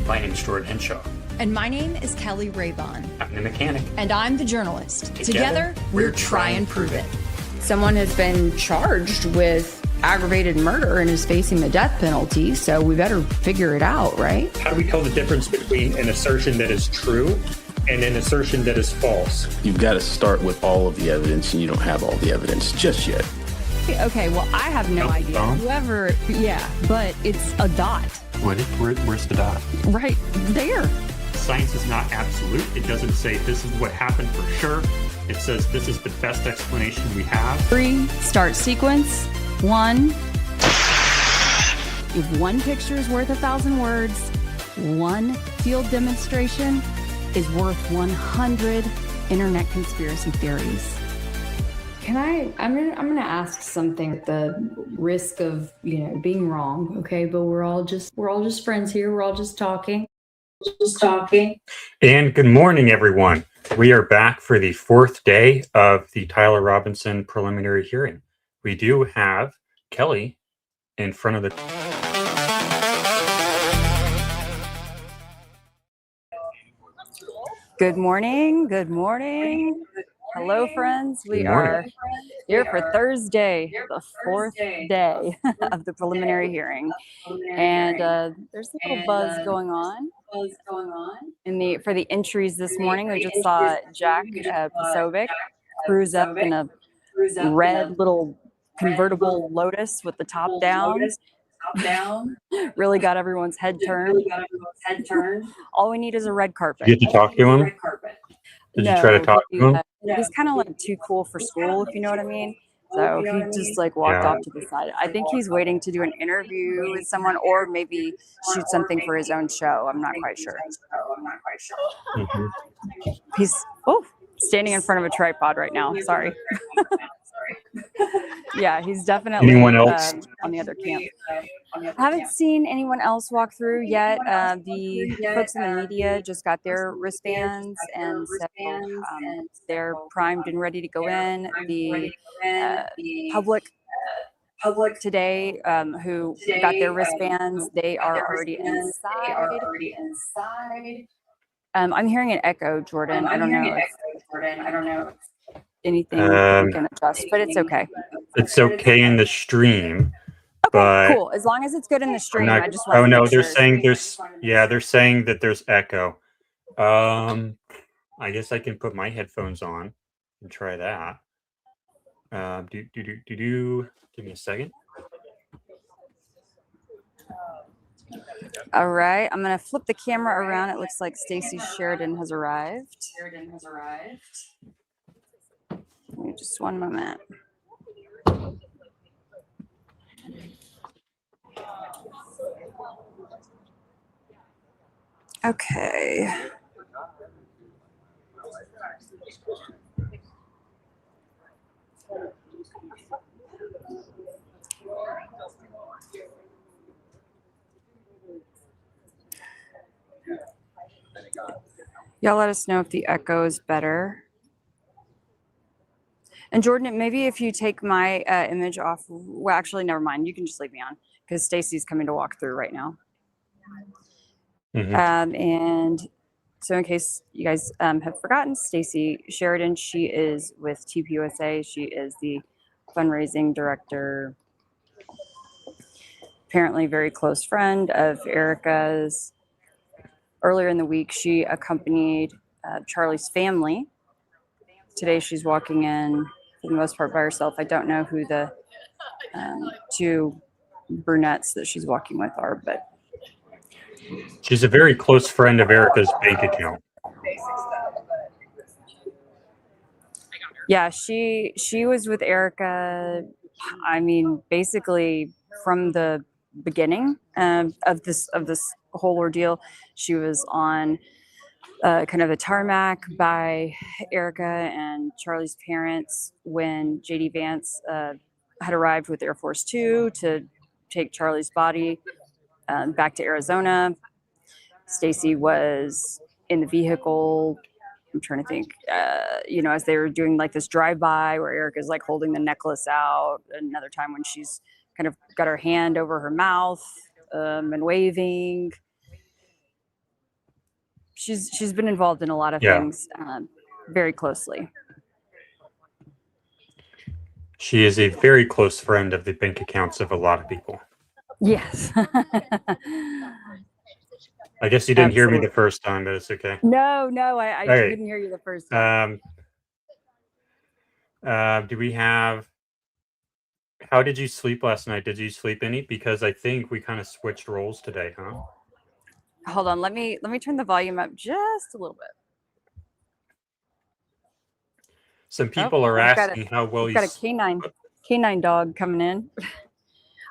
My name is Jordan Henshaw. And my name is Keli Rabon. I'm the mechanic. And I'm the journalist. Together we're Try and Prove It. Someone has been charged with aggravated murder and is facing the death penalty, so we better figure it out, right? How do we tell the difference between an assertion that is true and an assertion that is false? You've got to start with all of the evidence, and you don't have all the evidence just yet. Okay, well, I have no idea. Whoever, but it's a dot. Where's the dot? Right there. Science is not absolute. It doesn't say this is what happened for sure. It says this is the best explanation we have. 3, start sequence. 1. If one picture is worth 1,000 words, one field demonstration is worth 100 internet conspiracy theories. I'm gonna ask something at the risk of, being wrong, okay? But we're all just friends here. We're all just talking. And good morning, everyone. We are back for the 4th day of the Tyler Robinson preliminary hearing. We do have Keli in front of the... Good morning. Hello, friends. We are here for Thursday, the 4th day of the preliminary hearing. And there's a little buzz going on. For the entries this morning, we just saw Jack Pasovic cruise up in a red little convertible Lotus with the top down. Really got everyone's head turned. All we need is a red carpet. Did you talk to him? Did you try to talk to him? He's kind of like too cool for school, if you know what I mean. So he just walked off to the side. I think he's waiting to do an interview with someone or maybe shoot something for his own show. I'm not quite sure. Mm-hmm. He's standing in front of a tripod right now. Sorry. Yeah, he's definitely anyone else on the other camp. I haven't seen anyone else walk through yet. The folks in the media just got their wristbands, and so they're primed and ready to go in. The public today who got their wristbands, they are already inside. I'm hearing an echo, Jordan. I don't know if anything we can adjust, but it's okay. It's okay in the stream. Okay, but cool. As long as it's good in the stream, I just want oh to no, make they're sure. saying they're saying that there's echo. I guess I can put my headphones on and try that. Give me a second. All right, I'm gonna flip the camera around. It looks like Stacey Sheridan has arrived. Give me just one moment. Okay. Y'all let us know if the echo is better. And Jordan, maybe if you take my image off, well, actually, never mind. You can just leave me on because Stacey's coming to walk through right now. Mm-hmm. And so in case you guys have forgotten, Stacey Sheridan, she is with TPUSA. She is the fundraising director, apparently very close friend of Erica's. Earlier in the week, she accompanied Charlie's family. Today, she's walking in for the most part by herself. I don't know who the 2 brunettes that she's walking with are, but She's a very close friend of Erica's bank account. yeah, she was with Erica. I mean, basically from the beginning of this whole ordeal. She was on kind of a tarmac by Erica and Charlie's parents when JD Vance had arrived with Air Force 2 to take Charlie's body back to Arizona. Stacey was in the vehicle. I'm trying to think, as they were doing like this drive-by where Erica's like holding the necklace out. Another time when she's kind of got her hand over her mouth and waving. she's been involved in a lot of Yeah. things very closely. She is a very close friend of the bank accounts of a lot of people. Yes. I guess you didn't hear me Absolutely. the first time, but it's okay. No, I All right. couldn't hear you the first time. Do we have? How did you sleep last night? Did you sleep any? Because I think we kind of switched roles today, huh? Hold on, let me turn the volume up just a little bit. Some people are asking how well we've you. got a canine dog coming in.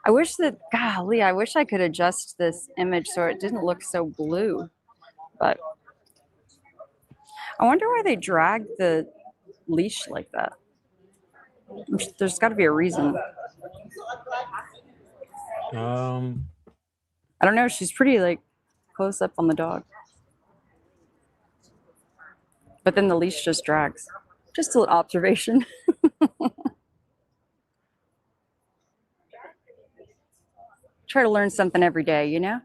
I wish I could adjust this image so it didn't look so blue. But I wonder why they drag the leash like that. There's got to be a reason. I don't know. She's pretty like close up on the dog. But then the leash just drags. Just an observation. Try to learn something every day, you know?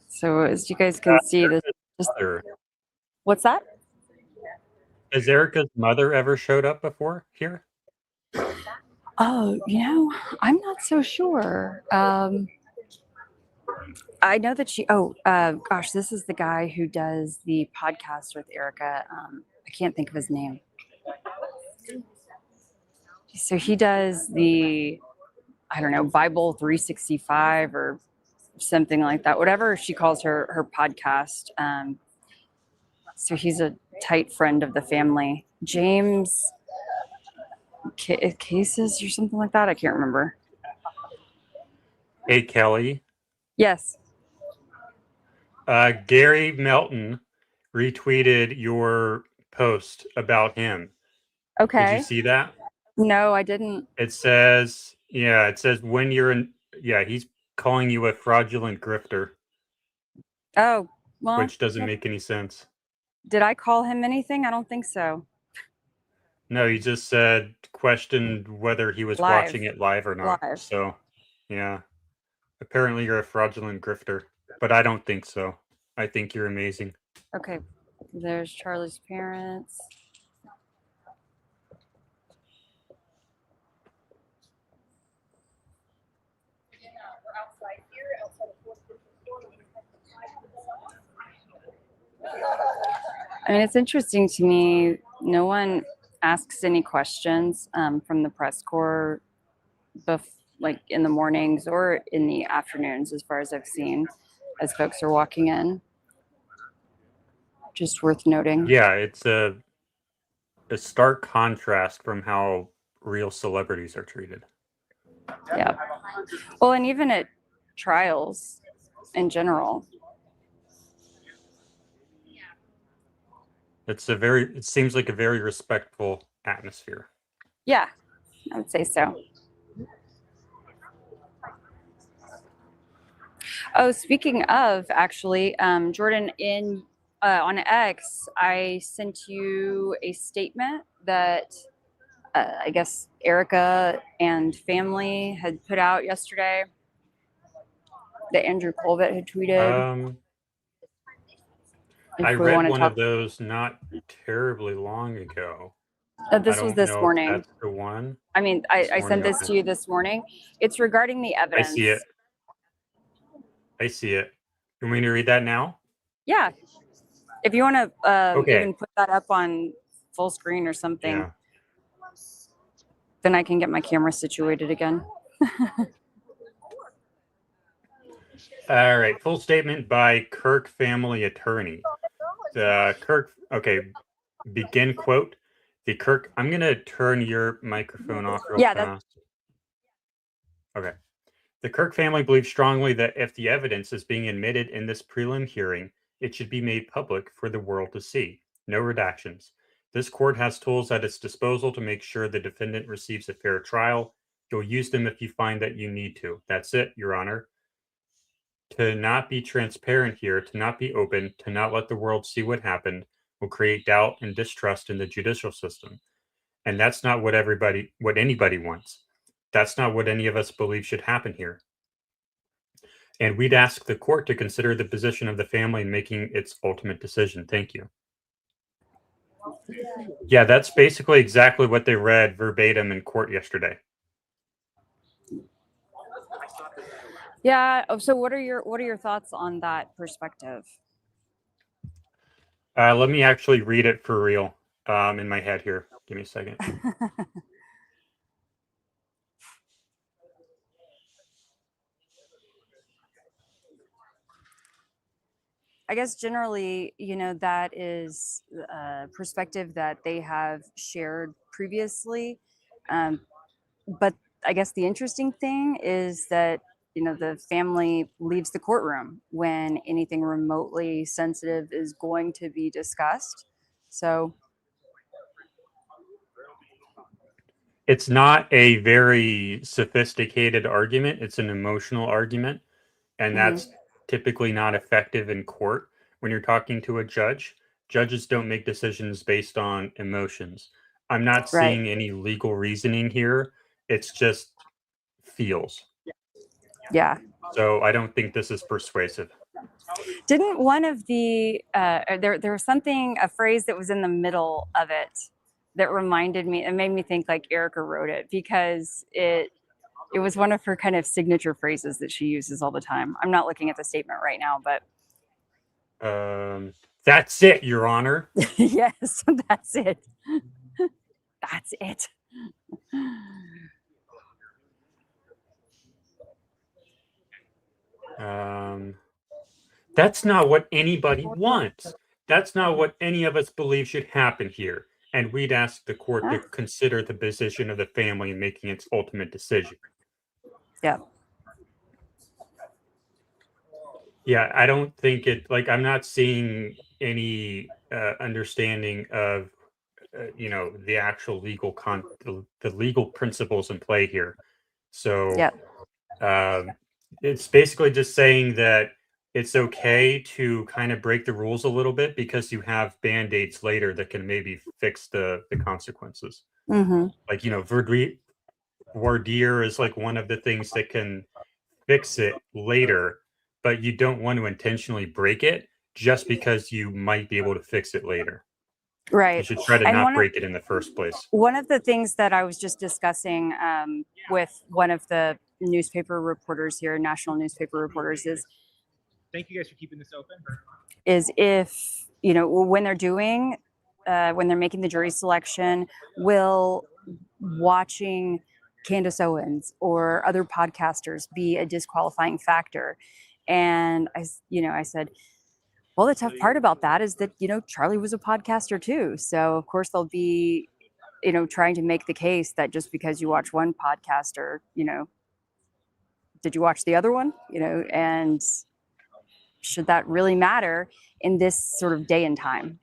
So as you guys can see, this. What's that? Has Erica's mother ever showed up before here? Oh, I'm not so sure. I know that gosh, this is the guy who does the podcast with Erica. I can't think of his name. So he does the, I don't know, Bible 365 or something like that, whatever she calls her podcast. So he's a tight friend of the family. James Cases or something like that. I can't remember. Hey, Kelly. Yes. Gary Melton retweeted your post about him. Okay. Did you see that? No, I didn't. It says when you're in, he's calling you a fraudulent grifter. Oh, well. Which doesn't make any sense. Did I call him anything? I don't think so. No, you just said questioned whether he was watching it live or not. Live. So, yeah. Apparently you're a fraudulent grifter, but I don't think so. I think you're amazing. Okay. There's Charlie's parents. I mean, it's interesting to me. No one asks any questions from the press corps, like in the mornings or in the afternoons, as far as I've seen, as folks are walking in. Just worth noting. Yeah, it's a stark contrast from how real celebrities are treated. Yeah. Well, and even at trials in general. It seems like a very respectful atmosphere. Yeah, I would say so. Oh, speaking of, actually, Jordan, on X, I sent you a statement that I guess Erica and family had put out yesterday that Andrew Colvett had tweeted. I read one of those not terribly long ago. This was this morning. That's the one. I mean, I sent this to you this morning. It's regarding the evidence. I see it. You want me to read that now? Yeah. If you want to even put that up on full screen or something, then I can get my camera situated again. All right. Full statement by Kirk family attorney. Begin quote. I'm going to turn your microphone off real fast. Okay. The Kirk family believes strongly that if the evidence is being admitted in this prelim hearing, it should be made public for the world to see. No redactions. This court has tools at its disposal to make sure the defendant receives a fair trial. You'll use them if you find that you need to. That's it, Your Honor. To not be transparent here, to not be open, to not let the world see what happened, will create doubt and distrust in the judicial system. And that's not what anybody wants. That's not what any of us believe should happen here. And we'd ask the court to consider the position of the family in making its ultimate decision. Thank you. Yeah, that's basically exactly what they read verbatim in court yesterday. Yeah. So what are your thoughts on that perspective? Let me actually read it for real in my head here. Give me a second. I guess generally, that is a perspective that they have shared previously. But I guess the interesting thing is that, the family leaves the courtroom when anything remotely sensitive is going to be discussed. So it's not a very sophisticated argument. It's an emotional argument. And that's typically not effective in court when you're talking to a judge. Judges don't make decisions based on emotions. I'm not seeing any legal reasoning here. It's just feels. Yeah. So I don't think this is persuasive. Didn't one of the there was a phrase that was in the middle of it that reminded me, it made me think like Erica wrote it, because it was one of her kind of signature phrases that she uses all the time. I'm not looking at the statement right now, but that's it, Your Honor. yes, that's it. That's it. That's not what anybody wants. That's not what any of us believe should happen here. And we'd ask the court to consider the position of the family in making its ultimate decision. Yeah. Yeah, I don't think I'm not seeing any understanding of, the actual legal the legal principles in play here. So it's basically just saying that it's okay to kind of break the rules a little bit because you have band-aids later that can maybe fix the consequences. Like, voir dire is like one of the things that can fix it later, but you don't want to intentionally break it just because you might be able to fix it later. Right. You should try to not break it in the first place. One of the things that I was just discussing with one of the newspaper reporters here, national newspaper reporters, is thank you guys for keeping this open. Is if, when they're making the jury selection, will watching Candace Owens or other podcasters be a disqualifying factor? And I said, well, the tough part about that is that, Charlie was a podcaster too. So of course they'll be, trying to make the case that just because you watch one podcaster, did you watch the other one? And should that really matter in this sort of day and time?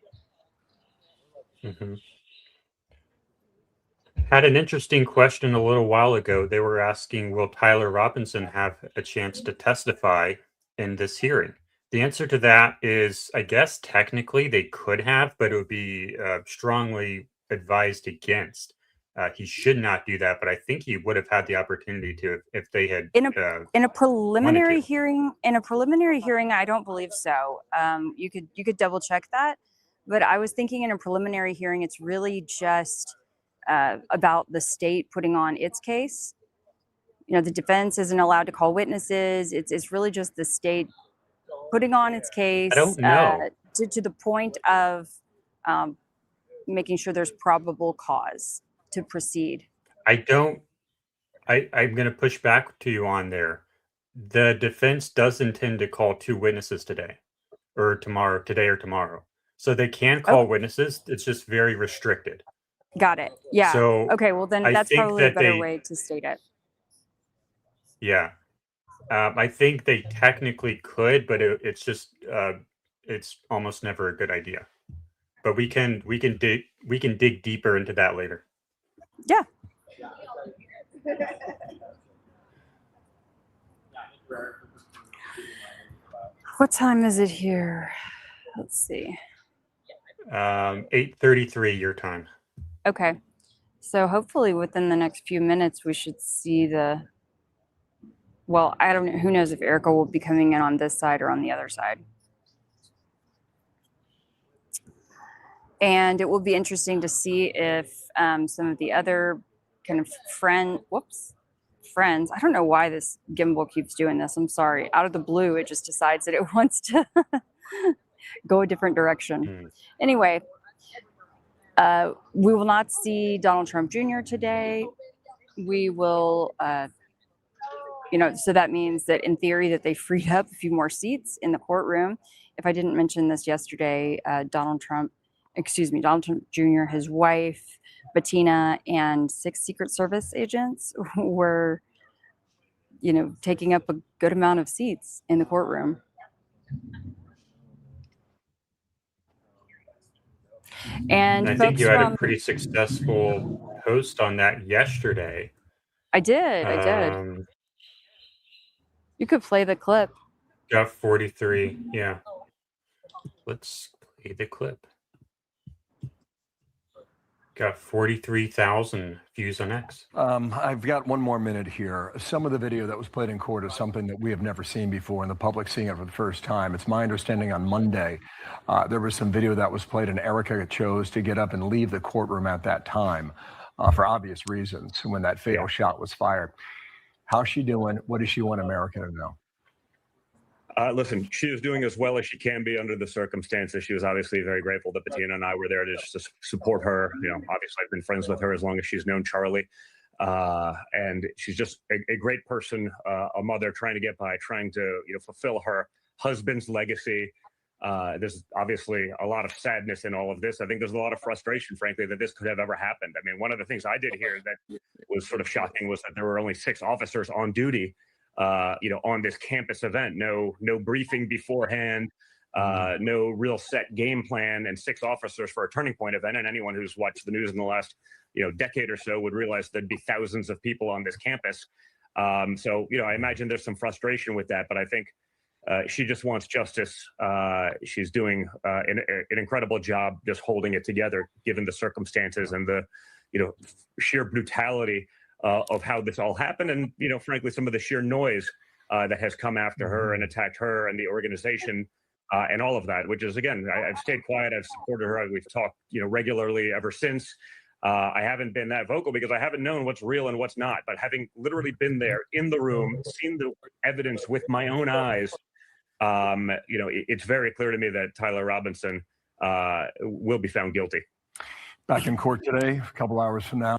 Had an interesting question a little while ago. They were asking, will Tyler Robinson have a chance to testify in this hearing? The answer to that is, I guess technically they could have, but it would be strongly advised against. He should not do that, but I think he would have had the opportunity to if they had in a preliminary hearing. In a preliminary hearing, I don't believe so. You could double check that, but I was thinking in a preliminary hearing, it's really just about the state putting on its case. The defense isn't allowed to call witnesses. It's really just the state putting on its case. I don't know. To the point of making sure there's probable cause to proceed. I'm going to push back to you on there. The defense does intend to call 2 witnesses today or tomorrow. So they can call witnesses. It's just very restricted. Got it. Yeah. So okay. Well, then that's probably a better way to state it. Yeah. I think they technically could, but it's just it's almost never a good idea. But we can dig deeper into that later. Yeah. What time is it here? Let's see. 8:33 your time. Okay. So hopefully within the next few minutes, we should see well, I don't know. Who knows if Erica will be coming in on this side or on the other side. And it will be interesting to see if some of the other kind of friends, I don't know why this gimbal keeps doing this. I'm sorry. Out of the blue, it just decides that it wants to go a different direction. Anyway, we will not see Donald Trump Jr. today. We will, so that means that in theory that they freed up a few more seats in the courtroom. If I didn't mention this yesterday, Donald Trump Jr., his wife, Bettina, and 6 Secret Service agents were, taking up a good amount of seats in the courtroom. And I think you had a pretty successful post on that yesterday. I did. You could play the clip. Got 43. Yeah. Let's play the clip. Got 43,000 views on X. I've got one more minute here. Some of the video that was played in court is something that we have never seen before, and the public seeing it for the first time. It's my understanding on Monday, there was some video that was played, and Erica chose to get up and leave the courtroom at that time for obvious reasons when that fatal shot was fired. How's she doing? What does she want America to know? Listen, she is doing as well as she can be under the circumstances. She was obviously very grateful that Bettina and I were there to just support her. Obviously I've been friends with her as long as she's known Charlie. And she's just a great person, a mother trying to get by, trying to, fulfill her husband's legacy. There's obviously a lot of sadness in all of this. I think there's a lot of frustration, frankly, that this could have ever happened. I mean, one of the things I did hear that was sort of shocking was that there were only 6 officers on duty on this campus event. No briefing beforehand, no real set game plan, and 6 officers for a Turning Point event. And anyone who's watched the news in the last, decade or so would realize there'd be thousands of people on this campus. So, I imagine there's some frustration with that, but I think she just wants justice. She's doing an incredible job just holding it together, given the circumstances and the, sheer brutality of how this all happened, and frankly, some of the sheer noise that has come after her and attacked her and the organization and all of that. Which is, again, I've stayed quiet. I've supported her. We've talked, regularly ever since. I haven't been that vocal because I haven't known what's real and what's not. But having literally been there in the room, seen the evidence with my own eyes, it's very clear to me that Tyler Robinson will be found guilty. Back in court today, a couple hours from now.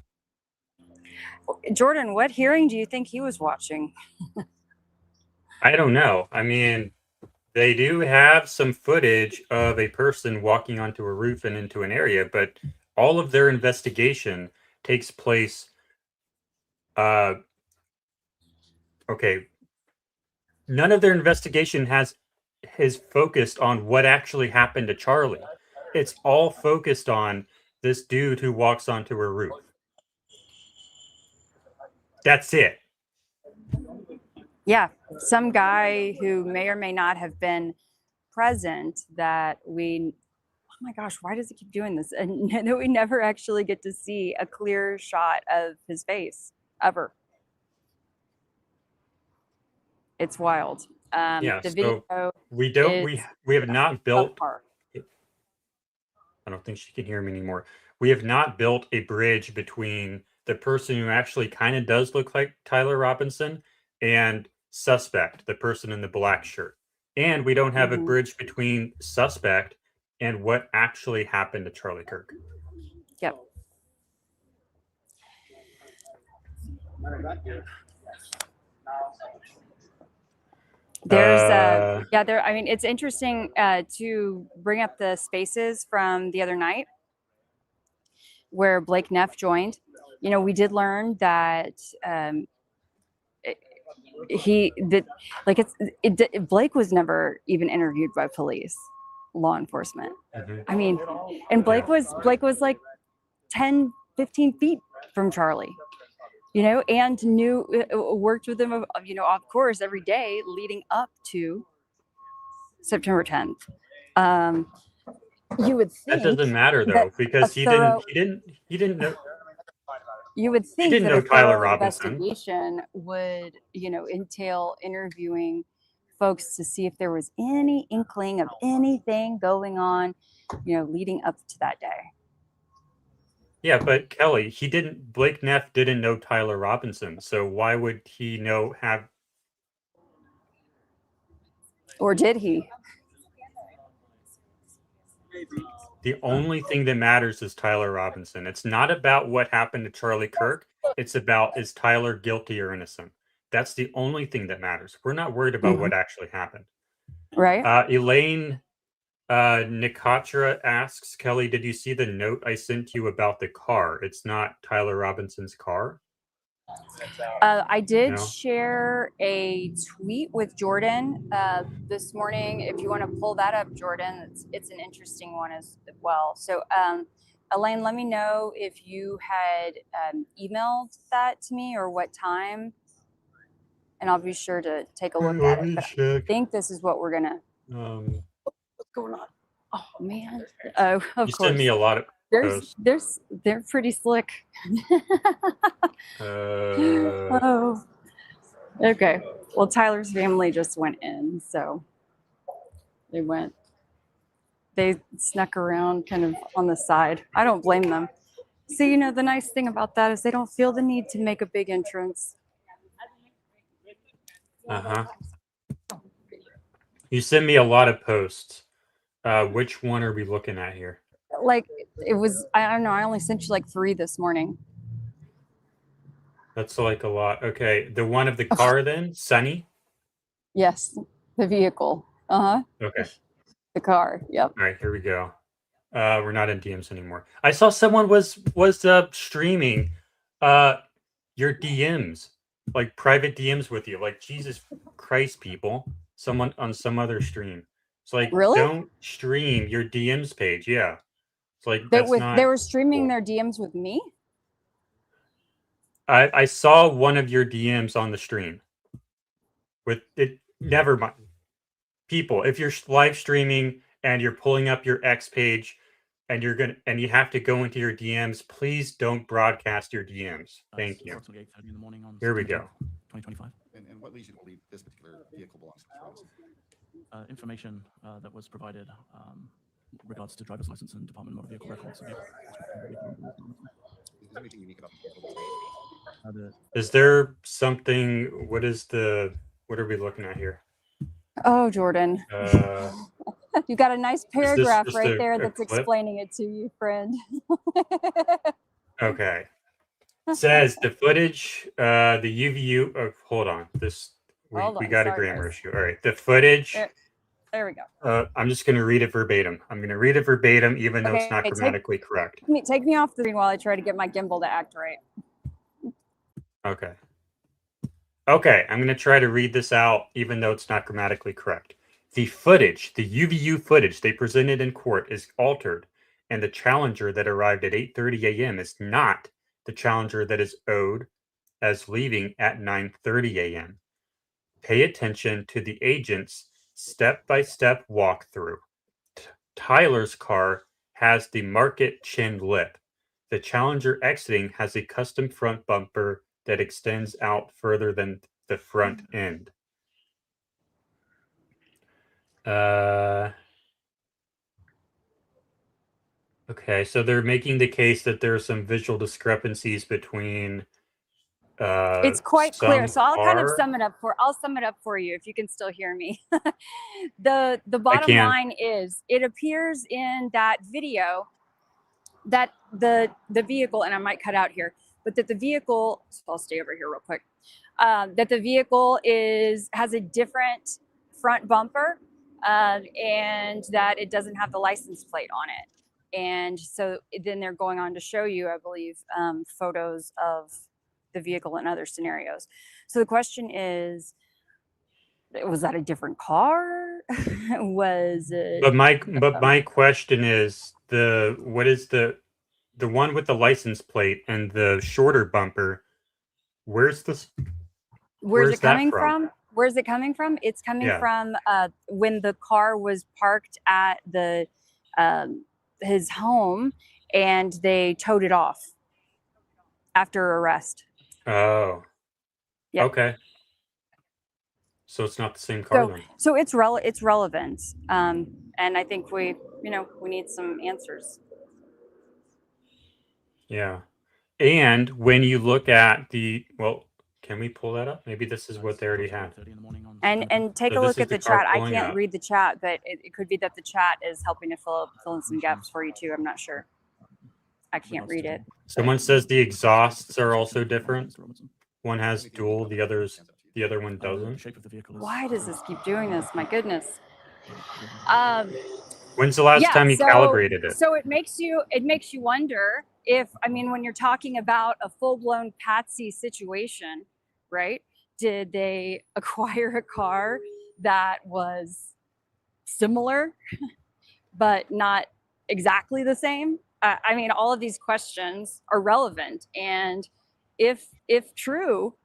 Jordan, what hearing do you think he was watching? I don't know. I mean, they do have some footage of a person walking onto a roof and into an area, but all of their investigation takes place. None of their investigation is focused on what actually happened to Charlie. It's all focused on this dude who walks onto a roof. That's it. Yeah, some guy who may or may not have been present that oh my gosh, why does he keep doing this? And that we never actually get to see a clear shot of his face ever. It's wild. The video we have not built. I don't think she can hear me anymore. We have not built a bridge between the person who actually kind of does look like Tyler Robinson and suspect, the person in the black shirt. And we don't have a bridge between suspect and what actually happened to Charlie Kirk. Yep. I mean, it's interesting to bring up the spaces from the other night where Blake Neff joined. We did learn that Blake was never even interviewed by police, law enforcement. I mean, and Blake was like 10, 15 feet from Charlie, and worked with him, of course, every day leading up to September 10th. You would think that doesn't matter though, because he didn't know. You would think didn't that know a Tyler thorough Robinson. investigation would, entail interviewing folks to see if there was any inkling of anything going on, leading up to that day. Yeah, but Kelly, Blake Neff didn't know Tyler Robinson, so why would he have? Or did he? The only thing that matters is Tyler Robinson. It's not about what happened to Charlie Kirk. It's about, is Tyler guilty or innocent? That's the only thing that matters. We're not worried about what actually happened. Right. Elaine Nikatra asks, Kelly, did you see the note I sent you about the car? It's not Tyler Robinson's car. I did No? share a tweet with Jordan this morning. If you want to pull that up, Jordan, it's an interesting one as well. So, Elaine, let me know if you had emailed that to me or what time, and I'll be sure to take a look at it. But I think this is what we're gonna. What's going on? Oh man! Oh, of course. You send me a lot of posts. They're pretty slick. Oh, okay. Well, Tyler's family just went in, so they snuck around kind of on the side. I don't blame them. So, the nice thing about that is they don't feel the need to make a big entrance. You send me a lot of posts. Which one are we looking at here? Like, it was, I don't know, I only sent you like 3 this morning. That's like a lot. Okay, the one of the car then? Sunny? Yes, the vehicle. Okay. The car, yep. All right, here we go. We're not in DMs anymore. I saw someone was streaming your DMs, like private DMs with you. Like, Jesus Christ, people. Someone on some other stream. It's like, really? Don't stream your DMs page. Yeah. It's like, they were streaming cool. Their DMs with me? I saw one of your DMs on the stream. With it, never mind. People, if you're live streaming and you're pulling up your X page and you have to go into your DMs, please don't broadcast your DMs. Thank you. Here we go. 2025. And what leads you to believe this particular vehicle belongs to friends? Information that was provided regards to driver's license and Department of Motor Vehicle records. Is there anything unique about the vehicle? Is there something? What are we looking at here? Oh, Jordan. You got a nice paragraph right there that's explaining it to you, friend. Okay. It says the footage, the UVU. Oh, hold on. We got a grammar issue. All right. The footage. There we go. I'm just going to read it verbatim. I'm going to read it verbatim, even though it's not grammatically correct. Take me off the screen while I try to get my gimbal to act right. Okay. Okay, I'm going to try to read this out, even though it's not grammatically correct. The footage, the UVU footage they presented in court is altered, and the challenger that arrived at 8:30 a.m. is not the challenger that is owed as leaving at 9:30 a.m. Pay attention to the agent's step-by-step walkthrough. Tyler's car has the market chin lip. The challenger exiting has a custom front bumper that extends out further than the front end. Okay, so they're making the case that there are some visual discrepancies between it's quite clear. So I'll kind of sum it up for you if you can still hear me. The bottom line is it appears in that video that the vehicle, and I might cut out here, but that the vehicle, so I'll stay over here real quick, that the vehicle has a different front bumper and that it doesn't have the license plate on it. And so then they're going on to show you, I believe, photos of the vehicle in other scenarios. So the question is, was that a different car? Was it? But my question is, what is the one with the license plate and the shorter bumper? Where's it coming from? Where's it coming from? It's coming from when the car was parked at his home and they towed it off. after arrest. Oh. Yep. Okay. So it's not the same car then. So it's relevant, and I think we need some answers. Yeah. And when you look at can we pull that up? Maybe this is what they already had. And take So a this look is at the the car chat. I pulling can't up. read the chat, but it could be that the chat is helping to fill in some gaps for you too. I'm not sure. I can't read it. Someone says the exhausts are also different. One has dual, the other one doesn't. Why does this keep doing this? My goodness. When's the last time you calibrated it? So it makes you wonder if, I mean, when you're talking about a full-blown patsy situation, right? Did they acquire a car that was similar, but not exactly the same? I mean, all of these questions are relevant, and if true,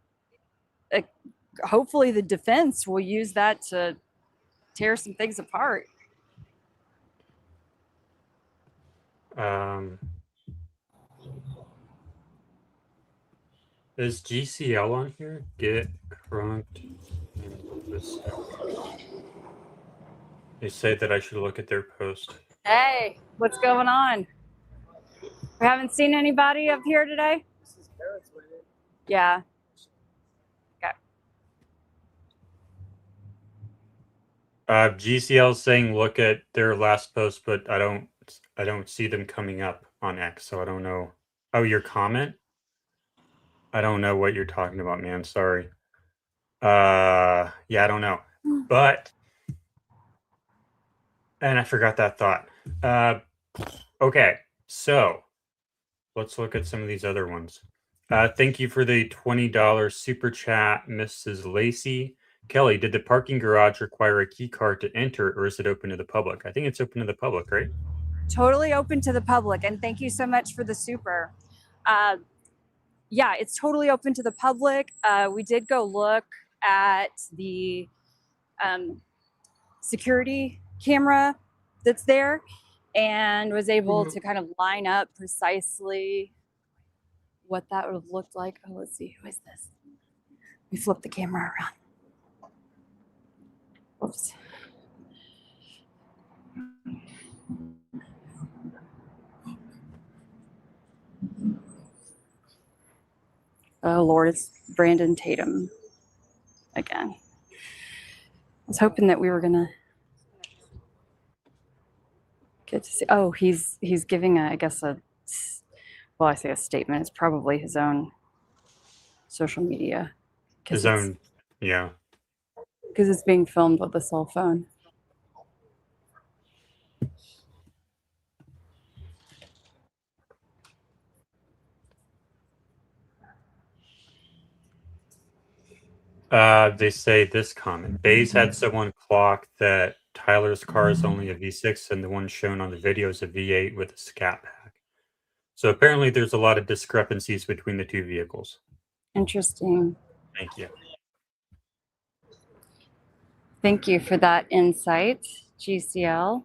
hopefully the defense will use that to tear some things apart. Is GCL on here? Get crunked. They say that I should look at their post. Hey, what's going on? We haven't seen anybody up here today? Yeah. Okay. GCL saying look at their last post, but I don't see them coming up on X, so I don't know. Oh, your comment? I don't know what you're talking about, man. Sorry. Yeah, I don't know. But and I forgot that thought. Okay, so let's look at some of these other ones. Thank you for the $20 super chat, Mrs. Lacey. Kelly, did the parking garage require a key card to enter, or is it open to the public? I think it's open to the public, right? Totally open to the public, and thank you so much for the super. Yeah, it's totally open to the public. We did go look at the security camera that's there and was able to kind of line up precisely what that would have looked like. Oh, let's see, who is this? We flip the camera around. Whoops. Oh Lord, it's Brandon Tatum again. I was hoping that we were gonna get to see. Oh, he's giving I guess I say a statement. It's probably his own social media. His own, yeah. Because it's being filmed with a cell phone. They say this comment. Bays had someone clock that Tyler's car is only a V6 and the one shown on the video is a V8 with a scat pack. So apparently there's a lot of discrepancies between the two vehicles. Interesting. Thank you. Thank you for that insight, GCL.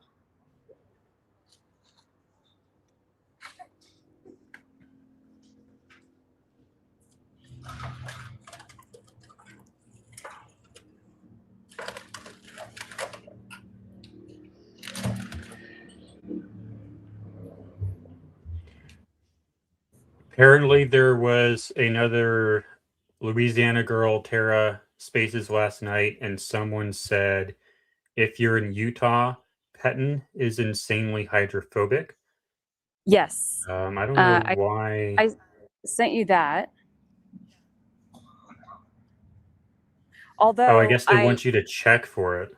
Apparently there was another Louisiana girl, Tara Spaces, last night, and someone said, if you're in Utah, Petton is insanely hydrophobic. Yes. I don't know why. I sent you that. Although oh, I guess they want you to check for it.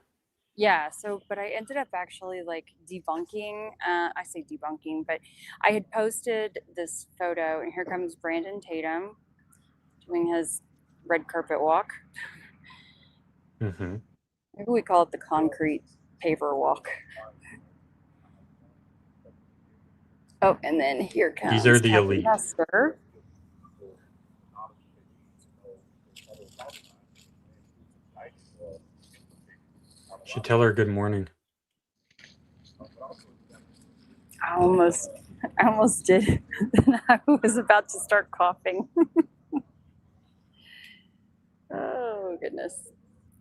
Yeah, but I ended up actually like debunking, I say debunking, but I had posted this photo, and here comes Brandon Tatum doing his red carpet walk. Mm-hmm. Maybe we call it the concrete paver walk. Oh, and then here comes These are the Kathy elite. Hester. Should tell her good morning. I almost I almost did. I was about to start coughing. Oh, goodness.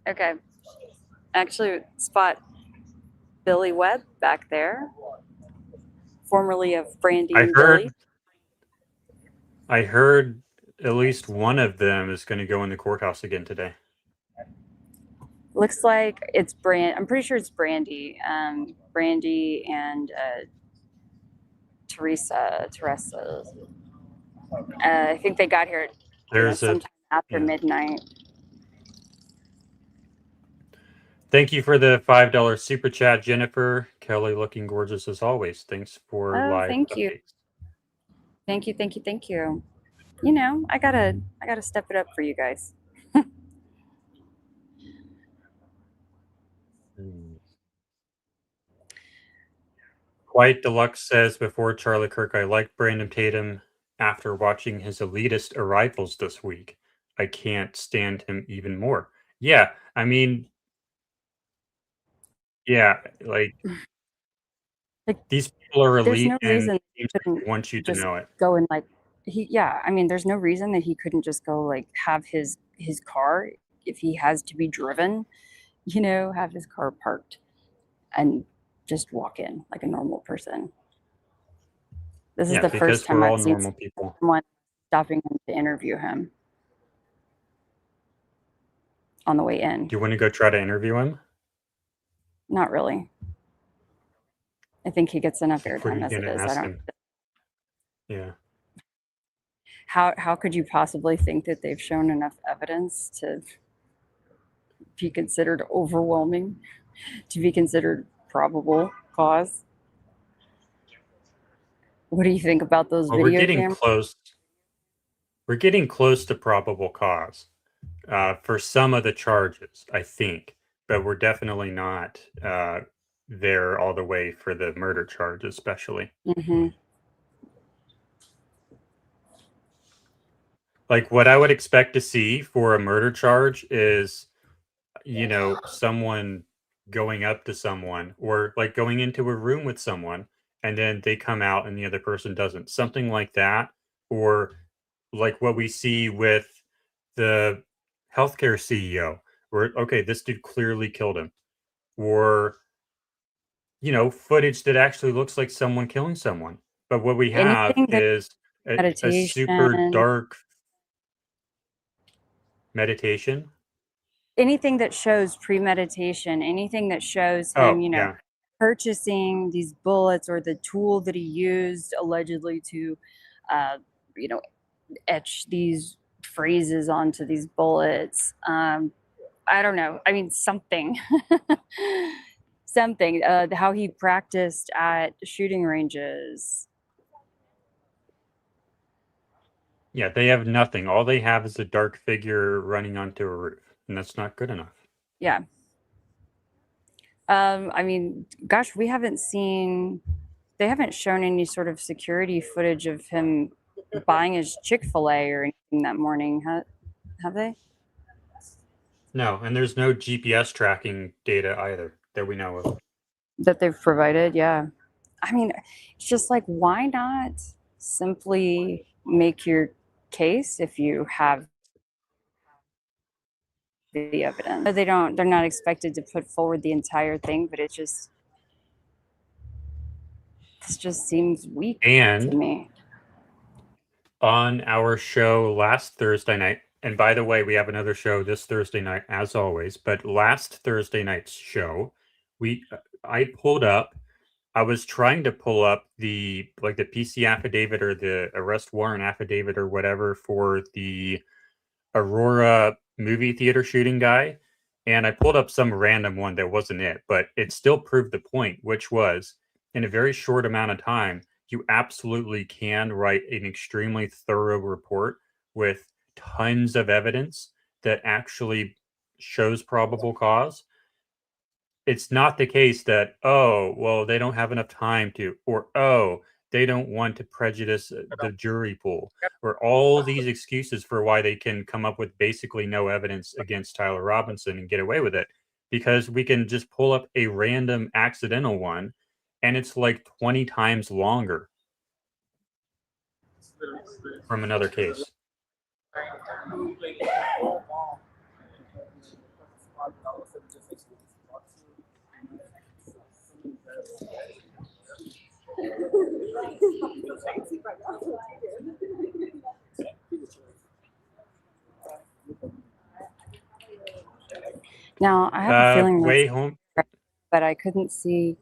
Okay. Actually, spot Billy Webb back there, formerly of Brandy and Billy. I heard at least one of them is going to go in the courthouse again today. Looks like it's I'm pretty sure it's Brandy. Brandy and Teresa. I think they got here sometime after midnight. Thank you for the $5 super chat, Jennifer. Kelly looking gorgeous as always. Thanks for live thank you. updates. Thank you. You know, I gotta step it up for you guys. White Deluxe says, before Charlie Kirk, I like Brandon Tatum. After watching his elitist arrivals this week, I can't stand him even more. Yeah, I mean, yeah, like these people are elite, no and reason teams want you to know it. Go and like I mean, there's no reason that he couldn't just go like have his car if he has to be driven, have his car parked and just walk in like a normal person. This is the first time I've seen someone stopping him to interview him on the way in. Do you want to go try to interview him? Not really. I think he gets enough airtime as it is. I don't. Yeah. How could you possibly think that they've shown enough evidence to be considered overwhelming, to be considered probable cause? What do you think about those video We're getting cameras? close. We're getting close to probable cause for some of the charges, I think, but we're definitely not there all the way for the murder charge, especially. Mm-hmm. Like what I would expect to see for a murder charge is, someone going up to someone or like going into a room with someone and then they come out and the other person doesn't. Something like that. Or like what we see with the healthcare CEO, where, okay, this dude clearly killed him. Or, footage that actually looks like someone killing someone. But what we have is a super dark meditation. Anything that shows premeditation, anything that shows him, purchasing these bullets or the tool that he used allegedly to, etch these phrases onto these bullets. I don't know. I mean, something. Something. How he practiced at shooting ranges. Yeah, they have nothing. All they have is a dark figure running onto a roof, and that's not good enough. Yeah. I mean, gosh, they haven't shown any sort of security footage of him buying his Chick-fil-A or anything that morning, have they? No, and there's no GPS tracking data either that we know of. That they've provided, yeah. I mean, it's just like, why not simply make your case if you have the evidence? They're not expected to put forward the entire thing, but this just seems weak to me. On our show last Thursday night, and by the way, we have another show this Thursday night as always, but last Thursday night's show, I was trying to pull up the PC affidavit or the arrest warrant affidavit or whatever for the Aurora movie theater shooting guy, and I pulled up some random one that wasn't it, but it still proved the point, which was in a very short amount of time, you absolutely can write an extremely thorough report with tons of evidence that actually shows probable cause. It's not the case that, oh, well, they don't have enough time to, or, oh, they don't want to prejudice the jury pool, or all these excuses for why they can come up with basically no evidence against Tyler Robinson and get away with it, because we can just pull up a random accidental one and it's like 20 times longer from another case. Now I have a feeling Way that's home. but I couldn't see.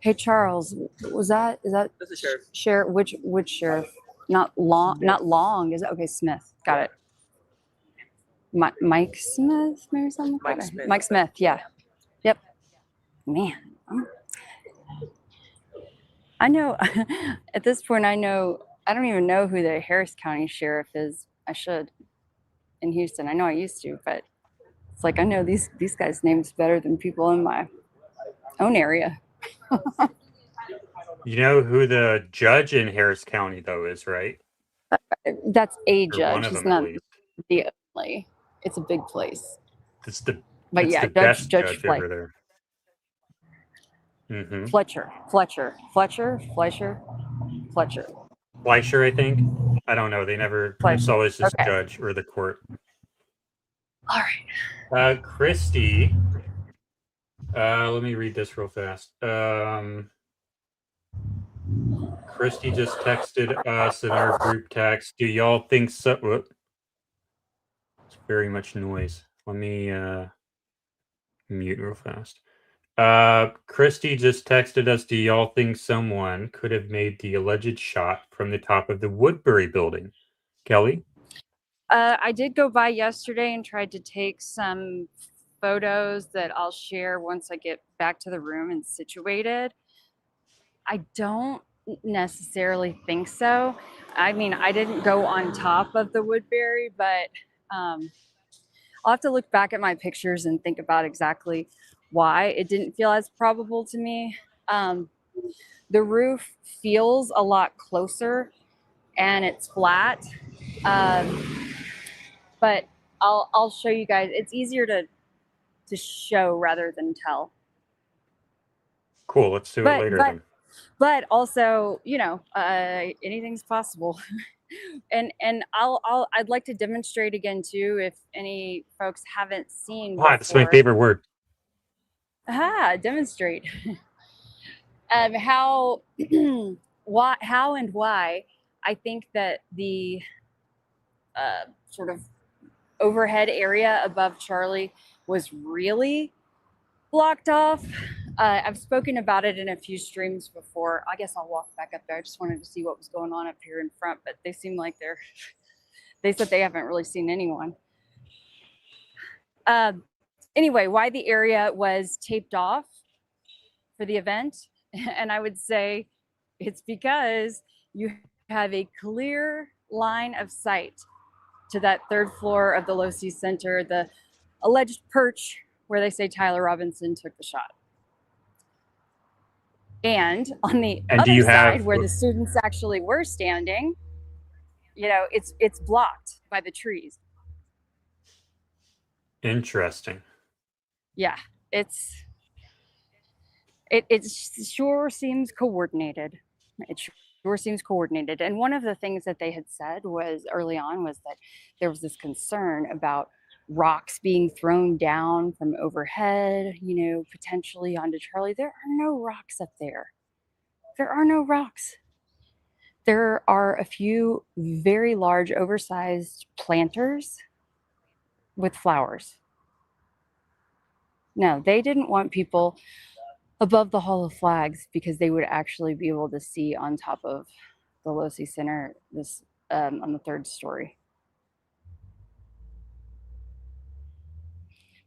Hey Charles, is that That's the sheriff. sheriff? Which sheriff? Not long. Not long. Is it okay? Smith. Got it. Mike Smith, maybe something like Mike that. Smith. Mike Smith. Yeah. Yep. Man, I know. At this point, I know. I don't even know who the Harris County sheriff is. I should. In Houston, I know I used to, but it's like I know these guys' names better than people in my own area. You know who the judge in Harris County though is, right? That's a Or judge. one of He's them at not least. the only. It's a big place. It's the But it's yeah, the best Judge judge Fletcher. over there. Mm-hmm. Fletcher, Fletcher. Fleischer, I think. I don't know. They never. It's Fletcher. always just Okay. judge or the court. All right. Christy. Let me read this real fast. Christy just texted us in our group text. Do y'all think so? Whoop. It's very much noise. Let me mute real fast. Christy just texted us. Do y'all think someone could have made the alleged shot from the top of the Woodbury building? Kelly? I did go by yesterday and tried to take some photos that I'll share once I get back to the room and situated. I don't necessarily think so. I mean, I didn't go on top of the Woodbury, but I'll have to look back at my pictures and think about exactly why it didn't feel as probable to me. The roof feels a lot closer and it's flat. But I'll show you guys. It's easier to show rather than tell. Cool. Let's do it later then. But also, you know, anything's possible. and I'd like to demonstrate again too if any folks haven't seen. Wow, that's my favorite word. Demonstrate. How and why I think that the sort of overhead area above Charlie was really blocked off. I've spoken about it in a few streams before. I guess I'll walk back up there. I just wanted to see what was going on up here in front, but they seem like they said they haven't really seen anyone. Anyway, why the area was taped off for the event. And I would say it's because you have a clear line of sight to that third floor of the Losi Center, the alleged perch where they say Tyler Robinson took the shot. And on the other side where the students actually were standing, you know, it's blocked by the trees. Interesting. Yeah, it sure seems coordinated. It sure seems coordinated. And one of the things that they had said was early on was that there was this concern about rocks being thrown down from overhead, you know, potentially onto Charlie. There are no rocks up there. There are no rocks. There are a few very large, oversized planters with flowers. No, they didn't want people above the Hall of Flags because they would actually be able to see on top of the Losi Center this on the third story.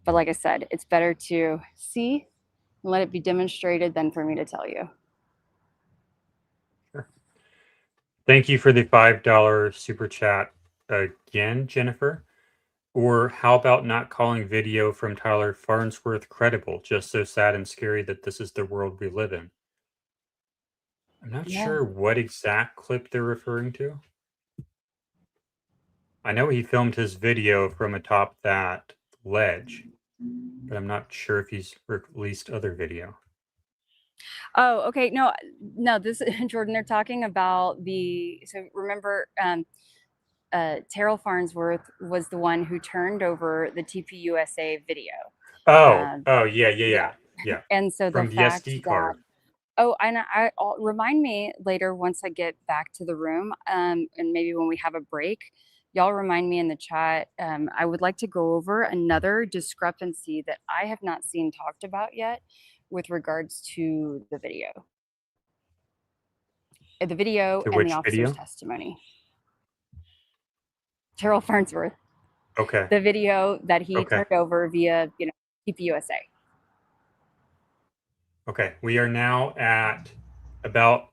But like I said, it's better to see and let it be demonstrated than for me to tell you. Sure. Thank you for the $5 super chat again, Jennifer. Or how about not calling video from Tyler Farnsworth credible? Just so sad and scary that this is the world we live in. I'm not sure what exact clip they're referring to. I know he filmed his video from atop that ledge, but I'm not sure if he's released other video. Oh, okay. No, this Jordan, they're talking about so remember, Terrell Farnsworth was the one who turned over the TPUSA video. Yeah. And so the From the fact SD that, card. I'll remind me later once I get back to the room, and maybe when we have a break, y'all remind me in the chat. I would like to go over another discrepancy that I have not seen talked about yet with regards to the video. The video To and which the officer's video? testimony. Terrell Farnsworth. Okay. The video that he Okay. turned over via, TPUSA. Okay. We are now at about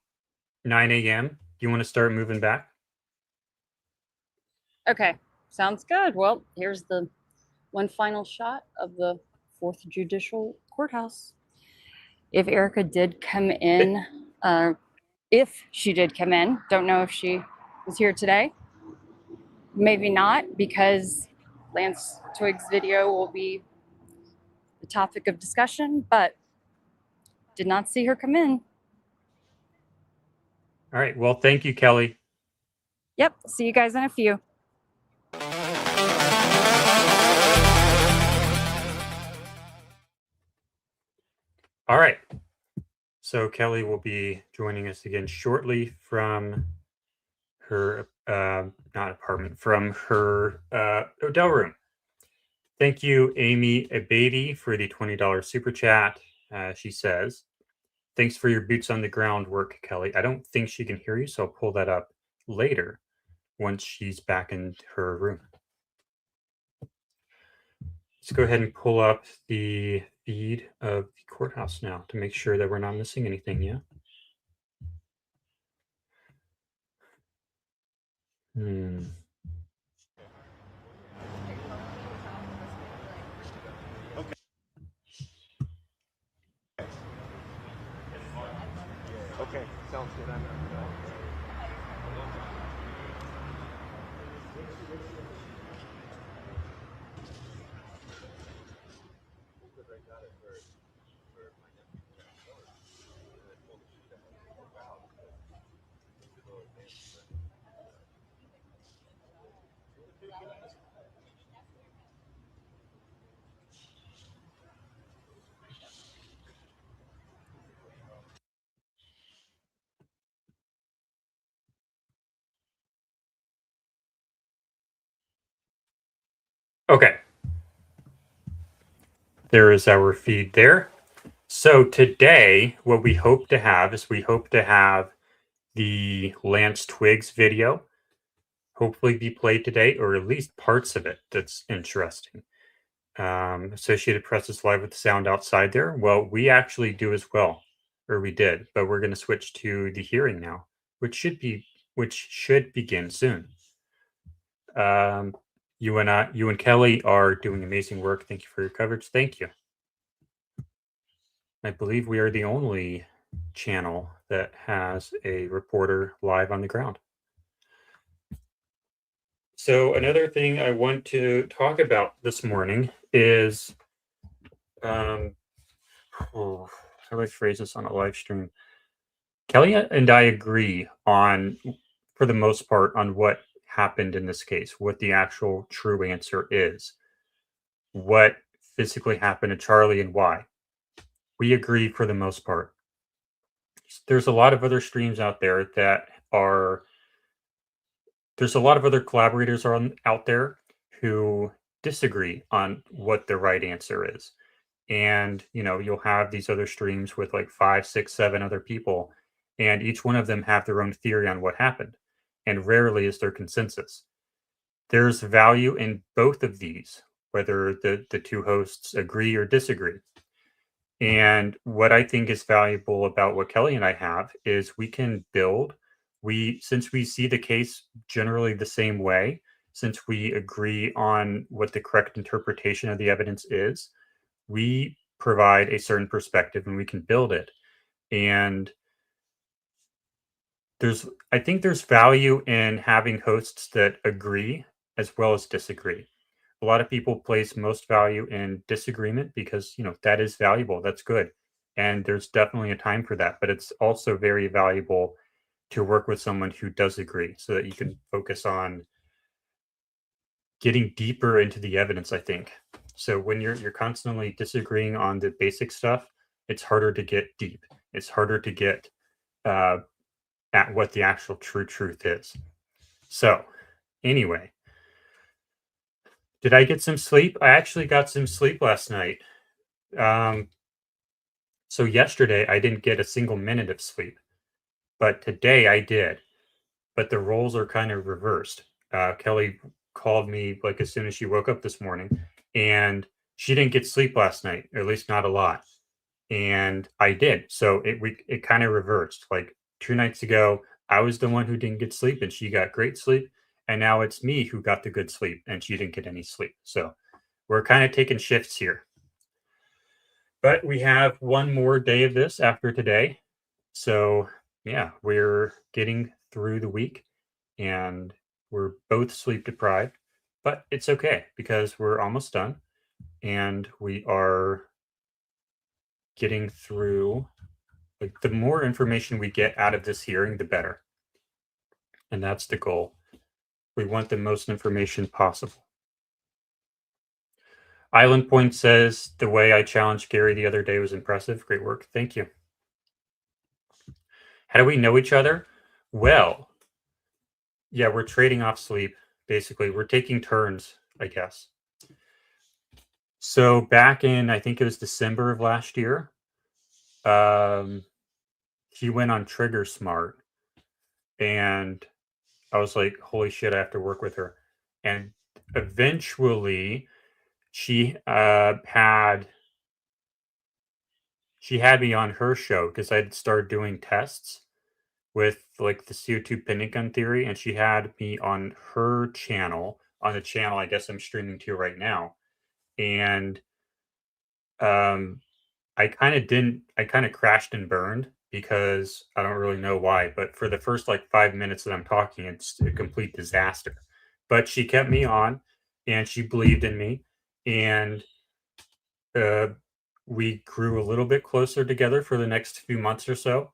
9 a.m. Do you want to start moving back? Okay, sounds good. Well, here's the one final shot of the 4th Judicial Courthouse. If Erica did come in, if she did come in, don't know if she was here today. Maybe not, because Lance Twig's video will be the topic of discussion, but did not see her come in. All right. Well, thank you, Kelly. Yep, see you guys in a few. All right. So Kelly will be joining us again shortly from her not apartment, from her hotel room. Thank you, Amy Abadi, for the $20 super chat. She says, "Thanks for your boots on the ground work, Kelly." I don't think she can hear you, so I'll pull that up later once she's back in her room. Let's go ahead and pull up the feed of the courthouse now to make sure that we're not missing anything yet. Okay, sounds good. Okay. There is our feed there. So today, what we hope to have is the Lance Twigs video hopefully be played today, or at least parts of it that's interesting. Associated Press is live with the sound outside there. Well, we actually do as well, or we did, but we're going to switch to the hearing now, which should begin soon. You and Kelly are doing amazing work. Thank you for your coverage. Thank you. I believe we are the only channel that has a reporter live on the ground. So another thing I want to talk about this morning is, how do I phrase this on a live stream? Kelly and I agree on, for the most part, on what happened in this case, what the actual true answer is, what physically happened to Charlie and why. We agree for the most part. There's a lot of other streams out there there's a lot of other collaborators out there who disagree on what the right answer is. And, you'll have these other streams with like 5, 6, 7 other people, and each one of them have their own theory on what happened. And rarely is there consensus. There's value in both of these, whether the two hosts agree or disagree. And what I think is valuable about what Kelly and I have is we can build. Since we see the case generally the same way, since we agree on what the correct interpretation of the evidence is, we provide a certain perspective and we can build it. And I think there's value in having hosts that agree as well as disagree. A lot of people place most value in disagreement because, that is valuable. That's good. and there's definitely a time for that, but it's also very valuable to work with someone who does agree so that you can focus on getting deeper into the evidence, I think. So when you're constantly disagreeing on the basic stuff, it's harder to get deep. It's harder to get at what the actual true truth is. So anyway, did I get some sleep? I actually got some sleep last night. So yesterday I didn't get a single minute of sleep, but today I did. But the roles are kind of reversed. Kelly called me like as soon as she woke up this morning, and she didn't get sleep last night, or at least not a lot, and I did. So it kind of reversed. Like 2 nights ago, I was the one who didn't get sleep, and she got great sleep, and now it's me who got the good sleep, and she didn't get any sleep. So we're kind of taking shifts here. But we have one more day of this after today. So yeah, we're getting through the week, and we're both sleep deprived, but it's okay because we're almost done and we are getting through. Like, the more information we get out of this hearing, the better. And that's the goal. We want the most information possible. Island Point says, the way I challenged Gary the other day was impressive. Great work. Thank you. How do we know each other? Well, yeah, we're trading off sleep, basically. We're taking turns, I guess. So back in, I think it was December of last year, he went on Trigger Smart, and I was like, holy shit, I have to work with her. And eventually she had me on her show because I'd started doing tests with like the CO2 pendant gun theory, and she had me on her channel, on the channel I guess I'm streaming to right now. And I kind of crashed and burned because I don't really know why, but for the first like 5 minutes that I'm talking, it's a complete disaster. But she kept me on, and she believed in me, and we grew a little bit closer together for the next few months or so.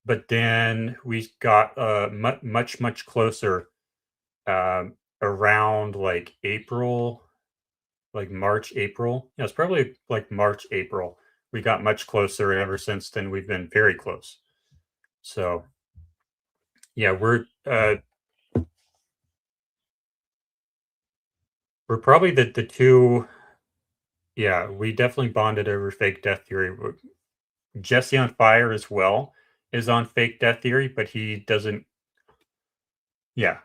But then we got much closer around like April, like March, April. Yeah, it's probably like March, April. We got much closer, and ever since then we've been very close. So yeah, we're probably the two. Yeah, we definitely bonded over fake death theory. Jesse on Fire as well is on fake death theory, but he doesn't. Yeah,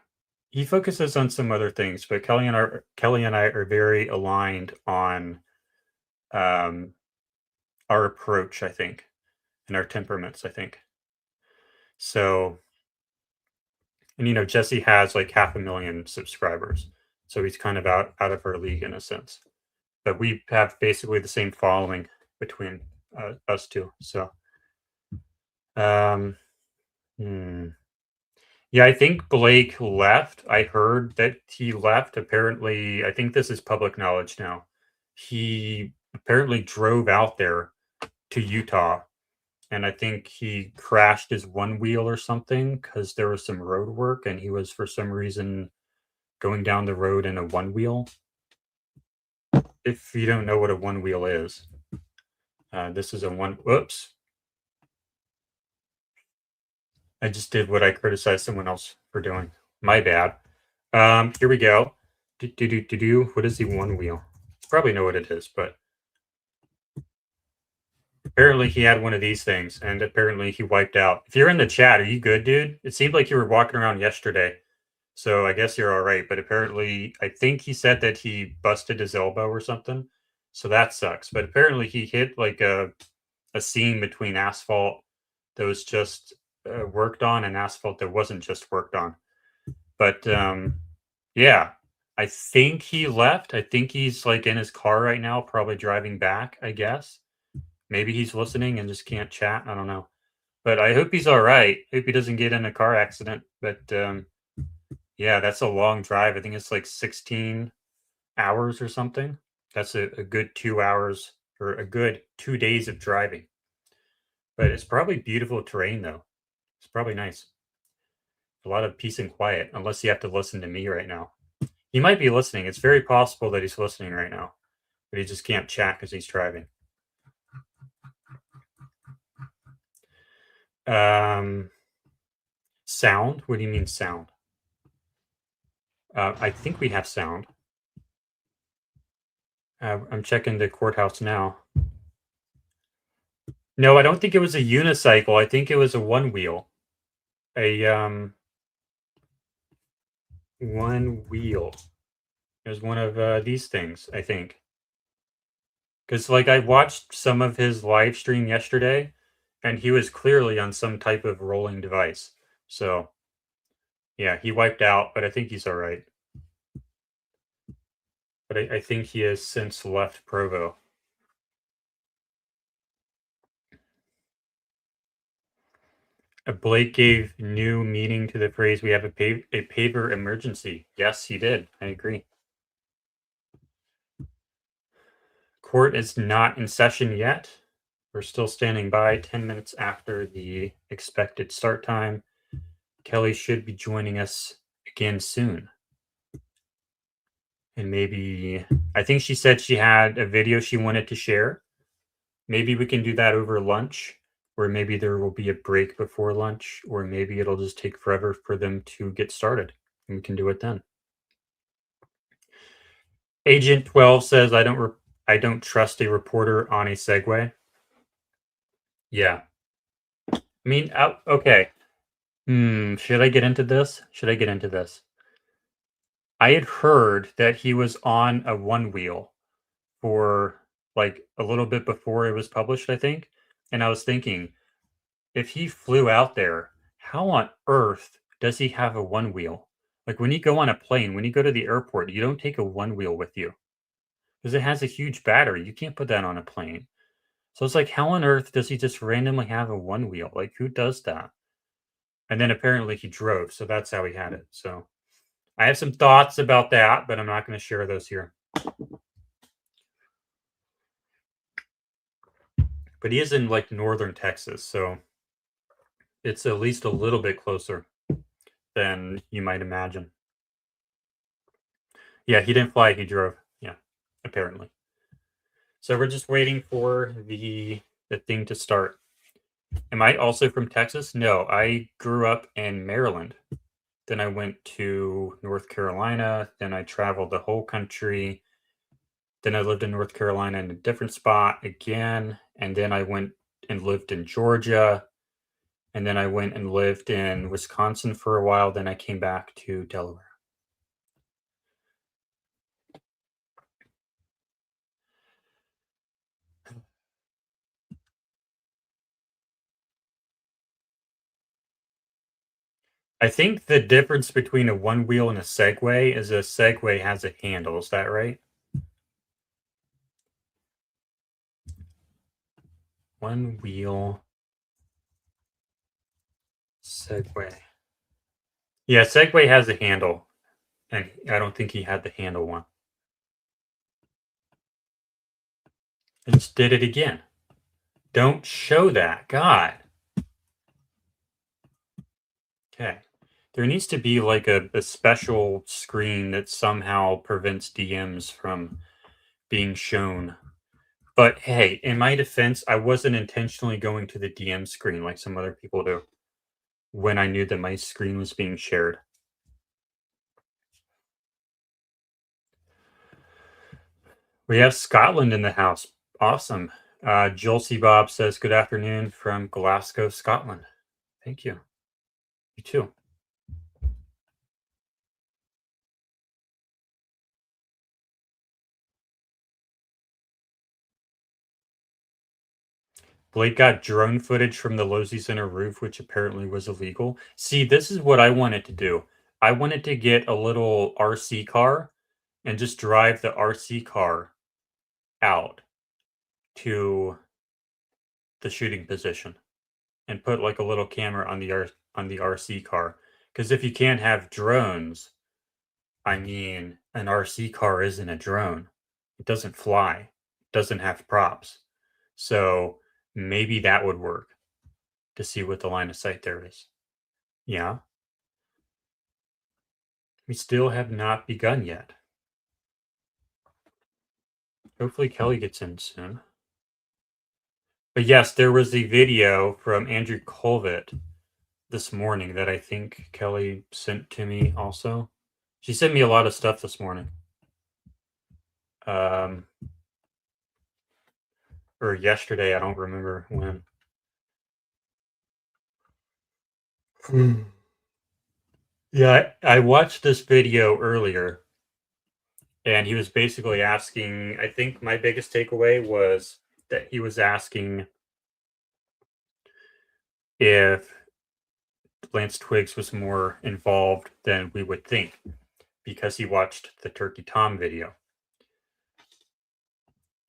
he focuses on some other things, but Kelly and I are very aligned on our approach, I think, and our temperaments, I think. So, and you know, Jesse has like 500,000 subscribers, so he's kind of out of our league in a sense. But we have basically the same following between us two. So, yeah, I think Blake left. I heard that he left. Apparently, I think this is public knowledge now. He apparently drove out there to Utah, and I think he crashed his one wheel or something because there was some road work, and he was for some reason going down the road in a one wheel. If you don't know what a one wheel is, this is a one. Whoops. I just did what I criticized someone else for doing. My bad. Here we go. What is the one wheel? Probably know what it is, but apparently he had one of these things, and apparently he wiped out. If you're in the chat, are you good, dude? It seemed like you were walking around yesterday, so I guess you're all right. But apparently, I think he said that he busted his elbow or something, so that sucks. But apparently, he hit like a seam between asphalt that was just worked on and asphalt that wasn't just worked on. But yeah, I think he left. I think he's like in his car right now, probably driving back, I guess. Maybe he's listening and just can't chat. I don't know. But I hope he's all right. Hope he doesn't get in a car accident. But yeah, that's a long drive. I think it's like 16 hours or something. That's a good 2 hours or a good 2 days of driving. But it's probably beautiful terrain, though. It's probably nice. A lot of peace and quiet, unless you have to listen to me right now. He might be listening. It's very possible that he's listening right now, but he just can't chat because he's driving. Sound? What do you mean sound? I think we have sound. I'm checking the courthouse now. No, I don't think it was a unicycle. I think it was a one wheel. One wheel. It was one of these things, I think. Because, like, I watched some of his live stream yesterday, and he was clearly on some type of rolling device. So, yeah, he wiped out, but I think he's all right. But I think he has since left Provo. Blake gave new meaning to the phrase, we have a paver emergency. Yes, he did. I agree. Court is not in session yet. We're still standing by 10 minutes after the expected start time. Keli should be joining us again soon. And maybe, I think she said she had a video she wanted to share. Maybe we can do that over lunch, or maybe there will be a break before lunch, or maybe it'll just take forever for them to get started, and we can do it then. Agent 12 says, I don't trust a reporter on a Segway. Yeah. I mean, okay. Should I get into this? I had heard that he was on a one wheel for like a little bit before it was published, I think. And I was thinking, if he flew out there, how on earth does he have a one wheel? Like when you go on a plane, when you go to the airport, you don't take a one wheel with you because it has a huge battery. You can't put that on a plane. So it's like, how on earth does he just randomly have a one wheel? Like, who does that? And then apparently he drove, so that's how he had it. So I have some thoughts about that, but I'm not going to share those here. But he is in like northern Texas, so it's at least a little bit closer than you might imagine. Yeah, he didn't fly, he drove. Yeah, apparently. So we're just waiting for the thing to start. Am I also from Texas? No, I grew up in Maryland. Then I went to North Carolina. Then I traveled the whole country. Then I lived in North Carolina in a different spot again. And then I went and lived in Georgia. And then I went and lived in Wisconsin for a while. Then I came back to Delaware. I think the difference between a one wheel and a Segway is a Segway has a handle. Is that right? One wheel Segway. Yeah, Segway has a handle. And I don't think he had the handle one. I just did it again. Don't show that. God. Okay. There needs to be like a special screen that somehow prevents DMs from being shown. But hey, in my defense, I wasn't intentionally going to the DM screen like some other people do when I knew that my screen was being shared. We have Scotland in the house. Awesome. Jolsey Bob says, good afternoon from Glasgow, Scotland. Thank you. You too. Blake got drone footage from the Lozy Center roof, which apparently was illegal. See, this is what I wanted to do. I wanted to get a little RC car and just drive the RC car out to the shooting position and put like a little camera on the RC car. Because if you can't have drones, I mean, an RC car isn't a drone. It doesn't fly. It doesn't have props. So maybe that would work. to see what the line of sight there is. Yeah. We still have not begun yet. Hopefully Kelly gets in soon. But yes, there was a video from Andrew Colvett this morning that I think Kelly sent to me also. She sent me a lot of stuff this morning. Or yesterday, I don't remember when. Yeah, I watched this video earlier, and he was basically asking, I think my biggest takeaway was that he was asking if Lance Twiggs was more involved than we would think because he watched the Turkey Tom video.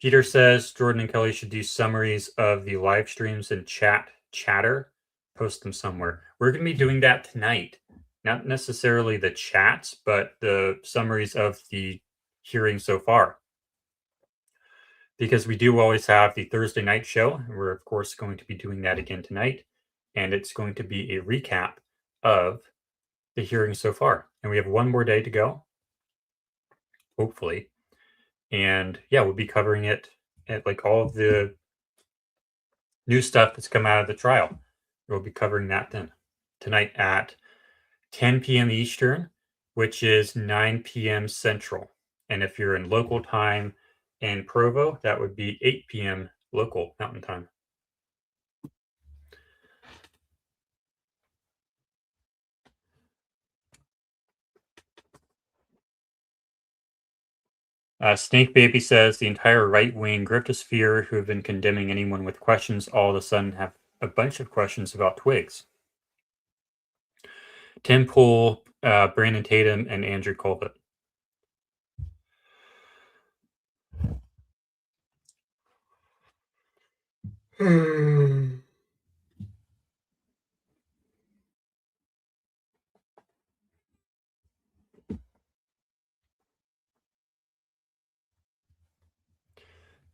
Peter says Jordan and Kelly should do summaries of the live streams and chatter, post them somewhere. We're going to be doing that tonight. Not necessarily the chats, but the summaries of the hearing so far. Because we do always have the Thursday night show. And we're, of course, going to be doing that again tonight. And it's going to be a recap of the hearing so far. And we have one more day to go, hopefully. And yeah, we'll be covering it at like all of the new stuff that's come out of the trial. We'll be covering that then tonight at 10 p.m. Eastern, which is 9 p.m. Central. And if you're in local time in Provo, that would be 8 p.m. local Mountain Time. Snake Baby says the entire right-wing griftosphere who have been condemning anyone with questions all of a sudden have a bunch of questions about Twiggs. Tim Pool, Brandon Tatum, and Andrew Colvett.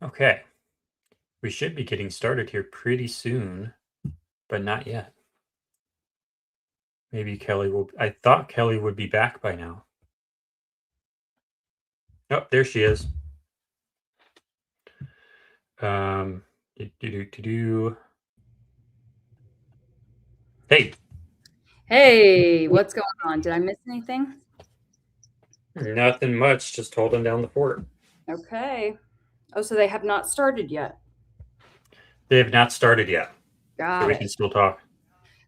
Okay. We should be getting started here pretty soon, but not yet. Maybe Kelly will. I thought Kelly would be back by now. Oh, there she is. Hey. Hey, what's going on? Did I miss anything? Nothing much. Just holding down the fort. Okay. Oh, so they have not started yet. They have not started yet. Got so we it. can still talk.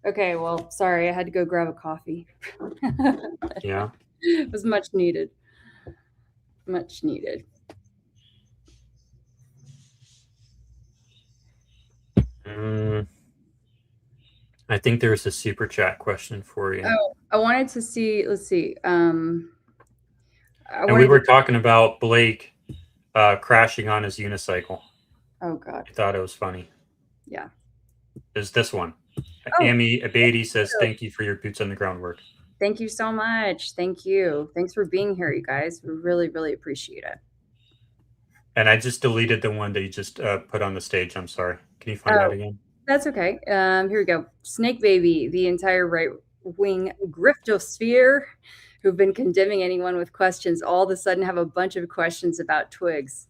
Okay, well, sorry, I had to go grab a coffee. Yeah. It was much needed. Much needed. I think there's a super chat question for you. Oh, I wanted to see, let's see. And we were talking about Blake crashing on his unicycle. Oh, God. I thought it was funny. Yeah. Is this one. Oh, Amy Abadi says, thank you for your boots on the ground work. Thank you so much. Thank you. Thanks for being here, you guys. We really, really appreciate it. And I just deleted the one that you just put on the stage. I'm sorry. Can you find that again? That's okay. Here we go. Snake Baby, the entire right-wing griftosphere who've been condemning anyone with questions all of a sudden have a bunch of questions about Twiggs.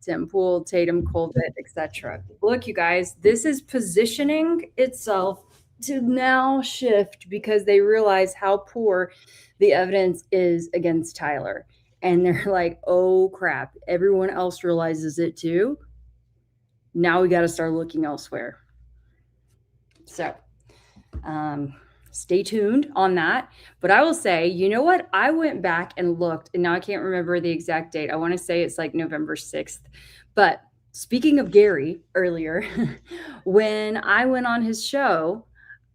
Tim Pool, Tatum, Colvett, etc. Look, you guys, this is positioning itself to now shift because they realize how poor the evidence is against Tyler. And they're like, oh, crap. Everyone else realizes it too. Now we got to start looking elsewhere. So stay tuned on that. But I will say, you know what? I went back and looked, and now I can't remember the exact date. I want to say it's like November 6th. But speaking of Gary earlier, when I went on his show,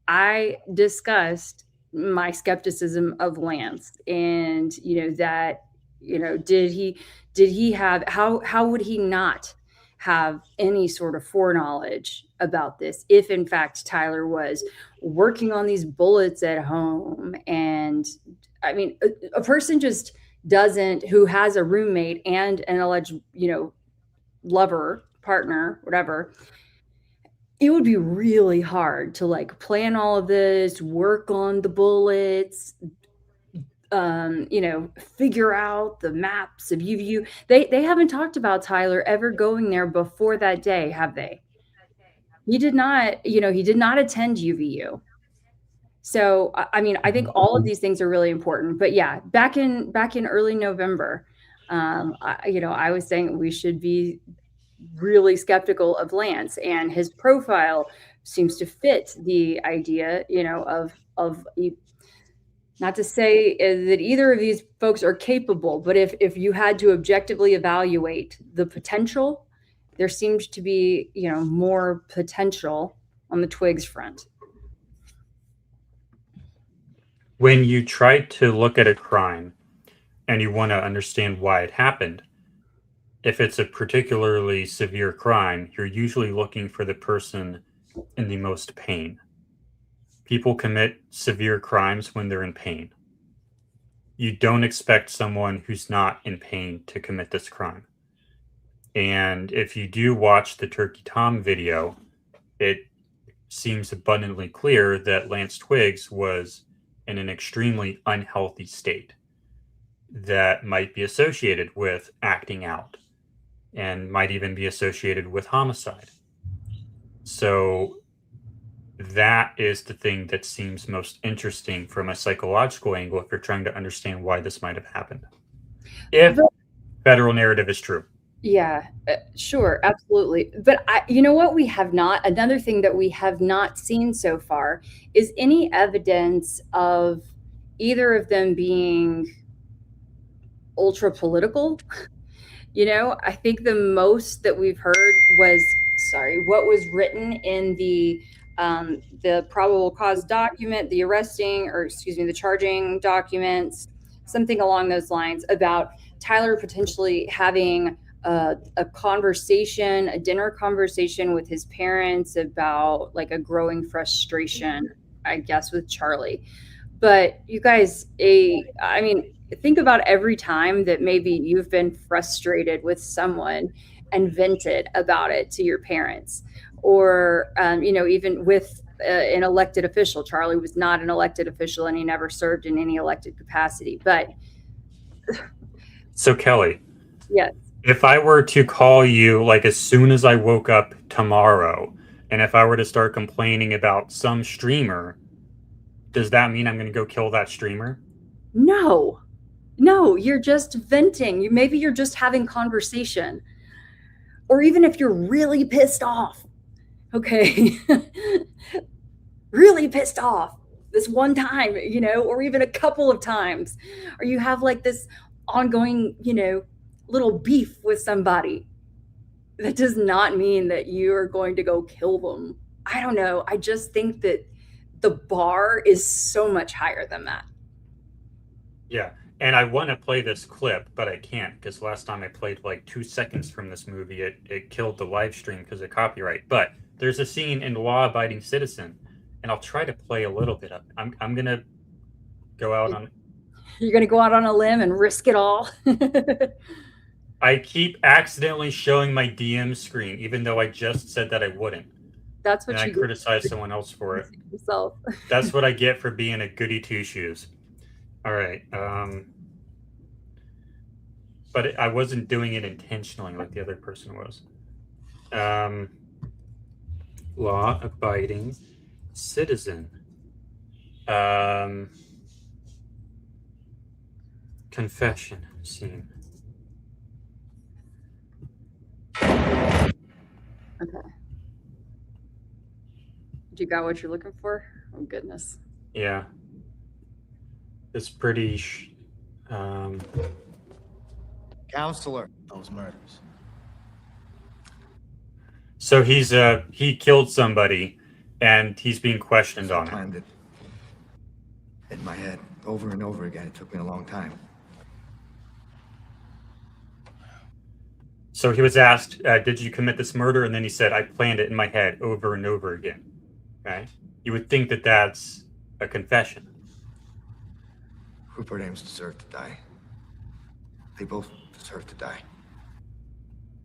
I discussed my skepticism of Lance and, that, did he have, how would he not have any sort of foreknowledge about this if in fact Tyler was working on these bullets at home? And I mean, a person just doesn't, who has a roommate and an alleged, lover, partner, whatever, it would be really hard to like plan all of this, work on the bullets, figure out the maps of UVU. They haven't talked about Tyler ever going there before that day, have they? He did not, he did not attend UVU. So, I mean, I think all of these things are really important. But yeah, back in early November, I was saying we should be really skeptical of Lance, and his profile seems to fit the idea, of not to say that either of these folks are capable, but if you had to objectively evaluate the potential, there seems to be, more potential on the Twiggs front. When you try to look at a crime and you want to understand why it happened, if it's a particularly severe crime, you're usually looking for the person in the most pain. People commit severe crimes when they're in pain. You don't expect someone who's not in pain to commit this crime. And if you do watch the Turkey Tom video, it seems abundantly clear that Lance Twiggs was in an extremely unhealthy state that might be associated with acting out and might even be associated with homicide. So that is the thing that seems most interesting from a psychological angle if you're trying to understand why this might have happened. If federal narrative is true. Yeah, sure, absolutely. But you know what another thing that we have not seen so far is any evidence of either of them being ultra political. I think the most that we've heard was, what was written in the probable cause document, the charging documents, something along those lines about Tyler potentially having a dinner conversation with his parents about like a growing frustration, I guess, with Charlie. But you guys, think about every time that maybe you've been frustrated with someone and vented about it to your parents, or even with an elected official. Charlie was not an elected official, and he never served in any elected capacity. But so Kelly, yes. If I were to call you like as soon as I woke up tomorrow, and if I were to start complaining about some streamer, does that mean I'm going to go kill that streamer? No, you're just venting. Maybe you're just having conversation. Or even if you're really pissed off, okay, really pissed off this one time, or even a couple of times, or you have like this ongoing, little beef with somebody, that does not mean that you are going to go kill them. I don't know. I just think that the bar is so much higher than that. Yeah. And I want to play this clip, but I can't because last time I played like 2 seconds from this movie, it killed the live stream because of copyright. But there's a scene in Law Abiding Citizen, and I'll try to play a little bit of it. I'm going to go out on... You're going to go out on a limb and risk it all? I keep accidentally showing my DM screen, even though I just said that I wouldn't. That's what and I criticize someone else for it. Yourself. That's what I get for being a goody two-shoes. All right. But I wasn't doing it intentionally like the other person was. Law-abiding citizen. Confession scene. Okay. You got what you're looking for? Oh, goodness. Yeah. It's pretty... Counselor, those murders. So he killed somebody, and he's being questioned on it. I planned it in my head over and over again. It took me a long time. So he was asked, did you commit this murder? And then he said, I planned it in my head over and over again. Okay? You would think that that's a confession. Rupert Ames deserved to die. They both deserve to die.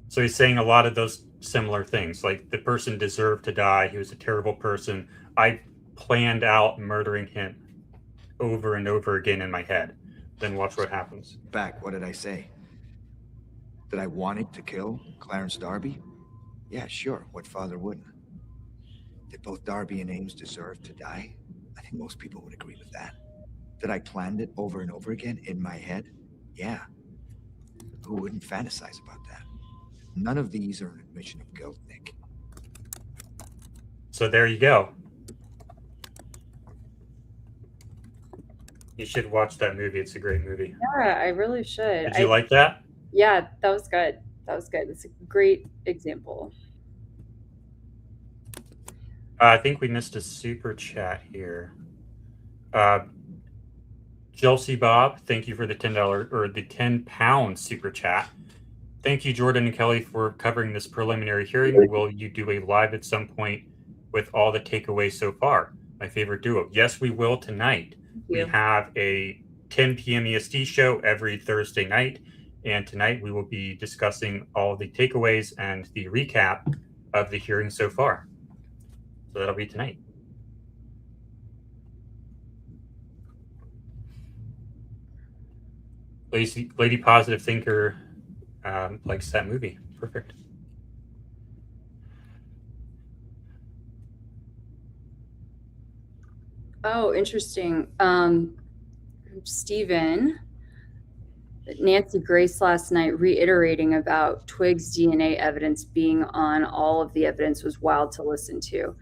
So he's saying a lot of those similar things. Like, the person deserved to die. He was a terrible person. I planned out murdering him over and over again in my head. Then watch what happens. Back, what did I say? That I wanted to kill Clarence Darby? Yeah, sure. What father wouldn't? Did both Darby and Ames deserve to die? I think most people would agree with that. That I planned it over and over again in my head? Yeah. Who wouldn't fantasize about that? None of these are an admission of guilt, Nick. So there you go. You should watch that movie. It's a great movie. Yeah, I really should. Did you like that? Yeah, that was good. That was good. It's a great example. I think we missed a super chat here. Chelsea Bob, thank you for the $10 or the £10 super chat. Thank you, Jordan and Kelly, for covering this preliminary hearing. Will you do a live at some point with all the takeaways so far? My favorite duo. Yes, we will tonight. We have a 10 p.m. EST show every Thursday night. And tonight we will be discussing all the takeaways and the recap of the hearing so far. So that'll be tonight. Lady Positive Thinker likes that movie. Perfect. Oh, interesting. Stephen, Nancy Grace last night reiterating about Twig's DNA evidence being on all of the evidence was wild to listen to.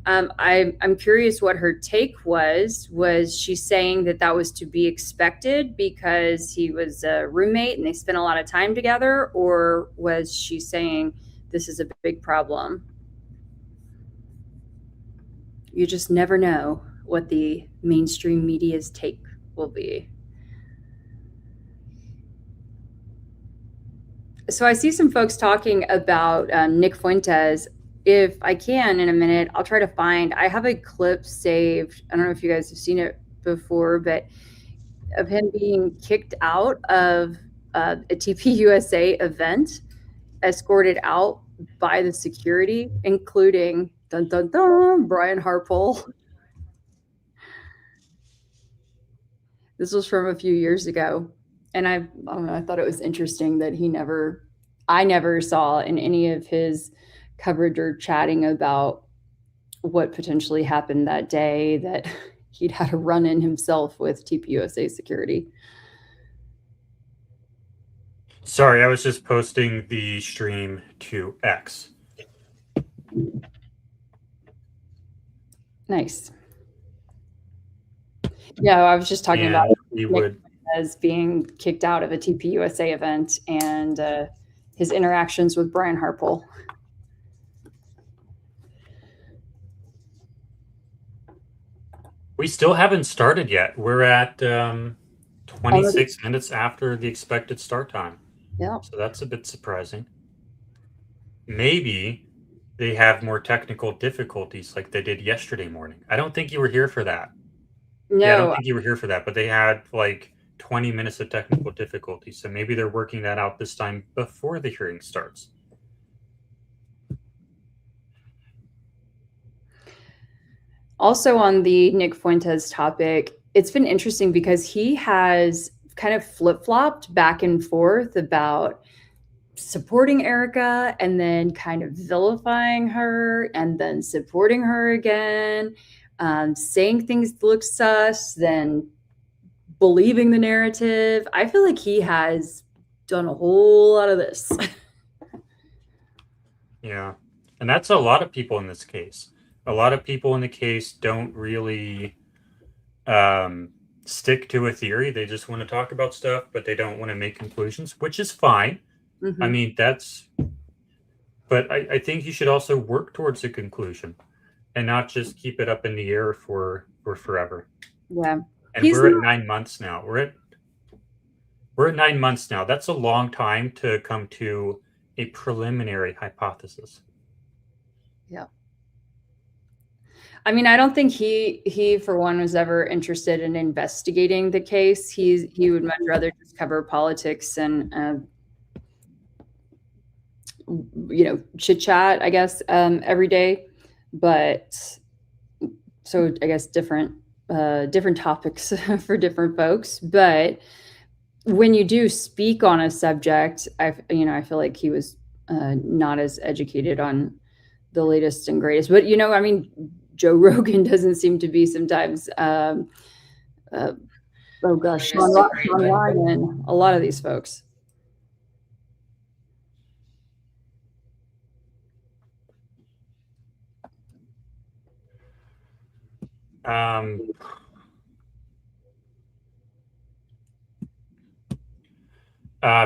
I'm curious what her take was. Was she saying that that was to be expected because he was a roommate and they spent a lot of time together? Or was she saying this is a big problem? You just never know what the mainstream media's take will be. So I see some folks talking about Nick Fuentes. If I can, in a minute, I'll try to find, I have a clip saved. I don't know if you guys have seen it before, but of him being kicked out of a TP USA event, escorted out by the security, including dun dun dun Brian Harpole. This was from a few years ago. And I don't know, I thought it was interesting that I never saw in any of his coverage or chatting about what potentially happened that day that he'd had a run-in himself with TPUSA security. Sorry, I was just posting the stream to X. Nice. Yeah, I was just talking about as being kicked out of a TPUSA event and his interactions with Brian Harpole. We still haven't started yet. We're at 26 minutes after the expected start time. Yeah. So that's a bit surprising. Maybe they have more technical difficulties like they did yesterday morning. I don't think you were here for that. No. Yeah, I don't think you were here for that, but they had like 20 minutes of technical difficulties. So maybe they're working that out this time before the hearing starts. Also on the Nick Fuentes topic, it's been interesting because he has kind of flip-flopped back and forth about supporting Erica and then kind of vilifying her and then supporting her again, saying things look sus, then believing the narrative. I feel like he has done a whole lot of this. Yeah. And that's a lot of people in this case. A lot of people in the case don't really stick to a theory. They just want to talk about stuff, but they don't want to make conclusions, which is fine. Mm-hmm. I mean, but I think you should also work towards a conclusion and not just keep it up in the air for forever. Yeah. And we're at 9 months now. We're at 9 months now. That's a long time to come to a preliminary hypothesis. Yeah. I mean, I don't think he for one was ever interested in investigating the case. He would much rather just cover politics and chit chat, I guess, every day. But so I guess different topics for different folks. But when you do speak on a subject, I feel like he was not as educated on the latest and greatest. But I mean, Joe Rogan doesn't seem to be sometimes. Oh gosh, Sean Ryan, a lot of these folks.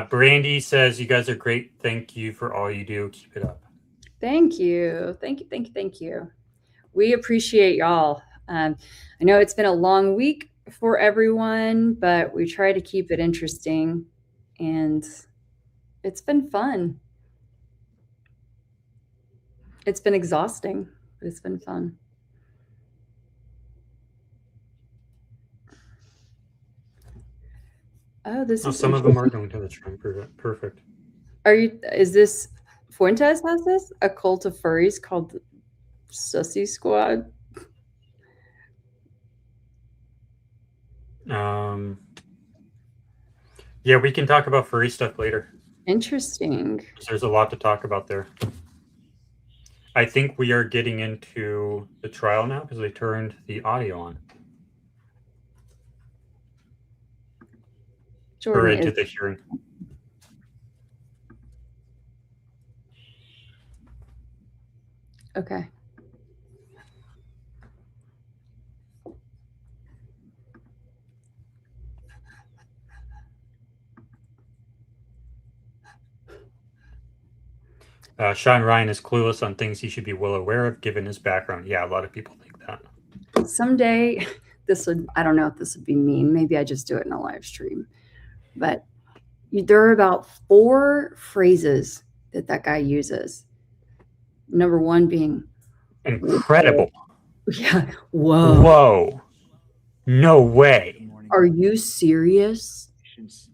Brandy says, you guys are great. Thank you for all you do. Keep it up. Thank you. We appreciate y'all. I know it's been a long week for everyone, but we try to keep it interesting, and it's been fun. It's been exhausting, but it's been fun. Oh, some of them are going to the Shrine. Perfect. Is this Fuentes has this? A cult of furries called the Sussy Squad? Yeah, we can talk about furry stuff later. Interesting. There's a lot to talk about there. I think we are getting into the trial now because they turned the audio on. Jordan, or into the hearing. Okay. Sean Ryan is clueless on things he should be well aware of given his background. Yeah, a lot of people think that. Someday, I don't know if this would be mean. Maybe I just do it in a live stream. But there are about 4 phrases that guy uses. Number 1 being incredible. Yeah. Whoa. Whoa. No way. Are you serious? Is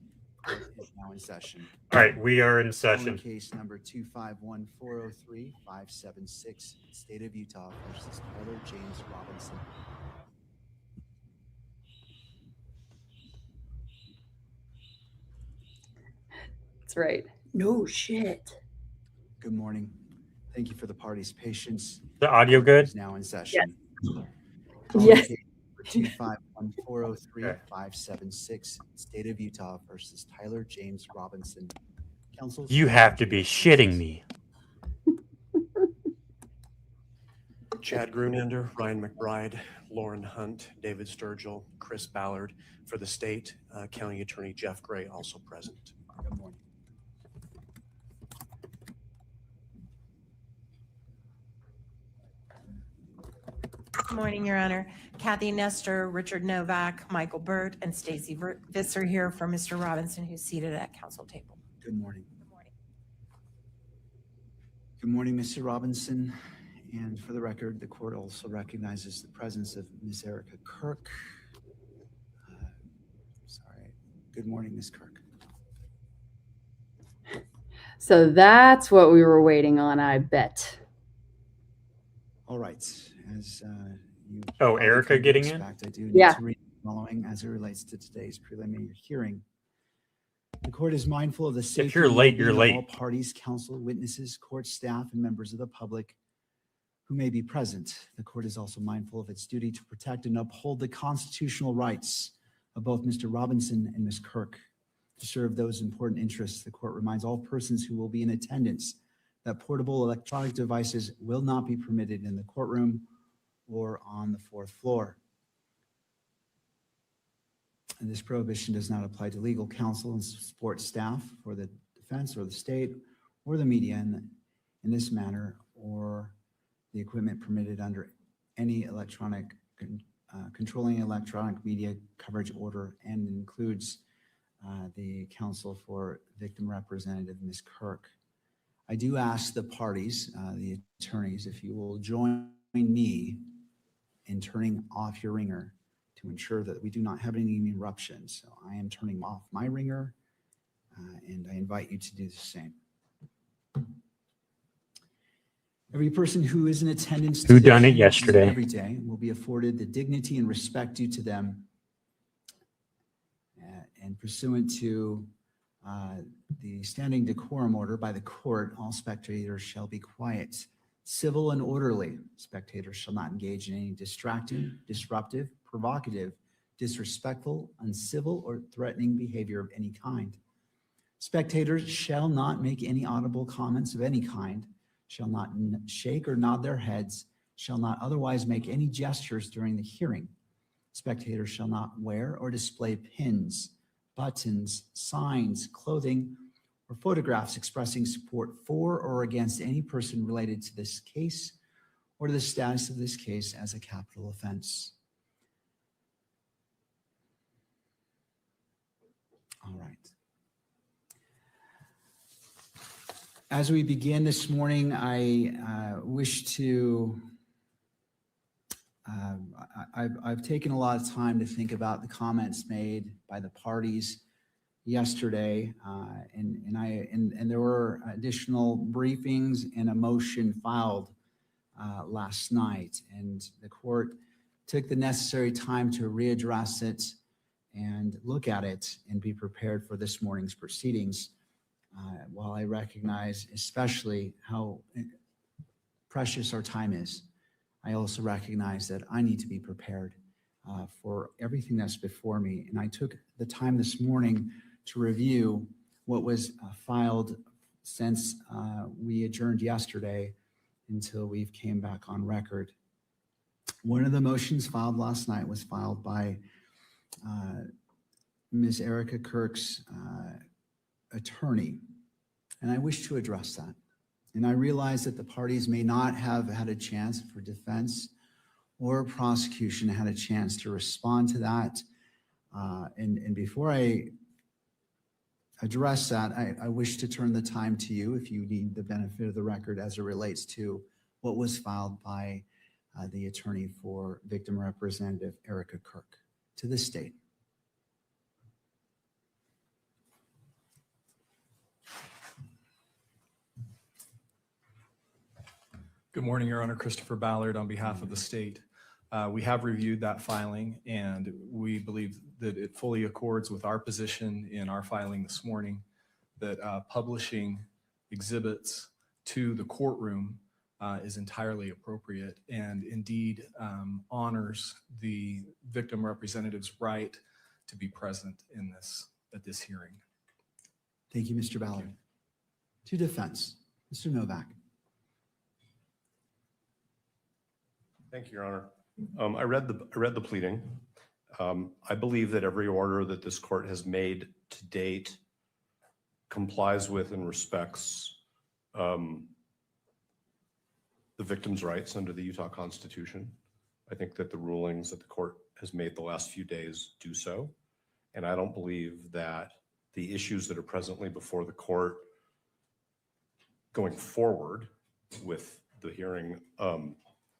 now in session. All right, we are in session. Case number 251403576, State of Utah versus Tyler James Robinson. That's right. No shit. Good morning. Thank you for the party's patience. The audio good? Is now in session. Yes. 251403576, State of Utah versus Tyler James Robinson. Counsel, you have to be shitting me. Chad Grunender, Ryan McBride, Lauren Hunt, David Sturgill, Chris Ballard. For the state, County Attorney Jeff Gray also present. Good morning. Good morning, Your Honor. Kathy Nestor, Richard Novak, Michael Burt, and Stacy Visser here for Mr. Robinson, who's seated at council table. Good morning. Good morning. Good morning, Mr. Robinson. And for the record, the court also recognizes the presence of Ms. Erica Kirk. Sorry. Good morning, Ms. Kirk. So that's what we were waiting on, I bet. All right. As you Erica getting in? I do need to read the following as it relates to today's preliminary hearing. The court is mindful of the safety if you're late, you're of late. all parties, counsel, witnesses, court staff, and members of the public who may be present. The court is also mindful of its duty to protect and uphold the constitutional rights of both Mr. Robinson and Ms. Kirk. To serve those important interests, the court reminds all persons who will be in attendance that portable electronic devices will not be permitted in the courtroom or on the 4th floor. And this prohibition does not apply to legal counsel and support staff for the defense or the state or the media in this manner, or the equipment permitted under any electronic controlling electronic media coverage order, and includes the counsel for victim representative, Ms. Kirk. I do ask the parties, the attorneys, if you will join me in turning off your ringer to ensure that we do not have any interruptions. So I am turning off my ringer, and I invite you to do the same. Every person who is in attendance Who today done it and yesterday? every day will be afforded the dignity and respect due to them. And pursuant to the standing decorum order by the court, all spectators shall be quiet, civil, and orderly. Spectators shall not engage in any distracting, disruptive, provocative, disrespectful, uncivil, or threatening behavior of any kind. Spectators shall not make any audible comments of any kind, shall not shake or nod their heads, shall not otherwise make any gestures during the hearing. Spectators shall not wear or display pins, buttons, signs, clothing, or photographs expressing support for or against any person related to this case or to the status of this case as a capital offense. All right. As we begin this morning, I wish to, I've taken a lot of time to think about the comments made by the parties yesterday, and there were additional briefings and a motion filed last night, and the court took the necessary time to readdress it and look at it and be prepared for this morning's proceedings. While I recognize especially how precious our time is, I also recognize that I need to be prepared for everything that's before me. And I took the time this morning to review what was filed since we adjourned yesterday until we've came back on record. One of the motions filed last night was filed by Ms. Erica Kirk's attorney, and I wish to address that. And I realize that the parties may not have had a chance for defense or prosecution had a chance to respond to that. And before I address that, I wish to turn the time to you if you need the benefit of the record as it relates to what was filed by the attorney for victim representative Erica Kirk to the state. Good morning, Your Honor. Christopher Ballard on behalf of the state. We have reviewed that filing, and we believe that it fully accords with our position in our filing this morning that publishing exhibits to the courtroom is entirely appropriate and indeed honors the victim representative's right to be present in at this hearing. Thank you, Mr. Ballard. To defense, Mr. Novak. Thank you, Your Honor. I read the pleading. I believe that every order that this court has made to date complies with and respects the victim's rights under the Utah Constitution. I think that the rulings that the court has made the last few days do so. And I don't believe that the issues that are presently before the court going forward with the hearing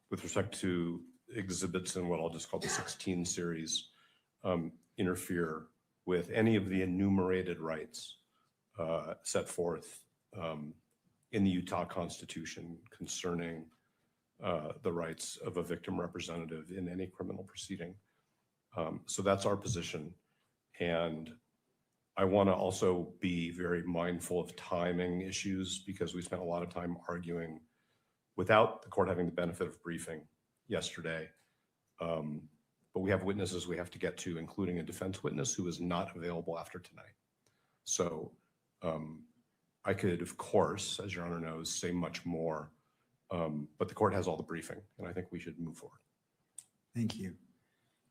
with respect to exhibits in what I'll just call the 16 series interfere with any of the enumerated rights set forth in the Utah Constitution concerning the rights of a victim representative in any criminal proceeding. So that's our position. And I want to also be very mindful of timing issues because we spent a lot of time arguing without the court having the benefit of briefing yesterday. But we have witnesses we have to get to, including a defense witness who is not available after tonight. So I could, of course, as Your Honor knows, say much more, but the court has all the briefing, and I think we should move forward. Thank you.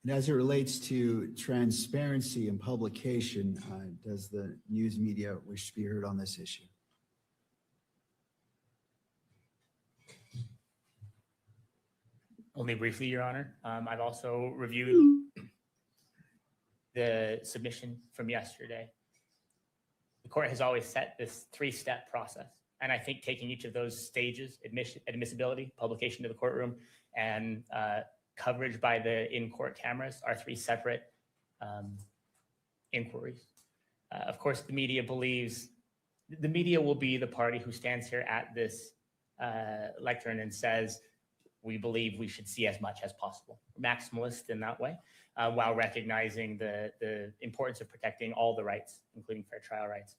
And as it relates to transparency and publication, does the news media wish to be heard on this issue? Only briefly, Your Honor. I've also reviewed the submission from yesterday. The court has always set this three-step process. And I think taking each of those stages, admissibility, publication to the courtroom, and coverage by the in-court cameras are three separate inquiries. Of course, the media believes the media will be the party who stands here at this lectern and says, we believe we should see as much as possible. Maximalist in that way, while recognizing the importance of protecting all the rights, including fair trial rights.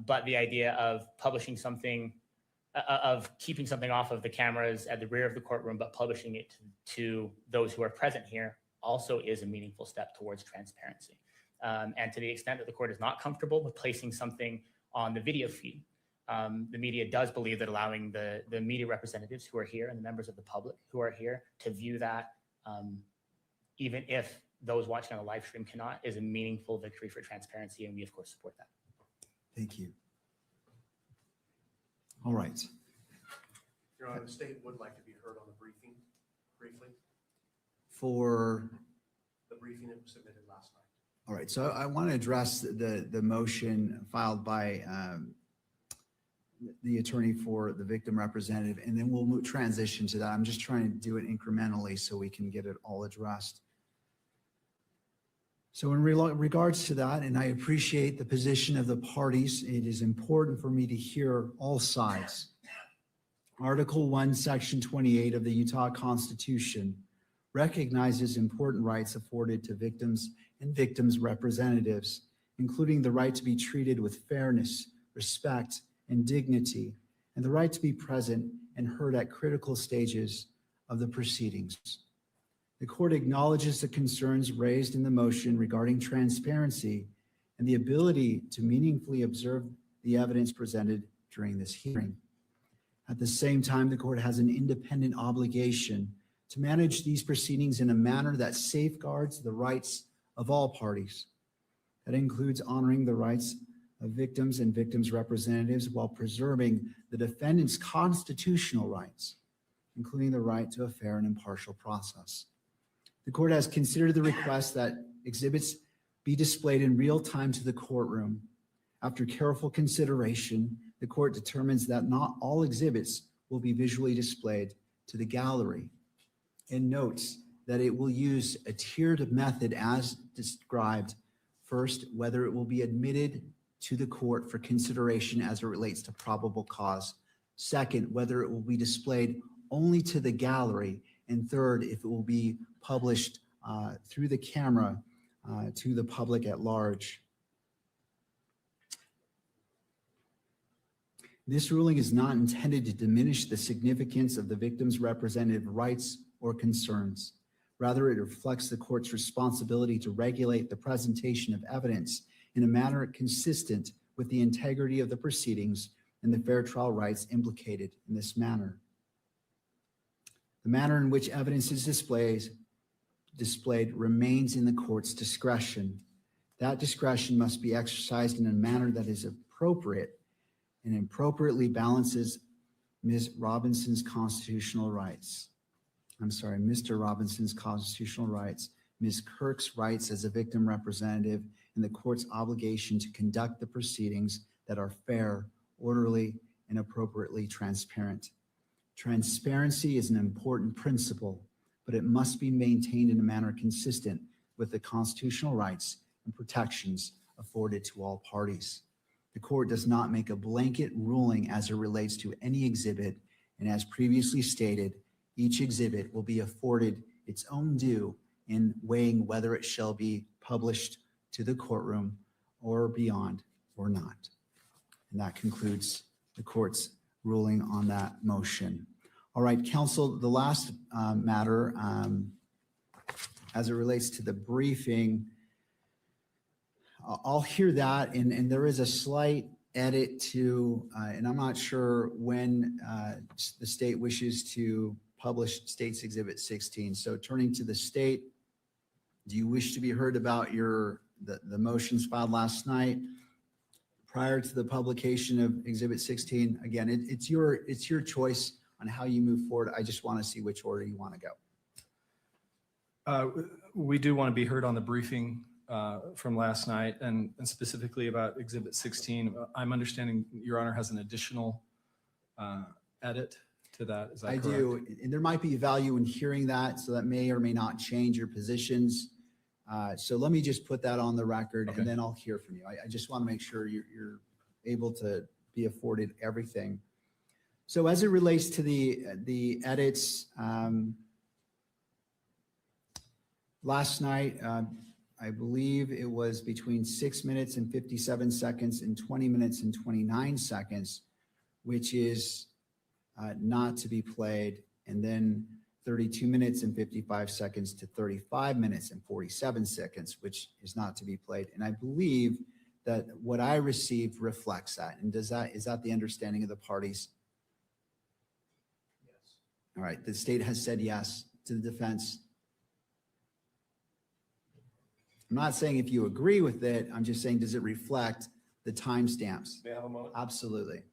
But the idea of publishing something, of keeping something off of the cameras at the rear of the courtroom, but publishing it to those who are present here also is a meaningful step towards transparency. And to the extent that the court is not comfortable with placing something on the video feed, the media does believe that allowing the media representatives who are here and the members of the public who are here to view that, even if those watching on the live stream cannot, is a meaningful victory for transparency, and we of course support that. Thank you. All right. Your Honor, the state would like to be heard on the briefing briefly. For, The briefing that was submitted last night. all right, so I want to address the motion filed by the attorney for the victim representative, and then we'll transition to that. I'm just trying to do it incrementally so we can get it all addressed. So in regards to that, and I appreciate the position of the parties, it is important for me to hear all sides. Article 1, Section 28 of the Utah Constitution recognizes important rights afforded to victims and victims' representatives, including the right to be treated with fairness, respect, and dignity, and the right to be present and heard at critical stages of the proceedings. The court acknowledges the concerns raised in the motion regarding transparency and the ability to meaningfully observe the evidence presented during this hearing. At the same time, the court has an independent obligation to manage these proceedings in a manner that safeguards the rights of all parties. That includes honoring the rights of victims and victims' representatives while preserving the defendant's constitutional rights, including the right to a fair and impartial process. The court has considered the request that exhibits be displayed in real time to the courtroom. After careful consideration, the court determines that not all exhibits will be visually displayed to the gallery, and notes that it will use a tiered method as described. First, whether it will be admitted to the court for consideration as it relates to probable cause. Second, whether it will be displayed only to the gallery. And third, if it will be published through the camera to the public at large. This ruling is not intended to diminish the significance of the victim's representative rights or concerns. Rather, it reflects the court's responsibility to regulate the presentation of evidence in a manner consistent with the integrity of the proceedings and the fair trial rights implicated in this manner. The manner in which evidence is displayed remains in the court's discretion. That discretion must be exercised in a manner that is appropriate and appropriately balances Mr. Robinson's constitutional rights, Ms. Kirk's rights as a victim representative, and the court's obligation to conduct the proceedings that are fair, orderly, and appropriately transparent. Transparency is an important principle, but it must be maintained in a manner consistent with the constitutional rights and protections afforded to all parties. The court does not make a blanket ruling as it relates to any exhibit, and as previously stated, each exhibit will be afforded its own due in weighing whether it shall be published to the courtroom or beyond or not. And that concludes the court's ruling on that motion. All right, counsel, the last matter as it relates to the briefing, I'll hear that, and there is a slight edit to, and I'm not sure when the state wishes to publish State's Exhibit 16. So turning to the state, do you wish to be heard about the motions filed last night prior to the publication of Exhibit 16? Again, it's your choice on how you move forward. I just want to see which order you want to go. We do want to be heard on the briefing from last night, and specifically about Exhibit 16. I'm understanding Your Honor has an additional edit to that. Is that correct? I do, and there might be value in hearing that, so that may or may not change your positions. So let me just put that on the record, Okay. and then I'll hear from you. I just want to make sure you're able to be afforded everything. So as it relates to the edits, last night, I believe it was between 6 minutes and 57 seconds and 20 minutes and 29 seconds, which is not to be played. And then 32 minutes and 55 seconds to 35 minutes and 47 seconds, which is not to be played. And I believe that what I received reflects that. And is that the understanding of the parties? Yes. All right, the state has said yes to the defense. I'm not saying if you agree with it, I'm just saying, does it reflect the timestamps? May I have a moment? Absolutely.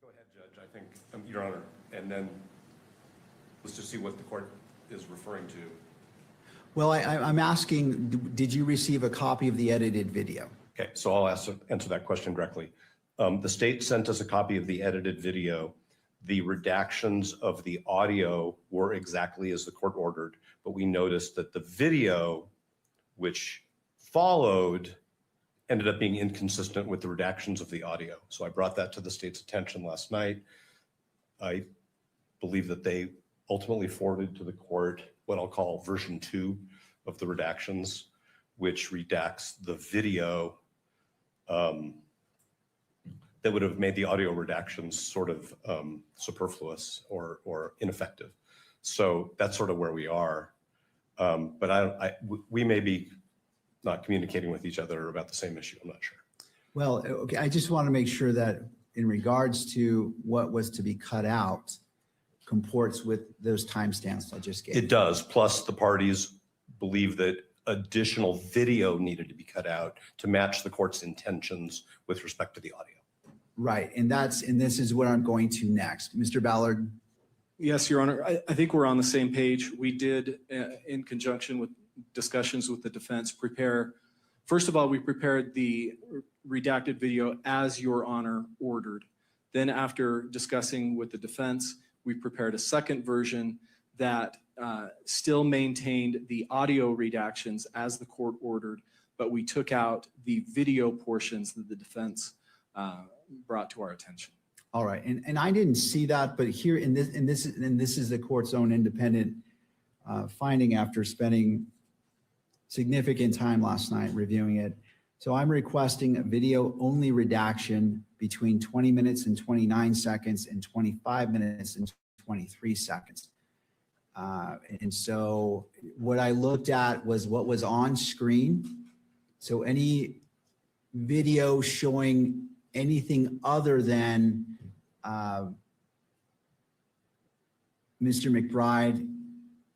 Go ahead, Judge. I think, Your Honor, and then let's just see what the court is referring to. Well, I'm asking, did you receive a copy of the edited video? Okay, so I'll answer that question directly. The state sent us a copy of the edited video. The redactions of the audio were exactly as the court ordered, but we noticed that the video, which followed, ended up being inconsistent with the redactions of the audio. So I brought that to the state's attention last night. I believe that they ultimately forwarded to the court what I'll call version 2 of the redactions, which redacts the video that would have made the audio redactions sort of superfluous or ineffective. So that's sort of where we are. But we may be not communicating with each other about the same issue. I'm not sure. Well, okay, I just want to make sure that in regards to what was to be cut out comports with those timestamps I just gave. It does. Plus the parties believe that additional video needed to be cut out to match the court's intentions with respect to the audio. Right, and this is what I'm going to next. Mr. Ballard. Yes, Your Honor. I think we're on the same page. We did, in conjunction with discussions with the defense, first of all, we prepared the redacted video as Your Honor ordered. Then after discussing with the defense, we prepared a second version that still maintained the audio redactions as the court ordered, but we took out the video portions that the defense brought to our attention. All right, and I didn't see that, but here in this is the court's own independent finding after spending significant time last night reviewing it. So I'm requesting a video only redaction between 20 minutes and 29 seconds and 25 minutes and 23 seconds. And so what I looked at was what was on screen. So any video showing anything other than Mr. McBride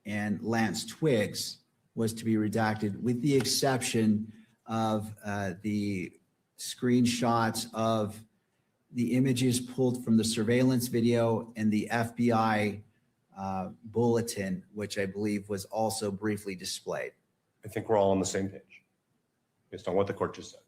and Lance Twiggs was to be redacted, with the exception of the screenshots of the images pulled from the surveillance video and the FBI bulletin, which I believe was also briefly displayed. I think we're all on the same page based on what the court just said.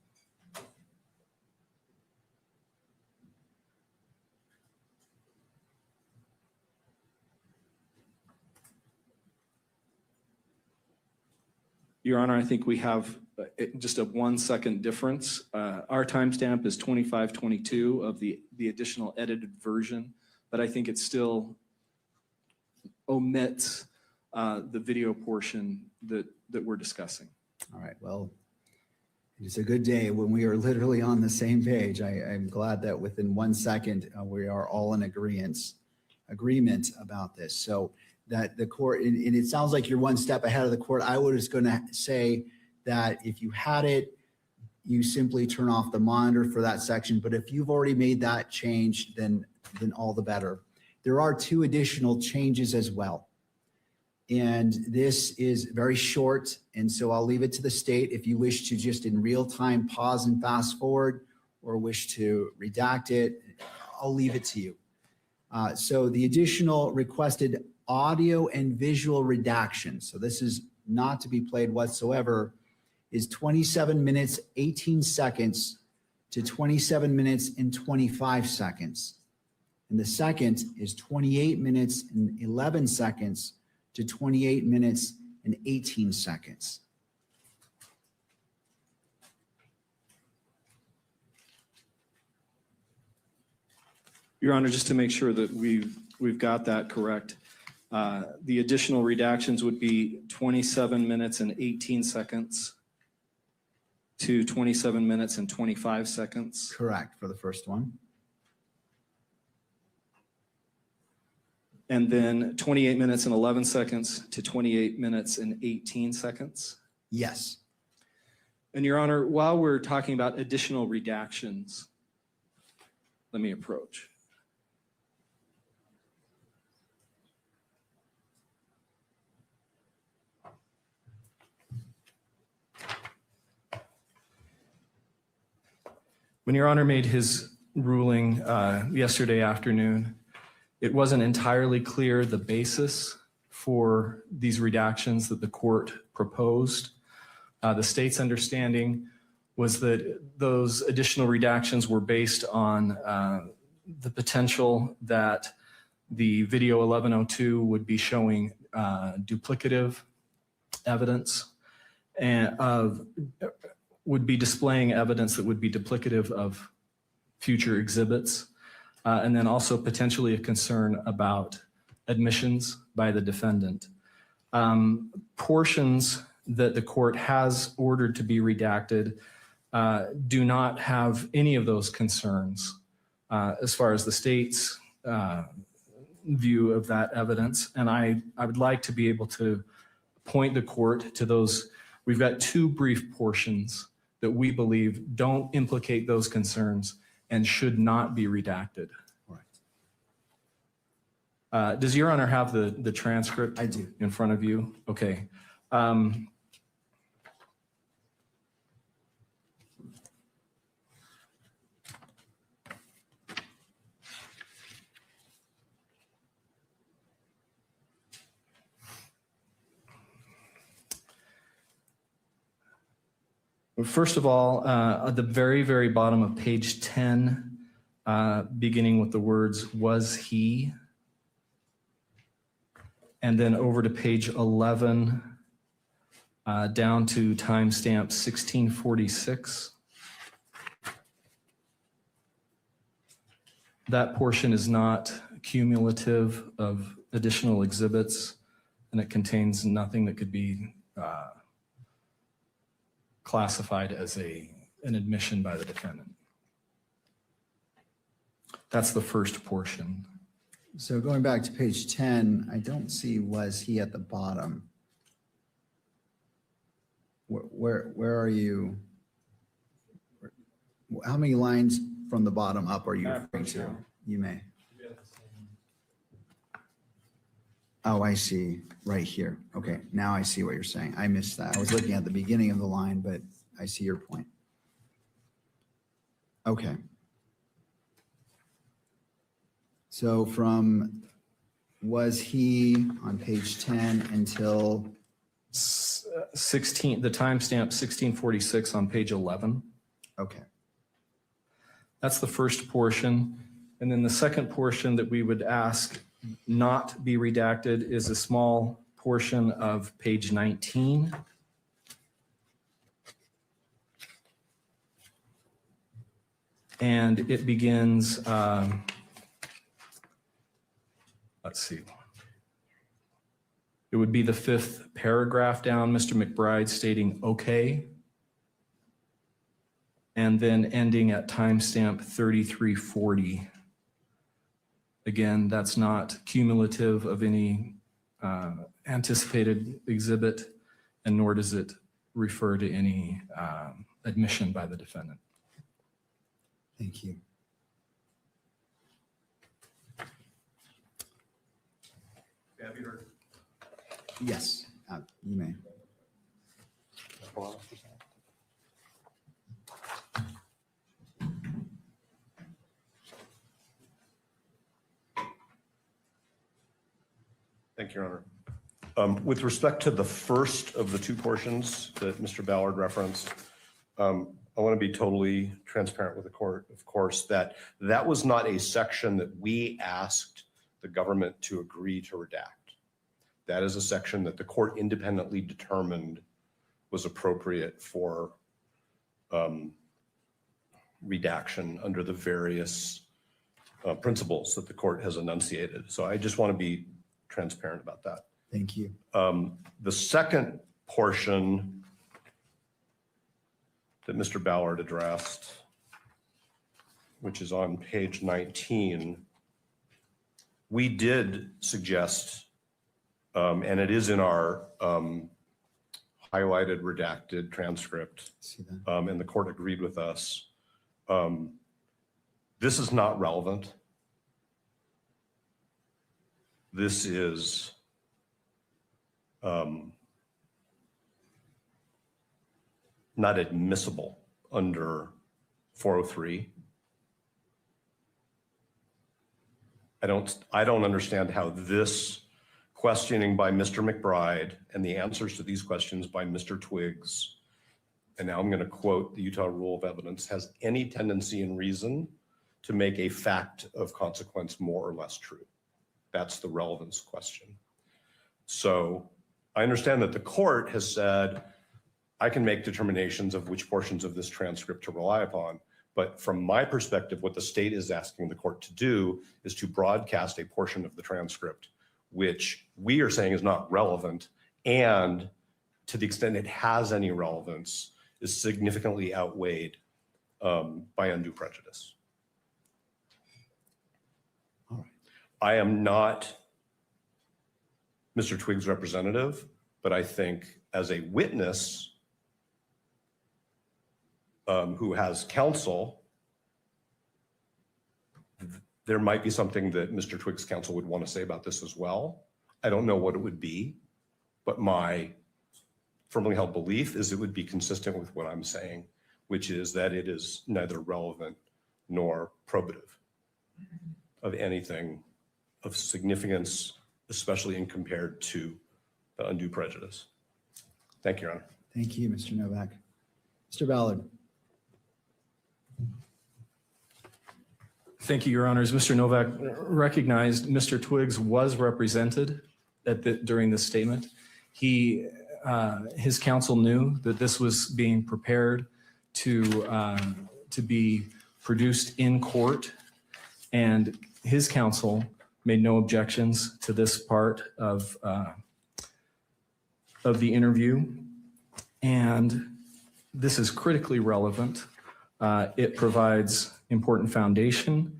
Your Honor, I think we have just a 1 second difference. Our timestamp is 25:22 of the additional edited version, but I think it still omits the video portion that we're discussing. All right, well, it's a good day when we are literally on the same page. I'm glad that within 1 second, we are all in agreement about this. So that the court, and it sounds like you're one step ahead of the court. I was going to say that if you had it, you simply turn off the monitor for that section. But if you've already made that change, then all the better. There are 2 additional changes as well. And this is very short. And so I'll leave it to the state if you wish to just in real time pause and fast forward or wish to redact it. I'll leave it to you. So the additional requested audio and visual redaction. So this is not to be played whatsoever, is 27 minutes, 18 seconds to 27 minutes and 25 seconds. And the second is 28 minutes and 11 seconds to 28 minutes and 18 seconds. Your Honor, just to make sure that we've got that correct, the additional redactions would be 27 minutes and 18 seconds to 27 minutes and 25 seconds. Correct for the first one. And then 28 minutes and 11 seconds to 28 minutes and 18 seconds. Yes. And Your Honor, while we're talking about additional redactions, let me approach. When Your Honor made his ruling yesterday afternoon, it wasn't entirely clear the basis for these redactions that the court proposed. The state's understanding was that those additional redactions were based on the potential that the video 1102 would be showing duplicative evidence and would be displaying evidence that would be duplicative of future exhibits, and then also potentially a concern about admissions by the defendant. Portions that the court has ordered to be redacted do not have any of those concerns as far as the state's view of that evidence. And I would like to be able to point the court to those. We've got two brief portions that we believe don't implicate those concerns and should not be redacted. Right. Does Your Honor have the transcript? I do. In front of you? Okay. First of all, at the very, very bottom of page 10, beginning with the words, "was he?" And then over to page 11, down to timestamp 1646. That portion is not cumulative of additional exhibits, and it contains nothing that could be classified as an admission by the defendant. That's the first portion. So going back to page 10, I don't see "was he" at the bottom. Where are you? How many lines from the bottom up are you referring to? You may. Oh, I see. Right here. Okay, now I see what you're saying. I missed that. I was looking at the beginning of the line, but I see your point. Okay. So from "was he" on page 10 until 16, the timestamp 1646 on page 11. Okay. That's the first portion. And then the second portion that we would ask not be redacted is a small portion of page 19. And it begins, let's see. It would be the fifth paragraph down, Mr. McBride stating "okay," and then ending at timestamp 3340. Again, that's not cumulative of any anticipated exhibit, and nor does it refer to any admission by the defendant. Thank you. Yes, you may. Thank you, Your Honor. With respect to the first of the two portions that Mr. Ballard referenced, I want to be totally transparent with the court, of course, that was not a section that we asked the government to agree to redact. That is a section that the court independently determined was appropriate for redaction under the various principles that the court has enunciated. So I just want to be transparent about that. Thank you. The second portion that Mr. Ballard addressed, which is on page 19, we did suggest, and it is in our highlighted redacted transcript, and the court agreed with us. This is not relevant. This is not admissible under 403. I don't understand how this questioning by Mr. McBride and the answers to these questions by Mr. Twiggs, and now I'm going to quote the Utah Rule of Evidence, has any tendency and reason to make a fact of consequence more or less true. That's the relevance question. So I understand that the court has said, I can make determinations of which portions of this transcript to rely upon. But from my perspective, what the state is asking the court to do is to broadcast a portion of the transcript, which we are saying is not relevant, and to the extent it has any relevance, is significantly outweighed by undue prejudice. All right. I am not Mr. Twiggs' representative, but I think as a witness who has counsel, there might be something that Mr. Twiggs' counsel would want to say about this as well. I don't know what it would be, but my firmly held belief is it would be consistent with what I'm saying, which is that it is neither relevant nor probative of anything of significance, especially in compared to the undue prejudice. Thank you, Your Honor. Thank you, Mr. Novak. Mr. Ballard. Thank you, Your Honors. Mr. Novak recognized Mr. Twiggs was represented during this statement. His counsel knew that this was being prepared to be produced in court, and his counsel made no objections to this part of the interview. And this is critically relevant. It provides important foundational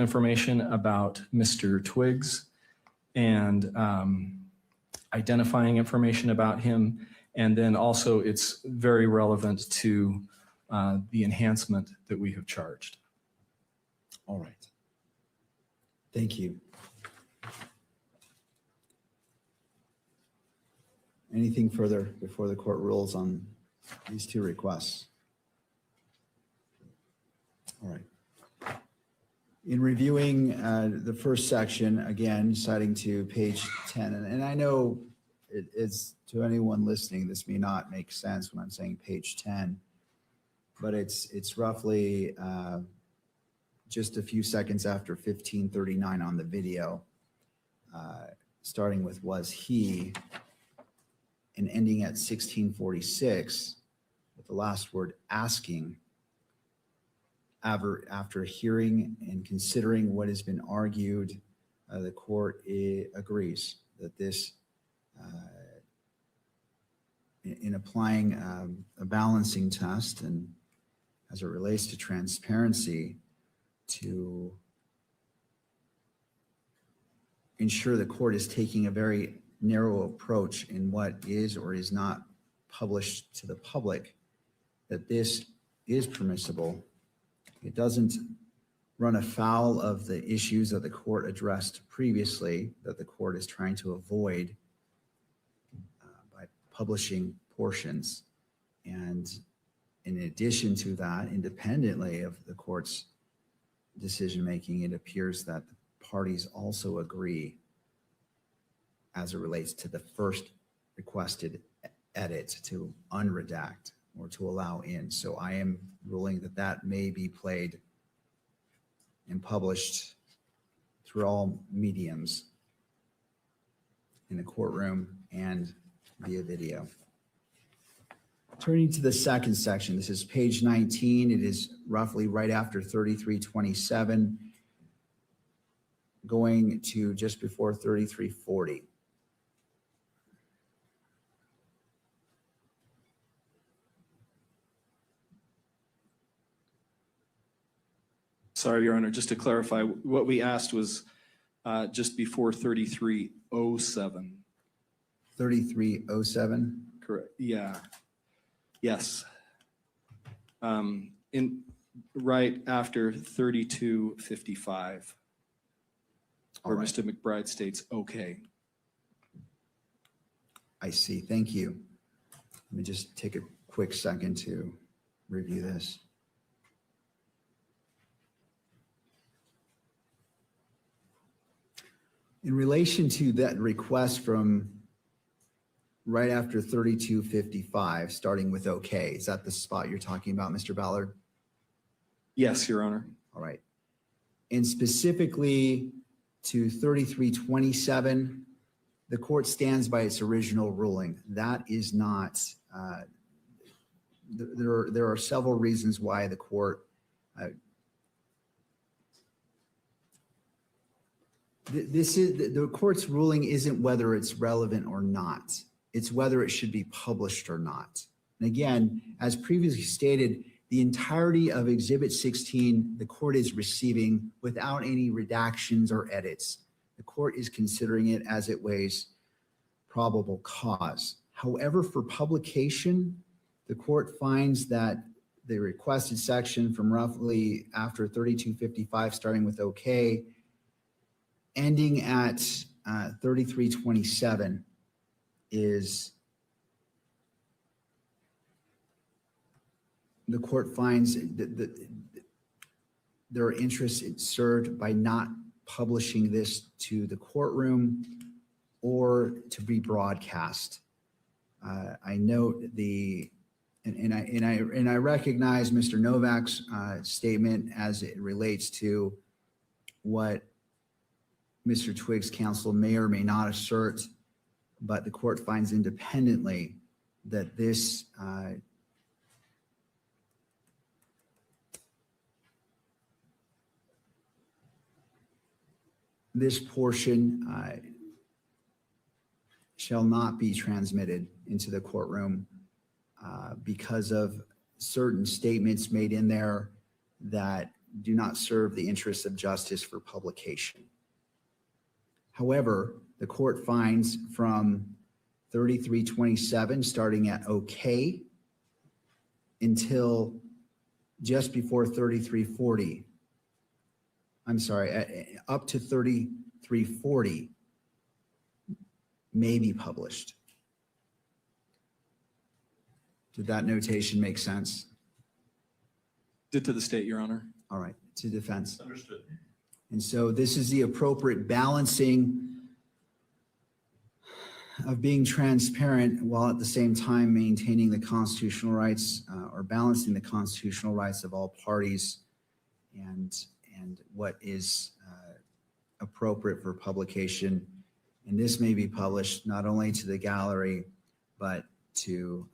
information about Mr. Twiggs and identifying information about him. And then also it's very relevant to the enhancement that we have charged. All right. Thank you. Anything further before the court rules on these two requests? All right. In reviewing the first section, again, citing to page 10, and I know it is, to anyone listening, this may not make sense when I'm saying page 10, but it's roughly just a few seconds after 1539 on the video, starting with was he, and ending at 1646 with the last word asking. After hearing and considering what has been argued, the court agrees that this, in applying a balancing test and as it relates to transparency, to ensure the court is taking a very narrow approach in what is or is not published to the public, that this is permissible. It doesn't run afoul of the issues that the court addressed previously, that the court is trying to avoid by publishing portions. And in addition to that, independently of the court's decision-making, it appears that the parties also agree as it relates to the first requested edit to unredact or to allow in. So I am ruling that that may be played and published through all mediums in the courtroom and via video. Turning to the second section, this is page 19. It is roughly right after 3327, going to just before 3340. Sorry, Your Honor, just to clarify, what we asked was just before 3307. 3307? Correct, yeah. Yes. Right after 3255, where right. Mr. McBride states, okay. I see, thank you. Let me just take a quick second to review this. In relation to that request from right after 3255, starting with okay, is that the spot you're talking about, Mr. Ballard? Yes, Your Honor. All right. And specifically to 3327, the court stands by its original ruling. That is not, there are several reasons why the court the court's ruling isn't whether it's relevant or not. It's whether it should be published or not. And again, as previously stated, the entirety of Exhibit 16, the court is receiving without any redactions or edits. The court is considering it as it weighs probable cause. However, for publication, the court finds that the requested section from roughly after 3255, starting with okay, ending at 3327 is, the court finds that there are interests served by not publishing this to the courtroom or to be broadcast. I note and I recognize Mr. Novak's statement as it relates to what Mr. Twiggs' counsel may or may not assert, but the court finds independently that this this portion shall not be transmitted into the courtroom because of certain statements made in there that do not serve the interests of justice for publication. However, the court finds from 3327, starting at okay, until just before 3340, I'm sorry, up to 3340 may be published. Did that notation make sense? Did to the state, Your Honor. All right, to defense. Understood. And so this is the appropriate balancing of being transparent while at the same time maintaining the constitutional rights or balancing the constitutional rights of all parties and what is appropriate for publication. And this may be published not only to the gallery, but to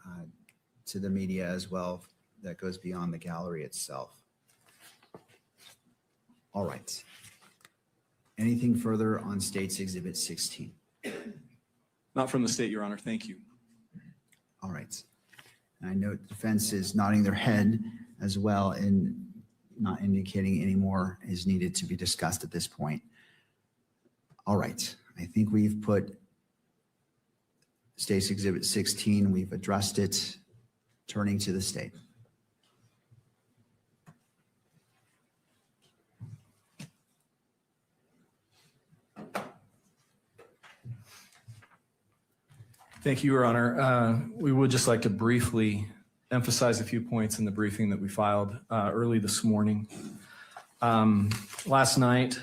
the media as well that goes beyond the gallery itself. All right. Anything further on State's Exhibit 16? Not from the state, Your Honor. Thank you. All right. And I note defense is nodding their head as well and not indicating any more is needed to be discussed at this point. All right. I think we've put State's Exhibit 16, we've addressed it. Turning to the state. Thank you, Your Honor. We would just like to briefly emphasize a few points in the briefing that we filed early this morning. Last night,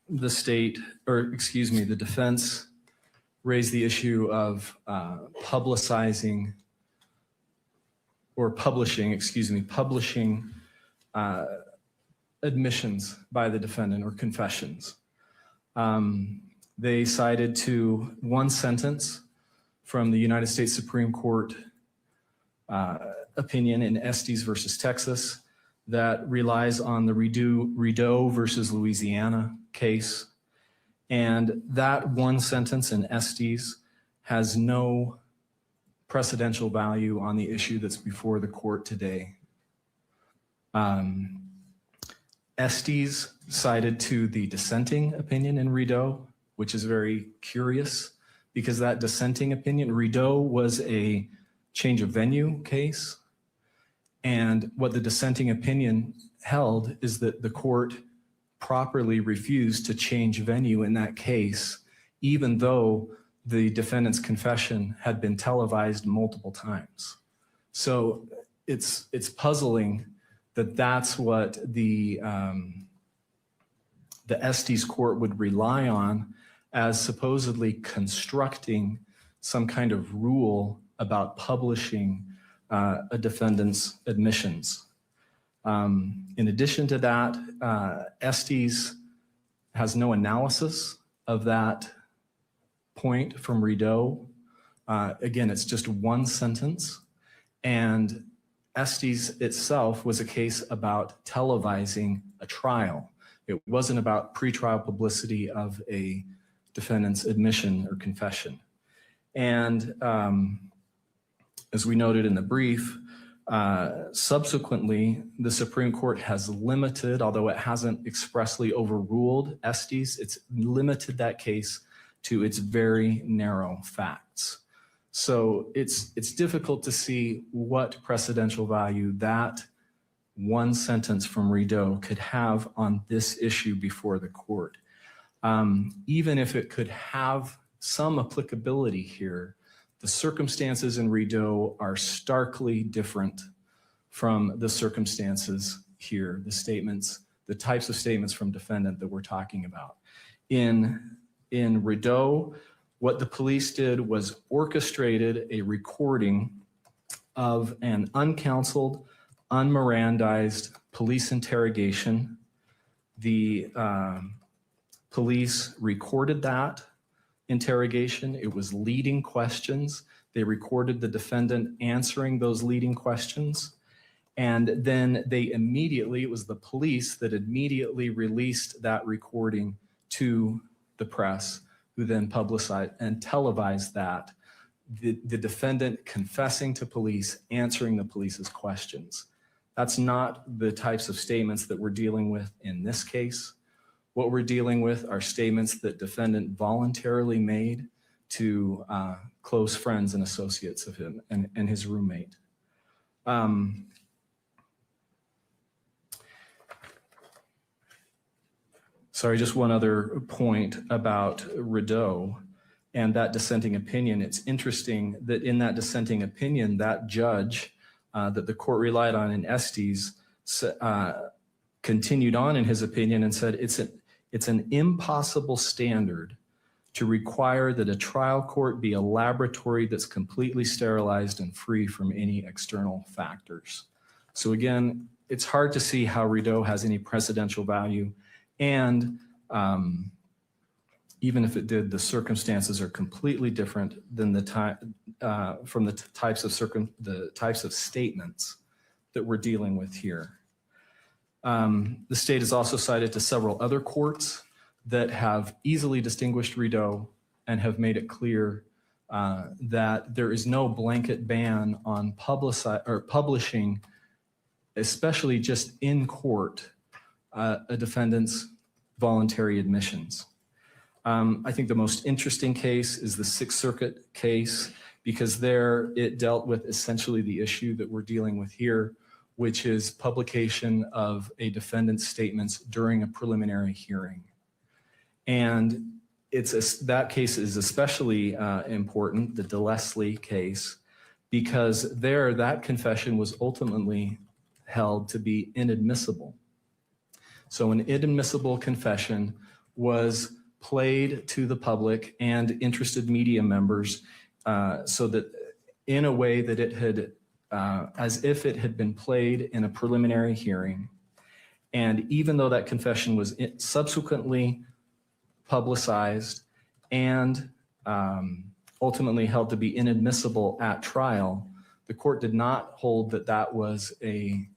the state, or excuse me, the defense raised the issue of publishing admissions by the defendant or confessions. They cited to one sentence from the United States Supreme Court opinion in Estes versus Texas that relies on the Rideau versus Louisiana case. And that one sentence in Estes has no precedential value on the issue that's before the court today. Estes cited to the dissenting opinion in Rideau, which is very curious because that dissenting opinion, Rideau was a change of venue case. And what the dissenting opinion held is that the court properly refused to change venue in that case, even though the defendant's confession had been televised multiple times. So it's puzzling that that's what the Estes court would rely on as supposedly constructing some kind of rule about publishing a defendant's admissions. In addition to that, Estes has no analysis of that point from Rideau. Again, it's just one sentence. And Estes itself was a case about televising a trial. It wasn't about pretrial publicity of a defendant's admission or confession. And as we noted in the brief, subsequently, the Supreme Court has limited, although it hasn't expressly overruled Estes, it's limited that case to its very narrow facts. So it's difficult to see what precedential value that one sentence from Rideau could have on this issue before the court. Even if it could have some applicability here, the circumstances in Rideau are starkly different from the circumstances here, the statements, the types of statements from defendant that we're talking about. In Rideau, what the police did was orchestrated a recording of an uncounseled, unmirandized police interrogation. The police recorded that interrogation. It was leading questions. They recorded the defendant answering those leading questions. And then they immediately, it was the police that immediately released that recording to the press, who then publicized and televised that. The defendant confessing to police, answering the police's questions. That's not the types of statements that we're dealing with in this case. What we're dealing with are statements that defendant voluntarily made to close friends and associates of him and his roommate. Sorry, just one other point about Rideau and that dissenting opinion. It's interesting that in that dissenting opinion, that judge that the court relied on in Estes continued on in his opinion and said, it's an impossible standard to require that a trial court be a laboratory that's completely sterilized and free from any external factors. So again, it's hard to see how Rideau has any precedential value. And even if it did, the circumstances are completely different than from the types of statements that we're dealing with here. The state has also cited to several other courts that have easily distinguished Rideau and have made it clear that there is no blanket ban on publishing, especially just in court, a defendant's voluntary admissions. I think the most interesting case is the Sixth Circuit case, because there it dealt with essentially the issue that we're dealing with here, which is publication of a defendant's statements during a preliminary hearing. And that case is especially important, the DeLeslie case, because there that confession was ultimately held to be inadmissible. So an inadmissible confession was played to the public and interested media members so that in a way that it had, as if it had been played in a preliminary hearing. And even though that confession was subsequently publicized and ultimately held to be inadmissible at trial, the court did not hold that that was a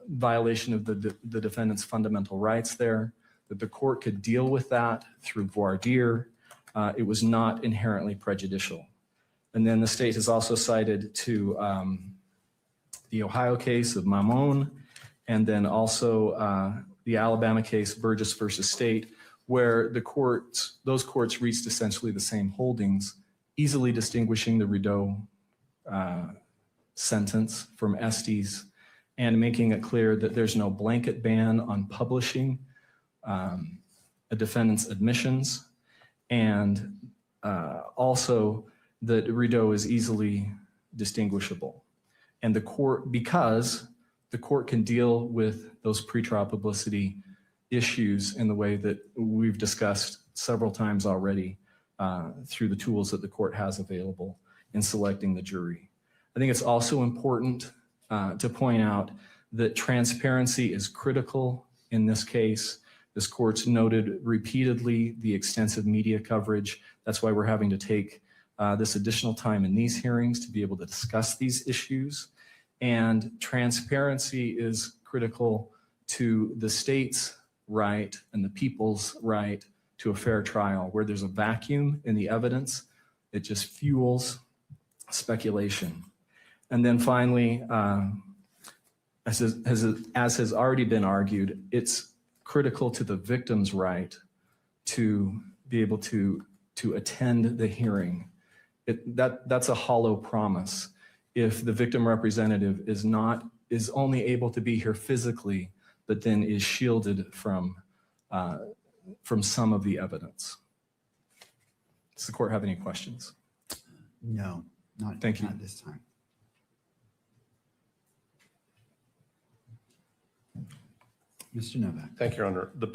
violation of the defendant's fundamental rights there, that the court could deal with that through voir dire. It was not inherently prejudicial. And then the state has also cited to the Ohio case of Mamon, and then also the Alabama case, Burgess versus State, where those courts reached essentially the same holdings, easily distinguishing the Rideau sentence from Estes and making it clear that there's no blanket ban on publishing a defendant's admissions, and also that Rideau is easily distinguishable. And the court, because the court can deal with those pretrial publicity issues in the way that we've discussed several times already through the tools that the court has available in selecting the jury. I think it's also important to point out that transparency is critical in this case. This court's noted repeatedly the extensive media coverage. That's why we're having to take this additional time in these hearings to be able to discuss these issues. And transparency is critical to the state's right and the people's right to a fair trial. Where there's a vacuum in the evidence, it just fuels speculation. And then finally, as has already been argued, it's critical to the victim's right to be able to attend the hearing. That's a hollow promise if the victim representative is only able to be here physically, but then is shielded from some of the evidence. Does the court have any questions? No, not this time. Mr. Novak. Thank you, Your Honor. The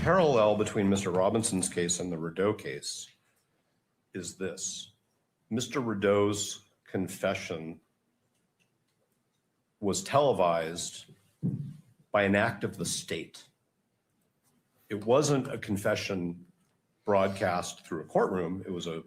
parallel between Mr. Robinson's case and the Rideau case is this. Mr. Rideau's confession was televised by an act of the state. It wasn't a confession broadcast through a courtroom. It was a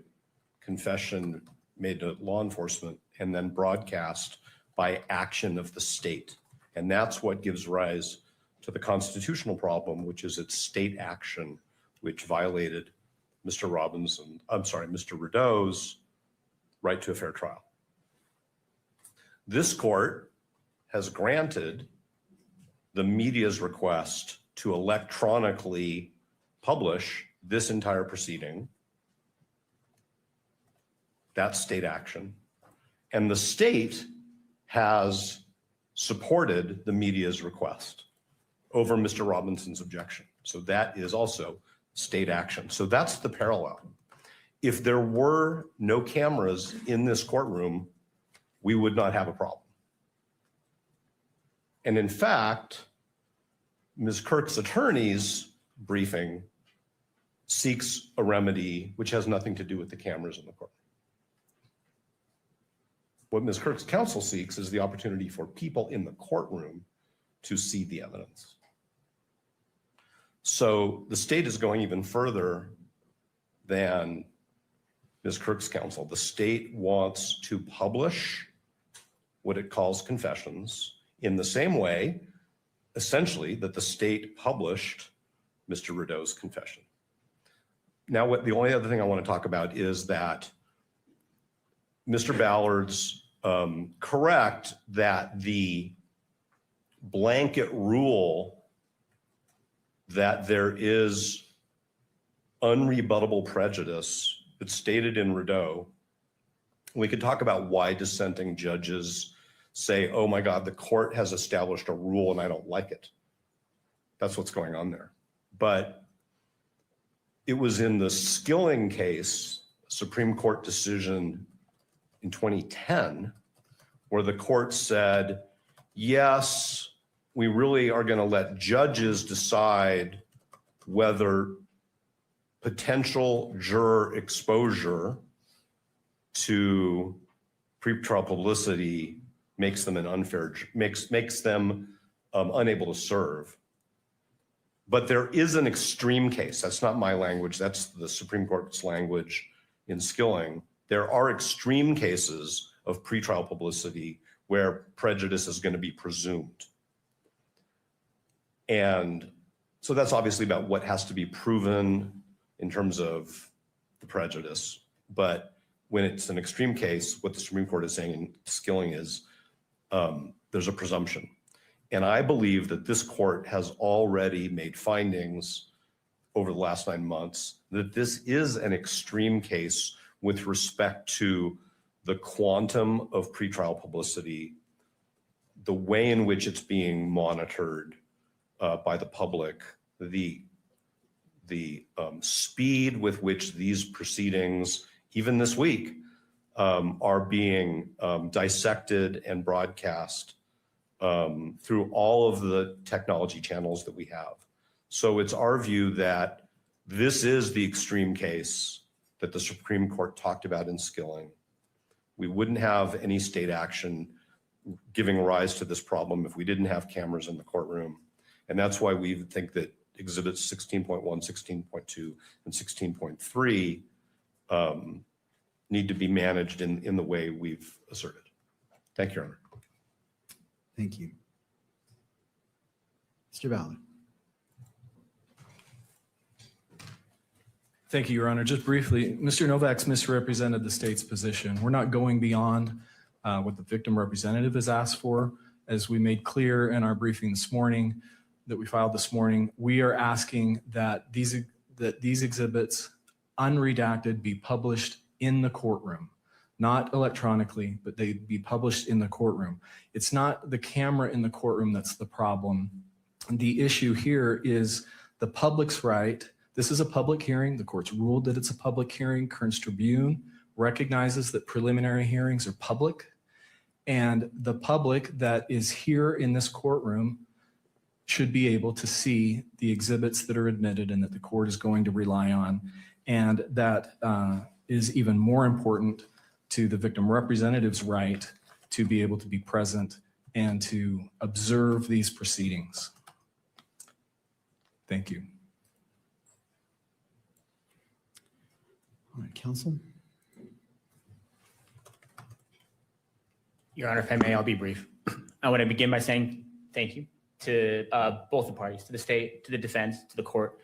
confession made to law enforcement and then broadcast by action of the state. And that's what gives rise to the constitutional problem, which is its state action, which violated Mr. Rideau's right to a fair trial. This court has granted the media's request to electronically publish this entire proceeding. That's state action. And the state has supported the media's request over Mr. Robinson's objection. So that is also state action. So that's the parallel. If there were no cameras in this courtroom, we would not have a problem. And in fact, Ms. Kirk's attorney's briefing seeks a remedy which has nothing to do with the cameras in the courtroom. What Ms. Kirk's counsel seeks is the opportunity for people in the courtroom to see the evidence. So the state is going even further than Ms. Kirk's counsel. The state wants to publish what it calls confessions in the same way, essentially, that the state published Mr. Rideau's confession. Now, the only other thing I want to talk about is that Mr. Ballard's correct that the blanket rule that there is unrebuttable prejudice that's stated in Rideau. We could talk about why dissenting judges say, oh my God, the court has established a rule and I don't like it. That's what's going on there. But it was in the Skilling case, Supreme Court decision in 2010, where the court said, yes, we really are going to let judges decide whether potential juror exposure to pretrial publicity makes them makes them unable to serve. But there is an extreme case. That's not my language. That's the Supreme Court's language in Skilling. There are extreme cases of pretrial publicity where prejudice is going to be presumed. And so that's obviously about what has to be proven in terms of the prejudice. But when it's an extreme case, what the Supreme Court is saying in Skilling is there's a presumption. And I believe that this court has already made findings over the last 9 months that this is an extreme case with respect to the quantum of pretrial publicity, the way in which it's being monitored by the public, the speed with which these proceedings, even this week, are being dissected and broadcast through all of the technology channels that we have. So it's our view that this is the extreme case that the Supreme Court talked about in Skilling. We wouldn't have any state action giving rise to this problem if we didn't have cameras in the courtroom. And that's why we think that exhibits 16.1, 16.2, and 16.3 need to be managed in the way we've asserted. Thank you, Your Honor. Thank you. Mr. Ballard. Thank you, Your Honor. Just briefly, Mr. Novak's misrepresented the state's position. We're not going beyond what the victim representative has asked for. As we made clear in our briefing this morning, that we filed this morning, we are asking that these exhibits, unredacted, be published in the courtroom, not electronically, but they be published in the courtroom. It's not the camera in the courtroom that's the problem. The issue here is the public's right. This is a public hearing. The court's ruled that it's a public hearing. Kearns Tribune recognizes that preliminary hearings are public, and the public that is here in this courtroom should be able to see the exhibits that are admitted and that the court is going to rely on. And that is even more important to the victim representative's right to be able to be present and to observe these proceedings. Thank you. All right, counsel. Your Honor, if I may, I'll be brief. I want to begin by saying thank you to both the parties, to the state, to the defense, to the court.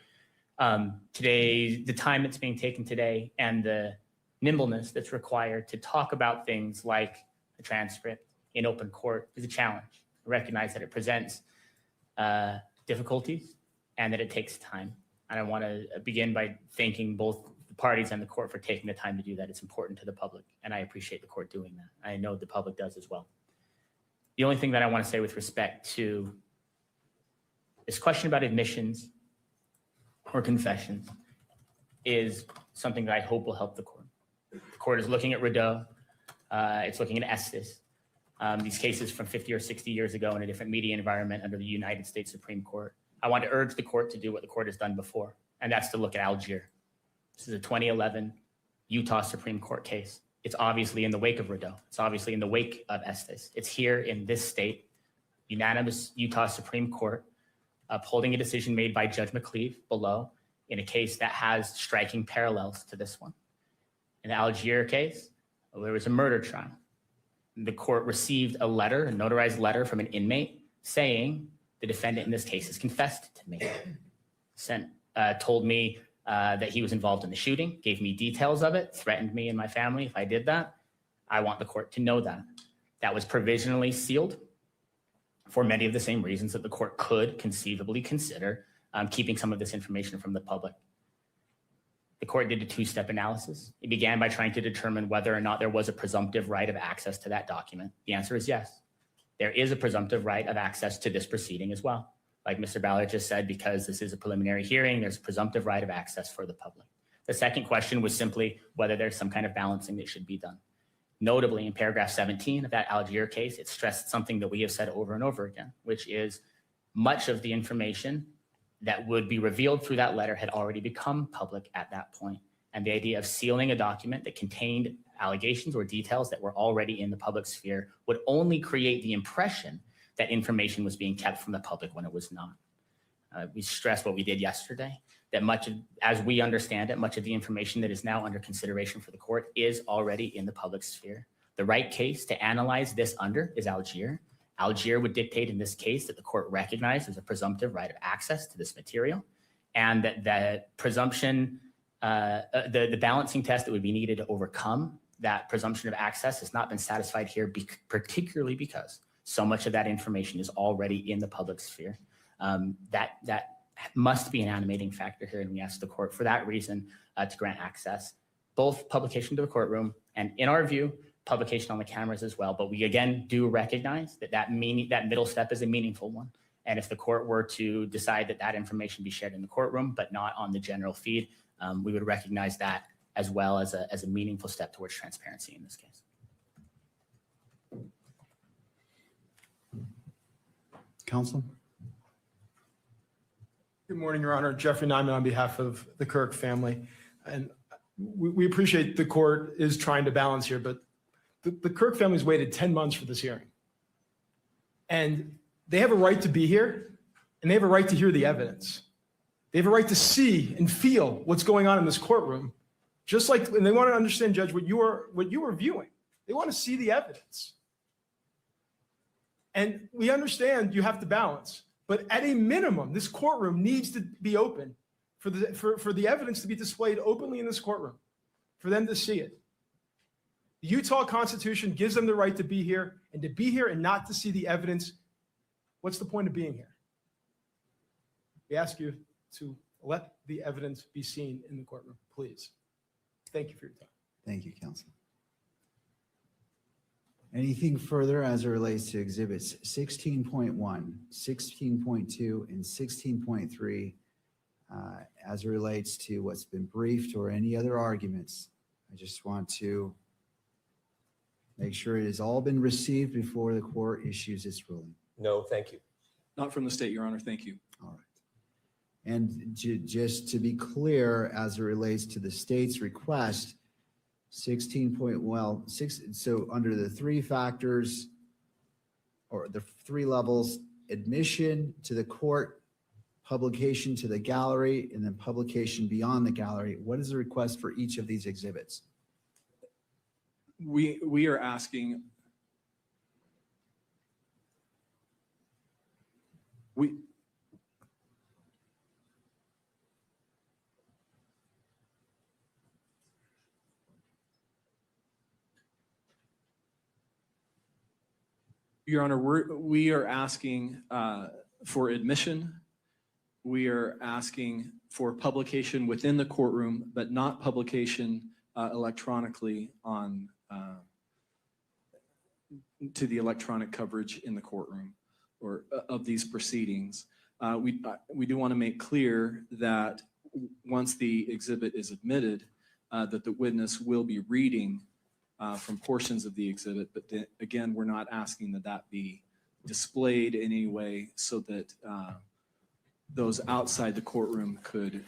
Today, the time that's being taken today and the nimbleness that's required to talk about things like the transcript in open court is a challenge. I recognize that it presents difficulties and that it takes time. And I want to begin by thanking both the parties and the court for taking the time to do that. It's important to the public, and I appreciate the court doing that. I know the public does as well. The only thing that I want to say with respect to this question about admissions or confessions is something that I hope will help the court. The court is looking at Rideau. It's looking at Estes. These cases from 50 or 60 years ago in a different media environment under the United States Supreme Court. I want to urge the court to do what the court has done before, and that's to look at Algier. This is a 2011 Utah Supreme Court case. It's obviously in the wake of Rideau. It's obviously in the wake of Estes. It's here in this state, unanimous Utah Supreme Court, upholding a decision made by Judge McCleave below in a case that has striking parallels to this one. In the Algier case, there was a murder trial. The court received a letter, a notarized letter from an inmate saying the defendant in this case has confessed to me. Told me that he was involved in the shooting, gave me details of it, threatened me and my family if I did that. I want the court to know that. That was provisionally sealed for many of the same reasons that the court could conceivably consider keeping some of this information from the public. The court did a two-step analysis. It began by trying to determine whether or not there was a presumptive right of access to that document. The answer is yes. There is a presumptive right of access to this proceeding as well. Like Mr. Ballard just said, because this is a preliminary hearing, there's a presumptive right of access for the public. The second question was simply whether there's some kind of balancing that should be done. Notably, in paragraph 17 of that Algier case, it stressed something that we have said over and over again, which is much of the information that would be revealed through that letter had already become public at that point. And the idea of sealing a document that contained allegations or details that were already in the public sphere would only create the impression that information was being kept from the public when it was not. We stress what we did yesterday, that as we understand it, much of the information that is now under consideration for the court is already in the public sphere. The right case to analyze this under is Algier. Algier would dictate in this case that the court recognized as a presumptive right of access to this material, and that the presumption, the balancing test that would be needed to overcome that presumption of access has not been satisfied here, particularly because so much of that information is already in the public sphere. That must be an animating factor here, and we ask the court for that reason to grant access, both publication to the courtroom and, in our view, publication on the cameras as well. But we again do recognize that middle step is a meaningful one. And if the court were to decide that information be shared in the courtroom, but not on the general feed, we would recognize that as well as a meaningful step towards transparency in this case. Counsel? Good morning, Your Honor. Jeffrey Nyman on behalf of the Kirk family. And we appreciate the court is trying to balance here, but the Kirk family's waited 10 months for this hearing. And they have a right to be here, and they have a right to hear the evidence. They have a right to see and feel what's going on in this courtroom, just like, and they want to understand, Judge, what you were viewing. They want to see the evidence. And we understand you have to balance, but at a minimum, this courtroom needs to be open for the evidence to be displayed openly in this courtroom, for them to see it. The Utah Constitution gives them the right to be here, and to be here and not to see the evidence, what's the point of being here? We ask you to let the evidence be seen in the courtroom, please. Thank you for your time. Thank you, counsel. Anything further as it relates to exhibits 16.1, 16.2, and 16.3 as it relates to what's been briefed or any other arguments? I just want to make sure it has all been received before the court issues its ruling. No, thank you. Not from the state, Your Honor. Thank you. All right. And just to be clear, as it relates to the state's request, 16 point, well, so under the three factors or the three levels, admission to the court, publication to the gallery, and then publication beyond the gallery, what is the request for each of these exhibits? We are asking, Your Honor, we are asking for admission. We are asking for publication within the courtroom, but not publication electronically on to the electronic coverage in the courtroom or of these proceedings. We do want to make clear that once the exhibit is admitted, that the witness will be reading from portions of the exhibit, but again, we're not asking that be displayed in any way so that those outside the courtroom could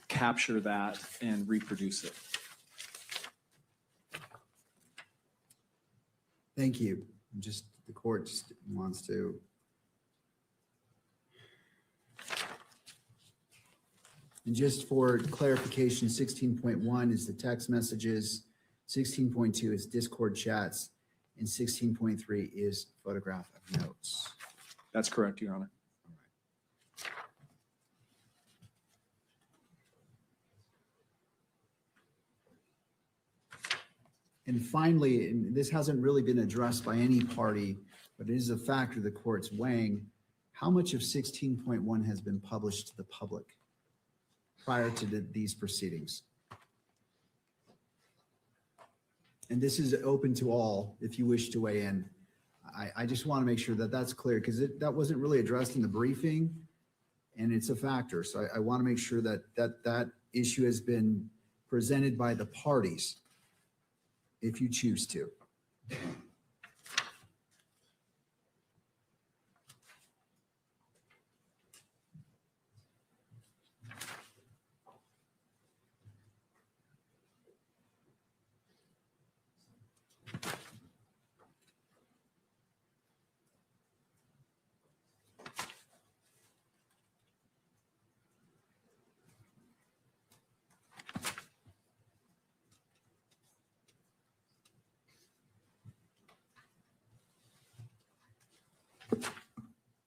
capture that and reproduce it. Thank you. The court just wants to. And just for clarification, 16.1 is the text messages, 16.2 is Discord chats, and 16.3 is photograph of notes. That's correct, Your Honor. And finally, and this hasn't really been addressed by any party, but it is a factor the court's weighing, how much of 16.1 has been published to the public prior to these proceedings? And this is open to all if you wish to weigh in. I just want to make sure that that's clear because that wasn't really addressed in the briefing and it's a factor. So I want to make sure that issue has been presented by the parties if you choose to.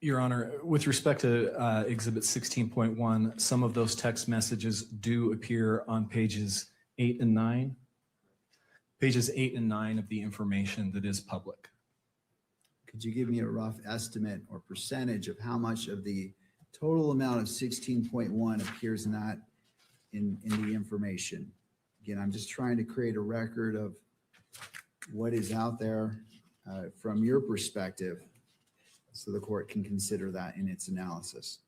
Your Honor, with respect to Exhibit 16.1, some of those text messages do appear on pages 8 and 9. Pages 8 and 9 of the information that is public. Could you give me a rough estimate or percentage of how much of the total amount of 16.1 appears not in the information? Again, I'm just trying to create a record of what is out there from your perspective, so the court can consider that in its analysis.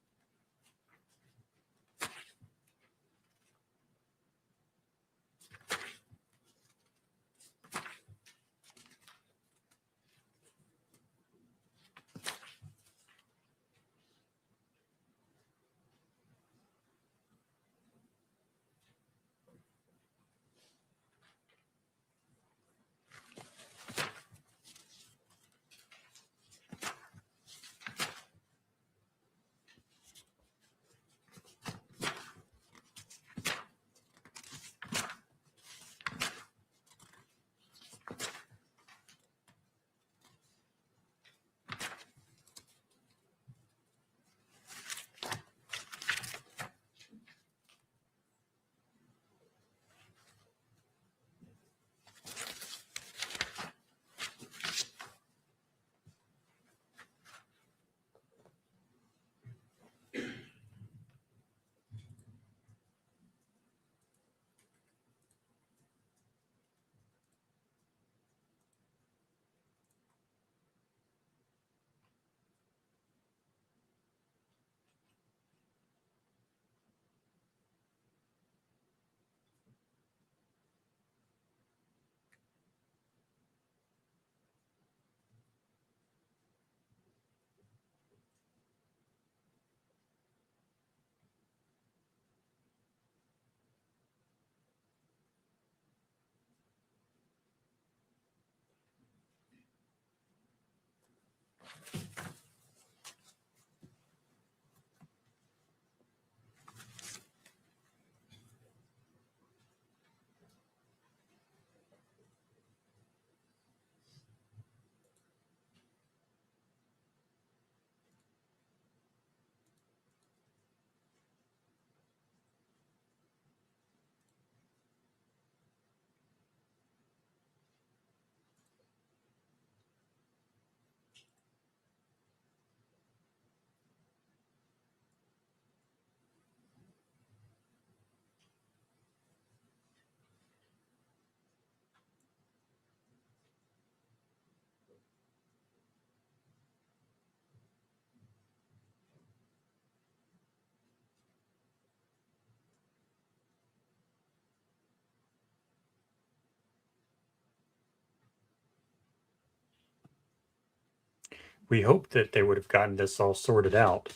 We hoped that they would have gotten this all sorted out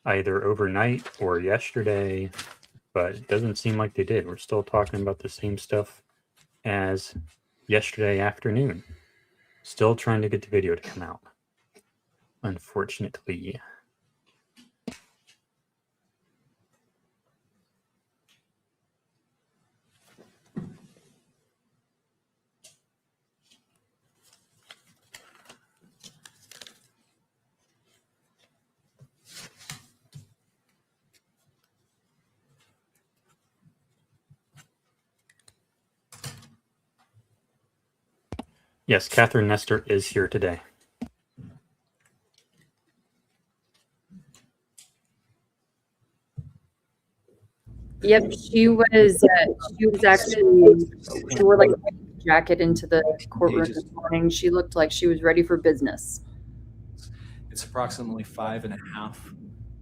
either overnight or yesterday, but it doesn't seem like they did. We're still talking about the same stuff as yesterday afternoon. Still trying to get the video to come out, unfortunately. Yes, Catherine Nestor is here today. Yep, she was actually, she wore like a jacket into the courtroom this morning. She looked like she was ready for business. It's approximately 5.5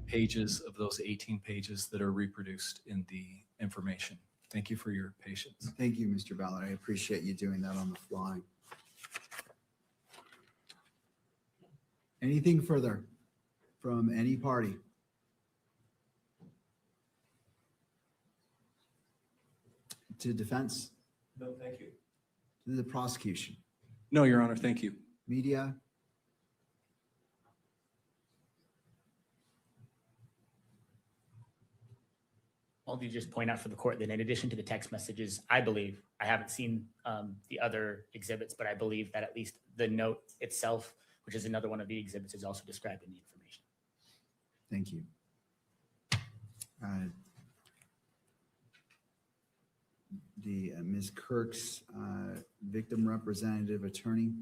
pages of those 18 pages that are reproduced in the information. Thank you for your patience. Thank you, Mr. Ballard. I appreciate you doing that on the fly. Anything further from any party? To defense? No, thank you. To the prosecution? No, Your Honor, thank you. Media? I'll just point out for the court that in addition to the text messages, I believe, I haven't seen the other exhibits, but I believe that at least the note itself which is another one of the exhibits is also described in the information. Thank you. Ms. Kirk's victim representative attorney.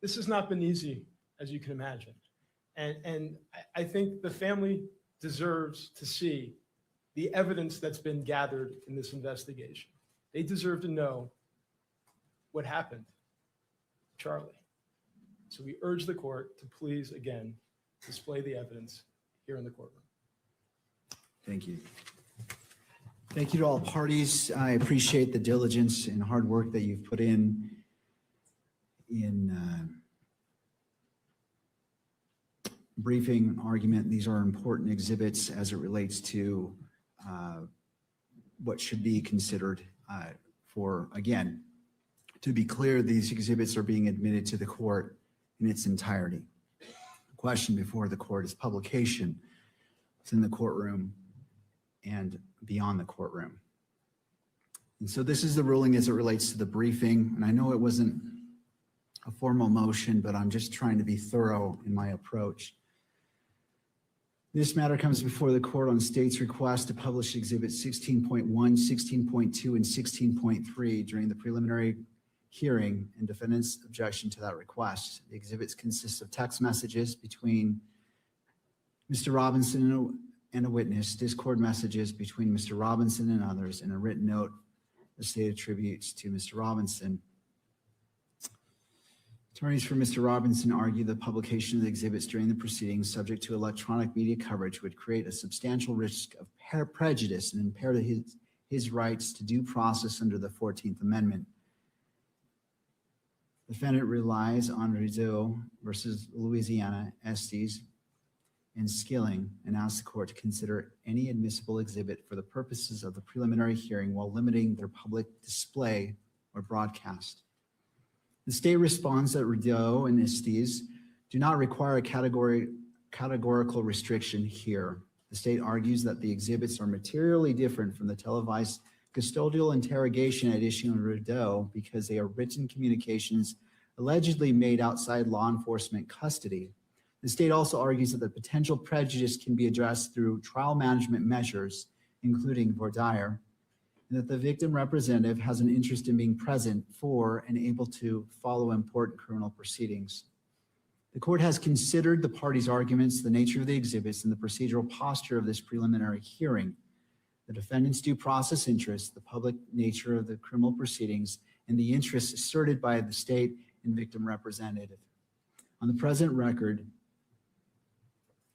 This has not been easy, as you can imagine. And I think the family deserves to see the evidence that's been gathered in this investigation. They deserve to know what happened to Charlie. So we urge the court to please, again, display the evidence here in the courtroom. Thank you. Thank you to all parties. I appreciate the diligence and hard work that you've put in briefing, argument. These are important exhibits as it relates to what should be considered for, again, to be clear, these exhibits are being admitted to the court in its entirety. The question before the court is publication. It's in the courtroom and beyond the courtroom. And so this is the ruling as it relates to the briefing. And I know it wasn't a formal motion, but I'm just trying to be thorough in my approach. This matter comes before the court on state's request to publish exhibits 16.1, 16.2, and 16.3 during the preliminary hearing and defendant's objection to that request. The exhibits consist of text messages between Mr. Robinson and a witness, Discord messages between Mr. Robinson and others, and a written note the state attributes to Mr. Robinson. Attorneys for Mr. Robinson argue the publication of the exhibits during the proceedings subject to electronic media coverage would create a substantial risk of prejudice and impair his rights to due process under the 14th Amendment. The defendant relies on Rizzo versus Louisiana, Estes, and Skilling, and asks the court to consider any admissible exhibit for the purposes of the preliminary hearing while limiting their public display or broadcast. The state responds that Rizzo and Estes do not require a categorical restriction here. The state argues that the exhibits are materially different from the televised custodial interrogation at issue in Rizzo because they are written communications allegedly made outside law enforcement custody. The state also argues that the potential prejudice can be addressed through trial management measures, including voir dire, and that the victim representative has an interest in being present for and able to follow important criminal proceedings. The court has considered the parties' arguments, the nature of the exhibits, and the procedural posture of this preliminary hearing, the defendant's due process interests, the public nature of the criminal proceedings, and the interests asserted by the state and victim representative. On the present record,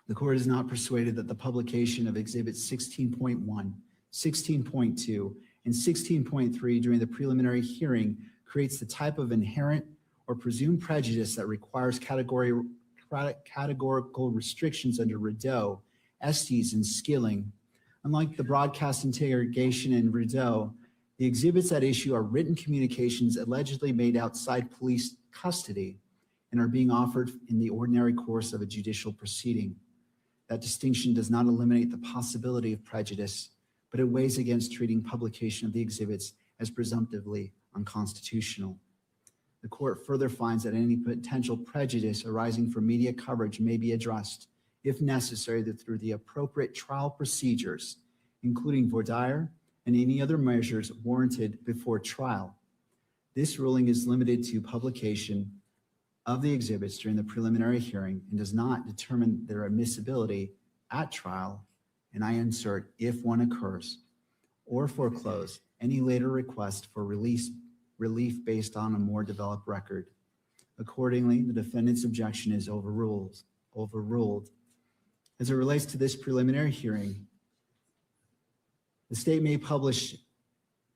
the court is not persuaded that the publication of exhibits 16.1, 16.2, and 16.3 during the preliminary hearing creates the type of inherent or presumed prejudice that requires categorical restrictions under Rizzo, Estes, and Skilling. Unlike the broadcast interrogation in Rizzo, the exhibits at issue are written communications allegedly made outside police custody and are being offered in the ordinary course of a judicial proceeding. That distinction does not eliminate the possibility of prejudice, but it weighs against treating publication of the exhibits as presumptively unconstitutional. The court further finds that any potential prejudice arising from media coverage may be addressed, if necessary, through the appropriate trial procedures, including voir dire and any other measures warranted before trial. This ruling is limited to publication of the exhibits during the preliminary hearing and does not determine their admissibility at trial, and I insert if one occurs, or foreclose any later request for relief based on a more developed record. Accordingly, the defendant's objection is overruled. As it relates to this preliminary hearing, the state may publish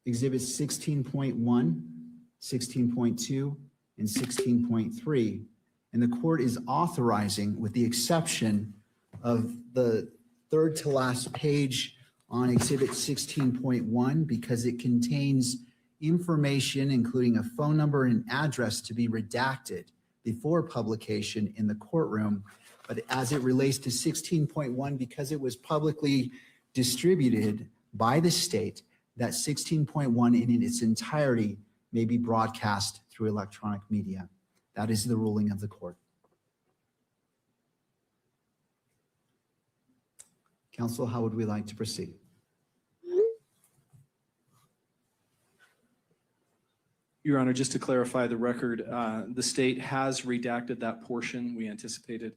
exhibits 16.1, 16.2, and 16.3, and the court is authorizing, with the exception of the third to last page on exhibit 16.1, because it contains information including a phone number and address to be redacted before publication in the courtroom. But as it relates to 16.1, because it was publicly distributed by the state that 16.1 in its entirety may be broadcast through electronic media. That is the ruling of the court. Counsel, how would we like to proceed? Your Honor, just to clarify the record, the state has redacted that portion. We anticipated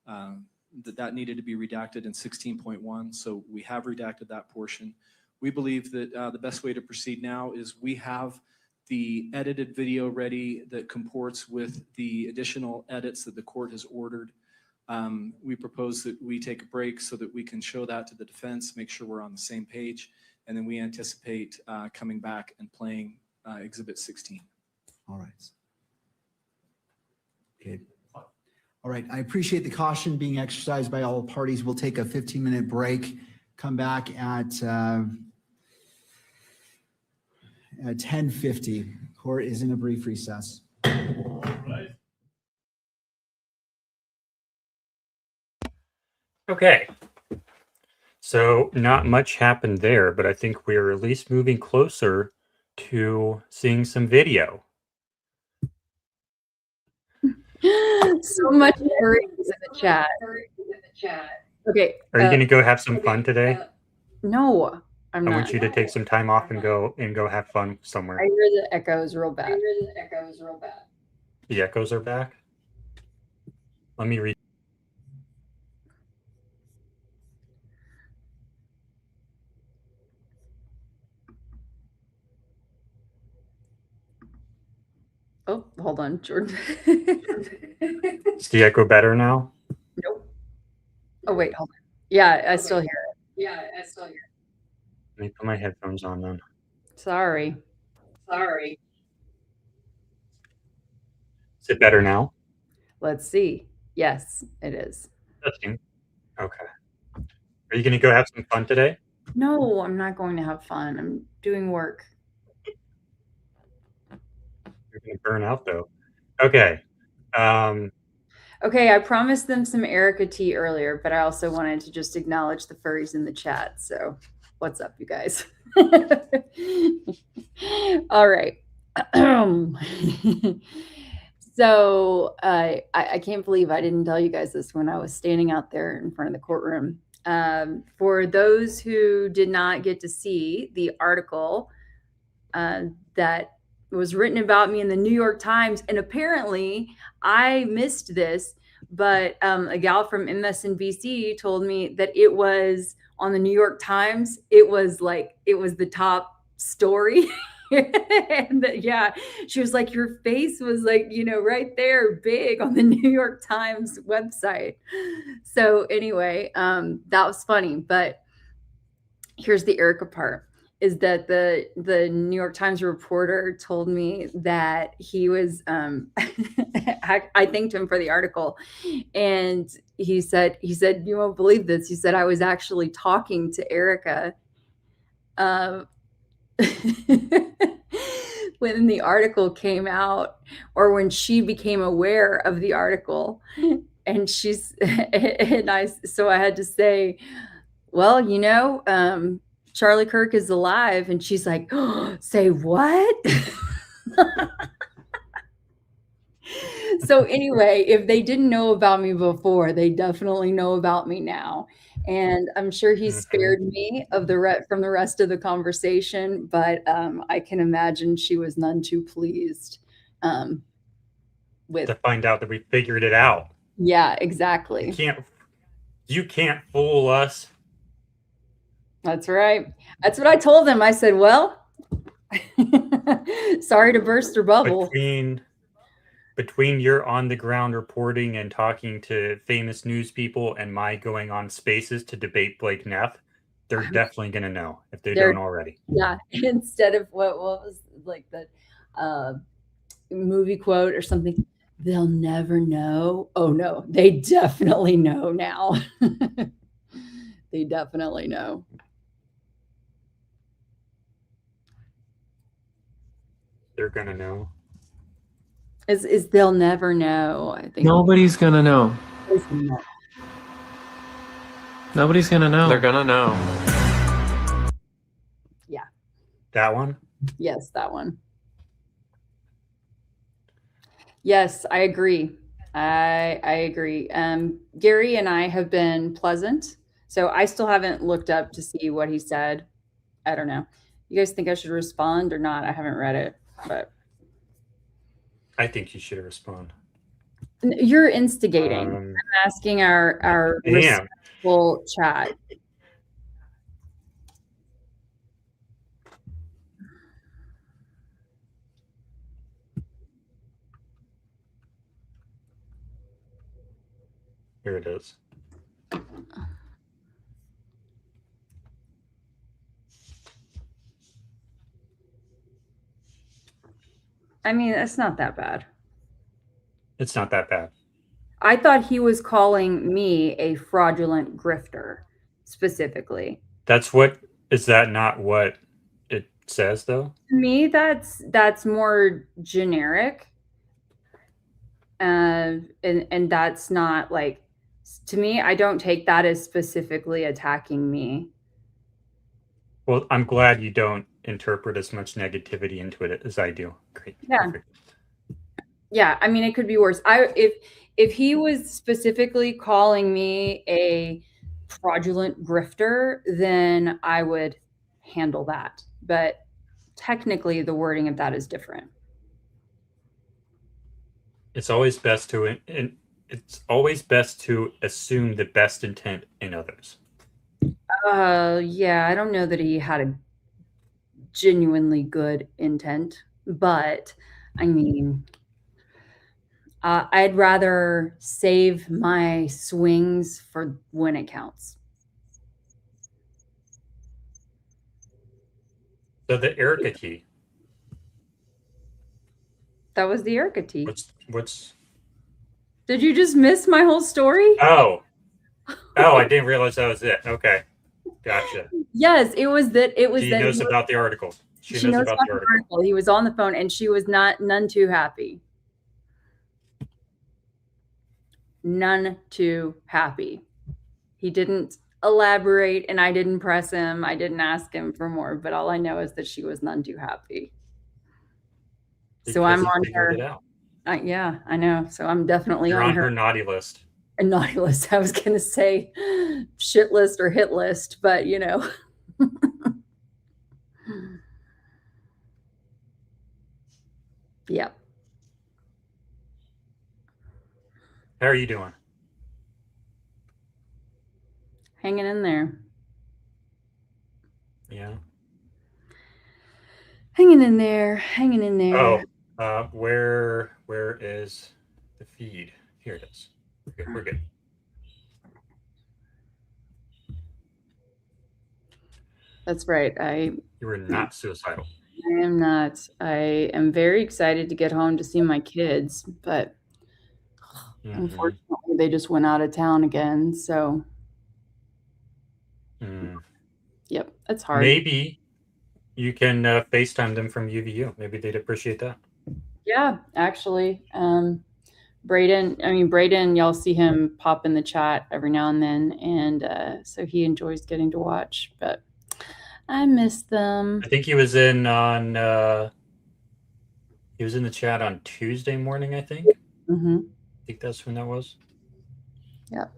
that needed to be redacted in 16.1, so we have redacted that portion. We believe that the best way to proceed now is we have the edited video ready that comports with the additional edits that the court has ordered. We propose that we take a break so that we can show that to the defense, make sure we're on the same page, and then we anticipate coming back and playing Exhibit 16. All right. Okay. All right. I appreciate the caution being exercised by all parties. We'll take a 15-minute break, come back at 10:50. Court is in a brief recess. Okay. So not much happened there, but I think we're at least moving closer to seeing some video. So much courage in the chat. Okay. Are you going to go have some fun today? No, I'm not. I want you to take some time off and go have fun somewhere. I hear the echoes real bad. The echoes are back. Let me read. Oh, hold on, Jordan. Is the echo better now? Nope. Oh, wait, hold on. Yeah, I still hear it. Let me put my headphones on then. Sorry. Is it better now? Let's see. Yes, it is. Testing. Okay. Are you going to go have some fun today? No, I'm not going to have fun. I'm doing work. You're going to burn out though. Okay. Okay, I promised them some Erica tea earlier, but I also wanted to just acknowledge the furries in the chat. So what's up, you guys? All right. So I can't believe I didn't tell you guys this when I was standing out there in front of the courtroom. For those who did not get to see the article that was written about me in the New York Times, and apparently I missed this, but a gal from MSNBC told me that it was on the New York Times. It was the top story. And yeah, she was like, your face was like, right there, big on the New York Times website. So anyway, that was funny. But here's the Erica part, is that the New York Times reporter told me that he was, I thanked him for the article. And he said, you won't believe this. He said, I was actually talking to Erica when the article came out, or when she became aware of the article. And so I had to say, well, Charlie Kirk is alive. And she's like, oh, say what? So anyway, if they didn't know about me before, they definitely know about me now. And I'm sure he spared me from the rest of the conversation, but I can imagine she was none too pleased with to find out that we figured it out. Yeah, exactly. You can't fool us. That's right. That's what I told them. I said, well, sorry to burst your bubble. Between your on the ground reporting and talking to famous news people and my going on Spaces to debate Blake Neff, they're definitely going to know if they don't already. Yeah. Instead of what was like the movie quote or something, they'll never know. Oh no, they definitely know now. They definitely know. They're going to know. Is they'll never know. I think nobody's gonna know. Nobody's gonna know. They're gonna know. That one? Yes, that one. Yes, I agree. I agree. Gary and I have been pleasant. So I still haven't looked up to see what he said. I don't know. You guys think I should respond or not? I haven't read it, but I think you should respond. you're instigating. I'm asking our respectful chat. Here it is. I mean, it's not that bad. It's not that bad. I thought he was calling me a fraudulent grifter specifically. Is that not what it says though? To me, that's more generic. And that's not like, to me, I don't take that as specifically attacking me. Well, I'm glad you don't interpret as much negativity into it as I do. Great. Yeah. Perfect. Yeah, I mean, it could be worse. If he was specifically calling me a fraudulent grifter, then I would handle that. But technically, the wording of that is different. It's always best to assume the best intent in others. Yeah, I don't know that he had a genuinely good intent, but I mean, I'd rather save my swings for when it counts. So the Erica key. That was the Erica key. What's? Did you just miss my whole story? Oh, I didn't realize that was it. Okay, gotcha. Yes, it was that. It was She that knows about the article. She knows about the article. He was on the phone, and she was none too happy. None too happy. He didn't elaborate, and I didn't press him. I didn't ask him for more, but all I know is that she was none too happy. So I'm on her. Yeah, I know. So I'm definitely on her naughty list. A naughty list. I was gonna say shit list or hit list, but you know. Yep. How are you doing? Hanging in there. Yeah. Hanging in there. Hanging in there. Oh, where is the feed? Here it is. We're good. That's right. You were not suicidal. I am not. I am very excited to get home to see my kids, but unfortunately they just went out of town again. So, yep, it's hard. Maybe you can FaceTime them from UVU. Maybe they'd appreciate that. Yeah, actually. Braden, y'all see him pop in the chat every now and then. And so he enjoys getting to watch, but I miss them. I think he was in the chat on Tuesday morning, I think. Mm-hmm. I think that's when that was. Yep.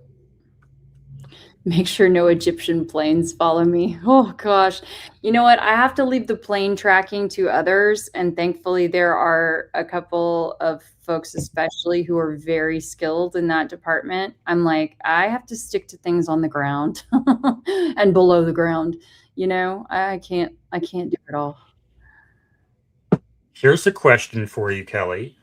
Make sure no Egyptian planes follow me. Oh gosh. You know what? I have to leave the plane tracking to others. And thankfully there are a couple of folks, especially who are very skilled in that department. I'm like, I have to stick to things on the ground and below the ground. You know, I can't do it all. Here's a question for you, Kelly.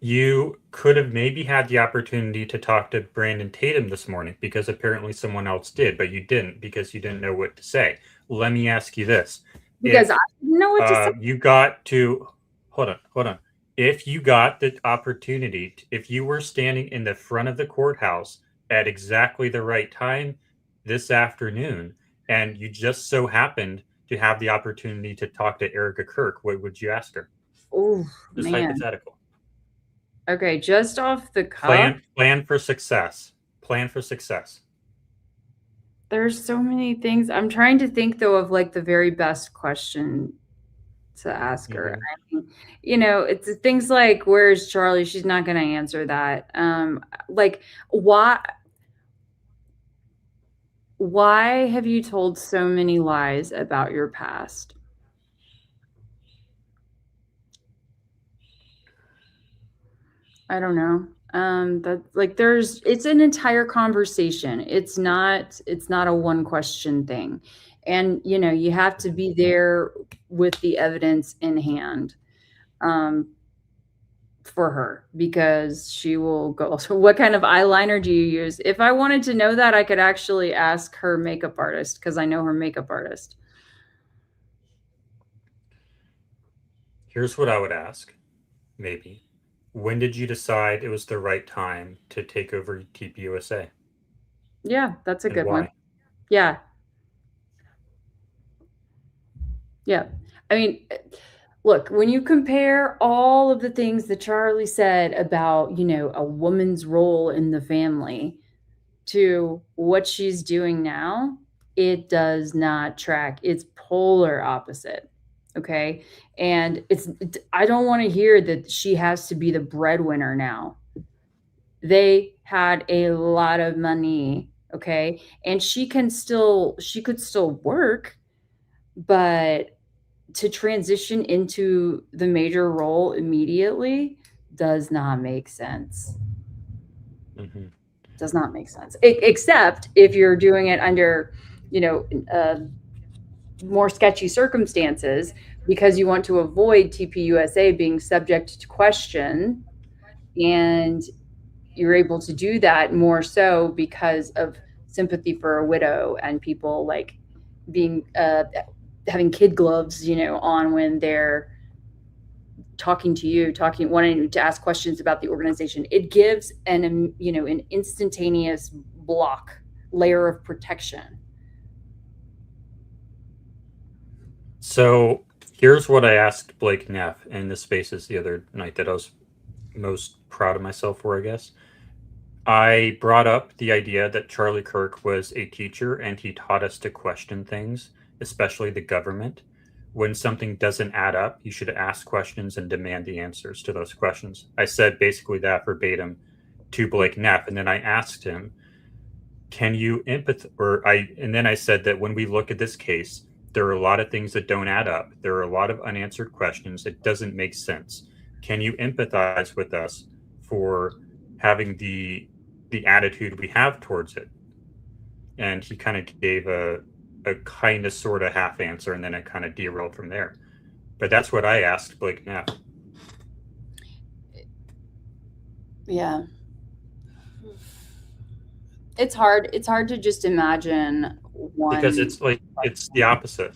You could have maybe had the opportunity to talk to Brandon Tatum this morning because apparently someone else did, but you didn't because you didn't know what to say. Let me ask you this. Because I didn't know what to say. You got to, hold on. If you got the opportunity, if you were standing in the front of the courthouse at exactly the right time this afternoon, and you just so happened to have the opportunity to talk to Erica Kirk, what would you ask her? Oh, just man. Hypothetical. Okay, just off the cuff. Plan for success. Plan for success. There's so many things. I'm trying to think though of like the very best question to ask her. I mean, you know, it's things like, where's Charlie? She's not going to answer that. Like, why have you told so many lies about your past? I don't know. That like it's an entire conversation. It's not a one question thing. And you know, you have to be there with the evidence in hand for her, because she will go, so what kind of eyeliner do you use? If I wanted to know that, I could actually ask her makeup artist, because I know her makeup artist. Here's what I would ask, maybe. When did you decide it was the right time to take over TPUSA? Yeah, that's a And good why? one. Yeah. Yeah. I mean, look, when you compare all of the things that Charlie said about, you know, a woman's role in the family to what she's doing now, it does not track. It's polar opposite. Okay. And I don't want to hear that she has to be the breadwinner now. They had a lot of money. Okay. And she could still work, but to transition into the major role immediately does not make sense. Does not make sense. Except if you're doing it under, you know, more sketchy circumstances, because you want to avoid TPUSA being subject to question, and you're able to do that more so because of sympathy for a widow and people like being having kid gloves, you know, on when they're talking to you, wanting to ask questions about the organization. It gives an, you know, an instantaneous layer of protection. So here's what I asked Blake Neff in the Spaces the other night that I was most proud of myself for, I guess. I brought up the idea that Charlie Kirk was a teacher and he taught us to question things, especially the government. When something doesn't add up, you should ask questions and demand the answers to those questions. I said basically that verbatim to Blake Neff, and then I asked him, can you and then I said that when we look at this case, there are a lot of things that don't add up. There are a lot of unanswered questions. It doesn't make sense. Can you empathize with us for having the attitude we have towards it? And he kind of gave a kind of sort of half answer, and then it kind of derailed from there. But that's what I asked Blake Neff. Yeah. It's hard to just imagine one, because it's like it's the opposite.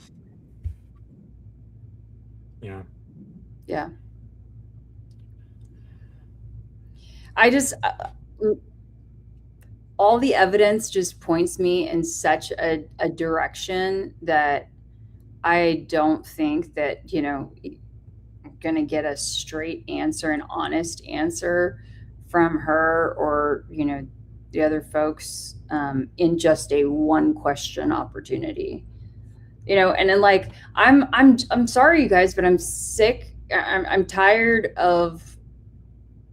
Yeah. Yeah. I just all the evidence just points me in such a direction that I don't think that, you know, I'm going to get a straight answer, an honest answer from her or, you know, the other folks in just a one question opportunity, you know. And then like, I'm sorry, you guys, but I'm sick. I'm tired of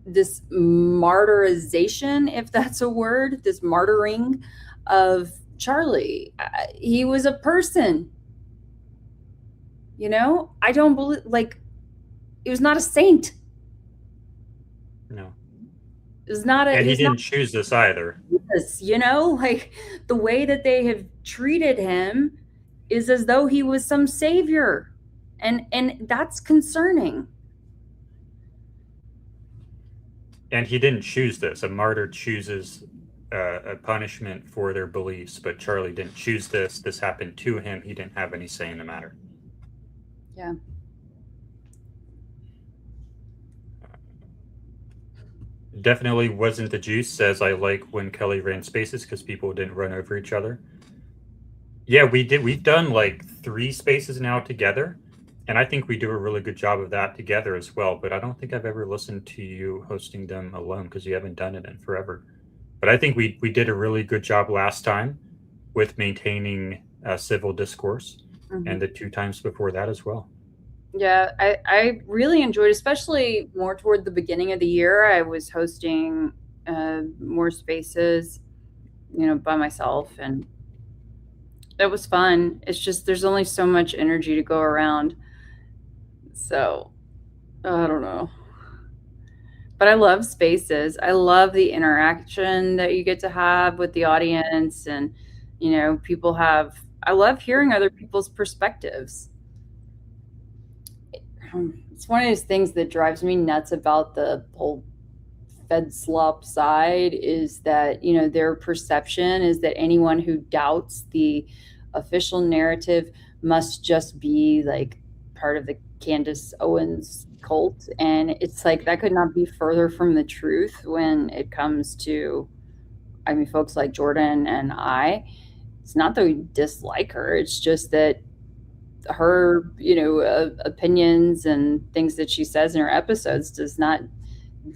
this martyrization, if that's a word, this martyring of Charlie. He was a person, you know. I don't believe, like, he was not a saint. No. It was not a, and he didn't choose this either. You know, like the way that they have treated him is as though he was some savior, and that's concerning. And he didn't choose this. A martyr chooses a punishment for their beliefs, but Charlie didn't choose this. This happened to him. He didn't have any say in the matter. Yeah. Definitely wasn't the juice. Says, I like when Keli ran Spaces because people didn't run over each other. Yeah, we did. We've done like 3 Spaces now together. And I think we do a really good job of that together as well. But I don't think I've ever listened to you hosting them alone because you haven't done it in forever. But I think we did a really good job last time with maintaining civil discourse, and the 2 times before that as well. Yeah, I really enjoyed, especially more toward the beginning of the year. I was hosting more spaces, by myself, and it was fun. It's just there's only so much energy to go around. So, I don't know. But I love spaces. I love the interaction that you get to have with the audience, and people have I love hearing other people's perspectives. It's one of those things that drives me nuts about the whole Fed slop side is that, their perception is that anyone who doubts the official narrative must just be like part of the Candace Owens cult. And it's like that could not be further from the truth when it comes to, folks like Jordan and I. It's not that we dislike her, it's just that her, opinions and things that she says in her episodes does not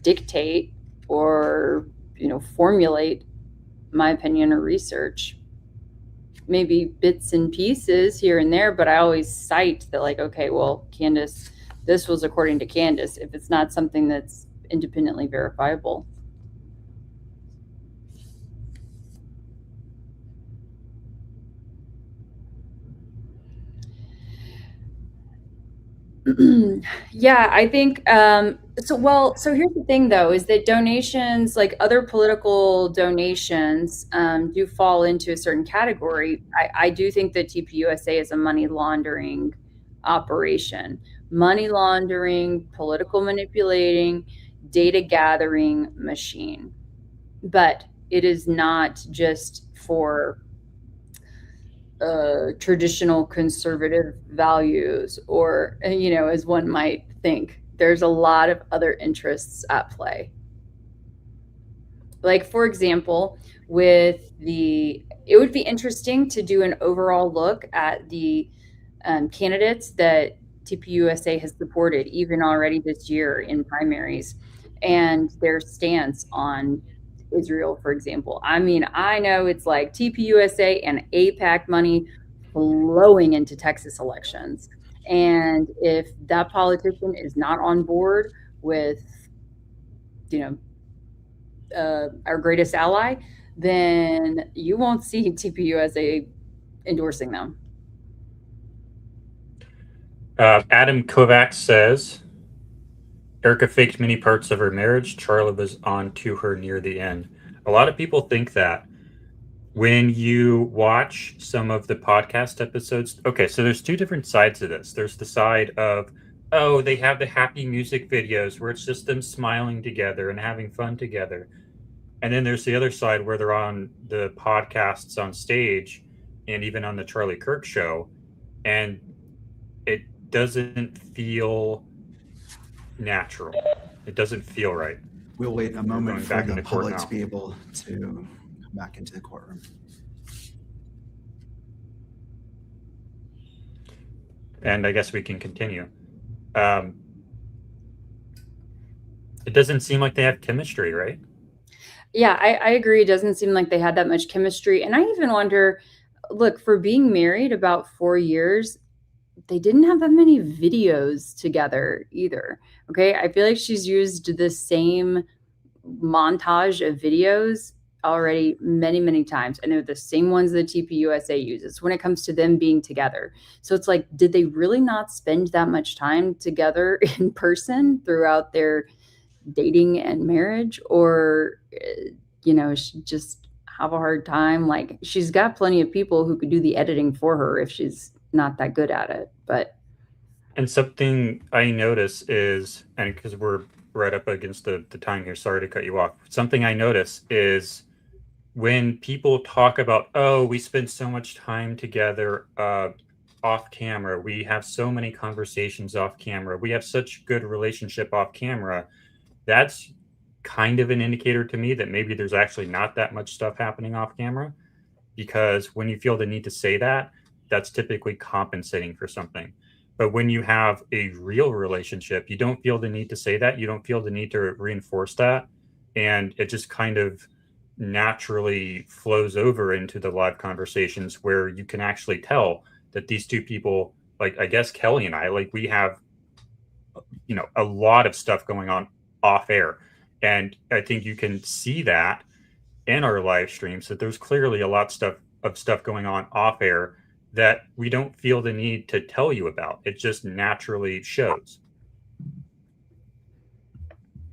dictate or, formulate my opinion or research. Maybe bits and pieces here and there, but I always cite that, like, okay, well, Candace, this was according to Candace, if it's not something that's independently verifiable. Yeah, I think so here's the thing though, is that donations, like other political donations, do fall into a certain category. I do think that TPUSA is a money laundering operation. Money laundering, political manipulating, data gathering machine. But it is not just for traditional conservative values, or, as one might think. There's a lot of other interests at play. Like, for example, it would be interesting to do an overall look at the candidates that TPUSA has supported, even already this year in primaries, and their stance on Israel, for example. I know it's like TPUSA and AIPAC money flowing into Texas elections. And if that politician is not on board with, our greatest ally, then you won't see TPUSA endorsing them. Adam Kovacs says, Erica faked many parts of her marriage. Charlie was on to her near the end. A lot of people think that when you watch some of the podcast episodes. Okay, so there's two different sides of this. There's the side of, oh, they have the happy music videos where it's just them smiling together and having fun together. And then there's the other side where they're on the podcasts on stage and even on the Charlie Kirk show, and it doesn't feel natural. It doesn't feel right. We'll wait a moment for the public now to be able to come back into the courtroom. And I guess we can continue. It doesn't seem like they have chemistry, right? Yeah, I agree. It doesn't seem like they had that much chemistry. And I even wonder, look, for being married about 4 years, they didn't have that many videos together either. Okay. I feel like she's used the same montage of videos already many, many times. And they're the same ones that TPUSA uses when it comes to them being together. So it's like, did they really not spend that much time together in person throughout their dating and marriage? Or, she just have a hard time? Like, she's got plenty of people who could do the editing for her if she's not that good at it. And something I notice is, and because we're right up against the time here, sorry to cut you off. Something I notice is when people talk about, oh, we spend so much time together off camera, we have so many conversations off camera, we have such good relationship off camera, that's kind of an indicator to me that maybe there's actually not that much stuff happening off camera. Because when you feel the need to say that, that's typically compensating for something. But when you have a real relationship, you don't feel the need to say that. You don't feel the need to reinforce that. And it just kind of naturally flows over into the live conversations where you can actually tell that these two people, like, I guess Kelly and I, like, we have a lot of stuff going on off air. And I think you can see that in our live streams, that there's clearly a lot of stuff going on off air that we don't feel the need to tell you about. It just naturally shows.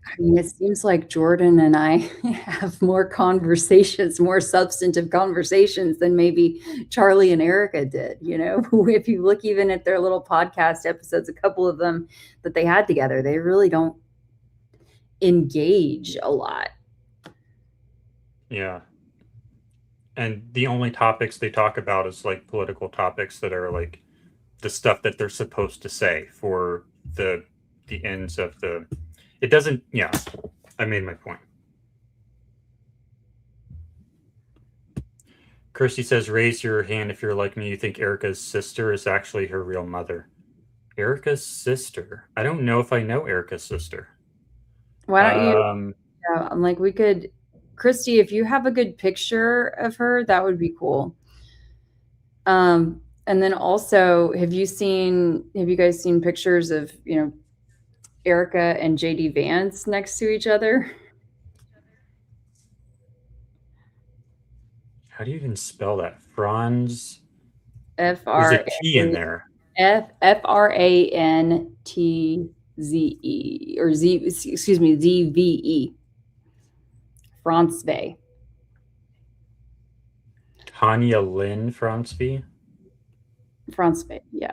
I mean, it seems like Jordan and I have more conversations, more substantive conversations than maybe Charlie and Erica did. If you look even at their little podcast episodes, a couple of them that they had together, they really don't engage a lot. Yeah. And the only topics they talk about is like political topics that are like the stuff that they're supposed to say for the ends of the. It doesn't. Yeah, I made my point. Kirsty says, "Raise your hand if you're like me. You think Erica's sister is actually her real mother." Erica's sister. I don't know if I know Erica's sister. Why don't you? Yeah, I'm like, we could. Christy, if you have a good picture of her, that would be cool. And then also, have you guys seen pictures of, Erica and JD Vance next to each other? How do you even spell that? Franz? F-R-A. There's a T in there. F-R-A-N-T-Z-E or Z, excuse me, Z-V-E. Francevay. Tanya Lynn Francevay? Francevay, yeah.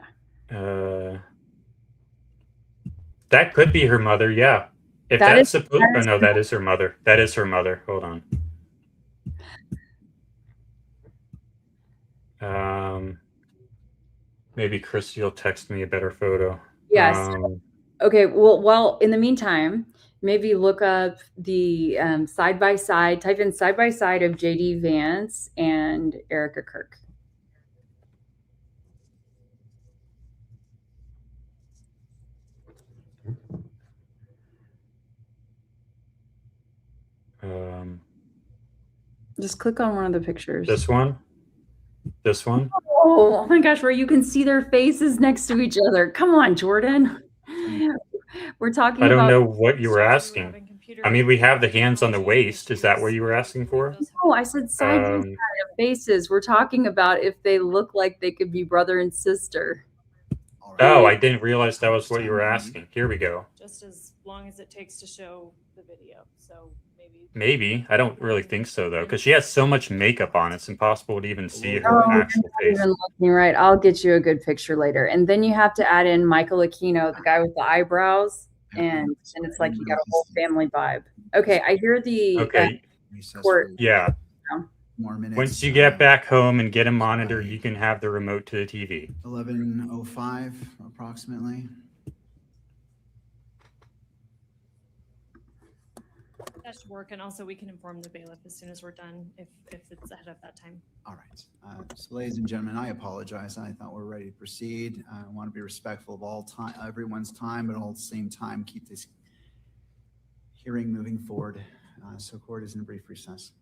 That could be her mother, yeah. If that's supposed to, no, that is her mother. That is her mother. Hold on. Maybe Christy will text me a better photo. Yes. Okay. Well, in the meantime, maybe look up the side by side. Type in side by side of JD Vance and Erica Kirk. Just click on one of the pictures. This one? This one? Oh my gosh, where you can see their faces next to each other. Come on, Jordan. We're talking about. I don't know what you were asking. I mean, we have the hands on the waist. Is that what you were asking for? No, I said side by side of faces. We're talking about if they look like they could be brother and sister. Oh, I didn't realize that was what you were asking. Here we go. Just as long as it takes to show the video. So maybe. I don't really think so, though, because she has so much makeup on. It's impossible to even see her actual face. Even looking right. I'll get you a good picture later. And then you have to add in Michael Aquino, the guy with the eyebrows. And it's like you got a whole family vibe. Okay, I hear the court. Yeah. More minutes. Once you get back home and get a monitor, you can have the remote to the TV. 11:05 approximately. That should work, and also we can inform the bailiff as soon as we're done if it's ahead of that time. All right. So ladies and gentlemen, I apologize. I thought we were ready to proceed. I want to be respectful of everyone's time, but all at the same time keep this hearing moving forward. So court is in a brief recess.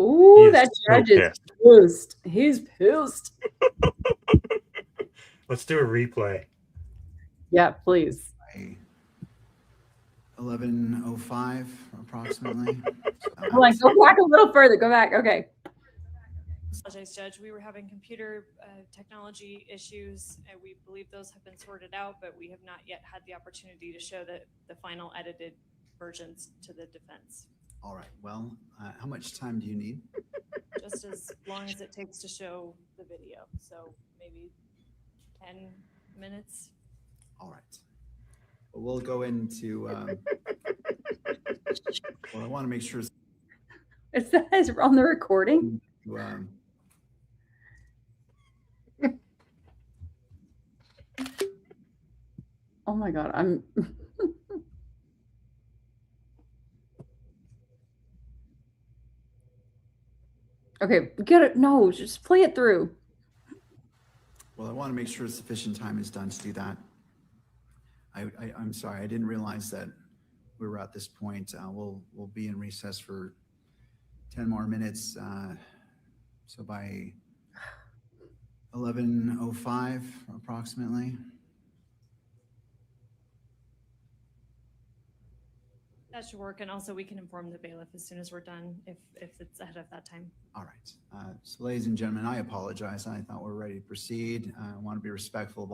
Ooh, that judge is pissed. He's pissed. Let's do a replay. Yeah, please. 11:05 approximately. Hold on, go back a little further. Go back. Okay. Apologize, Judge. We were having computer technology issues, and we believe those have been sorted out, but we have not yet had the opportunity to show the final edited versions to the defense. All right. Well, how much time do you need? Just as long as it takes to show the video. So maybe 10 minutes. All right. Well, we'll go into. Well, I want to make sure. Is that on the recording? Oh my God, I'm. Okay, get it. No, just play it through. Well, I want to make sure sufficient time is done to do that. I'm sorry, I didn't realize that we were at this point. We'll be in recess for 10 more minutes. So by 11:05 approximately. That should work. And also we can inform the bailiff as soon as we're done if it's ahead of that time. All right. So ladies and gentlemen, I apologize. I thought we were ready to proceed. I want to be respectful of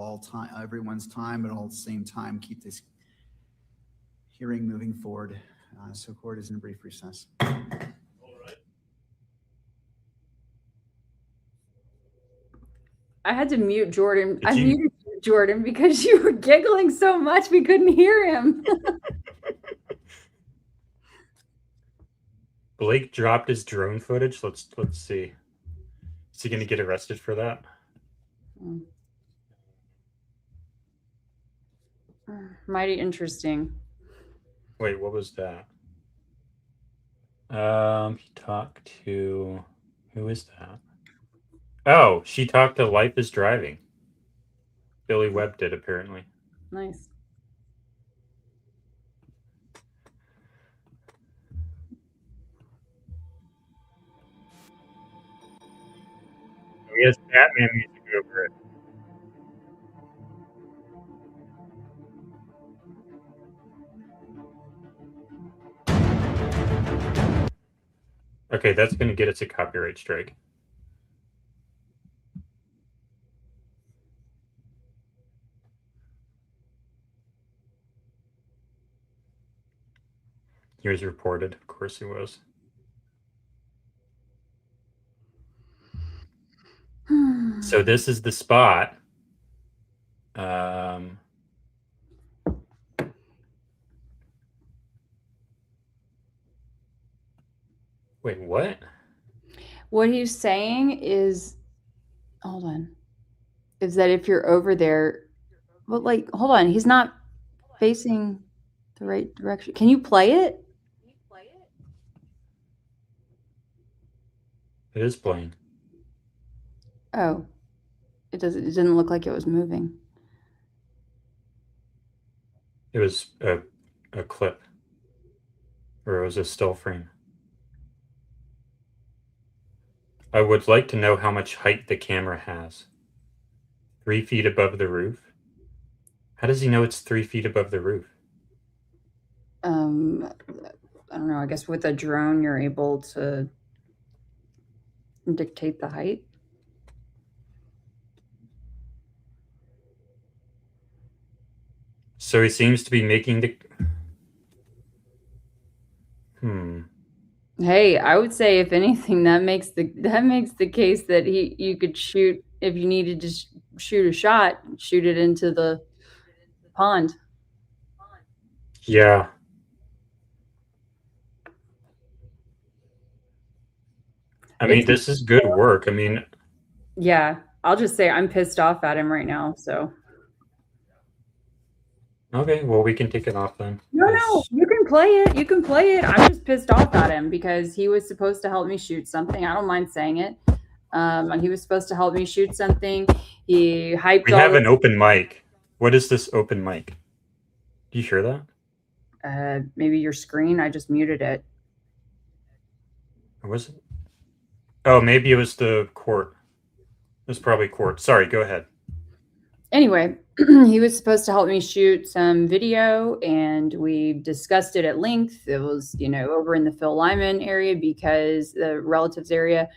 everyone's time, but all at the same time, keep this hearing moving forward. So court is in a brief recess. I had to mute Jordan. I muted Jordan because you were giggling so much we couldn't hear him. Blake dropped his drone footage. Let's see. Is he going to get arrested for that? Mighty interesting. Wait, what was that? He talked to, who is that? Oh, she talked to Life is Driving. Billy Webb did, apparently. Nice. He has Batman music over it. Okay, that's going to get us a copyright strike. He was reported. Of course he was. So this is the spot. Wait, what? What he's saying is, hold on, is that if you're over there, well, like, hold on, he's not facing the right direction. Can you play it? It is playing. Oh, it didn't look like it was moving. It was a clip. Or it was a still frame. I would like to know how much height the camera has. 3 feet above the roof? How does he know it's 3 feet above the roof? I don't know. I guess with a drone, you're able to dictate the height. So he seems to be making the... Hey, I would say if anything, that makes the case that you could shoot, if you needed to shoot a shot, shoot it into the pond. Yeah. I mean, this is good work. I mean... Yeah, I'll just say I'm pissed off at him right now, so... Okay, well, we can take it off then. No, you can play it. You can play it. I'm just pissed off at him because he was supposed to help me shoot something. I don't mind saying it. And he was supposed to help me shoot something. He hyped. We have an open mic. What is this open mic? Do you hear that? Maybe your screen. I just muted it. Or was it? Oh, maybe it was the court. It was probably court. Sorry, go ahead. Anyway, he was supposed to help me shoot some video, and we discussed it at length. It was, over in the Phil Lyman area, because the relatives area,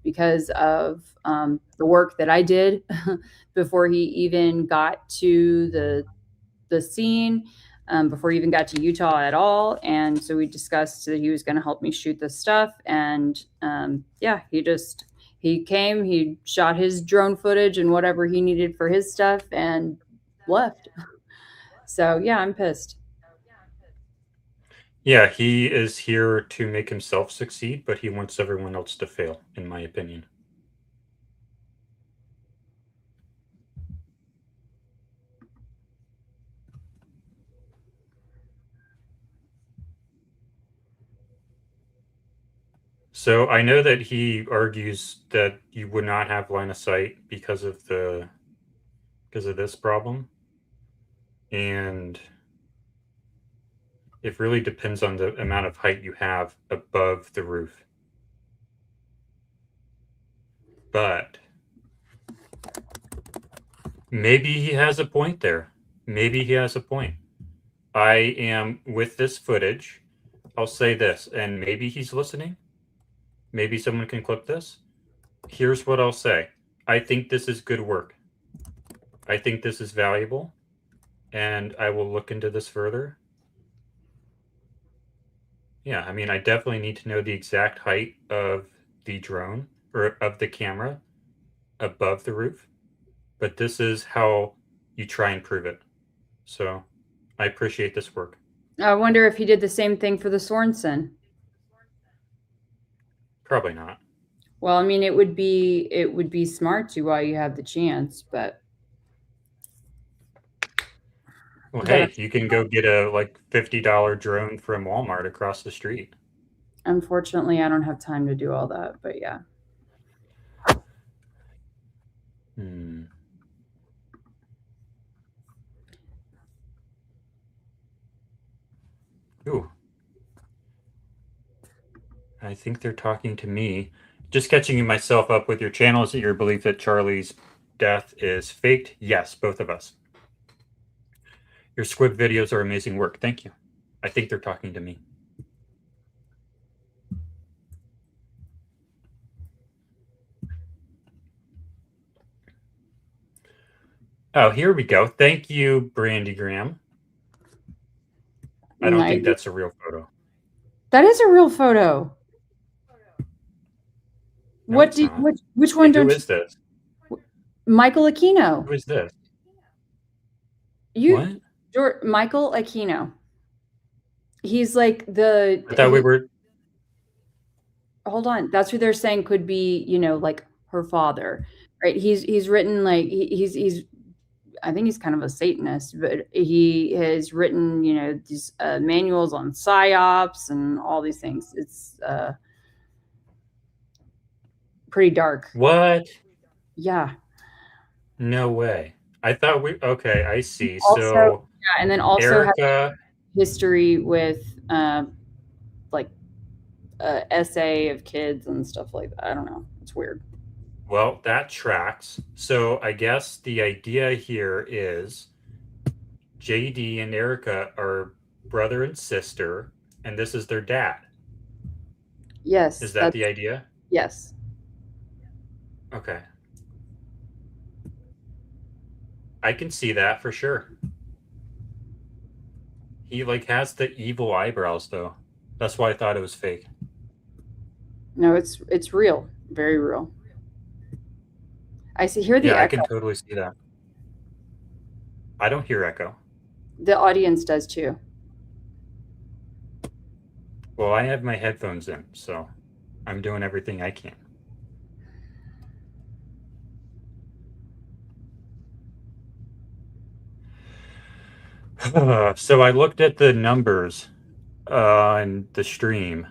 because of the work that I did before he even got to the scene, before he even got to Utah at all. And so we discussed that he was going to help me shoot this stuff. And yeah, he came, he shot his drone footage and whatever he needed for his stuff and left. So yeah, I'm pissed. Yeah, he is here to make himself succeed, but he wants everyone else to fail, in my opinion. So I know that he argues that you would not have line of sight because of this problem. And it really depends on the amount of height you have above the roof. But maybe he has a point there. Maybe he has a point. I am, with this footage, I'll say this, and maybe he's listening. Maybe someone can clip this. Here's what I'll say. I think this is good work. I think this is valuable, and I will look into this further. Yeah, I mean, I definitely need to know the exact height of the drone or of the camera above the roof, but this is how you try and prove it. So I appreciate this work. I wonder if he did the same thing for the Sorensen. Probably not. Well, I mean, it would be smart to while you have the chance, but. Well, hey, you can go get a like $50 drone from Walmart across the street. Unfortunately, I don't have time to do all that, but yeah. Ooh. I think they're talking to me. Just catching myself up with your channel. Is it your belief that Charlie's death is faked? Yes, both of us. Your squib videos are amazing work. Thank you. I think they're talking to me. Oh, here we go. Thank you, Brandy Graham. I don't think that's a real photo. That is a real photo. No, What do which one don't Who you? is this? Michael Aquino. Who is this? What? Michael Aquino. He's like the. I thought we were. Hold on. That's who they're saying could be, like her father, right? He's written like he's. I think he's kind of a Satanist, but he has written, these manuals on psyops and all these things. It's pretty dark. What? Yeah. No way. I thought okay, I see. Also, so yeah, and then also Erica has history with essay of kids and stuff like that. I don't know. It's weird. Well, that tracks. So I guess the idea here is JD and Erica are brother and sister, and this is their dad. Yes. Is that the idea? Yes. Okay. I can see that for sure. He like has the evil eyebrows though. That's why I thought it was fake. No, it's real. Very real. I hear the echo. I echo. can totally see that. I don't hear echo. The audience does too. Well, I have my headphones in, so I'm doing everything I can. So I looked at the numbers on the stream.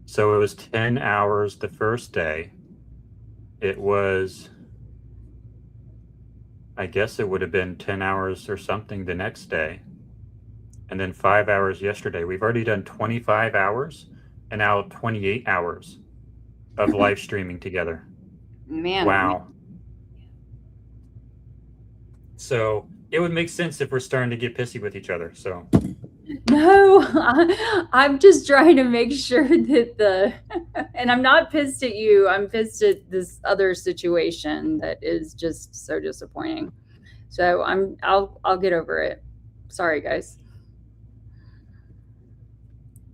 So it was 10 hours the first day. It was, I guess it would have been 10 hours or something the next day. And then 5 hours yesterday. We've already done 25 hours and now 28 hours of live streaming together. Man. Wow. So it would make sense if we're starting to get pissy with each other. So no, I'm just trying to make sure that and I'm not pissed at you. I'm pissed at this other situation that is just so disappointing. So I'll get over it. Sorry, guys.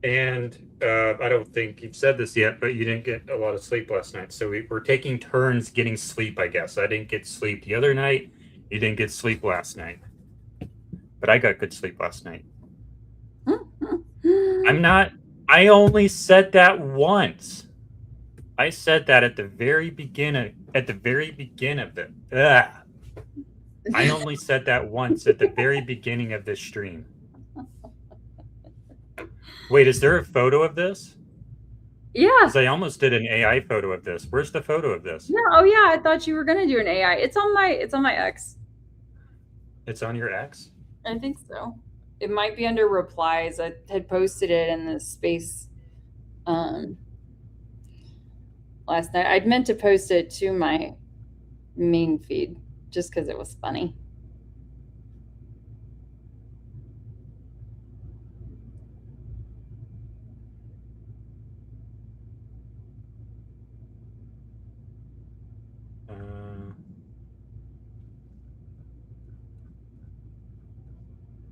And I don't think you've said this yet, but you didn't get a lot of sleep last night. So we're taking turns getting sleep, I guess. I didn't get sleep the other night. You didn't get sleep last night. But I got good sleep last night. I only said that once. I said that at the very beginning of it. I only said that once at the very beginning of this stream. Wait, is there a photo of this? Yeah. Because I almost did an AI photo of this. Where's the photo of this? Yeah. Oh yeah, I thought you were gonna do an AI. It's on my X. It's on your X? I think so. It might be under replies. I had posted it in the space last night. I'd meant to post it to my main feed just because it was funny.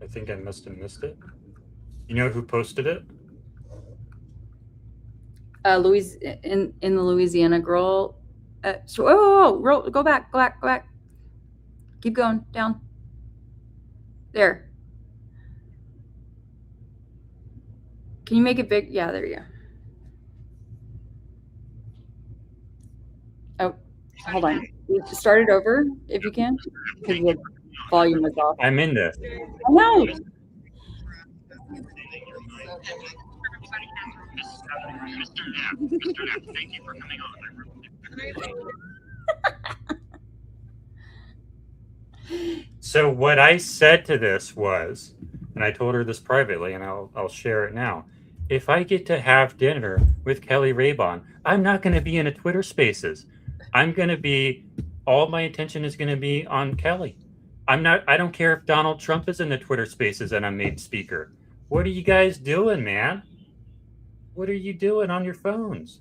I think I must have missed it. You know who posted it? Louis in the Louisiana girl. Go back, go back. Keep going down. There. Can you make it big? Yeah, there you go. Oh, hold on. Start it over if you can, because the volume was off. I'm in this. I know. So what I said to this was, and I told her this privately, and I'll share it now. If I get to have dinner with Keli Rabon, I'm not going to be in a Twitter Spaces. I'm going to be, all my attention is going to be on Keli. I don't care if Donald Trump is in the Twitter Spaces and I'm made speaker. What are you guys doing, man? What are you doing on your phones?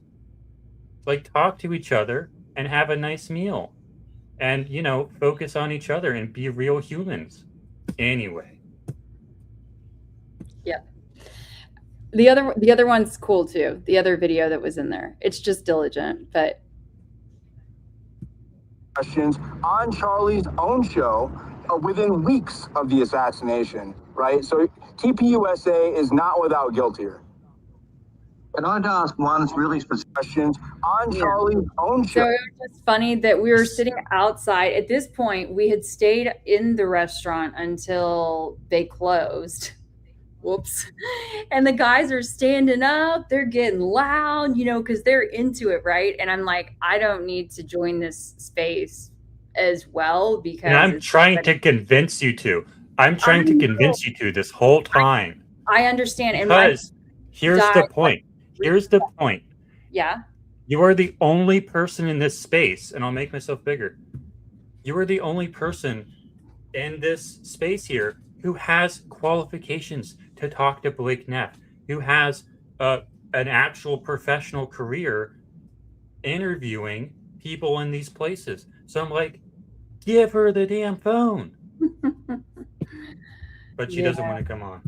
Like, talk to each other and have a nice meal. And, you know, focus on each other and be real humans. Anyway. Yeah. The other one's cool too. The other video that was in there. It's just diligent, but questions on Charlie's own show within weeks of the assassination, right? So TPUSA is not without guilt here. And I want to ask one really specific questions on Charlie's own show. So it was just funny that we were sitting outside. At this point, we had stayed in the restaurant until they closed. Whoops. And the guys are standing up. They're getting loud, you know, because they're into it, right? And I'm like, I don't need to join this space as well because and I'm trying to convince you to. I'm trying to convince you to this whole time. I understand. Because here's the point. Here's the point. Yeah. You are the only person in this space, and I'll make myself bigger. You are the only person in this space here who has qualifications to talk to Blake Neff, who has an actual professional career interviewing people in these places. So I'm like, give her the damn phone. But she doesn't want to come on.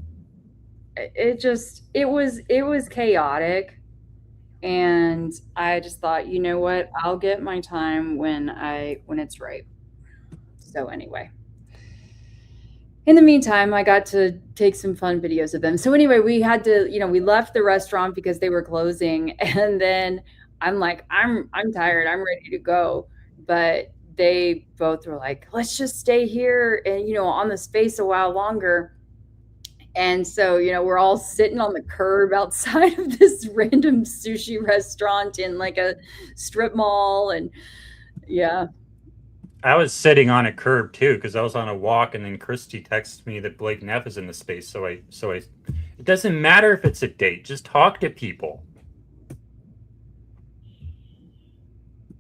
It was chaotic. And I just thought, you know what? I'll get my time when it's right. So anyway. In the meantime, I got to take some fun videos of them. So anyway, we had to, you know, we left the restaurant because they were closing. And then I'm like, I'm tired. I'm ready to go. But they both were like, let's just stay here and, you know, on the space a while longer. And so, you know, we're all sitting on the curb outside of this random sushi restaurant in like a strip mall. And yeah. I was sitting on a curb too because I was on a walk, and then Christy texted me that Blake Neff is in the space. So I it doesn't matter if it's a date, just talk to people.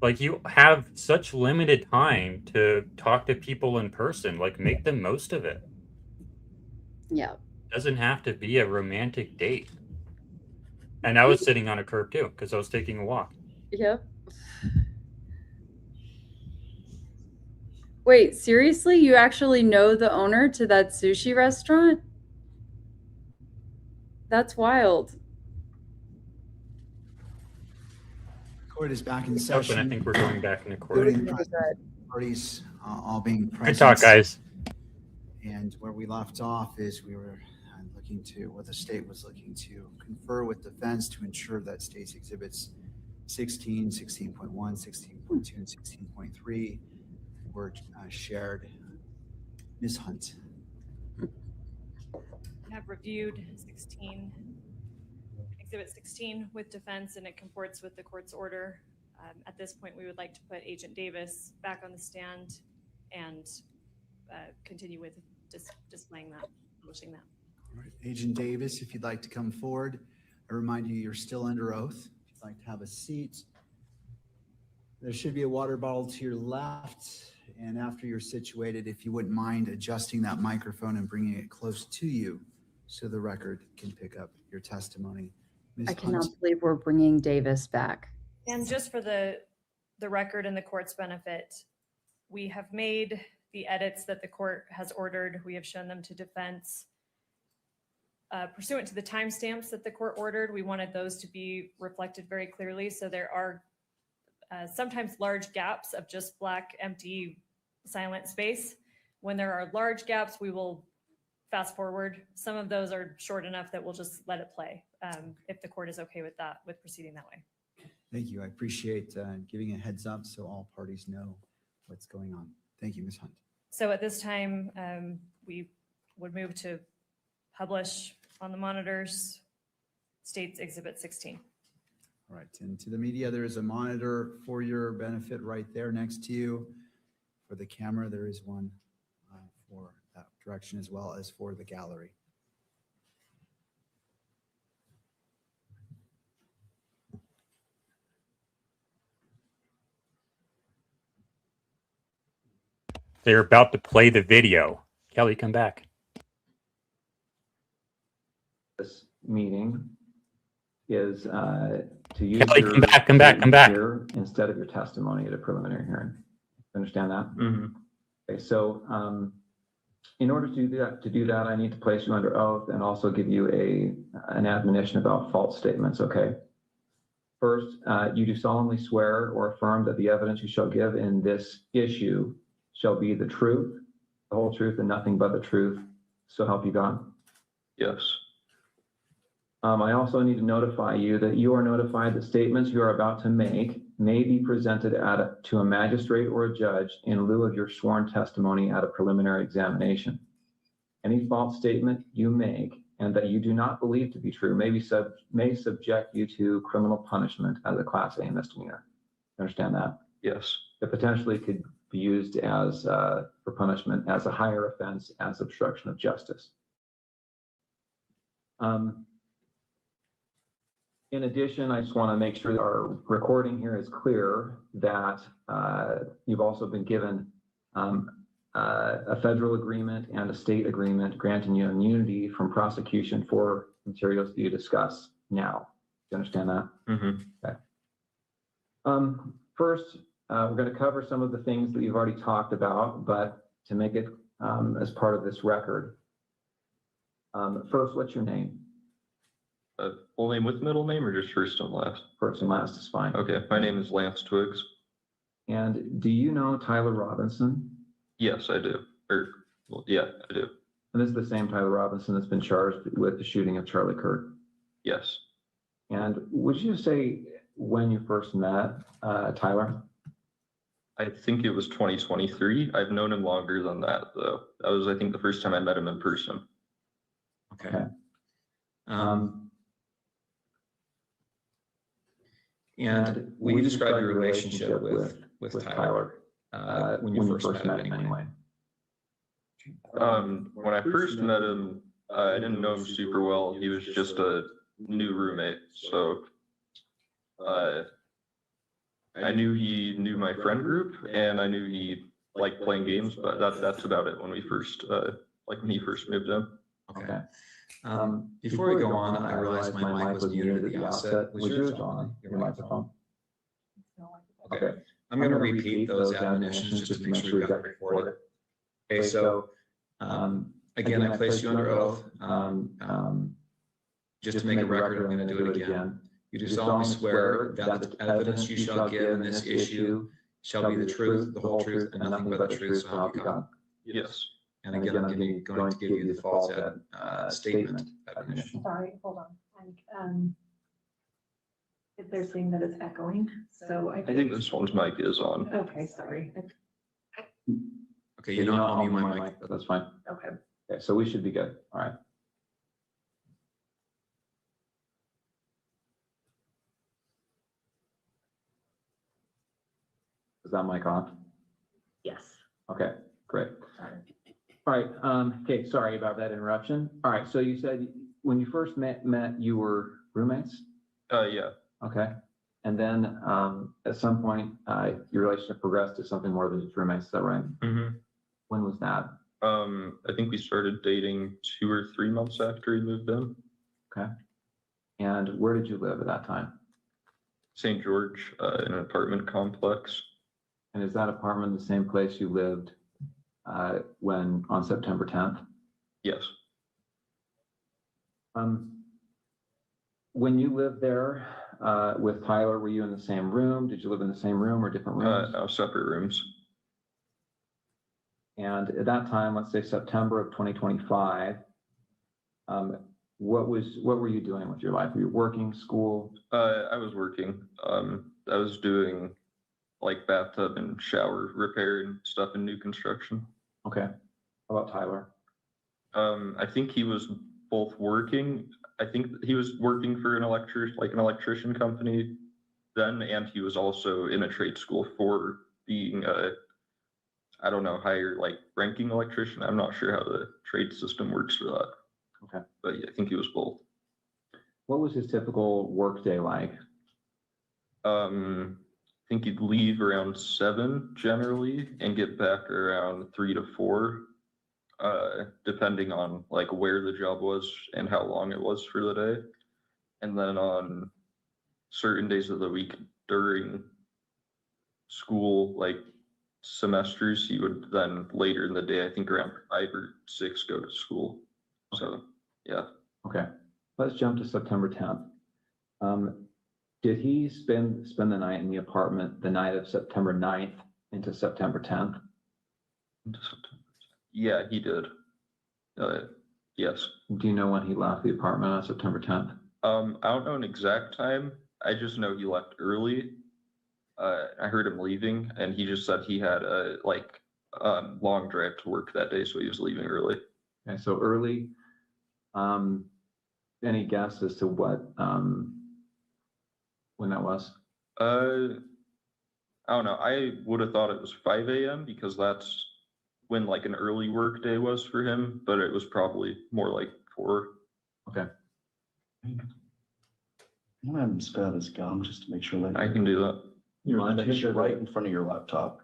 Like, you have such limited time to talk to people in person. Like, make the most of it. Yeah. It doesn't have to be a romantic date. And I was sitting on a curb too because I was taking a walk. Yep. Wait, seriously? You actually know the owner to that sushi restaurant? That's wild. Court is back in session. And I think we're going back into court. Parties all being present. Good talk, guys. And where we left off is we were looking to, what the state was looking to confer with defense to ensure that state's exhibits 16, 16.1, 16.2, and 16.3 were shared. Ms. Hunt. I have reviewed Exhibit 16 with defense, and it comports with the court's order. At this point, we would like to put Agent Davis back on the stand and continue with displaying that, publishing that. All right, Agent Davis, if you'd like to come forward, I remind you you're still under oath. If you'd like to have a seat, there should be a water bottle to your left. And after you're situated, if you wouldn't mind adjusting that microphone and bringing it close to you so the record can pick up your testimony. Ms. I cannot Hunt. believe we're bringing Davis back. And just for the record and the court's benefit, we have made the edits that the court has ordered. We have shown them to defense. Pursuant to the timestamps that the court ordered, we wanted those to be reflected very clearly. So there are sometimes large gaps of just black, empty, silent space. When there are large gaps, we will fast forward. Some of those are short enough that we'll just let it play if the court is okay with that, with proceeding that way. Thank you. I appreciate giving a heads up so all parties know what's going on. Thank you, Ms. Hunt. So at this time, we would move to publish on the monitors State's Exhibit 16. All right, and to the media, there is a monitor for your benefit right there next to you. For the camera, there is one for that direction as well as for the gallery. They're about to play the video. Kelly, come back. This meeting is to use Kelly, your come back. here instead of your testimony at a preliminary hearing. Understand that? Mm-hmm. Okay, so in order to do that, I need to place you under oath and also give you an admonition about false statements. Okay. First, you do solemnly swear or affirm that the evidence you shall give in this issue shall be the truth, the whole truth, and nothing but the truth. So help you God. Yes. I also need to notify you that you are notified that statements you are about to make may be presented to a magistrate or a judge in lieu of your sworn testimony at a preliminary examination. Any false statement you make and that you do not believe to be true may subject you to criminal punishment as a Class A misdemeanor. Understand that? Yes. It potentially could be used as for punishment as a higher offense as obstruction of justice. In addition, I just want to make sure that our recording here is clear that you've also been given a federal agreement and a state agreement granting you immunity from prosecution for materials that you discuss now. Do you understand that? Mm-hmm. Okay. First, we're going to cover some of the things that you've already talked about, but to make it as part of this record. First, what's your name? Full name with middle name or just first and last? First and last is fine. Okay, my name is Lance Twiggs. And do you know Tyler Robinson? Yes, I do. Yeah, I do. And this is the same Tyler Robinson that's been charged with the shooting of Charlie Kirk? Yes. And would you say when you first met Tyler? I think it was 2023. I've known him longer than that, though. That was, I think, the first time I met him in person. Okay. And will you describe your relationship with Tyler when you first met him anyway? When I first met him, I didn't know him super well. He was just a new roommate. So I knew he knew my friend group and I knew he liked playing games, but that's about it when we first, when he first moved in. Okay. Before we go on, I realized my mic was muted at the outset. Was yours on, your microphone? Okay. I'm going to repeat those admonitions just to make sure we got it recorded. Okay, so again, I placed you under oath. Just to make a record, I'm going to do it again. You do solemnly swear that the evidence you shall give in this issue shall be the truth, the whole truth, and nothing but the truth, so help you God. Yes. And again, I'm going to give you the false statement admonition. Sorry, hold on. They're saying that it's echoing, so I think this one's mic is on. Okay, sorry. Okay, you know, I'll mute my mic, but that's fine. Okay. Okay, so we should be good. All right. Is that mic on? Yes. Okay, great. All right. Okay, sorry about that interruption. All right, so you said when you first met, you were roommates? Yeah. Okay. And then at some point, your relationship progressed to something more than just roommates. Is that right? Mm-hmm. When was that? I think we started dating 2 or 3 months after he moved in. Okay. And where did you live at that time? St. George, in an apartment complex. And is that apartment the same place you lived when on September 10th? Yes. When you lived there with Tyler, were you in the same room? Did you live in the same room or different rooms? No, separate rooms. And at that time, let's say September of 2025, what were you doing with your life? Were you working, school? I was working. I was doing like bathtub and shower repair and stuff in new construction. Okay. How about Tyler? I think he was both working. I think he was working for an electrician company then, and he was also in a trade school for being I don't know, higher like ranking electrician. I'm not sure how the trade system works for that. Okay. But yeah, I think he was both. What was his typical work day like? I think he'd leave around 7 generally and get back around 3 to 4, depending on like where the job was and how long it was for the day. And then on certain days of the week during school, like semesters, he would then later in the day, I think around 5 or 6, go to school. So yeah. Okay. Let's jump to September 10th. Did he spend the night in the apartment the night of September 9th into September 10th? Yeah, he did. Yes. Do you know when he left the apartment on September 10th? I don't know an exact time. I just know he left early. I heard him leaving, and he just said he had a long drive to work that day, so he was leaving early. Okay, so early. Any guess as to what when that was? I don't know. I would have thought it was 5 a.m. because that's when like an early work day was for him, but it was probably more like 4. Okay. I'm gonna have him spit out his gum just to make sure that I can do that. You're right in front of your laptop.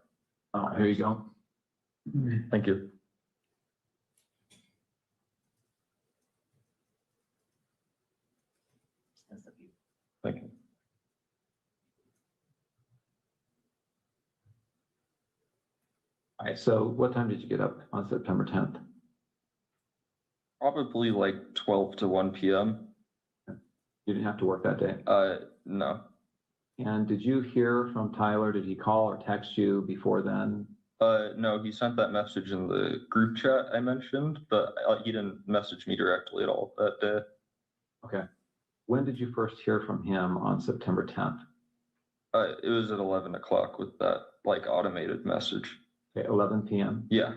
Oh, here you go. Thank you. Thank you. All right, so what time did you get up on September 10th? Probably like 12 to 1 p.m. You didn't have to work that day? No. And did you hear from Tyler? Did he call or text you before then? No, he sent that message in the group chat I mentioned, but he didn't message me directly at all that day. Okay. When did you first hear from him on September 10th? It was at 11 o'clock with that like automated message. Okay, 11 p.m. Yeah.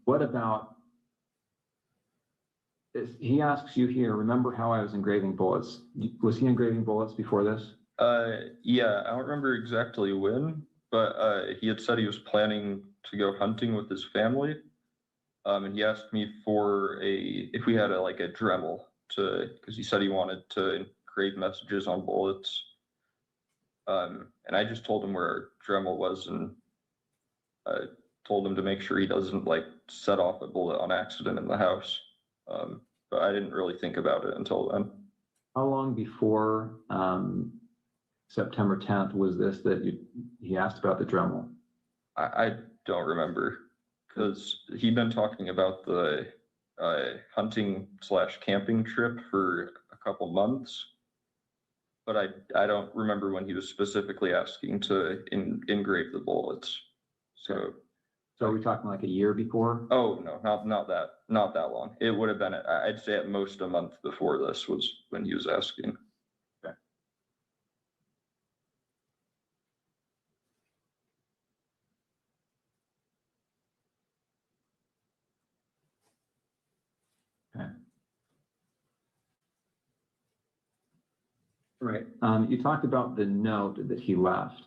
What about, he asks you here, remember how I was engraving bullets? Was he engraving bullets before this? Yeah, I don't remember exactly when, but he had said he was planning to go hunting with his family. And he asked me for if we had a Dremel because he said he wanted to engrave messages on bullets. And I just told him where our Dremel was and told him to make sure he doesn't set off a bullet on accident in the house. But I didn't really think about it until then. How long before September 10th was this that he asked about the Dremel? I don't remember because he'd been talking about the hunting/camping trip for a couple months, but I don't remember when he was specifically asking to engrave the bullets. So are we talking like a year before? Oh no, not that long. It would have been I'd say at most a month before this was when he was asking. Okay. Okay. Right. You talked about the note that he left.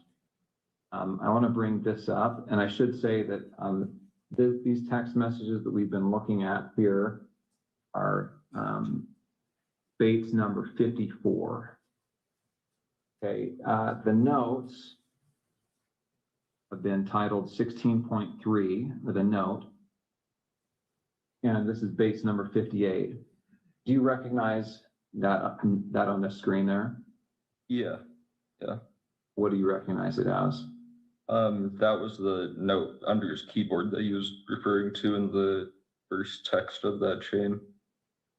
I want to bring this up, and I should say that these text messages that we've been looking at here are Bates number 54. Okay, the notes have been titled 16.3 with a note, and this is Bates number 58. Do you recognize that on the screen there? Yeah. What do you recognize it as? That was the note under his keyboard that he was referring to in the first text of that chain.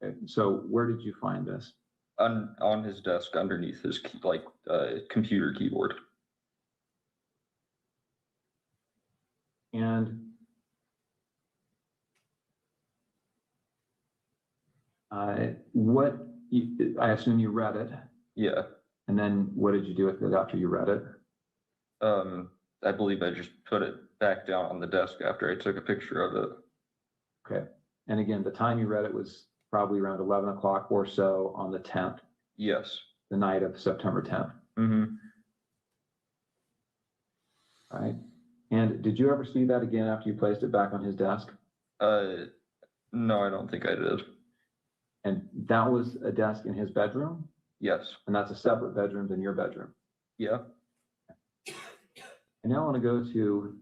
Okay, so where did you find this? On his desk underneath his computer keyboard. And I assume you read it. Yeah. And then what did you do with it after you read it? I believe I just put it back down on the desk after I took a picture of it. Okay. And again, the time you read it was probably around 11 o'clock or so on the 10th. Yes. The night of September 10th. Mm-hmm. All right. And did you ever see that again after you placed it back on his desk? No, I don't think I did. And that was a desk in his bedroom? Yes. And that's a separate bedroom than your bedroom? Yeah. And now I want to go to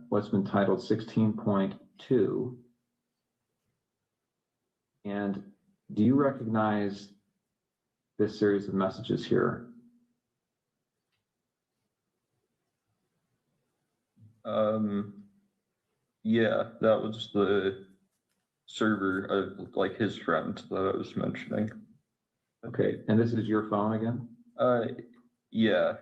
what's been titled 16.2. And do you recognize this series of messages here? Yeah, that was the server of like his friend that I was mentioning. Okay, and this is your phone again? Yeah.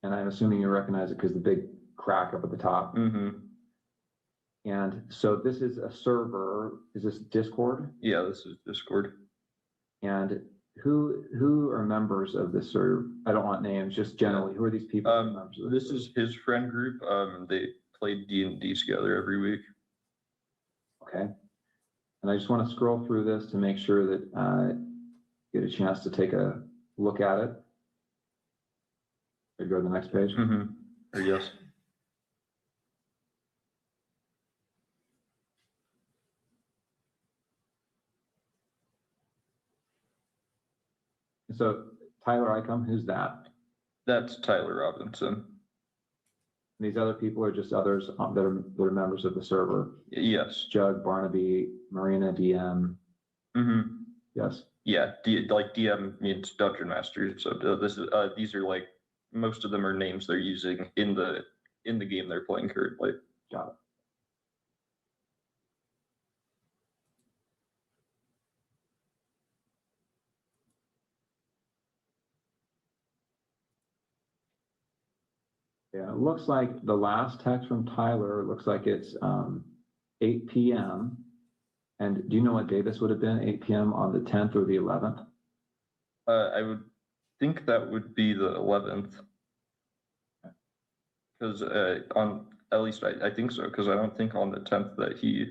And I'm assuming you recognize it because the big crack up at the top. Mm-hmm. And so this is a server. Is this Discord? Yeah, this is Discord. And who are members of this server? I don't want names, just generally. Who are these people? This is his friend group. They played D&D together every week. Okay. And I just want to scroll through this to make sure that you get a chance to take a look at it. Go to the next page. Mm-hmm. Or yes. So Tyler Icom, who's that? That's Tyler Robinson. These other people are just others that are members of the server. Yes. Jug, Barnaby, Marina, DM. Mm-hmm. Yes. Yeah, DM means Dungeon Master. So this is these are like most of them are names they're using in the game they're playing currently. Got it. Yeah, it looks like the last text from Tyler looks like it's 8 p.m. And do you know what day this would have been? 8 p.m. on the 10th or the 11th? I would think that would be the 11th. Because at least I think so, because I don't think on the 10th that he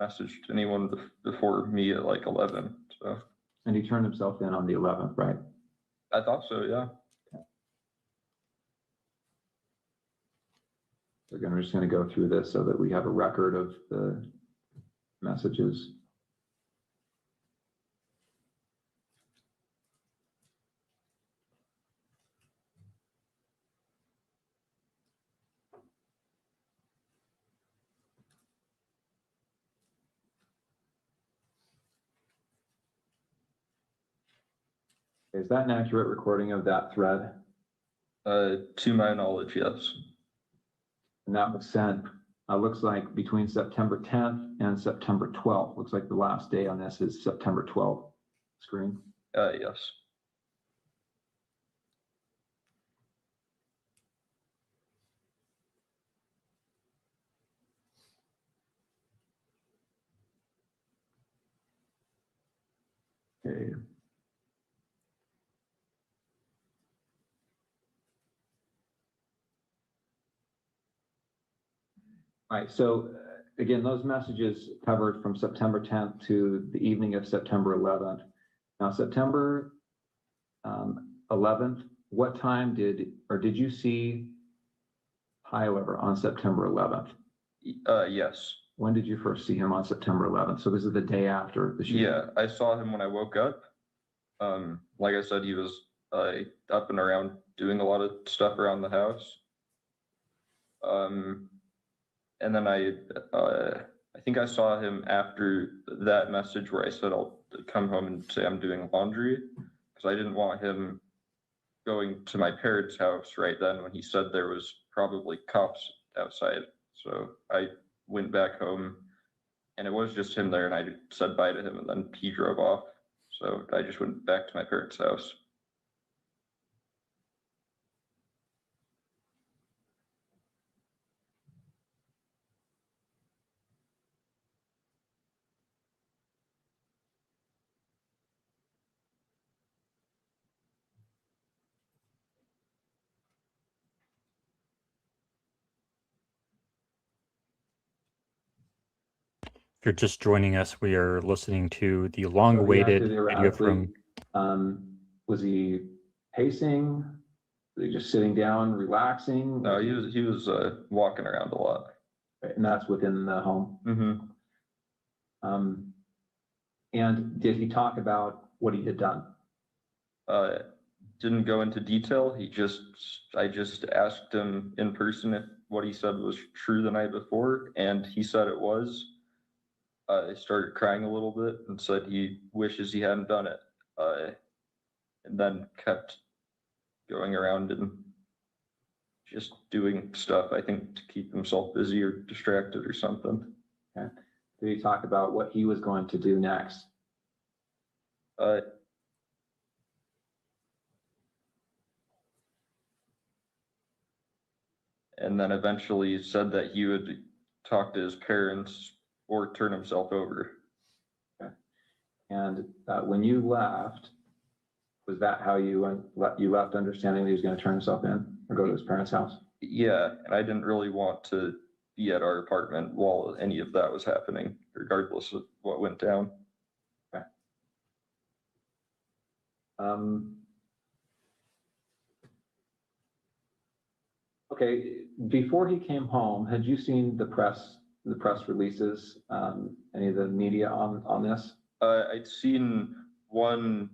messaged anyone before me at like 11. So. And he turned himself in on the 11th, right? I thought so, yeah. We're just going to go through this so that we have a record of the messages. Is that an accurate recording of that thread? To my knowledge, yes. And that was sent, looks like between September 10th and September 12th. Looks like the last day on this is September 12th. Screen? Yes. Okay. All right, so again, those messages covered from September 10th to the evening of September 11th. Now, September 11th, what time did you see Tyler on September 11th? Yes. when did you first see him on September 11th? So this is the day after the shooting. Yeah, I saw him when I woke up. Like I said, he was up and around doing a lot of stuff around the house. And then I think I saw him after that message where I said I'll come home and say I'm doing laundry, because I didn't want him going to my parents' house right then when he said there was probably cops outside. So I went back home, and it was just him there, and I said bye to him, and then he drove off. So I just went back to my parents' house. If you're just joining us, we are listening to the long-awaited video from. Was he pacing? Was he just sitting down, relaxing? No, he was walking around a lot. Right, and that's within the home. Mm-hmm. And did he talk about what he had done? Didn't go into detail. I just asked him in person if what he said was true the night before, and he said it was. I started crying a little bit and said he wishes he hadn't done it, and then kept going around and just doing stuff, I think, to keep himself busy or distracted or something. Okay. Did he talk about what he was going to do next? And then eventually said that he would talk to his parents or turn himself over. Okay. And when you left, was that how you left, understanding that he was going to turn himself in or go to his parents' house? Yeah, and I didn't really want to be at our apartment while any of that was happening, regardless of what went down. Okay. Okay, before he came home, had you seen the press releases, any of the media on this? I'd seen one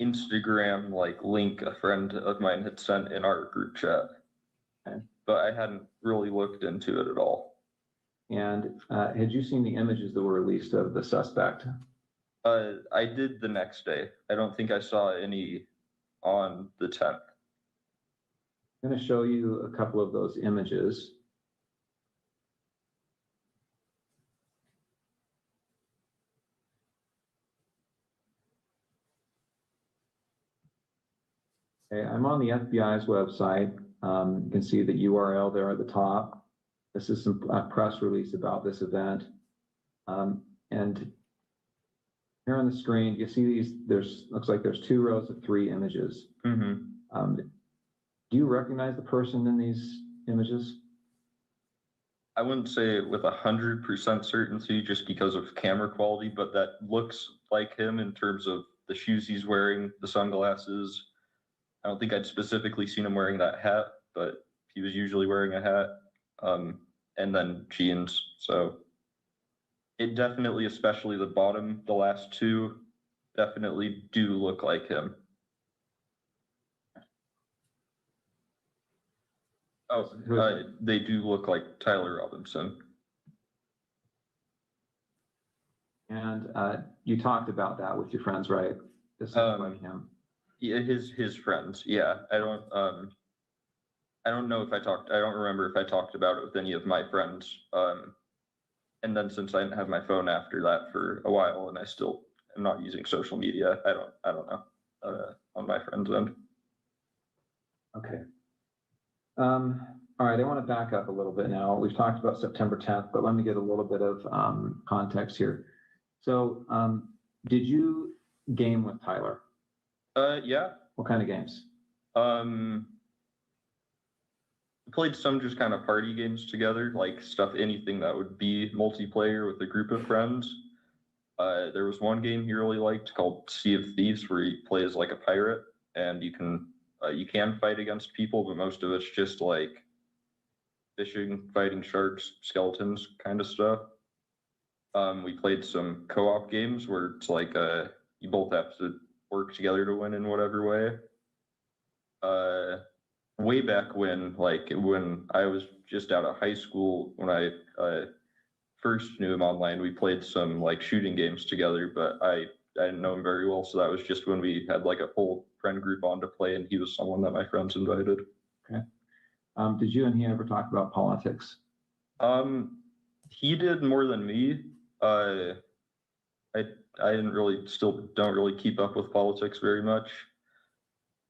Instagram link a friend of mine had sent in our group chat, okay, but I hadn't really looked into it at all. And had you seen the images that were released of the suspect? I did the next day. I don't think I saw any on the 10th. I'm going to show you a couple of those images. Okay, I'm on the FBI's website. You can see the URL there at the top. This is some press release about this event. And here on the screen, you see these, looks like there's 2 rows of 3 images. Mm-hmm. Do you recognize the person in these images? I wouldn't say with 100% certainty just because of camera quality, but that looks like him in terms of the shoes he's wearing, the sunglasses. I don't think I'd specifically seen him wearing that hat, but he was usually wearing a hat, and then jeans. So it definitely, especially the bottom, the last 2, definitely do look like him. Oh, they do look like Tyler Robinson. And you talked about that with your friends, right? This looks like him. Yeah, his friends. Yeah, I don't know if I don't remember if I talked about it with any of my friends. And then since I didn't have my phone after that for a while, and I still am not using social media, I don't know on my friends' end. Okay. All right, I want to back up a little bit now. We've talked about September 10th, but let me get a little bit of context here. So, did you game with Tyler? Yeah. What kind of games? Played some just kind of party games together, like anything that would be multiplayer with a group of friends. There was one game he really liked called Sea of Thieves, where he plays like a pirate, and you can fight against people, but most of it's just fishing, fighting sharks, skeletons kind of stuff. We played some co-op games where it's like you both have to work together to win in whatever way. Way back when, like when I was just out of high school, when I first knew him online, we played some like shooting games together, but I didn't know him very well, so that was just when we had like a full friend group on to play, and he was someone that my friends invited. Okay. Did you and he ever talk about politics? He did more than me. I didn't really, still don't really keep up with politics very much.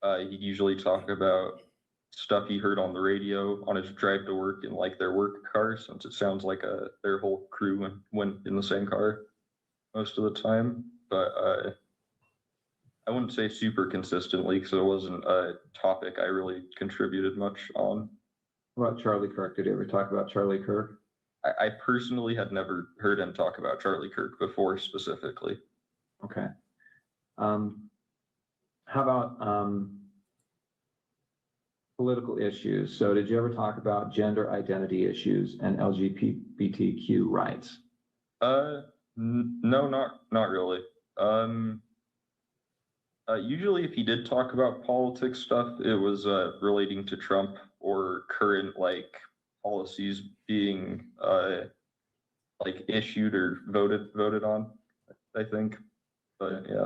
He'd usually talk about stuff he heard on the radio on his drive to work in like their work car, since it sounds like their whole crew went in the same car most of the time. But I wouldn't say super consistently, because it wasn't a topic I really contributed much on. What about Charlie Kirk? Did you ever talk about Charlie Kirk? I personally had never heard him talk about Charlie Kirk before specifically. Okay. How about political issues? So did you ever talk about gender identity issues and LGBTQ rights? No, not really. Usually if he did talk about politics stuff, it was relating to Trump or current like policies being like issued or voted on, I think. But yeah.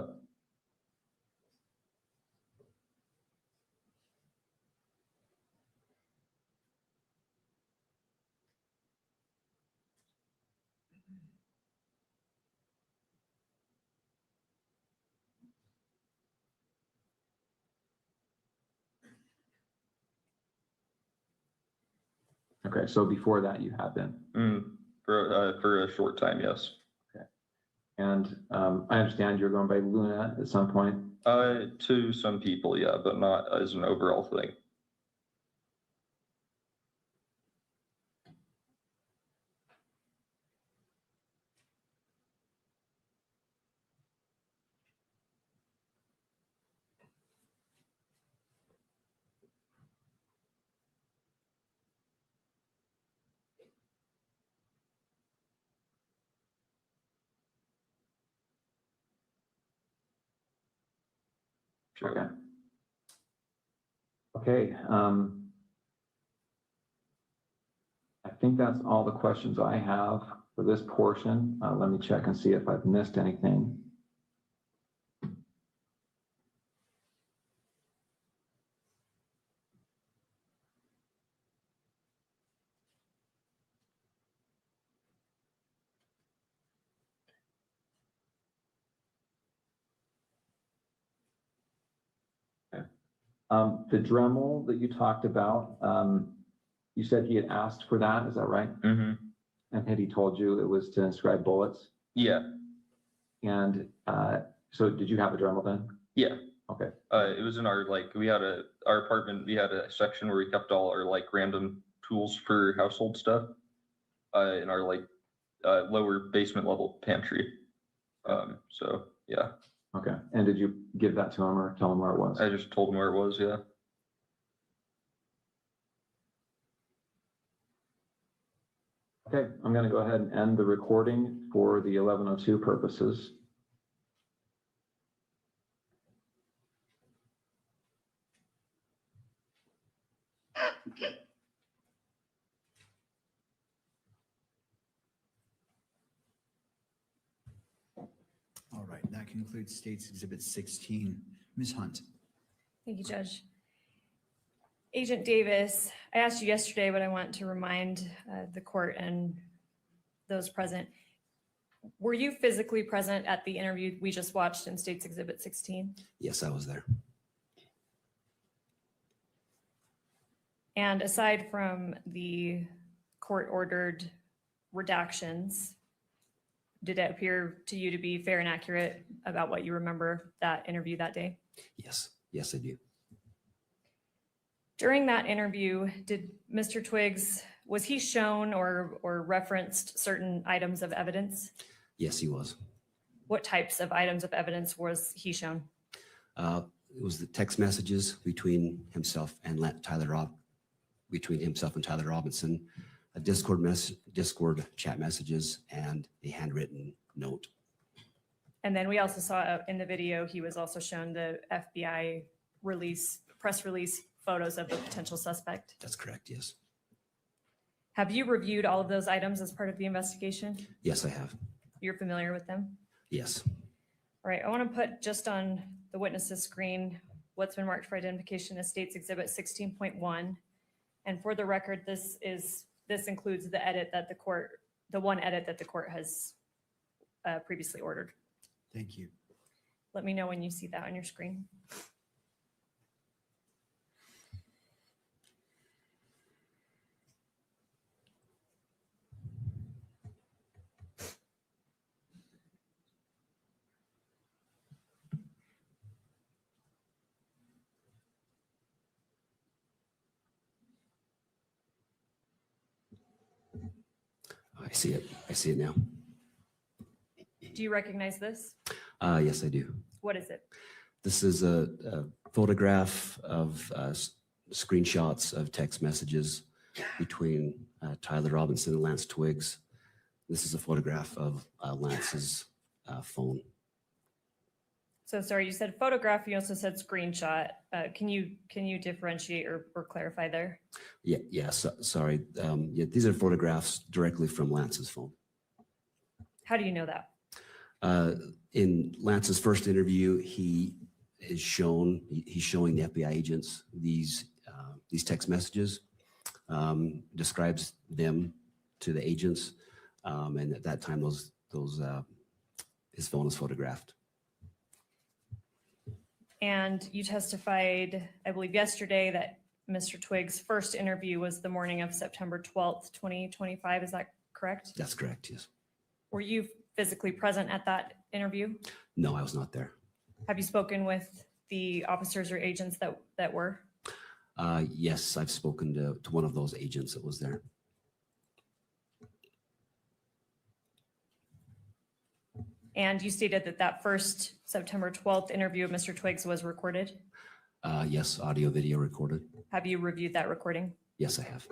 Okay, so before that you have been. For a short time, yes. Okay. And I understand you're going by Luna at some point. To some people, yeah, but not as an overall thing. Okay. Okay. I think that's all the questions I have for this portion. Let me check and see if I've missed anything. The Dremel that you talked about, you said he had asked for that, is that right? Mm-hmm. And had he told you it was to inscribe bullets? Yeah. And so did you have a Dremel then? Yeah. Okay. It was in our, like, our apartment, we had a section where we kept all our, like, random tools for household stuff in our, like, lower basement level pantry. So, yeah. Okay. And did you give that to him or tell him where it was? I just told him where it was, yeah. Okay, I'm going to go ahead and end the recording for the 1102 purposes. All right, that concludes State's Exhibit 16. Ms. Hunt. Thank you, Judge. Agent Davis, I asked you yesterday, but I want to remind the court and those present. Were you physically present at the interview we just watched in State's Exhibit 16? Yes, I was there. And aside from the court-ordered redactions, did it appear to you to be fair and accurate about what you remember that interview that day? Yes, yes, I do. During that interview, did Mr. Twiggs, was he shown or referenced certain items of evidence? Yes, he was. What types of items of evidence was he shown? It was the text messages between himself and Tyler between himself and Tyler Robinson, a Discord chat messages, and a handwritten note. And then we also saw in the video, he was also shown the FBI press release photos of the potential suspect. That's correct, yes. Have you reviewed all of those items as part of the investigation? Yes, I have. You're familiar with them? Yes. All right, I want to put just on the witness's screen what's been marked for identification as State's Exhibit 16.1. And for the record, this includes the edit that the one edit that the court has previously ordered. Thank you. Let me know when you see that on your screen. I see it. I see it now. Do you recognize this? Yes, I do. What is it? This is a photograph of screenshots of text messages between Tyler Robinson and Lance Twiggs. This is a photograph of Lance's phone. So sorry, you said photograph, you also said screenshot. Can you differentiate or clarify there? Yeah, sorry. Yeah, these are photographs directly from Lance's phone. How do you know that? In Lance's first interview, he's showing the FBI agents these text messages, describes them to the agents, and at that time, his phone was photographed. And you testified, I believe yesterday, that Mr. Twiggs' first interview was the morning of September 12th, 2025. Is that correct? That's correct, yes. Were you physically present at that interview? No, I was not there. Have you spoken with the officers or agents that were? Yes, I've spoken to one of those agents that was there. And you stated that first September 12th interview of Mr. Twiggs was recorded? Yes, audio, video recorded. Have you reviewed that recording? Yes, I have.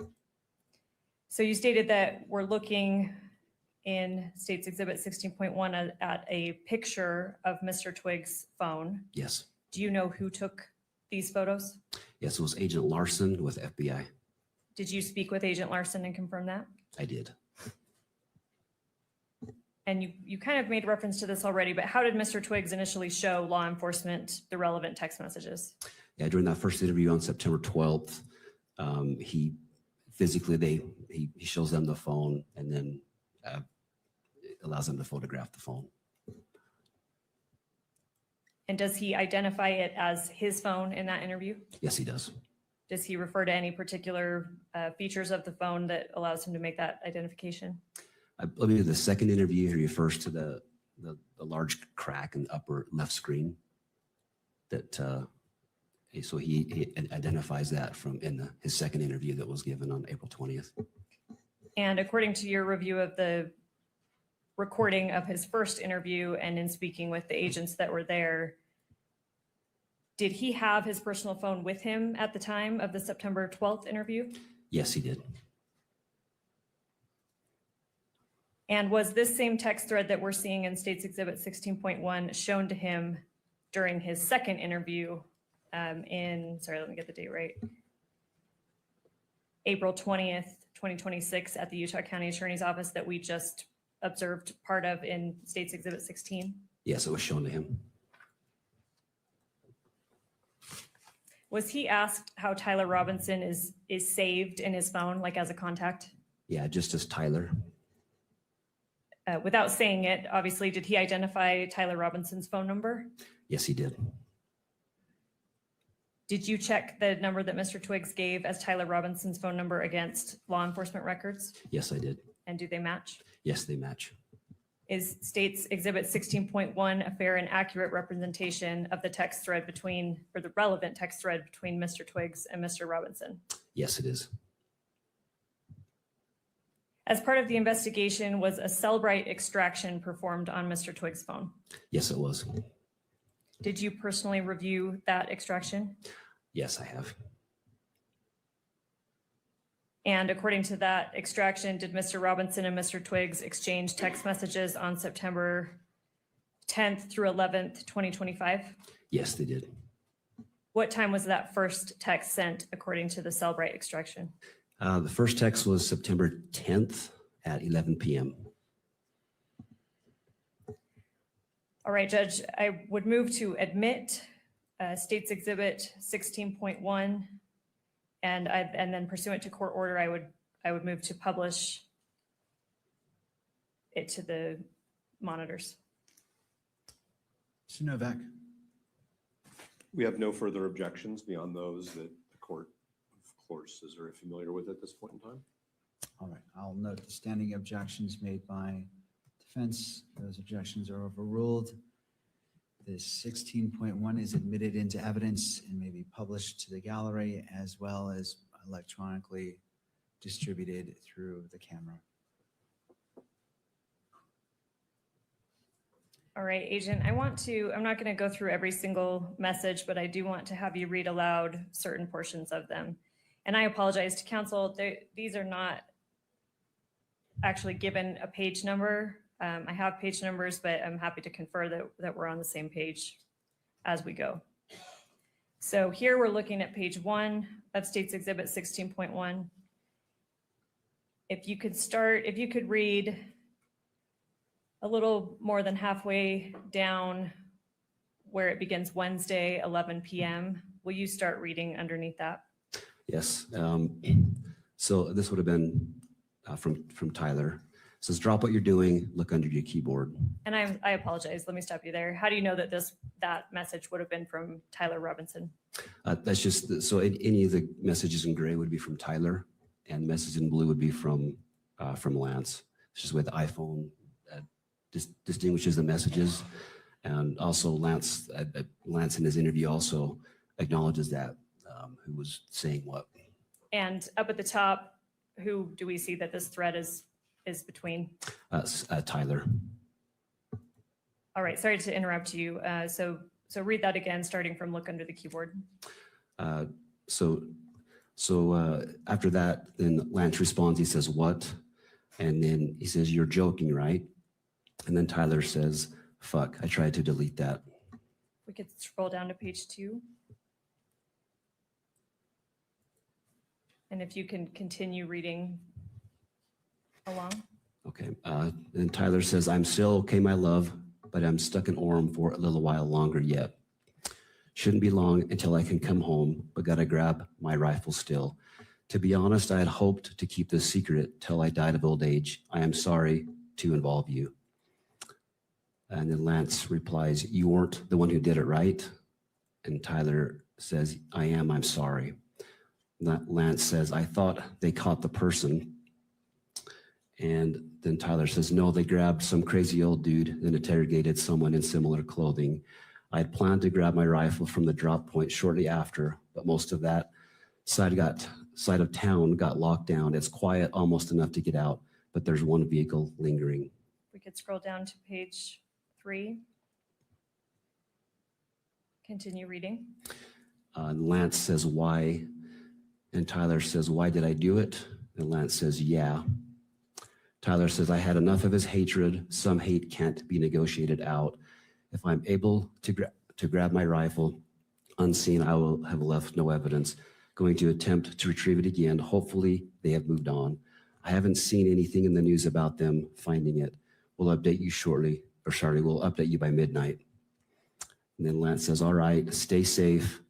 So you stated that we're looking in State's Exhibit 16.1 at a picture of Mr. Twiggs' phone. Yes. Do you know who took these photos? Yes, it was Agent Larson with FBI. Did you speak with Agent Larson and confirm that? I did. And you kind of made reference to this already, but how did Mr. Twiggs initially show law enforcement the relevant text messages? Yeah, during that first interview on September 12th, he shows them the phone and then allows them to photograph the phone. And does he identify it as his phone in that interview? Yes, he does. Does he refer to any particular features of the phone that allows him to make that identification? I believe the second interview, he refers to the large crack in the upper left screen. That so he identifies that in his second interview that was given on April 20th. And according to your review of the recording of his first interview and in speaking with the agents that were there, did he have his personal phone with him at the time of the September 12th interview? Yes, he did. And was this same text thread that we're seeing in State's Exhibit 16.1 shown to him during his second interview sorry, let me get the date right, April 20th, 2026 at the Utah County Attorney's Office that we just observed part of in State's Exhibit 16? Yes, it was shown to him. Was he asked how Tyler Robinson is saved in his phone, like as a contact? Yeah, just as Tyler. Without saying it, obviously, did he identify Tyler Robinson's phone number? Yes, he did. Did you check the number that Mr. Twiggs gave as Tyler Robinson's phone number against law enforcement records? Yes, I did. And do they match? Yes, they match. Is State's Exhibit 16.1 a fair and accurate representation of the text thread or the relevant text thread between Mr. Twiggs and Mr. Robinson? Yes, it is. As part of the investigation, was a Cellbrite extraction performed on Mr. Twiggs' phone? Yes, it was. Did you personally review that extraction? Yes, I have. And according to that extraction, did Mr. Robinson and Mr. Twiggs exchange text messages on September 10th through 11th, 2025? Yes, they did. What time was that first text sent according to the Cellbrite extraction? The first text was September 10th at 11 p.m. All right, Judge, I would move to admit State's Exhibit 16.1, and then pursuant to court order, I would move to publish it to the monitors. Mr. Novak. We have no further objections beyond those that the court, of course, is very familiar with at this point in time. All right, I'll note the standing objections made by defense. Those objections are overruled. This 16.1 is admitted into evidence and may be published to the gallery as well as electronically distributed through the camera. All right, Agent, I'm not going to go through every single message, but I do want to have you read aloud certain portions of them. And I apologize to counsel, these are not actually given a page number. I have page numbers, but I'm happy to confer that we're on the same page as we go. So here we're looking at page 1 of State's Exhibit 16.1. If you could read a little more than halfway down where it begins Wednesday, 11 p.m. Will you start reading underneath that? Yes. So this would have been from Tyler. It says, drop what you're doing, look under your keyboard. And I apologize. Let me stop you there. How do you know that that message would have been from Tyler Robinson? That's just, so any of the messages in gray would be from Tyler, and messages in blue would be from Lance. It's just the way the iPhone distinguishes the messages. And also Lance in his interview also acknowledges that, who was saying what. And up at the top, who do we see that this thread is between? Tyler. All right, sorry to interrupt you. So read that again, starting from look under the keyboard. So after that, then Lance responds, he says, what? And then he says, you're joking, right? And then Tyler says, fuck, I tried to delete that. We could scroll down to page 2. And if you can continue reading along. Okay. Then Tyler says, I'm still okay, my love, but I'm stuck in Orem for a little while longer yet. Shouldn't be long until I can come home, but gotta grab my rifle still. To be honest, I had hoped to keep this secret till I died of old age. I am sorry to involve you. And then Lance replies, you weren't the one who did it, right? And Tyler says, I am, I'm sorry. Lance says, I thought they caught the person. And then Tyler says, no, they grabbed some crazy old dude and interrogated someone in similar clothing. I had planned to grab my rifle from the drop point shortly after, but most of that side of town got locked down. It's quiet, almost enough to get out, but there's one vehicle lingering. We could scroll down to page 3. Continue reading. Lance says, why? And Tyler says, why did I do it? And Lance says, yeah. Tyler says, I had enough of his hatred. Some hate can't be negotiated out. If I'm able to grab my rifle unseen, I will have left no evidence. Going to attempt to retrieve it again. Hopefully they have moved on. I haven't seen anything in the news about them finding it. We'll update you shortly, or sorry, we'll update you by midnight. And then Lance says, all right, stay safe.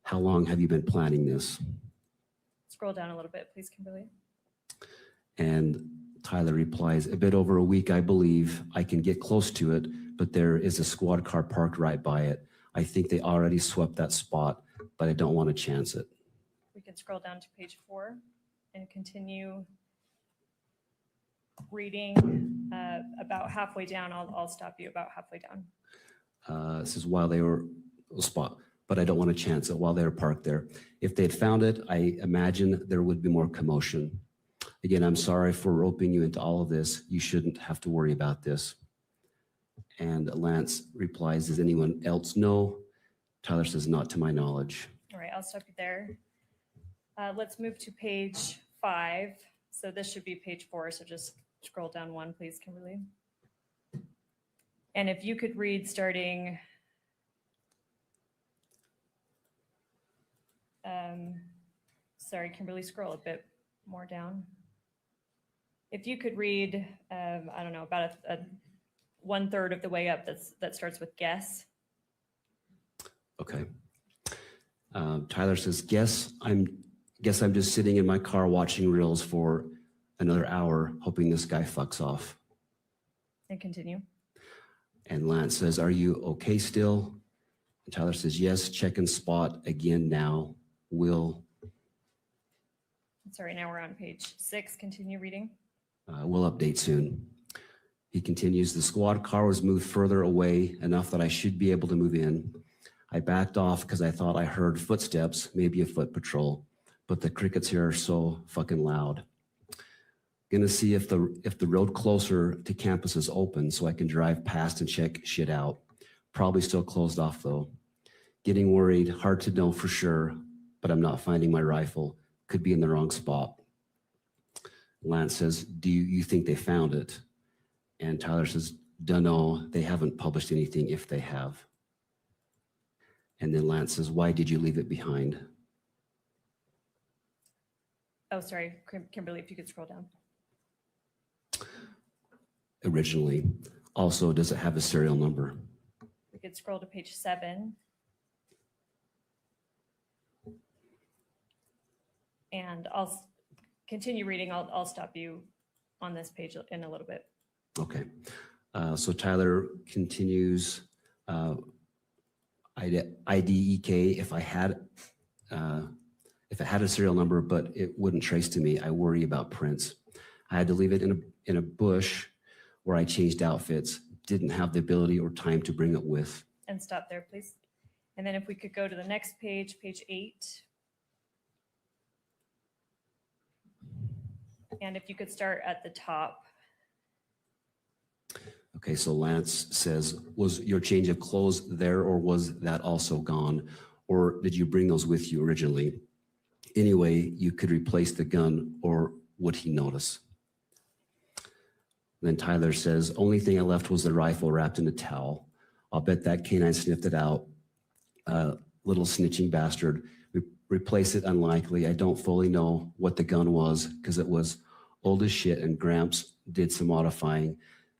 How long have you been planning this? Scroll down a little bit, please, Kimberly. And Tyler replies, a bit over a week, I believe. I can get close to it, but there is a squad car parked right by it. I think they already swept that spot, but I don't want to chance it. We can scroll down to page 4 and continue reading about halfway down. I'll stop you about halfway down. This is while they were spot, but I don't want to chance it while they were parked there. If they'd found it, I imagine there would be more commotion. Again, I'm sorry for roping you into all of this. You shouldn't have to worry about this. And Lance replies, does anyone else know? Tyler says, not to my knowledge. All right, I'll stop you there. Let's move to page 5. So this should be page 4. So just scroll down 1, please, Kimberly. And if you could read starting, sorry, Kimberly, scroll a bit more down. If you could read, I don't know, about a 1/3 of the way up, that starts with guess. Okay. Tyler says, guess I'm just sitting in my car watching reels for another hour, hoping this guy fucks off. And continue. And Lance says, are you okay still? And Tyler says, yes, check and spot again now. Will. Sorry, now we're on page 6. Continue reading. We'll update soon. He continues, the squad car was moved further away enough that I should be able to move in. I backed off because I thought I heard footsteps, maybe a foot patrol, but the crickets here are so fucking loud. Gonna see if the road closer to campus is open so I can drive past and check shit out. Probably still closed off though. Getting worried, hard to know for sure, but I'm not finding my rifle. Could be in the wrong spot. Lance says, do you think they found it? And Tyler says, dunno, they haven't published anything if they have. And then Lance says, why did you leave it behind? Oh, sorry, Kimberly, if you could scroll down. Originally. Also, does it have a serial number? We could scroll to page 7. And I'll continue reading. I'll stop you on this page in a little bit. Okay. So Tyler continues, IDEK, if it had a serial number, but it wouldn't trace to me, I worry about prints. I had to leave it in a bush where I changed outfits, didn't have the ability or time to bring it with. And stop there, please. And then if we could go to the next page, page 8. And if you could start at the top. Okay, so Lance says, was your change of clothes there or was that also gone? Or did you bring those with you originally? Anyway, you could replace the gun or would he notice? Then Tyler says, only thing I left was the rifle wrapped in a towel. I'll bet that canine sniffed it out. Little snitching bastard. Replace it unlikely. I don't fully know what the gun was because it was old as shit and Gramps did some modifying.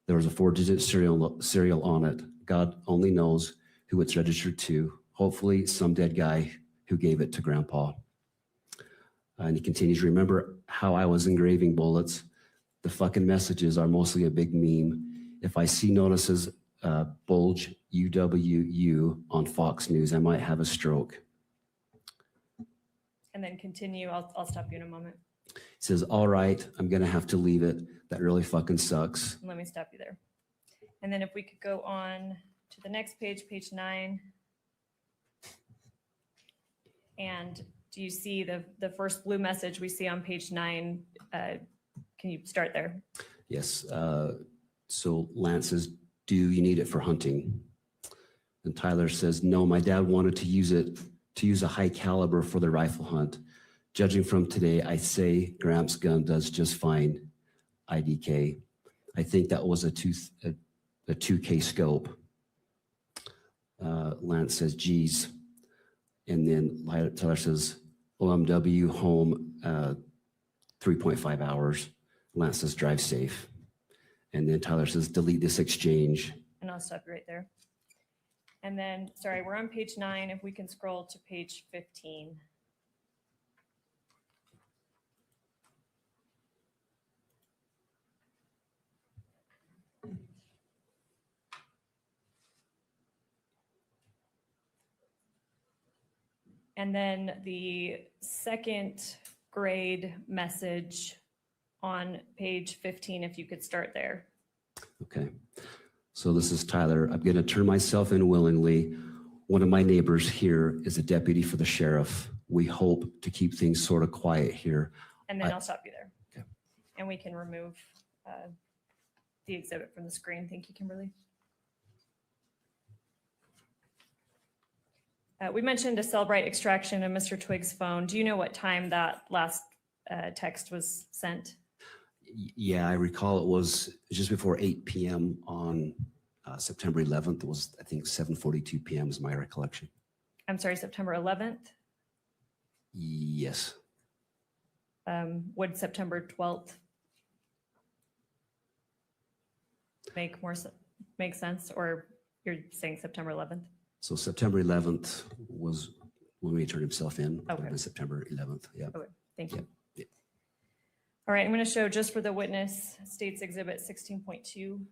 There was a 4-digit serial on it. God only knows who it's registered to. Hopefully some dead guy who gave it to Grandpa. And he continues, remember how I was engraving bullets? The fucking messages are mostly a big meme. If I see notices bulge UWU on Fox News, I might have a stroke. And then continue. I'll stop you in a moment. He says, all right, I'm gonna have to leave it. That really fucking sucks. Let me stop you there. And then if we could go on to the next page, page 9. And do you see the first blue message we see on page 9? Can you start there? Yes. So Lance says, do you need it for hunting? And Tyler says, no, my dad wanted to use a high caliber for the rifle hunt. Judging from today, I say Gramps' gun does just fine. IDK. I think that was a 2K scope. Lance says, geez. And then Tyler says, OMW home 3.5 hours. Lance says, drive safe. And then Tyler says, delete this exchange. And I'll stop you right there. And then, sorry, we're on page 9. If we can scroll to page 15. And then the second grade message on page 15, if you could start there. Okay. So this is Tyler. I'm going to turn myself in willingly. One of my neighbors here is a deputy for the sheriff. We hope to keep things sort of quiet here. And then I'll stop you there. Okay. And we can remove the exhibit from the screen. Thank you, Kimberly. We mentioned a Cellbrite extraction in Mr. Twiggs' phone. Do you know what time that last text was sent? Yeah, I recall it was just before 8 p.m. on September 11th. It was, I think, 7:42 p.m. is my recollection. I'm sorry, September 11th? Yes. Would September 12th make sense, or you're saying September 11th? So September 11th was when he turned himself in. It would have Okay. been September 11th. Yeah. Okay, thank you. Yeah. All right, I'm going to show just for the witness, States Exhibit 16.2.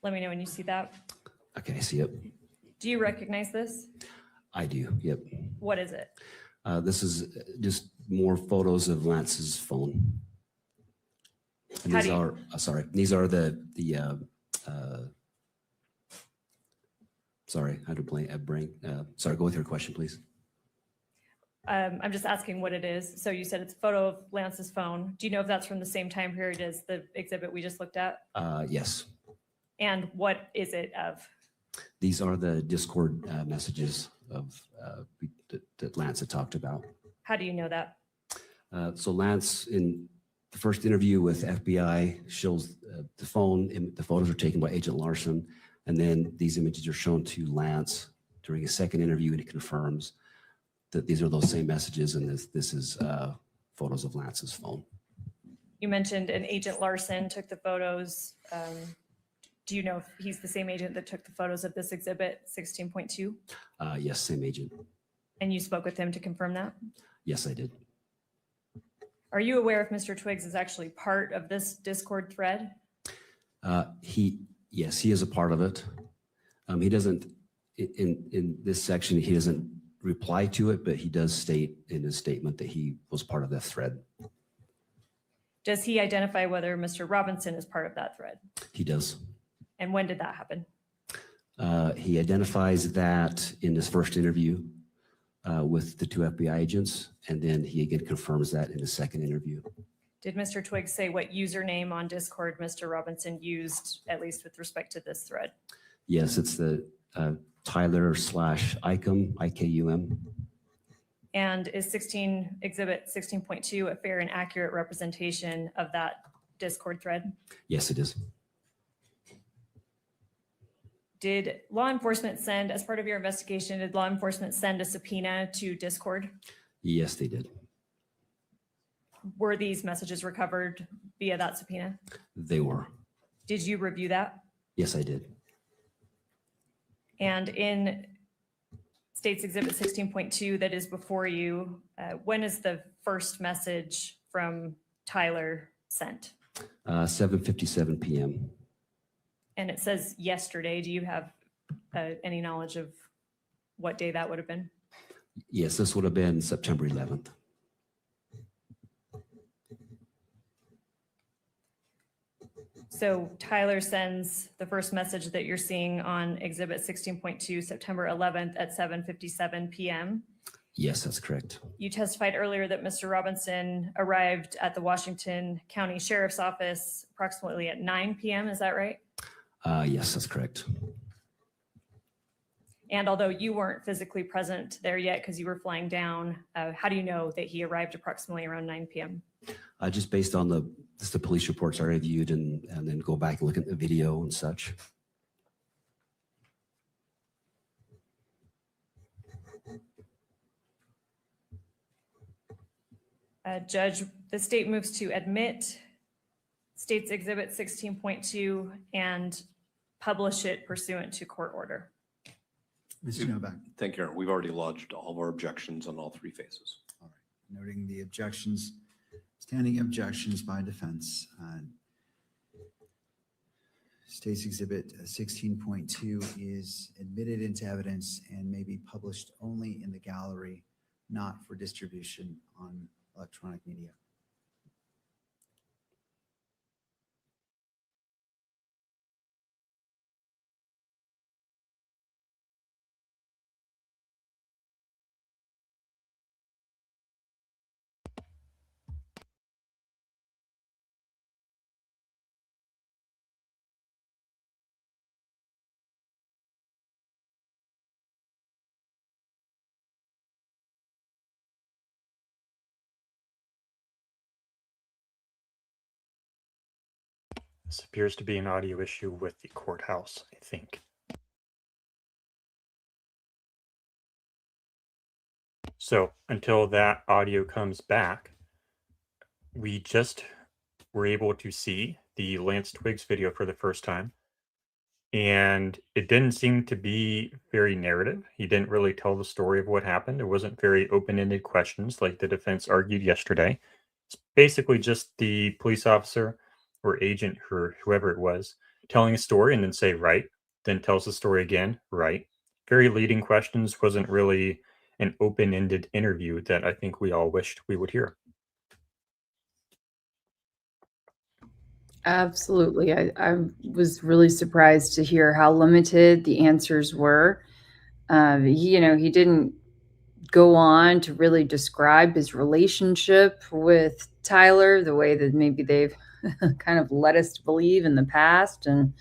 Let me know when you see that. Okay, I see it. Do you recognize this? I do. Yep. What is it? This is just more photos of Lance's phone. And How these do you- are, these are sorry, I had a brain. Sorry, go with your question, please. I'm just asking what it is. So you said it's a photo of Lance's phone. Do you know if that's from the same time period as the exhibit we just looked at? Yes. And what is it of? These are the Discord messages of that Lance had talked about. How do you know that? So Lance, in the first interview with FBI, shows the phone. The photos are taken by Agent Larson, and then these images are shown to Lance during a second interview, and he confirms that these are those same messages, and this is photos of Lance's phone. You mentioned an Agent Larson took the photos. Do you know if he's the same agent that took the photos of this exhibit 16.2? Yes, same agent. And you spoke with him to confirm that? Yes, I did. Are you aware if Mr. Twiggs is actually part of this Discord thread? Yes, he is a part of it. He doesn't, in this section, he doesn't reply to it, but he does state in his statement that he was part of that thread. Does he identify whether Mr. Robinson is part of that thread? He does. And when did that happen? He identifies that in his first interview with the two FBI agents, and then he again confirms that in the second interview. Did Mr. Twiggs say what username on Discord Mr. Robinson used, at least with respect to this thread? Yes, it's the Tyler/Icum, IKUM. And is Exhibit 16.2 a fair and accurate representation of that Discord thread? Yes, it is. Did law enforcement send, as part of your investigation, did law enforcement send a subpoena to Discord? Yes, they did. Were these messages recovered via that subpoena? They were. Did you review that? Yes, I did. And in States Exhibit 16.2 that is before you, when is the first message from Tyler sent? 7:57 p.m. And it says yesterday. Do you have any knowledge of what day that would have been? Yes, this would have been September 11th. So Tyler sends the first message that you're seeing on Exhibit 16.2, September 11th at 7:57 p.m. Yes, that's correct. You testified earlier that Mr. Robinson arrived at the Washington County Sheriff's Office approximately at 9 p.m. Is that right? Yes, that's correct. And although you weren't physically present there yet because you were flying down, how do you know that he arrived approximately around 9 p.m.? Just based on the police reports I reviewed and then go back and look at the video and such. Judge, the state moves to admit State's Exhibit 16.2 and publish it pursuant to court order. Mr. Novak. Thank you, Aaron. We've already lodged all of our objections on all three phases. All right. Noting the objections, standing objections by defense. State's Exhibit 16.2 is admitted into evidence and may be published only in the gallery, not for distribution on electronic media. This appears to be an audio issue with the courthouse, I think. So until that audio comes back, we just were able to see the Lance Twiggs video for the first time. And it didn't seem to be very narrative. He didn't really tell the story of what happened. It wasn't very open-ended questions like the defense argued yesterday. It's basically just the police officer or agent or whoever it was telling a story and then say, right, then tells the story again, right. Very leading questions, wasn't really an open-ended interview that I think we all wished we would hear. Absolutely. I was really surprised to hear how limited the answers were. He didn't go on to really describe his relationship with Tyler the way that maybe they've kind of led us to believe in the past. And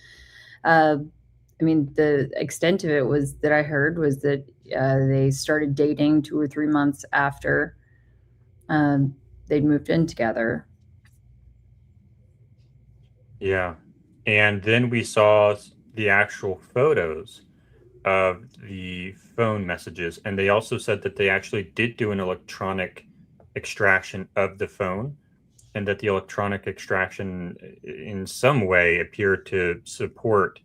the extent of it was that I heard was that they started dating 2 or 3 months after they'd moved in together. Yeah. And then we saw the actual photos of the phone messages. And they also said that they actually did do an electronic extraction of the phone, and that the electronic extraction in some way appeared to support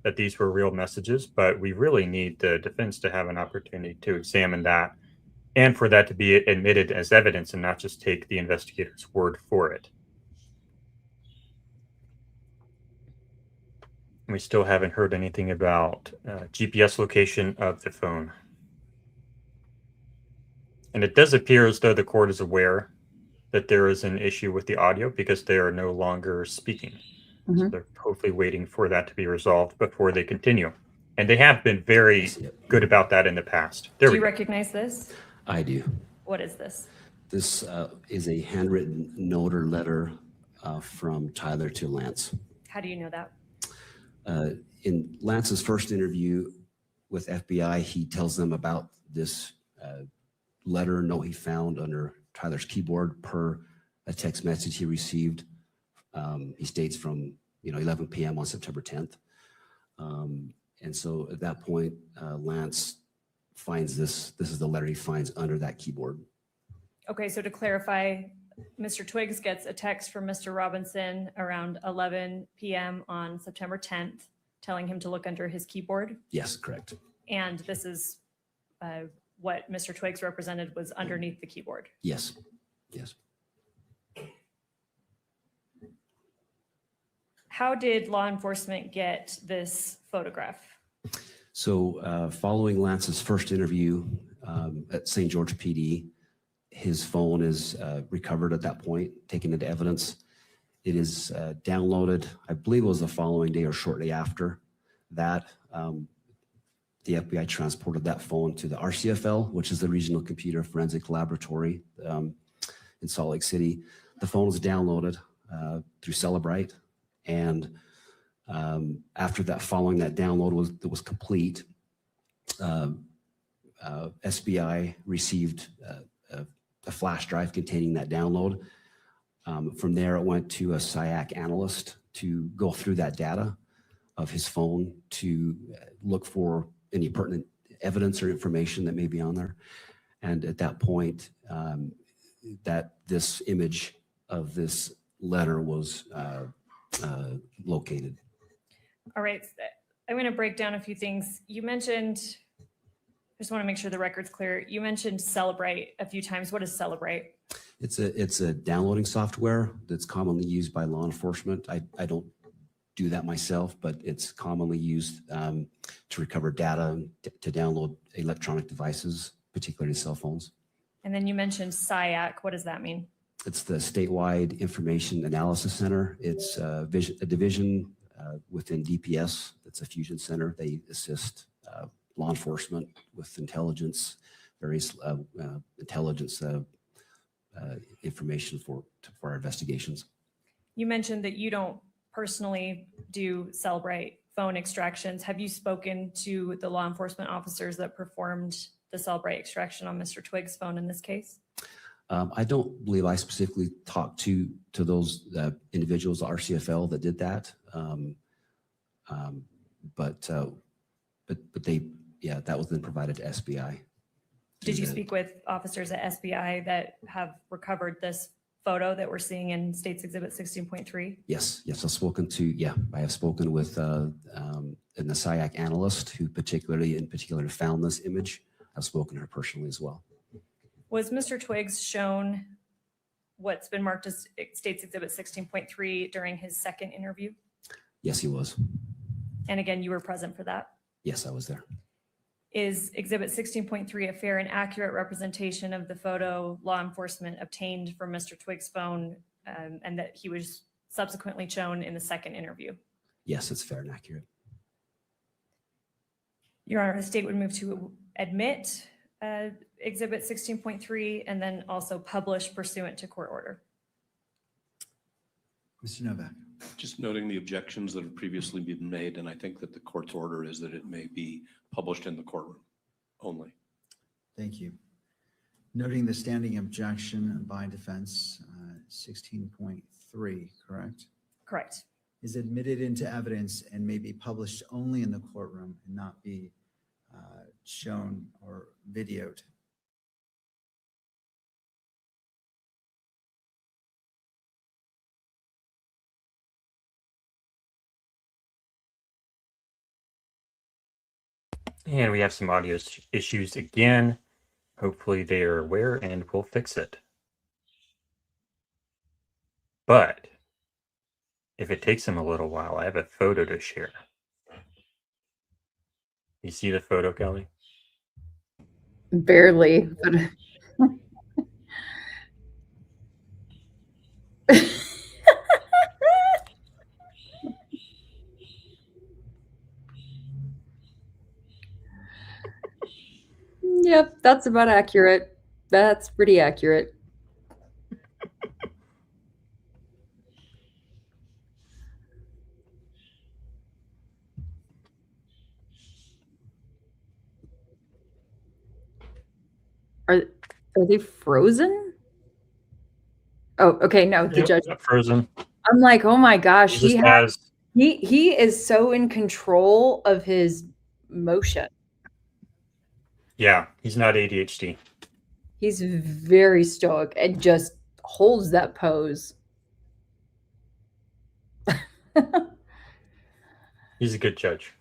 that these were real messages. But we really need the defense to have an opportunity to examine that and for that to be admitted as evidence and not just take the investigator's word for it. We still haven't heard anything about GPS location of the phone. And it does appear as though the court is aware that there is an issue with the audio because they are no longer speaking. Mm-hmm. So they're hopefully waiting for that to be resolved before they continue. And they have been very good about that in the past. Do you recognize this? I do. What is this? This is a handwritten note or letter from Tyler to Lance. How do you know that? In Lance's first interview with FBI, he tells them about this letter note he found under Tyler's keyboard per a text message he received. He states from 11 p.m. on September 10th. And so at that point, Lance finds this. This is the letter he finds under that keyboard. Okay, so to clarify, Mr. Twiggs gets a text from Mr. Robinson around 11 p.m. on September 10th, telling him to look under his keyboard. Yes, correct. And this is what Mr. Twiggs represented was underneath the keyboard. Yes, yes. How did law enforcement get this photograph? So following Lance's first interview at St. George PD, his phone is recovered at that point, taken into evidence. It is downloaded, I believe it was the following day or shortly after that. The FBI transported that phone to the RCFL, which is the Regional Computer Forensic Laboratory in Salt Lake City. The phone was downloaded through Celebrite. And after that, following that download was complete, SBI received a flash drive containing that download. From there, it went to a SIAC analyst to go through that data of his phone to look for any pertinent evidence or information that may be on there. And at that point, that this image of this letter was located. All right, I'm going to break down a few things. You mentioned, I just want to make sure the record's clear. You mentioned Celebrite a few times. What is Celebrite? It's a downloading software that's commonly used by law enforcement. I don't do that myself, but it's commonly used to recover data, to download electronic devices, particularly cell phones. And then you mentioned SIAC. What does that mean? It's the Statewide Information Analysis Center. It's a division within DPS. It's a fusion center. They assist law enforcement with intelligence, various intelligence information for our investigations. You mentioned that you don't personally do Celebrite phone extractions. Have you spoken to the law enforcement officers that performed the Celebrite extraction on Mr. Twiggs' phone in this case? I don't believe I specifically talked to those individuals, the RCFL, that did that. But they, yeah, that was then provided to SBI. Did you speak with officers at SBI that have recovered this photo that we're seeing in States Exhibit 16.3? Yes, I have spoken with an SIAC analyst who in particular found this image. I've spoken to her personally as well. Was Mr. Twiggs shown what's been marked as States Exhibit 16.3 during his second interview? Yes, he was. And again, you were present for that? Yes, I was there. Is Exhibit 16.3 a fair and accurate representation of the photo law enforcement obtained from Mr. Twiggs' phone and that he was subsequently shown in the second interview? Yes, it's fair and accurate. Your Honor, the state would move to admit Exhibit 16.3 and then also publish pursuant to court order. Mr. Novak. Just noting the objections that have previously been made, and I think that the court's order is that it may be published in the courtroom only. Thank you. Noting the standing objection by defense, 16.3, correct? Correct. Is admitted into evidence and may be published only in the courtroom and not be shown or videoed. And we have some audio issues again. Hopefully they are aware and we'll fix it. But if it takes them a little while, I have a photo to share. You see the photo, Kelly? Barely, but yep, that's about accurate. That's pretty accurate. Are they frozen? Oh, okay. No, the judge frozen. I'm like, oh my gosh, He is so in control of his motion. Yeah, he's not ADHD. He's very stoic and just holds that pose. He's a good judge.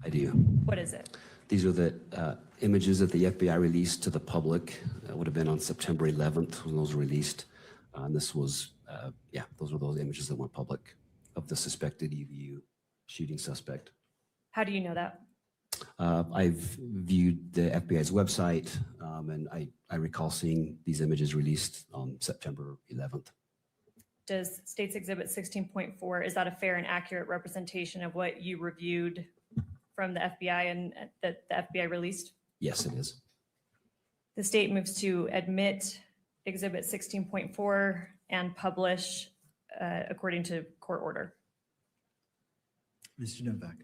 I do. What is it? These are the images that the FBI released to the public. That would have been on September 11th when those were released. And this was, yeah, those were those images that went public of the suspected EVU shooting suspect. How do you know that? I've viewed the FBI's website, and I recall seeing these images released on September 11th. Does States Exhibit 16.4, is that a fair and accurate representation of what you reviewed from the FBI and that the FBI released? Yes, it is. The state moves to admit Exhibit 16.4 and publish according to court order. Mr. Novak.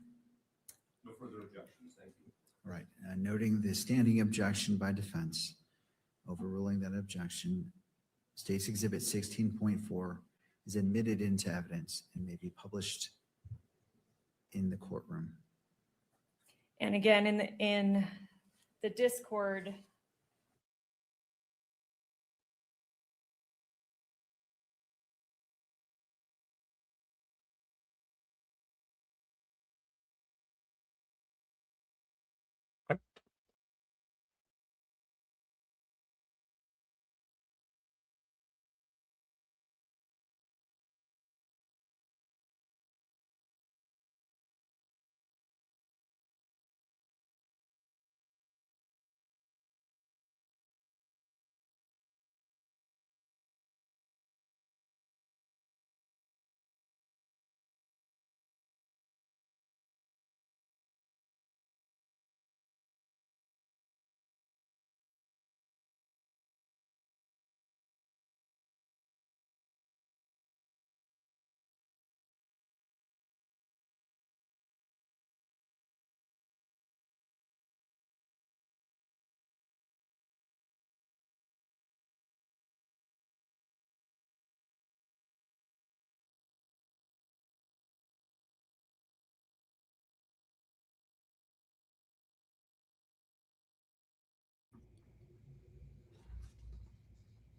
No further objections, thank you. All right, noting the standing objection by defense, overruling that objection, States Exhibit 16.4 is admitted into evidence and may be published in the courtroom. And again, in the Discord,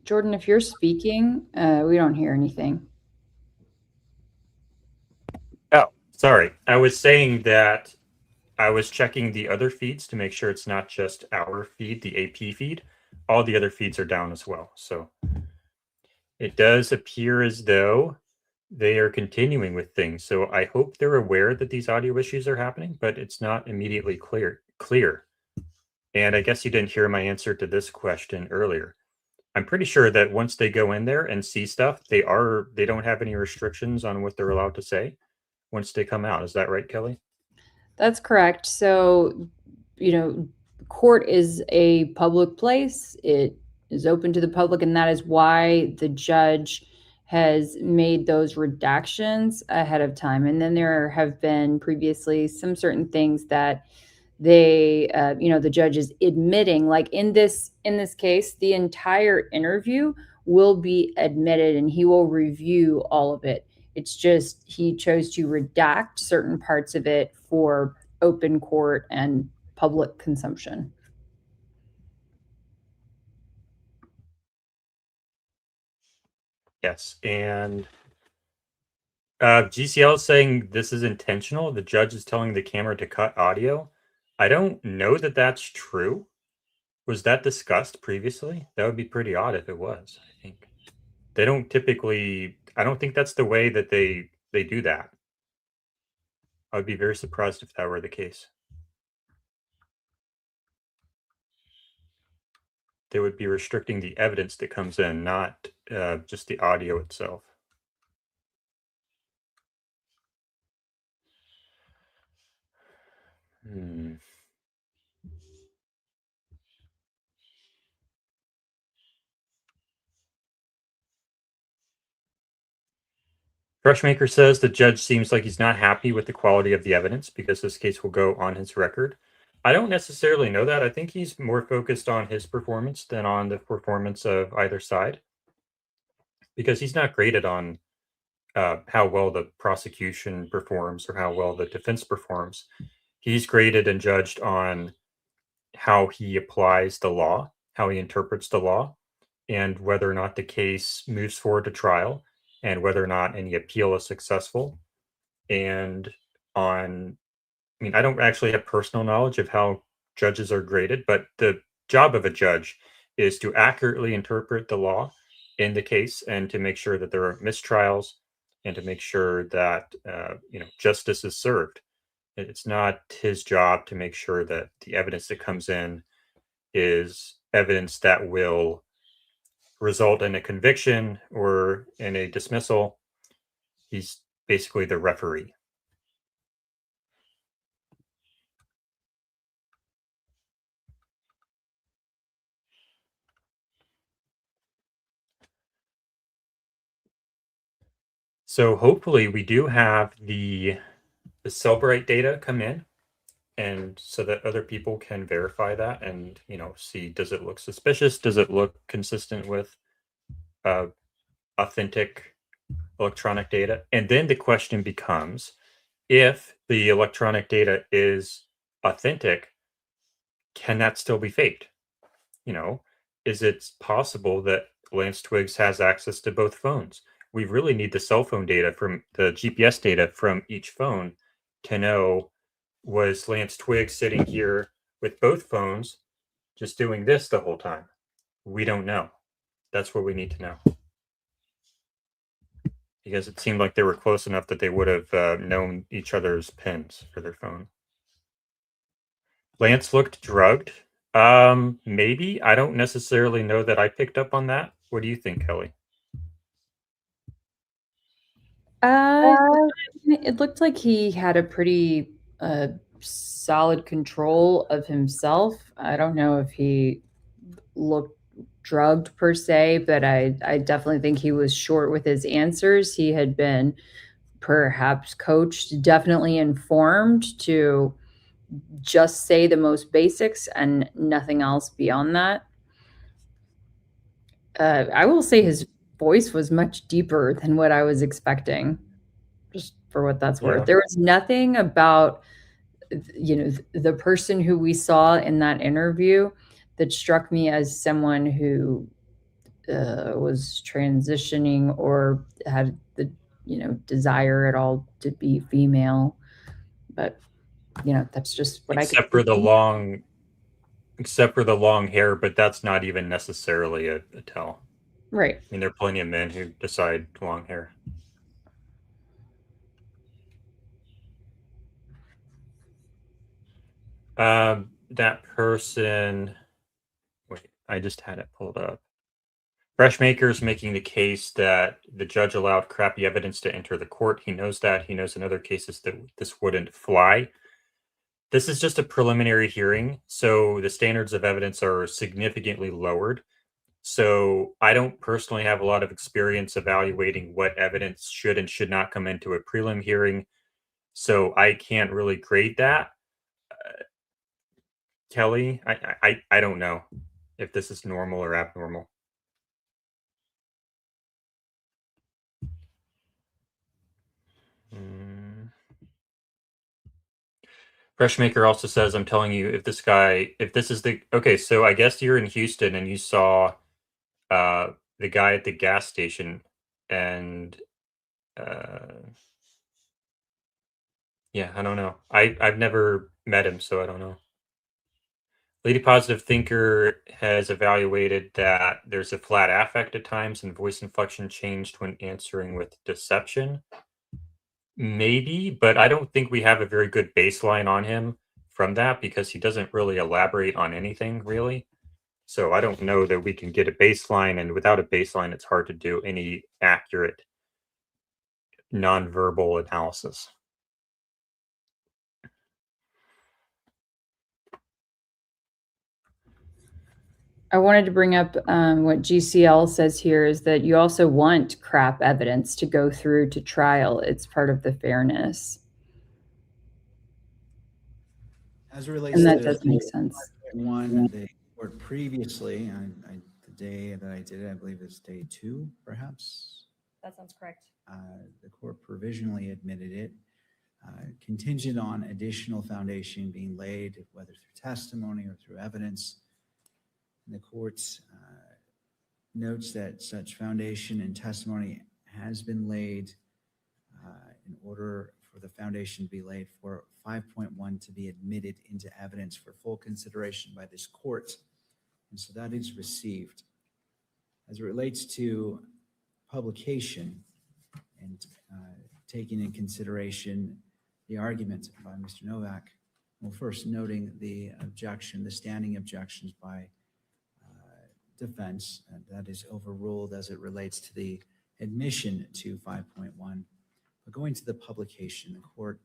Jordan, if you're speaking, we don't hear anything. Oh, sorry. I was saying that I was checking the other feeds to make sure it's not just our feed, the AP feed. All the other feeds are down as well. So it does appear as though they are continuing with things. So I hope they're aware that these audio issues are happening, but it's not immediately clear. And I guess you didn't hear my answer to this question earlier. I'm pretty sure that once they go in there and see stuff, they don't have any restrictions on what they're allowed to say once they come out. Is that right, Kelly? That's correct. So, court is a public place. It is open to the public, and that is why the judge has made those redactions ahead of time. And then there have been previously some certain things that the judge is admitting, like in this case, the entire interview will be admitted and he will review all of it. It's just he chose to redact certain parts of it for open court and public consumption. Yes, and GCL is saying this is intentional. The judge is telling the camera to cut audio. I don't know that that's true. Was that discussed previously? That would be pretty odd if it was, I think. They don't typically, I don't think that's the way that they do that. I would be very surprised if that were the case. They would be restricting the evidence that comes in, not just the audio itself. Freshmaker says the judge seems like he's not happy with the quality of the evidence because this case will go on his record. I don't necessarily know that. I think he's more focused on his performance than on the performance of either side, because he's not graded on how well the prosecution performs or how well the defense performs. He's graded and judged on how he applies the law, how he interprets the law, and whether or not the case moves forward to trial, and whether or not any appeal is successful. And I don't actually have personal knowledge of how judges are graded, but the job of a judge is to accurately interpret the law in the case and to make sure that there are mistrials and to make sure that justice is served. It's not his job to make sure that the evidence that comes in is evidence that will result in a conviction or in a dismissal. He's basically the referee. So hopefully we do have the Cellbrite data come in, and so that other people can verify that and see, does it look suspicious? Does it look consistent with authentic electronic data? And then the question becomes, if the electronic data is authentic, can that still be faked? Is it possible that Lance Twiggs has access to both phones? We really need the cell phone data from the GPS data from each phone to know, was Lance Twiggs sitting here with both phones just doing this the whole time? We don't know. That's what we need to know. Because it seemed like they were close enough that they would have known each other's pins for their phone. Lance looked drugged. Maybe. I don't necessarily know that I picked up on that. What do you think, Kelly? It looked like he had a pretty solid control of himself. I don't know if he looked drugged per se, but I definitely think he was short with his answers. He had been perhaps coached, definitely informed to just say the most basics and nothing else beyond that. I will say his voice was much deeper than what I was expecting, just for what that's worth. There was nothing about the person who we saw in that interview that struck me as someone who was transitioning or had the, desire at all to be female. But, that's just what except for the long hair, but that's not even necessarily a tell. Right. I mean, there are plenty of men who decide long hair. That person, wait, I just had it pulled up. Freshmaker's making the case that the judge allowed crappy evidence to enter the court. He knows that. He knows in other cases that this wouldn't fly. This is just a preliminary hearing, so the standards of evidence are significantly lowered. So I don't personally have a lot of experience evaluating what evidence should and should not come into a prelim hearing. So I can't really grade that. Kelly, I don't know if this is normal or abnormal. Freshmaker also says, I'm telling you, if this is the, okay, so I guess you're in Houston and you saw the guy at the gas station and yeah, I don't know. I've never met him, so I don't know. Lady Positive Thinker has evaluated that there's a flat affect at times and voice inflection changed when answering with deception. Maybe, but I don't think we have a very good baseline on him from that because he doesn't really elaborate on anything really. So I don't know that we can get a baseline, and without a baseline, it's hard to do any accurate nonverbal analysis. I wanted to bring up what GCL says here is that you also want crap evidence to go through to trial. It's part of the fairness. As it relates And that to does make sense. one, the court previously, the day that I did it, I believe it's day 2, perhaps. That sounds correct. The court provisionally admitted it, contingent on additional foundation being laid, whether through testimony or through evidence. And the court notes that such foundation and testimony has been laid in order for the foundation to be laid for 5.1 to be admitted into evidence for full consideration by this court. And so that is received. As it relates to publication and taking in consideration the argument by Mr. Novak, well, first noting the objection, the standing objections by defense, that is overruled as it relates to the admission to 5.1. But going to the publication, the court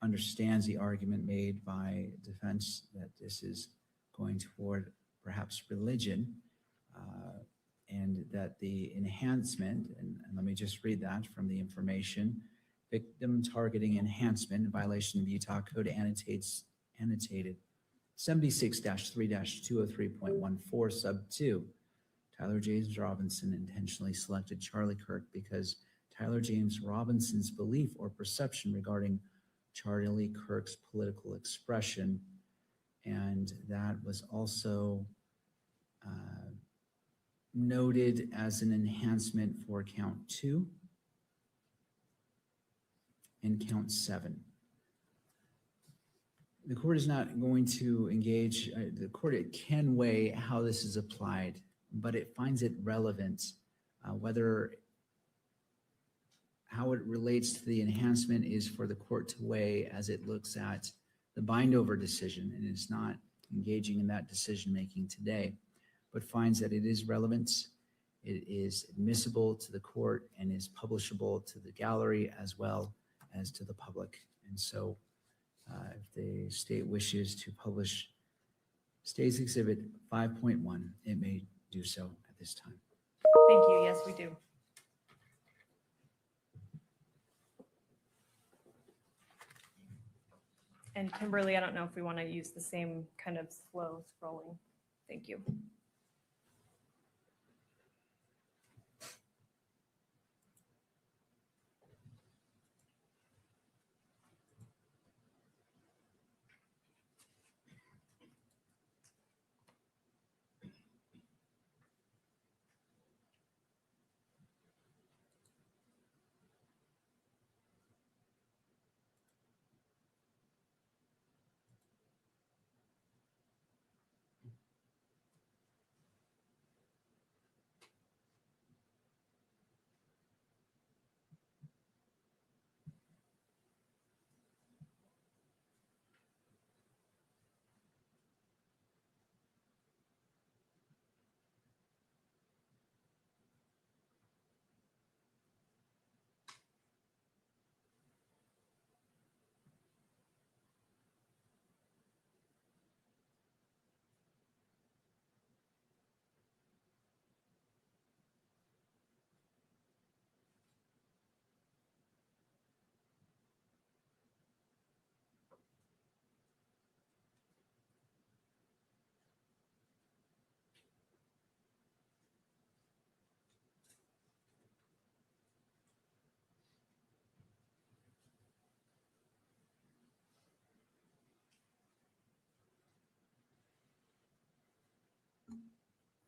understands the argument made by defense that this is going toward perhaps religion, and that the enhancement, and let me just read that from the information, victim targeting enhancement in violation of Utah Code annotated 76-3-203.14 sub 2. Tyler James Robinson intentionally selected Charlie Kirk because Tyler James Robinson's belief or perception regarding Charlie Kirk's political expression, and that was also noted as an enhancement for count 2 and count 7. The court is not going to engage, the court can weigh how this is applied, but it finds it relevant, how it relates to the enhancement is for the court to weigh as it looks at the bind-over decision, and is not engaging in that decision-making today, but finds that it is relevant, it is admissible to the court, and is publishable to the gallery as well as to the public. And so if the state wishes to publish State's Exhibit 5.1, it may do so at this time. Thank you. Yes, we do. And Kimberly, I don't know if we want to use the same kind of slow scrolling. Thank you.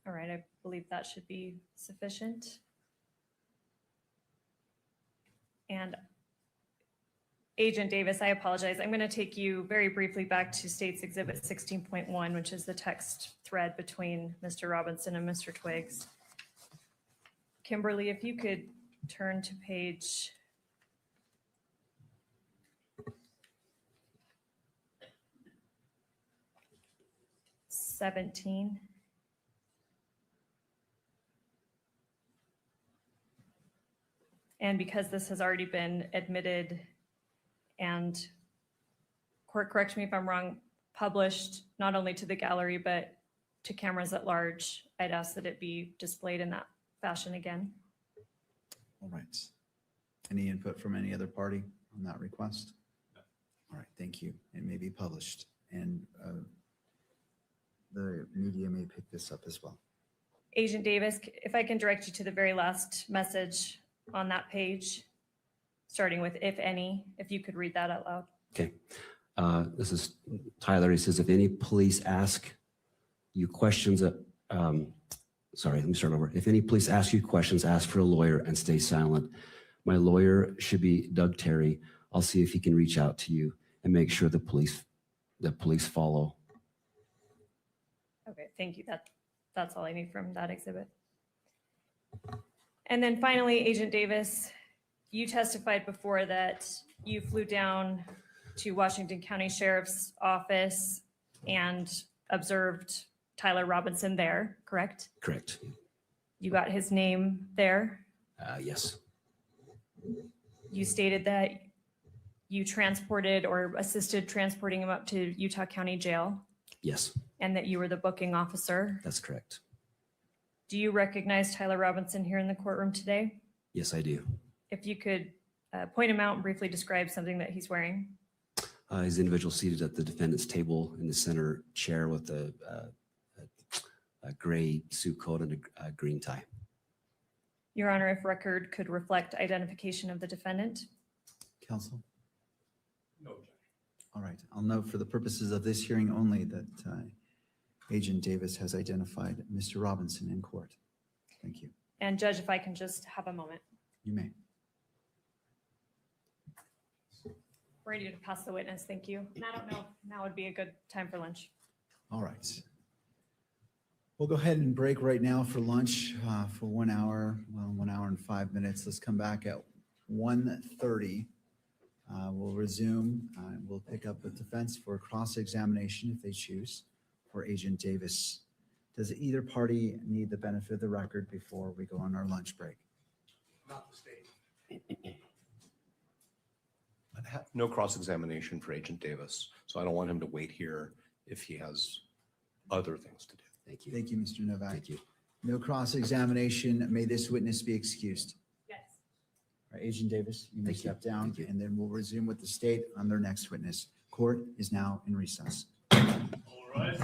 All right, I believe that should be sufficient. And Agent Davis, I apologize. I'm going to take you very briefly back to State's Exhibit 16.1, which is the text thread between Mr. Robinson and Mr. Twiggs. Kimberly, if you could turn to page 17. And because this has already been admitted and, court, correct me if I'm wrong, published not only to the gallery, but to cameras at large, I'd ask that it be displayed in that fashion again. All right. Any input from any other party on that request? All right, thank you. It may be published, and the media may pick this up as well. Agent Davis, if I can direct you to the very last message on that page, starting with "if any," if you could read that out loud. Okay. This is Tyler. He says, if any police ask you questions, sorry, let me start over. If any police ask you questions, ask for a lawyer and stay silent. My lawyer should be Doug Terry. I'll see if he can reach out to you and make sure the police follow. Okay, thank you. That's all I need from that exhibit. And then finally, Agent Davis, you testified before that you flew down to Washington County Sheriff's Office and observed Tyler Robinson there, correct? Correct. You got his name there. Yes. You stated that you transported or assisted transporting him up to Utah County Jail. Yes. And that you were the booking officer. That's correct. Do you recognize Tyler Robinson here in the courtroom today? Yes, I do. If you could point him out and briefly describe something that he's wearing. He's the individual seated at the defendant's table in the center chair with a gray suit coat and a green tie. Your Honor, if record could reflect identification of the defendant. Counsel? No. All right. I'll note for the purposes of this hearing only that Agent Davis has identified Mr. Robinson in court. Thank you. And Judge, if I can just have a moment. You may. Ready to pass the witness. Thank you. And I don't know if now would be a good time for lunch. All right. We'll go ahead and break right now for lunch for 1 hour, well, 1 hour and 5 minutes. Let's come back at 1:30. We'll resume. We'll pick up the defense for cross-examination if they choose for Agent Davis. Does either party need the benefit of the record before we go on our lunch break? Not the state. No cross-examination for Agent Davis, so I don't want him to wait here if he has other things to do. Thank you. Thank you, Mr. Novak. Thank you. No cross-examination. May this witness be excused. Yes. All right, Agent Davis, you may Thank you. step down, Thank you. and then we'll resume with the state on their next witness. Court is now in recess. All right.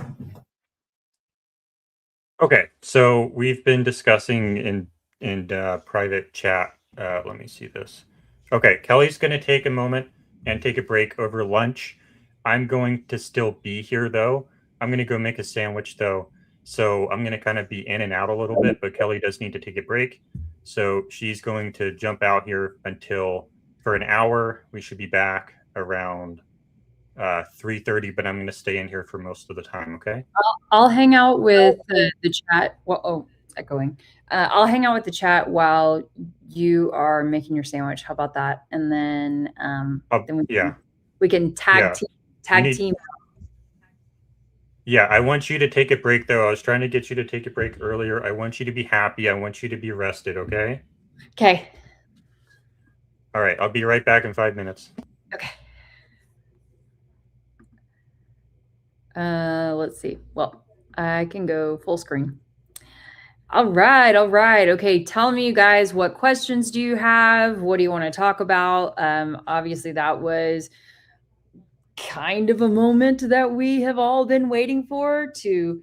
Okay, so we've been discussing in private chat. Let me see this. Okay, Kelly's going to take a moment and take a break over lunch. I'm going to still be here, though. I'm going to go make a sandwich, though. So I'm going to kind of be in and out a little bit, but Kelly does need to take a break. So she's going to jump out here for an hour. We should be back around 3:30, but I'm going to stay in here for most of the time, okay? I'll hang out with the chat. Well, oh, it's echoing. I'll hang out with the chat while you are making your sandwich. How about that? And then, we can tag team. Yeah, I want you to take a break, though. I was trying to get you to take a break earlier. I want you to be happy. I want you to be rested, okay? Okay. All right, I'll be right back in 5 minutes. Okay. Let's see. Well, I can go full screen. All right. Okay, tell me, you guys, what questions do you have? What do you want to talk about? Obviously, that was kind of a moment that we have all been waiting for, to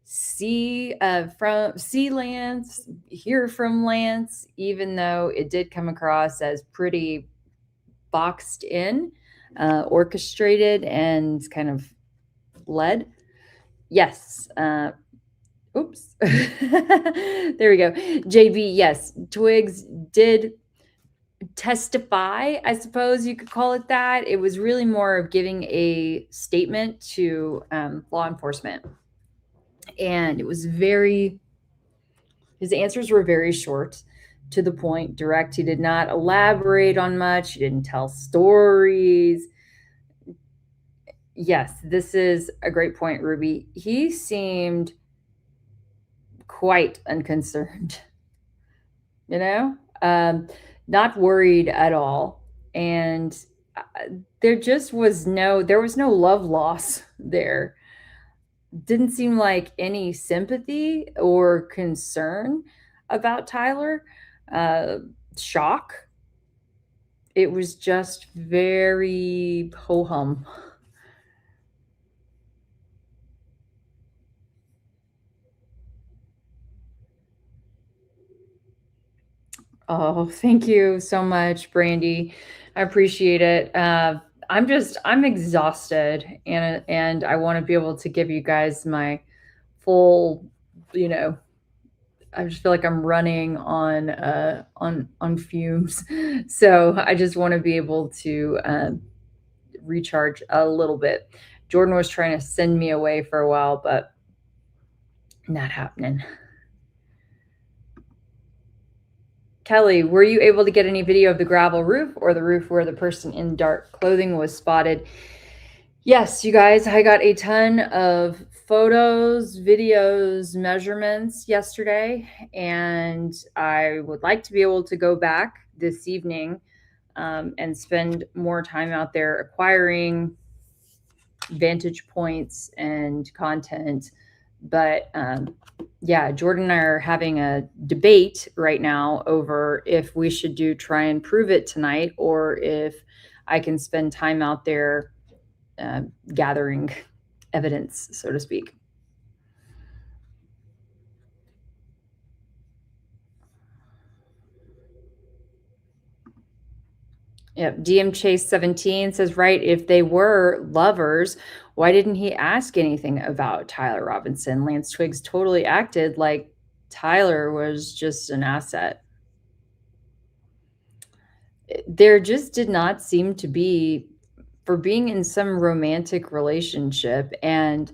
see Lance, hear from Lance, even though it did come across as pretty boxed in, orchestrated, and kind of led. Yes. Oops. There we go. JB, yes, Twigs did testify, I suppose you could call it that. It was really more of giving a statement to law enforcement. And it was his answers were very short, to the point, direct. He did not elaborate on much. He didn't tell stories. Yes, this is a great point, Ruby. He seemed quite unconcerned, not worried at all. And there was no love loss there. Didn't seem like any sympathy or concern about Tyler. Shock. It was just very ho-hum. Oh, thank you so much, Brandy. I appreciate it. I'm exhausted, and I want to be able to give you guys my full, I just feel like I'm running on fumes. So I just want to be able to recharge a little bit. Jordan was trying to send me away for a while, but not happening. Kelly, were you able to get any video of the gravel roof or the roof where the person in dark clothing was spotted? Yes, you guys, I got a ton of photos, videos, measurements yesterday, and I would like to be able to go back this evening and spend more time out there acquiring vantage points and content. But yeah, Jordan and I are having a debate right now over if we should try and prove it tonight, or if I can spend time out there gathering evidence, so to speak. Yep. DM Chase 17 says, right, if they were lovers, why didn't he ask anything about Tyler Robinson? Lance Twiggs totally acted like Tyler was just an asset. There just did not seem to be, for being in some romantic relationship and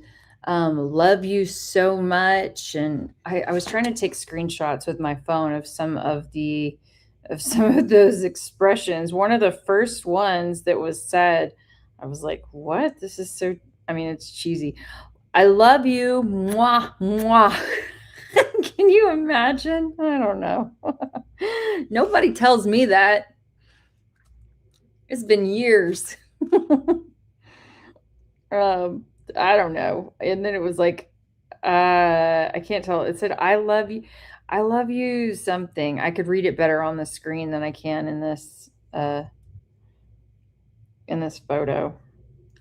love you so much. And I was trying to take screenshots with my phone of some of those expressions. One of the first ones that was said, I was like, what? This is so, it's cheesy. I love you. Mwah, mwah. Can you imagine? I don't know. Nobody tells me that. It's been years. I don't know. And then it was like, I can't tell. It said, I love you. I love you something. I could read it better on the screen than I can in this photo.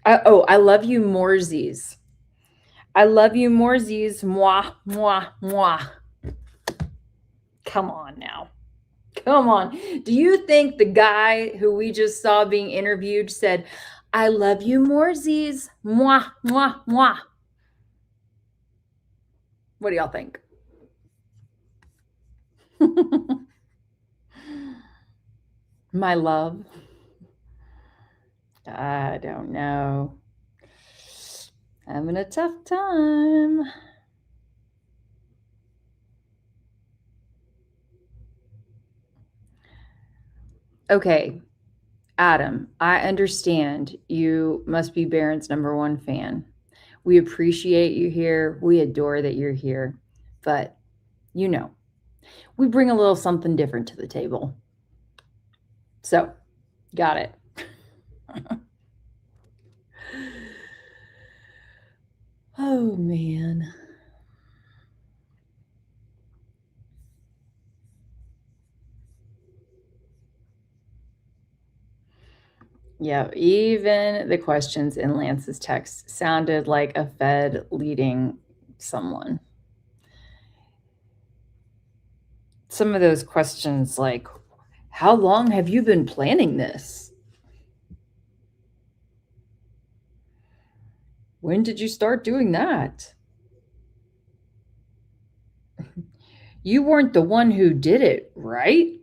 I love you, Morsies. I love you, Morsies. Mwah, mwah, mwah. Come on now. Come on. Do you think the guy who we just saw being interviewed said, I love you, Morsies. Mwah, mwah, mwah. What do y'all think? My love. I don't know. Having a tough time. Okay, Adam, I understand you must be Barron's #1 fan. We appreciate you here. We adore that you're here. But, we bring a little something different to the table. So, got it. Oh, man. Yeah, even the questions in Lance's text sounded like a Fed leading someone. Some of those questions like, how long have you been planning this? When did you start doing that? You weren't the one who did it, right?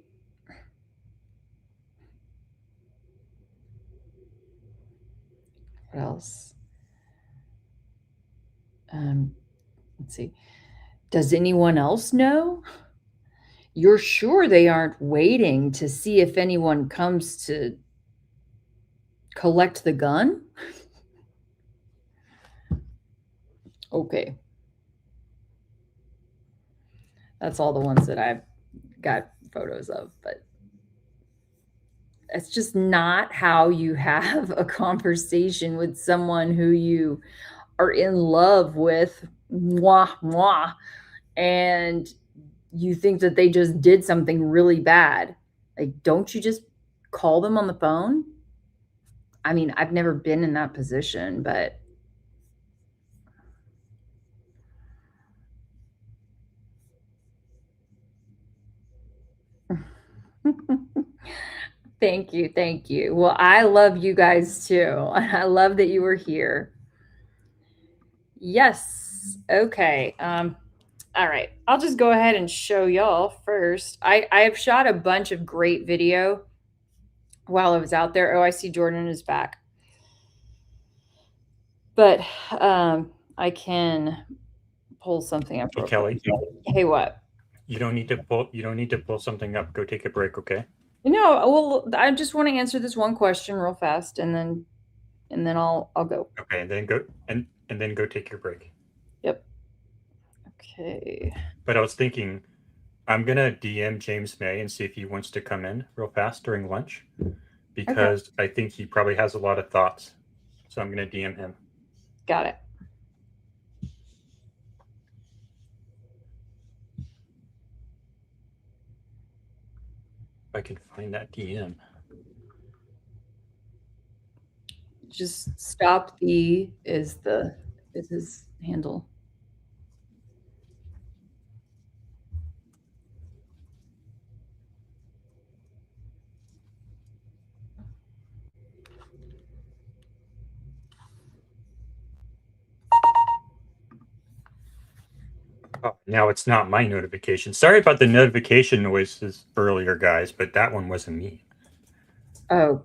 What else? Let's see. Does anyone else know? You're sure they aren't waiting to see if anyone comes to collect the gun? Okay. That's all the ones that I've got photos of, but it's just not how you have a conversation with someone who you are in love with, and you think that they just did something really bad. Like, don't you just call them on the phone? I mean, I've never been in that position, but thank you. Thank you. Well, I love you guys too. I love that you were here. Yes. Okay. All right. I'll just go ahead and show y'all first. I have shot a bunch of great video while I was out there. Oh, I see Jordan is back. But I can pull something up. Hey, Kelly. Hey, what? You don't need to pull something up. Go take a break, okay? No, well, I just want to answer this one question real fast, and then I'll go. Okay, and then go and then go take your break. Yep. Okay. But I was thinking, I'm gonna DM James May and see if he wants to come in real fast during lunch, because I think he probably has a lot of thoughts. So I'm gonna DM him. Got it. If I can find that DM. Just stop the is his handle. Oh, now it's not my notification. Sorry about the notification noises earlier, guys, but that one wasn't me. Oh.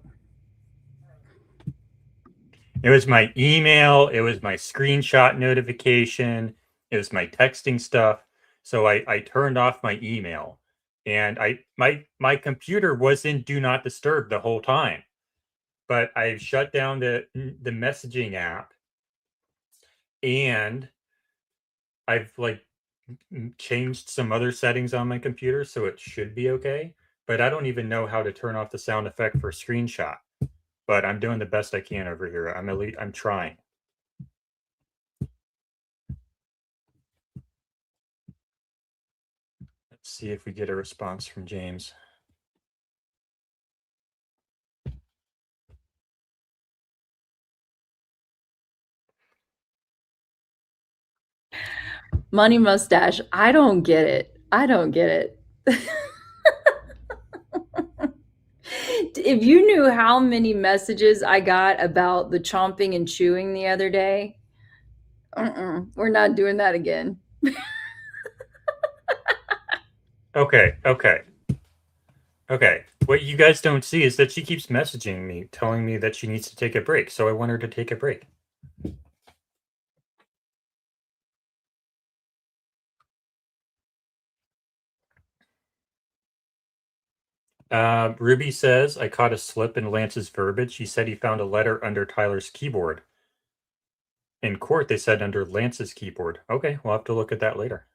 It was my email. It was my screenshot notification. It was my texting stuff. So I turned off my email, and my computer was in do not disturb the whole time, but I shut down the messaging app, and I've changed some other settings on my computer, so it should be okay. But I don't even know how to turn off the sound effect for screenshot. But I'm doing the best I can over here. I'm trying. Let's see if we get a response from James. Money mustache. I don't get it. I don't get it. If you knew how many messages I got about the chomping and chewing the other day, we're not doing that again. Okay. What you guys don't see is that she keeps messaging me, telling me that she needs to take a break. So I want her to take a break. Ruby says, I caught a slip in Lance's verbiage. He said he found a letter under Tyler's keyboard. In court, they said under Lance's keyboard. Okay, we'll have to look at that later.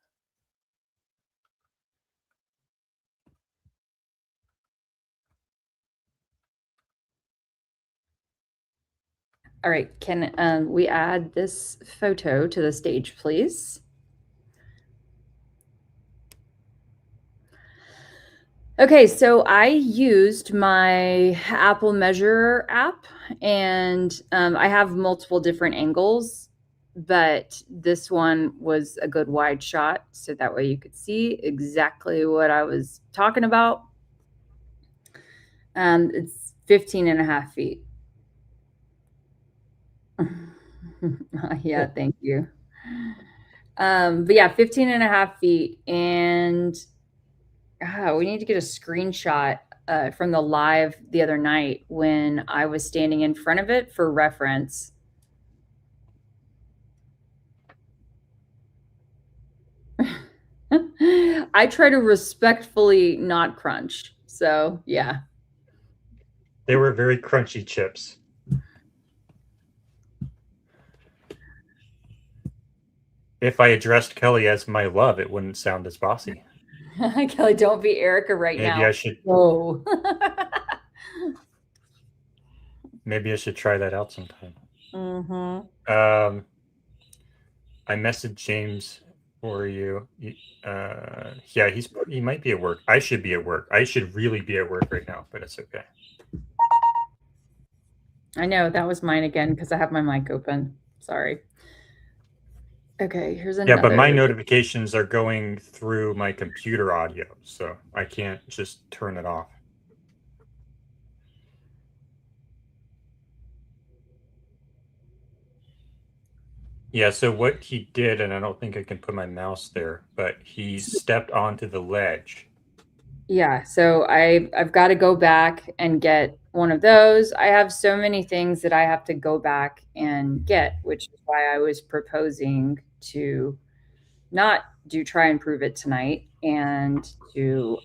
All right, can we add this photo to the stage, please? Okay, so I used my Apple Measure app, and I have multiple different angles, but this one was a good wide shot, so that way you could see exactly what I was talking about. It's 15.5 feet. Yeah, thank you. But yeah, 15 and a half feet. And we need to get a screenshot from the live the other night when I was standing in front of it for reference. I try to respectfully not crunch. So yeah. They were very crunchy chips. If I addressed Kelly as my love, it wouldn't sound as bossy. Kelly, don't be Erica right now. Maybe I should. Whoa. Maybe I should try that out sometime. Mm-hmm. I messaged James for you. Yeah, he might be at work. I should be at work. I should really be at work right now, but it's okay. I know that was mine again because I have my mic open. Sorry. Okay, here's another. Yeah, but my notifications are going through my computer audio, so I can't just turn it off. Yeah, so what he did, and I don't think I can put my mouse there, but he stepped onto the ledge. Yeah, so I've got to go back and get one of those. I have so many things that I have to go back and get, which is why I was proposing to not do try and prove it tonight and to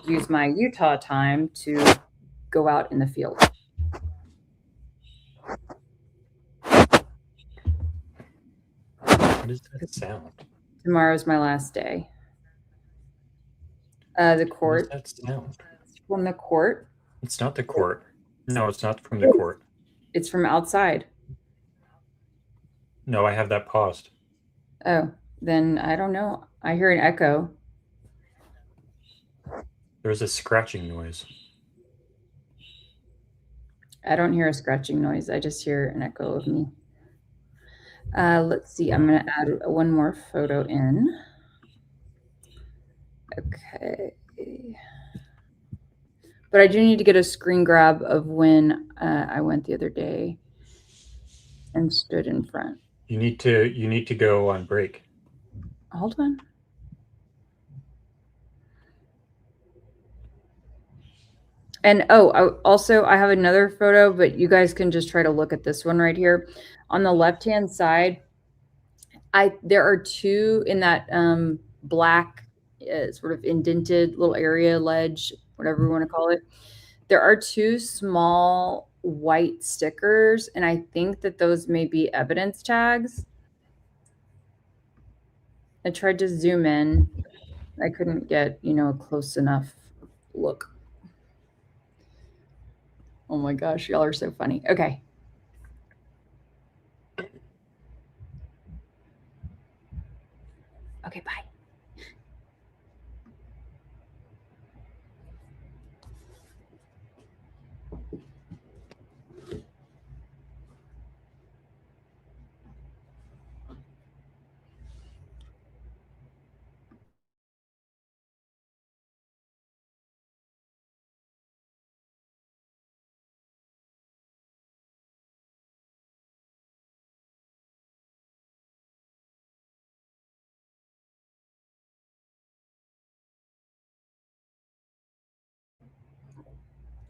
use my Utah time to go out in the field. What does that sound? Tomorrow's my last day. The court. What does that sound? From the court. It's not the court. No, it's not from the court. It's from outside. No, I have that paused. Oh, then I don't know. I hear an echo. There's a scratching noise. I don't hear a scratching noise. I just hear an echo of me. Let's see. I'm going to add one more photo in. Okay. But I do need to get a screen grab of when I went the other day and stood in front. You need to go on break. Hold on. And I have another photo, but you guys can just try to look at this one right here. On the left-hand side, there are two in that black sort of indented little area, ledge, whatever you want to call it. There are two small white stickers, and I think that those may be evidence tags. I tried to zoom in. I couldn't get, a close enough look. Oh my gosh, y'all are so funny. Okay. Okay, bye.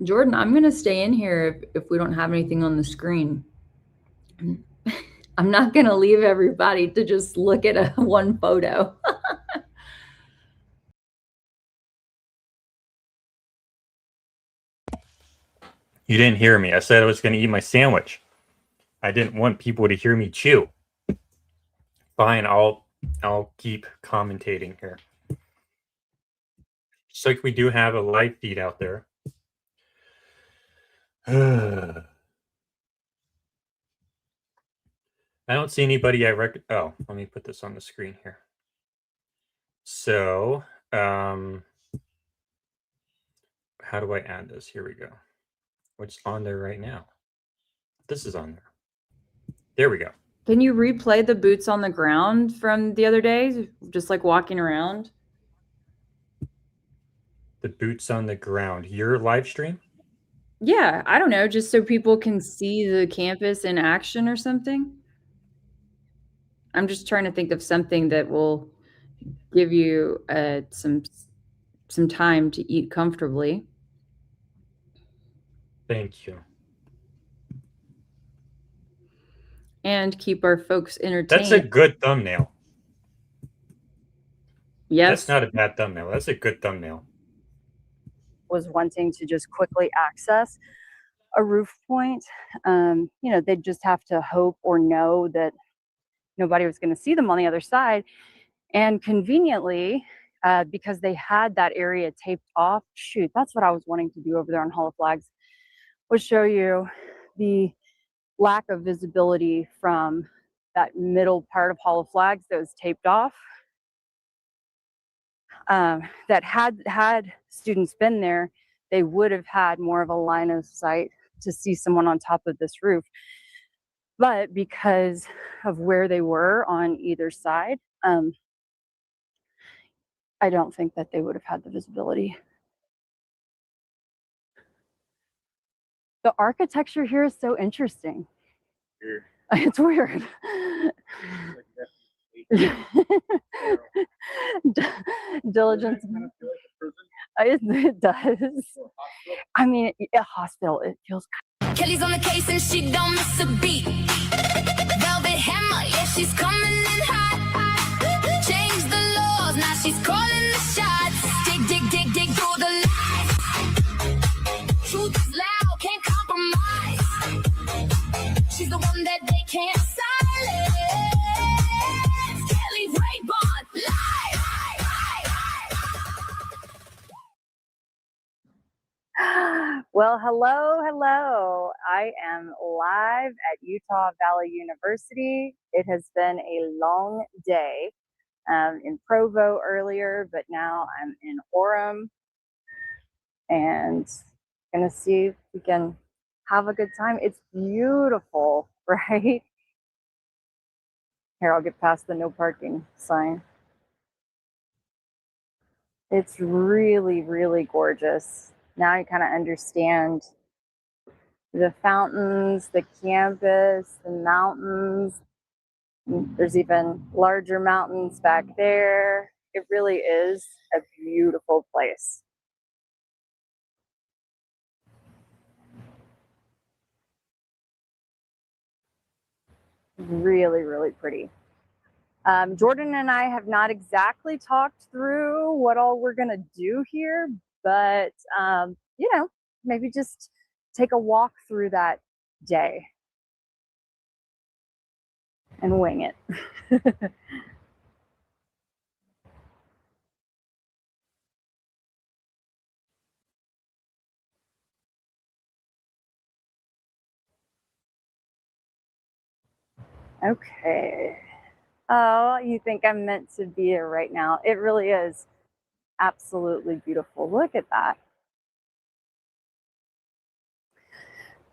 Jordan, I'm going to stay in here if we don't have anything on the screen. I'm not going to leave everybody to just look at one photo. You didn't hear me. I said I was going to eat my sandwich. I didn't want people to hear me chew. Fine, I'll keep commentating here. Just like we do have a live feed out there. I don't see anybody oh, let me put this on the screen here. So, how do I add this? Here we go. What's on there right now? This is on there. There we go. Can you replay the boots on the ground from the other day? Just like walking around? The boots on the ground. Your live stream? Yeah, I don't know. Just so people can see the campus in action or something. I'm just trying to think of something that will give you some time to eat comfortably. Thank you. And keep our folks entertained. That's a good thumbnail. Yes. That's not a bad thumbnail. That's a good thumbnail. Was wanting to just quickly access a roof point. You know, they'd just have to hope or know that nobody was going to see them on the other side. And conveniently, because they had that area taped off, shoot, that's what I was wanting to do over there on Hall of Flags, was show you the lack of visibility from that middle part of Hall of Flags that was taped off. That had students been there, they would have had more of a line of sight to see someone on top of this roof. But because of where they were on either side, I don't think that they would have had the visibility. The architecture here is so interesting. Weird. It's weird. Diligence. It does. I mean, a hospital, it feels. Kelly's on the case and she don't miss a beat. Velvet hammer, yeah, she's coming in hot. Change the laws, now she's calling the shots. Dig through the lies. Truth is loud, can't compromise. She's the one that they can't silence. Keli Rabon, live. Well, hello. I am live at Utah Valley University. It has been a long day in Provo earlier, but now I'm in Orem and gonna see if we can have a good time. It's beautiful, right? Here, I'll get past the no parking sign. It's really, really gorgeous. Now you kind of understand the fountains, the campus, the mountains. There's even larger mountains back there. It really is a beautiful place. Really, really pretty. Jordan and I have not exactly talked through what all we're gonna do here, but you know, maybe just take a walk through that day and wing it. Okay. Oh, you think I'm meant to be here right now? It really is absolutely beautiful. Look at that.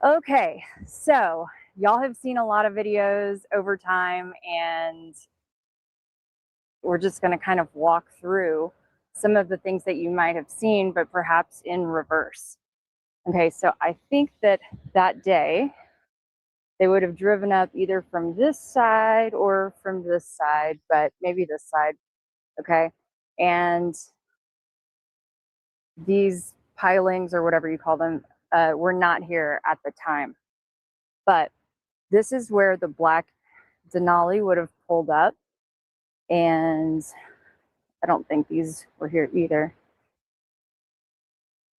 Okay, so y'all have seen a lot of videos over time, and we're just going to kind of walk through some of the things that you might have seen, but perhaps in reverse. Okay, so I think that day they would have driven up either from this side or from this side, but maybe this side, okay? And these pilings, or whatever you call them, were not here at the time. But this is where the black Denali would have pulled up, and I don't think these were here either.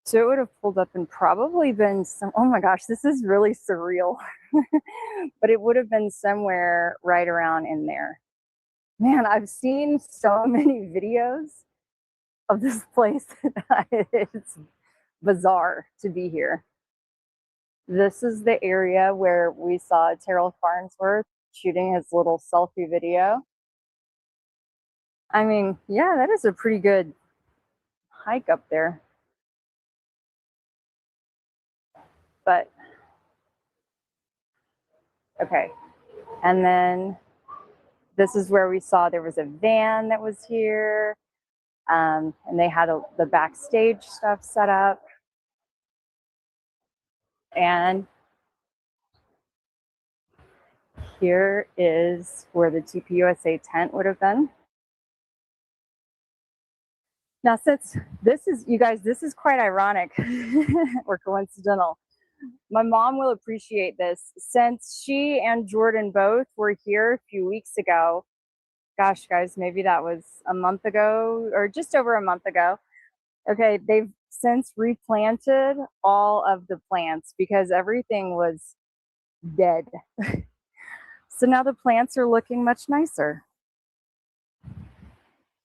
So it would have pulled up and probably been some, oh my gosh, this is really surreal. But it would have been somewhere right around in there. Man, I've seen so many videos of this place. It's bizarre to be here. This is the area where we saw Terrell Farnsworth shooting his little selfie video. I mean, yeah, that is a pretty good hike up there. But, okay. And then this is where we saw there was a van that was here. And they had the backstage stuff set up. And Here is where the TPUSA tent would have been. Now, since this is, you guys, this is quite ironic or coincidental. My mom will appreciate this. Since she and Jordan both were here a few weeks ago, gosh, guys, maybe that was a month ago or just over a month ago. Okay, they've since replanted all of the plants because everything was dead. So now the plants are looking much nicer.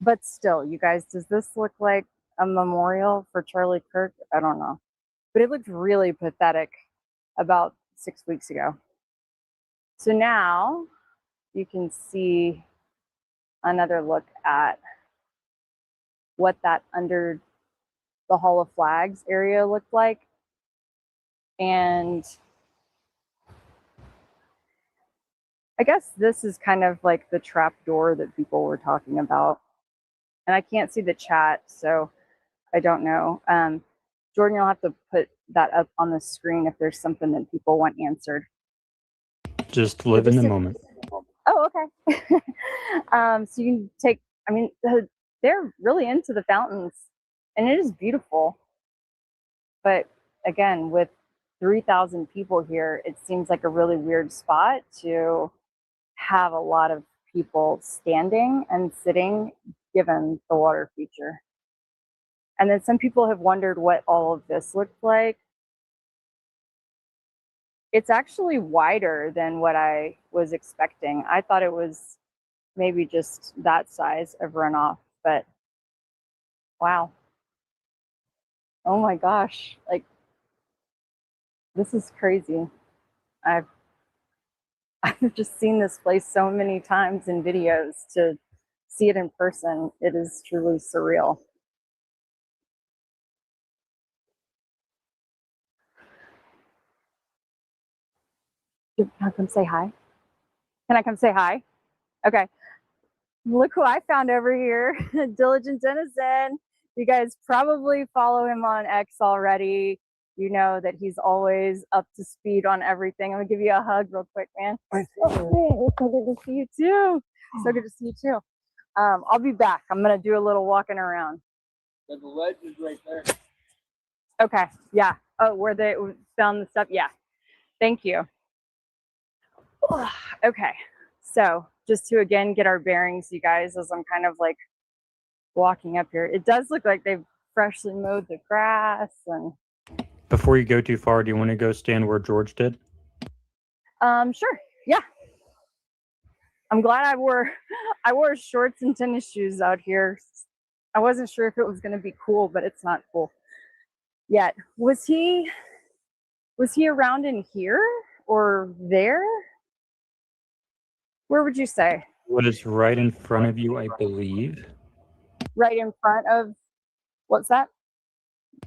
But still, you guys, does this look like a memorial for Charlie Kirk? I don't know. But it looked really pathetic about 6 weeks ago. So now you can see another look at what that under the Hall of Flags area looked like. And I guess this is kind of like the trap door that people were talking about. And I can't see the chat, so I don't know. Jordan, you'll have to put that up on the screen if there's something that people want answered. Just live in the moment. Oh, okay. So you can take, I mean, they're really into the fountains and it is beautiful. But again, with 3,000 people here, it seems like a really weird spot to have a lot of people standing and sitting given the water feature. And then some people have wondered what all of this looked like. It's actually wider than what I was expecting. I thought it was maybe just that size of runoff, but wow. Oh my gosh, like this is crazy. I've just seen this place so many times in videos. To see it in person, it is truly surreal. Can I come say hi? Can I come say hi? Okay. Look who I found over here, Diligent Denizen. You guys probably follow him on X already. You know that he's always up to speed on everything. I'm gonna give you a hug real quick, man. It's so good to see you too. So good to see you too. I'll be back. I'm gonna do a little walking around. The ledge is right there. Okay, yeah. Oh, where they found the stuff? Yeah. Thank you. Okay, so just to again get our bearings, you guys, as I'm kind of like walking up here, it does look like they've freshly mowed the grass. And Before you go too far, do you want to go stand where George did? Sure, yeah. I'm glad I wore shorts and tennis shoes out here. I wasn't sure if it was going to be cool, but it's not cool yet. Was he around in here or there? Where would you say? What is right in front of you, I believe. Right in front of, what's that?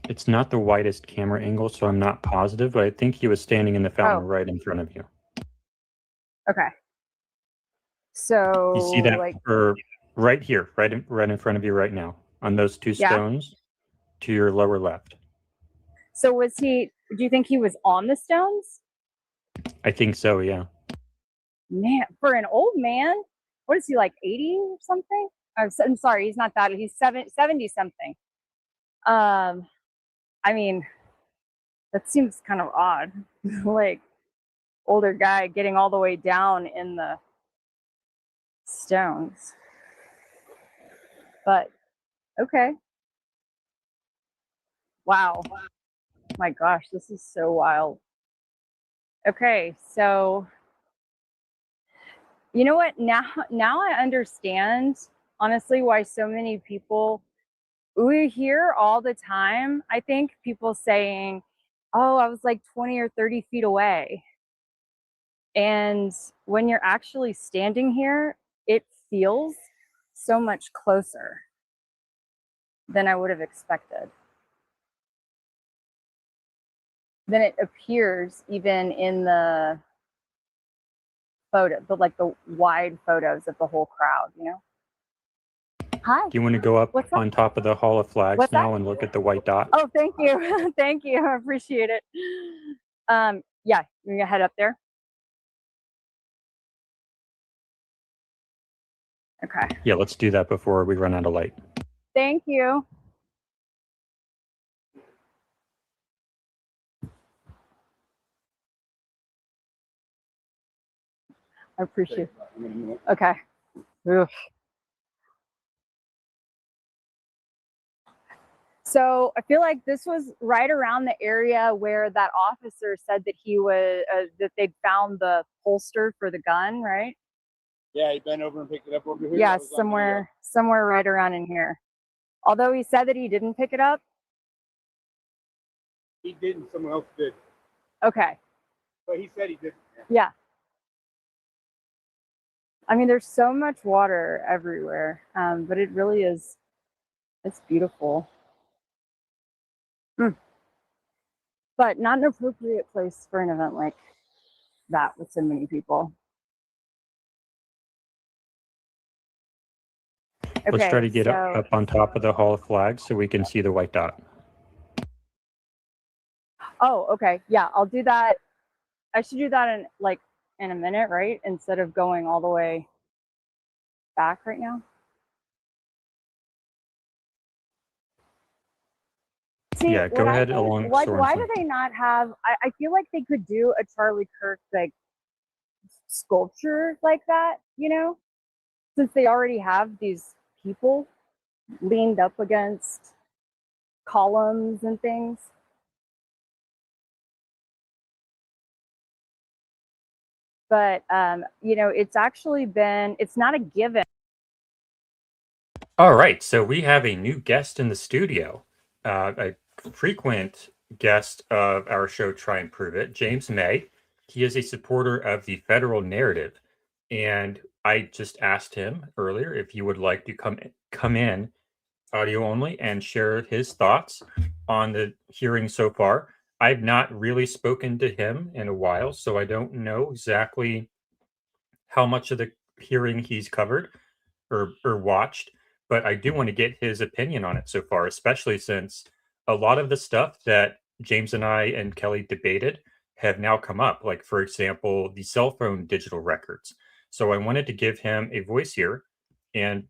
It's not the widest camera angle, so I'm not positive, but I think he was standing in the fountain right in front of you. Okay. So You see that, like or right here, right in front of you right now, on those two stones to your lower left. So was he, do you think he was on the stones? I think so, yeah. Man, for an old man, what is he, like 80 or something? I'm sorry, he's not that, he's 70 something. I mean, that seems kind of odd. Like older guy getting all the way down in the stones. But okay. Wow. My gosh, this is so wild. Okay, so you know what? Now I understand, honestly, why so many people, we hear all the time, I think, people saying, oh, I was like 20 or 30 feet away. And when you're actually standing here, it feels so much closer than I would have expected. Than it appears even in the photo, but like the wide photos of the whole crowd, you know? Hi. Do you want to go up on top of the Hall of Flags now and look at the white dot? Oh, thank you. Thank you. I appreciate it. Yeah, you're gonna head up there. Okay. Yeah, let's do that before we run out of light. Thank you. I appreciate it. Okay. Oof. So I feel like this was right around the area where that officer said that he was that they'd found the holster for the gun, right? Yeah, he bent over and picked it up over here. Yeah, That was on video. somewhere right around in here. Although he said that he didn't pick it up. He didn't, someone else did. Okay. But he said he did. Yeah. I mean, there's so much water everywhere, but it really is, it's beautiful. But not an appropriate place for an event like that with so many people. Okay, Let's try to get up on top of the Hall of Flags so we can see the white dot. Oh, okay. Yeah, I'll do that. I should do that in a minute, right? Instead of going all the way back right now. See, Yeah, go ahead along why Sorensen. do they not have, I feel like they could do a Charlie Kirk like sculpture like that, you know, since they already have these people leaned up against columns and things. But, you know, it's actually been, it's not a given. All right, so we have a new guest in the studio, a frequent guest of our show, Try and Prove It, James May. He is a supporter of the federal narrative, and I just asked him earlier if he would like to come in audio only and share his thoughts on the hearing so far. I've not really spoken to him in a while, so I don't know exactly how much of the hearing he's covered or watched, but I do want to get his opinion on it so far, especially since a lot of the stuff that James and I and Kelly debated have now come up, like, for example, the cell phone digital records. So I wanted to give him a voice here and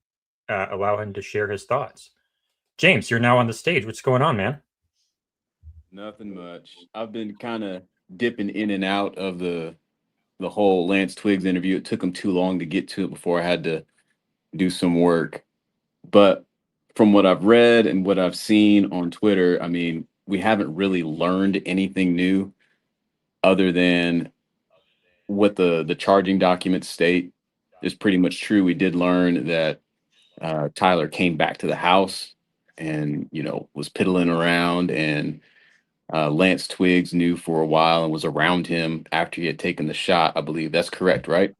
allow him to share his thoughts. James, you're now on the stage. What's going on, man? Nothing much. I've been kind of dipping in and out of the whole Lance Twiggs interview. It took him too long to get to it before I had to do some work. But from what I've read and what I've seen on Twitter, I mean, we haven't really learned anything new other than what the charging documents state is pretty much true. We did learn that Tyler came back to the house and, you know, was piddling around, and Lance Twiggs knew for a while and was around him after he had taken the shot. I believe that's correct, right?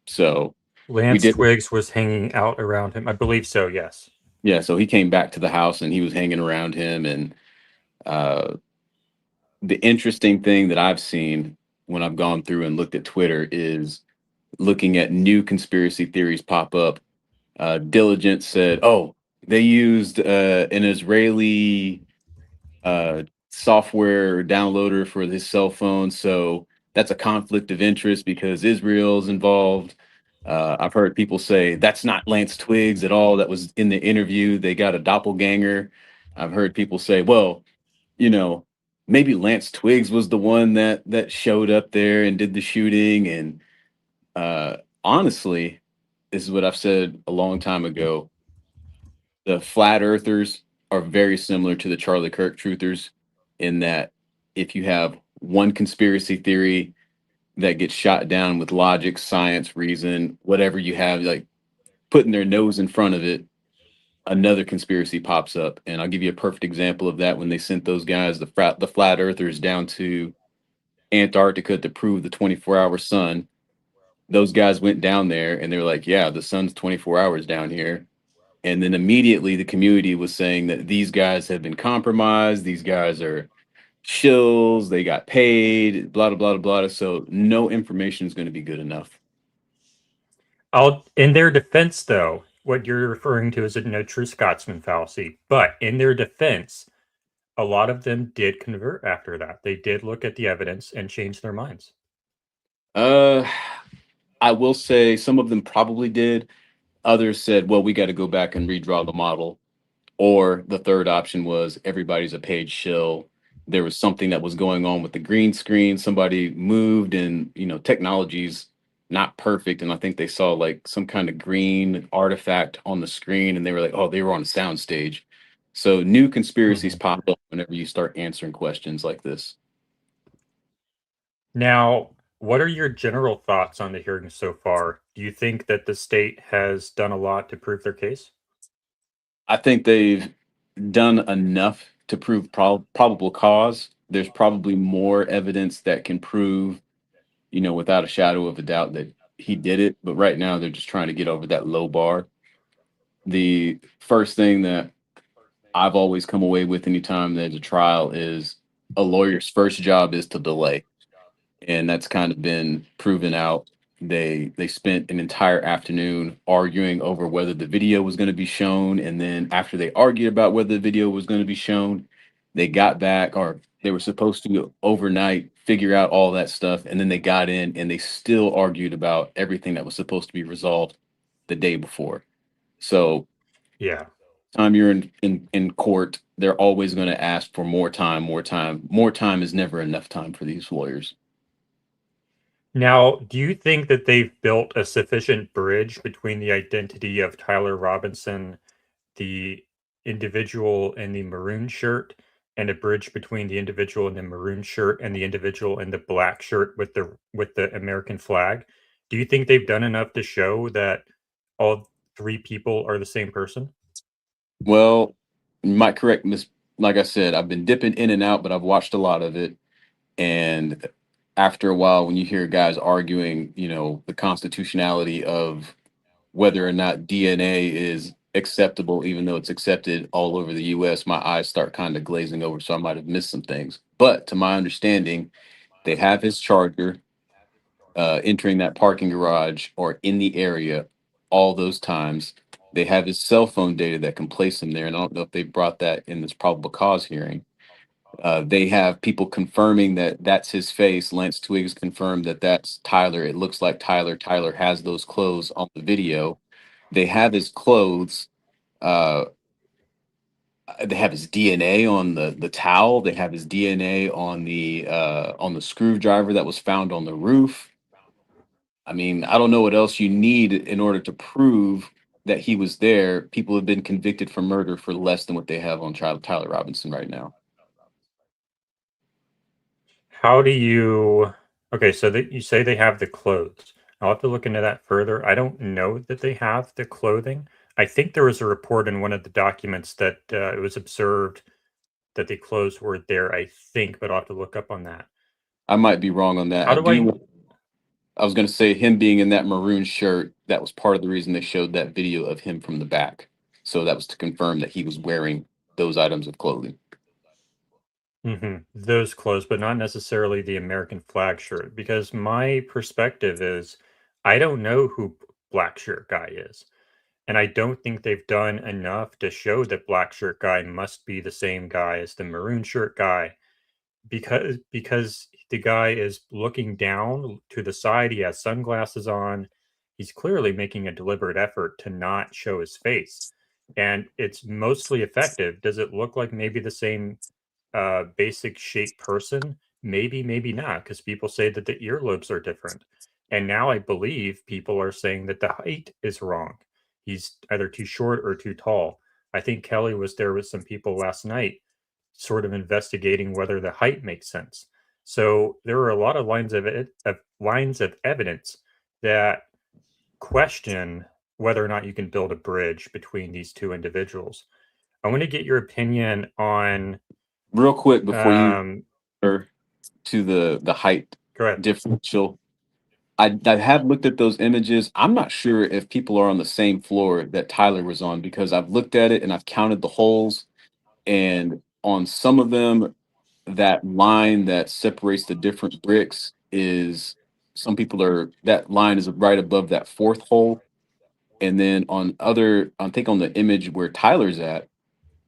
So Lance Twiggs was hanging out around him. I believe so, yes. Yeah, so he came back to the house and he was hanging around him. And the interesting thing that I've seen when I've gone through and looked at Twitter is looking at new conspiracy theories pop up. Diligence said, oh, they used an Israeli software downloader for his cell phone. So that's a conflict of interest because Israel's involved. I've heard people say that's not Lance Twiggs at all. That was in the interview. They got a doppelganger. I've heard people say, well, you know, maybe Lance Twiggs was the one that showed up there and did the shooting. And honestly, this is what I've said a long time ago. The flat earthers are very similar to the Charlie Kirk truthers in that if you have one conspiracy theory that gets shot down with logic, science, reason, whatever you have, like putting their nose in front of it, another conspiracy pops up. And I'll give you a perfect example of that. When they sent those guys, the flat earthers, down to Antarctica to prove the 24-hour sun, those guys went down there and they were like, yeah, the sun's 24 hours down here. And then immediately the community was saying that these guys have been compromised. These guys are shills. They got paid, blah, blah, blah, blah. So no information is going to be good enough. In their defense, though, what you're referring to is a no true Scotsman fallacy. But in their defense, a lot of them did convert after that. They did look at the evidence and change their minds. I will say some of them probably did. Others said, well, we got to go back and redraw the model. Or the third option was everybody's a paid shill. There was something that was going on with the green screen. Somebody moved and, technology's not perfect. And I think they saw like some kind of green artifact on the screen and they were like, oh, they were on a sound stage. So new conspiracies pop up whenever you start answering questions like this. Now, what are your general thoughts on the hearing so far? Do you think that the state has done a lot to prove their case? I think they've done enough to prove probable cause. There's probably more evidence that can prove, without a shadow of a doubt that he did it. But right now, they're just trying to get over that low bar. The first thing that I've always come away with anytime there's a trial is a lawyer's first job is to delay. And that's kind of been proven out. They spent an entire afternoon arguing over whether the video was going to be shown, and then after they argued about whether the video was going to be shown, they got back, or they were supposed to overnight figure out all that stuff, and then they got in and they still argued about everything that was supposed to be resolved the day before. So yeah, time you're in court, they're always going to ask for more time. More time is never enough time for these lawyers. Now, do you think that they've built a sufficient bridge between the identity of Tyler Robinson, the individual in the maroon shirt, and a bridge between the individual in the maroon shirt and the individual in the black shirt with the American flag? Do you think they've done enough to show that all three people are the same person? Well, you might correct Miss. Like I said, I've been dipping in and out, but I've watched a lot of it. And after a while, when you hear guys arguing, the constitutionality of whether or not DNA is acceptable, even though it's accepted all over the US, my eyes start kind of glazing over. So I might have missed some things. But to my understanding, they have his charger entering that parking garage or in the area all those times. They have his cell phone data that can place him there. And I don't know if they brought that in this probable cause hearing. They have people confirming that that's his face. Lance Twiggs confirmed that that's Tyler. It looks like Tyler. Tyler has those clothes on the video. They have his clothes. They have his DNA on the towel. They have his DNA on the screwdriver that was found on the roof. I mean, I don't know what else you need in order to prove that he was there. People have been convicted for murder for less than what they have on Tyler Robinson right now. How do you? Okay, so you say they have the clothes. I'll have to look into that further. I don't know that they have the clothing. I think there was a report in one of the documents that it was observed that the clothes were there, I think, but I'll have to look up on that. I might be wrong on that. How do I was going to say him being in that maroon shirt, that was part of the reason they showed that video of him from the back. So that was to confirm that he was wearing those items of clothing. Those clothes, but not necessarily the American flag shirt, because my perspective is I don't know who Black Shirt Guy is. And I don't think they've done enough to show that Black Shirt Guy must be the same guy as the Maroon Shirt Guy, because the guy is looking down to the side. He has sunglasses on. He's clearly making a deliberate effort to not show his face, and it's mostly effective. Does it look like maybe the same basic shape person? Maybe, maybe not, because people say that the earlobes are different. And now I believe people are saying that the height is wrong. He's either too short or too tall. I think Kelly was there with some people last night, sort of investigating whether the height makes sense. So there are a lot of lines of evidence that question whether or not you can build a bridge between these two individuals. I want to get your opinion on real quick before you to the height differential. I have looked at those images. I'm not sure if people are on the same floor that Tyler was on, because I've looked at it and I've counted the holes, and on some of them, that line that separates the different bricks is that line is right above that fourth hole. And then I think on the image where Tyler's at,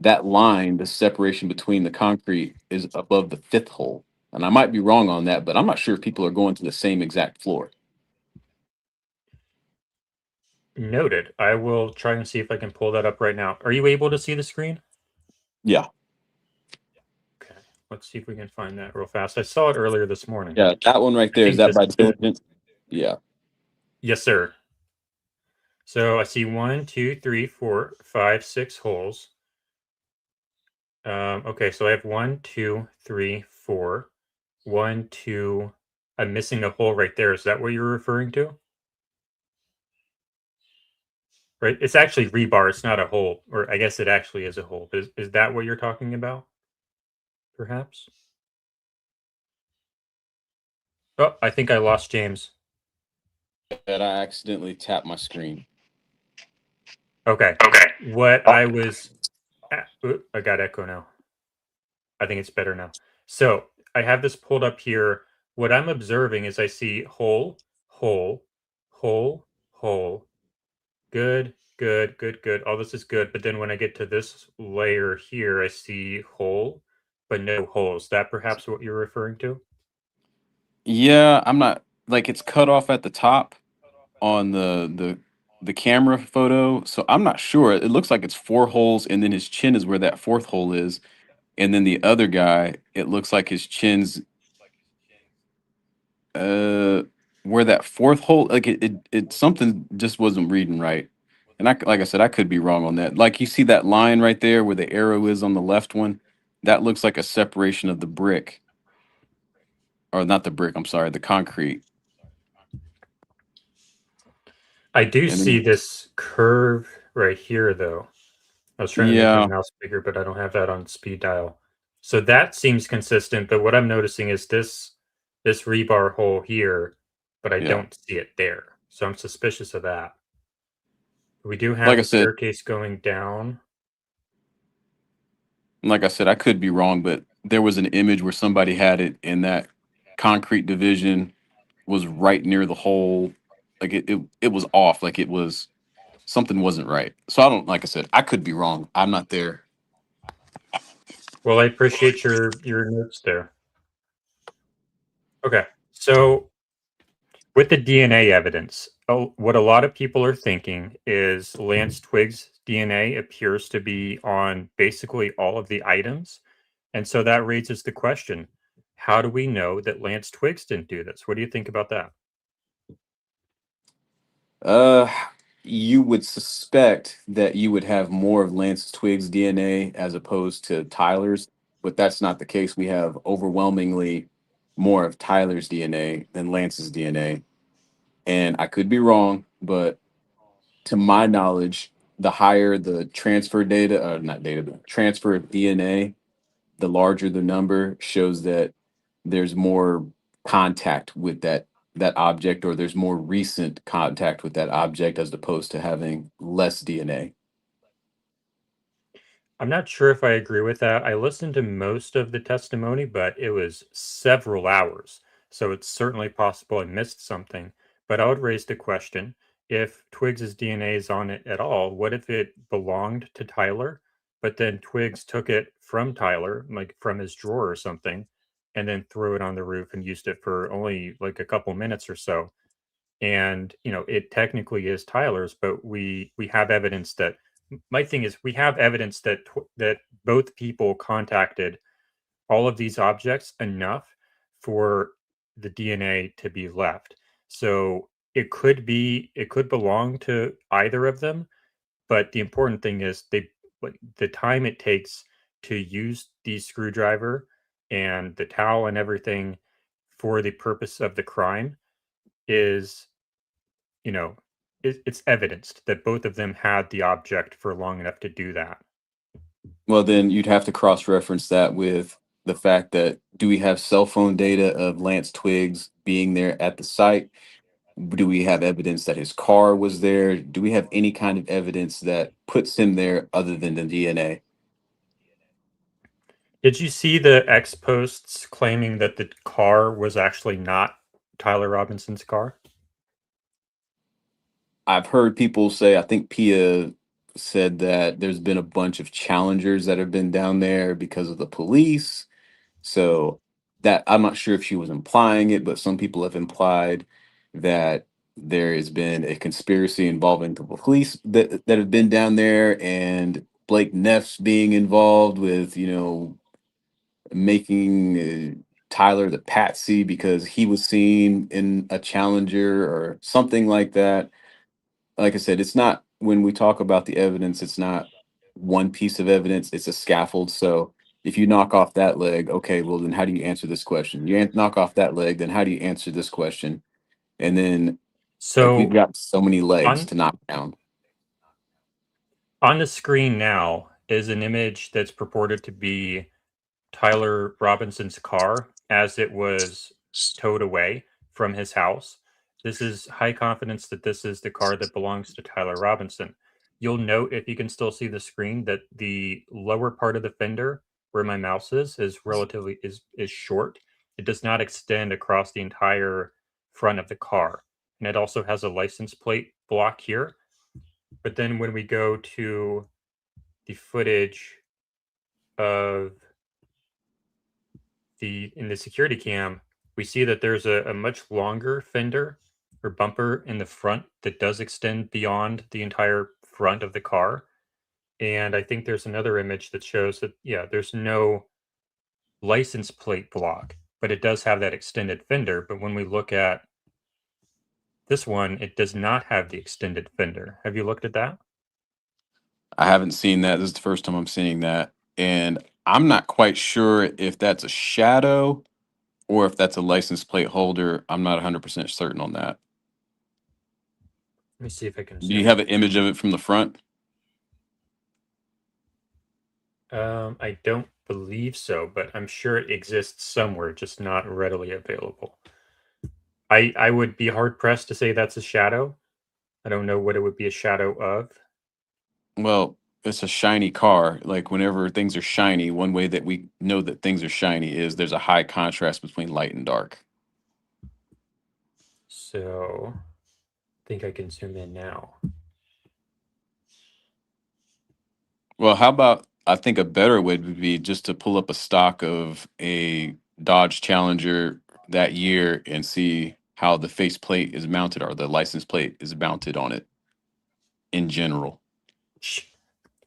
that line, the separation between the concrete is above the fifth hole. And I might be wrong on that, but I'm not sure if people are going to the same exact floor. Noted. I will try and see if I can pull that up right now. Are you able to see the screen? Yeah. Okay. Let's see if we can find that real fast. I saw it earlier this morning. Yeah, that one right I there, is think that by this is- diligence? Yeah. Yes, sir. So I see 1, 2, 3, 4, 5, 6 holes. Okay, so I have 1, 2, 3, 4. 1, 2. I'm missing a hole right there. Is that what you're referring to? Right? It's actually rebar. It's not a hole, or I guess it actually is a hole. Is that what you're talking about? Perhaps. Oh, I think I lost James. That I accidentally tapped my screen. Okay. What I was, I got echo now. I think it's better now. So I have this pulled up here. What I'm observing is I see hole, hole, hole, hole. Good, good, good, good. All this is good. But then when I get to this layer here, I see hole, but no holes. Is that perhaps what you're referring to? Yeah, I'm not like it's cut off at the top on the camera photo, so I'm not sure. It looks like it's 4 holes, and then his chin is where that 4th hole is, and then the other guy, it looks like his chin's where that 4th hole, like it something just wasn't reading right. And like I said, I could be wrong on that. Like you see that line right there where the arrow is on the left one, that looks like a separation of the brick, or not the brick, I'm sorry, the concrete. I do And see then, this curve right here, though. I was trying to make my yeah, mouse bigger, but I don't have that on speed dial. So that seems consistent, but what I'm noticing is this rebar hole here, but I yeah. don't see it there. So I'm suspicious of that. We do have Like I the said, staircase going down. I could be wrong, but there was an image where somebody had it, and that concrete division was right near the hole. Like it was off. Like it was something wasn't right. So I don't, like I said, I could be wrong. I'm not there. Well, I appreciate your notes there. Okay. So with the DNA evidence, what a lot of people are thinking is Lance Twiggs' DNA appears to be on basically all of the items. And so that raises the question, how do we know that Lance Twiggs didn't do this? What do you think about that? Uh, you would suspect that you would have more of Lance Twiggs' DNA as opposed to Tyler's, but that's not the case. We have overwhelmingly more of Tyler's DNA than Lance's DNA. And I could be wrong, but to my knowledge, the higher the transfer data, not data, but transfer of DNA, the larger the number shows that there's more contact with that object, or there's more recent contact with that object as opposed to having less DNA. I'm not sure if I agree with that. I listened to most of the testimony, but it was several hours. So it's certainly possible I missed something. But I would raise the question, if Twiggs's DNA is on it at all, what if it belonged to Tyler, but then Twiggs took it from Tyler, like from his drawer or something, and then threw it on the roof and used it for only like a couple minutes or so? And it technically is Tyler's, but we have evidence that my thing is we have evidence that that both people contacted all of these objects enough for the DNA to be left. So it could belong to either of them, but the important thing is the time it takes to use the screwdriver and the towel and everything for the purpose of the crime is, it's evidenced that both of them had the object for long enough to do that. Well, then you'd have to cross-reference that with the fact that, do we have cell phone data of Lance Twiggs being there at the site? Do we have evidence that his car was there? Do we have any kind of evidence that puts him there other than the DNA? Did you see the X posts claiming that the car was actually not Tyler Robinson's car? I've heard people say, I think Pia said that there's been a bunch of challengers that have been down there because of the police. So that I'm not sure if she was implying it, but some people have implied that there has been a conspiracy involving the police that have been down there, and Blake Neff's being involved with, making Tyler the patsy because he was seen in a Challenger or something like that. Like I said, it's not, when we talk about the evidence, it's not one piece of evidence, it's a scaffold. So if you knock off that leg, okay, well, then how do you answer this question? Knock off that leg, then how do you answer this question? And then, like, we've So got so many legs on to knock down. on the screen now is an image that's purported to be Tyler Robinson's car as it was towed away from his house. This is high confidence that this is the car that belongs to Tyler Robinson. You'll note, if you can still see the screen, that the lower part of the fender where my mouse is relatively is short. It does not extend across the entire front of the car. And it also has a license plate block here. But then when we go to the footage of in the security cam, we see that there's a much longer fender or bumper in the front that does extend beyond the entire front of the car. And I think there's another image that shows that, yeah, there's no license plate block, but it does have that extended fender. But when we look at this one, it does not have the extended fender. Have you looked at that? I haven't seen that. This is the first time I'm seeing that. And I'm not quite sure if that's a shadow or if that's a license plate holder. I'm not 100% certain on that. Let me see if I can. Do you have an image of it from the front? I don't believe so, but I'm sure it exists somewhere, just not readily available. I would be hard pressed to say that's a shadow. I don't know what it would be a shadow of. Well, it's a shiny car. Like, whenever things are shiny, one way that we know that things are shiny is there's a high contrast between light and dark. So I think I can zoom in now. Well, how about, I think a better way would be just to pull up a stock of a Dodge Challenger that year and see how the face plate is mounted or the license plate is mounted on it in general.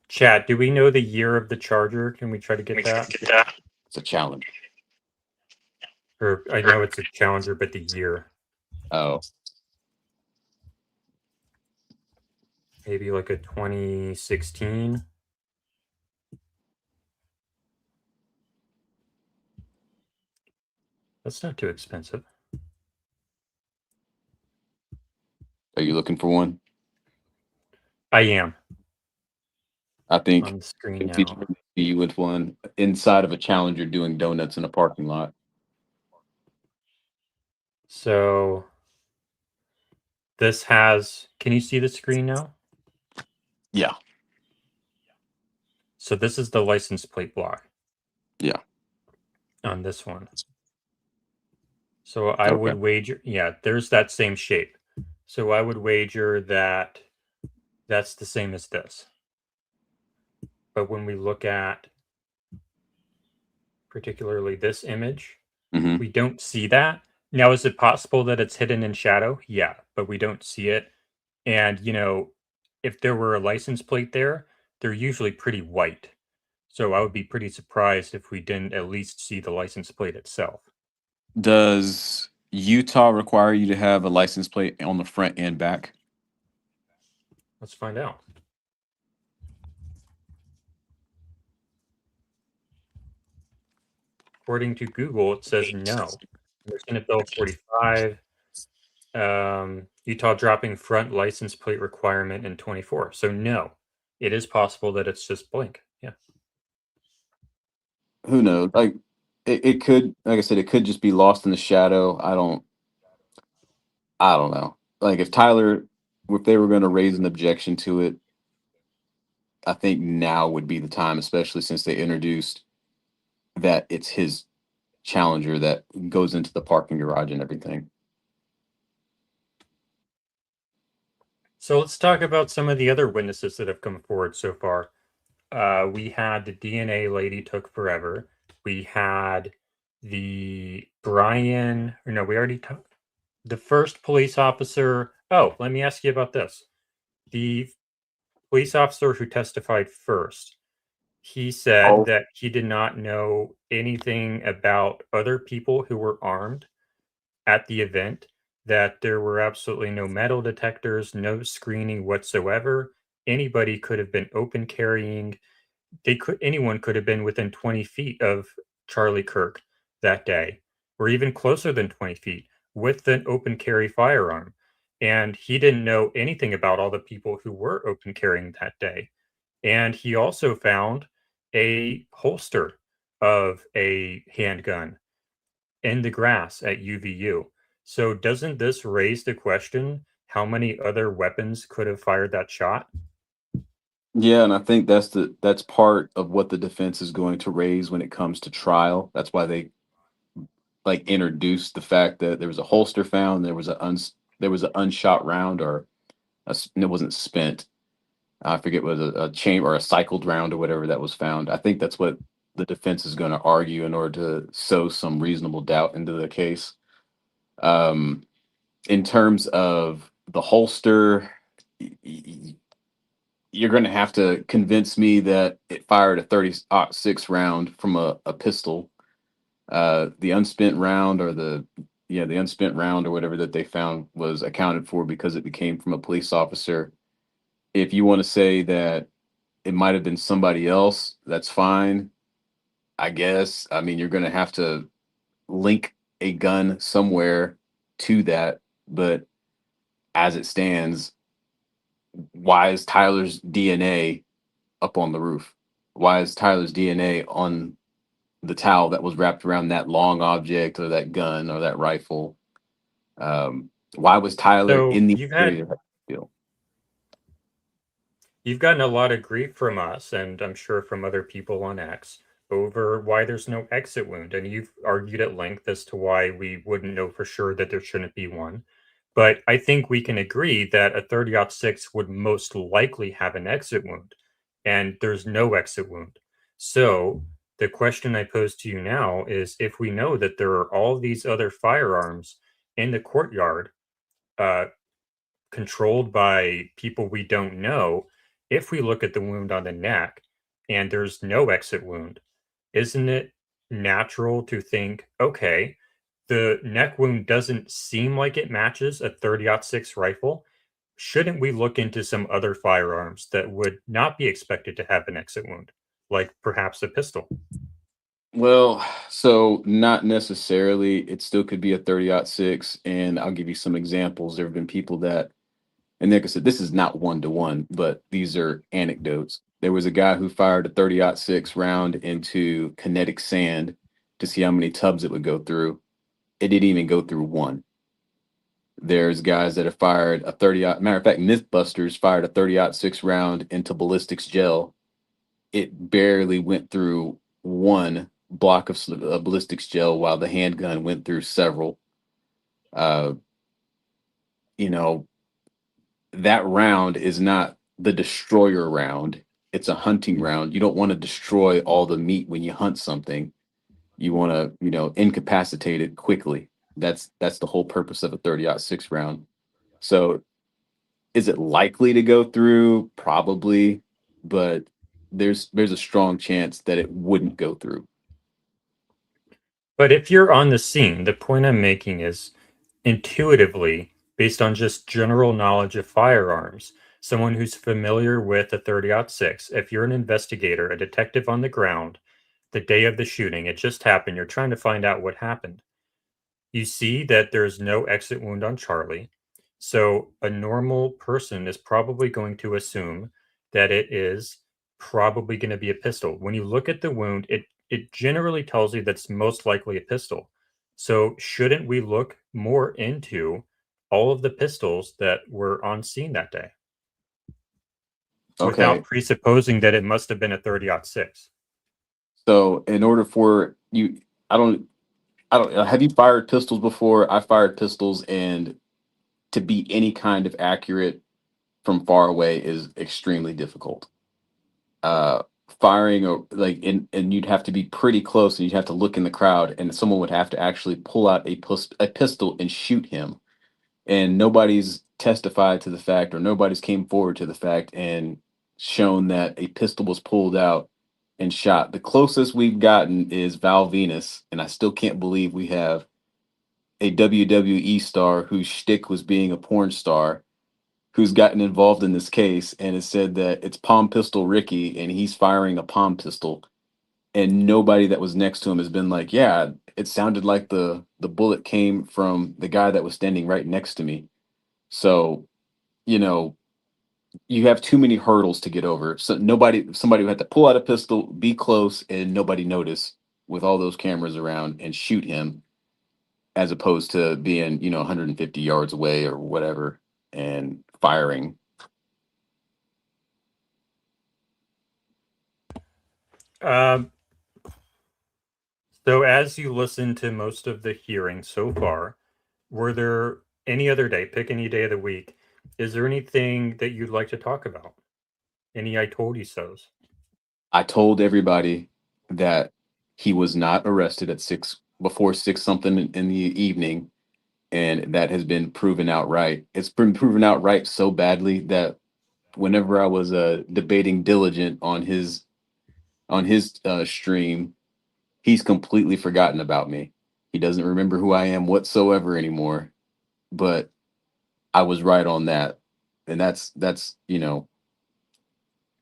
Chad, do we know the year of the Charger? Can we try to get that? It's a Challenger. Or I know it's a Challenger, but the year. Oh. Maybe like a 2016. That's not too expensive. Are you looking for one? I am. I think on the screen now. You with one inside of a Challenger doing donuts in a parking lot. So this has, can you see the screen now? Yeah. So this is the license plate block. Yeah. On this one. So I would wager, yeah, there's that same shape. So I would wager that that's the same as this. But when we look at particularly this image, we don't see that. Now, is it possible that it's hidden in shadow? Yeah, but we don't see it. And, you know, if there were a license plate there, they're usually pretty white. So I would be pretty surprised if we didn't at least see the license plate itself. Does Utah require you to have a license plate on the front and back? Let's find out. According to Google, it says no. Senate Bill 45, Utah dropping front license plate requirement in 24. So no, it is possible that it's just blank. Yeah. Who knows? Like, it could, like I said, it could just be lost in the shadow. I don't know. Like, if they were going to raise an objection to it, I think now would be the time, especially since they introduced that it's his Challenger that goes into the parking garage and everything. So let's talk about some of the other witnesses that have come forward so far. We had the DNA lady took forever. We had the the first police officer Oh, let me ask you about this. The police officer who testified first, he said that he did not know anything about other people who were armed at the event, that there were absolutely no metal detectors, no screening whatsoever. Anybody could have been open carrying. Anyone could have been within 20 feet of Charlie Kirk that day, or even closer than 20 feet with an open carry firearm. And he didn't know anything about all the people who were open carrying that day. And he also found a holster of a handgun in the grass at UVU. So doesn't this raise the question how many other weapons could have fired that shot? Yeah, and I think that's part of what the defense is going to raise when it comes to trial. That's why they like introduced the fact that there was a holster found, there was an unshot round, or it wasn't spent. I forget was a chamber or a cycled round or whatever that was found. I think that's what the defense is going to argue in order to sow some reasonable doubt into the case. In terms of the holster, you're going to have to convince me that it fired a 30-06 round from a pistol. The unspent round or the unspent round or whatever that they found was accounted for because it came from a police officer. If you want to say that it might have been somebody else, that's fine, I guess. I mean, you're going to have to link a gun somewhere to that, but as it stands, why is Tyler's DNA up on the roof? Why is Tyler's DNA on the towel that was wrapped around that long object or that gun or that rifle? Why was Tyler So in the area? You've gotten a lot of grief from us, and I'm sure from other people on X, over why there's no exit wound. And you've argued at length as to why we wouldn't know for sure that there shouldn't be one. But I think we can agree that a 30-06 would most likely have an exit wound, and there's no exit wound. So the question I pose to you now is, if we know that there are all these other firearms in the courtyard, controlled by people we don't know, if we look at the wound on the neck and there's no exit wound, isn't it natural to think, okay, the neck wound doesn't seem like it matches a 30-06 rifle? Shouldn't we look into some other firearms that would not be expected to have an exit wound, like perhaps a pistol? Well, so not necessarily. It still could be a 30-06, and I'll give you some examples. There have been people that, and like I said, this is not one-to-one, but these are anecdotes. There was a guy who fired a 30-06 round into kinetic sand to see how many tubs it would go through. It didn't even go through one. There's guys that have fired a 30, matter of fact, Mythbusters fired a 30-06 round into ballistics gel. It barely went through one block of ballistics gel, while the handgun went through several. You know, that round is not the destroyer round. It's a hunting round. You don't want to destroy all the meat when you hunt something. You want to, incapacitate it quickly. That's the whole purpose of a 30-06 round. So is it likely to go through? Probably, but there's a strong chance that it wouldn't go through. But if you're on the scene, the point I'm making is, intuitively, based on just general knowledge of firearms, someone who's familiar with a 30-06, if you're an investigator, a detective on the ground, the day of the shooting, it just happened, you're trying to find out what happened. You see that there's no exit wound on Charlie. So a normal person is probably going to assume that it is probably going to be a pistol. When you look at the wound, it generally tells you that's most likely a pistol. So shouldn't we look more into all of the pistols that were on scene that day? Okay. Without presupposing that it must have been a 30-06. So in order for you, I don't, have you fired pistols before? I fired pistols, and to be any kind of accurate from far away is extremely difficult. Firing and you'd have to be pretty close, and you'd have to look in the crowd, and someone would have to actually pull out a pistol and shoot him and nobody's testified to the fact, or nobody's came forward to the fact and shown that a pistol was pulled out and shot. The closest we've gotten is Val Venus, and I still can't believe we have a WWE star whose shtick was being a porn star who's gotten involved in this case, and it said that it's Palm Pistol Ricky and he's firing a palm pistol, and nobody that was next to him has been like, yeah, it sounded like the bullet came from the guy that was standing right next to me. So, you know, you have too many hurdles to get over. So somebody who had to pull out a pistol, be close, and nobody notice with all those cameras around and shoot him, as opposed to being, 150 yards away or whatever and firing. So as you listen to most of the hearing so far, were there any other day, pick any day of the week, is there anything that you'd like to talk about? Any I told you so's? I told everybody that he was not arrested at before 6 something in the evening, and that has been proven outright. It's been proven outright so badly that whenever I was debating Diligent on his stream, he's completely forgotten about me. He doesn't remember who I am whatsoever anymore. But I was right on that, and that's I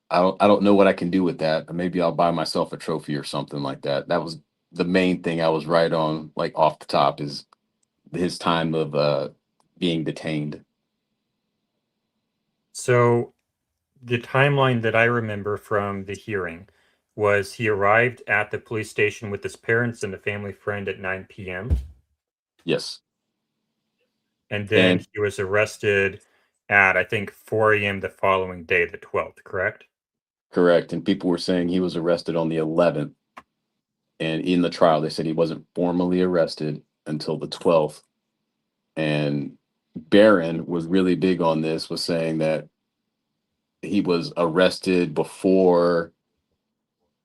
don't know what I can do with that. Maybe I'll buy myself a trophy or something like that. That was the main thing I was right on, like off the top, is his time of being detained. So the timeline that I remember from the hearing was he arrived at the police station with his parents and a family friend at 9 p.m. Yes. And then he was arrested at, I think, 4 a.m. the following day, the 12th, correct? Correct. And people were saying he was arrested on the 11th. And in the trial, they said he wasn't formally arrested until the 12th. And Barron was really big on this, was saying that he was arrested before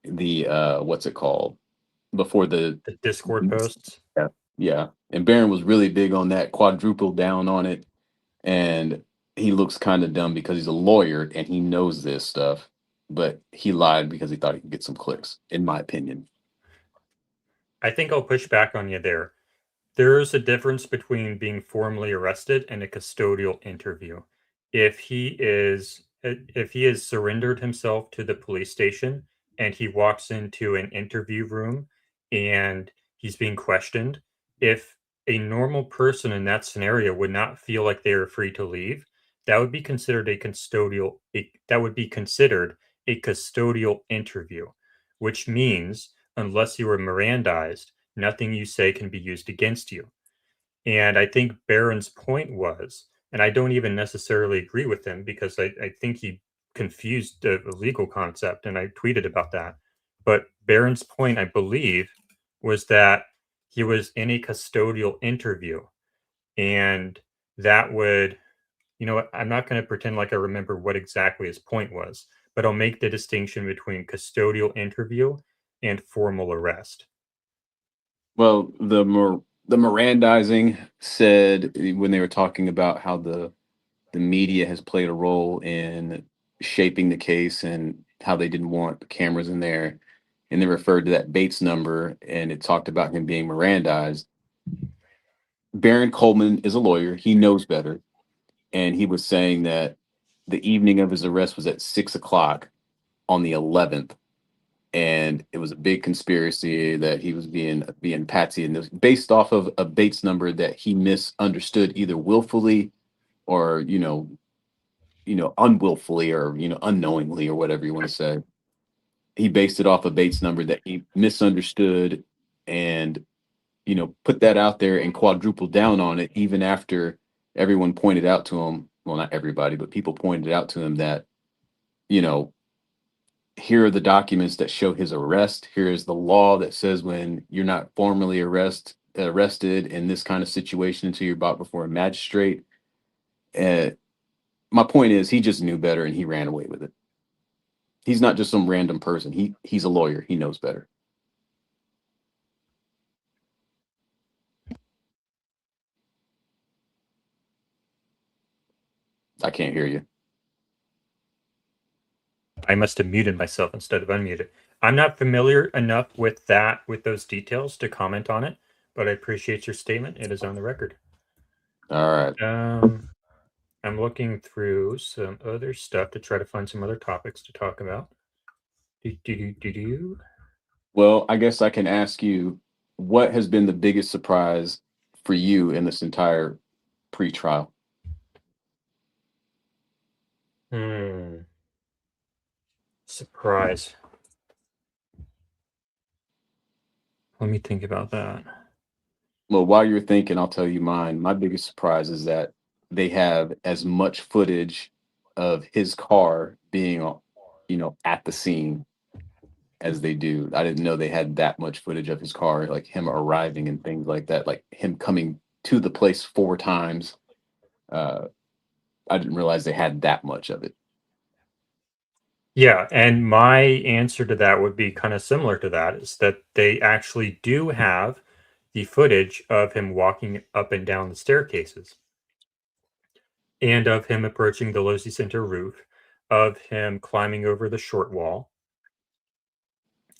the what's it called? Before the Discord posts. Yeah. Yeah. And Barron was really big on that, quadrupled down on it. And he looks kind of dumb because he's a lawyer and he knows this stuff, but he lied because he thought he could get some clicks, in my opinion. I think I'll push back on you there. There's a difference between being formally arrested and a custodial interview. If he has surrendered himself to the police station and he walks into an interview room and he's being questioned, if a normal person in that scenario would not feel like they are free to leave, that would be considered a custodial interview, which means unless you are Mirandized, nothing you say can be used against you. And I think Barron's point was, and I don't even necessarily agree with him because I think he confused the legal concept, and I tweeted about that. But Barron's point, I believe, was that he was in a custodial interview, and that would, I'm not going to pretend like I remember what exactly his point was, but I'll make the distinction between custodial interview and formal arrest. Well, the Mirandizing said when they were talking about how the media has played a role in shaping the case and how they didn't want cameras in there, and they referred to that Bates number, and it talked about him being Mirandized. Barron Coleman is a lawyer. He knows better. And he was saying that the evening of his arrest was at 6 o'clock on the 11th. And it was a big conspiracy that he was being patsy, and it was based off of a Bates number that he misunderstood either willfully or unwillfully or unknowingly or whatever you want to say. He based it off a Bates number that he misunderstood and put that out there and quadrupled down on it, even after everyone pointed out to him, well, not everybody, but people pointed out to him that here are the documents that show his arrest. Here is the law that says when you're not formally arrested in this kind of situation until you're brought before a magistrate. My point is, he just knew better and he ran away with it. He's not just some random person. He's a lawyer. He knows better. I can't hear you. I must have muted myself instead of unmuted. I'm not familiar enough with those details to comment on it, but I appreciate your statement. It is on the record. All right. I'm looking through some other stuff to try to find some other topics to talk about. Well, I guess I can ask you, what has been the biggest surprise for you in this entire pre-trial? Surprise. Let me think about that. Well, while you're thinking, I'll tell you mine. My biggest surprise is that they have as much footage of his car being, at the scene as they do. I didn't know they had that much footage of his car, like him arriving and things like that, like him coming to the place 4 times. I didn't realize they had that much of it. Yeah, and my answer to that would be kind of similar to that, is that they actually do have the footage of him walking up and down the staircases, and of him approaching the Losi Center roof, of him climbing over the short wall.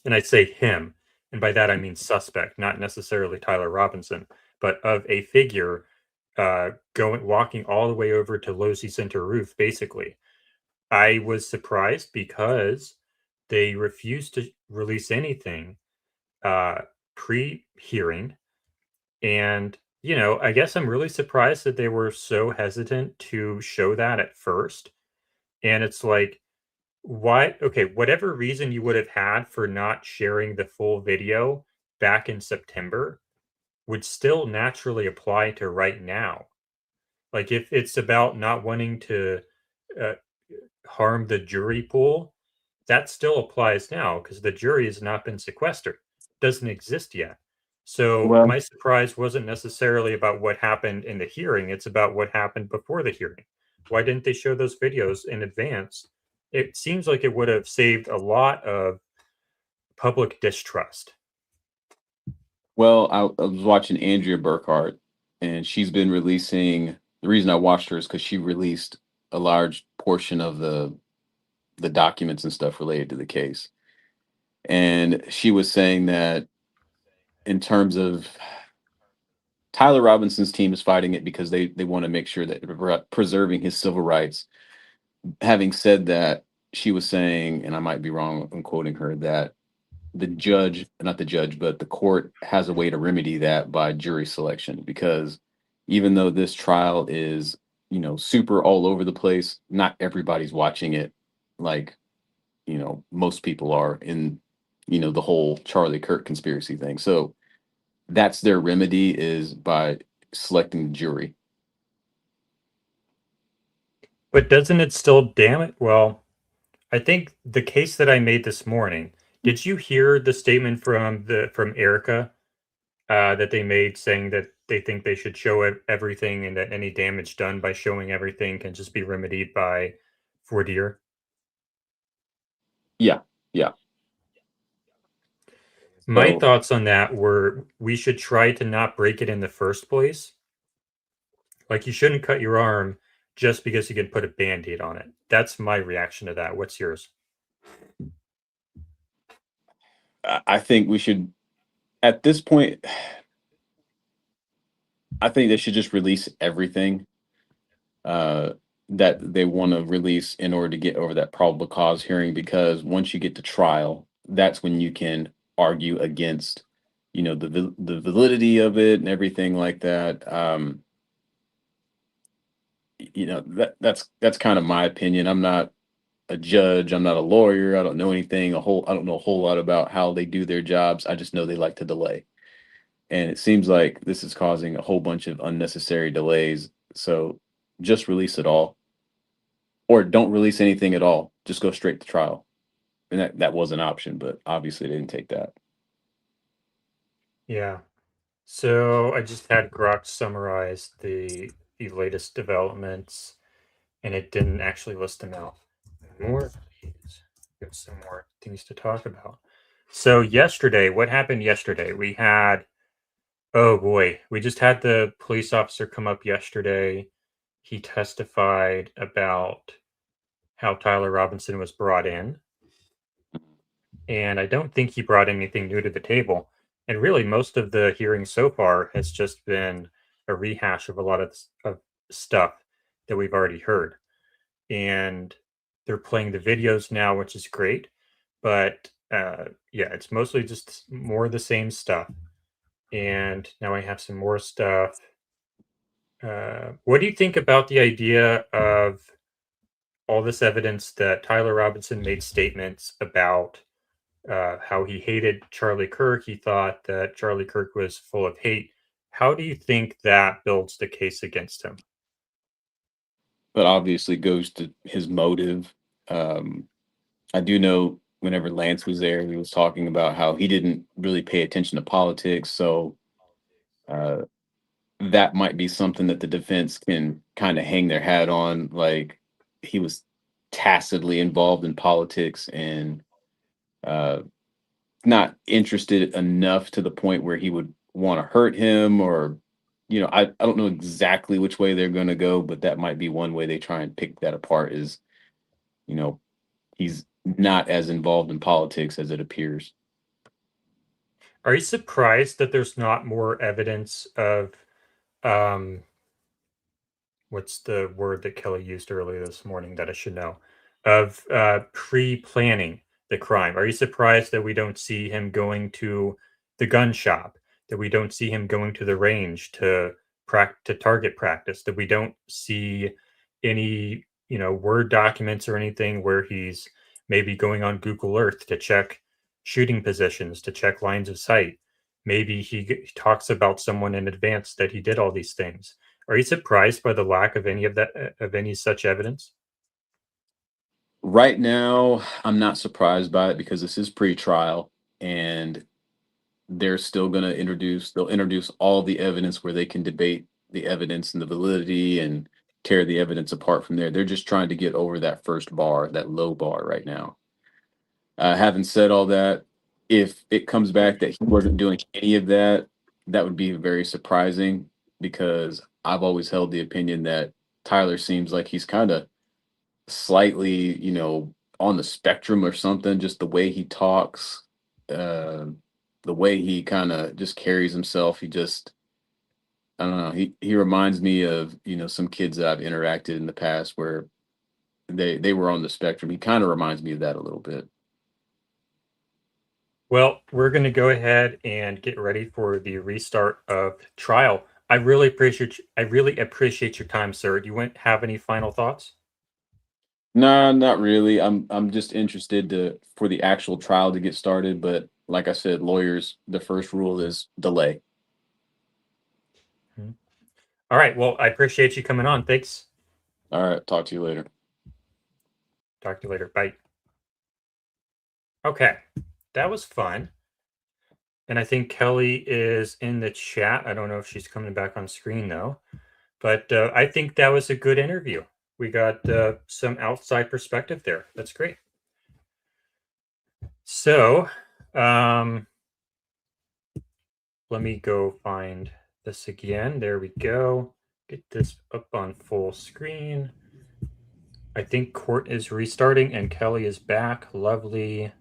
And I say him, and by that I mean suspect, not necessarily Tyler Robinson, but of a figure walking all the way over to Losi Center roof, basically. I was surprised because they refused to release anything pre-hearing. And, I guess I'm really surprised that they were so hesitant to show that at first. And it's like, why? Okay, whatever reason you would have had for not sharing the full video back in September would still naturally apply to right now. Like, if it's about not wanting to harm the jury pool, that still applies now because the jury has not been sequestered, doesn't exist yet. So Well, my surprise wasn't necessarily about what happened in the hearing, it's about what happened before the hearing. Why didn't they show those videos in advance? It seems like it would have saved a lot of public distrust. well, I was watching Andrea Burkhart, and she's been releasing. The reason I watched her is because she released a large portion of the documents and stuff related to the case. And she was saying that in terms of Tyler Robinson's team is fighting it because they want to make sure that they're preserving his civil rights. Having said that, she was saying, and I might be wrong in quoting her, that not the judge, but the court has a way to remedy that by jury selection, because even though this trial is, super all over the place, not everybody's watching it like, most people are in, the whole Charlie Kirk conspiracy thing. So that's their remedy, is by selecting the jury. But doesn't it still damage? Well, I think the case that I made this morning, did you hear the statement from Erica that they made saying that they think they should show everything and that any damage done by showing everything can just be remedied by voir dire? Yeah. My So, thoughts on that were we should try to not break it in the first place. Like, you shouldn't cut your arm just because you can put a Band-Aid on it. That's my reaction to that. What's yours? I think we should, at this point, I think they should just release everything that they want to release in order to get over that probable cause hearing, because once you get to trial, that's when you can argue against, the validity of it and everything like that. That's kind of my opinion. I'm not a judge. I'm not a lawyer. I don't know anything. I don't know a whole lot about how they do their jobs. I just know they like to delay. And it seems like this is causing a whole bunch of unnecessary delays. So just release it all, or don't release anything at all. Just go straight to trial. And that was an option, but obviously they didn't take that. Yeah. So I just had Grok summarize the latest developments, and it didn't actually list them out. More of these. We have some more things to talk about. So yesterday, what happened yesterday? We had, oh boy, we just had the police officer come up yesterday he testified about how Tyler Robinson was brought in. And I don't think he brought anything new to the table. And really, most of the hearing so far has just been a rehash of a lot of stuff that we've already heard. And they're playing the videos now, which is great. But yeah, it's mostly just more of the same stuff. And now I have some more stuff. What do you think about the idea of all this evidence that Tyler Robinson made statements about how he hated Charlie Kirk? He thought that Charlie Kirk was full of hate. How do you think that builds the case against him? But obviously goes to his motive. I do know whenever Lance was there, he was talking about how he didn't really pay attention to politics. So that might be something that the defense can kind of hang their hat on. Like he was tacitly involved in politics and not interested enough to the point where he would want to hurt him, or I don't know exactly which way they're going to go, but that might be one way they try and pick that apart is he's not as involved in politics as it appears. Are you surprised that there's not more evidence of what's the word that Kelly used earlier this morning that I should know, of pre-planning the crime? Are you surprised that we don't see him going to the gun shop, that we don't see him going to the range to target practice, that we don't see any Word documents or anything where he's maybe going on Google Earth to check shooting positions, to check lines of sight? Maybe he talks about someone in advance that he did all these things. Are you surprised by the lack of any such evidence? Right now, I'm not surprised by it because this is pre-trial and they're still going to they'll introduce all the evidence where they can debate the evidence and the validity and tear the evidence apart from there. They're just trying to get over that first bar, that low bar right now. Having said all that, if it comes back that he wasn't doing any of that, that would be very surprising because I've always held the opinion that Tyler seems like he's kind of slightly, on the spectrum or something, just the way he talks, the way he kind of just carries himself. I don't know. He reminds me of, some kids that I've interacted in the past where they were on the spectrum. He kind of reminds me of that a little bit. Well, we're going to go ahead and get ready for the restart of trial. I really appreciate your time, sir. Do you have any final thoughts? No, not really. I'm just interested for the actual trial to get started, but like I said, lawyers, the first rule is delay. All right. Well, I appreciate you coming on. Thanks. All right. Talk to you later. Talk to you later. Bye. Okay. That was fun. And I think Kelly is in the chat. I don't know if she's coming back on screen though, but I think that was a good interview. We got some outside perspective there. That's great. So let me go find this again. There we go. Get this up on full screen. I think court is restarting and Kelly is back. Lovely.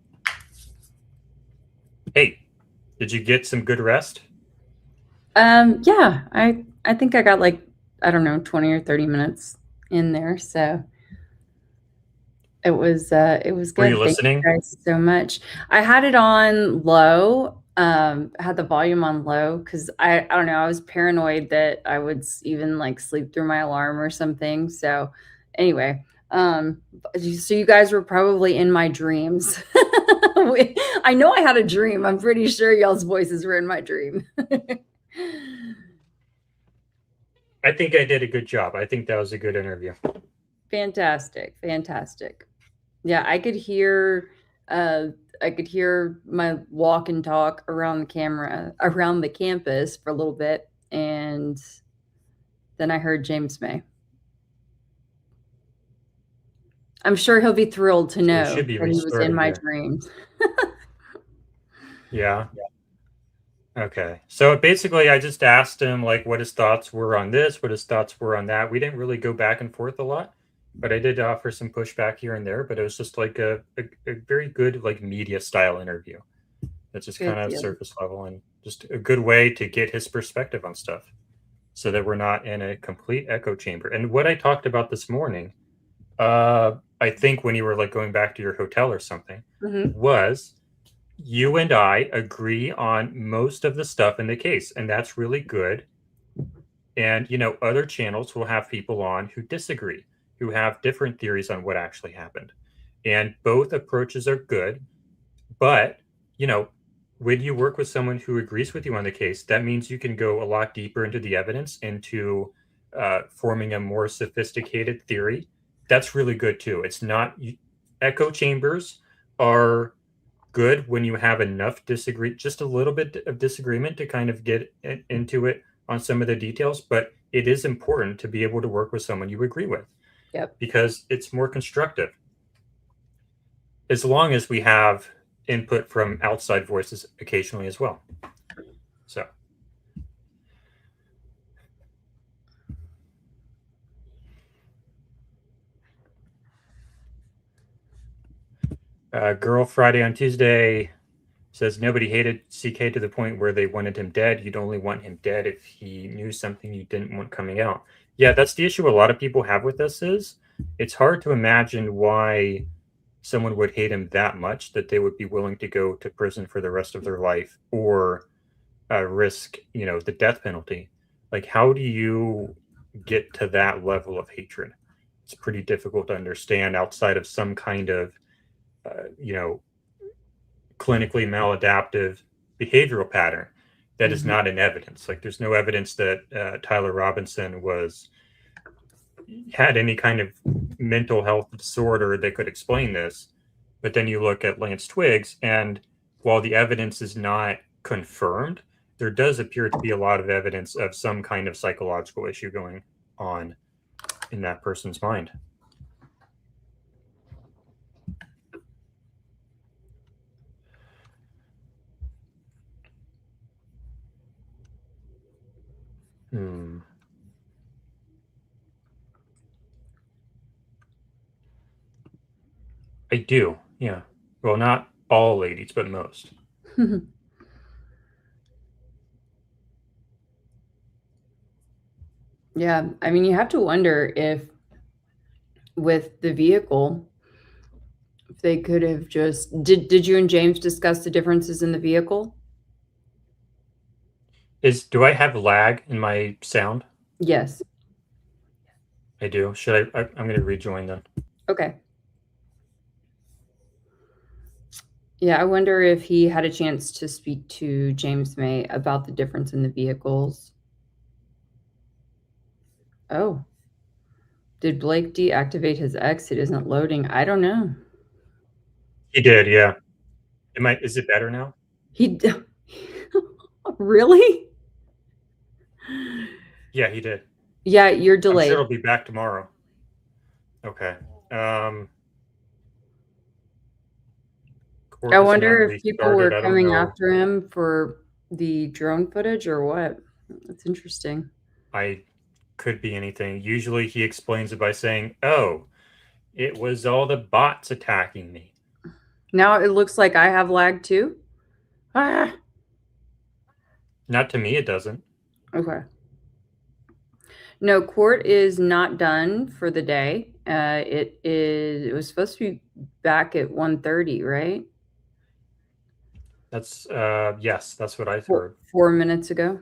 Hey, did you get some good rest? Yeah, I think I got 20 or 30 minutes in there. So it was good. Were you listening? Thank you guys so much. I had it on low, had the volume on low because I don't know, I was paranoid that I would even sleep through my alarm or something. So anyway, so you guys were probably in my dreams. I know I had a dream. I'm pretty sure y'all's voices were in my dream. I think I did a good job. I think that was a good interview. Fantastic. Yeah, I could hear my walk and talk around the campus for a little bit, and then I heard James May. I'm sure he'll be thrilled to know that he was in my dreams. Yeah. Okay. So basically, I just asked him like what his thoughts were on this, what his thoughts were on that. We didn't really go back and forth a lot, but I did offer some pushback here and there. But it was just like a very good like media style interview. That's just kind of surface level and just a good way to get his perspective on stuff, so that we're not in a complete echo chamber. And what I talked about this morning, I think when you were like going back to your hotel or something, was you and I agree on most of the stuff in the case, and that's really good. And, you know, other channels will have people on who disagree, who have different theories on what actually happened. And both approaches are good. But, you know, when you work with someone who agrees with you on the case, that means you can go a lot deeper into the evidence, into forming a more sophisticated theory. That's really good too. It's not echo chambers are good when you have enough just a little bit of disagreement to kind of get into it on some of the details, but it is important to be able to work with someone you agree with. Yep. Because it's more constructive. As long as we have input from outside voices occasionally as well. So. Girl Friday on Tuesday says nobody hated CK to the point where they wanted him dead. You'd only want him dead if he knew something you didn't want coming out. Yeah, that's the issue a lot of people have with this is it's hard to imagine why someone would hate him that much that they would be willing to go to prison for the rest of their life or risk, you know, the death penalty. Like, how do you get to that level of hatred? It's pretty difficult to understand outside of some kind of you know, clinically maladaptive behavioral pattern that is not in evidence. Like there's no evidence that Tyler Robinson had any kind of mental health disorder that could explain this. But then you look at Lance Twiggs, and while the evidence is not confirmed, there does appear to be a lot of evidence of some kind of psychological issue going on in that person's mind. I do, yeah. Well, not all ladies, but most. Yeah, I mean, you have to wonder if with the vehicle, if they could have just did you and James discuss the differences in the vehicle? Do I have lag in my sound? Yes. I do. Should I'm going to rejoin then. Okay. Yeah, I wonder if he had a chance to speak to James May about the difference in the vehicles. Oh. Did Blake deactivate his exit? Isn't loading? I don't know. He did, yeah. Is it better now? Really? Yeah, he did. Yeah, you're delayed. I'm sure it'll be back tomorrow. Okay. I wonder if people were coming after him for the drone footage or what. That's interesting. Could be anything. Usually he explains it by saying, oh, it was all the bots attacking me. Now it looks like I have lag too. Ah. Not to me, it doesn't. Okay. No, court is not done for the day. It was supposed to be back at 1:30, right? That's yes, that's what I heard. 4 minutes ago.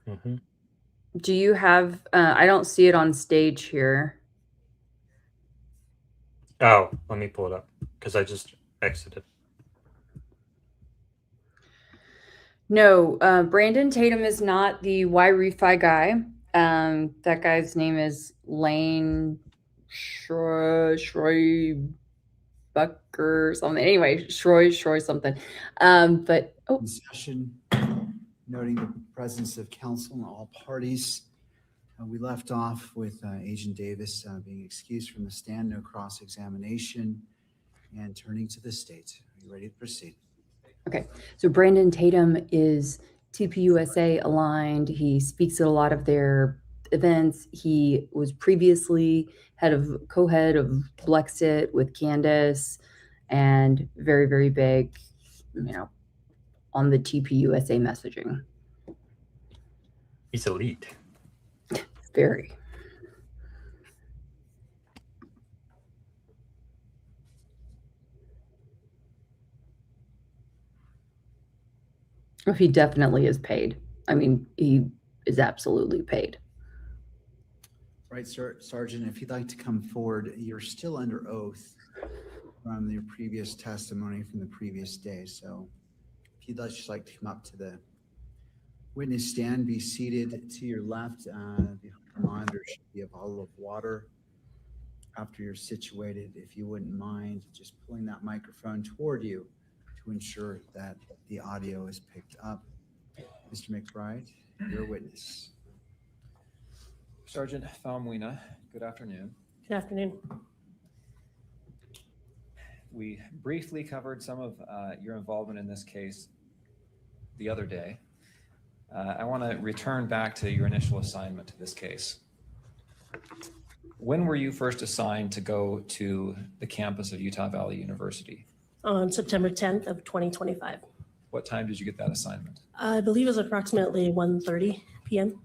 Mm-hmm. Do you have I don't see it on stage here. Oh, let me pull it up because I just exited. No, Brandon Tatum is not the Y-Refi guy. That guy's name is Lane Schroy Bucker something. Anyway, Schroy something. But In session, noting the presence of counsel in all parties. We left off with Agent Davis being excused from the stand, no cross-examination, and turning to the state. Are you ready to proceed? Okay, so Brandon Tatum is TPUSA aligned. He speaks at a lot of their events. He was previously co-head of Blexit with Candace, and very, very big, on the TPUSA messaging. He's elite. Very. He definitely is paid. I mean, he is absolutely paid. Right, sir, Sergeant, if you'd like to come forward, you're still under oath from your previous testimony from the previous day. So if you'd just like to come up to the witness stand, be seated to your left. The monitor should be a bottle of water. After you're situated, if you wouldn't mind just pulling that microphone toward you to ensure that the audio is picked up. Mr. McBride, your witness. Sergeant Falmuina, good afternoon. Good afternoon. We briefly covered some of your involvement in this case the other day. I want to return back to your initial assignment to this case. When were you first assigned to go to the campus of Utah Valley University? On September 10th of 2025. What time did you get that assignment? I believe it was approximately 1:30 p.m.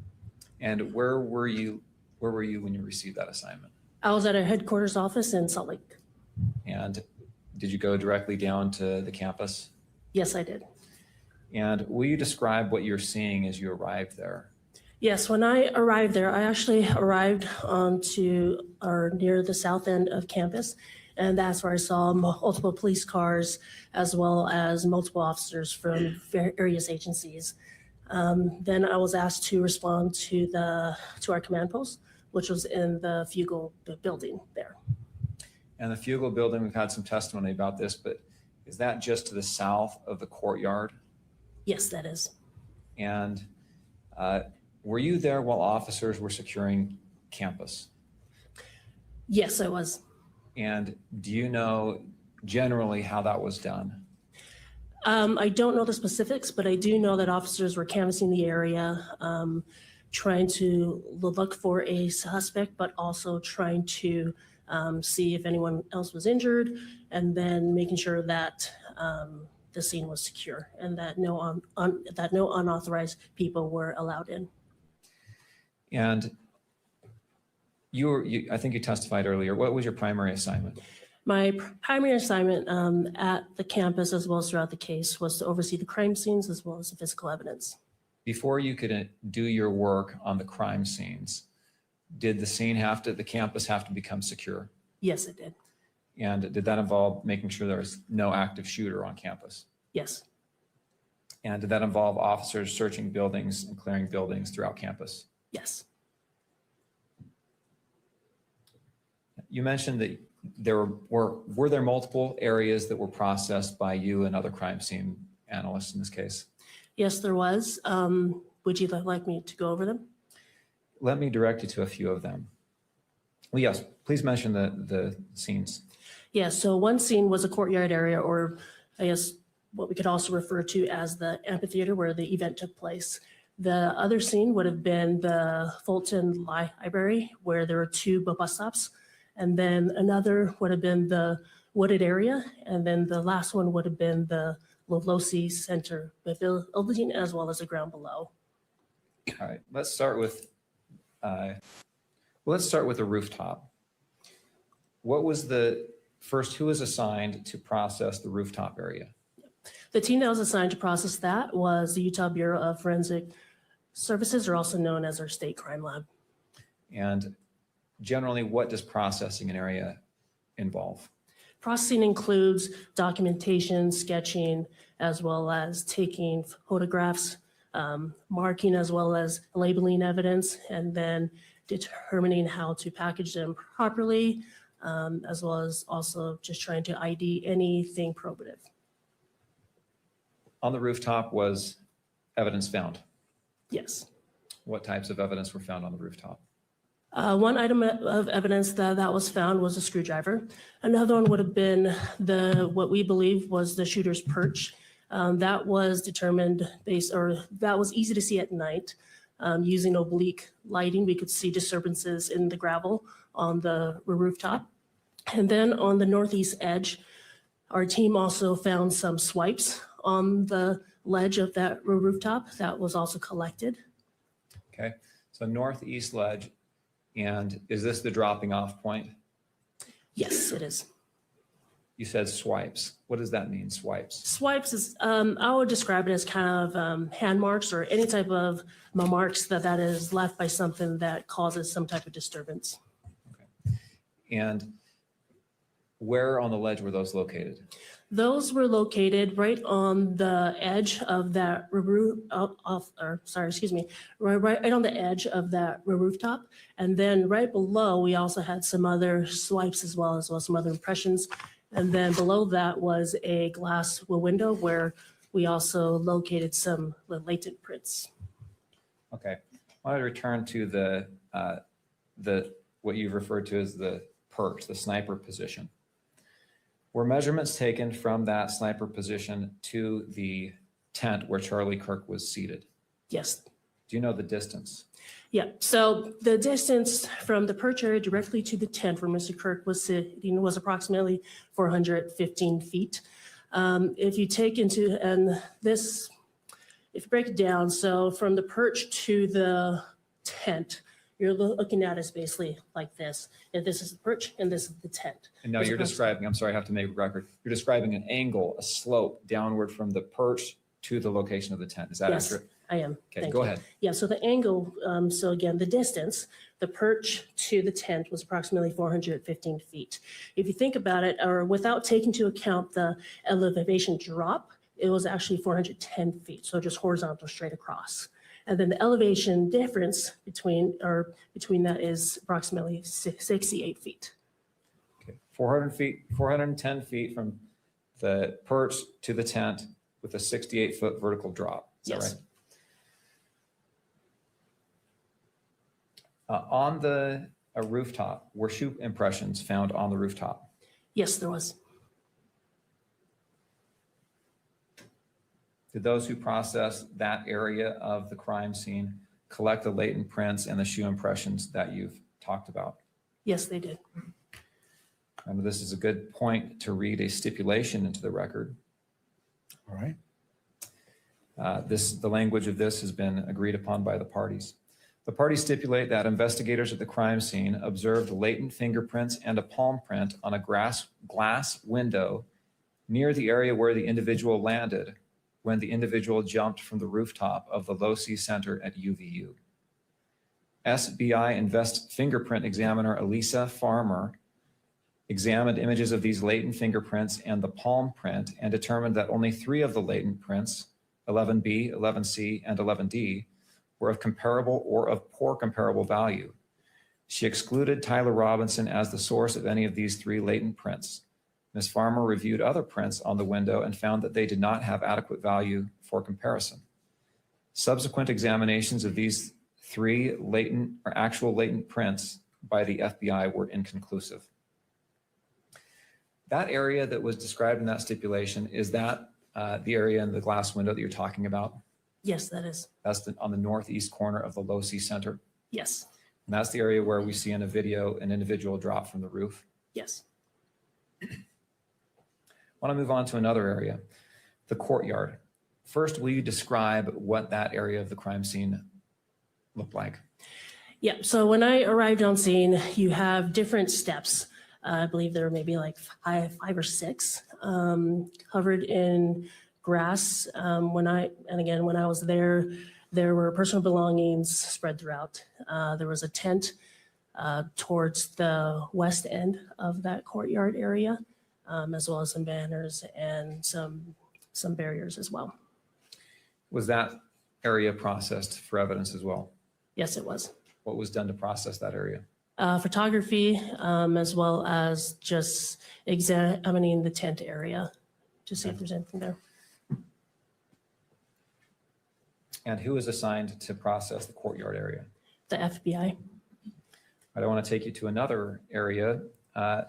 And where were you when you received that assignment? I was at our headquarters office in Salt Lake. And did you go directly down to the campus? Yes, I did. And will you describe what you're seeing as you arrived there? Yes, when I arrived there, I actually arrived near the south end of campus, and that's where I saw multiple police cars as well as multiple officers from various agencies. Then I was asked to respond to our command post, which was in the Fugal building there. And the Fugal building, we've had some testimony about this, but is that just to the south of the courtyard? Yes, that is. And were you there while officers were securing campus? Yes, I was. And do you know generally how that was done? I don't know the specifics, but I do know that officers were canvassing the area, trying to look for a suspect, but also trying to see if anyone else was injured, and then making sure that the scene was secure and that no unauthorized people were allowed in. And I think you testified earlier. What was your primary assignment? My primary assignment at the campus, as well as throughout the case, was to oversee the crime scenes as well as the physical evidence. Before you could do your work on the crime scenes, did the campus have to become secure? Yes, it did. And did that involve making sure there was no active shooter on campus? Yes. And did that involve officers searching buildings and clearing buildings throughout campus? Yes. You mentioned that were there multiple areas that were processed by you and other crime scene analysts in this case? Yes, there was. Would you like me to go over them? Let me direct you to a few of them. Well, yes, please mention the scenes. Yeah, so one scene was a courtyard area, or I guess what we could also refer to as the amphitheater where the event took place. The other scene would have been the Fulton Library, where there were two bus stops. And then another would have been the wooded area. And then the last one would have been the Lolosi Center building, as well as the ground below. All right, let's start with the rooftop. What was who was assigned to process the rooftop area? The team that was assigned to process that was the Utah Bureau of Forensic Services, or also known as our state crime lab. And generally, what does processing an area involve? Processing includes documentation, sketching, as well as taking photographs, marking, as well as labeling evidence, and then determining how to package them properly, as well as also just trying to ID anything probative. On the rooftop was evidence found? Yes. What types of evidence were found on the rooftop? One item of evidence that was found was a screwdriver. Another one would have been what we believe was the shooter's perch. That was determined that was easy to see at night. Using oblique lighting, we could see disturbances in the gravel on the rooftop. And then on the northeast edge, our team also found some swipes on the ledge of that rooftop that was also collected. Okay, so northeast ledge, and is this the dropping off point? Yes, it is. You said swipes. What does that mean, swipes? Swipes is, I would describe it as kind of hand marks or any type of marks that is left by something that causes some type of disturbance. And where on the ledge were those located? Those were located right on the edge of that right on the edge of that rooftop. And then right below, we also had some other swipes as well some other impressions. And then below that was a glass window where we also located some latent prints. Okay, I want to return to the what you've referred to as the perch, the sniper position. Were measurements taken from that sniper position to the tent where Charlie Kirk was seated? Yes. Do you know the distance? Yeah, so the distance from the perch area directly to the tent where Mr. Kirk was sitting was approximately 415 feet. If you take into, if you break it down, so from the perch to the tent, you're looking at it basically like this. And this is the perch and this is the tent. And now you're describing, I'm sorry, I have to make a record. You're describing an angle, a slope downward from the perch to the location of the tent. Is that accurate? I am. Okay, go ahead. Yeah, so the angle, so again, the distance, the perch to the tent was approximately 415 feet. If you think about it, or without taking into account the elevation drop, it was actually 410 feet. So just horizontal straight across. And then the elevation difference between that is approximately 68 feet. Okay, 410 feet from the perch to the tent with a 68-foot vertical drop. Is that right? On the rooftop, were shoe impressions found on the rooftop? Yes, there was. Did those who processed that area of the crime scene collect the latent prints and the shoe impressions that you've talked about? Yes, they did. And this is a good point to read a stipulation into the record. All right. The language of this has been agreed upon by the parties. The parties stipulate that investigators at the crime scene observed latent fingerprints and a palm print on a glass window near the area where the individual landed when the individual jumped from the rooftop of the Low C Center at UVU. SBI fingerprint examiner Elisa Farmer examined images of these latent fingerprints and the palm print and determined that only 3 of the latent prints, 11B, 11C, and 11D, were of comparable or of poor comparable value. She excluded Tyler Robinson as the source of any of these 3 latent prints. Ms. Farmer reviewed other prints on the window and found that they did not have adequate value for comparison. Subsequent examinations of these 3 latent or actual latent prints by the FBI were inconclusive. That area that was described in that stipulation, is that the area in the glass window that you're talking about? Yes, that is. That's on the northeast corner of the Low C Center. Yes. And that's the area where we see in a video an individual drop from the roof. Yes. I want to move on to another area, the courtyard. First, will you describe what that area of the crime scene looked like? Yeah, so when I arrived on scene, you have different steps. I believe there were maybe like five or six covered in grass. When I was there, there were personal belongings spread throughout. There was a tent towards the west end of that courtyard area, as well as some banners and some barriers as well. Was that area processed for evidence as well? Yes, it was. What was done to process that area? Photography, as well as just examining the tent area to see if there's anything there. And who is assigned to process the courtyard area? The FBI. I want to take you to another area, a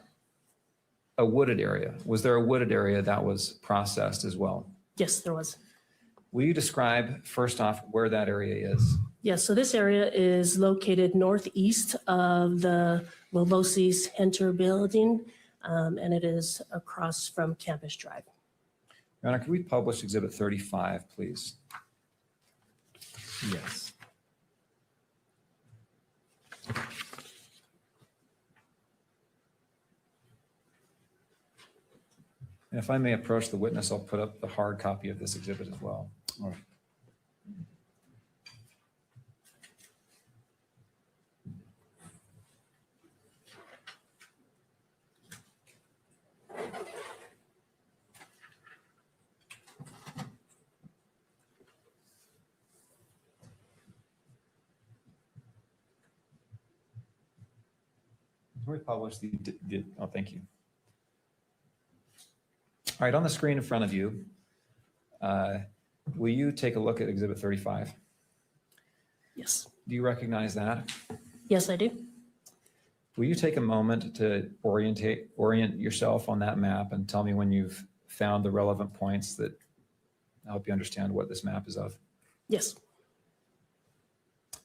wooded area. Was there a wooded area that was processed as well? Yes, there was. Will you describe first off where that area is? Yes, so this area is located northeast of the Lolosi's Henshaw building, and it is across from Campus Drive. Your Honor, can we publish Exhibit 35, please? Yes. And if I may approach the witness, I'll put up the hard copy of this exhibit as well. All right. Can we publish oh, thank you. All right, on the screen in front of you, will you take a look at Exhibit 35? Yes. Do you recognize that? Yes, I do. Will you take a moment to orient yourself on that map and tell me when you've found the relevant points that help you understand what this map is of? Yes. Do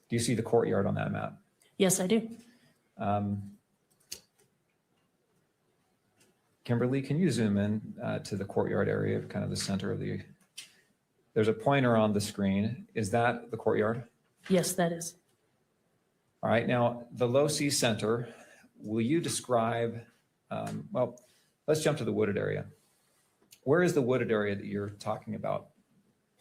you see the courtyard on that map? Yes, I do. Kimberly, can you zoom in to the courtyard area, kind of the center of the, there's a pointer on the screen. Is that the courtyard? Yes, that is. All right, now the Low-C Center, will you describe, well, let's jump to the wooded area. Where is the wooded area that you're talking about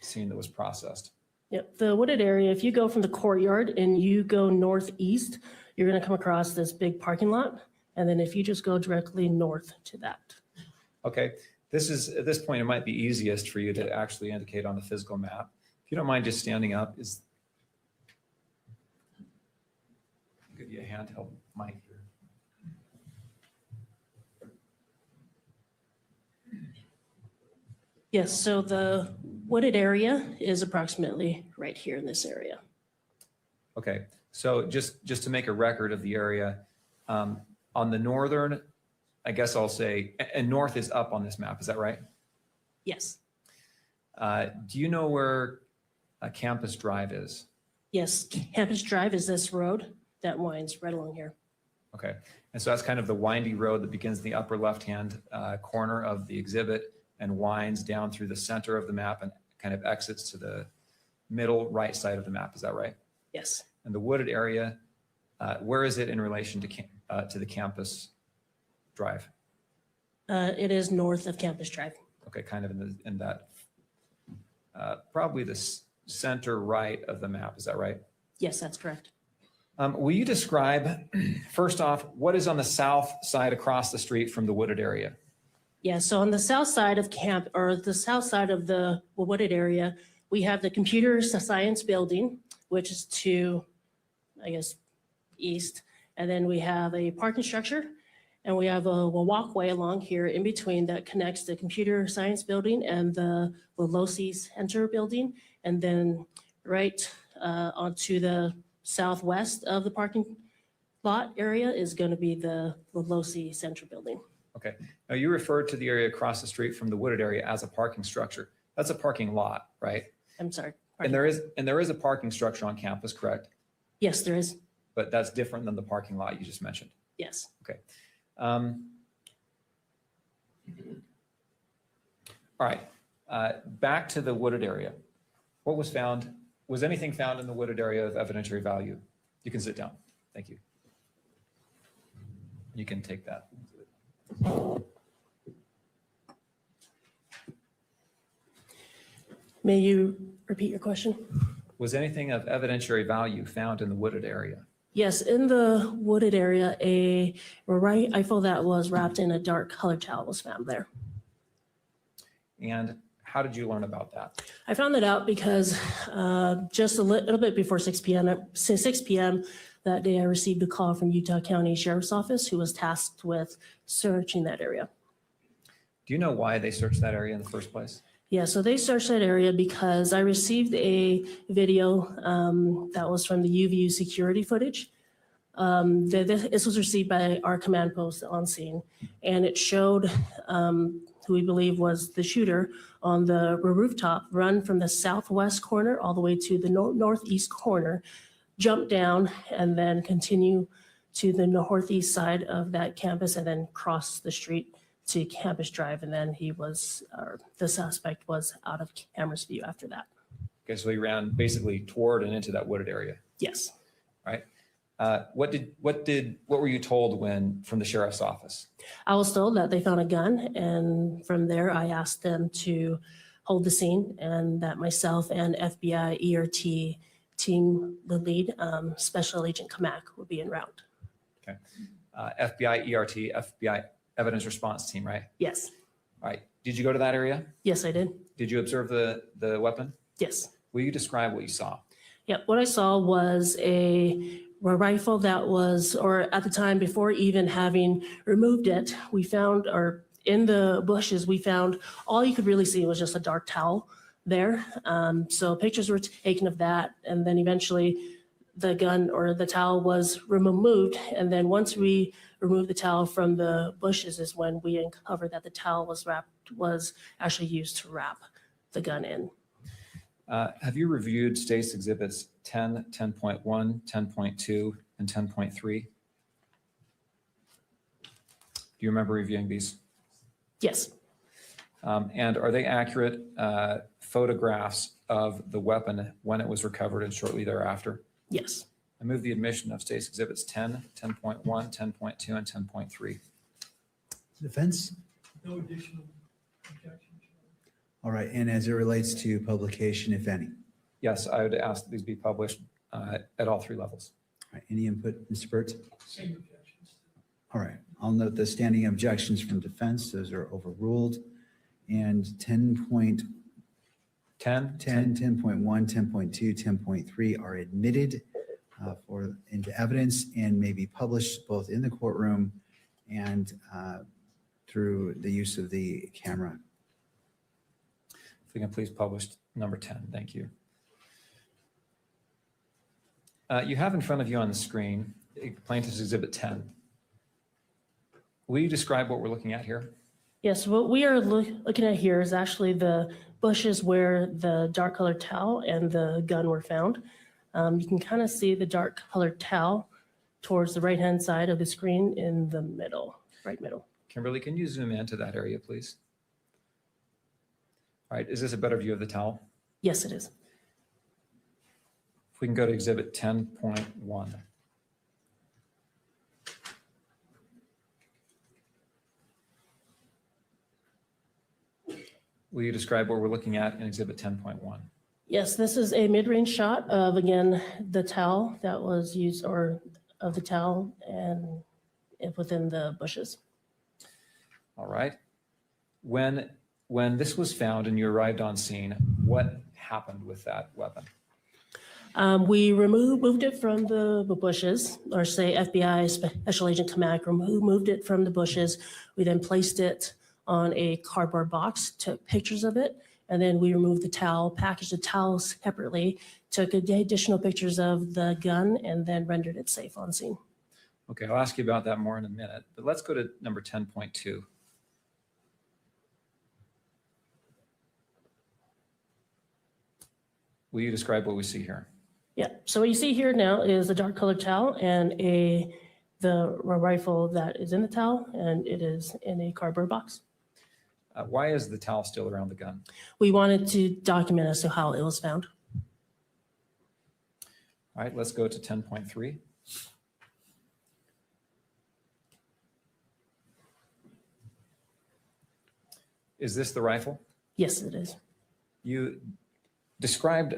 seeing that was processed? Yep, the wooded area, if you go from the courtyard and you go northeast, you're gonna come across this big parking lot. And then if you just go directly north to that. Okay, this is, at this point, it might be easiest for you to actually indicate on the physical map. If you don't mind just standing up, give you a handheld mic here. Yes, so the wooded area is approximately right here in this area. Okay, so just to make a record of the area, on the northern, I guess I'll say, and north is up on this map, is that right? Yes. Do you know where Campus Drive is? Yes, Campus Drive is this road that winds right along here. Okay, and so that's kind of the windy road that begins in the upper left-hand corner of the exhibit and winds down through the center of the map and kind of exits to the middle right side of the map, is that right? Yes. And the wooded area, where is it in relation to the Campus Drive? It is north of Campus Drive. Okay, kind of in that, probably the center right of the map, is that right? Yes, that's correct. Will you describe, first off, what is on the south side across the street from the wooded area? Yeah, so on the south side of the south side of the wooded area, we have the computer science building, which is to, I guess, east. And then we have a parking structure, and we have a walkway along here in between that connects the computer science building and the Lolosi's Henshaw building. And then right onto the southwest of the parking lot area is going to be the Lolosi's Central building. Okay, now you referred to the area across the street from the wooded area as a parking structure. That's a parking lot, right? I'm sorry. And there is a parking structure on campus, correct? Yes, there is. But that's different than the parking lot you just mentioned. Yes. Okay. All right. Back to the wooded area. What was found? Was anything found in the wooded area of evidentiary value? You can sit down. Thank you. You can take that. May you repeat your question? Was anything of evidentiary value found in the wooded area? Yes, in the wooded area, a rifle that was wrapped in a dark colored towel was found there. And how did you learn about that? I found that out because just a little bit before 6 p.m. that day, I received a call from Utah County Sheriff's Office, who was tasked with searching that area. Do you know why they searched that area in the first place? Yeah, so they searched that area because I received a video that was from the UVU security footage. This was received by our command post on scene, and it showed who we believe was the shooter, on the rooftop, run from the southwest corner all the way to the northeast corner, jump down, and then continue to the northeast side of that campus and then cross the street to Campus Drive. And then the suspect was out of camera's view after that. Okay, so he ran basically toward and into that wooded area. Yes. Right. What were you told from the sheriff's office? I was told that they found a gun, and from there I asked them to hold the scene, and that myself and FBI ERT team, the lead, Special Agent Kamak, would be en route. Okay. FBI ERT, FBI Evidence Response Team, right? Yes. All right. Did you go to that area? Yes, I did. Did you observe the weapon? Yes. Will you describe what you saw? Yep. What I saw was a rifle that was, or at the time before even having removed it, we found, or in the bushes, we found all you could really see was just a dark towel there. So pictures were taken of that. And then eventually the gun or the towel was removed. And then once we removed the towel from the bushes is when we uncovered that the towel was actually used to wrap the gun in. Have you reviewed State's Exhibits 10, 10.1, 10.2, and 10.3? Do you remember reviewing these? Yes. And are they accurate photographs of the weapon when it was recovered and shortly thereafter? Yes. I move the admission of State's Exhibits 10, 10.1, 10.2, and 10.3. Defense? No additional objections. All right, and as it relates to publication, if any? Yes, I would ask that these be published at all three levels. All right, any input, Mr. Burt? Same objections. All right, I'll note the standing objections from defense. Those are overruled. And 10.10, 10.1, 10.2, 10.3 are admitted into evidence and may be published both in the courtroom and through the use of the camera. If we can please publish number 10, thank you. You have in front of you on the screen Plaintiff's Exhibit 10. Will you describe what we're looking at here? Yes, what we are looking at here is actually the bushes where the dark colored towel and the gun were found. You can kind of see the dark colored towel towards the right-hand side of the screen in the middle, right middle. Kimberly, can you zoom into that area, please? All right, is this a better view of the towel? Yes, it is. If we can go to Exhibit 10.1. Will you describe what we're looking at in Exhibit 10.1? Yes, this is a mid-range shot of, again, the towel that was used, or of the towel and within the bushes. All right. When this was found and you arrived on scene, what happened with that weapon? We moved it from the bushes, or say FBI Special Agent Kamak removed it from the bushes. We then placed it on a cardboard box, took pictures of it, and then we removed the towel, packaged the towel separately, took additional pictures of the gun, and then rendered it safe on scene. Okay, I'll ask you about that more in a minute, but let's go to number 10.2. Will you describe what we see here? Yeah, so what you see here now is a dark colored towel and the rifle that is in the towel, and it is in a cardboard box. Why is the towel still around the gun? We wanted to document as to how it was found. All right, let's go to 10.3. Is this the rifle? Yes, it is. You described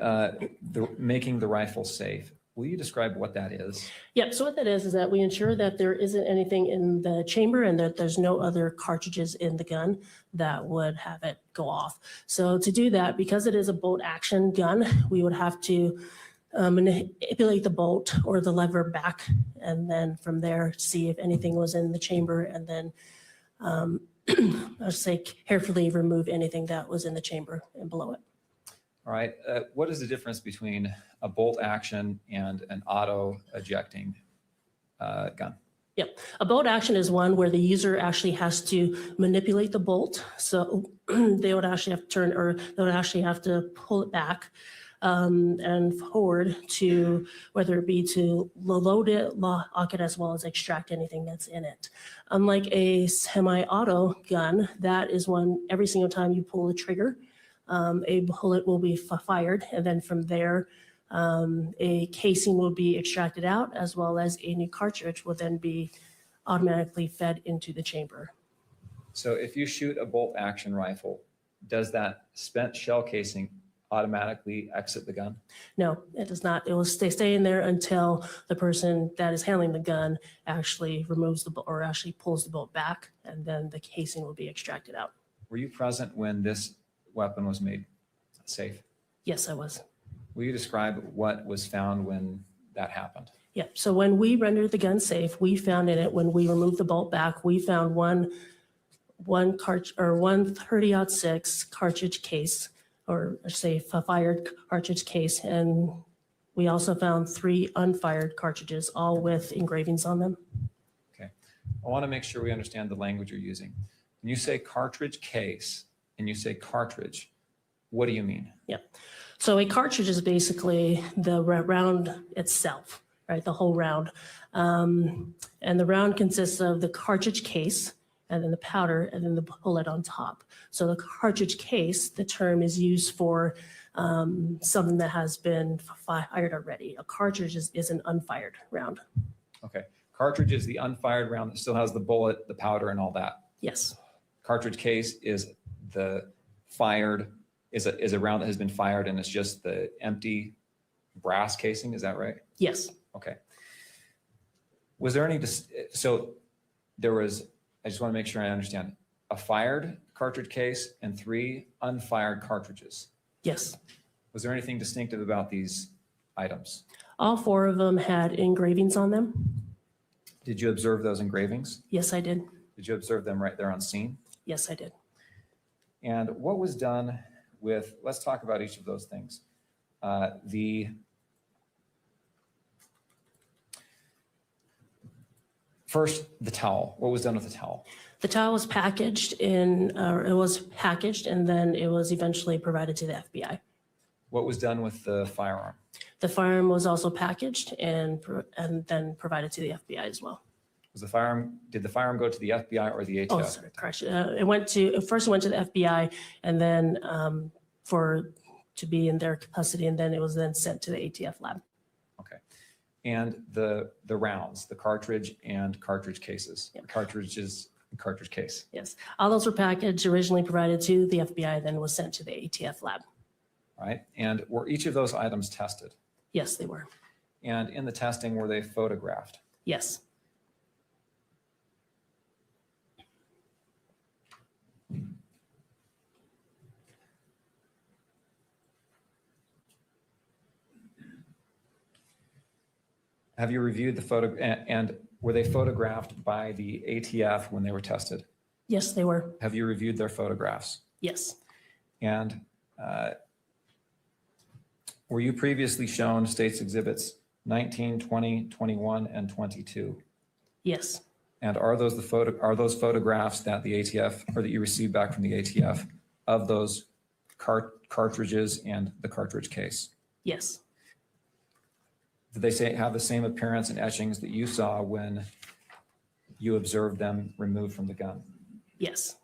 making the rifle safe. Will you describe what that is? Yep, so what that is that we ensure that there isn't anything in the chamber and that there's no other cartridges in the gun that would have it go off. So to do that, because it is a bolt action gun, we would have to manipulate the bolt or the lever back, and then from there see if anything was in the chamber, and then I'd say carefully remove anything that was in the chamber and below it. All right, what is the difference between a bolt action and an auto ejecting gun? Yep. A bolt action is one where the user actually has to manipulate the bolt. So they would actually have to turn, or they would actually have to pull it back and forward to, whether it be to load it, lock it, as well as extract anything that's in it. Unlike a semi-auto gun, that is one, every single time you pull the trigger, a bullet will be fired. And then from there, a casing will be extracted out, as well as a new cartridge will then be automatically fed into the chamber. So if you shoot a bolt action rifle, does that spent shell casing automatically exit the gun? No, it does not. It will stay in there until the person that is handling the gun actually removes the bolt, or actually pulls the bolt back, and then the casing will be extracted out. Were you present when this weapon was made safe? Yes, I was. Will you describe what was found when that happened? Yeah, so when we rendered the gun safe, we found in it, when we removed the bolt back, we found one 30-06 cartridge case, or say a fired cartridge case, and we also found 3 unfired cartridges, all with engravings on them. Okay, I want to make sure we understand the language you're using. When you say cartridge case and you say cartridge, what do you mean? Yeah, so a cartridge is basically the round itself, right? The whole round. And the round consists of the cartridge case, and then the powder, and then the bullet on top. So the cartridge case, the term is used for something that has been fired already. A cartridge is an unfired round. Okay, cartridge is the unfired round that still has the bullet, the powder, and all that. Yes. Cartridge case is the fired, is a round that has been fired, and it's just the empty brass casing. Is that right? Yes. Okay. Was there any, so there was, I just want to make sure I understand, a fired cartridge case and 3 unfired cartridges? Yes. Was there anything distinctive about these items? All 4 of them had engravings on them. Did you observe those engravings? Yes, I did. Did you observe them right there on scene? Yes, I did. And what was done with, let's talk about each of those things. First, the towel. What was done with the towel? The towel was packaged and then it was eventually provided to the FBI. What was done with the firearm? The firearm was also packaged and then provided to the FBI as well. Was the firearm, did the firearm go to the FBI or the ATF? Oh, sorry, correction. It went to the FBI, and then to be in their custody, and then it was then sent to the ATF lab. Okay. And the rounds, the cartridge and cartridge cases, yep. Cartridges and cartridge case. Yes, all those were packaged, originally provided to the FBI, then was sent to the ATF lab. All right. And were each of those items tested? Yes, they were. And in the testing, were they photographed? Yes. Have you reviewed the photo, and were they photographed by the ATF when they were tested? Yes, they were. Have you reviewed their photographs? Yes. And were you previously shown states exhibits 19, 20, 21, and 22? Yes. And are those photographs that the ATF, or that you received back from the ATF, of those cartridges and the cartridge case? Yes. Did they have the same appearance and etchings that you saw when you observed them removed from the gun? Yes.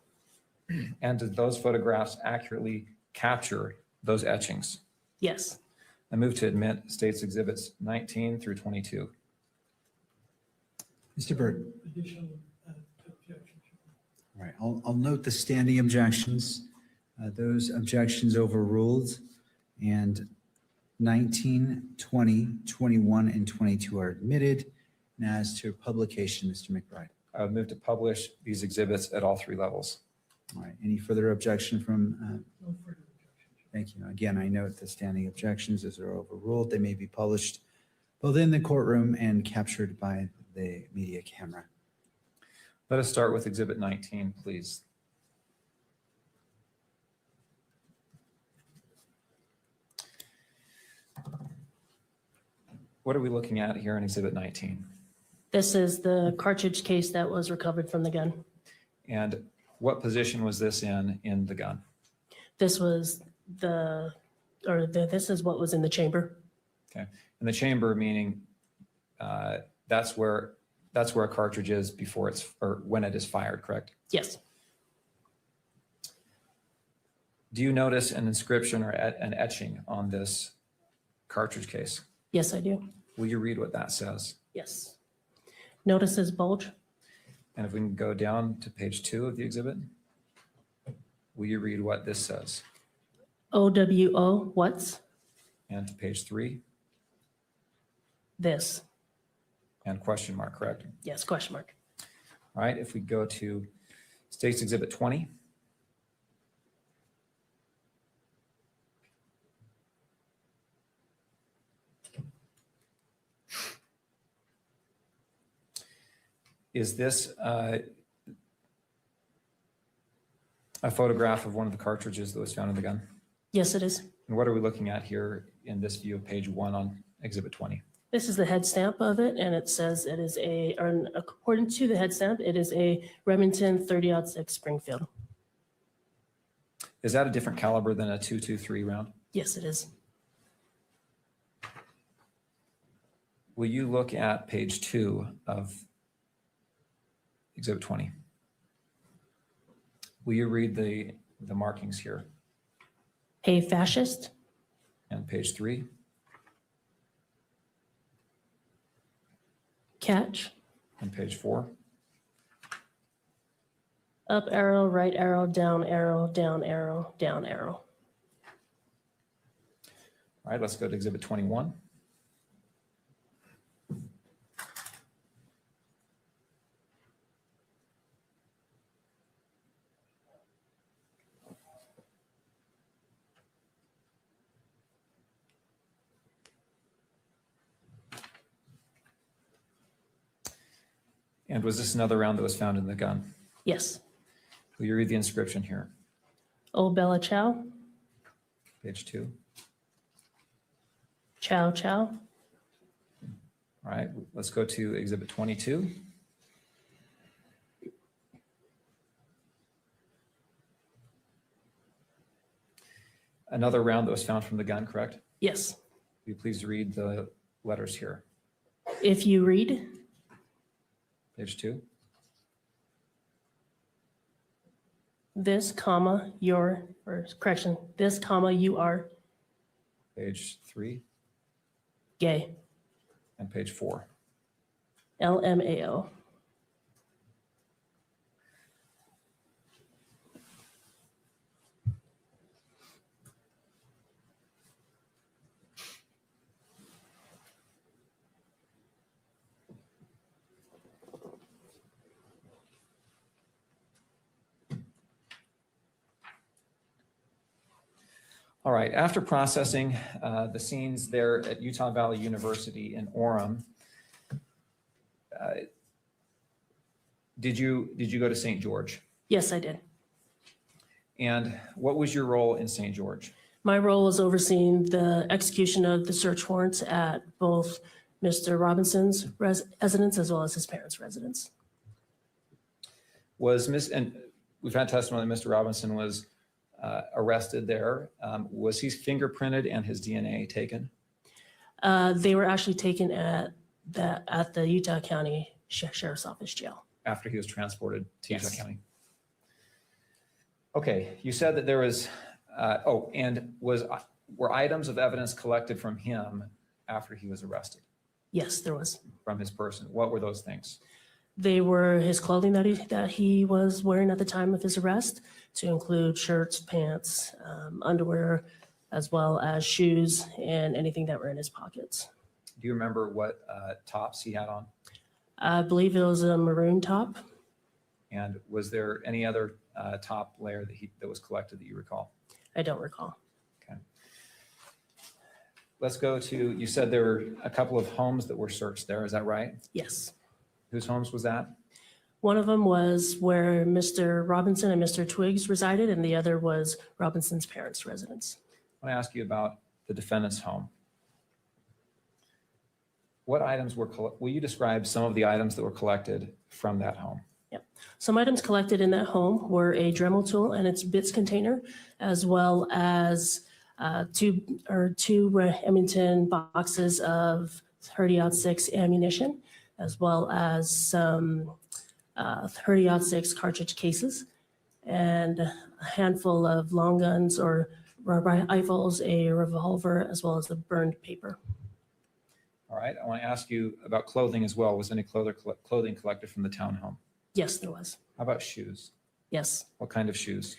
And did those photographs accurately capture those etchings? Yes. I move to admit states exhibits 19 through 22. Mr. Byrd. Additional objections. All right, I'll note the standing objections. Those objections overruled, and 19, 20, 21, and 22 are admitted. And as to publication, Mr. McBride. I would move to publish these exhibits at all 3 levels. All right, any further objection from? No further objections. Thank you. Again, I note the standing objections as are overruled. They may be published both in the courtroom and captured by the media camera. Let us start with exhibit 19, please. What are we looking at here in exhibit 19? This is the cartridge case that was recovered from the gun. And what position was this in the gun? This was this is what was in the chamber. Okay. In the chamber, meaning that's where a cartridge is before or when it is fired, correct? Yes. Do you notice an inscription or an etching on this cartridge case? Yes, I do. Will you read what that says? Yes. Notices bulge. And if we can go down to page 2 of the exhibit, will you read what this says? OWO, what's? And to page 3? This. And question mark, correct? Yes, question mark. All right, if we go to State's Exhibit 20. Is this a photograph of one of the cartridges that was found in the gun? Yes, it is. And what are we looking at here in this view of page 1 on Exhibit 20? This is the head stamp of it, and it says it is according to the head stamp, it is a Remington 30-06 Springfield. Is that a different caliber than a .223 round? Yes, it is. Will you look at page 2 of Exhibit 20? Will you read the markings here? Hey, fascist. And page 3? Catch. And page 4? Up arrow, right arrow, down arrow, down arrow, down arrow. All right, let's go to Exhibit 21. And was this another round that was found in the gun? Yes. Will you read the inscription here? Oh, Bella Chow. Page 2. Chow, chow. All right, let's go to Exhibit 22. Another round that was found from the gun, correct? Yes. Will you please read the letters here? If you read. Page 2. This, comma, your, or correction, this, comma, you are. Page 3. Gay. And page 4. LMAO. All right, after processing the scenes there at Utah Valley University in Orem, did you go to St. George? Yes, I did. And what was your role in St. George? My role was overseeing the execution of the search warrants at both Mr. Robinson's residence as well as his parents' residence. And we've had testimony that Mr. Robinson was arrested there. Was he fingerprinted and his DNA taken? They were actually taken at the Utah County Sheriff's Office jail. After he was transported to Yes. Utah County. Okay, you said that there was, were items of evidence collected from him after he was arrested? Yes, there was. From his person. What were those things? They were his clothing that he was wearing at the time of his arrest, to include shirts, pants, underwear, as well as shoes and anything that were in his pockets. Do you remember what tops he had on? I believe it was a maroon top. And was there any other top layer that was collected that you recall? I don't recall. Okay. Let's go to, you said there were a couple of homes that were searched there, is that right? Yes. Whose homes was that? One of them was where Mr. Robinson and Mr. Twiggs resided, and the other was Robinson's parents' residence. I want to ask you about the defendant's home. What items were, will you describe some of the items that were collected from that home? Yep. Some items collected in that home were a Dremel tool and its bits container, as well as two Remington boxes of 30-06 ammunition, as well as some 30-06 cartridge cases, and a handful of long guns or rifles, a revolver, as well as the burned paper. All right, I want to ask you about clothing as well. Was any clothing collected from the townhome? Yes, there was. How about shoes? Yes. What kind of shoes?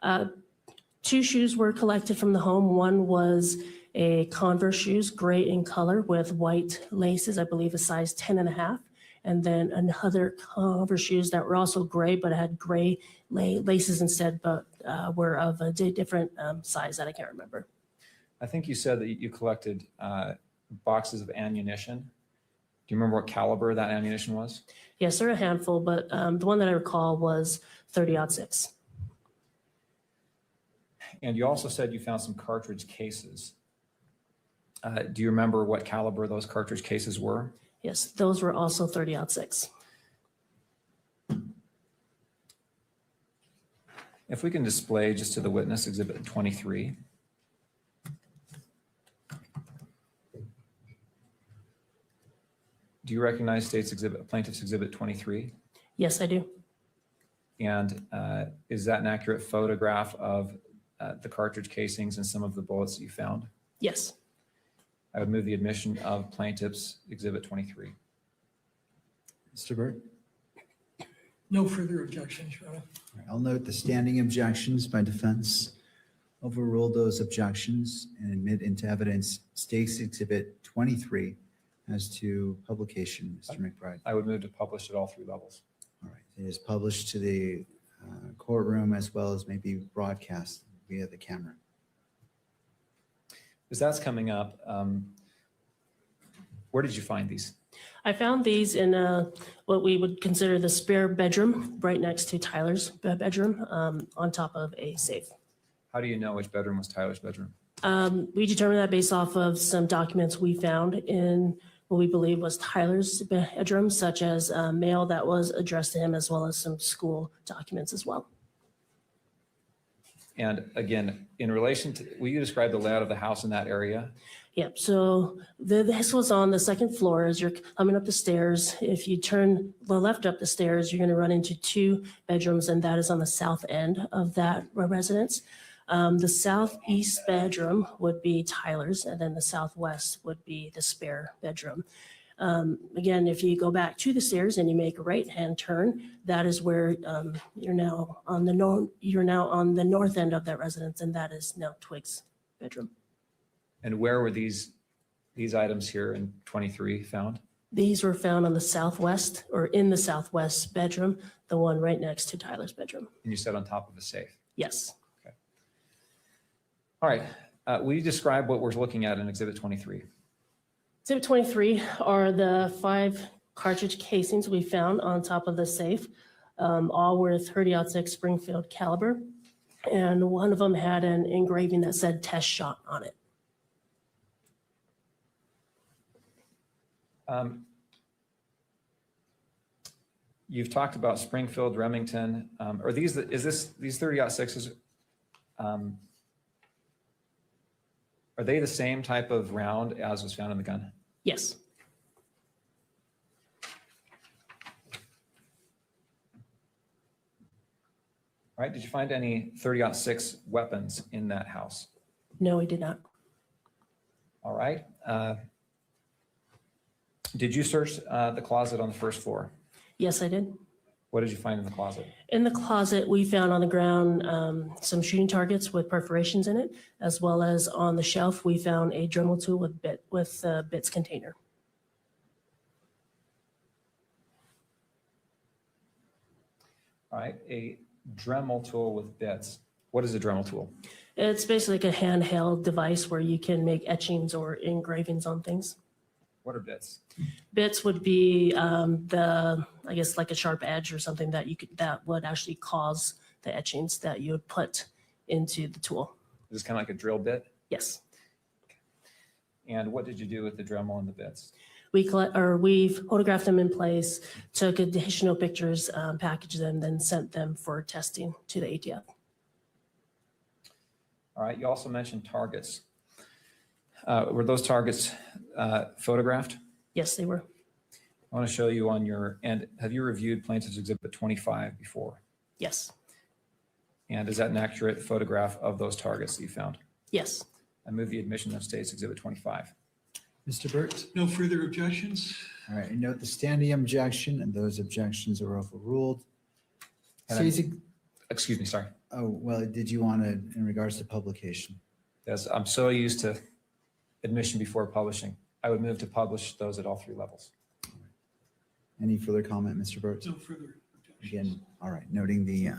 2 shoes were collected from the home. One was a Converse shoes, gray in color with white laces, I believe a size 10.5. And then another Converse shoes that were also gray, but it had gray laces instead, but were of a different size that I can't remember. I think you said that you collected boxes of ammunition. Do you remember what caliber that ammunition was? Yes, there are a handful, but the one that I recall was 30-06. And you also said you found some cartridge cases. Do you remember what caliber those cartridge cases were? Yes, those were also 30-06. If we can display just to the witness Exhibit 23. Do you recognize Plaintiff's Exhibit 23? Yes, I do. And is that an accurate photograph of the cartridge casings and some of the bullets that you found? Yes. I would move the admission of Plaintiff's Exhibit 23. Mr. Byrd? No further objections, Your Honor. I'll note the standing objections by defense. Overrule those objections and admit into evidence State's Exhibit 23 as to publication, Mr. McBride. I would move to publish at all 3 levels. All right. It is published to the courtroom as well as maybe broadcast via the camera. As that's coming up, where did you find these? I found these in what we would consider the spare bedroom, right next to Tyler's bedroom, on top of a safe. How do you know which bedroom was Tyler's bedroom? We determined that based off of some documents we found in what we believe was Tyler's bedroom, such as mail that was addressed to him, as well as some school documents as well. And again, in relation to, will you describe the layout of the house in that area? Yep, so this was on the 2nd floor. As you're coming up the stairs, if you turn the left up the stairs, you're gonna run into 2 bedrooms, and that is on the south end of that residence. The southeast bedroom would be Tyler's, and then the southwest would be the spare bedroom. Again, if you go back to the stairs and you make a right-hand turn, that is where you're now on the north end of that residence, and that is now Twig's bedroom. And where were these items here in 23 found? These were found on the southwest, or in the southwest bedroom, the one right next to Tyler's bedroom. And you said on top of a safe? Yes. Okay. All right. Will you describe what we're looking at in Exhibit 23? Exhibit 23 are the 5 cartridge casings we found on top of the safe. All were 30-06 Springfield caliber, and one of them had an engraving that said "test shot" on it. You've talked about Springfield, Remington. Are these 30-06s? Are they the same type of round as was found in the gun? Yes. All right. Did you find any 30-06 weapons in that house? No, we did not. All right. Did you search the closet on the 1st floor? Yes, I did. What did you find in the closet? In the closet, we found on the ground some shooting targets with perforations in it, as well as on the shelf, we found a Dremel tool with bits container. All right, a Dremel tool with bits. What is a Dremel tool? It's basically like a handheld device where you can make etchings or engravings on things. What are bits? Bits would be I guess like a sharp edge or something that that would actually cause the etchings that you would put into the tool. Is this kind of like a drill bit? Yes. And what did you do with the Dremel and the bits? We photographed them in place, took additional pictures, packaged them, then sent them for testing to the ATF. All right, you also mentioned targets. Were those targets photographed? Yes, they were. I want to show you on your, and have you reviewed Plaintiff's Exhibit 25 before? Yes. And is that an accurate photograph of those targets that you found? Yes. I move the admission of State's Exhibit 25. Mr. Burt? No further objections? All right, and note the standing objection, and those objections are overruled. And Stacy, excuse me, sorry. oh, well, did you want to, in regards to publication? Yes, I'm so used to admission before publishing. I would move to publish those at all 3 levels. Any further comment, Mr. Burt? No further objections. Again, all right, noting the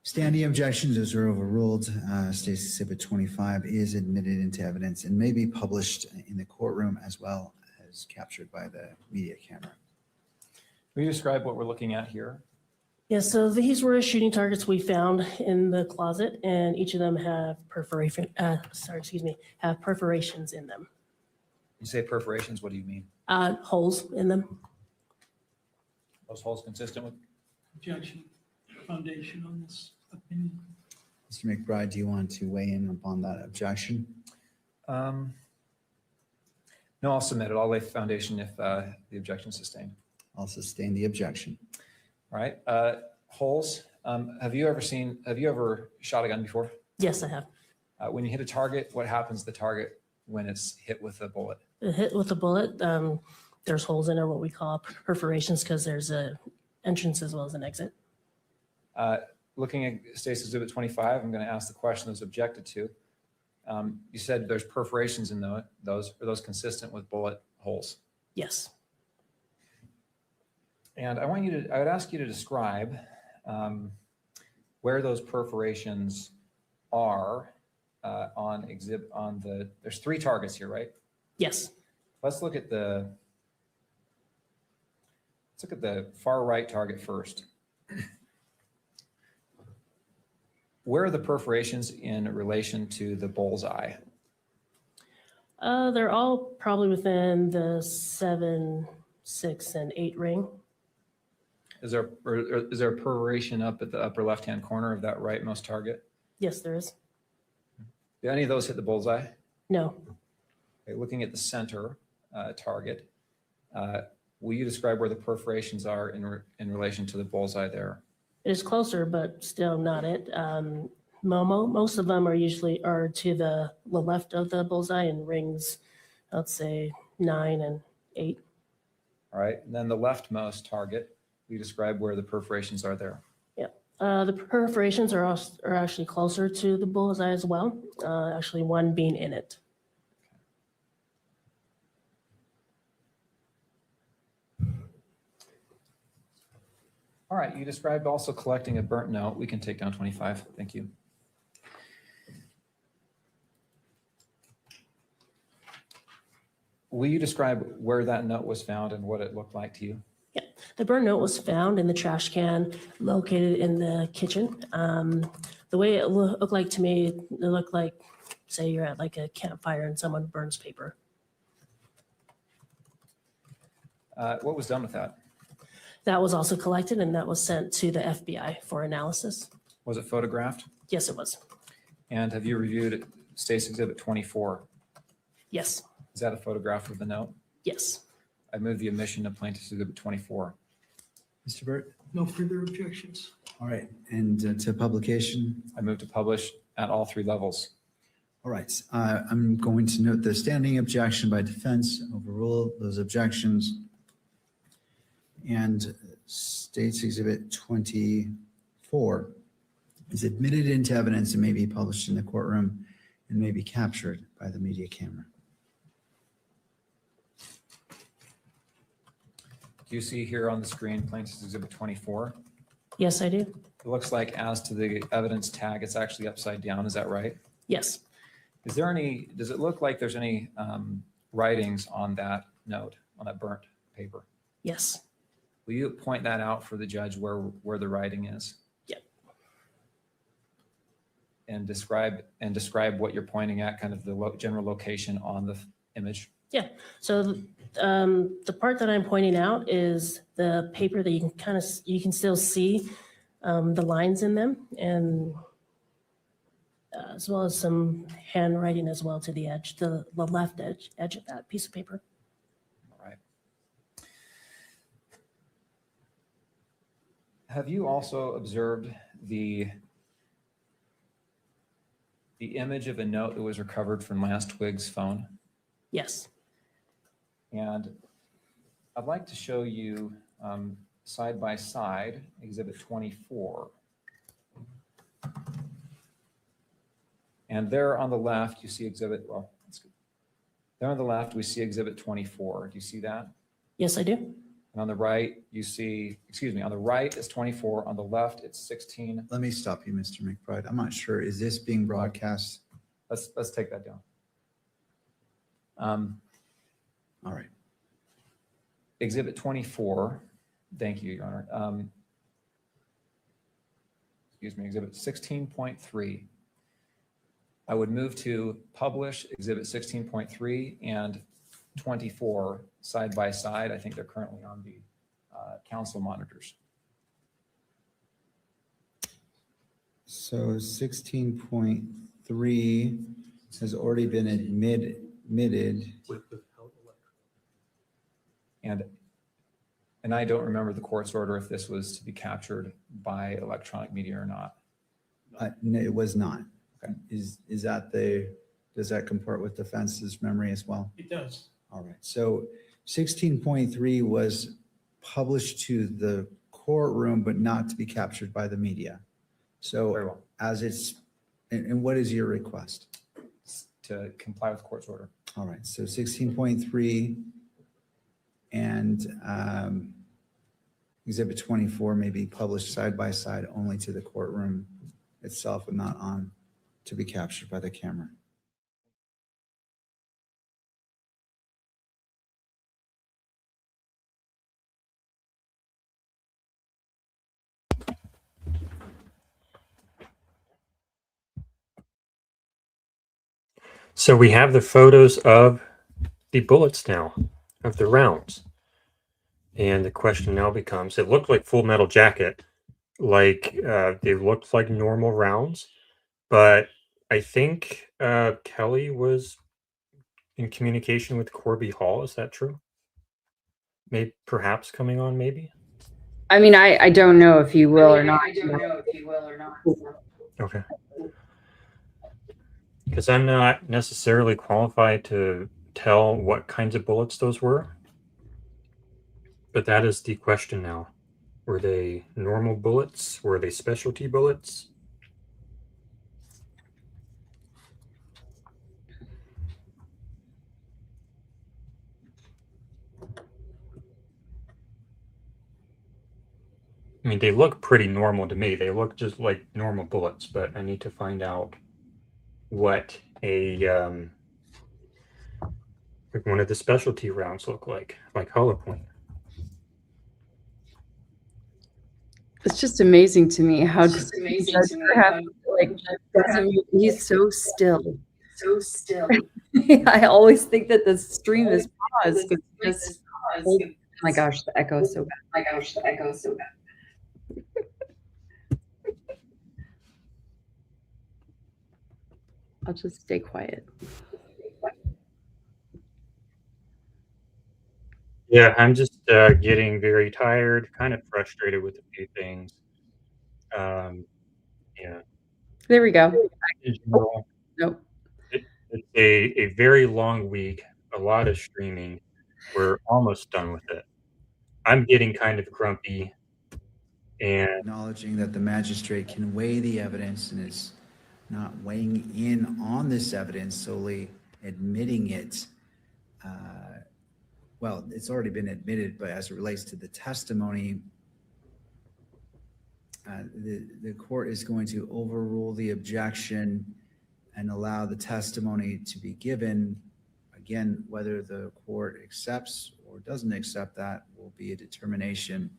standing objections, those are overruled. State's Exhibit 25 is admitted into evidence and may be published in the courtroom as well as captured by the media camera. Will you describe what we're looking at here? Yeah, so these were shooting targets we found in the closet, and each of them have have perforations in them. You say perforations, what do you mean? Holes in them. Those holes consistent with? Objection, foundation on this opinion. Mr. McBride, do you want to weigh in upon that objection? No, I'll submit it. I'll lay foundation if the objection is sustained. I'll sustain the objection. All right, holes. Have you ever shot a gun before? Yes, I have. When you hit a target, what happens to the target when it's hit with a bullet? Hit with a bullet, there's holes in it, what we call perforations, because there's a entrance as well as an exit. Looking at State's Exhibit 25, I'm going to ask the question that was objected to. You said there's perforations in those. Are those consistent with bullet holes? Yes. And I would ask you to describe where those perforations are there's 3 targets here, right? Yes. Let's look at the far right target first. Where are the perforations in relation to the bullseye? They're all probably within the 7, 6, and 8 ring. Is there a perforation up at the upper left-hand corner of that rightmost target? Yes, there is. Do any of those hit the bullseye? No. Okay, looking at the center target, will you describe where the perforations are in relation to the bullseye there? It is closer, but still not it. Most of them are to the left of the bullseye in rings, let's say 9 and 8. All right, and then the leftmost target, will you describe where the perforations are there? Yeah, the perforations are actually closer to the bullseye as well, actually one being in it. All right, you described also collecting a burnt note. We can take down 25. Thank you. Will you describe where that note was found and what it looked like to you? Yeah, the burnt note was found in the trash can located in the kitchen. The way it looked like to me, it looked like, say you're at like a campfire and someone burns paper. What was done with that? That was also collected and that was sent to the FBI for analysis. Was it photographed? Yes, it was. And have you reviewed State's Exhibit 24? Yes. Is that a photograph of the note? Yes. I move the admission of Plaintiff's Exhibit 24. Mr. Burt? No further objections. All right, and to publication? I move to publish at all 3 levels. All right, I'm going to note the standing objection by defense, overrule those objections. And State's Exhibit 24 is admitted into evidence and may be published in the courtroom and may be captured by the media camera. Do you see here on the screen Plaintiff's Exhibit 24? Yes, I do. It looks like as to the evidence tag, it's actually upside down. Is that right? Yes. Does it look like there's any writings on that note, on that burnt paper? Yes. Will you point that out for the judge where the writing is? Yep. And describe what you're pointing at, kind of the general location on the image? Yeah, so the part that I'm pointing out is the paper that you can you can still see the lines in them, and as well as some handwriting as well to the edge, the left edge of that piece of paper. All right. Have you also observed the image of a note that was recovered from Lance Twiggs' phone? Yes. And I'd like to show you side by side Exhibit 24. And there on the left, you see Exhibit, well, that's good. There on the left, we see Exhibit 24. Do you see that? Yes, I do. And on the right, you see, excuse me, on the right is 24. On the left, it's 16. Let me stop you, Mr. McBride. I'm not sure. Is this being broadcast? Let's take that down. All right. Exhibit 24. Thank you, Your Honor. Excuse me, Exhibit 16.3. I would move to publish Exhibit 16.3 and 24 side by side. I think they're currently on the council monitors. So 16.3 has already been admitted. And I don't remember the court's order if this was to be captured by electronic media or not. No, it was not. Okay. Is that does that comport with defense's memory as well? It does. All right. So 16.3 was published to the courtroom, but not to be captured by the media. So Very well. as it's, and what is your request? To comply with court's order. All right. So 16.3 and Exhibit 24 may be published side by side only to the courtroom itself and not on to be captured by the camera. So we have the photos of the bullets now, of the rounds. And the question now becomes, it looked like Full Metal Jacket, like they looked like normal rounds, but I think Kelly was in communication with Corby Hall. Is that true? Maybe perhaps coming on, maybe? I mean, I don't know if you will or not. Okay. Because I'm not necessarily qualified to tell what kinds of bullets those were. But that is the question now. Were they normal bullets? Were they specialty bullets? I mean, they look pretty normal to me. They look just like normal bullets, but I need to find out what like one of the specialty rounds look like hollow point. It's just amazing to me how he's so still. I always think that the stream is paused. Oh my gosh, the echo is so bad. I'll just stay quiet. Yeah, I'm just getting very tired, kind of frustrated with a few things. Yeah. There we go. In general, Nope. it's a very long week, a lot of streaming. We're almost done with it. I'm getting kind of grumpy and Acknowledging that the magistrate can weigh the evidence and is not weighing in on this evidence, solely admitting it. Well, it's already been admitted, but as it relates to the testimony, the court is going to overrule the objection and allow the testimony to be given. Again, whether the court accepts or doesn't accept that will be a determination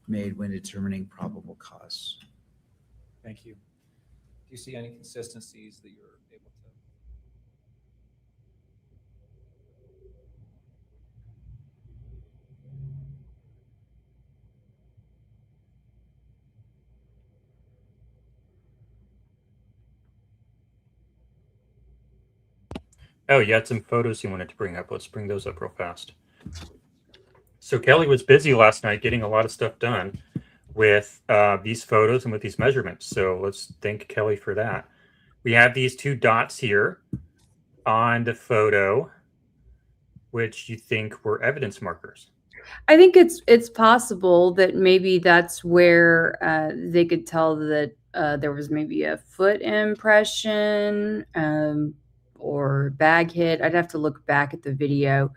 made when determining probable cause. Thank you. Do you see any consistencies that you're able to? Oh, you had some photos you wanted to bring up. Let's bring those up real fast. So Kelly was busy last night getting a lot of stuff done with these photos and with these measurements. So let's thank Kelly for that. We have these two dots here on the photo, which you think were evidence markers. I think it's possible that maybe that's where they could tell that there was maybe a foot impression or bag hit. I'd have to look back at the video,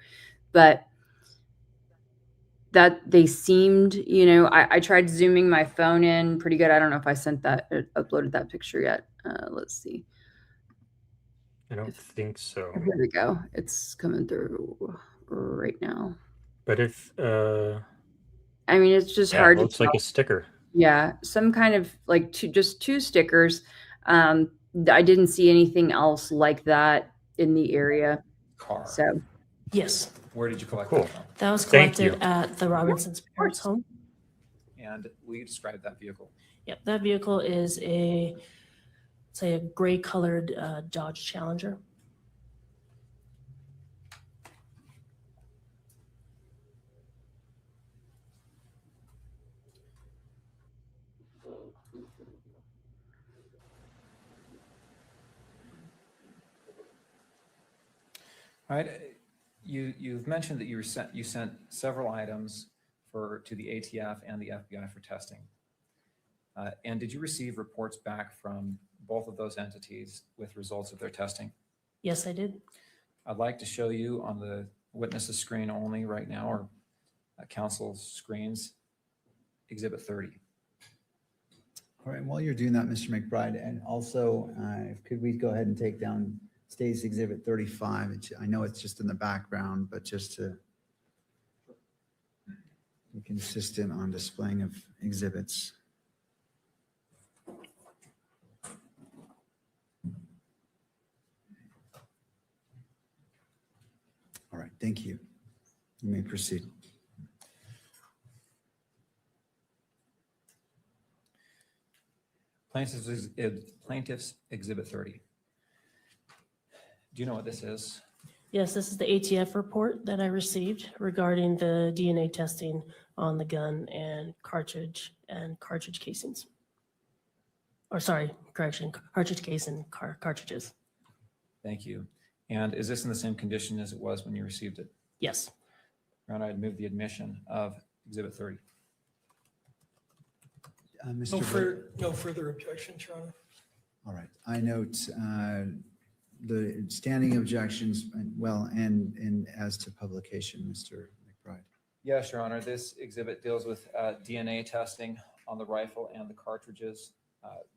but that they seemed, I tried zooming my phone in pretty good. I don't know if I sent that, uploaded that picture yet. Let's see. I don't think so. Here we go. It's coming through right now. But if I mean, it's just yeah, hard it to looks like tell. a sticker. Yeah, some kind of like just two stickers. I didn't see anything else like that in the area. Car. So Yes, Where did you collect Cool. that from? that was Thank collected you. at the Robinson's parents' home. And will you describe that vehicle? Yep, that vehicle is a gray colored Dodge Challenger. All right. You've mentioned that you sent several items to the ATF and the FBI for testing. And did you receive reports back from both of those entities with results of their testing? Yes, I did. I'd like to show you on the witnesses screen only right now, or council screens, Exhibit 30. All right, while you're doing that, Mr. McBride, and also, could we go ahead and take down State's Exhibit 35? I know it's just in the background, but just to be consistent on displaying of exhibits. All right, thank you. You may proceed. Plaintiff's Exhibit 30. Do you know what this is? Yes, this is the ATF report that I received regarding the DNA testing on the gun and cartridge casings. Or sorry, correction, cartridge case and cartridges. Thank you. And is this in the same condition as it was when you received it? Yes. Your Honor, I'd move the admission of Exhibit 30. Mr. No further objections, Your Honor. All right, I note the standing objections, and as to publication, Mr. McBride. Yes, Your Honor. This exhibit deals with DNA testing on the rifle and the cartridges.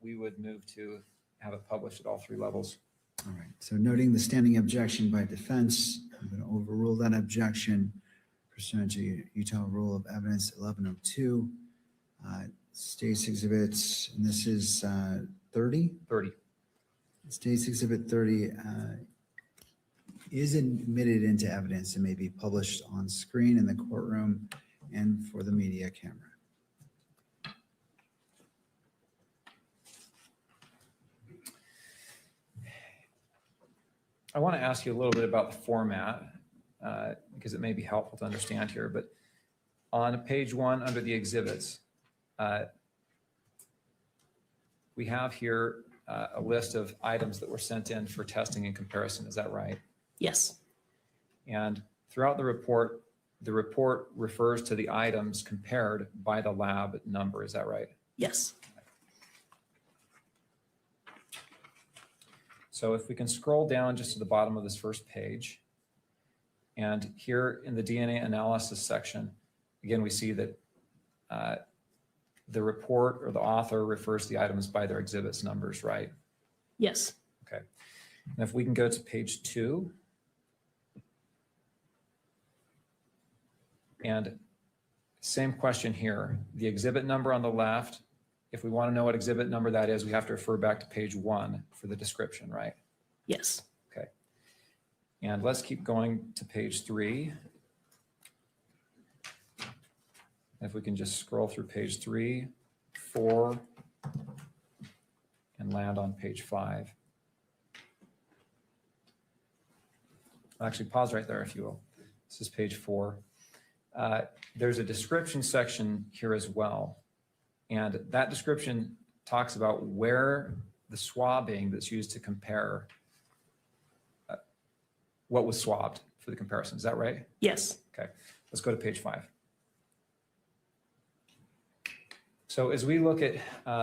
We would move to have it published at all three levels. All right, so noting the standing objection by defense, I'm going to overrule that objection pursuant to Utah Rule of Evidence 1102. State's exhibits, and this is 30? 30. State's Exhibit 30 is admitted into evidence and may be published on screen in the courtroom and for the media camera. I want to ask you a little bit about the format because it may be helpful to understand here. But on page 1 under the exhibits, we have here a list of items that were sent in for testing and comparison. Is that right? Yes. And throughout the report refers to the items compared by the lab number. Is that right? Yes. So if we can scroll down just to the bottom of this first page, and here in the DNA analysis section, again, we see that the report or the author refers to the items by their exhibits numbers, right? Yes. Okay. And if we can go to page 2, and same question here, the exhibit number on the left, if we want to know what exhibit number that is, we have to refer back to page 1 for the description, right? Yes. Okay. And let's keep going to page 3. If we can just scroll through page 3, 4, and land on page 5. I'll actually pause right there if you will. This is page 4. There's a description section here as well. And that description talks about where the swabbing that's used to compare what was swabbed for the comparison. Is that right? Yes. Okay, let's go to page 5. So as we look at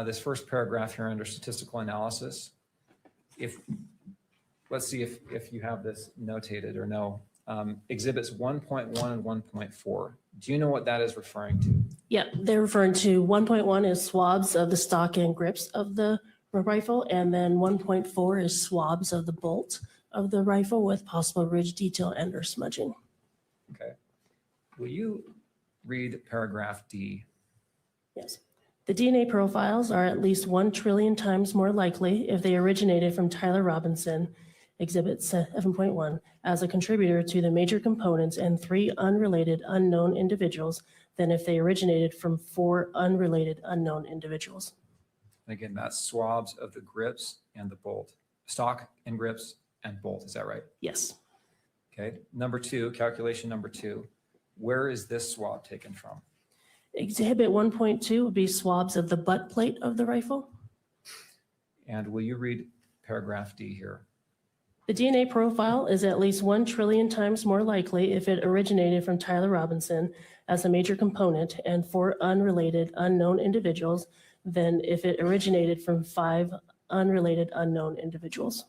this first paragraph here under statistical analysis, let's see if you have this notated or no. Exhibits 1.1 and 1.4. Do you know what that is referring to? Yeah, they're referring to 1.1 is swabs of the stock and grips of the rifle, and then 1.4 is swabs of the bolt of the rifle with possible ridge detail and or smudging. Okay. Will you read paragraph D? Yes. The DNA profiles are at least 1 trillion times more likely if they originated from Tyler Robinson, Exhibit 7.1, as a contributor to the major components and 3 unrelated unknown individuals than if they originated from 4 unrelated unknown individuals. And again, that's swabs of the grips and the bolt. Stock and grips and bolt, is that right? Yes. Okay, number 2, calculation number 2. Where is this swab taken from? Exhibit 1.2 would be swabs of the butt plate of the rifle. And will you read paragraph D here? The DNA profile is at least 1 trillion times more likely if it originated from Tyler Robinson as a major component and 4 unrelated unknown individuals than if it originated from 5 unrelated unknown individuals.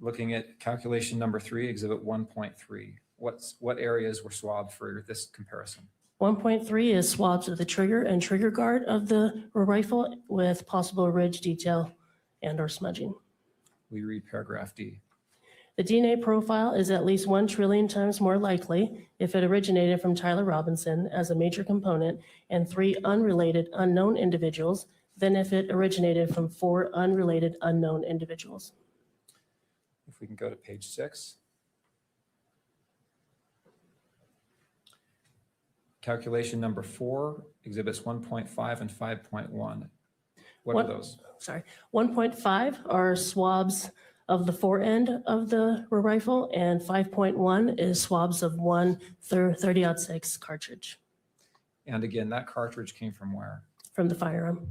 Looking at calculation number 3, exhibit 1.3. What areas were swabbed for this comparison? 1.3 is swabs of the trigger and trigger guard of the rifle with possible ridge detail and or smudging. We read paragraph D. The DNA profile is at least 1 trillion times more likely if it originated from Tyler Robinson as a major component and 3 unrelated unknown individuals than if it originated from 4 unrelated unknown individuals. If we can go to page 6. Calculation number 4, exhibits 1.5 and 5.1. What are those? 1.5 are swabs of the forend of the rifle, and 5.1 is swabs of 1 30-06 cartridge. And again, that cartridge came from where? From the firearm.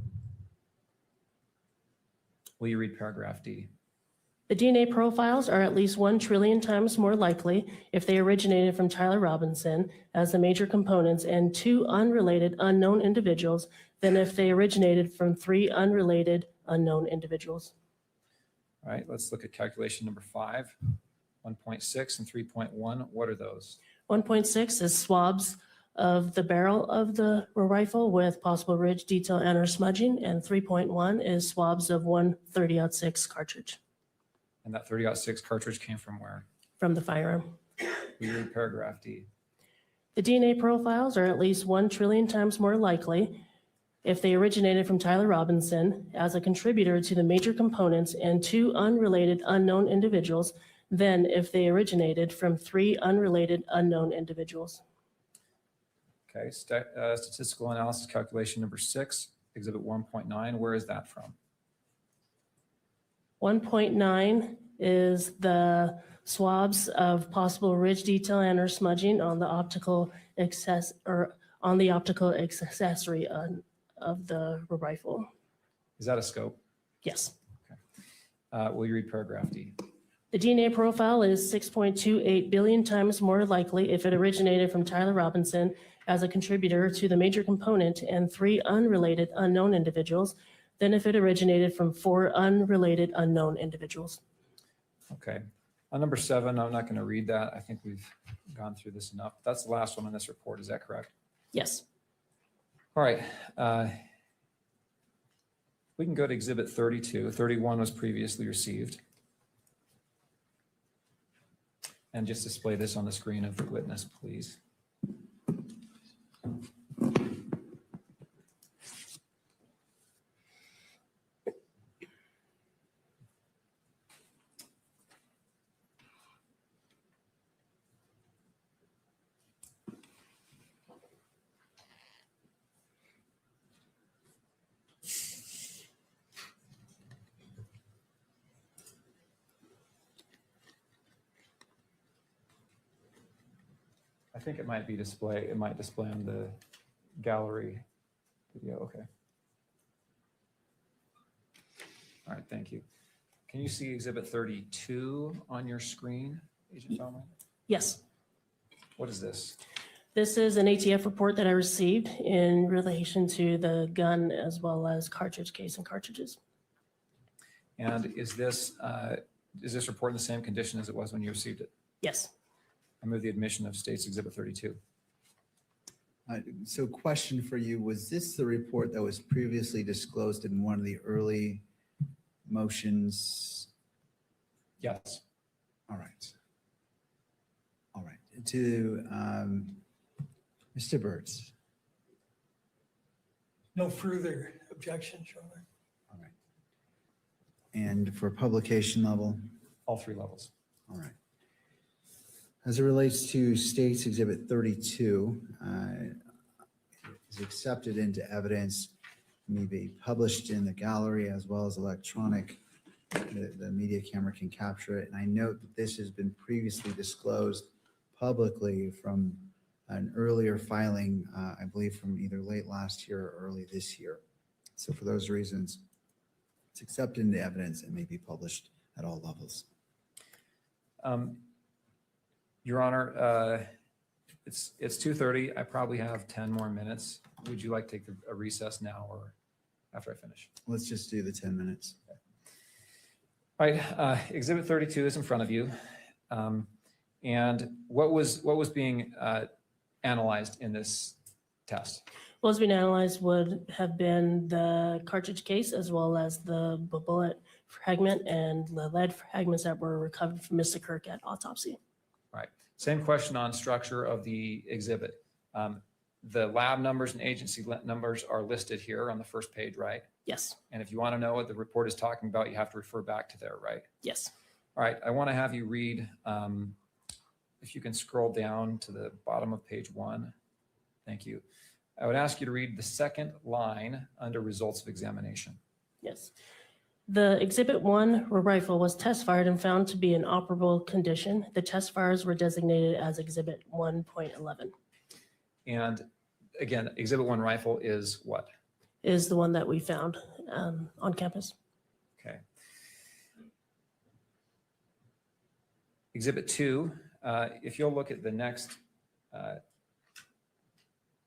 Will you read paragraph D? The DNA profiles are at least 1 trillion times more likely if they originated from Tyler Robinson as the major components and 2 unrelated unknown individuals than if they originated from 3 unrelated unknown individuals. All right, let's look at calculation number 5, 1.6 and 3.1. What are those? 1.6 is swabs of the barrel of the rifle with possible ridge detail and or smudging, and 3.1 is swabs of 1 30-06 cartridge. And that 30-06 cartridge came from where? From the firearm. We read paragraph D. The DNA profiles are at least 1 trillion times more likely if they originated from Tyler Robinson as a contributor to the major components and 2 unrelated unknown individuals than if they originated from 3 unrelated unknown individuals. Okay, statistical analysis calculation number 6, exhibit 1.9. Where is that from? 1.9 is the swabs of possible ridge detail and or smudging on the optical accessory of the rifle. Is that a scope? Yes. Okay. Will you read paragraph D? The DNA profile is 6.28 billion times more likely if it originated from Tyler Robinson as a contributor to the major component and 3 unrelated unknown individuals than if it originated from 4 unrelated unknown individuals. Okay. On number 7, I'm not going to read that. I think we've gone through this enough. That's the last one on this report. Is that correct? Yes. All right. We can go to exhibit 32. 31 was previously received. And just display this on the screen of the witness, please. I think it might be display. It might display on the gallery video. Okay. All right, thank you. Can you see Exhibit 32 on your screen, Agent Feldman? Yes. What is this? This is an ATF report that I received in relation to the gun as well as cartridge case and cartridges. And is this report in the same condition as it was when you received it? Yes. I move the admission of State's Exhibit 32. So question for you, was this the report that was previously disclosed in one of the early motions? Yes. All right. All right. To Mr. Burtz. No further objection, Your Honor. All right. And for publication level? All 3 levels. All right. As it relates to State's Exhibit 32, is accepted into evidence, may be published in the gallery as well as electronic. The media camera can capture it. And I note that this has been previously disclosed publicly from an earlier filing, I believe from either late last year or early this year. So for those reasons, it's accepted into evidence and may be published at all levels. Your Honor, it's 2:30. I probably have 10 more minutes. Would you like to take a recess now or after I finish? Let's just do the 10 minutes. Okay. All right, Exhibit 32 is in front of you. And what was being analyzed in this test? What was being analyzed would have been the cartridge case as well as the bullet fragment and the lead fragments that were recovered from Mr. Kirk at autopsy. Right. Same question on structure of the exhibit. The lab numbers and agency numbers are listed here on the first page, right? Yes. And if you want to know what the report is talking about, you have to refer back to there, right? Yes. All right. I want to have you read, if you can scroll down to the bottom of page 1. Thank you. I would ask you to read the second line under results of examination. Yes. The Exhibit 1 rifle was test fired and found to be in operable condition. The test fires were designated as Exhibit 1.11. And again, Exhibit 1 rifle is what? Is the one that we found on campus. Okay. Exhibit 2, if you'll look at the next,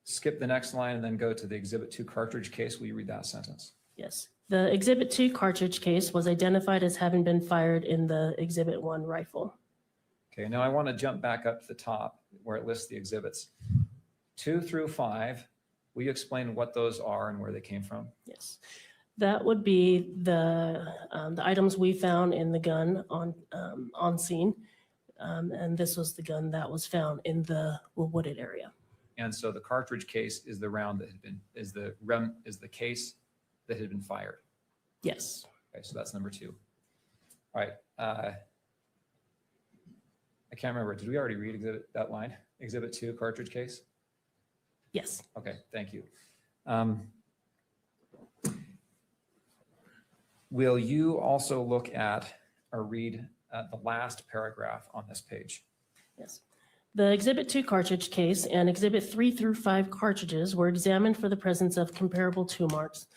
skip the next line and then go to the Exhibit 2 cartridge case. Will you read that sentence? Yes. The Exhibit 2 cartridge case was identified as having been fired in the Exhibit 1 rifle. Okay, now I want to jump back up to the top where it lists the exhibits. 2 through 5, will you explain what those are and where they came from? Yes. That would be the items we found in the gun on scene. And this was the gun that was found in the wooded area. And so the cartridge case is the round that had been, is the case that had been fired. Yes. Okay, so that's number 2. All right. I can't remember. Did we already read that line? Exhibit 2 cartridge case? Yes. Okay, thank you. Will you also look at or read the last paragraph on this page? Yes. The Exhibit 2 cartridge case and Exhibit 3 through 5 cartridges were examined for the presence of comparable tool marks.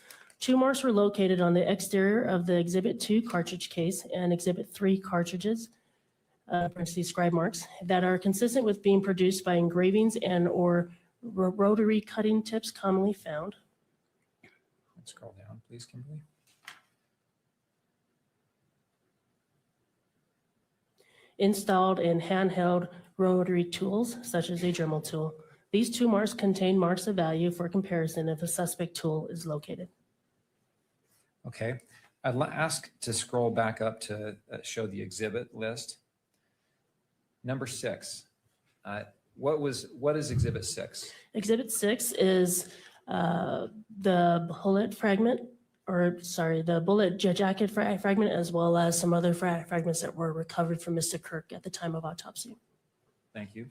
Tool marks were located on the exterior of the Exhibit 2 cartridge case and Exhibit 3 cartridges, parentheses scribe marks, that are consistent with being produced by engravings and or rotary cutting tips commonly found. Let's scroll down, please, Kimberly. Installed in handheld rotary tools, such as a Dremel tool. These tool marks contain marks of value for comparison if a suspect tool is located. Okay, I'd ask to scroll back up to show the exhibit list. Number 6, what is Exhibit 6? Exhibit 6 is the bullet fragment, or sorry, the bullet jacket fragment, as well as some other fragments that were recovered from Mr. Kirk at the time of autopsy. Thank you.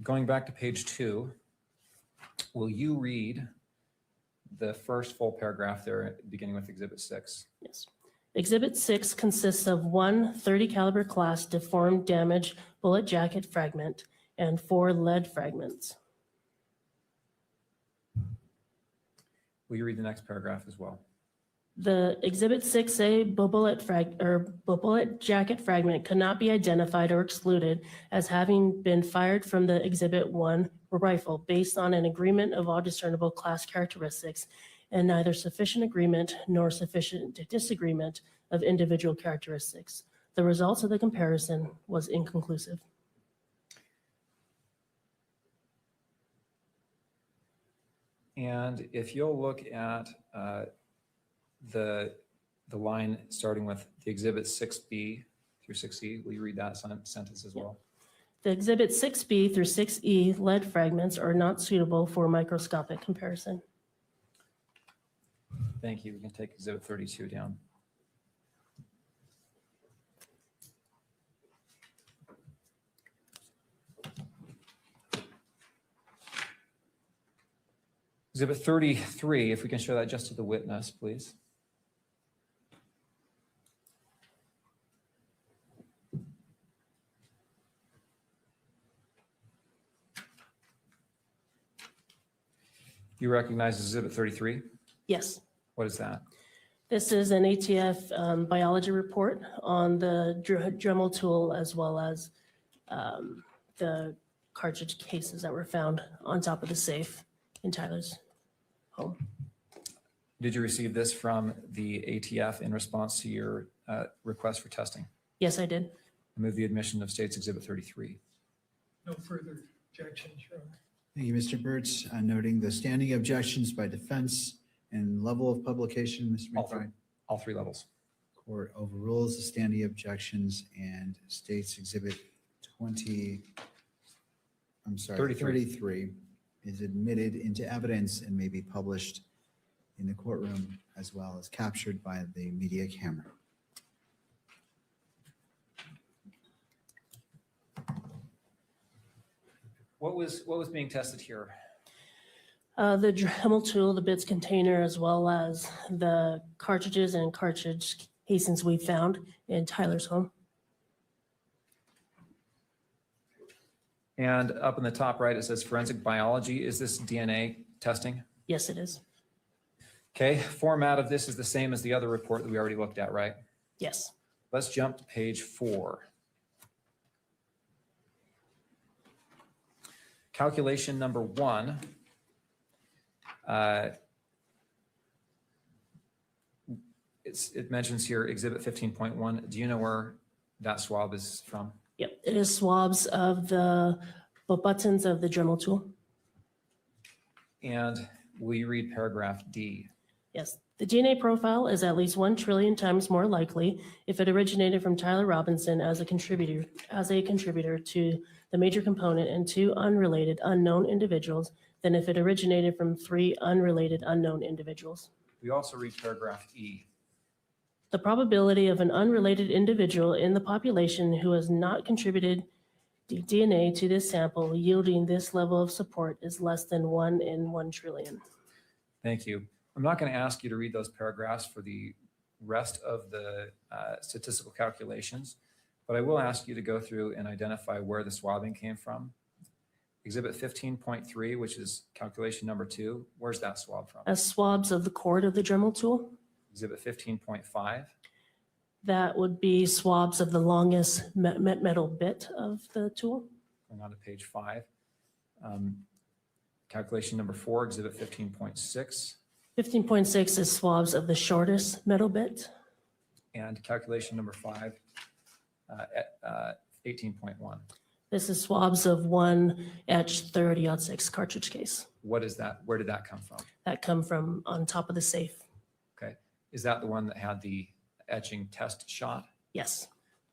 Going back to page 2, will you read the first full paragraph there beginning with Exhibit 6? Yes. Exhibit 6 consists of one .30 caliber class deformed, damaged bullet jacket fragment and 4 lead fragments. Will you read the next paragraph as well? The Exhibit 6A bullet jacket fragment could not be identified or excluded as having been fired from the Exhibit 1 rifle based on an agreement of all discernible class characteristics and neither sufficient agreement nor sufficient disagreement of individual characteristics. The results of the comparison was inconclusive. And if you'll look at the line starting with the Exhibit 6B through 6E, will you read that sentence as well? The Exhibit 6B through 6E lead fragments are not suitable for microscopic comparison. Thank you. We can take Exhibit 32 down. Exhibit 33, if we can show that just to the witness, please. You recognize Exhibit 33? Yes. What is that? This is an ATF biology report on the Dremel tool as well as the cartridge cases that were found on top of the safe in Tyler's home. Did you receive this from the ATF in response to your request for testing? Yes, I did. I move the admission of State's Exhibit 33. No further objections, Your Honor. Thank you, Mr. Burtz. Noting the standing objections by defense and level of publication, Mr. McBride. All three levels. Court overrules the standing objections and State's Exhibit 33 is admitted into evidence and may be published in the courtroom as well as captured by the media camera. What was being tested here? The Dremel tool, the bits container, as well as the cartridges and cartridge casings we found in Tyler's home. And up in the top right, it says forensic biology. Is this DNA testing? Yes, it is. Okay, format of this is the same as the other report that we already looked at, right? Yes. Let's jump to page 4. Calculation number 1. It mentions here Exhibit 15.1. Do you know where that swab is from? Yep, it is swabs of the buttons of the Dremel tool. And will you read paragraph D? Yes, the DNA profile is at least 1 trillion times more likely if it originated from Tyler Robinson as a contributor to the major component and 2 unrelated unknown individuals than if it originated from 3 unrelated unknown individuals. We also read paragraph E. The probability of an unrelated individual in the population who has not contributed DNA to this sample yielding this level of support is less than 1 in 1 trillion. Thank you. I'm not going to ask you to read those paragraphs for the rest of the statistical calculations, but I will ask you to go through and identify where the swabbing came from. Exhibit 15.3, which is calculation number 2, where's that swab from? As swabs of the cord of the Dremel tool. Exhibit 15.5. That would be swabs of the longest metal bit of the tool. Going on to page 5. Calculation number 4, exhibit 15.6. 15.6 is swabs of the shortest metal bit. And calculation number 5, 18.1. This is swabs of 1 etched 30-06 cartridge case. What is that? Where did that come from? That come from on top of the safe. Okay. Is that the one that had the etching test shot? Yes.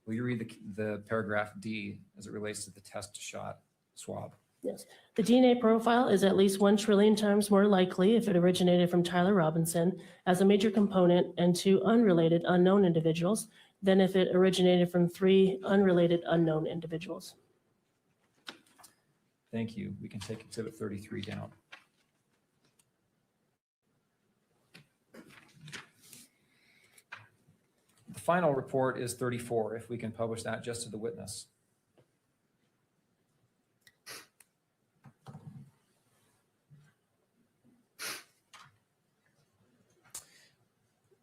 Will you read the paragraph D as it relates to the test shot swab? Yes. The DNA profile is at least 1 trillion times more likely if it originated from Tyler Robinson as a major component and 2 unrelated unknown individuals than if it originated from 3 unrelated unknown individuals. Thank you. We can take exhibit 33 down. The final report is 34, if we can publish that just to the witness.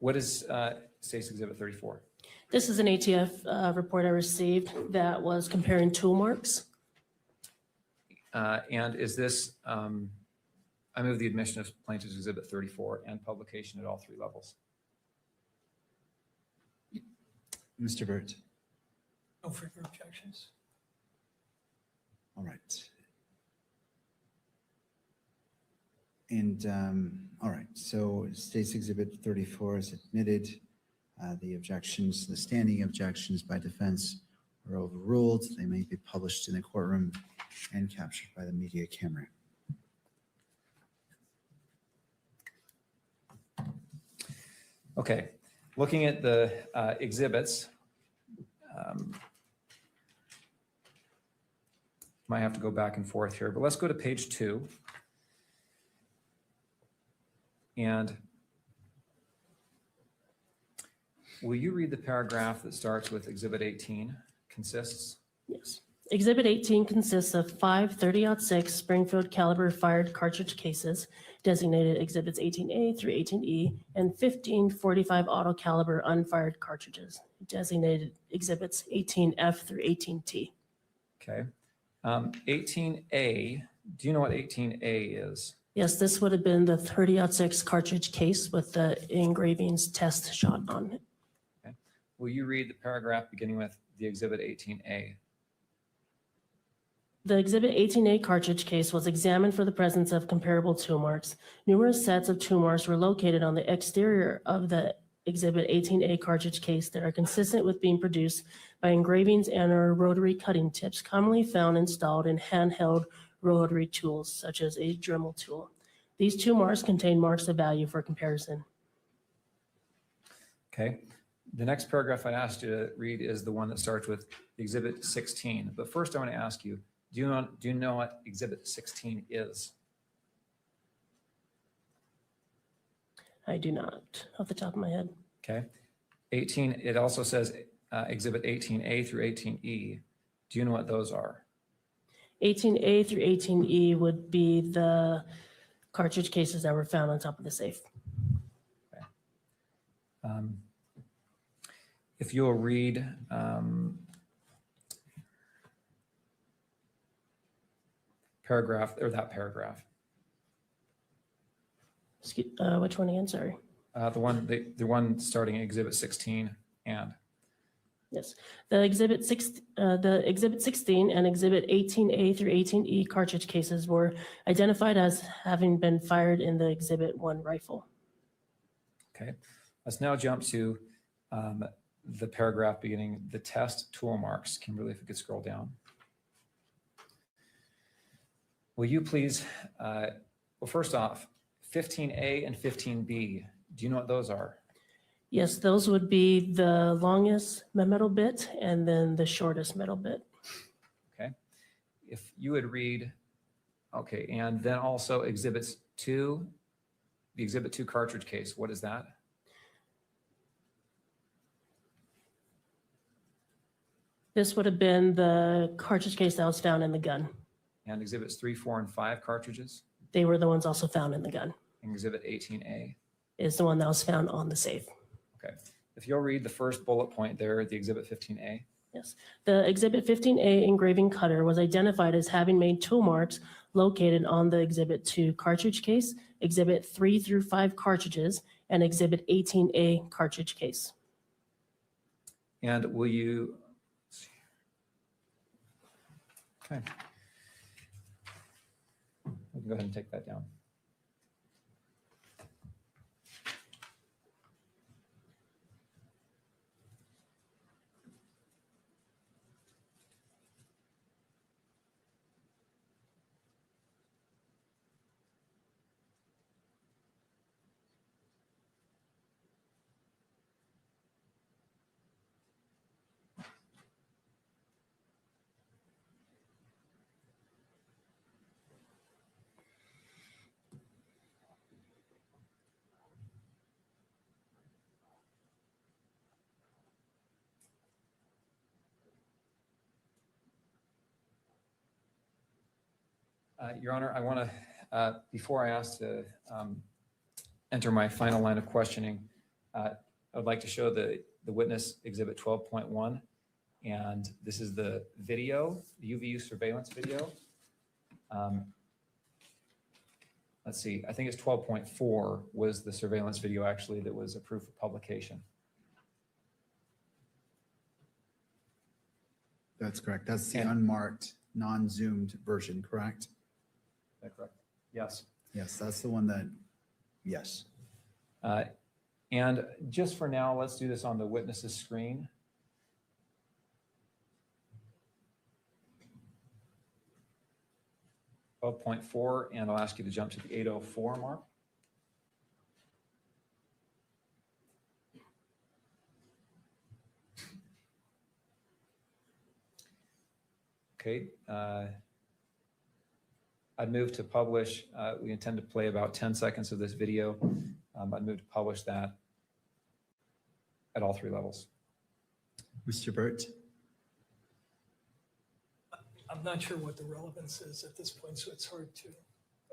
What is State's Exhibit 34? This is an ATF report I received that was comparing tool marks. And is this, I move the admission of Plaintiff's Exhibit 34 and publication at all 3 levels. Mr. Burt. No further objections. All right. And, all right, so State's Exhibit 34 is admitted. The objections, the standing objections by defense are overruled. They may be published in the courtroom and captured by the media camera. Okay, looking at the exhibits, might have to go back and forth here, but let's go to page 2. And will you read the paragraph that starts with Exhibit 18 consists? Yes. Exhibit 18 consists of 5 30-06 Springfield caliber fired cartridge cases, designated Exhibits 18A through 18E, and 15 45 auto caliber unfired cartridges, designated Exhibits 18F through 18T. Okay. 18A, do you know what 18A is? Yes, this would have been the 30-06 cartridge case with the engravings test shot on it. Okay. Will you read the paragraph beginning with the Exhibit 18A? The Exhibit 18A cartridge case was examined for the presence of comparable tool marks. Numerous sets of tool marks were located on the exterior of the Exhibit 18A cartridge case that are consistent with being produced by engravings and or rotary cutting tips commonly found installed in handheld rotary tools, such as a Dremel tool. These tool marks contain marks of value for comparison. Okay. The next paragraph I asked you to read is the one that starts with Exhibit 16. But first I want to ask you, do you know what Exhibit 16 is? I do not, off the top of my head. Okay. 18, it also says Exhibit 18A through 18E. Do you know what those are? 18A through 18E would be the cartridge cases that were found on top of the safe. Okay. If you'll read paragraph, or that paragraph. Excuse, which one again? Sorry. The one starting Exhibit 16 and. Yes, the Exhibit 16 and Exhibit 18A through 18E cartridge cases were identified as having been fired in the Exhibit 1 rifle. Okay, let's now jump to the paragraph beginning the test tool marks. Kimberly, if you could scroll down. Will you please, well, first off, 15A and 15B, do you know what those are? Yes, those would be the longest metal bit and then the shortest metal bit. Okay, if you would read, okay, and then also Exhibits 2, the Exhibit 2 cartridge case, what is that? This would have been the cartridge case that was found in the gun. And Exhibits 3, 4, and 5 cartridges? They were the ones also found in the gun. And Exhibit 18A? Is the one that was found on the safe. Okay, if you'll read the first bullet point there, the Exhibit 15A. Yes, the Exhibit 15A engraving cutter was identified as having made tool marks located on the Exhibit 2 cartridge case, Exhibit 3 through 5 cartridges, and Exhibit 18A cartridge case. And will you, okay. We can go ahead and take that down. Your Honor, I want to, before I ask to enter my final line of questioning, I would like to show the witness exhibit 12.1. And this is the video, the UVU surveillance video. Let's see, I think it's 12.4 was the surveillance video actually that was approved for publication. That's correct. That's the And- unmarked, non-zoomed version, correct? Is that correct? Yes. Yes, that's the one that, yes. And just for now, let's do this on the witness's screen. .4, and I'll ask you to jump to the 804 mark. Okay. I'd move to publish. We intend to play about 10 seconds of this video. I'd move to publish that at all 3 levels. Mr. Burt? I'm not sure what the relevance is at this point, so it's hard to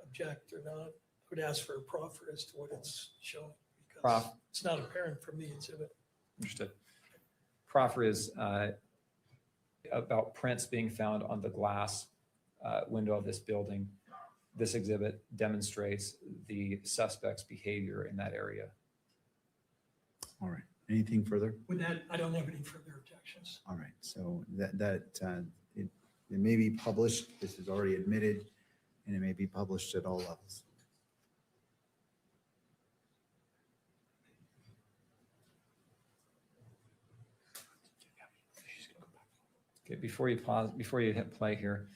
object or not. I would ask for a proffer as to what it's showing, because it's not apparent from the exhibit. Understood. Proffer is about prints being found on the glass window of this building. This exhibit demonstrates the suspect's behavior in that area. All right. Anything further? With that, I don't have any further objections. All right. So it may be published. This is already admitted, and it may be published at all levels. Okay, before you pause, before you hit play here,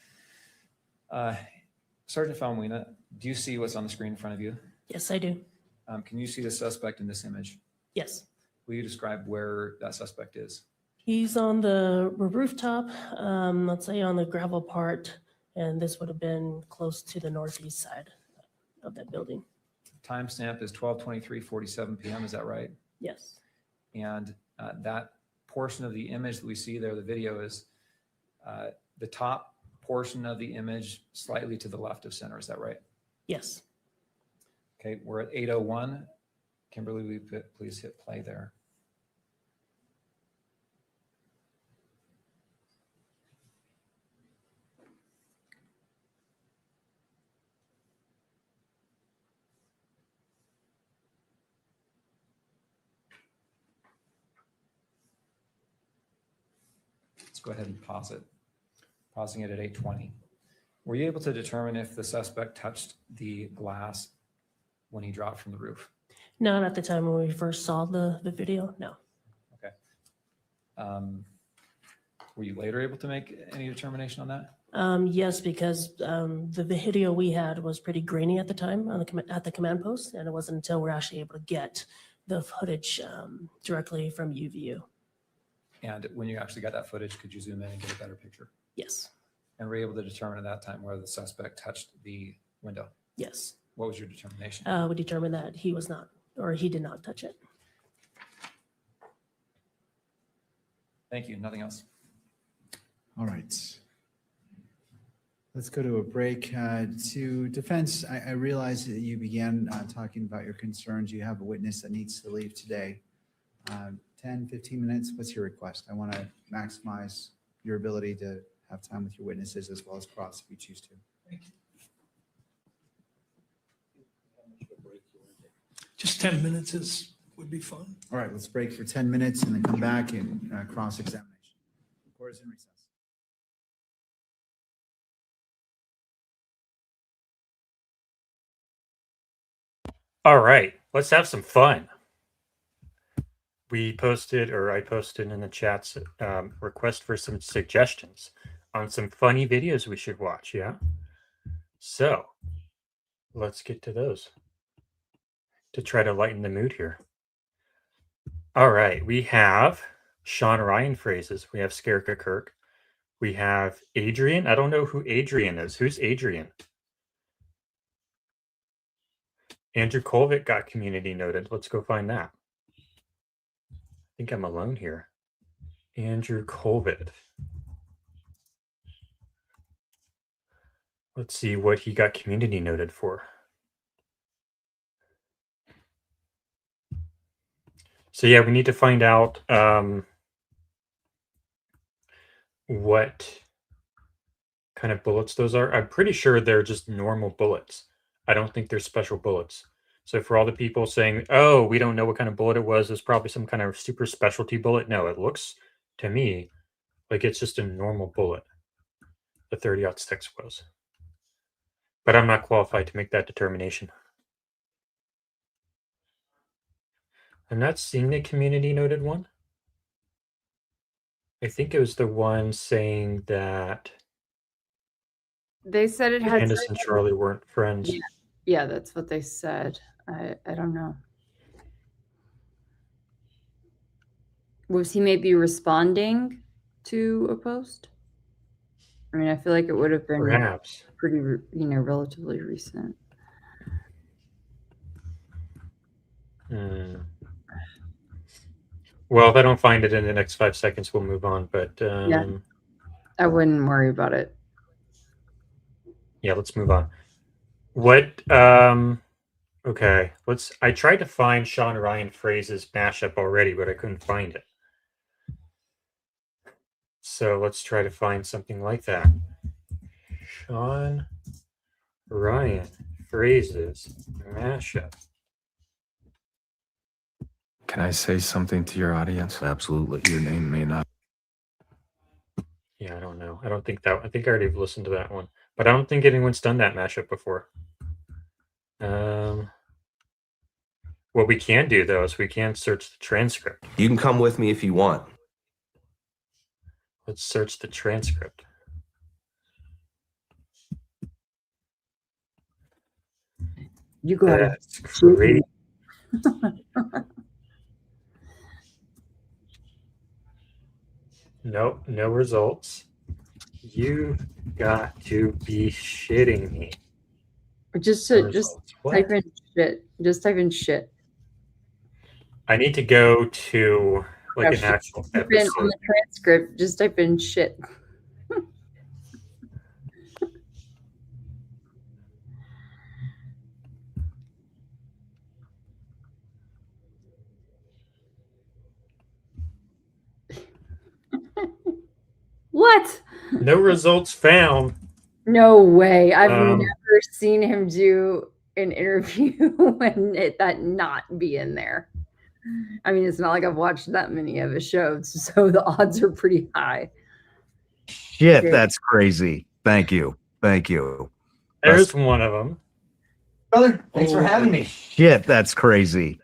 Sergeant Falmuina, do you see what's on the screen in front of you? Yes, I do. Can you see the suspect in this image? Yes. Will you describe where that suspect is? He's on the rooftop, let's say on the gravel part, and this would have been close to the northeast side of that building. Timestamp is 12:23:47 p.m. Is that right? Yes. And that portion of the image that we see there, the video, is the top portion of the image slightly to the left of center. Is that right? Yes. Okay, we're at 8:01. Kimberly, will you please hit play there? Let's go ahead and pause it. Pausing it at 8:20. Were you able to determine if the suspect touched the glass when he dropped from the roof? Not at the time when we first saw the video, no. Okay. Were you later able to make any determination on that? Yes, because the video we had was pretty grainy at the time on at the command post, and it wasn't until we're actually able to get the footage directly from UVU. And when you actually got that footage, could you zoom in and get a better picture? Yes. And were you able to determine at that time whether the suspect touched the window? Yes. What was your determination? We determined that he was not, or he did not touch it. Thank you. Nothing else. All right. Let's go to a break. To defense, I realize that you began talking about your concerns. You have a witness that needs to leave today. 10, 15 minutes, what's your request? I want to maximize your ability to have time with your witnesses as well as cross if you choose to. Thank you. Just 10 minutes would be fun. All right, let's break for 10 minutes and then come back and cross-examination. Court is in recess. All right, let's have some fun. I posted in the chats request for some suggestions on some funny videos we should watch. Yeah. So let's get to those to try to lighten the mood here. All right. We have Sean Ryan phrases. We have Skerka Kirk. We have Adrian. I don't know who Adrian is. Who's Adrian? Andrew Colvitt got community noted. Let's go find that. I think I'm alone here. Andrew Colvitt. Let's see what he got community noted for. So yeah, we need to find out what kind of bullets those are. I'm pretty sure they're just normal bullets. I don't think they're special bullets. So for all the people saying, oh, we don't know what kind of bullet it was, it's probably some kind of super specialty bullet. No, it looks to me like it's just a normal bullet. The 30-06 was. But I'm not qualified to make that determination. I'm not seeing the community noted one. I think it was the one saying that They said it had. Candace and Charlie weren't friends. Yeah, that's what they said. I don't know. Was he maybe responding to a post? I mean, I feel like it would have been Perhaps pretty, relatively recent. Well, if I don't find it in the next 5 seconds, we'll move on. But Yeah, I wouldn't worry about it. Yeah, let's move on. What? Okay, I tried to find Sean Ryan Phrase's mashup already, but I couldn't find it. So let's try to find something like that. Sean Ryan Phrase's mashup. Can I say something to your audience? Absolutely. Your name may not. Yeah, I don't know. I don't think that. I think I already listened to that one, but I don't think anyone's done that mashup before. What we can do though is we can search the transcript. You can come with me if you want. Let's search the transcript. You go ahead. That's great. Nope, no results. You got to be shitting me. Just type in shit. Just type in shit. I need to go to like an actual episode. On the transcript, just type in shit. What? No results found. No way. I've never seen him do an interview and that not be in there. I mean, it's not like I've watched that many of his shows, so the odds are pretty high. Shit, that's crazy. Thank you. Thank you. There's one of them. Brother, thanks for having me. Shit, that's crazy.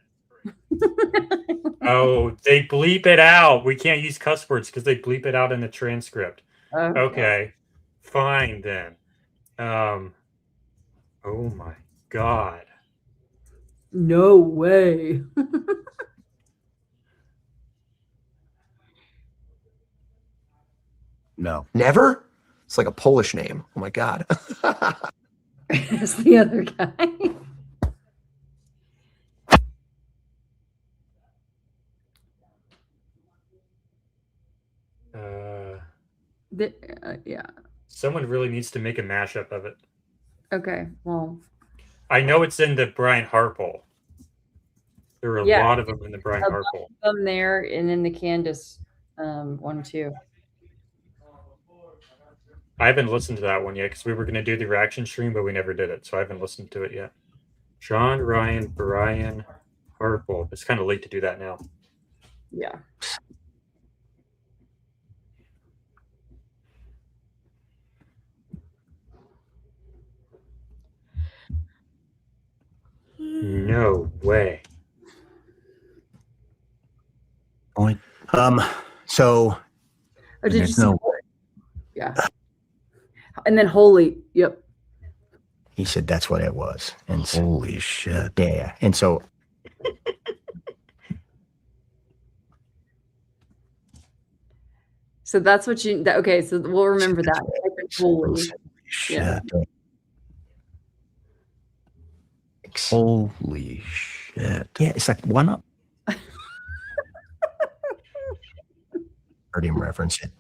Oh, they bleep it out. We can't use cuss words because they bleep it out in the transcript. Okay, fine then. Oh my God. No way. No. Never? It's like a Polish name. Oh my God. It's the other guy. Yeah. Someone really needs to make a mashup of it. Okay, well. I know it's in the Brian Harpole. There are a lot of them in the Brian Harpole. Them there, and in the Candace one too. I haven't listened to that one yet because we were going to do the reaction stream, but we never did it, so I haven't listened to it yet. Sean Ryan, Brian Harpole. It's kind of late to do that now. Yeah. No way. So did you see? No. Yeah. And then holy, yep. He said that's what it was. And so, holy shit. Yeah. And so that's what you okay, so we'll remember that. Holy shit. Yeah. Holy shit. Yeah, it's like why not? Heard him reference it,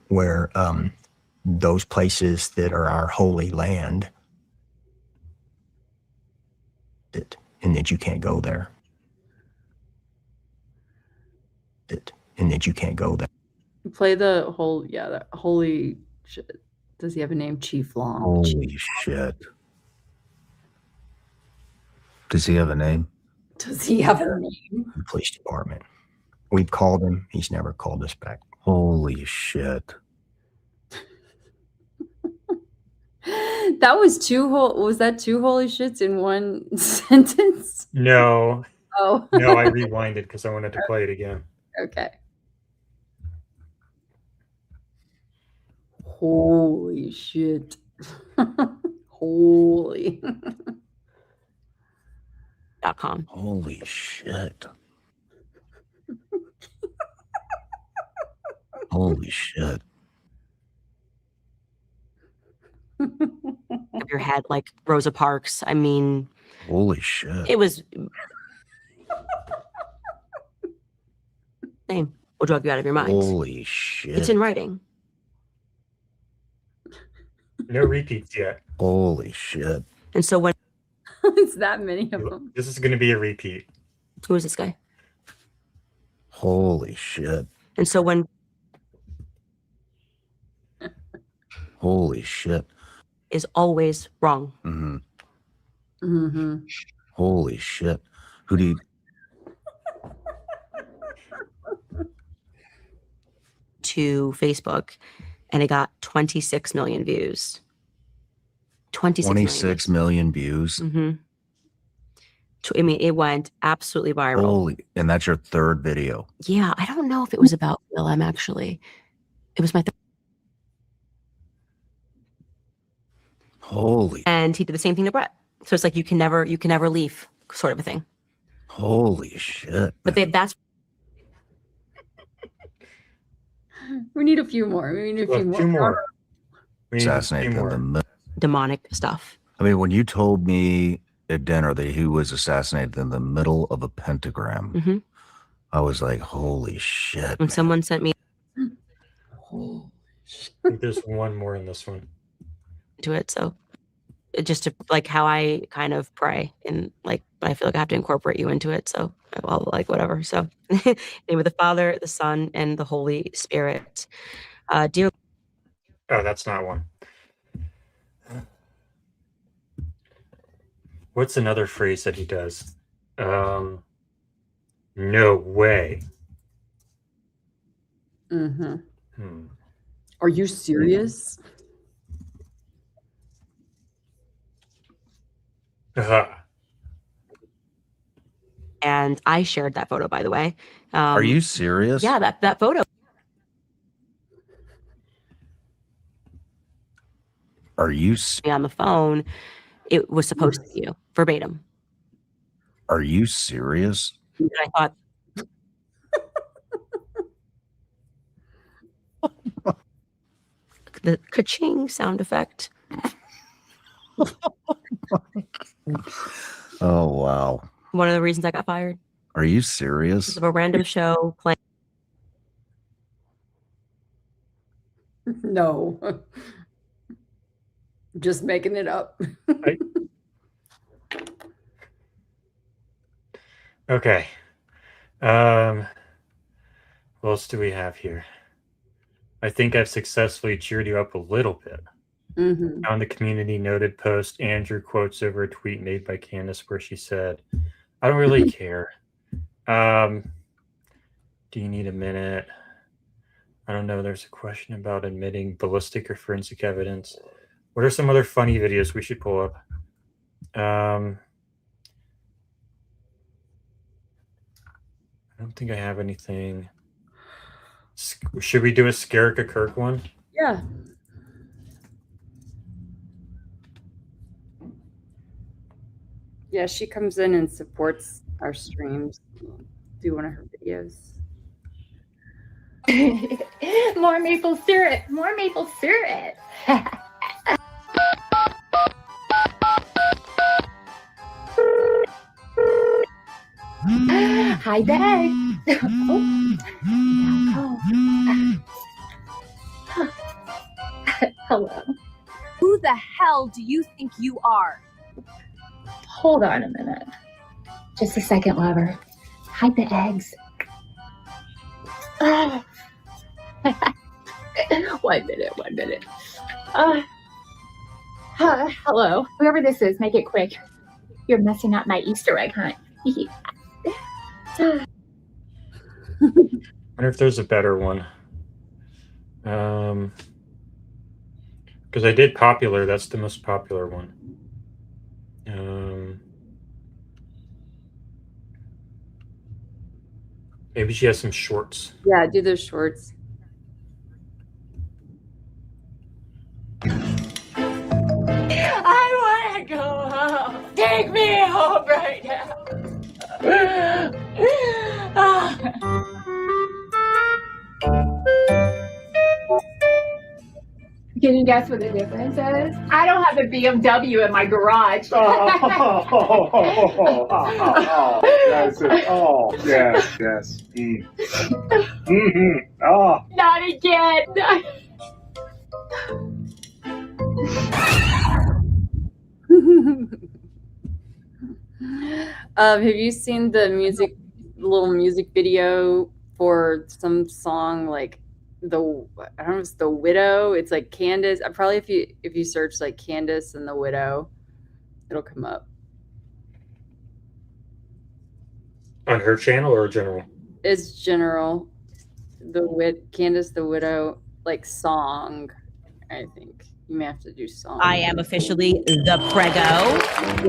where those places that are our holy land, and that you can't go there. and that you can't go there. Play the whole, yeah, the holy shit. Does he have a name? Chief Long. Holy shit. Does he have a name? Does he have a name? The police department. We've called him. He's never called us back. Holy shit. That was was that two holy shits in one sentence? No. Oh. No, I rewinded because I wanted to play it again. Okay. Holy shit. Holy. .com. Holy shit. Holy shit. Your head, like Rosa Parks. I mean, Holy shit. it was. Same. Will drug you out of your mind. Holy shit. It's in writing. No repeats yet. Holy shit. And so when It's that many of them. This is going to be a repeat. who is this guy? Holy shit. And so when Holy shit. is always wrong. Mm-hmm. Mm-hmm. Holy shit. Who do you... To Facebook, and it got 26 million views. 26 million views? Mm-hmm. I mean, it went absolutely viral. Holy... And that's your third video? Yeah, I don't know if it was about BLM, actually. It was my Holy... And he did the same thing to Brett. So it's like you can never leave, sort of a thing. Holy shit. But that's We need a few more. We need a few more. Two more. Assassinated in the middle. demonic stuff. I mean, when you told me at dinner that he was assassinated in the middle of a pentagram, Mm-hmm. I was like, holy shit. When someone sent me I think there's one more in this one. to it, so it just to, like how I kind of pray, and like I feel like I have to incorporate you into it. So well, like whatever. So name of the Father, the Son, and the Holy Spirit. Dear. Oh, that's not one. What's another phrase that he does? No way. Mm-hmm. Hmm. Are you serious? And I shared that photo, by the way. Are you serious? Yeah, that photo. Are you on the phone? It was supposed to be you, verbatim. Are you serious? And I thought, the ka-ching sound effect. Oh, wow. One of the reasons I got fired. Are you serious? Because of a random show playing. No. Just making it up. Okay. What else do we have here? I think I've successfully cheered you up a little bit. Mm-hmm. On the community noted post, Andrew quotes over a tweet made by Candace where she said, I don't really care. Do you need a minute? I don't know. There's a question about admitting ballistic or forensic evidence. What are some other funny videos we should pull up? I don't think I have anything. Should we do a Skerrick Kirk one? Yeah. Yeah, she comes in and supports our streams. Do one of her videos. More maple syrup. More maple syrup. Hi, Bag. Hello. Who the hell do you think you are? Hold on a minute. Just a second, lover. Hide the eggs. 1 minute. Hello, whoever this is, make it quick. You're messing up my Easter egg hunt. I wonder if there's a better one. Because I did popular. That's the most popular one. Maybe she has some shorts. Yeah, do those shorts. I want to go home. Take me home right now. Can you guess what the difference is? I don't have a BMW in my garage. That's it. Oh, yes. Oh. Not again. Have you seen the little music video for some song like I don't know if it's The Widow? It's like Candace. Probably if you search like Candace and The Widow, it'll come up. On her channel or general? It's general. Candace the Widow, like song, I think. You may have to do song. I am officially the prego,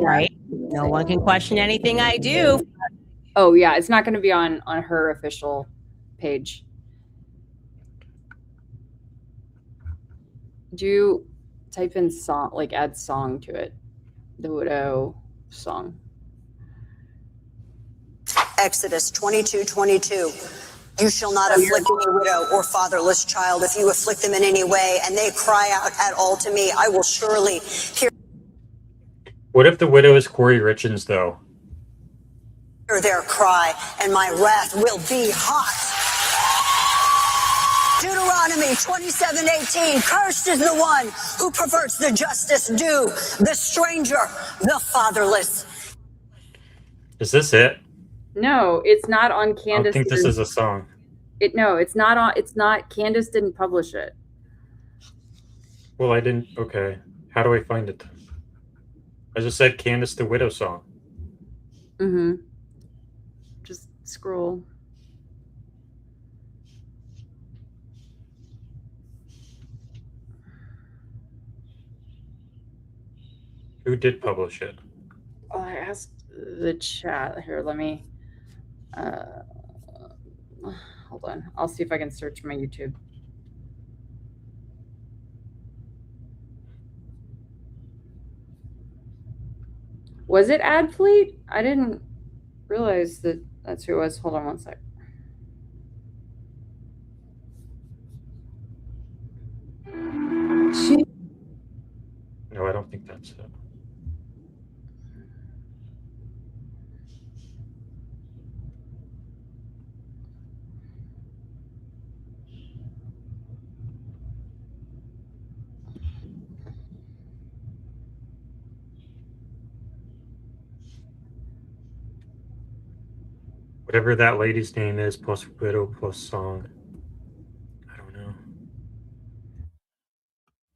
right? No one can question anything I do. Oh yeah, it's not going to be on her official page. Do you type in song, like add song to it? The Widow song. Exodus 22:22. You shall not afflict any widow or fatherless child. If you afflict them in any way and they cry out at all to me, I will surely hear What if the widow is Corey Richards, though? their cry, and my wrath will be hot. Deuteronomy 27:18. Cursed is the one who perverts the justice due, the stranger, the fatherless. Is this it? No, it's not on Candace. I don't think this is a song. No, it's not on. It's not. Candace didn't publish it. Well, I didn't. Okay. How do I find it? I just said Candace the Widow song. Mm-hmm. Just scroll. Who did publish it? Oh, I asked the chat here. Let me. Hold on. I'll see if I can search my YouTube. Was it Adfleet? I didn't realize that that's who it was. Hold on one sec. No, I don't think that's it. Whatever that lady's name is, plus widow, plus song. I don't know.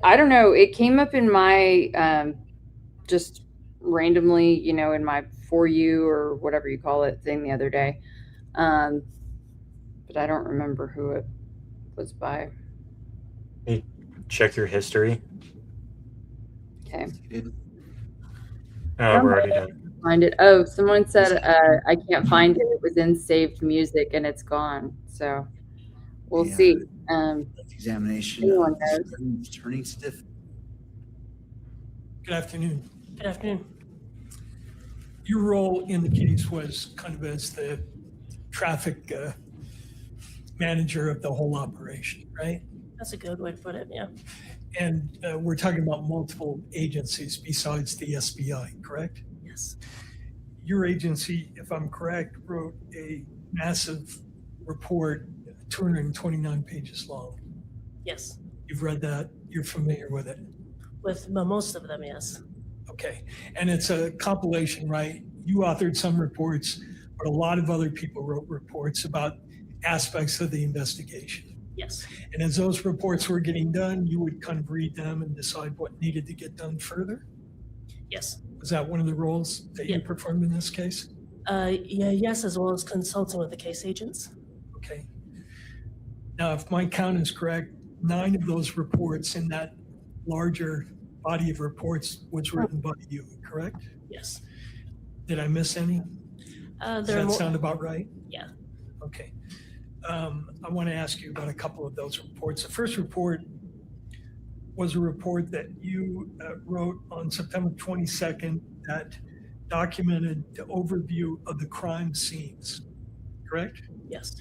I don't know. It came up in my just randomly, you know, in my For You or whatever you call it thing the other day. But I don't remember who it was by. Hey, check your history. Okay. Oh, we're already done. Find it. Oh, someone said I can't find it. It was in saved music and it's gone. So we'll see. Examination. Anyone knows? Turning stiff. Good afternoon. Good afternoon. Your role in the case was kind of as the traffic manager of the whole operation, right? That's a good way to put it, yeah. And we're talking about multiple agencies besides the SBI, correct? Yes. Your agency, if I'm correct, wrote a massive report, 229 pages long. Yes. You've read that. You're familiar with it. With most of them, yes. Okay. And it's a compilation, right? You authored some reports, but a lot of other people wrote reports about aspects of the investigation. Yes. And as those reports were getting done, you would kind of read them and decide what needed to get done further? Yes. Was that one of the roles that you performed in this case? Yeah, yes, as well as consulting with the case agents. Okay. Now, if my count is correct, 9 of those reports in that larger body of reports was written by you, correct? Yes. Did I miss any? Does that sound about right? Yeah. Okay. I want to ask you about a couple of those reports. The first report was a report that you wrote on September 22nd that documented the overview of the crime scenes, correct? Yes.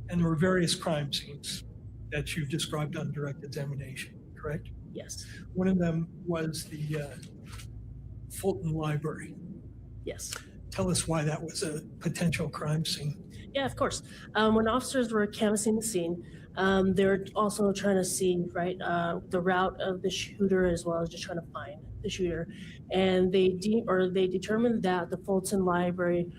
And there were various crime scenes that you described on direct examination, correct? Yes. One of them was the Fulton Library. Yes. Tell us why that was a potential crime scene. Yeah, of course. When officers were canvassing the scene, they were also trying to see, right, the route of the shooter as well as just trying to find the shooter. And they determined that the Fulton Library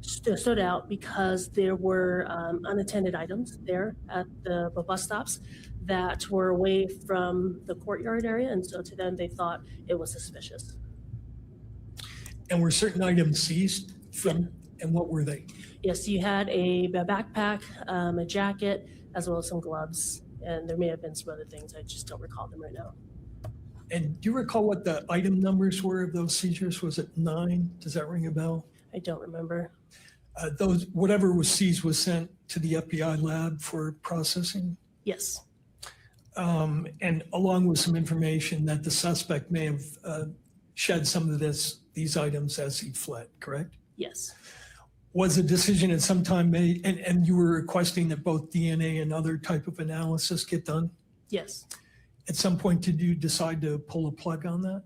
stood out because there were unattended items there at the bus stops that were away from the courtyard area. And so to them, they thought it was suspicious. And were certain items seized from, and what were they? Yes, you had a backpack, a jacket, as well as some gloves. And there may have been some other things. I just don't recall them right now. And do you recall what the item numbers were of those seizures? Was it 9? Does that ring a bell? I don't remember. Whatever was seized was sent to the FBI lab for processing? Yes. And along with some information that the suspect may have shed some of these items as he fled, correct? Yes. Was a decision at some time made, and you were requesting that both DNA and other type of analysis get done? Yes. At some point, did you decide to pull a plug on that?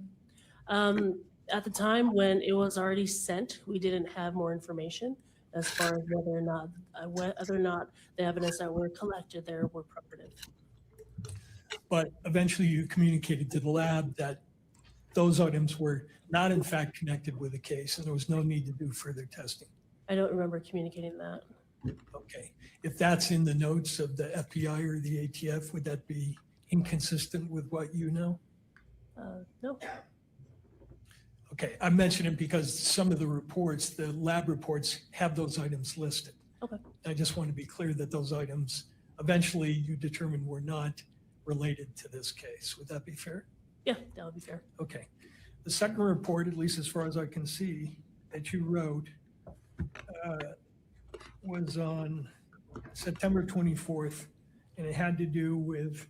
At the time when it was already sent, we didn't have more information as far as whether or not the evidence that were collected there were probative. But eventually you communicated to the lab that those items were not in fact connected with the case and there was no need to do further testing. I don't remember communicating that. Okay. If that's in the notes of the FBI or the ATF, would that be inconsistent with what you know? No. Okay, I mention it because some of the reports, the lab reports, have those items listed. Okay. I just want to be clear that those items eventually you determined were not related to this case. Would that be fair? Yeah, that would be fair. Okay. The second report, at least as far as I can see, that you wrote was on September 24th, and it had to do with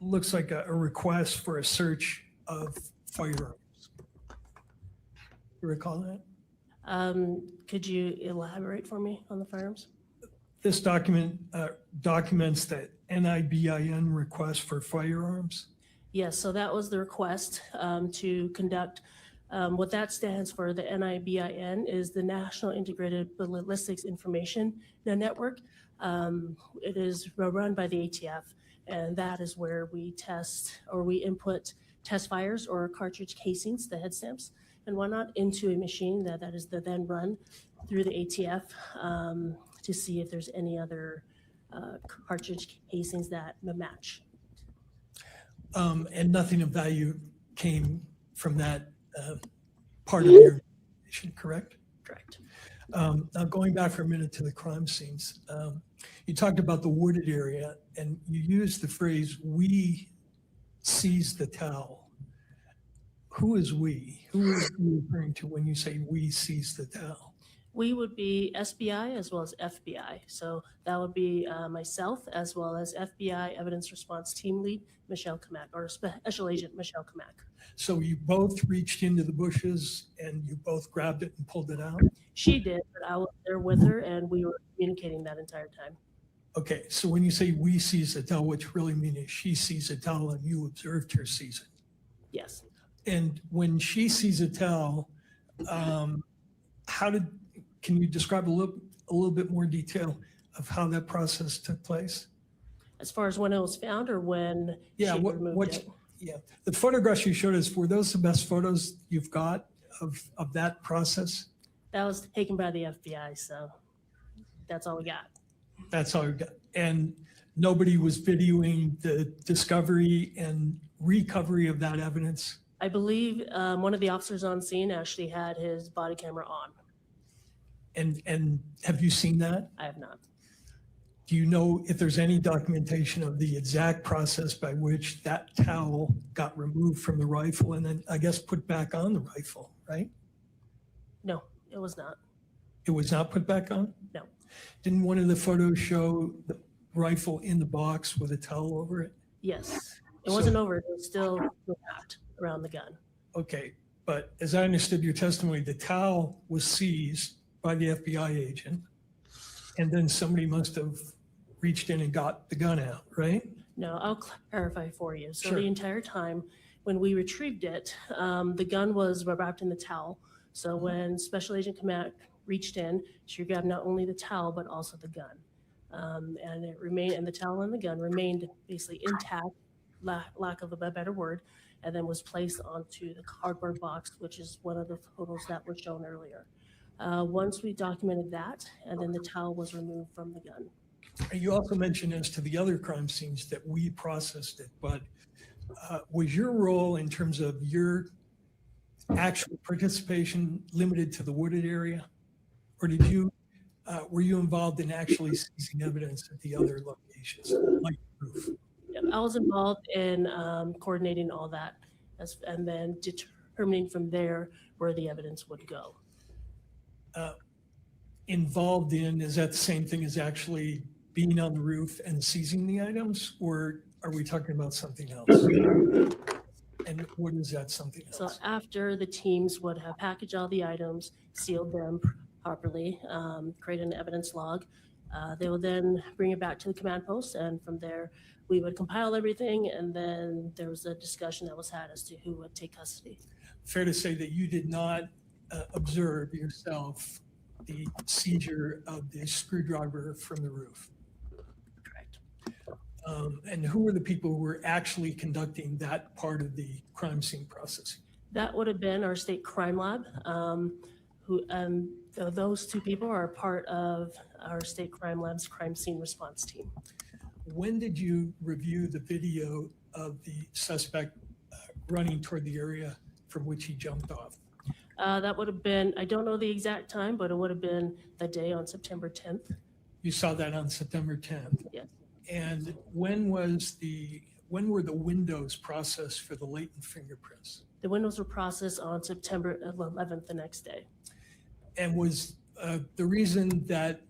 looks like a request for a search of firearms. You recall that? Could you elaborate for me on the firearms? This document documents the NIBIN request for firearms. Yes, so that was the request to conduct. What that stands for, the NIBIN, is the National Integrated Ballistics Information Network. It is run by the ATF, and that is where we test or we input test fires or cartridge casings, the head stamps and whatnot, into a machine that is then run through the ATF to see if there's any other cartridge casings that match. And nothing of value came from that part of your information, correct? Correct. Now going back for a minute to the crime scenes, you talked about the wooded area and you used the phrase, "we seized the towel." Who is we? Who are you referring to when you say we seized the towel? We would be SBI as well as FBI. So that would be myself as well as FBI Evidence Response Team Lead, Michelle Kamak, or Special Agent Michelle Kamak. So you both reached into the bushes and you both grabbed it and pulled it out? She did, but I was there with her and we were communicating that entire time. Okay, so when you say we seized the towel, what you really mean is she seized the towel and you observed her seize it. Yes. And when she sees a towel, can you describe a little bit more detail of how that process took place? As far as when it was found or when she removed it? Yeah, the photographs you showed us, were those the best photos you've got of that process? That was taken by the FBI, so that's all we got. That's all you got. And nobody was videoing the discovery and recovery of that evidence? I believe one of the officers on scene actually had his body camera on. And have you seen that? I have not. Do you know if there's any documentation of the exact process by which that towel got removed from the rifle and then I guess put back on the rifle, right? No, it was not. It was not put back on? No. Didn't one of the photos show the rifle in the box with a towel over it? Yes. It wasn't over. It was still wrapped around the gun. Okay, but as I understood your testimony, the towel was seized by the FBI agent, and then somebody must have reached in and got the gun out, right? No, I'll clarify for you. So Sure. the entire time when we retrieved it, the gun was wrapped in the towel. So when Special Agent Kamak reached in, she grabbed not only the towel, but also the gun. And it remained, and the towel and the gun remained basically intact, lack of a better word, and then was placed onto the cardboard box, which is one of the photos that were shown earlier. Once we documented that, and then the towel was removed from the gun. You also mentioned as to the other crime scenes that we processed it, but was your role in terms of your actual participation limited to the wooded area? Or did you, were you involved in actually seizing evidence at the other locations, like the roof? Yeah, I was involved in coordinating all that and then determining from there where the evidence would go. Involved in, is that the same thing as actually being on the roof and seizing the items, or are we talking about something else? And what is that something else? So after the teams would have packaged all the items, sealed them properly, created an evidence log, they will then bring it back to the command post, and from there we would compile everything, and then there was a discussion that was had as to who would take custody. Fair to say that you did not observe yourself the seizure of the screwdriver from the roof? Correct. And who were the people who were actually conducting that part of the crime scene processing? That would have been our state crime lab, those two people are part of our state crime lab's crime scene response team. When did you review the video of the suspect running toward the area from which he jumped off? That would have been, I don't know the exact time, but it would have been the day on September 10th. You saw that on September 10th? Yes. And when were the windows processed for the latent fingerprints? The windows were processed on September 11th, the next day. And was the reason that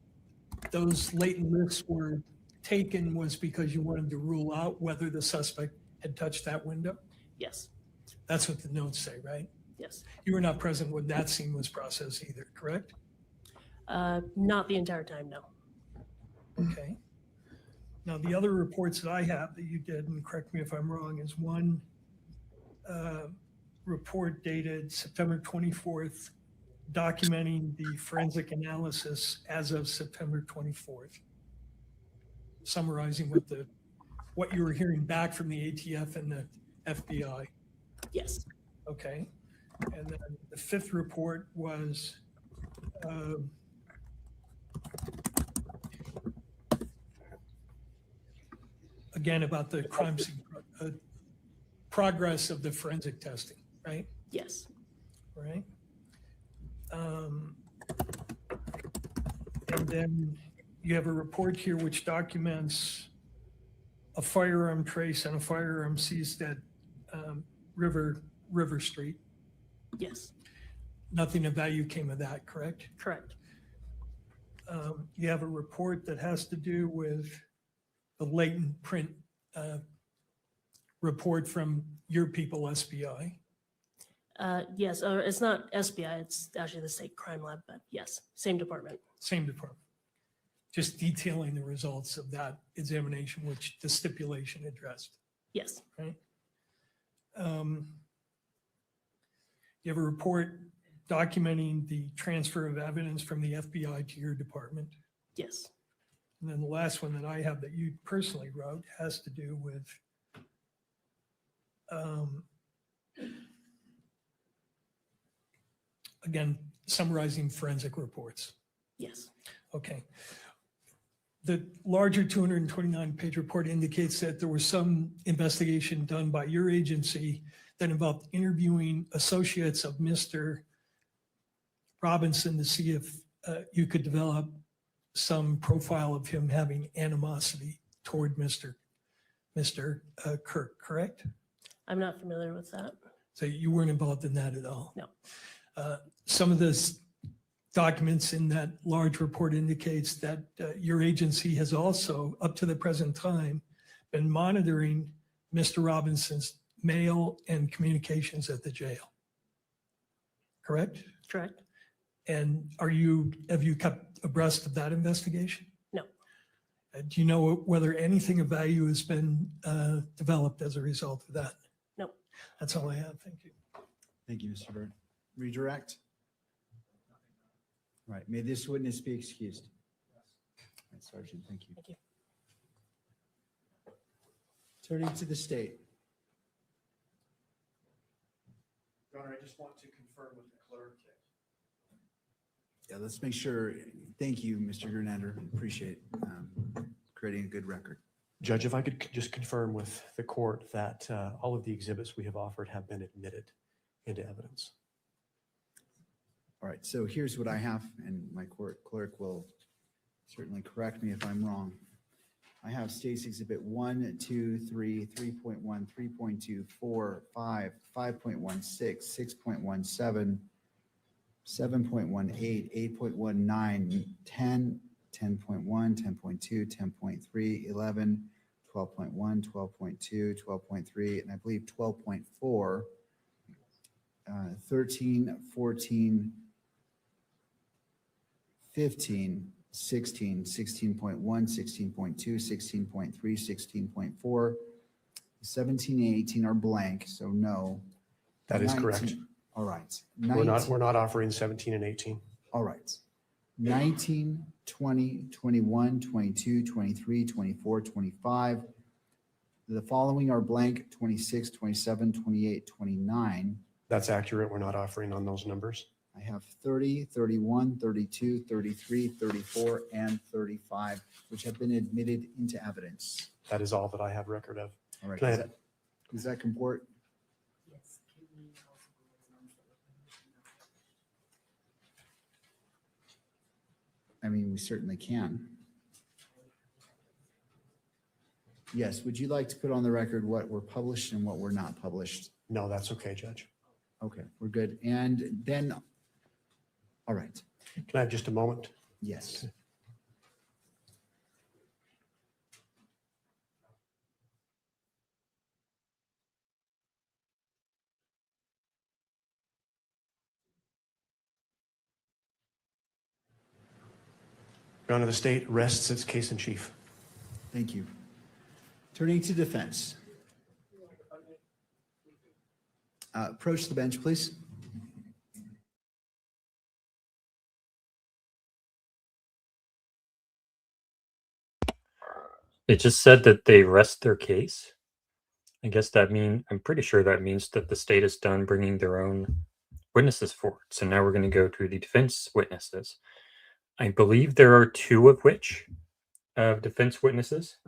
those latent lifts were taken was because you wanted to rule out whether the suspect had touched that window? Yes. That's what the notes say, right? Yes. You were not present when that scene was processed either, correct? Not the entire time, no. Okay. Now, the other reports that I have that you did, and correct me if I'm wrong, is one report dated September 24th, documenting the forensic analysis as of September 24th, summarizing what you were hearing back from the ATF and the FBI. Yes. Okay. And then the fifth report was again about the crime scene progress of the forensic testing, right? Yes. Right. And then you have a report here which documents a firearm trace and a firearm seized at River Street. Yes. Nothing of value came of that, correct? Correct. You have a report that has to do with the latent print report from your people, SBI. Yes, or it's not SBI, it's actually the state crime lab, but yes, same department. Same department. Just detailing the results of that examination, which the stipulation addressed. Yes. Right. You have a report documenting the transfer of evidence from the FBI to your department. Yes. And then the last one that I have that you personally wrote has to do with again, summarizing forensic reports. Yes. Okay. the larger 229-page report indicates that there was some investigation done by your agency that involved interviewing associates of Mr. Robinson to see if you could develop some profile of him having animosity toward Mr. Kirk, correct? I'm not familiar with that. So you weren't involved in that at all? No. Some of the documents in that large report indicates that your agency has also, up to the present time, been monitoring Mr. Robinson's mail and communications at the jail. Correct? Correct. And have you kept abreast of that investigation? No. Do you know whether anything of value has been developed as a result of that? No. That's all I have. Thank you. Thank you, Mr. Byrd. Redirect. All right. May this witness be excused? All right, Sergeant, thank you. Thank you. Turning to the state. Your Honor, I just want to confirm with the clerk. Yeah, let's make sure. Thank you, Mr. Gernander. Appreciate creating a good record. Judge, if I could just confirm with the court that all of the exhibits we have offered have been admitted into evidence. All right, so here's what I have, and my court clerk will certainly correct me if I'm wrong. I have State's Exhibit 1, 2, 3, 3.1, 3.2, 4, 5, 5.16, 6.17, 7.18, 8.19, 10, 10.1, 10.2, 10.3, 11, 12.1, 12.2, 12.3, and I believe 12.4, 13, 14, 15, 16, 16.1, 16.2, 16.3, 16.4, 17 and 18 are blank, so no. That is 19 correct. All right. We're not offering 17 and 18. All right. 19, 20, 21, 22, 23, 24, 25. The following are blank: 26, 27, 28, 29. That's accurate. We're not offering on those numbers. I have 30, 31, 32, 33, 34, and 35, which have been admitted into evidence. That is all that I have record of. All right. Can I Does that comport? Yes. I mean, we certainly can. Yes. Would you like to put on the record what were published and what were not published? No, that's okay, Judge. Okay, we're good. And then, all right. Can I have just a moment? Yes. Your Honor, the state rests its case in chief. Thank you. Turning to defense. Approach the bench, please. It just said that they rest their case. I guess I'm pretty sure that means that the state is done bringing their own witnesses forward. So now we're going to go to the defense witnesses. I believe there are two of which defense witnesses.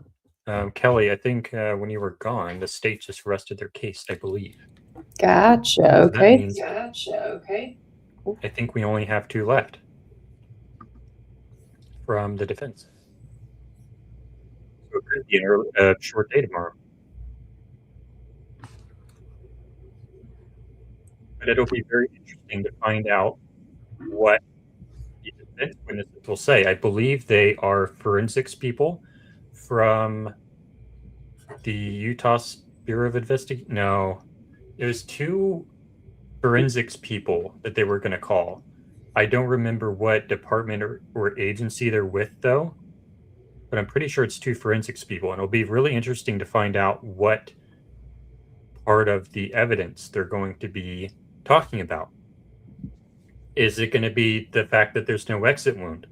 Kelly, I think when you were gone, the state just rested their case, I believe. Gotcha. So Okay. I think we only have two left from the defense. So it could be a short day tomorrow. But it'll be very interesting to find out what the defense witnesses will say. I believe they are forensics people from the Utah Bureau of Investigation. No, there's two forensics people that they were going to call. I don't remember what department or agency they're with, though. But I'm pretty sure it's two forensics people. And it'll be really interesting to find out what part of the evidence they're going to be talking about. Is it going to be the fact that there's no exit wound?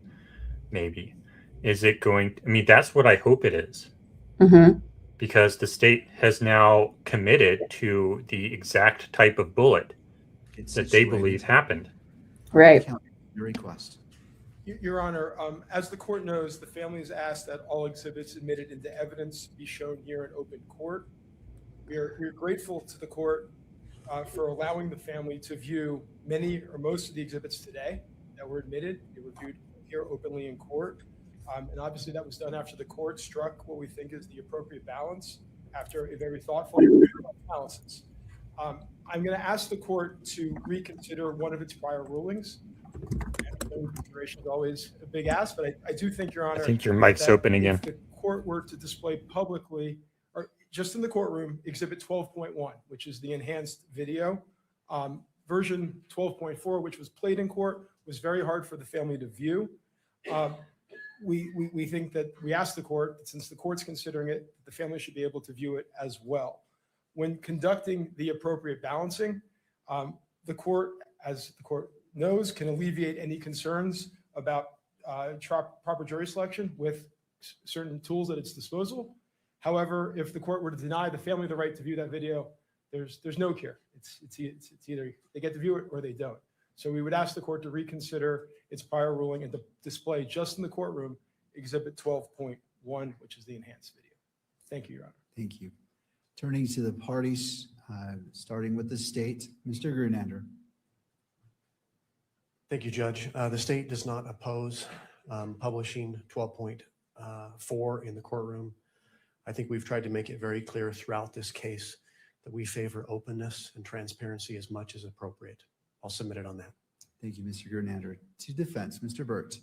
Maybe. Is it going... I mean, that's what I hope it is. Mm-hmm. Because the state has now committed to the exact type of bullet that they believe happened. Right. Your request. Your Honor, as the court knows, the family has asked that all exhibits admitted into evidence be shown here in open court. We're grateful to the court for allowing the family to view many or most of the exhibits today that were admitted. They were viewed here openly in court. And obviously that was done after the court struck what we think is the appropriate balance after a very thoughtful analysis. I'm going to ask the court to reconsider one of its prior rulings. Consideration is always a big ask, but I do think, Your Honor, I think your mic's open again. If the court were to display publicly, or just in the courtroom, Exhibit 12.1, which is the enhanced video, version 12.4, which was played in court, was very hard for the family to view. We think that we asked the court, that since the court's considering it, the family should be able to view it as well. When conducting the appropriate balancing, the court, as the court knows, can alleviate any concerns about proper jury selection with certain tools at its disposal. However, if the court were to deny the family the right to view that video, there's no cure. It's either they get to view it or they don't. So we would ask the court to reconsider its prior ruling and to display just in the courtroom Exhibit 12.1, which is the enhanced video. Thank you, Your Honor. Thank you. Turning to the parties, starting with the state, Mr. Grunander. Thank you, Judge. The state does not oppose publishing 12.4 in the courtroom. I think we've tried to make it very clear throughout this case that we favor openness and transparency as much as appropriate. I'll submit it on that. Thank you, Mr. Grunander. To defense, Mr. Burt.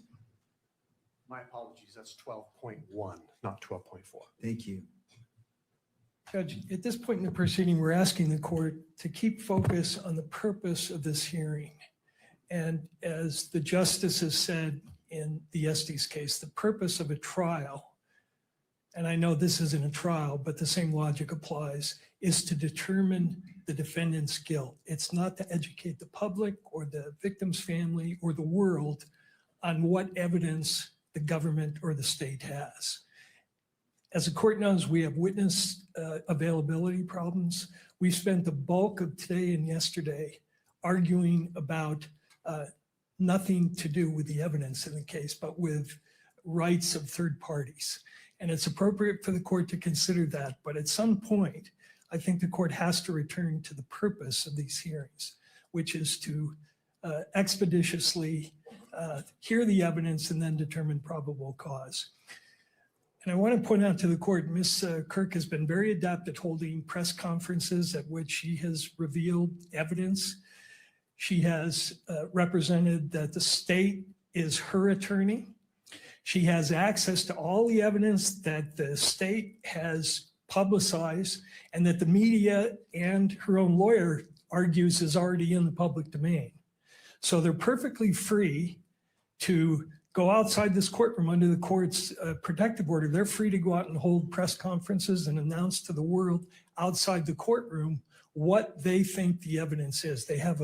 My apologies, that's 12.1, not 12.4. Thank you. Judge, at this point in the proceeding, we're asking the court to keep focus on the purpose of this hearing. And as the justices said in the Estes case, the purpose of a trial, and I know this isn't a trial, but the same logic applies, is to determine the defendant's guilt. It's not to educate the public or the victim's family or the world on what evidence the government or the state has. As the court knows, we have witness availability problems. We spent the bulk of today and yesterday arguing about nothing to do with the evidence in the case, but with rights of third parties. And it's appropriate for the court to consider that. But at some point, I think the court has to return to the purpose of these hearings, which is to expeditiously hear the evidence and then determine probable cause. And I want to point out to the court, Ms. Kirk has been very adept at holding press conferences at which she has revealed evidence. She has represented that the state is her attorney. She has access to all the evidence that the state has publicized and that the media and her own lawyer argues is already in the public domain. So they're perfectly free to go outside this courtroom under the court's protective order. They're free to go out and hold press conferences and announce to the world outside the courtroom what they think the evidence is. They have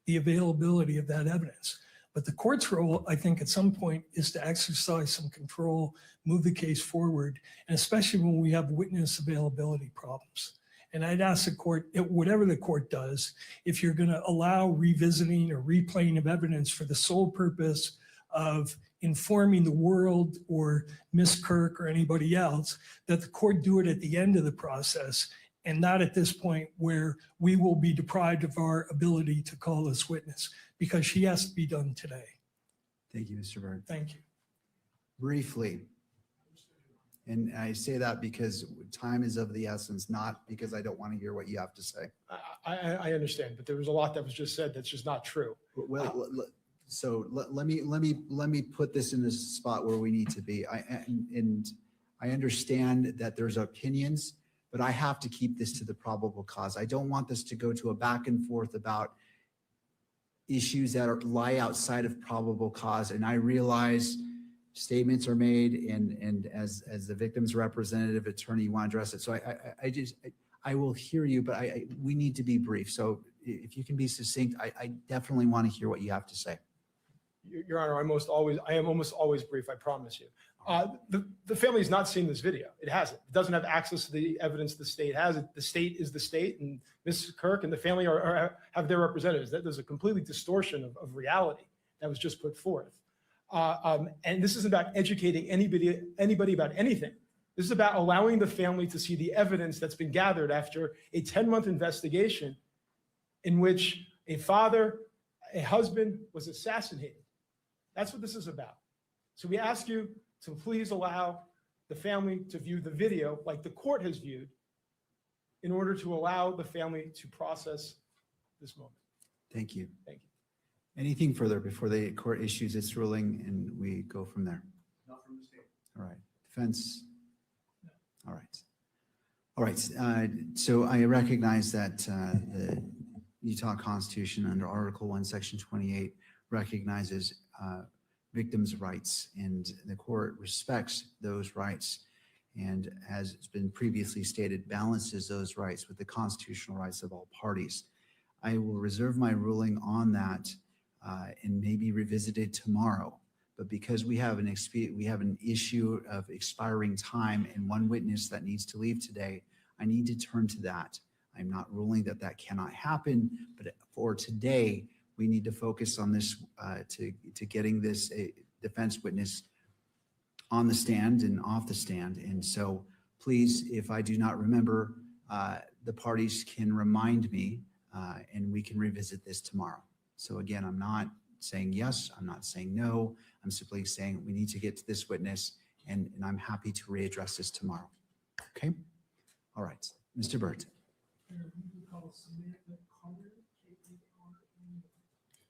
the availability of that evidence. But the court's role, I think, at some point is to exercise some control, move the case forward, and especially when we have witness availability problems. And I'd ask the court, whatever the court does, if you're going to allow revisiting or replaying of evidence for the sole purpose of informing the world or Ms. Kirk or anybody else, that the court do it at the end of the process and not at this point where we will be deprived of our ability to call this witness, because she has to be done today. Thank you, Mr. Byrd. Thank you. Briefly, and I say that because time is of the essence, not because I don't want to hear what you have to say. I understand, but there was a lot that was just said that's just not true. Well, so let me put this in this spot where we need to be. I understand that there's opinions, but I have to keep this to the probable cause. I don't want this to go to a back and forth about issues that lie outside of probable cause. And I realize statements are made, and as the victim's representative attorney, you want to address it. So I will hear you, but we need to be brief. So if you can be succinct, I definitely want to hear what you have to say. Your Honor, I am almost always brief, I promise you. The family's not seen this video. It hasn't. It doesn't have access to the evidence the state has. The state is the state, and Mrs. Kirk and the family have their representatives. There's a completely distortion of reality that was just put forth. And this isn't about educating anybody about anything. This is about allowing the family to see the evidence that's been gathered after a 10-month investigation in which a father, a husband was assassinated. That's what this is about. So we ask you to please allow the family to view the video like the court has viewed in order to allow the family to process this moment. Thank you. Thank you. Anything further before the court issues its ruling and we go from there? Not from the state. All right. Defense? All right. All right. So I recognize that the Utah Constitution under Article 1, Section 28 recognizes victims' rights, and the court respects those rights, and as it's been previously stated, balances those rights with the constitutional rights of all parties. I will reserve my ruling on that and maybe revisit it tomorrow. But because we have an issue of expiring time and one witness that needs to leave today, I need to turn to that. I'm not ruling that that cannot happen, but for today, we need to focus on this to getting this defense witness on the stand and off the stand. And so please, if I do not remember, the parties can remind me and we can revisit this tomorrow. So again, I'm not saying yes, I'm not saying no. I'm simply saying we need to get to this witness, and I'm happy to readdress this tomorrow. Okay? All right. Mr. Burt.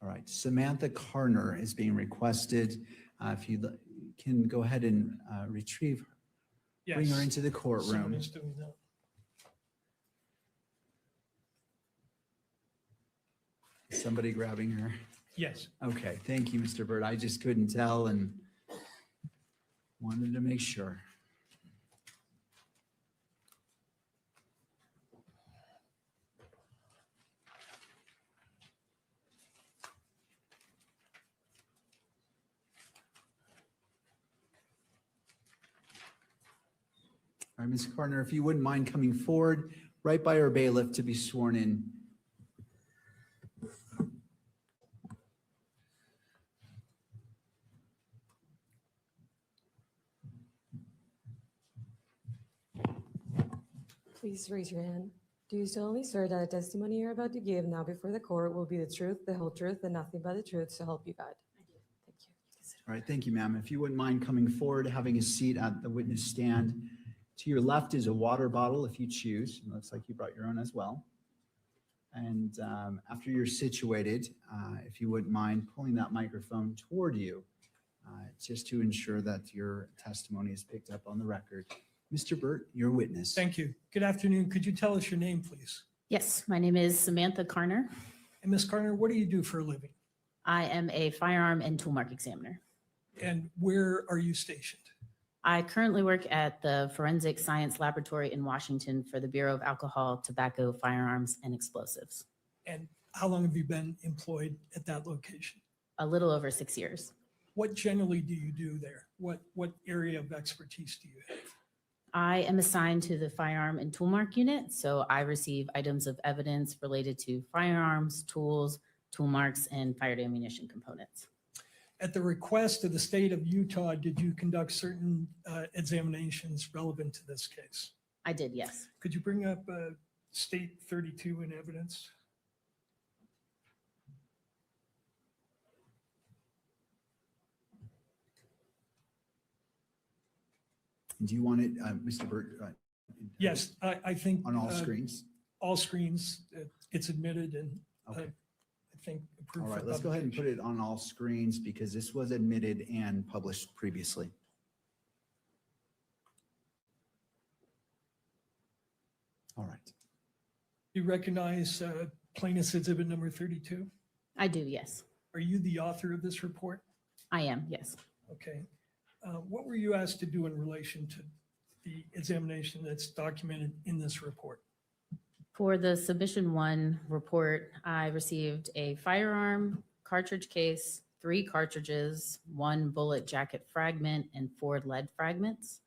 All right. Samantha Carner is being requested. If you can go ahead and retrieve her. Yes. Bring her into the courtroom. Someone is doing that. Somebody grabbing her. Yes. Okay, thank you, Mr. Bird. I just couldn't tell and wanted to make sure. All right, Ms. Carter, if you wouldn't mind coming forward, right by our bailiff to be sworn in. Please raise your hand. Do you solemnly swear that the testimony you're about to give now before the court will be the truth, the whole truth, and nothing but the truth, so help you God? I do. Thank you. All right, thank you, ma'am. If you wouldn't mind coming forward, having a seat at the witness stand. To your left is a water bottle if you choose. It looks like you brought your own as well. And after you're situated, if you wouldn't mind pulling that microphone toward you, just to ensure that your testimony is picked up on the record. Mr. Burt, your witness. Thank you. Good afternoon. Could you tell us your name, please? Yes, my name is Samantha Carner. And Ms. Carner, what do you do for a living? I am a firearm and tool mark examiner. And where are you stationed? I currently work at the Forensic Science Laboratory in Washington for the Bureau of Alcohol, Tobacco, Firearms, and Explosives. And how long have you been employed at that location? A little over 6 years. What generally do you do there? What area of expertise do you have? I am assigned to the firearm and tool mark unit, so I receive items of evidence related to firearms, tools, tool marks, and fired ammunition components. At the request of the state of Utah, did you conduct certain examinations relevant to this case? I did, yes. Could you bring up State 32 in evidence? Do you want it, Mr. Burt? Yes, I think. On all screens? All screens, it's admitted and Okay. I think approved. All right, for let's go ahead and publication. put it on all screens because this was admitted and published previously. All right. You recognize plaintiff's exhibit number 32? I do, yes. Are you the author of this report? I am, yes. Okay. What were you asked to do in relation to the examination that's documented in this report? For the submission 1 report, I received a firearm, cartridge case, 3 cartridges, 1 bullet jacket fragment, and 4 lead fragments.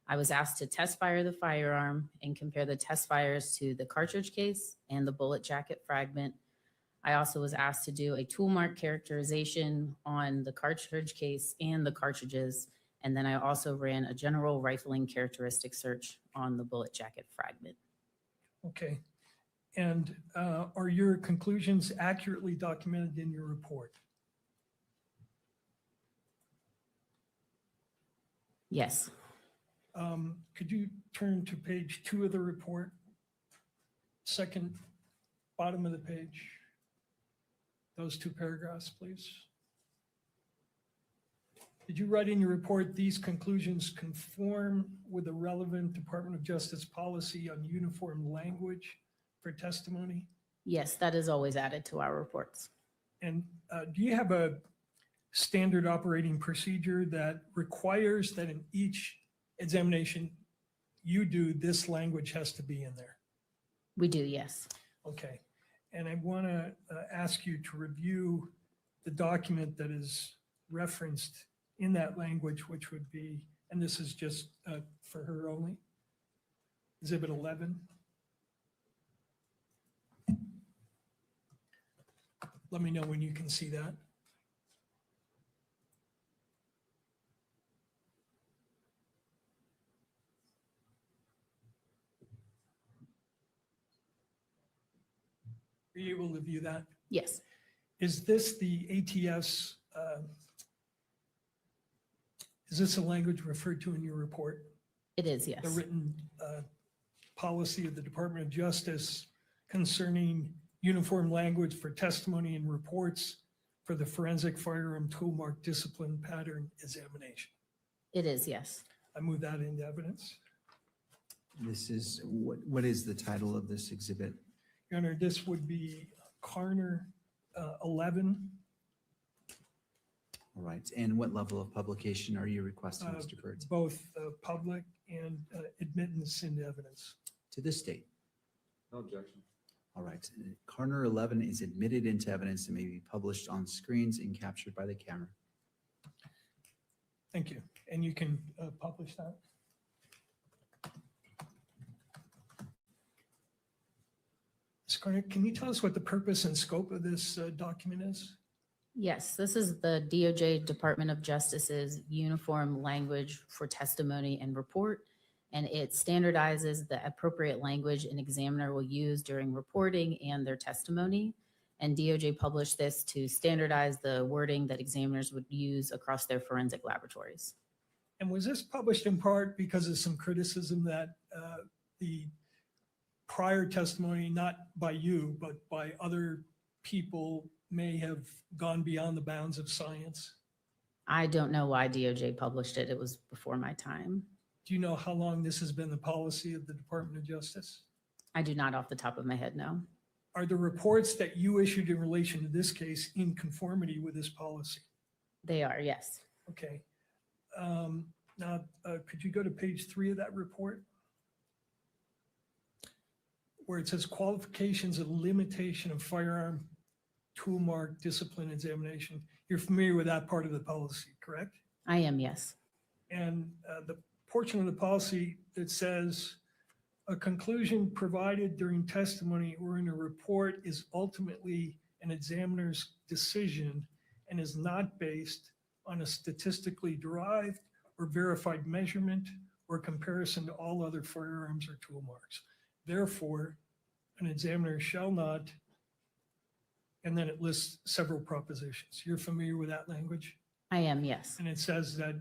I was asked to test fire the firearm and compare the test fires to the cartridge case and the bullet jacket fragment. I also was asked to do a tool mark characterization on the cartridge case and the cartridges. And then I also ran a general rifling characteristic search on the bullet jacket fragment. Okay. And are your conclusions accurately documented in your report? Yes. Could you turn to page 2 of the report? Second bottom of the page. Those 2 paragraphs, please. Did you write in your report, these conclusions conform with the relevant Department of Justice policy on uniform language for testimony? Yes, that is always added to our reports. And do you have a standard operating procedure that requires that in each examination you do, this language has to be in there? We do, yes. Okay. And I want to ask you to review the document that is referenced in that language, which would be, and this is just for her only, Exhibit 11. Let me know when you can see that. Are you able to view that? Yes. Is this the ATS, is this a language referred to in your report? It is, yes. The written policy of the Department of Justice concerning uniform language for testimony and reports for the forensic firearm tool mark discipline pattern examination? It is, yes. I move that into evidence. This is, what is the title of this exhibit? Your Honor, this would be Carner 11. All right, and what level of publication are you requesting, Mr. Bird? Both public and admittance into evidence. To the state? No objection. All right, Carner 11 is admitted into evidence and may be published on screens and captured by the camera. Thank you. And you can publish that. Ms. Carner, can you tell us what the purpose and scope of this document is? Yes, this is the DOJ Department of Justice's uniform language for testimony and report, and it standardizes the appropriate language an examiner will use during reporting and their testimony. And DOJ published this to standardize the wording that examiners would use across their forensic laboratories. And was this published in part because of some criticism that the prior testimony, not by you, but by other people, may have gone beyond the bounds of science? I don't know why DOJ published it. It was before my time. Do you know how long this has been the policy of the Department of Justice? I do not off the top of my head, no. Are the reports that you issued in relation to this case in conformity with this policy? They are, yes. Okay. Now, could you go to page 3 of that report? Where it says qualifications and limitation of firearm tool mark discipline examination. You're familiar with that part of the policy, correct? I am, yes. And the portion of the policy that says a conclusion provided during testimony or in a report is ultimately an examiner's decision and is not based on a statistically derived or verified measurement or comparison to all other firearms or tool marks. Therefore, an examiner shall not, and then it lists several propositions. You're familiar with that language? I am, yes. And it says that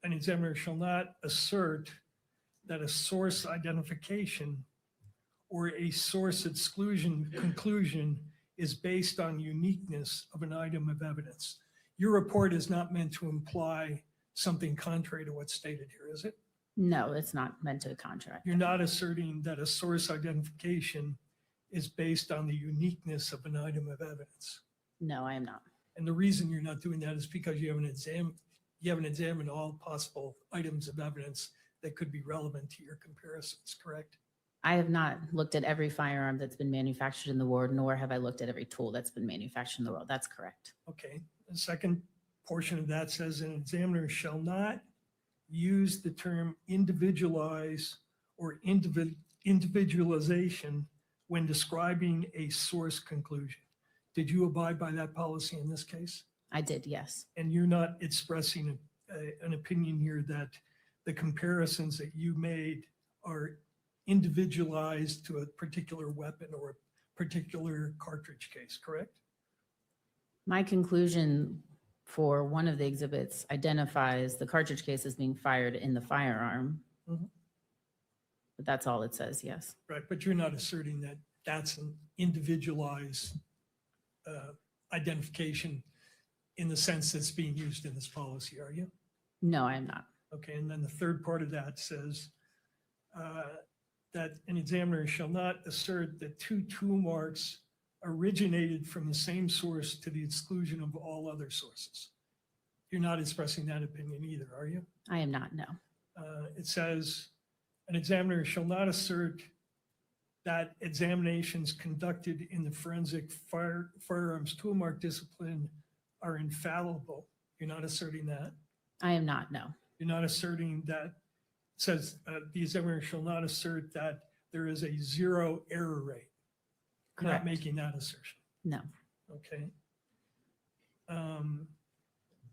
an examiner shall not assert that a source identification or a source exclusion conclusion is based on uniqueness of an item of evidence. Your report is not meant to imply something contrary to what's stated here, is it? No, it's not meant to contract. You're not asserting that a source identification is based on the uniqueness of an item of evidence. No, I am not. And the reason you're not doing that is because you haven't examined all possible items of evidence that could be relevant to your comparisons, correct? I have not looked at every firearm that's been manufactured in the world, nor have I looked at every tool that's been manufactured in the world. That's correct. Okay. The second portion of that says an examiner shall not use the term individualize or individualization when describing a source conclusion. Did you abide by that policy in this case? I did, yes. And you're not expressing an opinion here that the comparisons that you made are individualized to a particular weapon or a particular cartridge case, correct? My conclusion for one of the exhibits identifies the cartridge case as being fired in the firearm. Mhm. But that's all it says, yes. Right, but you're not asserting that that's an individualized identification in the sense that's being used in this policy, are you? No, I am not. Okay, and then the third part of that says that an examiner shall not assert that two tool marks originated from the same source to the exclusion of all other sources. You're not expressing that opinion either, are you? I am not, no. It says an examiner shall not assert that examinations conducted in the forensic firearms tool mark discipline are infallible. You're not asserting that. I am not, no. You're not asserting that. It says the examiner shall not assert that there is a 0 error rate. You're not Correct. making that assertion. No. Okay.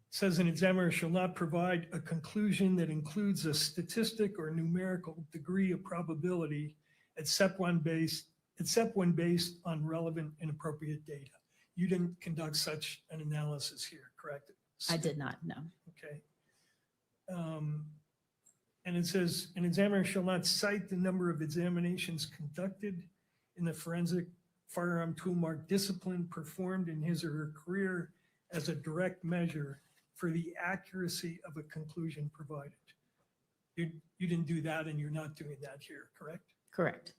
Says an examiner shall not provide a conclusion that includes a statistic or numerical degree of probability except when based on relevant and appropriate data. You didn't conduct such an analysis here, correct? I did not, no. Okay. And it says an examiner shall not cite the number of examinations conducted in the forensic firearm tool mark discipline performed in his or her career as a direct measure for the accuracy of a conclusion provided. You didn't do that, and you're not doing that here, correct? Correct.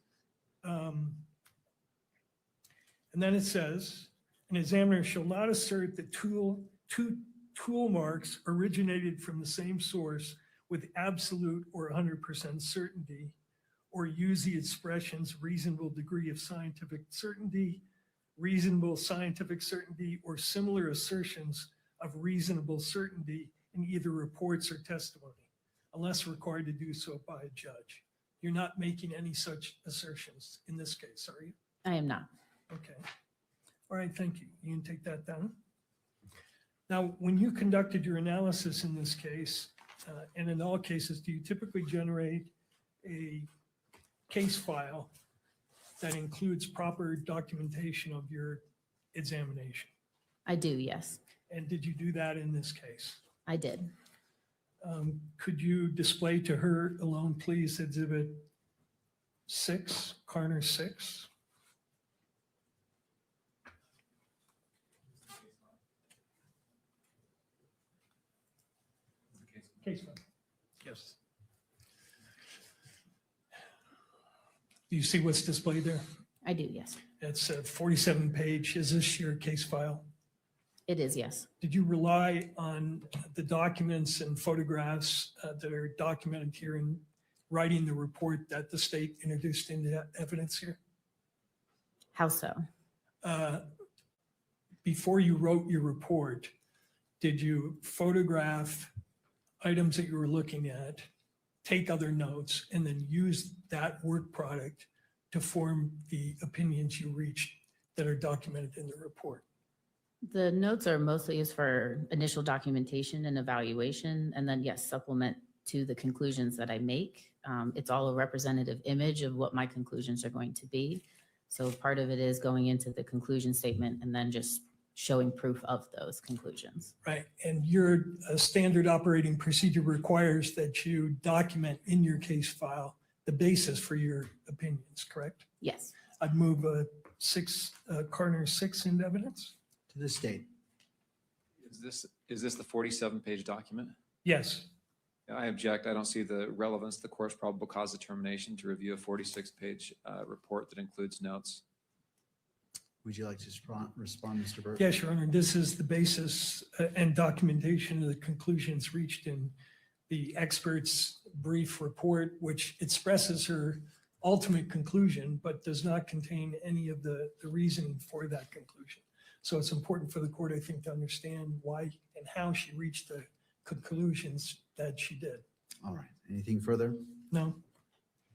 And then it says, an examiner shall not assert that two tool marks originated from the same source with absolute or 100% certainty, or use the expressions reasonable degree of scientific certainty, reasonable scientific certainty, or similar assertions of reasonable certainty in either reports or testimony, unless required to do so by a judge. You're not making any such assertions in this case, are you? I am not. Okay. All right, thank you. You can take that down. Now, when you conducted your analysis in this case, and in all cases, do you typically generate a case file that includes proper documentation of your examination? I do, yes. And did you do that in this case? I did. Could you display to her alone, please, Exhibit 6, Carner 6? Case file. Yes. Do you see what's displayed there? I do, yes. It's a 47-page. Is this your case file? It is, yes. Did you rely on the documents and photographs that are documented here in writing the report that the state introduced into evidence here? How so? Before you wrote your report, did you photograph items that you were looking at, take other notes, and then use that work product to form the opinions you reached that are documented in the report? The notes are mostly used for initial documentation and evaluation, and then yes, supplement to the conclusions that I make. It's all a representative image of what my conclusions are going to be. So part of it is going into the conclusion statement and then just showing proof of those conclusions. Right, and your standard operating procedure requires that you document in your case file the basis for your opinions, correct? Yes. I'd move Carner 6 into evidence. To the state. Is this the 47-page document? Yes. I object. I don't see the relevance of the court's probable cause determination to review a 46-page report that includes notes. Would you like to respond, Mr. Burke? Yes, Your Honor. This is the basis and documentation of the conclusions reached in the expert's brief report, which expresses her ultimate conclusion, but does not contain any of the reasoning for that conclusion. So it's important for the court, I think, to understand why and how she reached the conclusions that she did. All right. Anything further? No.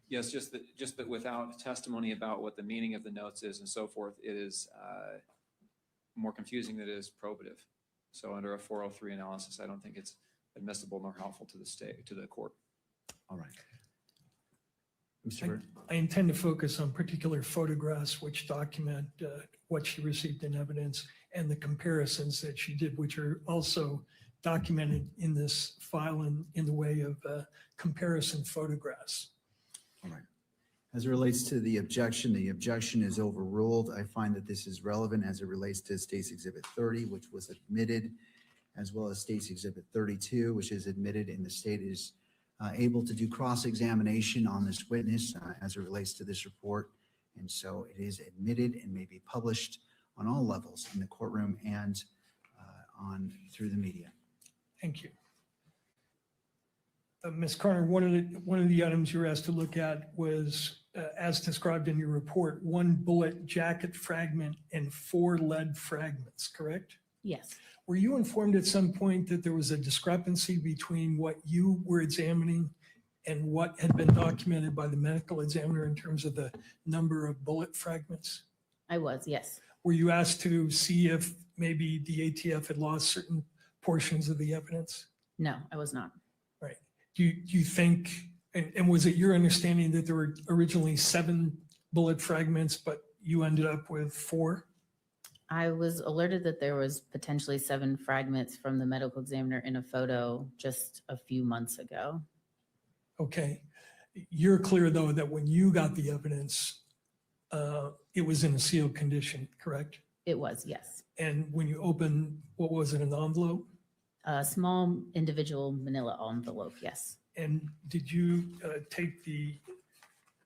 Yes, just that without testimony about what the meaning of the notes is and so forth, it is more confusing than it is probative. So under a 403 analysis, I don't think it's admissible nor helpful to the state, to the court. All right. Mr. Bird? I intend to focus on particular photographs which document what she received in evidence and the comparisons that she did, which are also documented in this file in the way of comparison photographs. All right. As it relates to the objection is overruled. I find that this is relevant as it relates to State's Exhibit 30, which was admitted, as well as State's Exhibit 32, which is admitted, and the state is able to do cross-examination on this witness as it relates to this report. And so it is admitted and may be published on all levels in the courtroom and through the media. Thank you. Ms. Carter, one of the items you were asked to look at was, as described in your report, 1 bullet jacket fragment and 4 lead fragments, correct? Yes. Were you informed at some point that there was a discrepancy between what you were examining and what had been documented by the medical examiner in terms of the number of bullet fragments? I was, yes. Were you asked to see if maybe the ATF had lost certain portions of the evidence? No, I was not. Right. Do you think, and was it your understanding that there were originally 7 bullet fragments, but you ended up with 4? I was alerted that there was potentially 7 fragments from the medical examiner in a photo just a few months ago. Okay. You're clear, though, that when you got the evidence, it was in a sealed condition, correct? It was, yes. And when you opened, what was it, an envelope? A small individual manila envelope, yes. And did you take the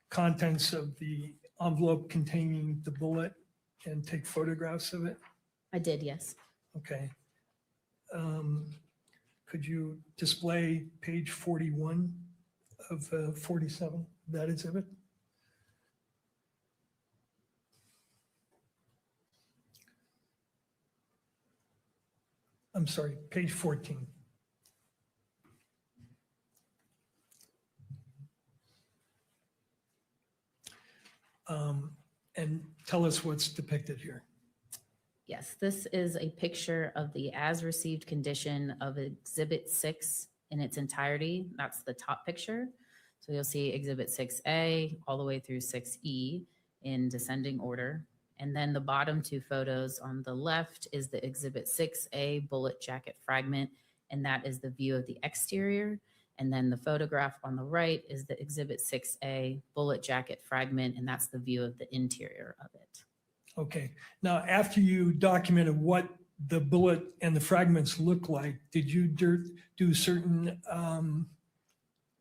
contents of the envelope containing the bullet and take photographs of it? I did, yes. Okay. Could you display page 41 of 47, that exhibit? I'm sorry, page 14. And tell us what's depicted here. Yes, this is a picture of the as received condition of Exhibit 6 in its entirety. That's the top picture. So you'll see Exhibit 6A all the way through 6E in descending order. And then the bottom 2 photos on the left is the Exhibit 6A bullet jacket fragment, and that is the view of the exterior. And then the photograph on the right is the Exhibit 6A bullet jacket fragment, and that's the view of the interior of it. Okay. Now, after you documented what the bullet and the fragments look like, did you do certain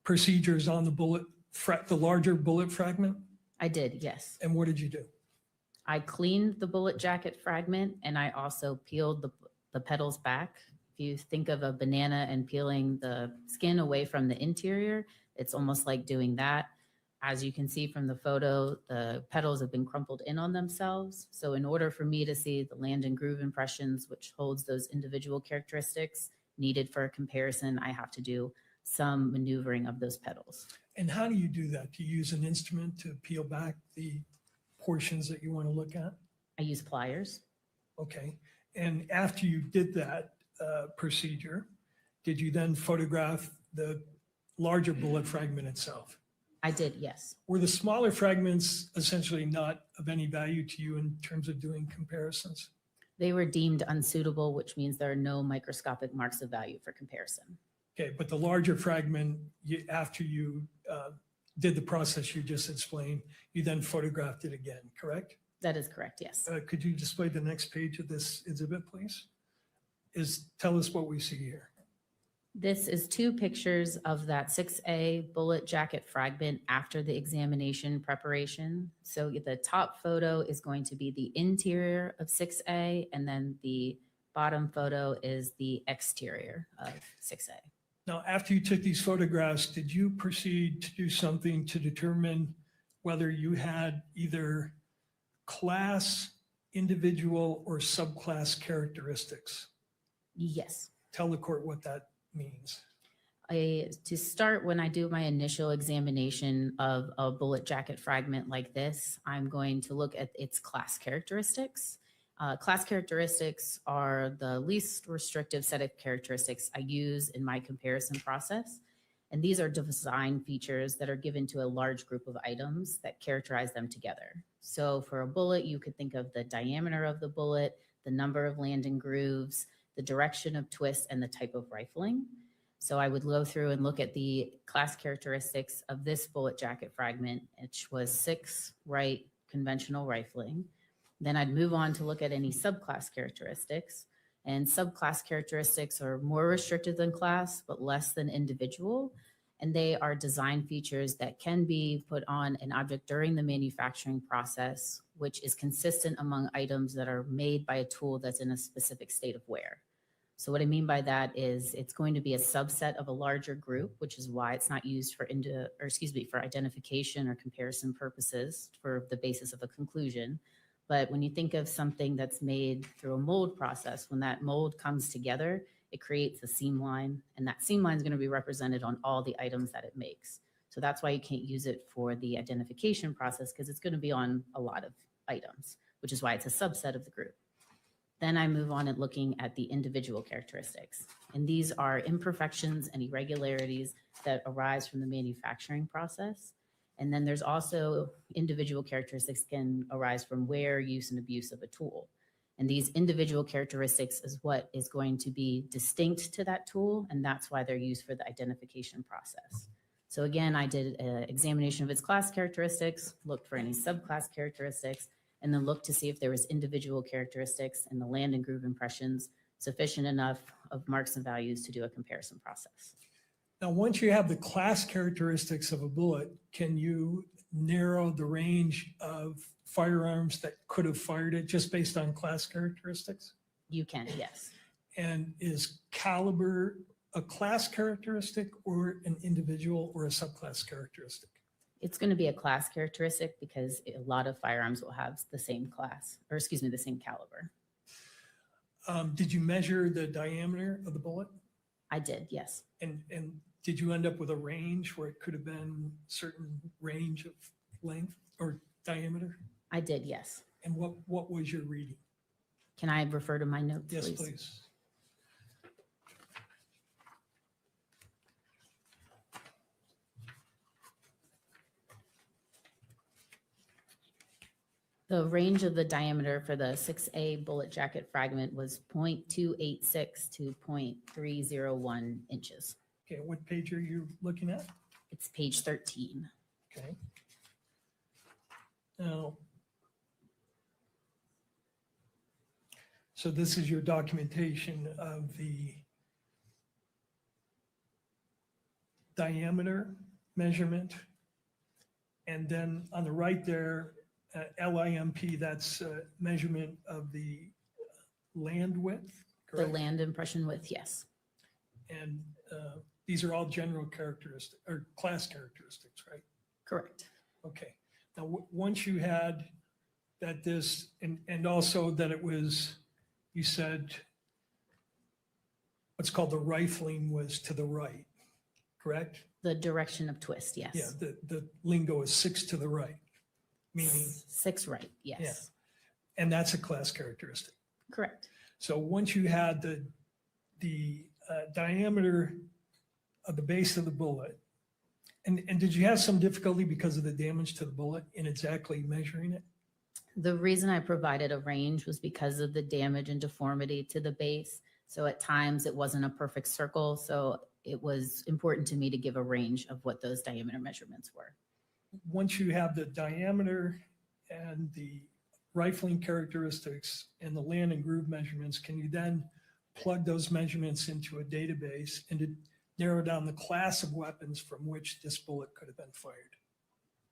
procedures on the bullet, the larger bullet fragment? I did, yes. And what did you do? I cleaned the bullet jacket fragment, and I also peeled the petals back. If you think of a banana and peeling the skin away from the interior, it's almost like doing that. As you can see from the photo, the petals have been crumpled in on themselves. So in order for me to see the land and groove impressions, which holds those individual characteristics needed for a comparison, I have to do some maneuvering of those petals. And how do you do that? Do you use an instrument to peel back the portions that you want to look at? I use pliers. Okay. And after you did that procedure, did you then photograph the larger bullet fragment itself? I did, yes. Were the smaller fragments essentially not of any value to you in terms of doing comparisons? They were deemed unsuitable, which means there are no microscopic marks of value for comparison. Okay, but the larger fragment, after you did the process you just explained, you then photographed it again, correct? That is correct, yes. Could you display the next page of this exhibit, please? Tell us what we see here. This is 2 pictures of that 6A bullet jacket fragment after the examination preparation. So the top photo is going to be the interior of 6A, and then the bottom photo is the exterior of 6A. Now, after you took these photographs, did you proceed to do something to determine whether you had either class, individual, or subclass characteristics? Yes. Tell the court what that means. To start, when I do my initial examination of a bullet jacket fragment like this, I'm going to look at its class characteristics. Class characteristics are the least restrictive set of characteristics I use in my comparison process. And these are design features that are given to a large group of items that characterize them together. So for a bullet, you could think of the diameter of the bullet, the number of landing grooves, the direction of twist, and the type of rifling. So I would go through and look at the class characteristics of this bullet jacket fragment, which was 6 right conventional rifling. Then I'd move on to look at any subclass characteristics. And subclass characteristics are more restricted than class, but less than individual. And they are design features that can be put on an object during the manufacturing process, which is consistent among items that are made by a tool that's in a specific state of wear. So what I mean by that is it's going to be a subset of a larger group, which is why it's not used for for identification or comparison purposes for the basis of a conclusion. But when you think of something that's made through a mold process, when that mold comes together, it creates a seam line, and that seam line is going to be represented on all the items that it makes. So that's why you can't use it for the identification process, because it's going to be on a lot of items, which is why it's a subset of the group. Then I move on and looking at the individual characteristics. And these are imperfections and irregularities that arise from the manufacturing process. And then there's also individual characteristics can arise from wear, use, and abuse of a tool. And these individual characteristics is what is going to be distinct to that tool, and that's why they're used for the identification process. So again, I did an examination of its class characteristics, looked for any subclass characteristics, and then looked to see if there was individual characteristics in the land and groove impressions sufficient enough of marks and values to do a comparison process. Now, once you have the class characteristics of a bullet, can you narrow the range of firearms that could have fired it just based on class characteristics? You can, yes. And is caliber a class characteristic or an individual or a subclass characteristic? It's going to be a class characteristic because a lot of firearms will have the same class, or excuse me, the same caliber. Did you measure the diameter of the bullet? I did, yes. And did you end up with a range where it could have been a certain range of length or diameter? I did, yes. And what was your reading? Can I refer to my notes, Yes, please? please. The range of the diameter for the 6A bullet jacket fragment was 0.286 to 0.301 inches. Okay, what page are you looking at? It's page 13. Okay. Now, so this is your documentation of the diameter measurement. And then on the right there, LIMP, that's measurement of the land width, correct? The land impression width, yes. And these are all general characteristics or class characteristics, right? Correct. Okay. Now, once you had that this, and also that it was, you said, what's called the rifling was to the right, correct? The direction of twist, yes. Yeah, the lingo is 6 to the right, meaning 6 right, yes. Yeah. And that's a class characteristic. Correct. So once you had the diameter of the base of the bullet, and did you have some difficulty because of the damage to the bullet in exactly measuring it? The reason I provided a range was because of the damage and deformity to the base. So at times it wasn't a perfect circle. So it was important to me to give a range of what those diameter measurements were. Once you have the diameter and the rifling characteristics and the land and groove measurements, can you then plug those measurements into a database and to narrow down the class of weapons from which this bullet could have been fired?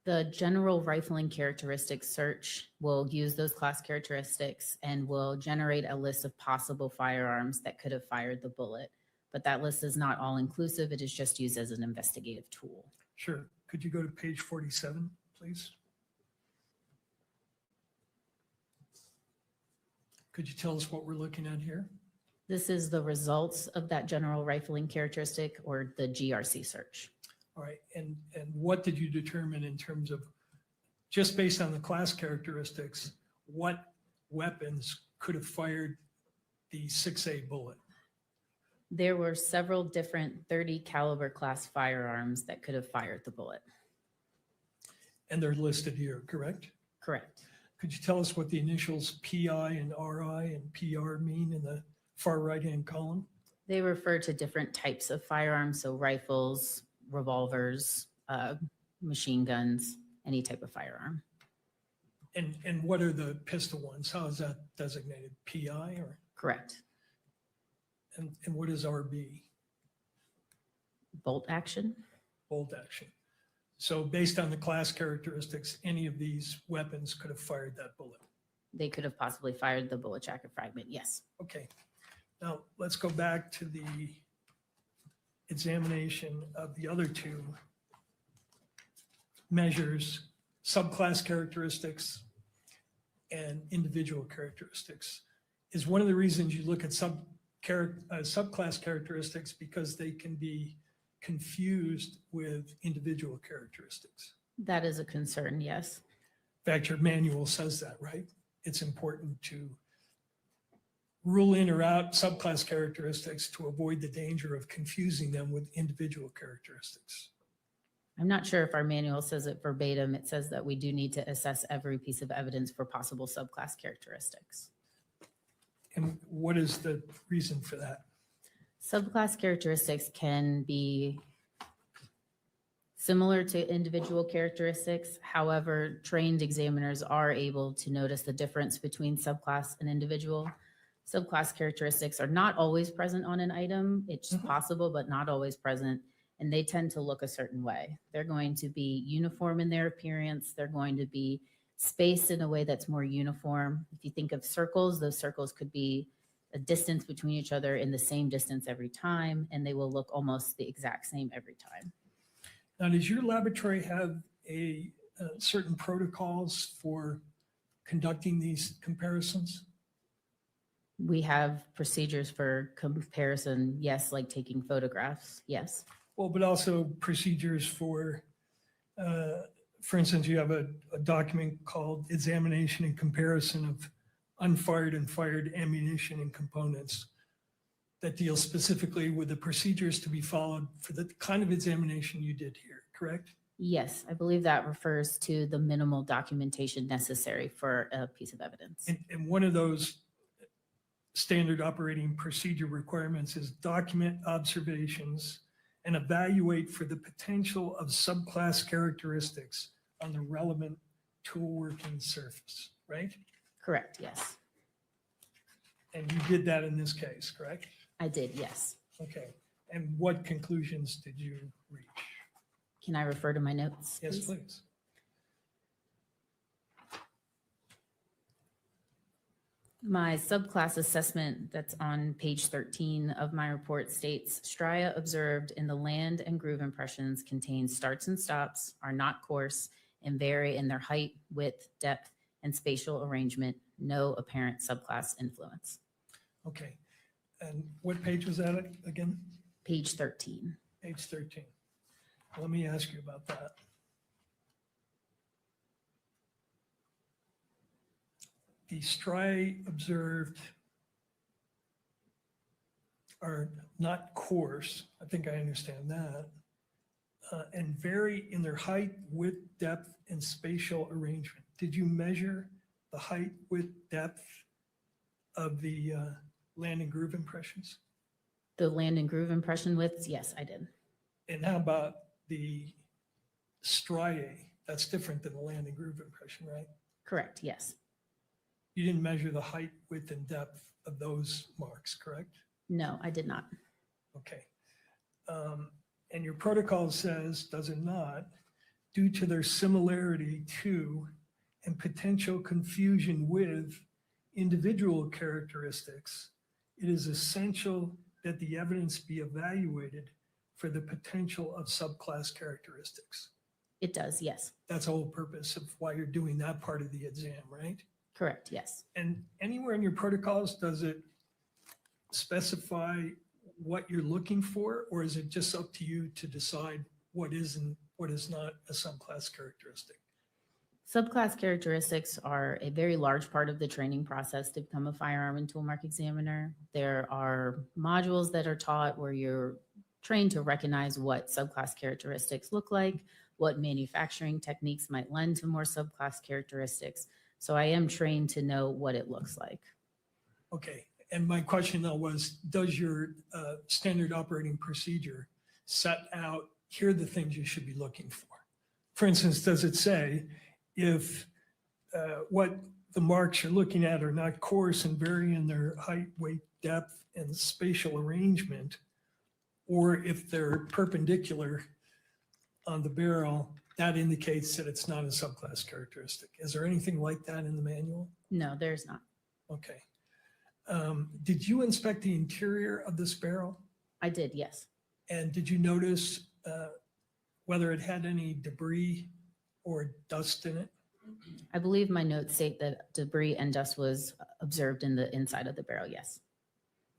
The general rifling characteristics search will use those class characteristics and will generate a list of possible firearms that could have fired the bullet. But that list is not all inclusive. It is just used as an investigative tool. Sure. Could you go to page 47, please? Could you tell us what we're looking at here? This is the results of that general rifling characteristic, or the GRC search. All right, and what did you determine in terms of, just based on the class characteristics, what weapons could have fired the 6A bullet? There were several different 30 caliber class firearms that could have fired the bullet. And they're listed here, correct? Correct. Could you tell us what the initials PI and RI and PR mean in the far right-hand column? They refer to different types of firearms, so rifles, revolvers, machine guns, any type of firearm. And what are the pistol ones? How is that designated? PI or? Correct. And what is RB? Bolt action. Bolt action. So based on the class characteristics, any of these weapons could have fired that bullet? They could have possibly fired the bullet jacket fragment, yes. Okay. Now let's go back to the examination of the other two measures, subclass characteristics and individual characteristics. Is one of the reasons you look at subclass characteristics because they can be confused with individual characteristics? That is a concern, yes. In fact, your manual says that, right? It's important to rule in or out subclass characteristics to avoid the danger of confusing them with individual characteristics. I'm not sure if our manual says it verbatim. It says that we do need to assess every piece of evidence for possible subclass characteristics. And what is the reason for that? Subclass characteristics can be similar to individual characteristics. However, trained examiners are able to notice the difference between subclass and individual. Subclass characteristics are not always present on an item. It's possible, but not always present. And they tend to look a certain way. They're going to be uniform in their appearance. They're going to be spaced in a way that's more uniform. If you think of circles, those circles could be a distance between each other in the same distance every time, and they will look almost the exact same every time. Now, does your laboratory have a certain protocols for conducting these comparisons? We have procedures for comparison, yes, like taking photographs, yes. Well, but also procedures for instance, you have a document called Examination and Comparison of Unfired and Fired Ammunition and Components that deals specifically with the procedures to be followed for the kind of examination you did here, correct? Yes, I believe that refers to the minimal documentation necessary for a piece of evidence. And one of those standard operating procedure requirements is document observations and evaluate for the potential of subclass characteristics on the relevant tool working surface, right? Correct, yes. And you did that in this case, correct? I did, yes. Okay. And what conclusions did you reach? Can I refer to my notes? Yes, please. My subclass assessment that's on page 13 of my report states, stria observed in the land and groove impressions contain starts and stops, are not coarse, and vary in their height, width, depth, and spatial arrangement. No apparent subclass influence. Okay. And what page was that again? Page 13. Page 13. Let me ask you about that. The stria observed are not coarse. I think I understand that. And vary in their height, width, depth, and spatial arrangement. Did you measure the height, width, depth of the land and groove impressions? The land and groove impression widths? Yes, I did. And how about the striae? That's different than the land and groove impression, right? Correct, yes. You didn't measure the height, width, and depth of those marks, correct? No, I did not. Okay. And your protocol says, does it not, due to their similarity to and potential confusion with individual characteristics, it is essential that the evidence be evaluated for the potential of subclass characteristics. It does, yes. That's the whole purpose of why you're doing that part of the exam, right? Correct, yes. And anywhere in your protocols, does it specify what you're looking for, or is it just up to you to decide what is and what is not a subclass characteristic? Subclass characteristics are a very large part of the training process to become a firearm and toolmark examiner. There are modules that are taught where you're trained to recognize what subclass characteristics look like, what manufacturing techniques might lend to more subclass characteristics. So I am trained to know what it looks like. Okay, and my question though was, does your standard operating procedure set out, here are the things you should be looking for? For instance, does it say if what the marks you're looking at are not coarse and vary in their height, weight, depth, and spatial arrangement, or if they're perpendicular on the barrel, that indicates that it's not a subclass characteristic? Is there anything like that in the manual? No, there's not. Okay. Did you inspect the interior of this barrel? I did, yes. And did you notice whether it had any debris or dust in it? I believe my notes state that debris and dust was observed in the inside of the barrel, yes.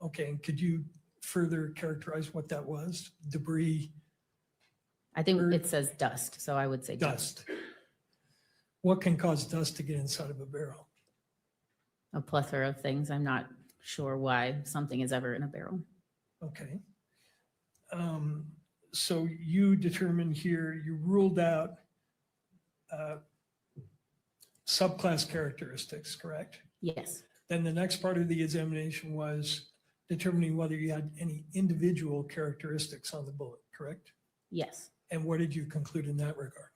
Okay, and could you further characterize what that was? Debris? I think it says dust, so I would say dust. What can cause dust to get inside of a barrel? A plethora of things. I'm not sure why something is ever in a barrel. Okay. So you determined here, you ruled out subclass characteristics, correct? Yes. Then the next part of the examination was determining whether you had any individual characteristics on the bullet, correct? Yes. And what did you conclude in that regard?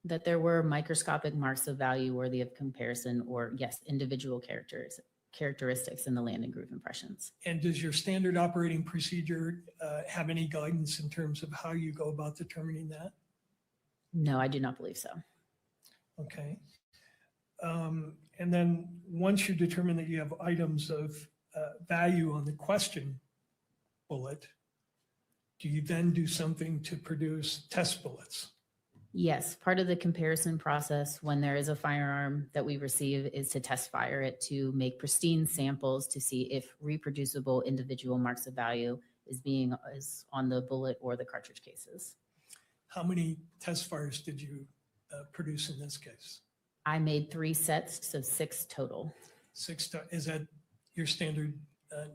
That there were microscopic marks of value worthy of comparison, or yes, individual characteristics in the land and groove impressions. And does your standard operating procedure have any guidance in terms of how you go about determining that? No, I do not believe so. Okay. And then once you determine that you have items of value on the question bullet, do you then do something to produce test bullets? Yes, part of the comparison process when there is a firearm that we receive is to test fire it to make pristine samples to see if reproducible individual marks of value is on the bullet or the cartridge cases. How many test fires did you produce in this case? I made 3 sets, so 6 total. 6, is that your standard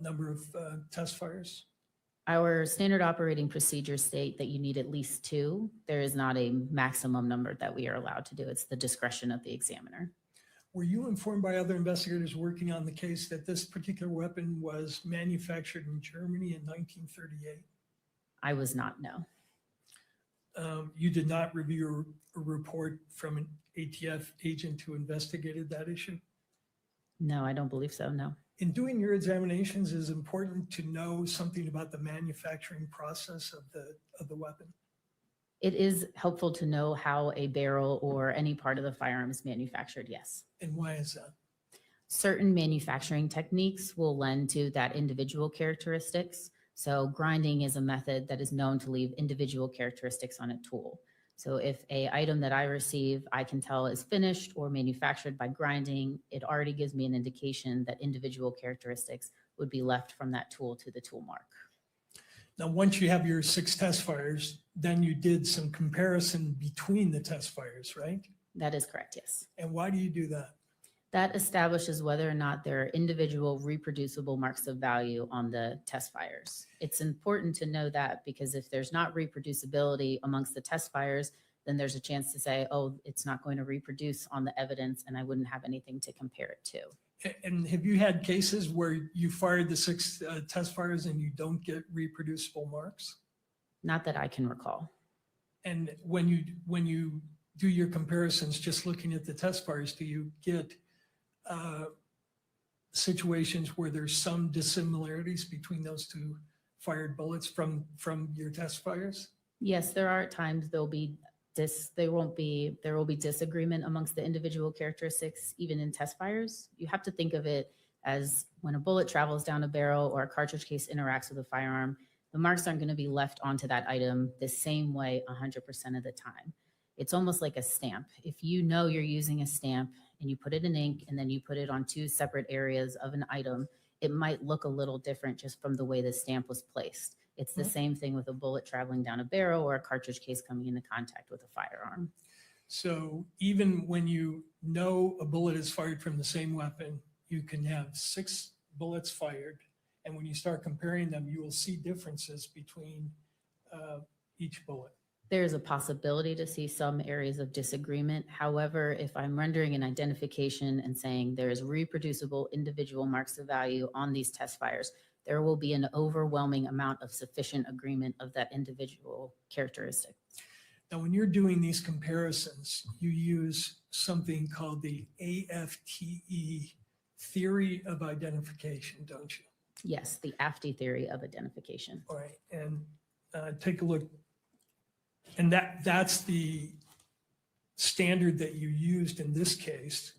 number of test fires? Our standard operating procedures state that you need at least 2. There is not a maximum number that we are allowed to do. It's the discretion of the examiner. Were you informed by other investigators working on the case that this particular weapon was manufactured in Germany in 1938? I was not, no. You did not review a report from an ATF agent who investigated that issue? No, I don't believe so, no. In doing your examinations, is it important to know something about the manufacturing process of the weapon? It is helpful to know how a barrel or any part of the firearm is manufactured, yes. And why is that? Certain manufacturing techniques will lend to that individual characteristics. So grinding is a method that is known to leave individual characteristics on a tool. So if an item that I receive, I can tell is finished or manufactured by grinding, it already gives me an indication that individual characteristics would be left from that tool to the tool mark. Now, once you have your 6 test fires, then you did some comparison between the test fires, right? That is correct, yes. And why do you do that? That establishes whether or not there are individual reproducible marks of value on the test fires. It's important to know that because if there's not reproducibility amongst the test fires, then there's a chance to say, oh, it's not going to reproduce on the evidence and I wouldn't have anything to compare it to. And have you had cases where you fired the 6 test fires and you don't get reproducible marks? Not that I can recall. And when you do your comparisons, just looking at the test fires, do you get situations where there's some dissimilarities between those 2 fired bullets from your test fires? Yes, there are at times there will be disagreement amongst the individual characteristics, even in test fires. You have to think of it as when a bullet travels down a barrel or a cartridge case interacts with a firearm, the marks aren't going to be left onto that item the same way 100% of the time. It's almost like a stamp. If you know you're using a stamp and you put it in ink and then you put it on 2 separate areas of an item, it might look a little different just from the way the stamp was placed. It's the same thing with a bullet traveling down a barrel or a cartridge case coming into contact with a firearm. So even when you know a bullet is fired from the same weapon, you can have 6 bullets fired. And when you start comparing them, you will see differences between each bullet. There's a possibility to see some areas of disagreement. However, if I'm rendering an identification and saying there is reproducible individual marks of value on these test fires, there will be an overwhelming amount of sufficient agreement of that individual characteristic. Now, when you're doing these comparisons, you use something called the AFTE theory of identification, don't you? Yes, the AFTE theory of identification. All right, and take a look. And that's the standard that you used in this case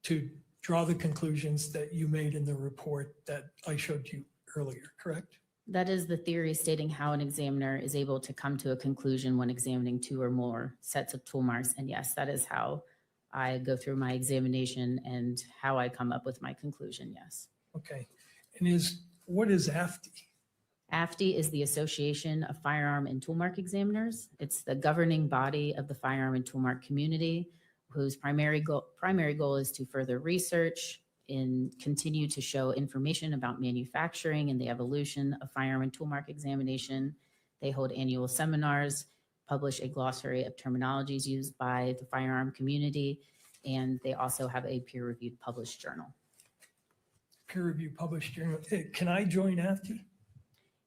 to draw the conclusions that you made in the report that I showed you earlier, correct? That is the theory stating how an examiner is able to come to a conclusion when examining 2 or more sets of tool marks. And yes, that is how I go through my examination and how I come up with my conclusion, yes. Okay, and what is AFTE? AFTE is the Association of Firearm and Toolmark Examiners. It's the governing body of the firearm and toolmark community, whose primary goal is to further research and continue to show information about manufacturing and the evolution of firearm and toolmark examination. They hold annual seminars, publish a glossary of terminologies used by the firearm community, and they also have a peer-reviewed published journal. Peer-reviewed published journal. Can I join AFTE?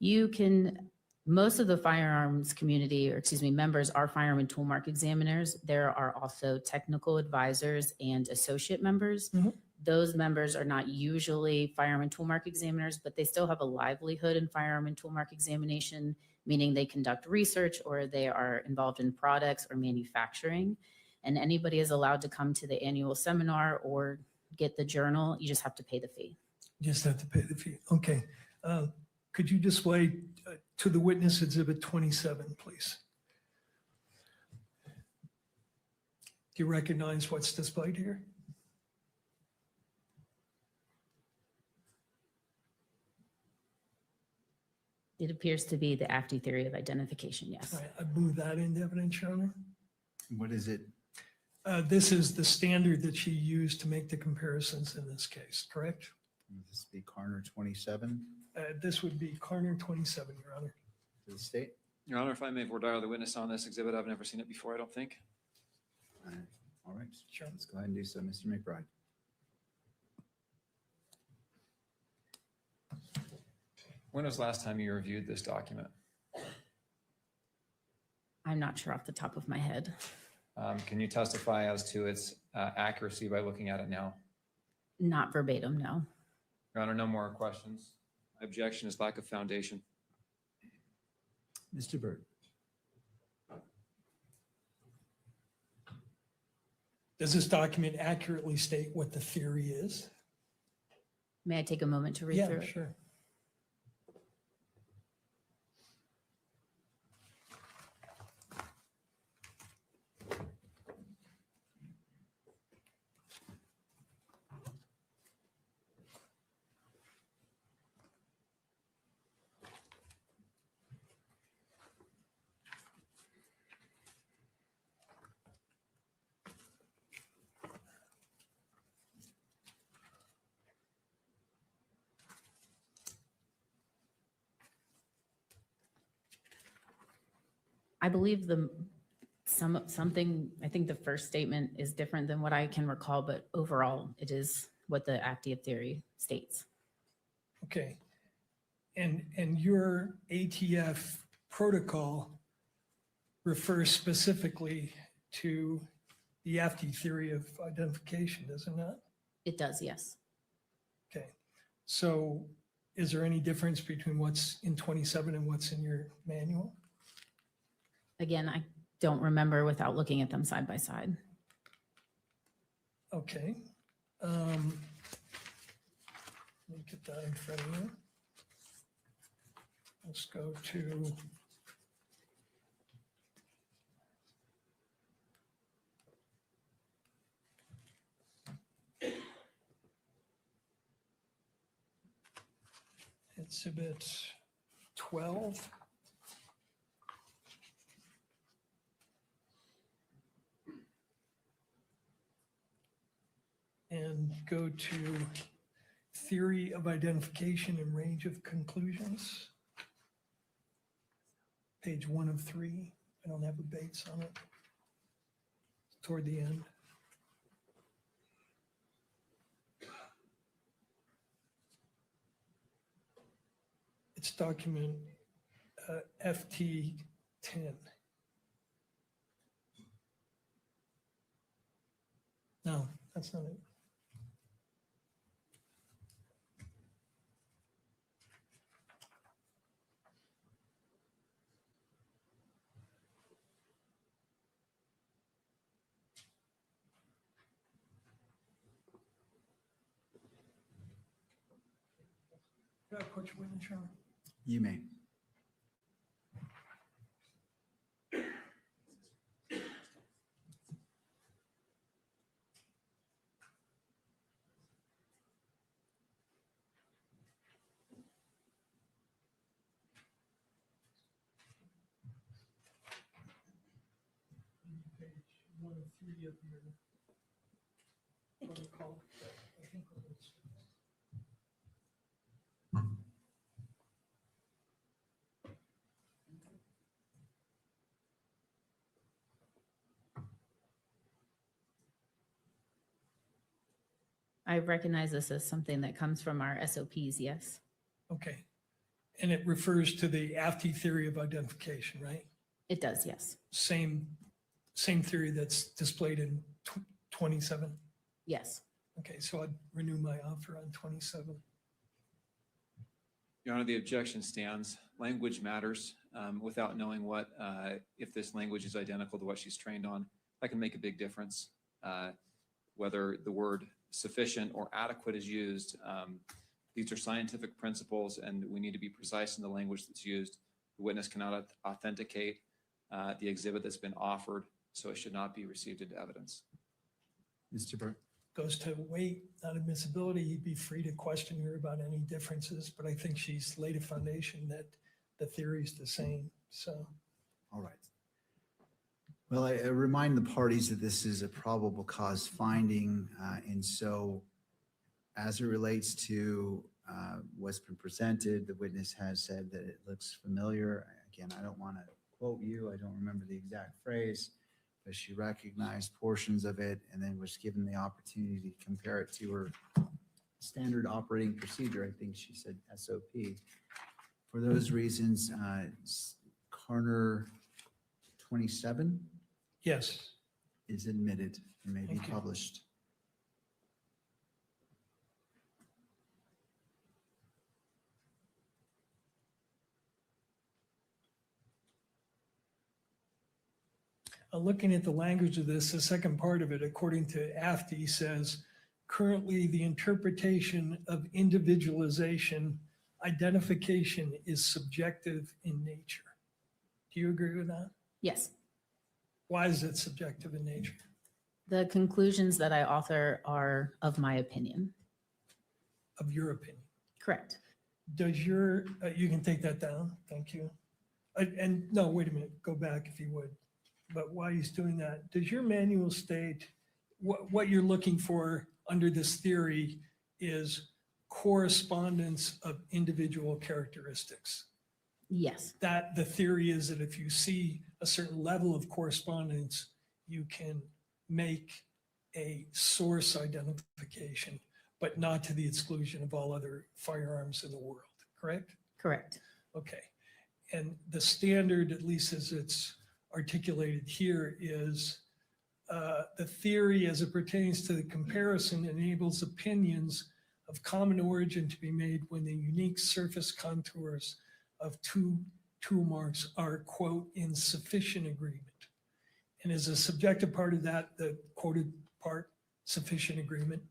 You can, most of the firearms community, or excuse me, members are firearm and toolmark examiners. There are also technical advisors and associate members. Mm-hmm. Those members are not usually firearm and toolmark examiners, but they still have a livelihood in firearm and toolmark examination, meaning they conduct research or they are involved in products or manufacturing. And anybody is allowed to come to the annual seminar or get the journal. You just have to pay the fee. You just have to pay the fee. Okay. Could you display to the witness exhibit 27, please? Do you recognize what's displayed here? It appears to be the AFTE theory of identification, yes. All right, I move that into evidence, Your Honor. What is it? This is the standard that she used to make the comparisons in this case, correct? Would this be Carner 27 This would be Carner 27, Your Honor. to the state? Your Honor, if I may voir dire the witness on this exhibit, I've never seen it before, I don't think. All right. Sure. Let's go ahead and do so, Mr. McBride. When was the last time you reviewed this document? I'm not sure off the top of my head. Can you testify as to its accuracy by looking at it now? Not verbatim, no. Your Honor, no more questions. My objection is lack of foundation. Mr. Byrd. Does this document accurately state what the theory is? May I take a moment to read through it? Yeah, sure. I believe something, I think the first statement is different than what I can recall, but overall it is what the AFTE theory states. Okay. And your ATF protocol refers specifically to the AFTE theory of identification, does it not? It does, yes. Okay. So is there any difference between what's in 27 and what's in your manual? Again, I don't remember without looking at them side by side. Okay. Let me get that in front of you. Let's go to exhibit 12. and go to theory of identification and range of conclusions. Page 1 of 3. I don't have a Bates on it. Toward the end. It's document FT 10. No, that's not it. Could I put you in the shower? You may. Page 1 of 3 of your protocol. I think it's I recognize this as something that comes from our SOPs, yes. okay. And it refers to the AFT theory of identification, right? It does, yes. Same theory that's displayed in 27. Yes. Okay, so I'd renew my offer on 27. Your Honor, the objection stands. Language matters. Without knowing what, if this language is identical to what she's trained on, that can make a big difference. Whether the word sufficient or adequate is used, these are scientific principles and we need to be precise in the language that's used. The witness cannot authenticate the exhibit that's been offered, so it should not be received into evidence. Mr. Burke. Goes to weight, not admissibility. You'd be free to question her about any differences, but I think she's laid a foundation that the theory is the same. So, All right. Well, I remind the parties that this is a probable cause finding, and so as it relates to what's been presented, the witness has said that it looks familiar. Again, I don't want to quote you. I don't remember the exact phrase, but she recognized portions of it and then was given the opportunity to compare it to her standard operating procedure. I think she said SOP. For those reasons, Carner 27 yes. is admitted and may be Okay. published. Looking at the language of this, the second part of it, according to AFTI, says, currently the interpretation of individualization identification is subjective in nature. Do you agree with that? Yes. Why is it subjective in nature? The conclusions that I author are of my opinion. Of your opinion? Correct. Does your, you can take that down, thank you. And no, wait a minute, go back if you would. But while he's doing that, does your manual state what you're looking for under this theory is correspondence of individual characteristics? Yes. That the theory is that if you see a certain level of correspondence, you can make a source identification, but not to the exclusion of all other firearms in the world, correct? Correct. Okay. And the standard, at least as it's articulated here, is the theory as it pertains to the comparison enables opinions of common origin to be made when the unique surface contours of two tool marks are, quote, in sufficient agreement. And is a subjective part of that, the quoted part, sufficient agreement?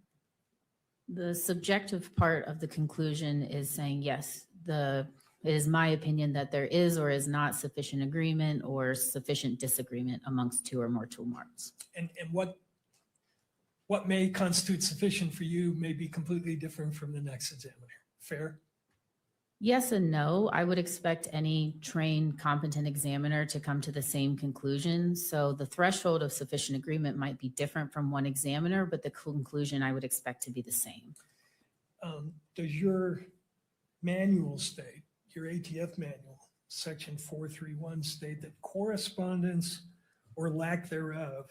The subjective part of the conclusion is saying, yes, it is my opinion that there is or is not sufficient agreement or sufficient disagreement amongst two or more tool marks. And what may constitute sufficient for you may be completely different from the next examiner. Fair? Yes and no. I would expect any trained, competent examiner to come to the same conclusion. So the threshold of sufficient agreement might be different from one examiner, but the conclusion I would expect to be the same. Does your manual state, your ATF manual, section 431 state that correspondence or lack thereof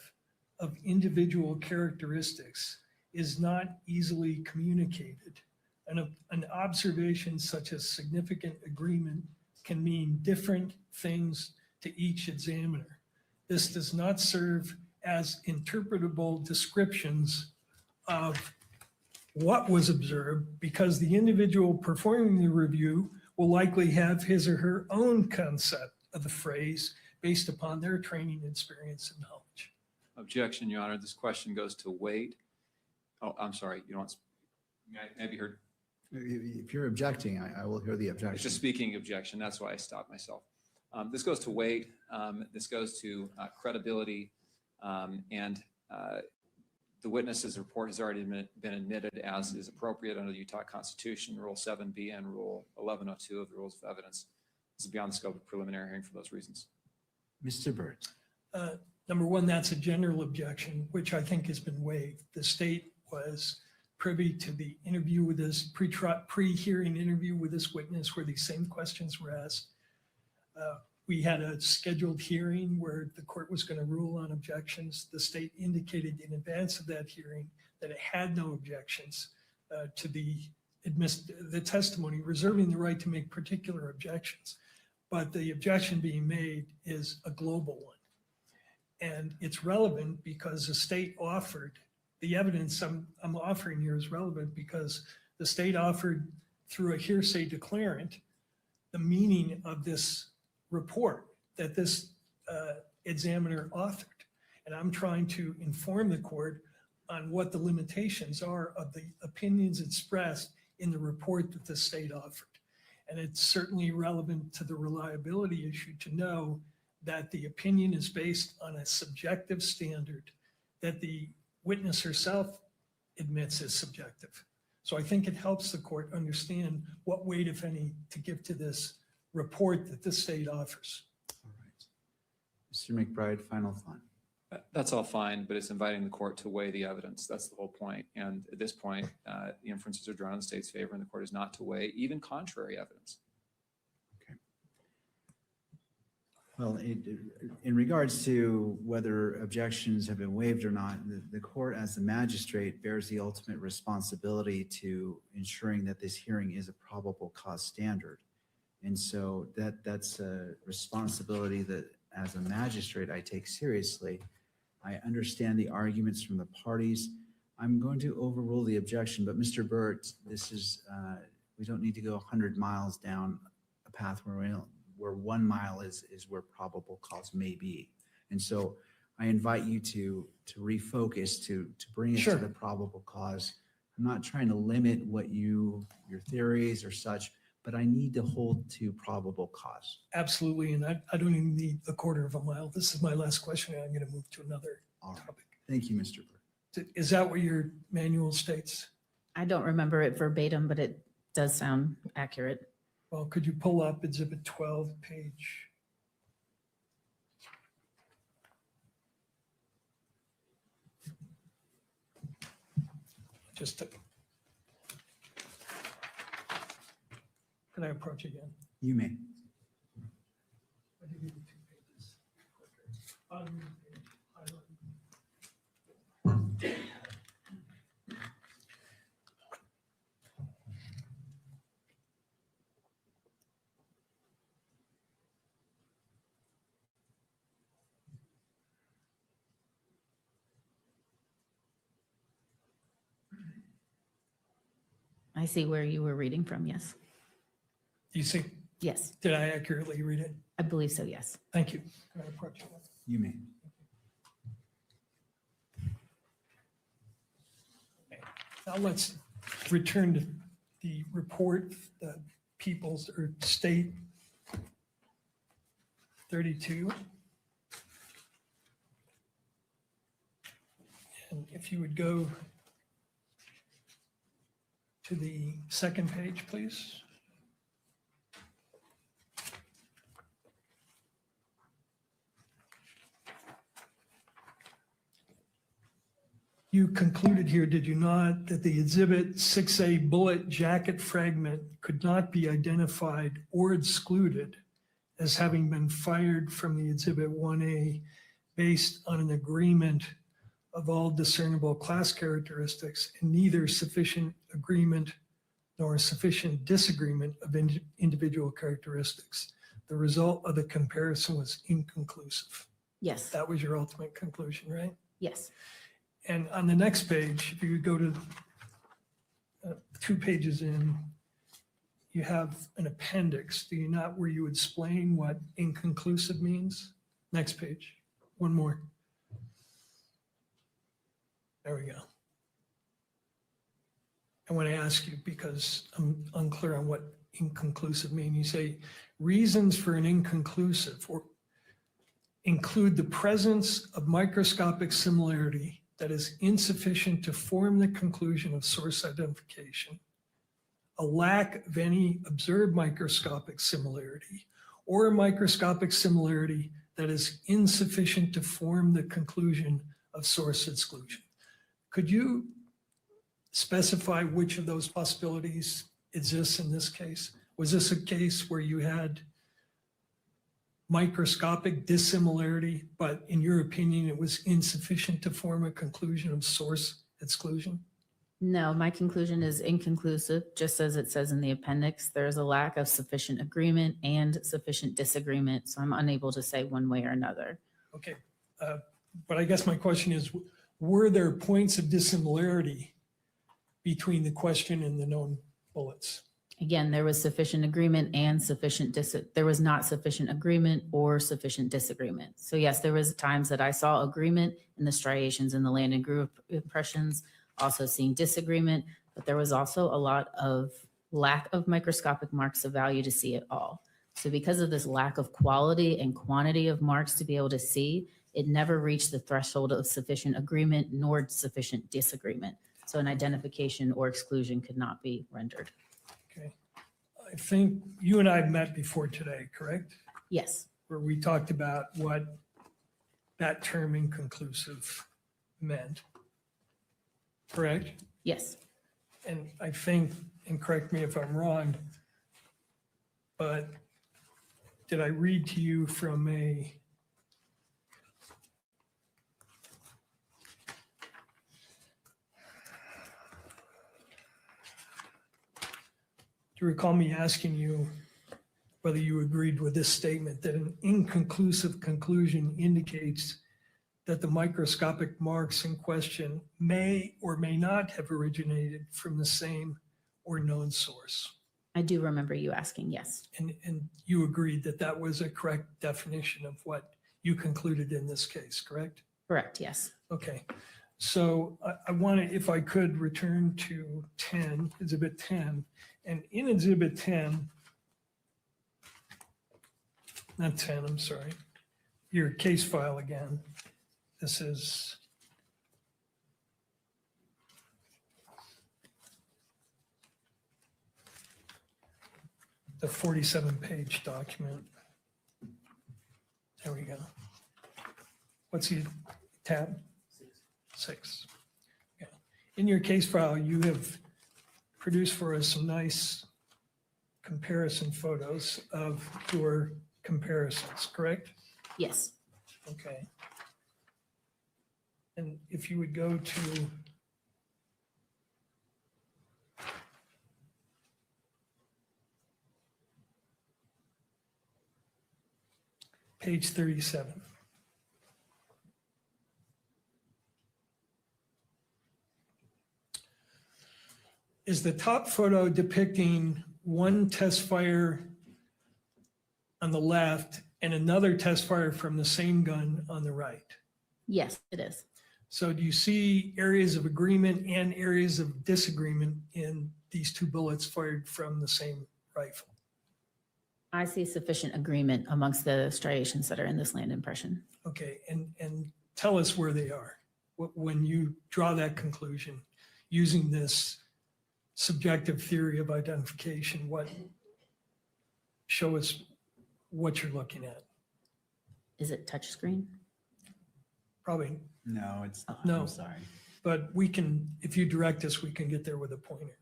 of individual characteristics is not easily communicated? An observation such as significant agreement can mean different things to each examiner. This does not serve as interpretable descriptions of what was observed, because the individual performing the review will likely have his or her own concept of the phrase based upon their training, experience, and knowledge. Objection, Your Honor. This question goes to weight. Oh, I'm sorry. You don't. Have you heard? If you're objecting, I will hear the objection. It's a speaking objection. That's why I stopped myself. This goes to weight. This goes to credibility, and the witness's report has already been admitted as is appropriate under the Utah Constitution, Rule 7B and Rule 1102 of the Rules of Evidence. This is beyond the scope of preliminary hearing for those reasons. Mr. Burt. Number one, that's a general objection, which I think has been waived. The state was privy to the interview with this pre-hearing interview with this witness where these same questions were asked. We had a scheduled hearing where the court was going to rule on objections. The state indicated in advance of that hearing that it had no objections to the testimony, reserving the right to make particular objections. But the objection being made is a global one. And it's relevant because the state offered, the evidence I'm offering here is relevant because the state offered through a hearsay declarant the meaning of this report that this examiner authored. And I'm trying to inform the court on what the limitations are of the opinions expressed in the report that the state offered. And it's certainly relevant to the reliability issue to know that the opinion is based on a subjective standard that the witness herself admits is subjective. So I think it helps the court understand what weight, if any, to give to this report that the state offers. All right. Mr. McBride, final thought. That's all fine, but it's inviting the court to weigh the evidence. That's the whole point. And at this point, the inferences are drawn in the state's favor, and the court is not to weigh even contrary evidence. Well, in regards to whether objections have been waived or not, the court as the magistrate bears the ultimate responsibility to ensuring that this hearing is a probable cause standard. And so that's a responsibility that as a magistrate I take seriously. I understand the arguments from the parties. I'm going to overrule the objection, but Mr. Burt, this is, we don't need to go 100 miles down a path where 1 mile is where probable cause may be. And so I invite you to refocus, to bring it to the probable cause. I'm not trying to limit what your theories or such, but I need to hold to probable cause. Absolutely, and I don't even need a quarter of a mile. This is my last question, and I'm going to move to another topic. Thank you, Mr. Burt. Is that what your manual states? I don't remember it verbatim, but it does sound accurate. Well, could you pull up Exhibit 12, page? Just to, can I approach again? You may. I'll give you the 2 pages. I see where you were reading from, yes. Do you see? Yes. Did I accurately read it? I believe so, yes. Thank you. Can I approach you? You may. Now let's return to the report, the People's or State 32. And if you would go to the second page, please. you concluded here, did you not, that the Exhibit 6A bullet jacket fragment could not be identified or excluded as having been fired from the Exhibit 1A based on an agreement of all discernible class characteristics and neither sufficient agreement nor sufficient disagreement of individual characteristics? The result of the comparison was inconclusive. Yes. That was your ultimate conclusion, right? Yes. And on the next page, if you go to 2 pages in, you have an appendix, do you not, where you explain what inconclusive means? Next page, one more. There we go. I want to ask you, because I'm unclear on what inconclusive mean. You say reasons for an inconclusive or include the presence of microscopic similarity that is insufficient to form the conclusion of source identification, a lack of any observed microscopic similarity, or a microscopic similarity that is insufficient to form the conclusion of source exclusion. Could you specify which of those possibilities exists in this case? Was this a case where you had microscopic dissimilarity, but in your opinion, it was insufficient to form a conclusion of source exclusion? No, my conclusion is inconclusive, just as it says in the appendix. There is a lack of sufficient agreement and sufficient disagreement, so I'm unable to say one way or another. Okay, but I guess my question is, were there points of dissimilarity between the question and the known bullets? Again, there was sufficient agreement and there was not sufficient agreement or sufficient disagreement. So yes, there was times that I saw agreement in the striations in the land and group impressions, also seeing disagreement, but there was also a lot of lack of microscopic marks of value to see it all. So because of this lack of quality and quantity of marks to be able to see, it never reached the threshold of sufficient agreement nor sufficient disagreement. So an identification or exclusion could not be rendered. Okay, I think you and I met before today, correct? Yes. Where we talked about what that term inconclusive meant, correct? Yes. And I think, and correct me if I'm wrong, but did I read to you from a do you recall me asking you whether you agreed with this statement that an inconclusive conclusion indicates that the microscopic marks in question may or may not have originated from the same or known source? I do remember you asking, yes. And you agreed that that was a correct definition of what you concluded in this case, correct? Correct, yes. Okay. So I want to, if I could, return to 10, Exhibit 10. And in Exhibit 10, not 10, I'm sorry, your case file again. This is the 47-page document. There we go. What's the tab? 6. Okay. In your case file, you have produced for us some nice comparison photos of your comparisons, correct? Yes. Okay. And if you would go to page 37. Is the top photo depicting one test fire on the left and another test fire from the same gun on the right? Yes, it is. So do you see areas of agreement and areas of disagreement in these two bullets fired from the same rifle? I see sufficient agreement amongst the striations that are in this land impression. Okay, and tell us where they are. When you draw that conclusion using this subjective theory of identification, show us what you're looking at. Is it touchscreen? Probably. No, it's not. No. I'm sorry. but we can, if you direct us, we can get there with a pointer.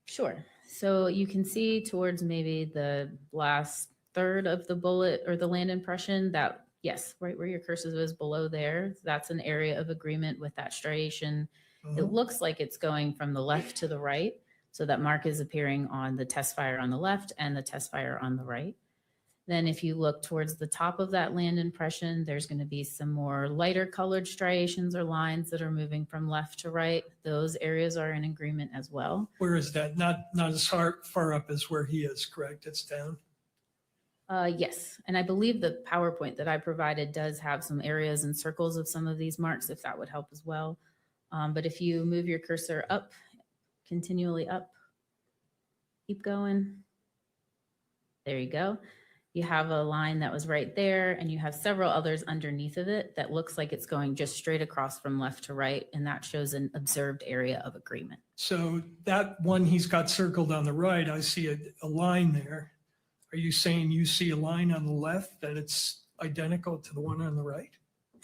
Sure. So you can see towards maybe the last third of the bullet or the land impression that, yes, right where your cursor is below there, that's an area of agreement with that striation. It looks like it's going from the left to the right. So that mark is appearing on the test fire on the left and the test fire on the right. Then if you look towards the top of that land impression, there's going to be some more lighter colored striations or lines that are moving from left to right. Those areas are in agreement as well. Where is that? Not as far up as where he is, correct? It's down. Yes, and I believe the PowerPoint that I provided does have some areas and circles of some of these marks, if that would help as well. But if you move your cursor up, continually up, keep going. There you go. You have a line that was right there, and you have several others underneath of it that looks like it's going just straight across from left to right, and that shows an observed area of agreement. So that one he's got circled on the right, I see a line there. Are you saying you see a line on the left that it's identical to the one on the right?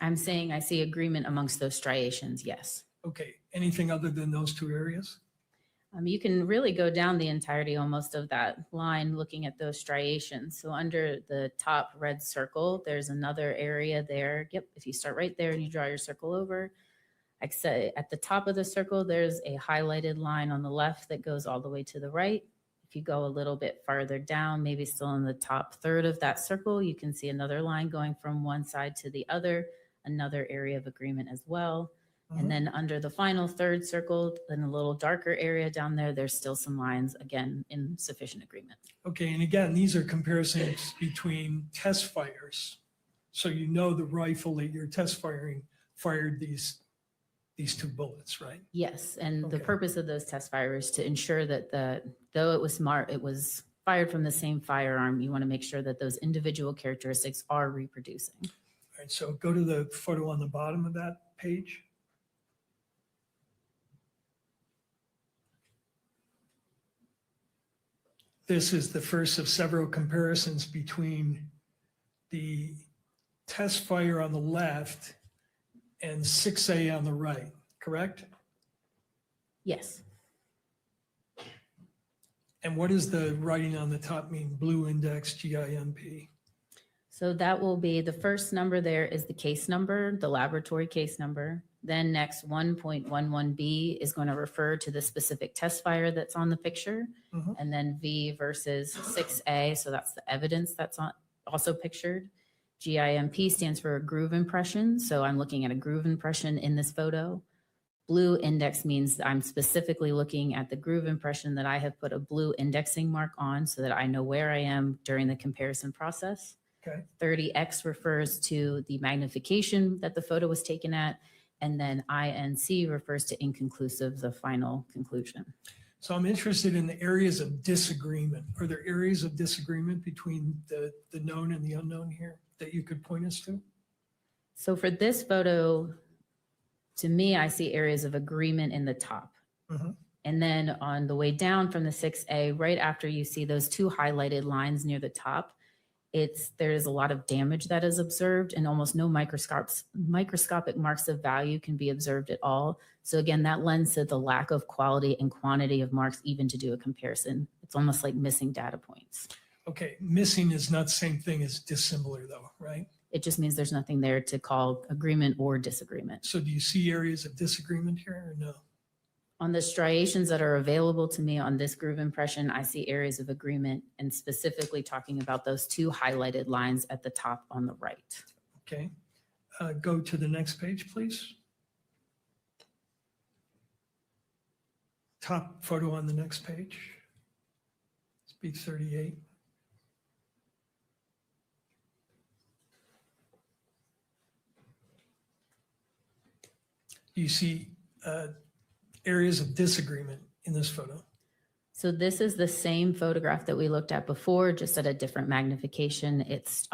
I'm saying I see agreement amongst those striations, yes. Okay, anything other than those two areas? You can really go down the entirety almost of that line looking at those striations. So under the top red circle, there's another area there. Yep, if you start right there and you draw your circle over, like I said, at the top of the circle, there's a highlighted line on the left that goes all the way to the right. If you go a little bit farther down, maybe still in the top third of that circle, you can see another line going from one side to the other, another area of agreement as well. And then under the final third circle, in a little darker area down there, there's still some lines, again, in sufficient agreement. Okay, and again, these are comparisons between test fires. So you know the rifle that you're test firing fired these two bullets, right? Yes, and the purpose of those test fires is to ensure that though it was fired from the same firearm, you want to make sure that those individual characteristics are reproducing. All right, so go to the photo on the bottom of that page. This is the first of several comparisons between the test fire on the left and 6A on the right, correct? Yes. And what does the writing on the top mean? Blue index, GIMP. So that will be the first number there is the case number, the laboratory case number. Then next 1.11B is going to refer to the specific test fire that's on the picture. And then V versus 6A, so that's the evidence that's also pictured. GIMP stands for a groove impression. So I'm looking at a groove impression in this photo. Blue index means I'm specifically looking at the groove impression that I have put a blue indexing mark on so that I know where I am during the comparison process. Okay. 30X refers to the magnification that the photo was taken at. And then INC refers to inconclusive, the final conclusion. So I'm interested in the areas of disagreement. Are there areas of disagreement between the known and the unknown here that you could point us to? So for this photo, to me, I see areas of agreement in the top. And then on the way down from the 6A, right after you see those two highlighted lines near the top, there's a lot of damage that is observed and almost no microscopic marks of value can be observed at all. So again, that lends to the lack of quality and quantity of marks even to do a comparison. It's almost like missing data points. Okay, missing is not the same thing as dissimilar though, right? It just means there's nothing there to call agreement or disagreement. So do you see areas of disagreement here or no? On the striations that are available to me on this groove impression, I see areas of agreement and specifically talking about those two highlighted lines at the top on the right. Okay, go to the next page, please. Top photo on the next page. It's B38. You see areas of disagreement in this photo. So this is the same photograph that we looked at before, just at a different magnification. It's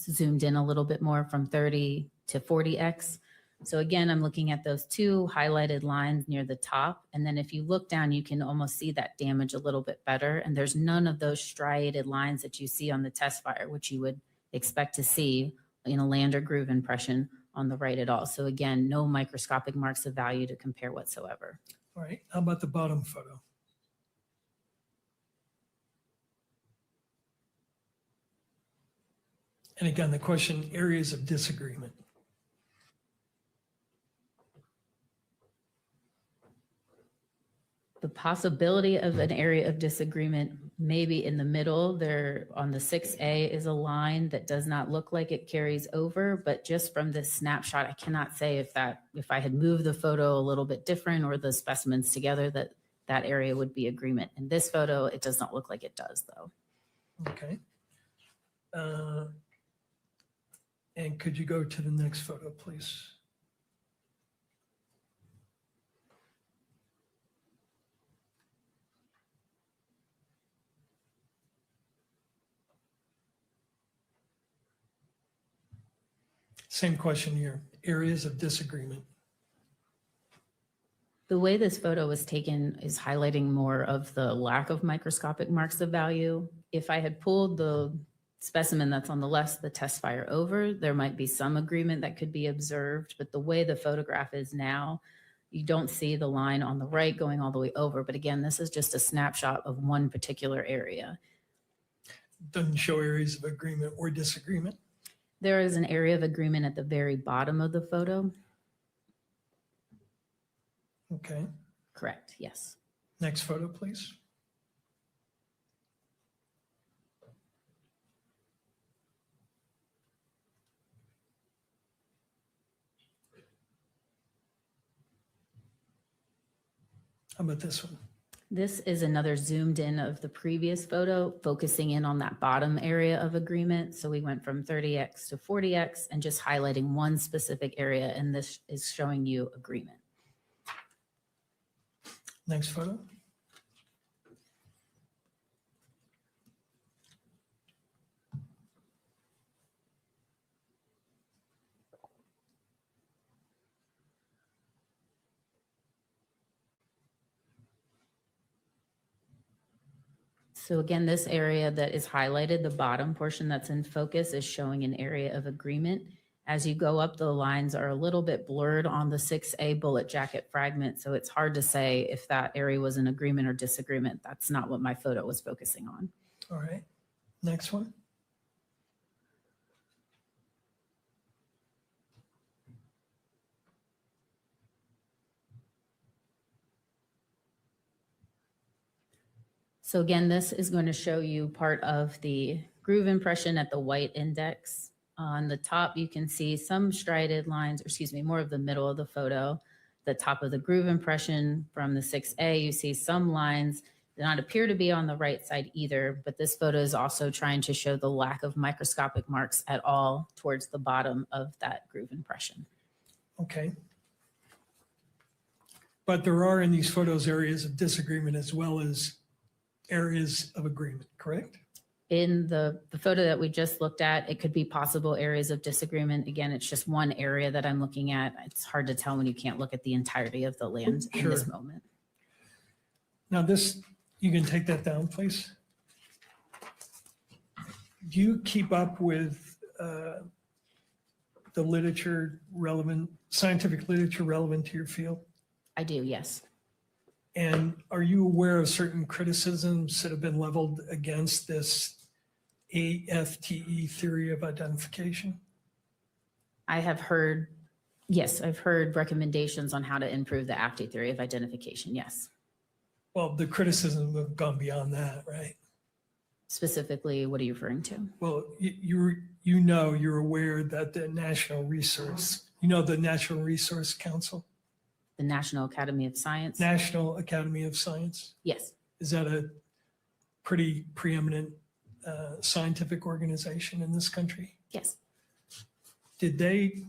zoomed in a little bit more from 30 to 40x. So again, I'm looking at those two highlighted lines near the top. And then if you look down, you can almost see that damage a little bit better. And there's none of those striated lines that you see on the test fire, which you would expect to see in a land or groove impression on the right at all. So again, no microscopic marks of value to compare whatsoever. All right, how about the bottom photo? And again, the question, areas of disagreement. The possibility of an area of disagreement maybe in the middle there on the 6A is a line that does not look like it carries over, but just from this snapshot, I cannot say if I had moved the photo a little bit different or the specimens together that area would be agreement. In this photo, it does not look like it does though. Okay. And could you go to the next photo, please? Same question here, areas of disagreement. The way this photo was taken is highlighting more of the lack of microscopic marks of value. If I had pulled the specimen that's on the left, the test fire over, there might be some agreement that could be observed, but the way the photograph is now, you don't see the line on the right going all the way over. But again, this is just a snapshot of one particular area. Doesn't show areas of agreement or disagreement. There is an area of agreement at the very bottom of the photo. Okay. Correct, yes. Next photo, please. How about this one? This is another zoomed in of the previous photo, focusing in on that bottom area of agreement. So we went from 30x to 40x and just highlighting one specific area, and this is showing you agreement. Next photo. So again, this area that is highlighted, the bottom portion that's in focus, is showing an area of agreement. As you go up, the lines are a little bit blurred on the 6A bullet jacket fragment, so it's hard to say if that area was an agreement or disagreement. That's not what my photo was focusing on. All right, next one. So again, this is going to show you part of the groove impression at the white index. On the top, you can see some striated lines, or excuse me, more of the middle of the photo. The top of the groove impression from the 6A, you see some lines that do not appear to be on the right side either, but this photo is also trying to show the lack of microscopic marks at all towards the bottom of that groove impression. Okay. But there are in these photos areas of disagreement as well as areas of agreement, correct? In the photo that we just looked at, it could be possible areas of disagreement. Again, it's just one area that I'm looking at. It's hard to tell when you can't look at the entirety of the land in this moment. Now this, you can take that down, please. Do you keep up with the literature relevant, scientific literature relevant to your field? I do, yes. And are you aware of certain criticisms that have been leveled against this AFTE theory of identification? I have heard, yes, I've heard recommendations on how to improve the AFTE theory of identification, yes. Well, the criticism have gone beyond that, right? Specifically, what are you referring to? Well, you're aware that the National Resource, the Natural Resource Council? The National Academy of Science? National Academy of Science? Yes. Is that a pretty preeminent scientific organization in this country? Yes. Did they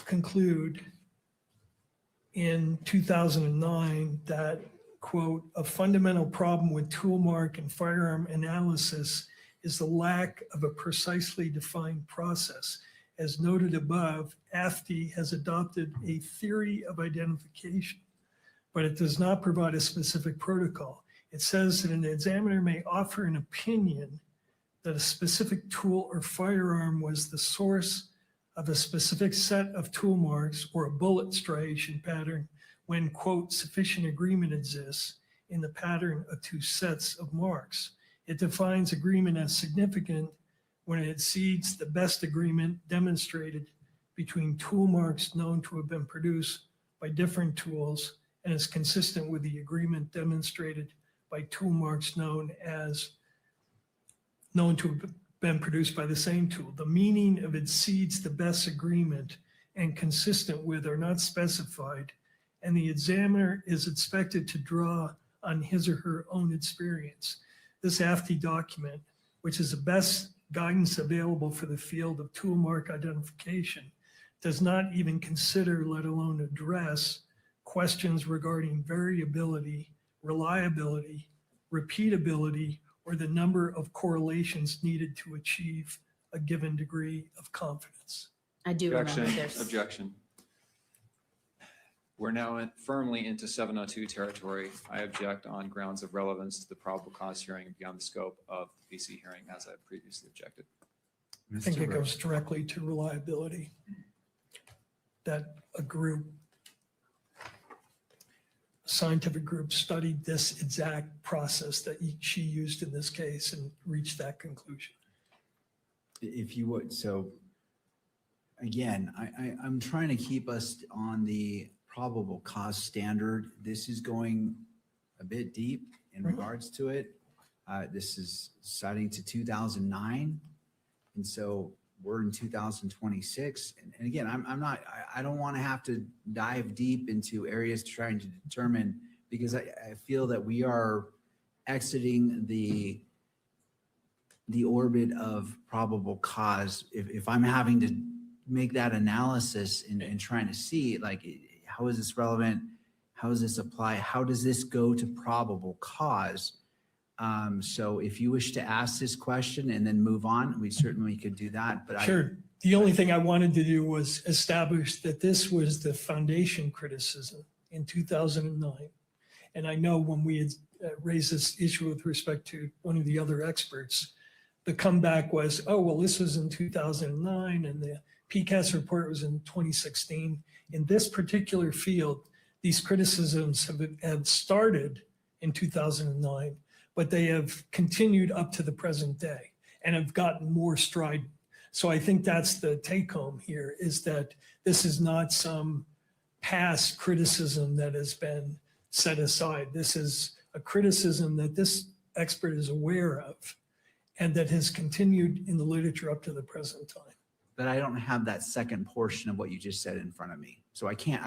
conclude in 2009 that, quote, a fundamental problem with tool mark and firearm analysis is the lack of a precisely defined process? As noted above, AFTE has adopted a theory of identification, but it does not provide a specific protocol. It says that an examiner may offer an opinion that a specific tool or firearm was the source of a specific set of tool marks or a bullet striation pattern when, quote, sufficient agreement exists in the pattern of two sets of marks. It defines agreement as significant when it exceeds the best agreement demonstrated between tool marks known to have been produced by different tools and is consistent with the agreement demonstrated by tool marks known to have been produced by the same tool. The meaning of exceeds the best agreement and consistent with are not specified, and the examiner is expected to draw on his or her own experience. This AFTI document, which is the best guidance available for the field of tool mark identification, does not even consider, let alone address, questions regarding variability, reliability, repeatability, or the number of correlations needed to achieve a given degree of confidence. I do remember Objection. We're now firmly into 702 territory. I object on grounds of relevance to the probable cause hearing beyond the scope of the PC hearing, as I previously objected. I think it goes directly to reliability. That a scientific group studied this exact process that she used in this case and reached that conclusion. If you would, so again, I'm trying to keep us on the probable cause standard. This is going a bit deep in regards to it. This is citing to 2009. And so we're in 2026. And again, I don't want to have to dive deep into areas trying to determine, because I feel that we are exiting the orbit of probable cause. If I'm having to make that analysis and trying to see, like, how is this relevant? How does this apply? How does this go to probable cause? So if you wish to ask this question and then move on, we certainly could do that. But sure. The only thing I wanted to do was establish that this was the foundation criticism in 2009. And I know when we had raised this issue with respect to one of the other experts, the comeback was, oh, well, this was in 2009 and the PCAST report was in 2016. In this particular field, these criticisms have started in 2009, but they have continued up to the present day and have gotten more strident. So I think that's the take home here, is that this is not some past criticism that has been set aside. This is a criticism that this expert is aware of and that has continued in the literature up to the present time. But I don't have that second portion of what you just said in front of me. So I can't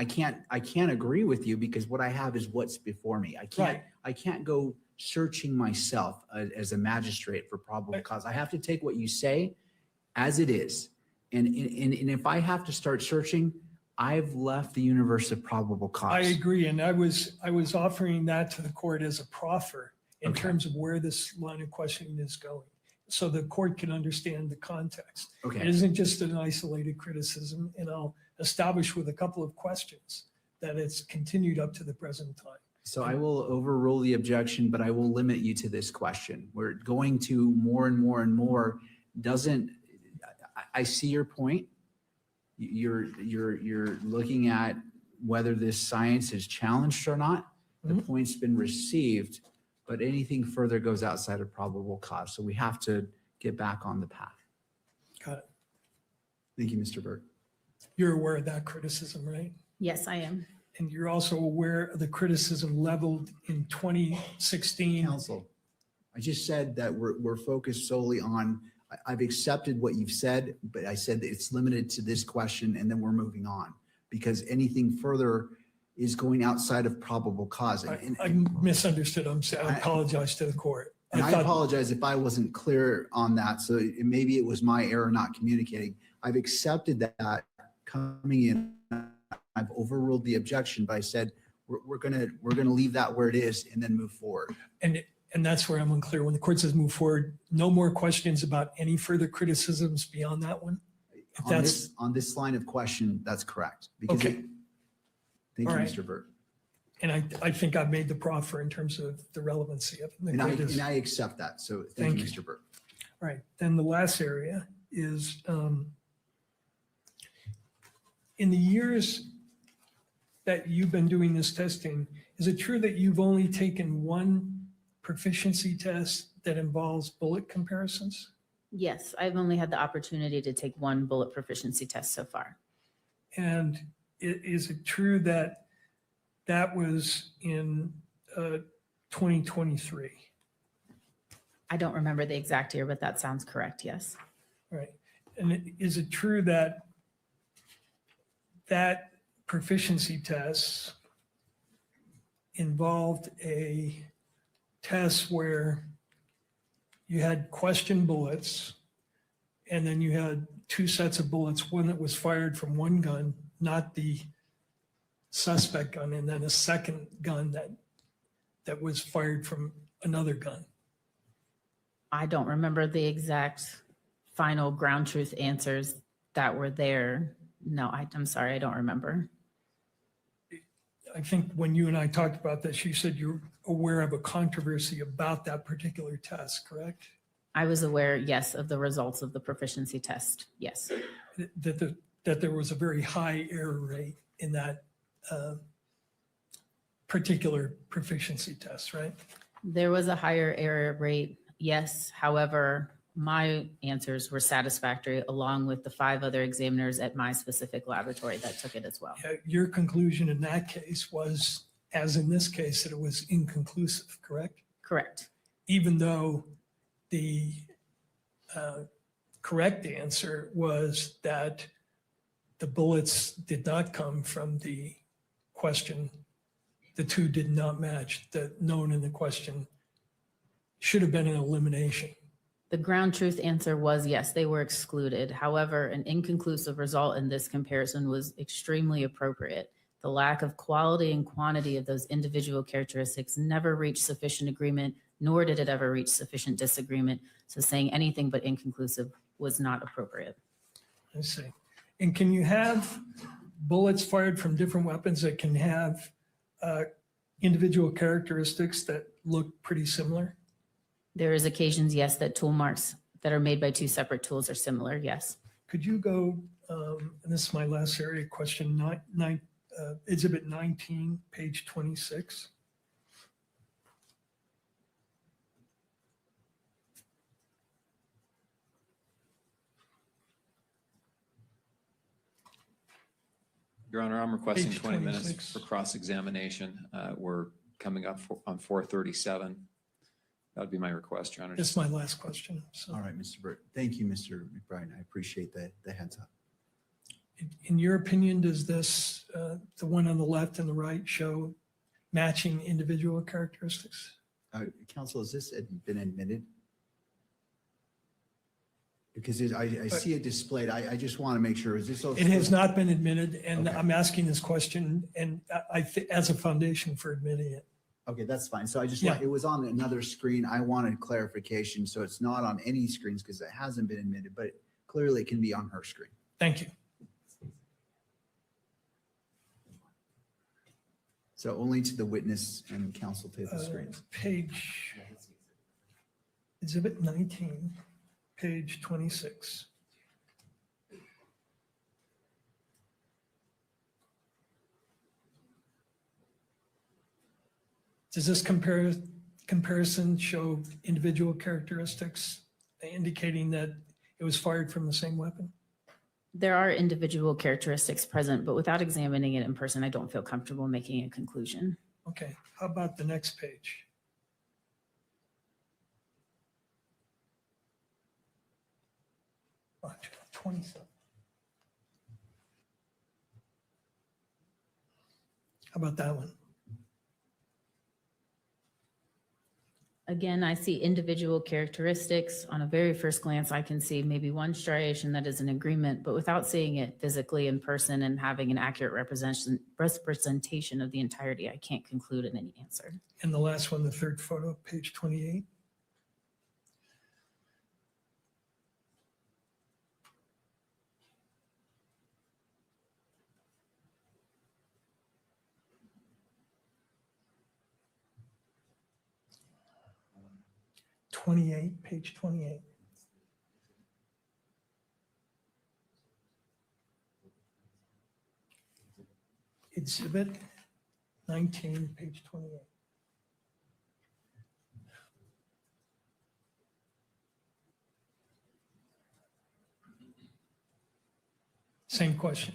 agree with you, because what I have is what's before me. I can't go searching myself as a magistrate for probable cause. I have to take what you say as it is. And if I have to start searching, I've left the universe of probable cause. I agree. And I was offering that to the court as a proffer in terms of where this line of questioning is going, so the court can understand the context. It isn't just an isolated criticism, and I'll establish with a couple of questions that it's continued up to the present time. So I will overrule the objection, but I will limit you to this question. We're going to more and more and more. I see your point. You're looking at whether this science is challenged or not. The point's been received, but anything further goes outside of probable cause. So we have to get back on the path. Got it. Thank you, Mr. Burke. You're aware of that criticism, right? Yes, I am. And you're also aware of the criticism leveled in 2016. Counsel, I just said that we're focused solely on, I've accepted what you've said, but I said that it's limited to this question and then we're moving on, because anything further is going outside of probable cause. I misunderstood. I apologize to the court. I apologize if I wasn't clear on that. So maybe it was my error not communicating. I've accepted that coming in. I've overruled the objection, but I said we're gonna leave that where it is and then move forward. And that's where I'm unclear. When the court says move forward, no more questions about any further criticisms beyond that one? On this line of question, that's correct. Thank you, Mr. Burke. And I think I've made the proffer in terms of the relevancy of it. And I accept that. So thank you, Mr. Burke. All right. Then the last area is in the years that you've been doing this testing, is it true that you've only taken one proficiency test that involves bullet comparisons? Yes, I've only had the opportunity to take one bullet proficiency test so far. And is it true that that was in 2023? I don't remember the exact year, but that sounds correct, yes. Right. And is it true that that proficiency test involved a test where you had question bullets and then you had two sets of bullets, one that was fired from one gun, not the suspect gun, and then a second gun that was fired from another gun? I don't remember the exact final ground truth answers that were there. No, I'm sorry, I don't remember. I think when you and I talked about this, you said you're aware of a controversy about that particular test, correct? I was aware, yes, of the results of the proficiency test, yes. That there was a very high error rate in that particular proficiency test, right? There was a higher error rate, yes. However, my answers were satisfactory along with the 5 other examiners at my specific laboratory that took it as well. Your conclusion in that case was, as in this case, that it was inconclusive, correct? Correct. Even though the correct answer was that the bullets did not come from the question, the two did not match, the known in the question should have been an elimination. The ground truth answer was yes, they were excluded. However, an inconclusive result in this comparison was extremely appropriate. The lack of quality and quantity of those individual characteristics never reached sufficient agreement, nor did it ever reach sufficient disagreement. So saying anything but inconclusive was not appropriate. I see. And can you have bullets fired from different weapons that can have individual characteristics that look pretty similar? There is occasions, yes, that tool marks that are made by 2 separate tools are similar, yes. Could you go, and this is my last area question, Exhibit 19, page 26. Your Honor, I'm requesting Page 20 minutes 26. for cross-examination. We're coming up on 4:37. That would be my request, Your Honor. That's my last question. So All right, Mr. Burt. Thank you, Mr. McBride. I appreciate the heads up. in your opinion, does this, the one on the left and the right, show matching individual characteristics? Counsel, has this been admitted? Because I see it displayed. I just want to make sure, is this also? It has not been admitted, and Okay. I'm asking this question and as a foundation for admitting it. Okay, that's fine. So I just, Yeah. it was on another screen. I wanted clarification. So it's not on any screens because it hasn't been admitted, but clearly it can be on her screen. Thank you. So only to the witness and counsel to the screens. Page, Exhibit 19, page 26. Does this comparison show individual characteristics indicating that it was fired from the same weapon? There are individual characteristics present, but without examining it in person, I don't feel comfortable making a conclusion. Okay, how about the next page? Watch, 27. How about that one? Again, I see individual characteristics. On a very first glance, I can see maybe one striation that is an agreement, but without seeing it physically in person and having an accurate representation of the entirety, I can't conclude in any answer. And the last one, the third photo, page 28. Page 28. Exhibit 19, page 28. Same question.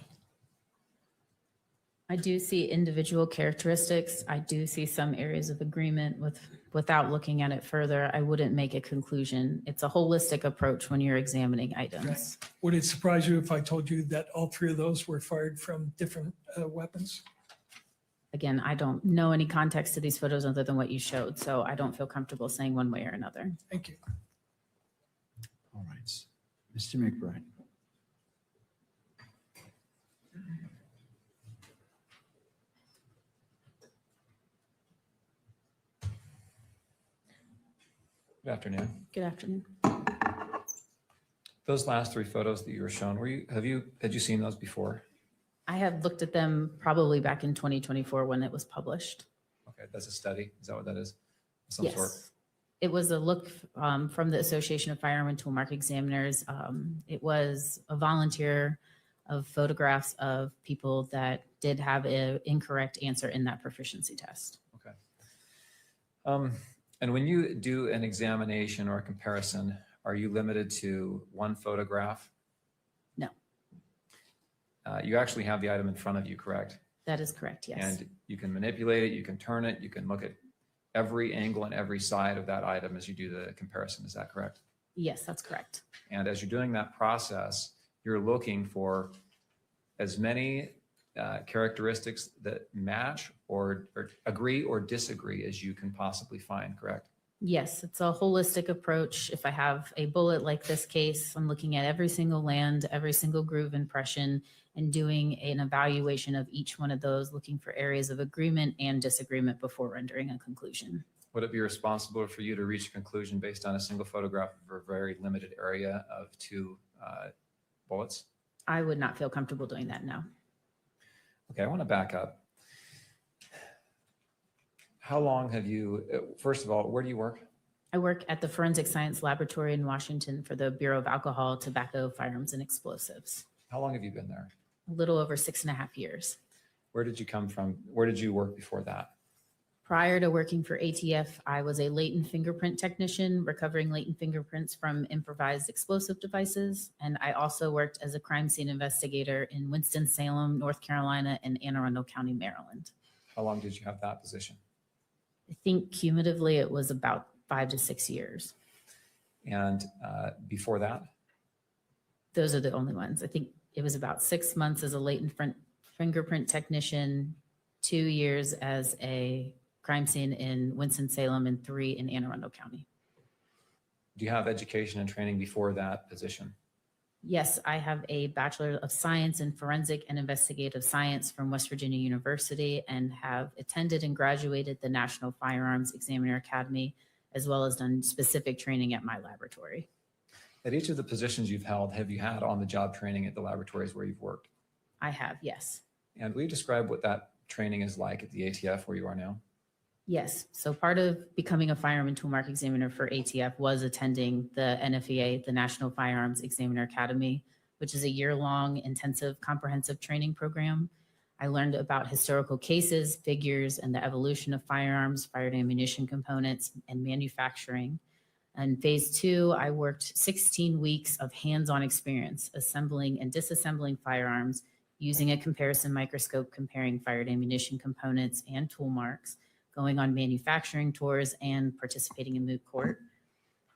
I do see individual characteristics. I do see some areas of agreement without looking at it further. I wouldn't make a conclusion. It's a holistic approach when you're examining items. Would it surprise you if I told you that all three of those were fired from different weapons? Again, I don't know any context to these photos other than what you showed, so I don't feel comfortable saying one way or another. Thank you. All right. Mr. McBride. Good afternoon. Good afternoon. Those last three photos that you were shown, had you seen those before? I have looked at them probably back in 2024 when it was published. Okay, that's a study. Is that what that is? Of some sort? It was a look from the Association of Firearm and Toolmark Examiners. It was a volunteer of photographs of people that did have an incorrect answer in that proficiency test. Okay. And when you do an examination or a comparison, are you limited to one photograph? No. You actually have the item in front of you, correct? That is correct, yes. And you can manipulate it, you can turn it, you can look at every angle and every side of that item as you do the comparison. Is that correct? Yes, that's correct. And as you're doing that process, you're looking for as many characteristics that match or agree or disagree as you can possibly find, correct? Yes, it's a holistic approach. If I have a bullet like this case, I'm looking at every single land, every single groove impression, and doing an evaluation of each one of those, looking for areas of agreement and disagreement before rendering a conclusion. Would it be responsible for you to reach a conclusion based on a single photograph of a very limited area of two bullets? I would not feel comfortable doing that, no. Okay, I want to back up. How long have you, first of all, where do you work? I work at the Forensic Science Laboratory in Washington for the Bureau of Alcohol, Tobacco, Firearms, and Explosives. How long have you been there? A little over 6.5 years. Where did you come from? Where did you work before that? Prior to working for ATF, I was a latent fingerprint technician, recovering latent fingerprints from improvised explosive devices. And I also worked as a crime scene investigator in Winston-Salem, North Carolina, and Anne Arundel County, Maryland. How long did you have that position? I think cumulatively it was about 5 to 6 years. And before that? Those are the only ones. I think it was about 6 months as a latent fingerprint technician, 2 years as a crime scene in Winston-Salem, and 3 in Anne Arundel County. Do you have education and training before that position? Yes, I have a Bachelor of Science in Forensic and Investigative Science from West Virginia University, and have attended and graduated the National Firearms Examiner Academy, as well as done specific training at my laboratory. At each of the positions you've held, have you had on-the-job training at the laboratories where you've worked? I have, yes. And will you describe what that training is like at the ATF where you are now? Yes. So part of becoming a firearm and toolmark examiner for ATF was attending the NFEA, the National Firearms Examiner Academy, which is a year-long intensive comprehensive training program. I learned about historical cases, figures, and the evolution of firearms, fired ammunition components, and manufacturing. In phase 2, I worked 16 weeks of hands-on experience assembling and disassembling firearms using a comparison microscope, comparing fired ammunition components and tool marks, going on manufacturing tours, and participating in moot court.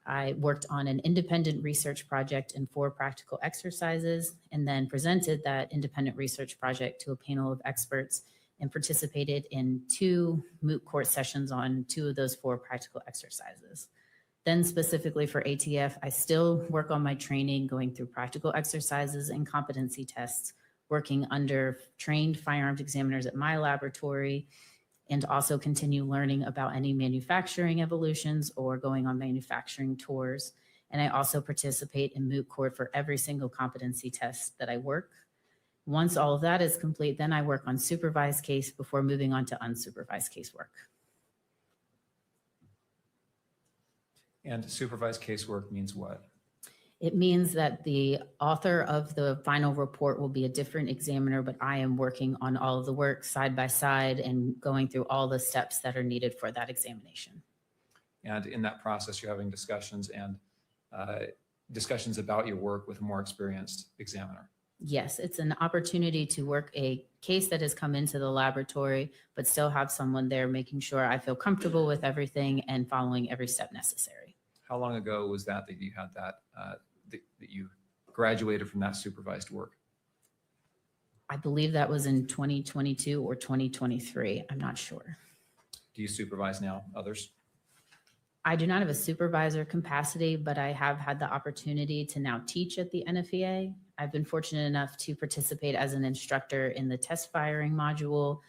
I worked on an independent research project and 4 practical exercises, and then presented that independent research project to a panel of experts and participated in 2 moot court sessions on 2 of those 4 practical exercises. Then specifically for ATF, I still work on my training, going through practical exercises and competency tests, working under trained firearms examiners at my laboratory, and also continue learning about any manufacturing evolutions or going on manufacturing tours. And I also participate in moot court for every single competency test that I work. Once all of that is complete, then I work on supervised case before moving on to unsupervised casework. And supervised casework means what? It means that the author of the final report will be a different examiner, but I am working on all of the work side by side and going through all the steps that are needed for that examination. And in that process, you're having discussions and discussions about your work with a more experienced examiner. Yes, it's an opportunity to work a case that has come into the laboratory, but still have someone there making sure I feel comfortable with everything and following every step necessary. How long ago was that you had that, that you graduated from that supervised work? I believe that was in 2022 or 2023. I'm not sure. Do you supervise now others? I do not have a supervisor capacity, but I have had the opportunity to now teach at the NFEA. I've been fortunate enough to participate as an instructor in the test firing module,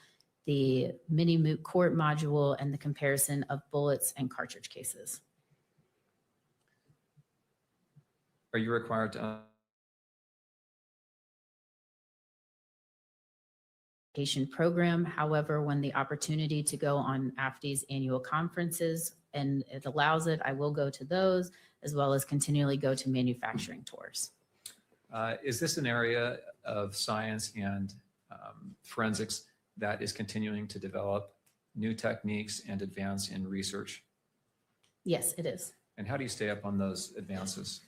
the mini moot court module, and the comparison of bullets and cartridge cases. Are you required to program? However, when the opportunity to go on AFTI's annual conferences and it allows it, I will go to those, as well as continually go to manufacturing tours. Is this an area of science and forensics that is continuing to develop new techniques and advance in research? Yes, it is. And how do you stay up on those advances?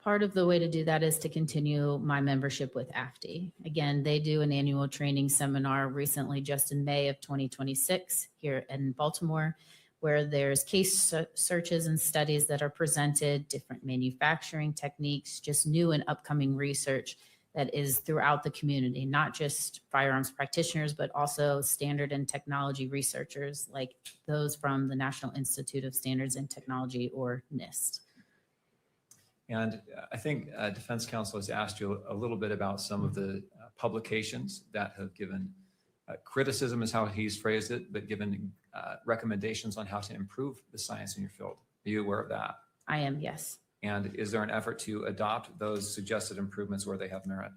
Part of the way to do that is to continue my membership with AFTI. Again, they do an annual training seminar recently, just in May of 2026 here in Baltimore, where there's case searches and studies that are presented, different manufacturing techniques, just new and upcoming research that is throughout the community, not just firearms practitioners, but also standard and technology researchers like those from the National Institute of Standards and Technology, or NIST. And I think Defense Counsel has asked you a little bit about some of the publications that have given criticism is how he's phrased it, but given recommendations on how to improve the science in your field. Are you aware of that? I am, yes. And is there an effort to adopt those suggested improvements where they have merit?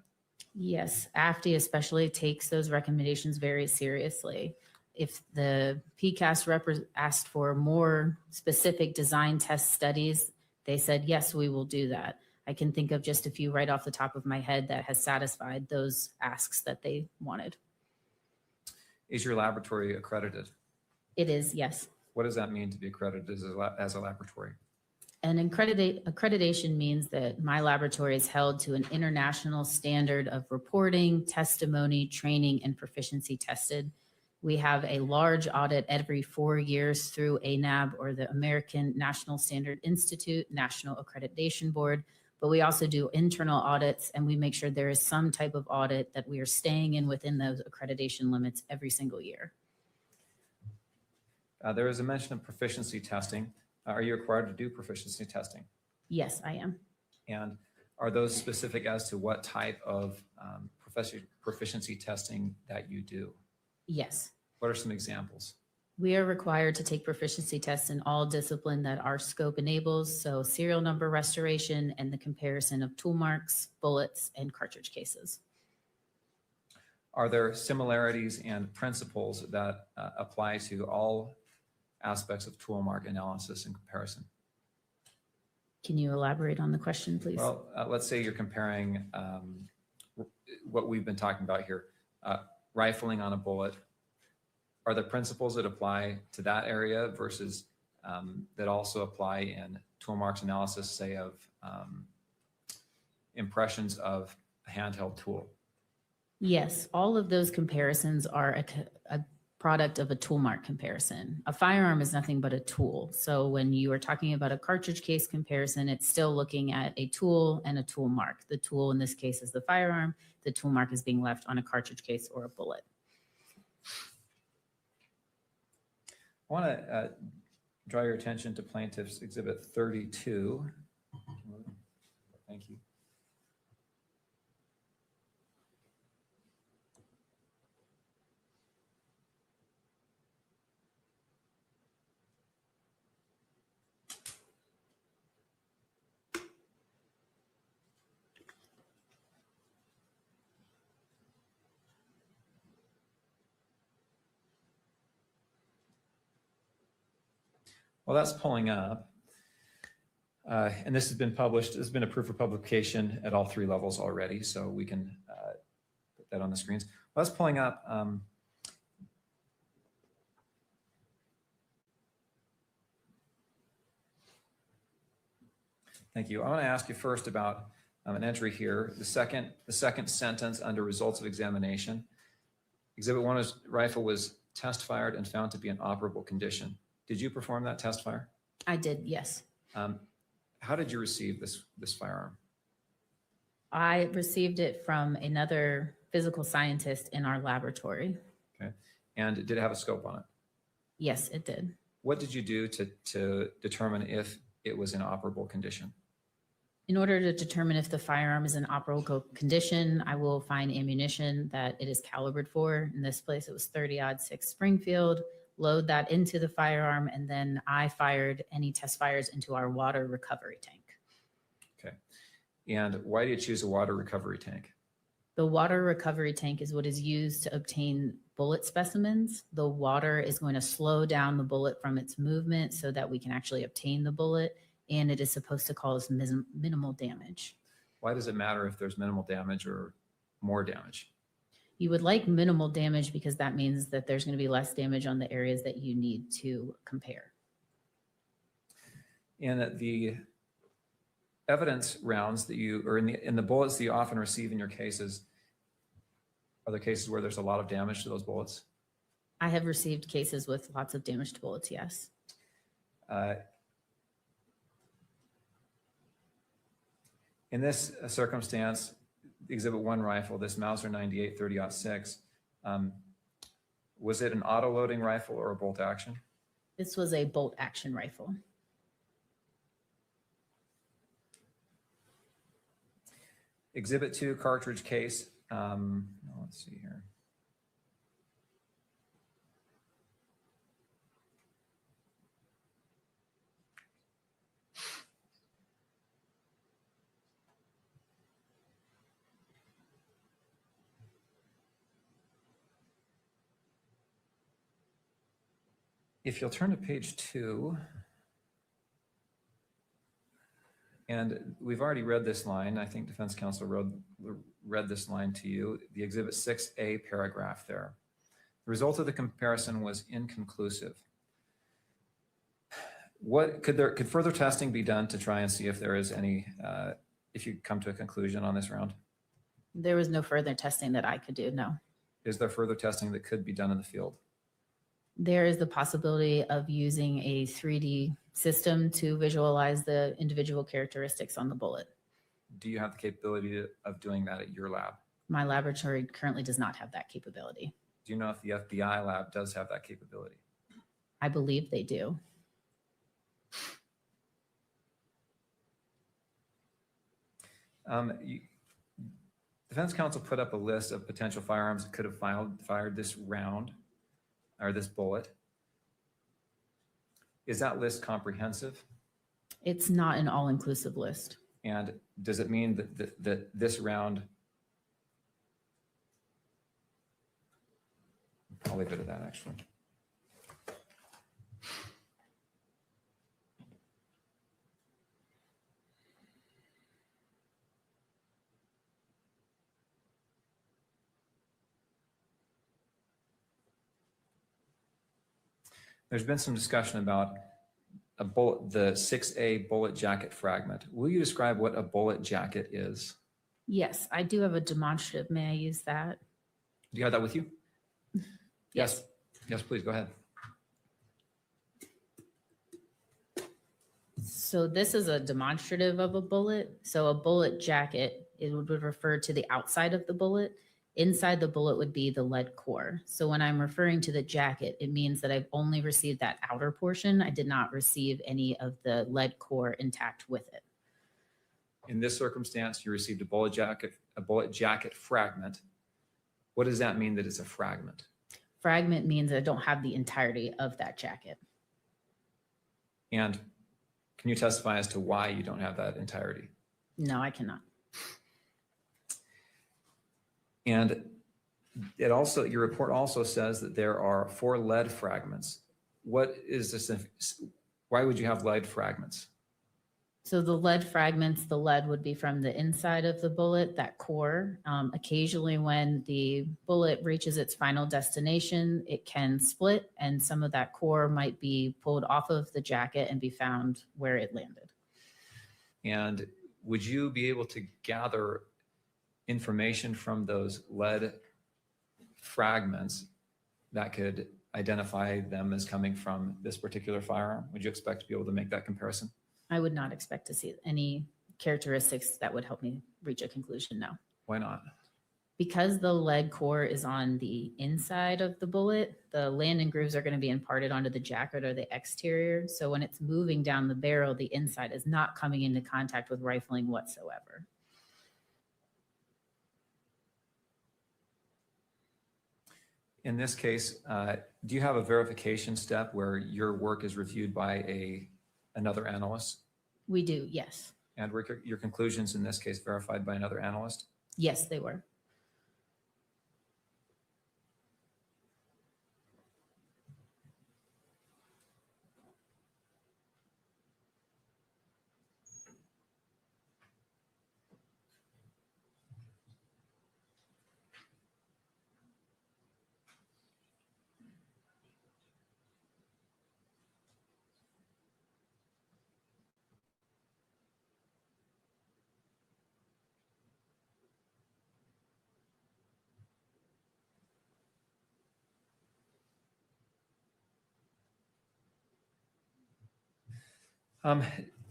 Yes, AFTI especially takes those recommendations very seriously. If the PCAST asked for more specific design test studies, they said, yes, we will do that. I can think of just a few right off the top of my head that has satisfied those asks that they wanted. Is your laboratory accredited? It is, yes. What does that mean to be accredited as a laboratory? An accreditation means that my laboratory is held to an international standard of reporting, testimony, training, and proficiency tested. We have a large audit every 4 years through ANAB, or the American National Standard Institute, National Accreditation Board, but we also do internal audits, and we make sure there is some type of audit that we are staying in within those accreditation limits every single year. There is a mention of proficiency testing. Are you required to do proficiency testing? Yes, I am. And are those specific as to what type of proficiency testing that you do? Yes. What are some examples? We are required to take proficiency tests in all discipline that our scope enables, so serial number restoration and the comparison of tool marks, bullets, and cartridge cases. Are there similarities and principles that apply to all aspects of tool mark analysis and comparison? Can you elaborate on the question, please? Well, let's say you're comparing what we've been talking about here, rifling on a bullet. Are there principles that apply to that area versus that also apply in tool marks analysis, say of impressions of a handheld tool? Yes, all of those comparisons are a product of a tool mark comparison. A firearm is nothing but a tool. So when you are talking about a cartridge case comparison, it's still looking at a tool and a tool mark. The tool in this case is the firearm. The tool mark is being left on a cartridge case or a bullet. I want to draw your attention to Plaintiff's Exhibit 32. Thank you. Well, that's pulling up. And this has been published, this has been approved for publication at all 3 levels already, so we can put that on the screens. While that's pulling up, thank you. I want to ask you first about an entry here. The second sentence under results of examination. Exhibit 1 rifle was test fired and found to be in operable condition. Did you perform that test fire? I did, yes. How did you receive this firearm? I received it from another physical scientist in our laboratory. Okay. And did it have a scope on it? Yes, it did. What did you do to determine if it was in operable condition? In order to determine if the firearm is in operable condition, I will find ammunition that it is calibered for. In this place, it was 30-06 Springfield. Load that into the firearm, and then I fired any test fires into our water recovery tank. Okay. And why do you choose a water recovery tank? The water recovery tank is what is used to obtain bullet specimens. The water is going to slow down the bullet from its movement so that we can actually obtain the bullet, and it is supposed to cause minimal damage. Why does it matter if there's minimal damage or more damage? You would like minimal damage because that means that there's going to be less damage on the areas that you need to compare. And that the evidence rounds that you, or in the bullets that you often receive in your cases, are there cases where there's a lot of damage to those bullets? I have received cases with lots of damaged bullets, yes. In this circumstance, Exhibit 1 rifle, this Mauser 98 30-06, was it an auto-loading rifle or a bolt action? This was a bolt action rifle. Exhibit 2 cartridge case. Let's see here. If you'll turn to page 2, and we've already read this line. I think defense counsel read this line to you, the Exhibit 6A paragraph there. The result of the comparison was inconclusive. Could further testing be done to try and see if there is any, if you come to a conclusion on this round? There was no further testing that I could do, no. Is there further testing that could be done in the field? There is the possibility of using a 3D system to visualize the individual characteristics on the bullet. Do you have the capability of doing that at your lab? My laboratory currently does not have that capability. Do you know if the FBI lab does have that capability? I believe they do. Defense counsel put up a list of potential firearms that could have fired this round or this bullet. Is that list comprehensive? It's not an all-inclusive list. And does it mean that this round, I'll leave it at that actually. There's been some discussion about a bullet, the 6A bullet jacket fragment. Will you describe what a bullet jacket is? Yes, I do have a demonstrative. May I use that? Do you have that with you? Yes. Yes, please go ahead. So this is a demonstrative of a bullet. So a bullet jacket, it would refer to the outside of the bullet. Inside the bullet would be the lead core. So when I'm referring to the jacket, it means that I've only received that outer portion. I did not receive any of the lead core intact with it. In this circumstance, you received a bullet jacket fragment. What does that mean that it's a fragment? Fragment means I don't have the entirety of that jacket. And can you testify as to why you don't have that entirety? No, I cannot. And it also, your report also says that there are 4 lead fragments. What is this? Why would you have lead fragments? So the lead fragments, the lead would be from the inside of the bullet, that core. Occasionally when the bullet reaches its final destination, it can split, and some of that core might be pulled off of the jacket and be found where it landed. And would you be able to gather information from those lead fragments that could identify them as coming from this particular firearm? Would you expect to be able to make that comparison? I would not expect to see any characteristics that would help me reach a conclusion, no. Why not? Because the lead core is on the inside of the bullet, the landing grooves are going to be imparted onto the jacket or the exterior. So when it's moving down the barrel, the inside is not coming into contact with rifling whatsoever. In this case, do you have a verification step where your work is reviewed by another analyst? We do, yes. And were your conclusions in this case verified by another analyst? Yes, they were.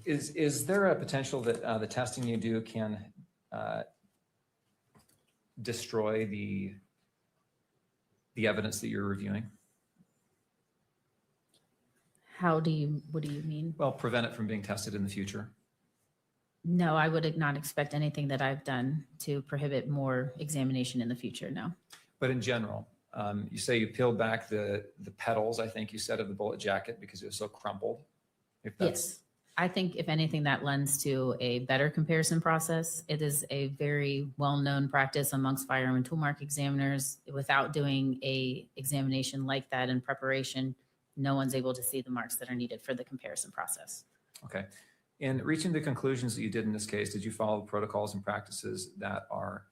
Is there a potential that the testing you do can destroy the evidence that you're reviewing? What do you mean? Well, prevent it from being tested in the future. No, I would not expect anything that I've done to prohibit more examination in the future, no. But in general, you say you peeled back the petals, I think you said, of the bullet jacket because it was so crumpled. Yes, I think if anything that lends to a better comparison process. It is a very well-known practice amongst firearm and tool mark examiners. Without doing a examination like that in preparation, no one's able to see the marks that are needed for the comparison process. Okay. In reaching the conclusions that you did in this case, did you follow protocols and practices that are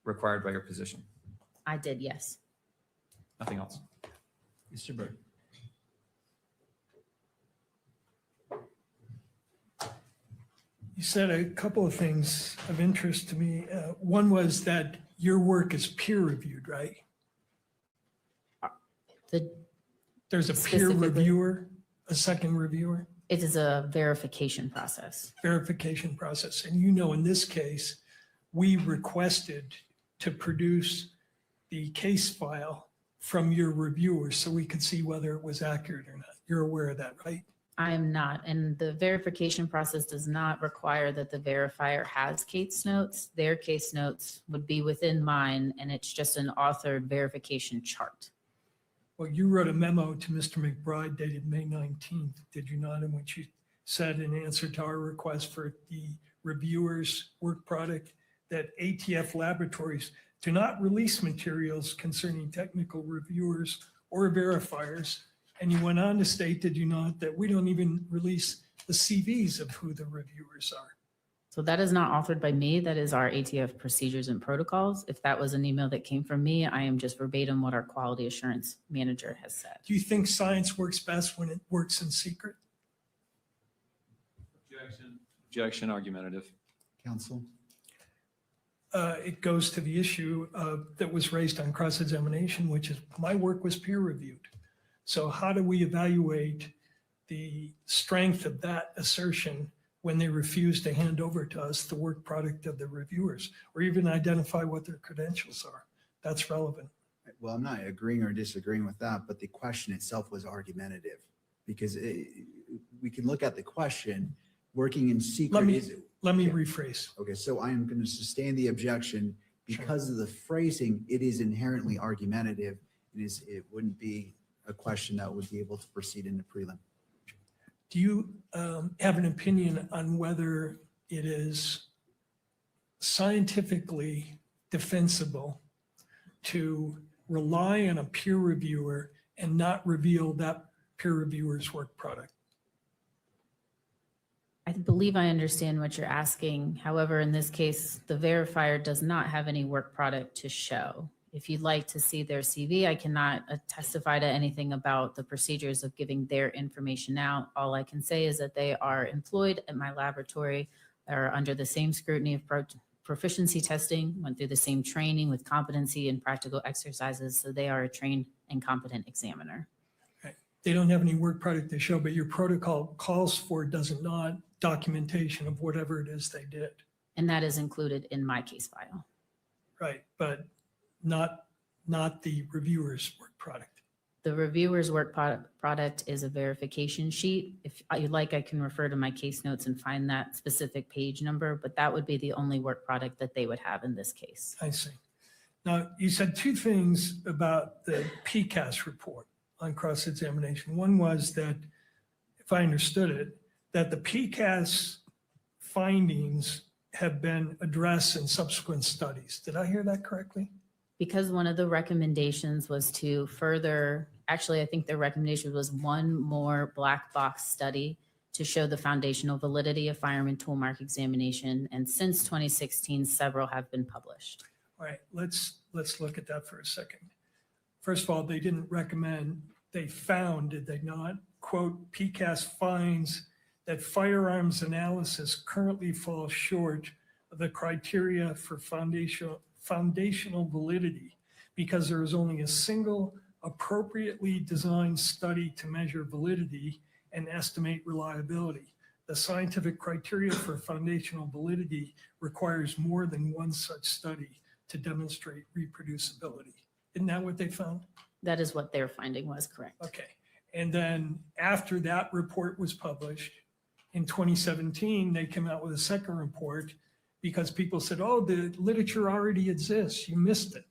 required by your position? I did, yes. Nothing else. Mr. Bird. You said a couple of things of interest to me. One was that your work is peer reviewed, right? There's a peer reviewer, a second reviewer? It is a verification process. Verification process. And you know, in this case, we requested to produce the case file from your reviewer so we could see whether it was accurate or not. You're aware of that, right? I am not, and the verification process does not require that the verifier has case notes. Their case notes would be within mine, and it's just an authored verification chart. Well, you wrote a memo to Mr. McBride dated May 19th, did you not? In which you said in answer to our request for the reviewer's work product that ATF laboratories do not release materials concerning technical reviewers or verifiers. And you went on to state, did you not, that we don't even release the CVs of who the reviewers are. So that is not authored by me. That is our ATF procedures and protocols. If that was an email that came from me, I am just verbatim what our quality assurance manager has said. Do you think science works best when it works in secret? Objection. Objection, argumentative. Counsel. It goes to the issue that was raised on cross-examination, which is my work was peer reviewed. So how do we evaluate the strength of that assertion when they refuse to hand over to us the work product of the reviewers or even identify what their credentials are? That's relevant. Well, I'm not agreeing or disagreeing with that, but the question itself was argumentative because we can look at the question working in secret. Let me rephrase. Okay, so I am going to sustain the objection because of the phrasing. It is inherently argumentative. It wouldn't be a question that would be able to proceed into prelim. Do you have an opinion on whether it is scientifically defensible to rely on a peer reviewer and not reveal that peer reviewer's work product? believe I understand what you're asking. However, in this case, the verifier does not have any work product to show. If you'd like to see their CV, I cannot testify to anything about the procedures of giving their information out. All I can say is that they are employed at my laboratory, are under the same scrutiny of proficiency testing, went through the same training with competency and practical exercises, so they are a trained and competent examiner. They don't have any work product to show, but your protocol calls for, does it not, documentation of whatever it is they did. And that is included in my case file. Right, but not the reviewer's work product. The reviewer's work product is a verification sheet. If you'd like, I can refer to my case notes and find that specific page number, but that would be the only work product that they would have in this case. I see. Now, you said two things about the PCAS report on cross-examination. One was that, if I understood it, that the PCAS findings have been addressed in subsequent studies. Did I hear that correctly? Because one of the recommendations was to further, actually, I think the recommendation was one more black box study to show the foundational validity of firearm tool mark examination. And since 2016, several have been published. All right, let's look at that for a second. First of all, they didn't recommend, they found, did they not? Quote, PCAS finds that firearms analysis currently falls short of the criteria for foundational validity because there is only a single appropriately designed study to measure validity and estimate reliability. The scientific criteria for foundational validity requires more than one such study to demonstrate reproducibility. Isn't that what they found? That is what their finding was, correct. Okay. And then after that report was published in 2017, they came out with a second report because people said, oh, the literature already exists. You missed it.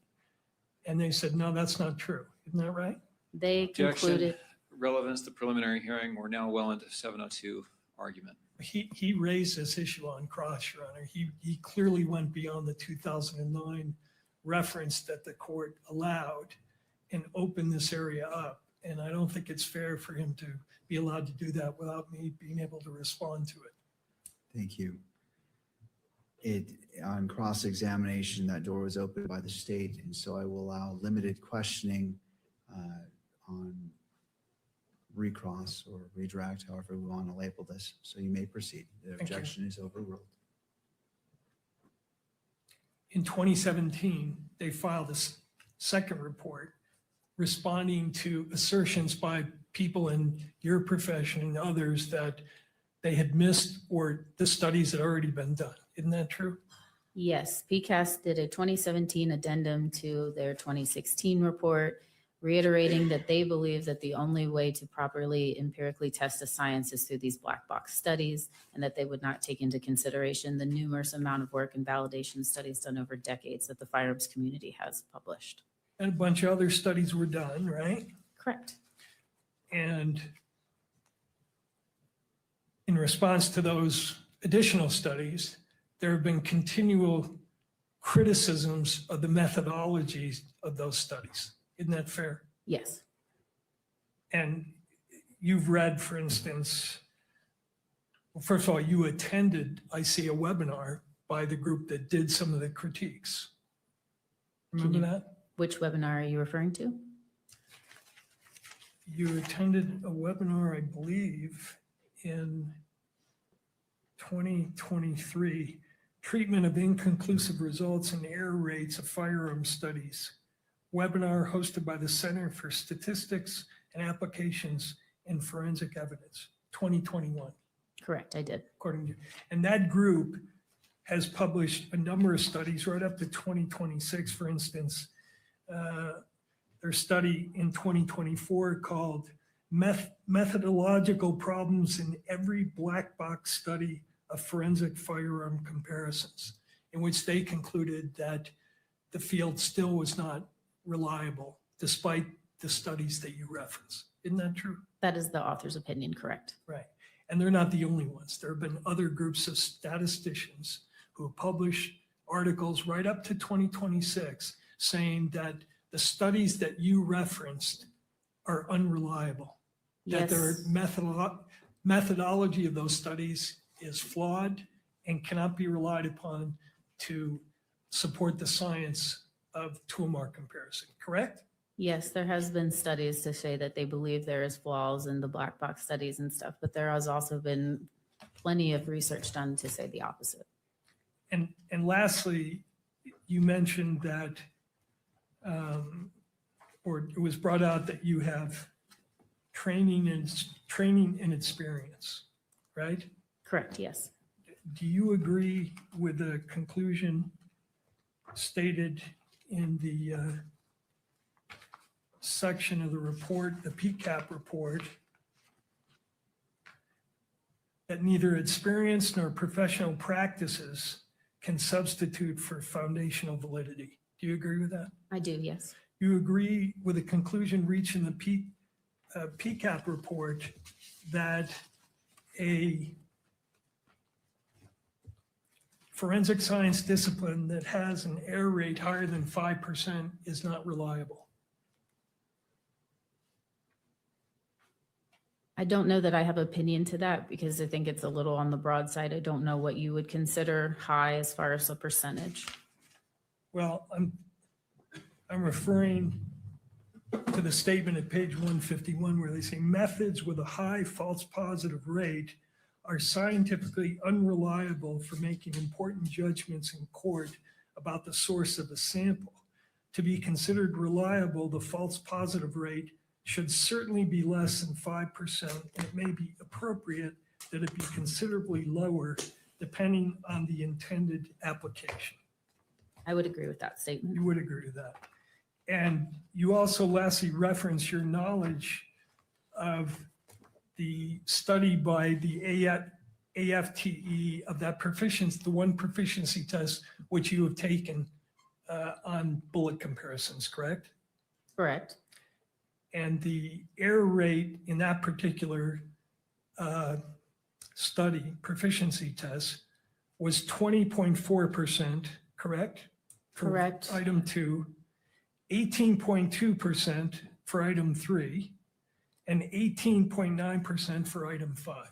And they said, no, that's not true. Isn't that right? They concluded. Relevance to preliminary hearing. We're now well into 702 argument. He raised this issue on cross, Your Honor. He clearly went beyond the 2009 reference that the court allowed and opened this area up. And I don't think it's fair for him to be allowed to do that without me being able to respond to it. Thank you. On cross-examination, that door was opened by the state, and so I will allow limited questioning on recross or redirect, however we want to label this. So you may proceed. The objection is overruled. In 2017, they filed a second report responding to assertions by people in your profession and others that they had missed or the studies had already been done. Isn't that true? Yes, PCAS did a 2017 addendum to their 2016 report, reiterating that they believe that the only way to properly empirically test a science is through these black box studies, and that they would not take into consideration the numerous amount of work and validation studies done over decades that the firearms community has published. And a bunch of other studies were done, right? Correct. And in response to those additional studies, there have been continual criticisms of the methodologies of those studies. Isn't that fair? Yes. And you've read, for instance, well, first of all, you attended, I see, a webinar by the group that did some of the critiques. Remember that? Which webinar are you referring to? You attended a webinar, I believe, in 2023, Treatment of Inconclusive Results and Error Rates of Firearm Studies, webinar hosted by the Center for Statistics and Applications in Forensic Evidence, 2021. Correct, I did. According to, and that group has published a number of studies right up to 2026, for instance. Their study in 2024 called Methodological Problems in Every Black Box Study of Forensic Firearm Comparisons, in which they concluded that the field still was not reliable despite the studies that you reference. Isn't that true? That is the author's opinion, correct. Right. And they're not the only ones. There have been other groups of statisticians who have published articles right up to 2026 saying that the studies that you referenced are unreliable. Yes. That their methodology of those studies is flawed and cannot be relied upon to support the science of toolmark comparison, correct? Yes, there has been studies to say that they believe there is flaws in the black box studies and stuff, but there has also been plenty of research done to say the opposite. And lastly, you mentioned that, or it was brought out that you have training and experience, right? Correct, yes. Do you agree with the conclusion stated in the section of the report, the PCAP report, that neither experience nor professional practices can substitute for foundational validity? Do you agree with that? I do, yes. You agree with the conclusion reached in the PCAP report that a forensic science discipline that has an error rate higher than 5% is not reliable? I don't know that I have opinion to that because I think it's a little on the broad side. I don't know what you would consider high as far as a percentage. Well, I'm referring to the statement at page 151 where they say methods with a high false positive rate are scientifically unreliable for making important judgments in court about the source of a sample. To be considered reliable, the false positive rate should certainly be less than 5%, and it may be appropriate that it be considerably lower depending on the intended application. I would agree with that statement. You would agree with that. And you also lastly reference your knowledge of the study by the AFTE of that proficiency, the one proficiency test which you have taken on bullet comparisons, correct? Correct. And the error rate in that particular study, proficiency test, was 20.4%, correct? Correct. For item 2, 18.2% for item 3, and 18.9% for item 5.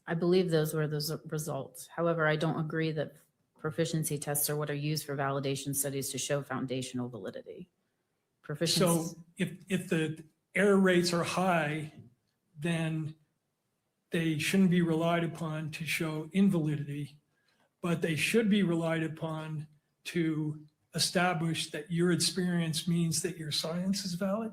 I believe those were the results. However, I don't agree that proficiency tests are what are used for validation studies to show foundational validity. So if the error rates are high, then they shouldn't be relied upon to show invalidity, but they should be relied upon to establish that your experience means that your science is valid?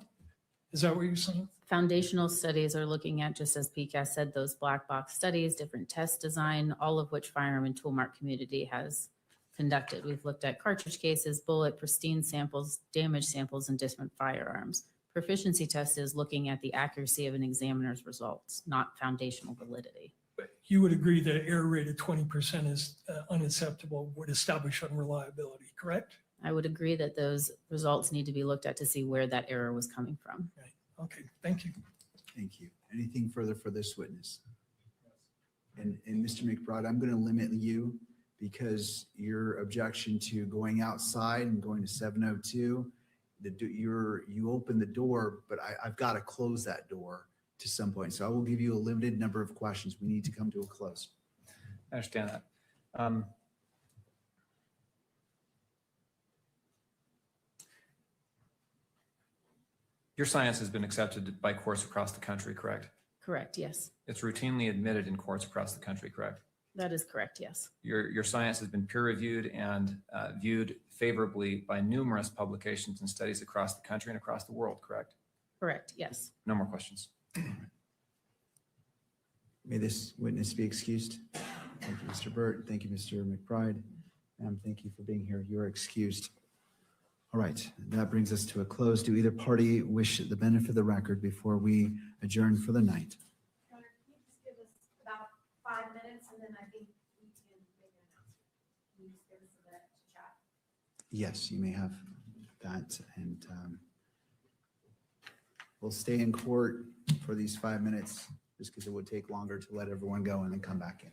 Is that what you're saying? Foundational studies are looking at, just as PCAS said, those black box studies, different test design, all of which firearm and toolmark community has conducted. We've looked at cartridge cases, bullet, pristine samples, damaged samples, and different firearms. Proficiency test is looking at the accuracy of an examiner's results, not foundational validity. But you would agree that an error rate of 20% is unacceptable, would establish unreliability, correct? I would agree that those results need to be looked at to see where that error was coming from. Right. Okay, thank you. Thank you. Anything further for this witness? And Mr. McBride, I'm going to limit you because your objection to going outside and going to 702, you open the door, but I've got to close that door to some point. So I will give you a limited number of questions. We need to come to a close. I understand that. Your science has been accepted by courts across the country, correct? Correct, yes. It's routinely admitted in courts across the country, correct? That is correct, yes. Your science has been peer-reviewed and viewed favorably by numerous publications and studies across the country and across the world, correct? Correct, yes. No more questions. May this witness be excused. Thank you, Mr. Burt. Thank you, Mr. McBride. Thank you for being here. You're excused. All right, that brings us to a close. Do either party wish the benefit of the record before we adjourn for the night? Can you just give us about 5 minutes and then I think we can make an announcement. Can you just give us a minute to chat? Yes, you may have that. And we'll stay in court for these 5 minutes just because it would take longer to let everyone go and then come back in.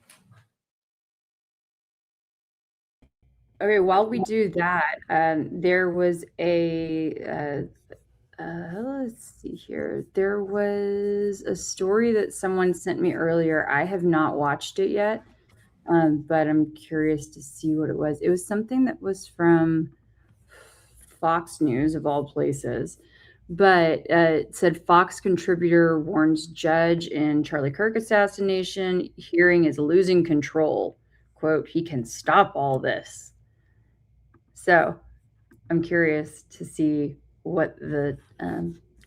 Okay, while we do that, there was a Let's see here. There was a story that someone sent me earlier. I have not watched it yet, but I'm curious to see what it was. It was something that was from Fox News, of all places, but it said Fox contributor warns judge in Charlie Kirk assassination hearing is losing control. Quote, he can stop all this. So I'm curious to see what the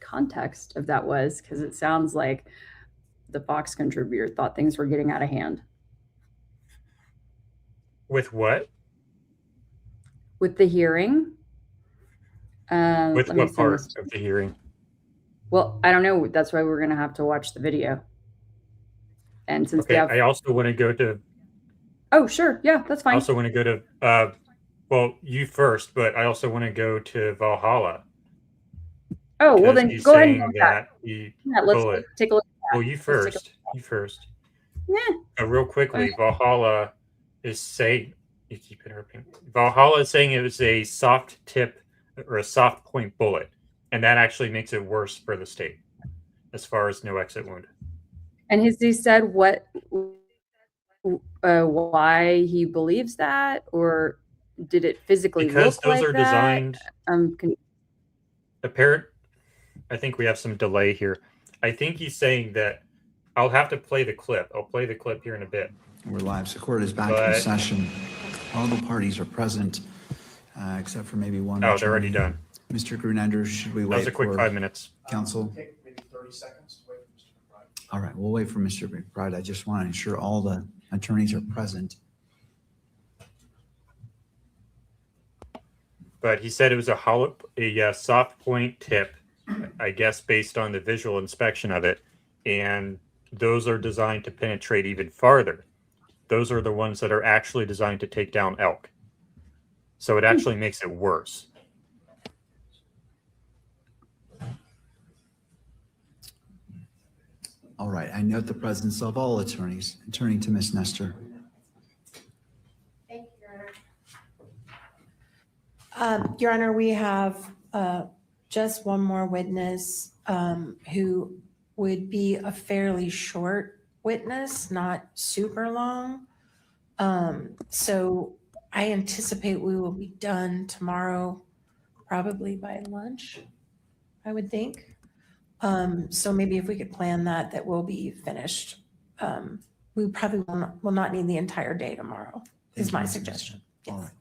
context of that was, because it sounds like the Fox contributor thought things were getting out of hand. With what? With the hearing. With what part of the hearing? Well, I don't know. That's why we're going to have to watch the video. And since Okay, I also want to go to. Oh, sure. Yeah, that's fine. I also want to go to. Well, you first, but I also want to go to Valhalla. Oh, well then go ahead and go with that. Let's take a look at that. Well, you first. You first. Yeah. Real quickly, Valhalla is saying. You keep interrupting. Valhalla is saying it was a soft tip or a soft point bullet, and that actually makes it worse for the state as far as no exit wound. And has he said what, why he believes that, or did it physically because look those like are that? designed. I think we have some delay here. I think he's saying that. I'll have to play the clip. I'll play the clip here in a bit. We're live. So court is back in session. All the parties are present, except for maybe one. Oh, they're already done. Mr. Grunender, should we wait? That was a quick 5 minutes. Counsel. Take maybe 30 seconds to wait for Mr. McBride. All right, we'll wait for Mr. McBride. I just want to ensure all the attorneys are present. But he said it was a soft point tip, I guess, based on the visual inspection of it. And those are designed to penetrate even farther. Those are the ones that are actually designed to take down elk. So it actually makes it worse. All right, I note the presence of all attorneys. Turning to Ms. Nestor. Thank you, Your Honor. Your Honor, we have just one more witness who would be a fairly short witness, not super long. So I anticipate we will be done tomorrow, probably by lunch, I would think. So maybe if we could plan that we'll be finished. We probably will not need the entire day tomorrow, is my suggestion. All right.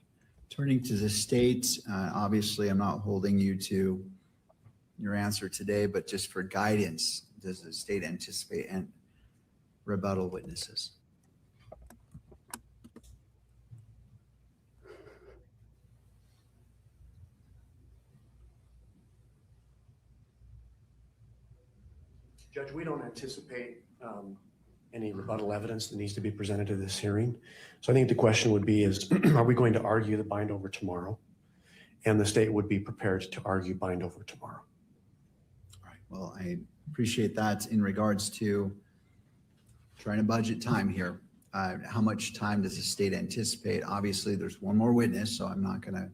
Turning to the state, obviously I'm not holding you to your answer today, but just for guidance, does the state anticipate and rebuttal witnesses? Judge, we don't anticipate any rebuttal evidence that needs to be presented to this hearing. So I think the question would be is, are we going to argue the bind over tomorrow? And the state would be prepared to argue bind over tomorrow. All right, well, I appreciate that. In regards to trying to budget time here, how much time does the state anticipate? Obviously, there's one more witness, so I'm not going to.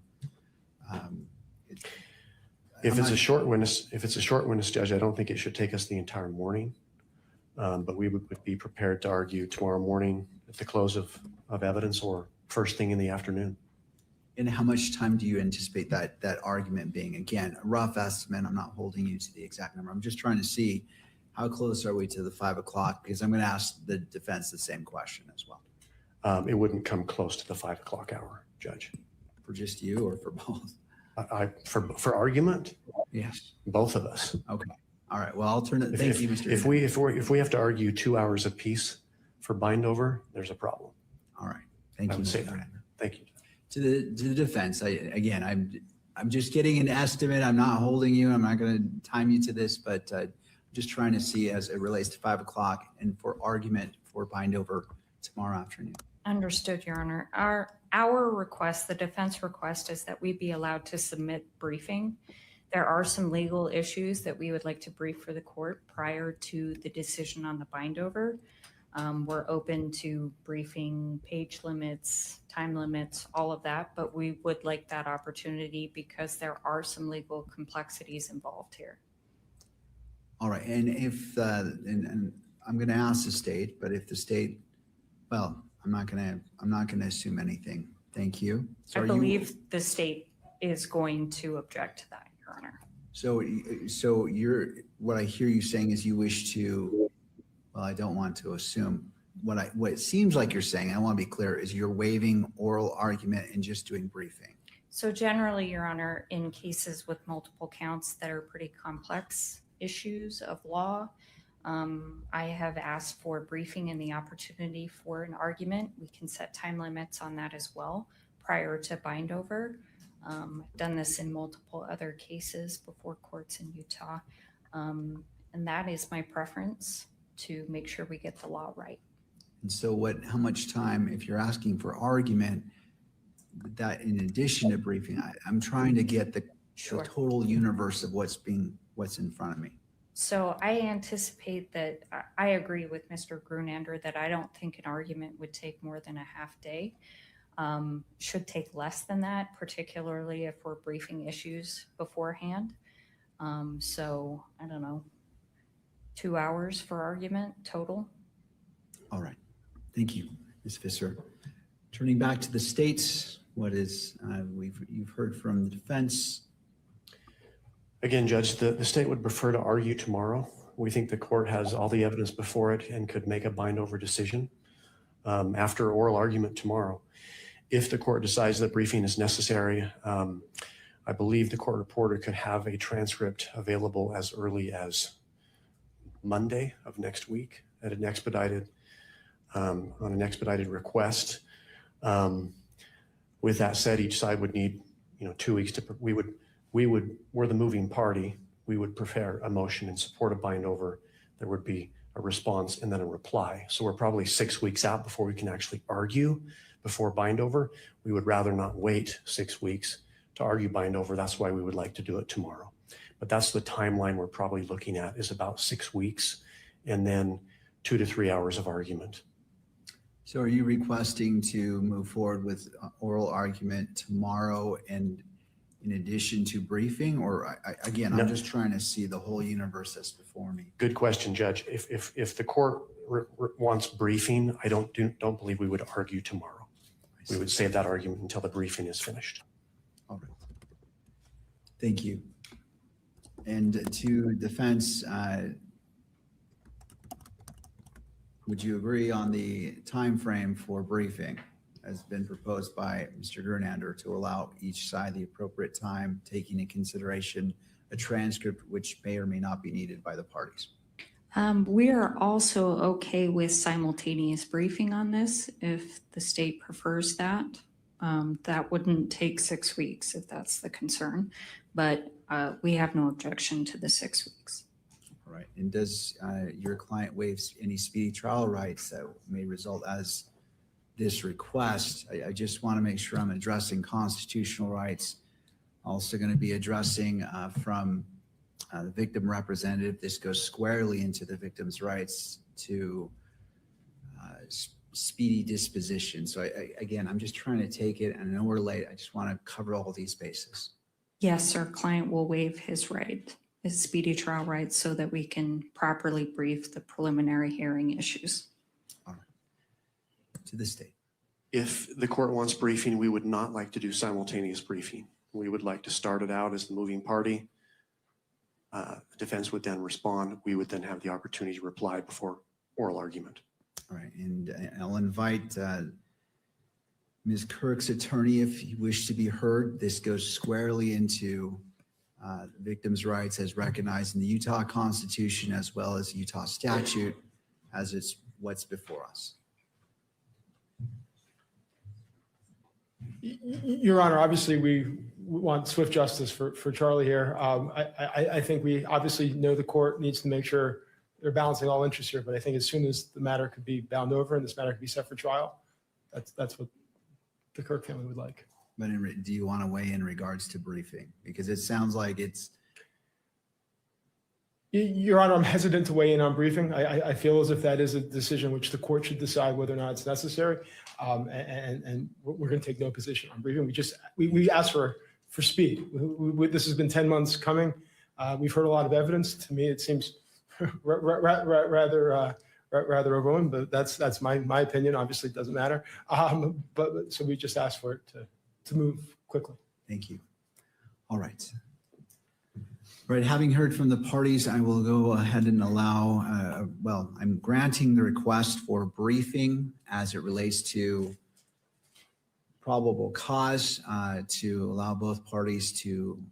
If it's a short witness, Judge, I don't think it should take us the entire morning. But we would be prepared to argue tomorrow morning at the close of evidence or first thing in the afternoon. And how much time do you anticipate that argument being? Again, a rough estimate. I'm not holding you to the exact number. I'm just trying to see how close are we to the 5 o'clock, because I'm going to ask the defense the same question as well. It wouldn't come close to the 5 o'clock hour, Judge. For just you or for both? For argument? Yes. Both of us. Okay. All right. Well, I'll turn it. Thank you, Mr. If we have to argue 2 hours apiece for bind over, there's a problem. All right. Thank you. I would say that. Thank you. To the defense, I'm just getting an estimate. I'm not holding you. I'm not going to time you to this, but just trying to see as it relates to 5 o'clock and for argument for bind over tomorrow afternoon. Understood, Your Honor. Our request, the defense request, is that we be allowed to submit briefing. There are some legal issues that we would like to brief for the court prior to the decision on the bind over. We're open to briefing, page limits, time limits, all of that, but we would like that opportunity because there are some legal complexities involved here. All right, and if, and I'm gonna ask the state, but if the state, well, I'm not gonna assume anything. Thank you. So I believe the state is going to object to that, Your Honor. So what I hear you saying is you wish to, well, I don't want to assume, what it seems like you're saying, I want to be clear, is you're waiving oral argument and just doing briefing. So generally, Your Honor, in cases with multiple counts that are pretty complex issues of law, I have asked for briefing and the opportunity for an argument. We can set time limits on that as well prior to bind over. I've done this in multiple other cases before courts in Utah. And that is my preference, to make sure we get the law right. And so how much time, if you're asking for argument, that in addition to briefing, I'm trying to get the total universe of what's in front of me. So I anticipate that I agree with Mr. Grunander that I don't think an argument would take more than a half day. Should take less than that, particularly if we're briefing issues beforehand. So I don't know, 2 hours for argument total. All right, thank you, Ms. Visser. Turning back to the states, what is, you've heard from the defense. Again, Judge, the state would prefer to argue tomorrow. We think the court has all the evidence before it and could make a bind over decision after oral argument tomorrow. If the court decides that briefing is necessary, I believe the court reporter could have a transcript available as early as Monday of next week at an expedited, on an expedited request. With that said, each side would need, 2 weeks to, we're the moving party. We would prepare a motion in support of bind over. There would be a response and then a reply. So we're probably 6 weeks out before we can actually argue before bind over. We would rather not wait 6 weeks to argue bind over. That's why we would like to do it tomorrow. But that's the timeline we're probably looking at, is about 6 weeks and then 2 to 3 hours of argument. So are you requesting to move forward with oral argument tomorrow and in addition to briefing, or again, I'm just trying to see the whole universe that's before me. Good question, Judge. If the court wants briefing, I don't believe we would argue tomorrow. We would save that argument until the briefing is finished. All right. Thank you. And to defense, would you agree on the time frame for briefing has been proposed by Mr. Grunander to allow each side the appropriate time, taking into consideration a transcript which may or may not be needed by the parties? We are also okay with simultaneous briefing on this if the state prefers that. That wouldn't take 6 weeks if that's the concern, but we have no objection to the 6 weeks. All right. And does your client waive any speedy trial rights that may result as this request? I just want to make sure I'm addressing constitutional rights. Also going to be addressing from the victim representative. This goes squarely into the victim's rights to speedy disposition. So again, I'm just trying to take it, and I know we're late. I just want to cover all these bases. Yes, our client will waive his right, his speedy trial rights, so that we can properly brief the preliminary hearing issues. All right. To the state. If the court wants briefing, we would not like to do simultaneous briefing. We would like to start it out as the moving party. The defense would then respond. We would then have the opportunity to reply before oral argument. All right, and I'll invite Ms. Kirk's attorney if you wish to be heard. This goes squarely into the victim's rights as recognized in the Utah Constitution as well as Utah statute as it's what's before us. Your Honor, obviously we want swift justice for Charlie here. I think we obviously know the court needs to make sure they're balancing all interests here, but I think as soon as the matter could be bound over and this matter could be set for trial, that's what the Kirk family would like. But do you want to weigh in regards to briefing? Because it sounds like it's Your Honor, I'm hesitant to weigh in on briefing. I feel as if that is a decision which the court should decide whether or not it's necessary. And we're going to take no position on briefing. We asked for speed. This has been 10 months coming. We've heard a lot of evidence. To me, it seems rather overwhelming, but that's my opinion. Obviously, it doesn't matter. But so we just asked for it to move quickly. Thank you. All right. All right, having heard from the parties, I will go ahead and allow, I'm granting the request for briefing as it relates to probable cause to allow both parties to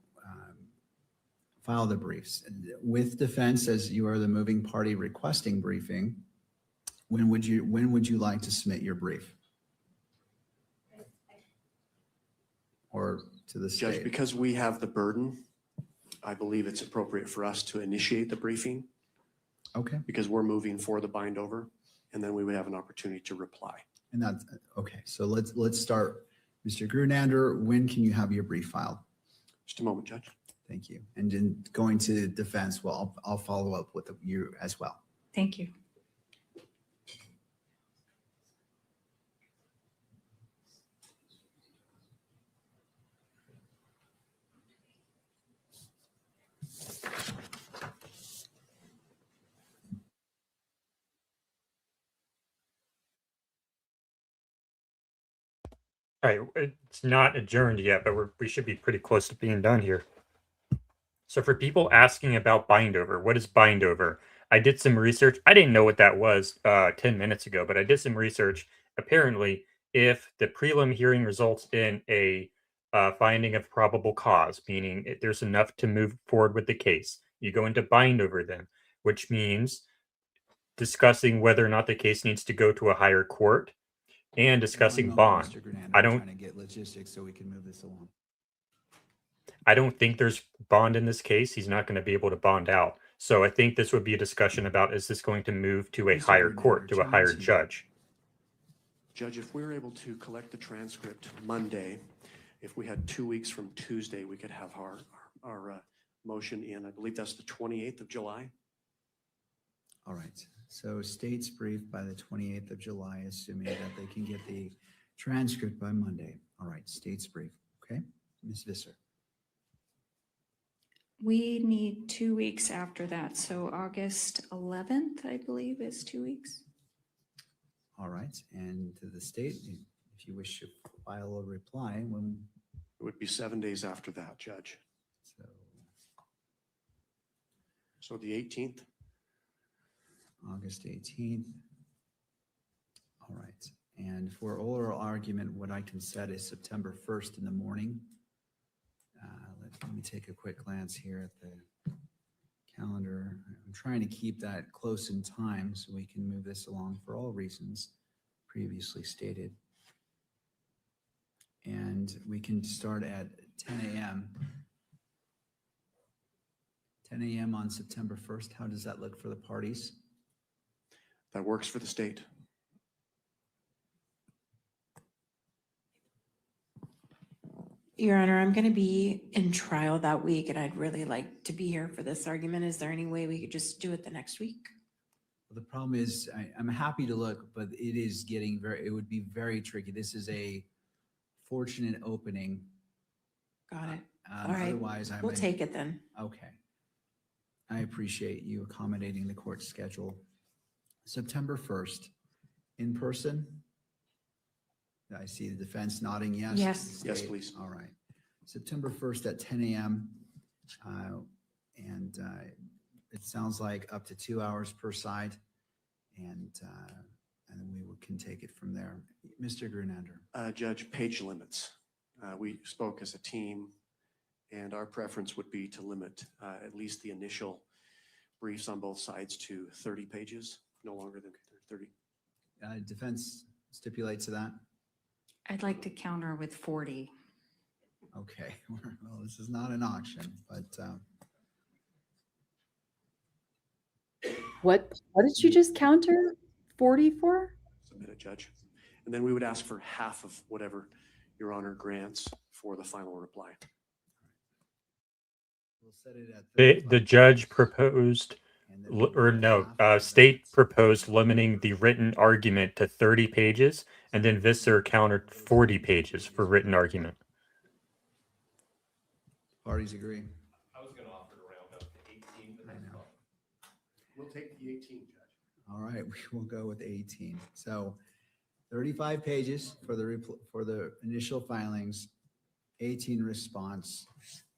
file the briefs. With defense, as you are the moving party requesting briefing, when would you like to submit your brief? Or to the state? Judge, because we have the burden, I believe it's appropriate for us to initiate the briefing. Okay. Because we're moving for the bind over, and then we would have an opportunity to reply. And that's okay. So let's start. Mr. Grunander, when can you have your brief filed? Just a moment, Judge. Thank you. And in going to defense, well, I'll follow up with you as well. Thank you. All right, it's not adjourned yet, but we should be pretty close to being done here. So for people asking about bind over, what is bind over? I did some research. I didn't know what that was 10 minutes ago, but I did some research. Apparently, if the prelim hearing results in a finding of probable cause, meaning there's enough to move forward with the case, you go into bind over then, which means discussing whether or not the case needs to go to a higher court and discussing bond. Mr. Grunander, I I'm don't trying to get logistics so we can move this along. I don't think there's bond in this case. He's not going to be able to bond out. So I think this would be a discussion about, is this going to move to a higher court, to a higher judge? Judge, if we were able to collect the transcript Monday, if we had 2 weeks from Tuesday, we could have our motion in. I believe that's the 28th of July. All right. So state's brief by the 28th of July, assuming that they can get the transcript by Monday. All right. State's brief. Okay. Ms. Visser. We need 2 weeks after that. So August 11th, I believe, is 2 weeks. All right. And to the state, if you wish to file a reply, when it would be 7 days after that, Judge. So the 18th. August 18th. All right. And for oral argument, what I can set is September 1st in the morning. Let me take a quick glance here at the calendar. I'm trying to keep that close in time so we can move this along for all reasons previously stated. And we can start at 10 a.m. 10 a.m. on September 1st. How does that look for the parties? That works for the state. Your Honor, I'm going to be in trial that week, and I'd really like to be here for this argument. Is there any way we could just do it the next week? Well, the problem is I'm happy to look, but it is getting it would be very tricky. This is a fortunate opening. Got it. All right. Otherwise, we'll take it then. Okay. I appreciate you accommodating the court schedule. September 1st, in person. I see the defense nodding yes. Yes. Yes, please. All right. September 1st at 10 a.m. And it sounds like up to 2 hours per side. And then we can take it from there. Mr. Grunander. Judge, page limits. We spoke as a team, and our preference would be to limit at least the initial briefs on both sides to 30 pages, no longer than 30. Defense stipulates to that? I'd like to counter with 40. Okay. Well, this is not an auction, but what did you just counter? 44? Submit it, Judge. And then we would ask for half of whatever Your Honor grants for the final reply. We'll set it at The judge proposed, state proposed limiting the written argument to 30 pages, and then Visser countered 40 pages for written argument. Parties agree. I was going to offer to round up to 18, but that's fine. We'll take the 18, Judge. All right, we will go with 18. So 35 pages for the initial filings, 18 response,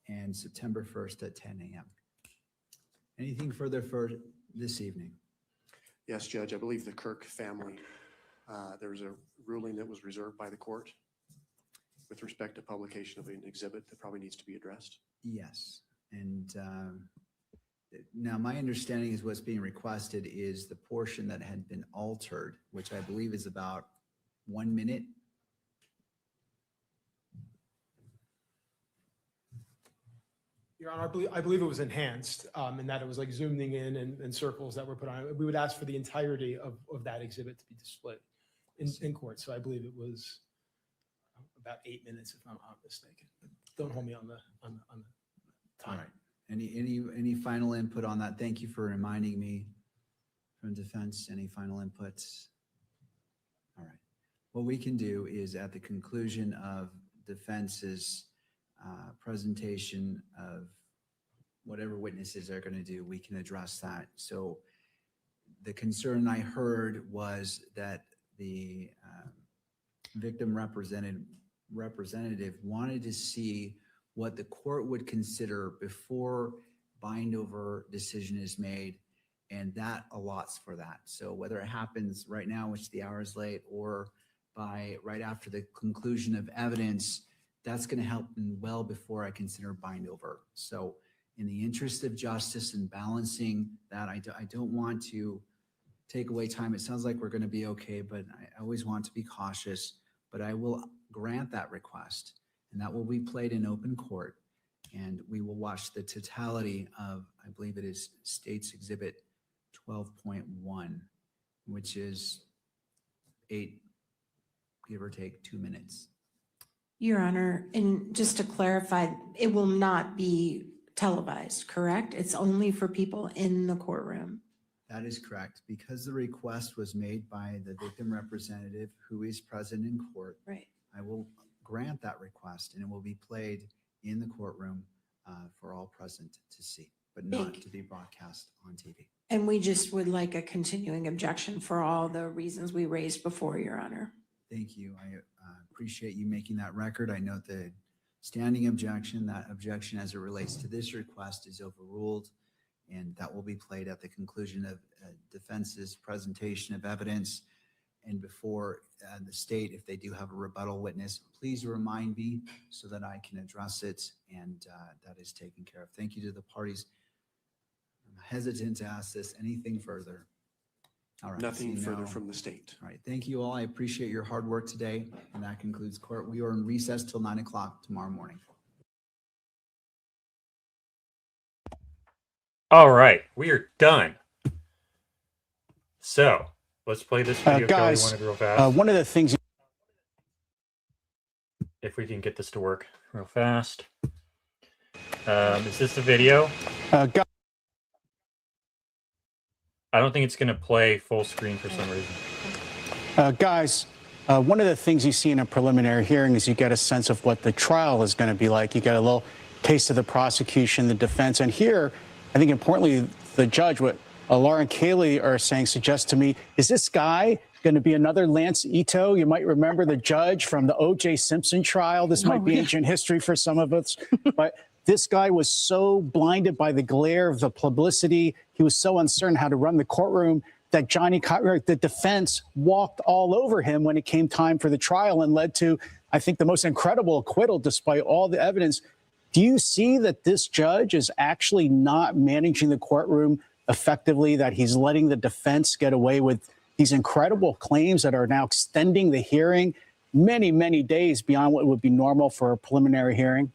and September 1st at 10 a.m. Anything further for this evening? Yes, Judge, I believe the Kirk family, there was a ruling that was reserved by the court with respect to publication of an exhibit that probably needs to be addressed. Yes, and now my understanding is what's being requested is the portion that had been altered, which I believe is about 1 minute. Your Honor, I believe it was enhanced in that it was like zooming in and circles that were put on it. We would ask for the entirety of that exhibit to be displayed in court. So I believe it was about 8 minutes, if I'm not mistaken. Don't hold me on the time. All right. Any final input on that? Thank you for reminding me from defense. Any final inputs? All right. What we can do is at the conclusion of defense's presentation of whatever witnesses they're going to do, we can address that. So the concern I heard was that the victim representative wanted to see what the court would consider before bind over decision is made, and that allots for that. So whether it happens right now, which the hour is late, or by right after the conclusion of evidence, that's going to help well before I consider bind over. So in the interest of justice and balancing that, I don't want to take away time. It sounds like we're going to be okay, but I always want to be cautious. But I will grant that request, and that will be played in open court. And we will watch the totality of, I believe it is State's Exhibit 12.1, which is 8, give or take 2 minutes. Your Honor, and just to clarify, it will not be televised, correct? It's only for people in the courtroom. That is correct. Because the request was made by the victim representative who is present in court, right? I will grant that request, and it will be played in the courtroom for all present to see, but not to be broadcast on TV. And we just would like a continuing objection for all the reasons we raised before, Your Honor. Thank you. I appreciate you making that record. I note the standing objection. That objection as it relates to this request is overruled, and that will be played at the conclusion of defense's presentation of evidence. And before the state, if they do have a rebuttal witness, please remind me so that I can address it, and that is taken care of. Thank you to the parties. I'm hesitant to ask this. Anything further? All right. Nothing further from the state. All right. Thank you all. I appreciate your hard work today. And that concludes court. We are in recess till 9 o'clock tomorrow morning. All right. We are done. So let's play this video. Guys, Kelly wanted real fast. one of the things. If we can get this to work real fast. Is this the video? I don't think it's going to play full screen for some reason. Guys, one of the things you see in a preliminary hearing is you get a sense of what the trial is going to be like. You get a little taste of the prosecution, the defense. And here, I think importantly, the judge, what Laura and Keli are saying suggests to me, is this guy going to be another Lance Ito? You might remember the judge from the O.J. Simpson trial. This might be ancient history for some of us. But this guy was so blinded by the glare of the publicity. He was so uncertain how to run the courtroom that the defense walked all over him when it came time for the trial and led to, I think, the most incredible acquittal despite all the evidence. Do you see that this judge is actually not managing the courtroom effectively, that he's letting the defense get away with these incredible claims that are now extending the hearing many, many days beyond what would be normal for a preliminary hearing?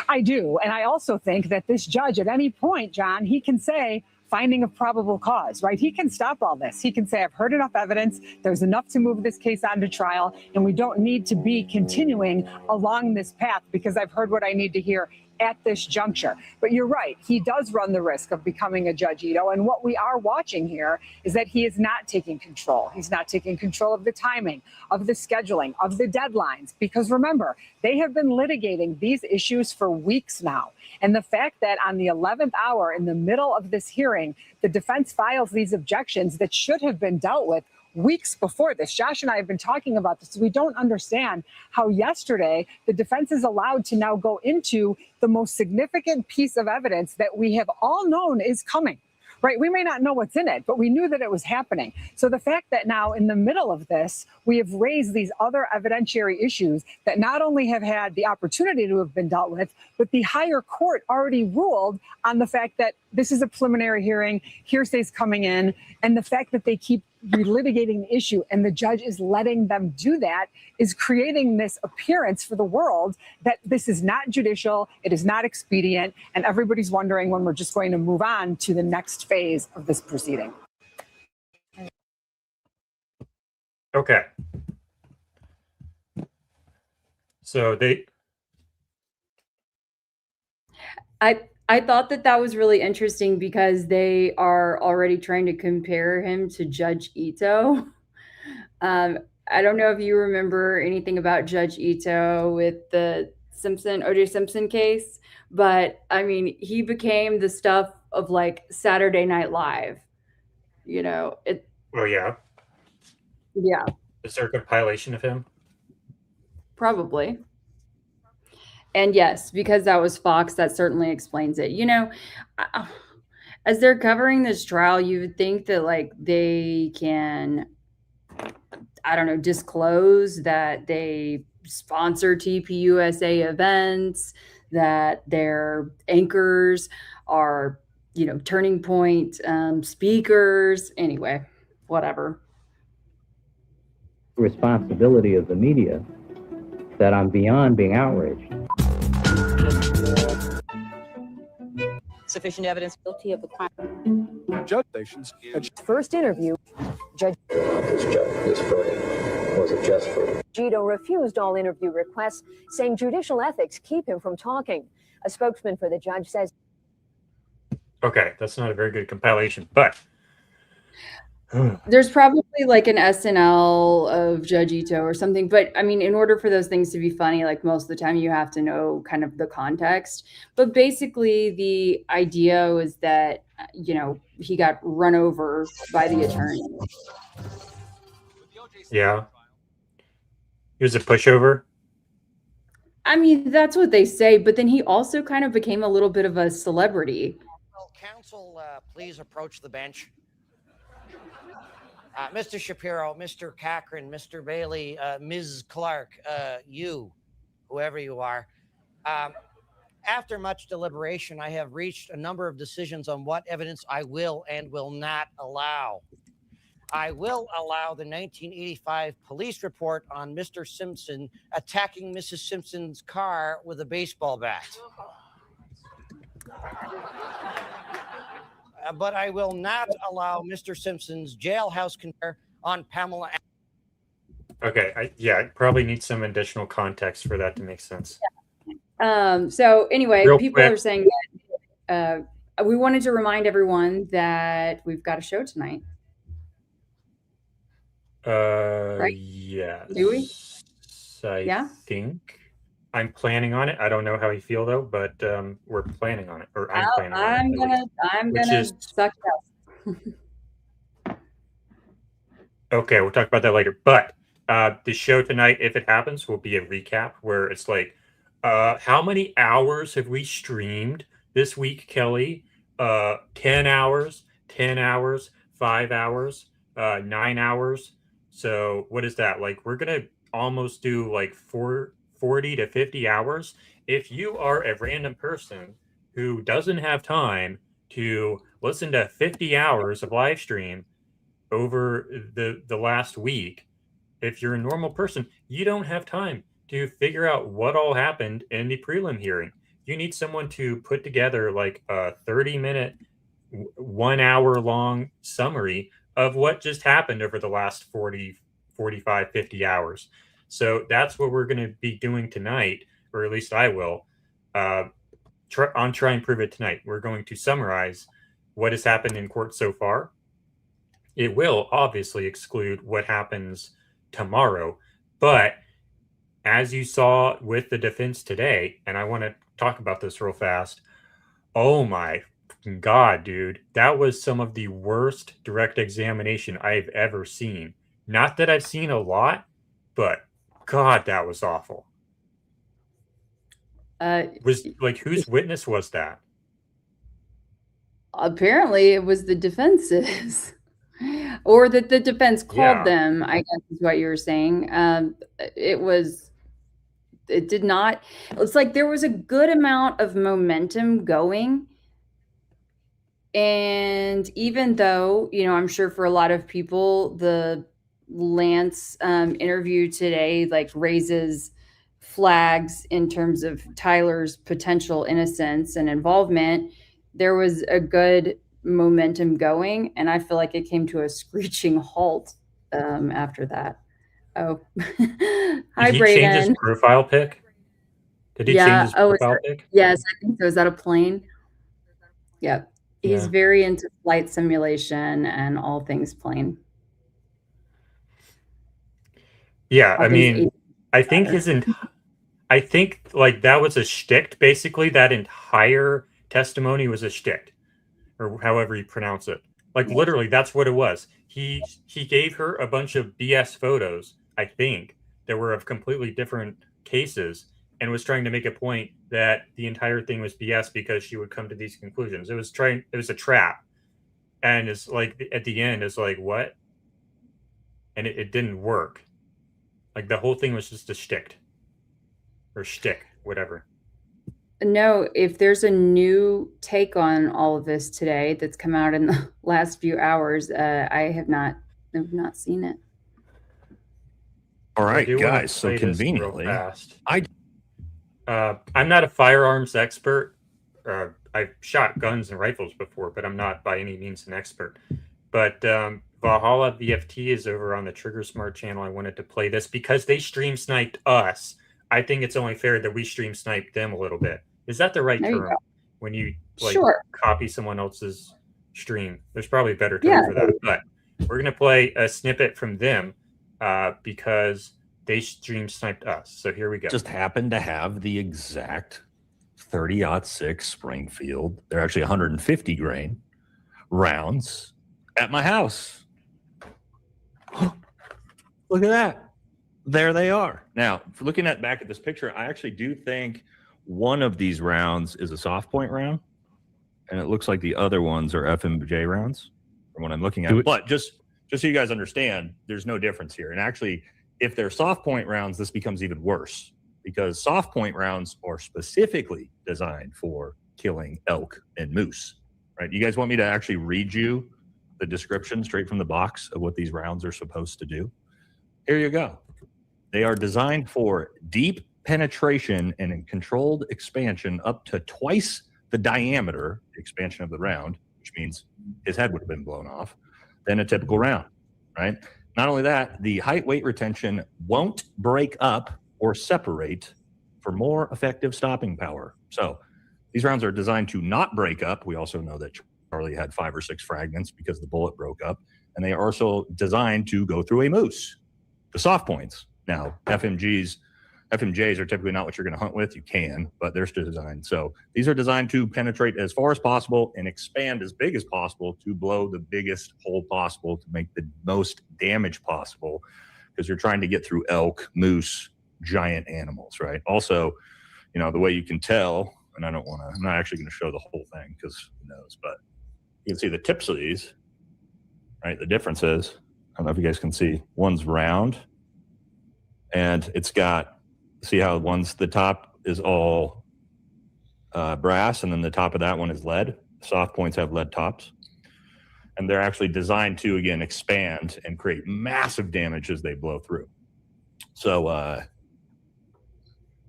I do. And I also think that this judge at any point, John, he can say, finding of probable cause, right? He can stop all this. He can say, I've heard enough evidence. There's enough to move this case on to trial, and we don't need to be continuing along this path because I've heard what I need to hear at this juncture. But you're right, he does run the risk of becoming a Judge Ito. And what we are watching here is that he is not taking control. He's not taking control of the timing, of the scheduling, of the deadlines. Because remember, they have been litigating these issues for weeks now. And the fact that on the 11th hour, in the middle of this hearing, the defense files these objections that should have been dealt with weeks before this. Josh and I have been talking about this. We don't understand how yesterday the defense is allowed to now go into the most significant piece of evidence that we have all known is coming, right? We may not know what's in it, but we knew that it was happening. So the fact that now in the middle of this, we have raised these other evidentiary issues that not only have had the opportunity to have been dealt with, but the higher court already ruled on the fact that this is a preliminary hearing, hearsay's coming in, and the fact that they keep relitigating the issue and the judge is letting them do that is creating this appearance for the world that this is not judicial, it is not expedient, and everybody's wondering when we're just going to move on to the next phase of this proceeding. Okay. So I thought that was really interesting because they are already trying to compare him to Judge Ito. I don't know if you remember anything about Judge Ito with the O.J. Simpson case, but I mean, he became the stuff of like Saturday Night Live. You know, Oh, yeah. Yeah, Is there a compilation of him? probably. And yes, because that was Fox, that certainly explains it. You know, as they're covering this trial, you would think that like they can, I don't know, disclose that they sponsor TPUSA events, that their anchors are, you know, Turning Point speakers. Anyway, whatever. Responsibility of the media that I'm beyond being outraged. Sufficient evidence guilty of the crime. Judge stations. First interview, Judge This verdict was a just verdict. Ito refused all interview requests, saying judicial ethics keep him from talking. A spokesman for the judge says. Okay, that's not a very good compilation, but There's probably like an SNL of Judge Ito or something, but I mean, in order for those things to be funny, like most of the time you have to know kind of the context. But basically the idea was that, you know, he got run over by the attorney. yeah. He was a pushover. I mean, that's what they say, but then he also kind of became a little bit of a celebrity. Will counsel please approach the bench? Mr. Shapiro, Mr. Cochran, Mr. Bailey, Ms. Clark, you, whoever you are. After much deliberation, I have reached a number of decisions on what evidence I will and will not allow. I will allow the 1985 police report on Mr. Simpson attacking Mrs. Simpson's car with a baseball bat. But I will not allow Mr. Simpson's jailhouse conspiracy on Pamela. Okay, I probably need some additional context for that to make sense. So anyway, Real people quick. are saying that we wanted to remind everyone that we've got a show tonight. Right? Yes. Do we? I think I'm planning on it. I don't know how you feel though, but we're planning on it, or I'm planning on it. I'm gonna suck it up. Okay, we'll talk about that later. But the show tonight, if it happens, will be a recap where it's like, how many hours have we streamed this week, Kelly? 10 hours, 10 hours, 5 hours, 9 hours. So what is that? Like, we're going to almost do like 40 to 50 hours. If you are a random person who doesn't have time to listen to 50 hours of live stream over the last week, if you're a normal person, you don't have time to figure out what all happened in the prelim hearing. You need someone to put together like a 30-minute 1 hour long summary of what just happened over the last 40, 45, 50 hours. So that's what we're going to be doing tonight, or at least I will, try and prove it tonight. We're going to summarize what has happened in court so far. It will obviously exclude what happens tomorrow, but as you saw with the defense today, and I want to talk about this real fast. Oh my God, dude. That was some of the worst direct examination I've ever seen. Not that I've seen a lot, but God, that was awful. Was like, whose witness was that? Apparently it was the defense's. Or that the defense called them, I guess is what you were saying. It did not, it's like there was a good amount of momentum going. And even though, I'm sure for a lot of people, the Lance interview today like raises flags in terms of Tyler's potential innocence and involvement, there was a good momentum going, and I feel like it came to a screeching halt after that. Oh, hi, Did he Brayden. change his profile pic? Did he change his profile pic? Yes, I think so. Is that a plane? Yep. He's Yeah. very into flight simulation and all things plane. Yeah, All I things mean, I think I think like that was a shtick. Basically, that entire testimony was a shtick, or however you pronounce it. Like literally, that's what it was. He gave her a bunch of BS photos, I think, that were of completely different cases, and was trying to make a point that the entire thing was BS because she would come to these conclusions. It was a trap, and it's like at the end, it's like what, and it didn't work. Like the whole thing was just a shtick, or shtick, whatever. No, if there's a new take on all of this today that's come out in the last few hours, I have not seen it. All right, I do wanna guys. So play this real conveniently, fast. I'm not a firearms expert. I've shot guns and rifles before, but I'm not by any means an expert. But Valhalla VFT is over on the Trigger Smart channel. I wanted to play this because they stream sniped us. I think it's only fair that we stream snipe them a little bit. Is that the right There you term? go. When you like Sure. copy someone else's stream, there's probably a better term for that. But we're gonna play a snippet from them because they stream sniped us. So here we go. just happened to have the exact 30-06 Springfield. They're actually 150 grain rounds at my house. Look at that. There they are. Now, looking back at this picture, I actually do think one of these rounds is a soft point round, and it looks like the other ones are FMJ rounds from what I'm looking at. But just so you guys understand, there's no difference here. And actually, if they're soft point rounds, this becomes even worse because soft point rounds are specifically designed for killing elk and moose, right? You guys want me to actually read you the description straight from the box of what these rounds are supposed to do? Here you go. They are designed for deep penetration and in controlled expansion up to twice the diameter, expansion of the round, which means his head would have been blown off, than a typical round, right? Not only that, the height weight retention won't break up or separate for more effective stopping power. So these rounds are designed to not break up. We also know that Charlie had 5 or 6 fragments because the bullet broke up. And they are also designed to go through a moose. The soft points. Now, FMJs are typically not what you're going to hunt with. You can, but they're still designed. So these are designed to penetrate as far as possible and expand as big as possible to blow the biggest hole possible to make the most damage possible because you're trying to get through elk, moose, giant animals, right? Also, the way you can tell, and I'm not actually going to show the whole thing because who knows, but you can see the tips of these, right? The difference is, I don't know if you guys can see, one's round and it's got, see how the top is all brass and then the top of that one is lead. Soft points have lead tops. And they're actually designed to, again, expand and create massive damage as they blow through. So,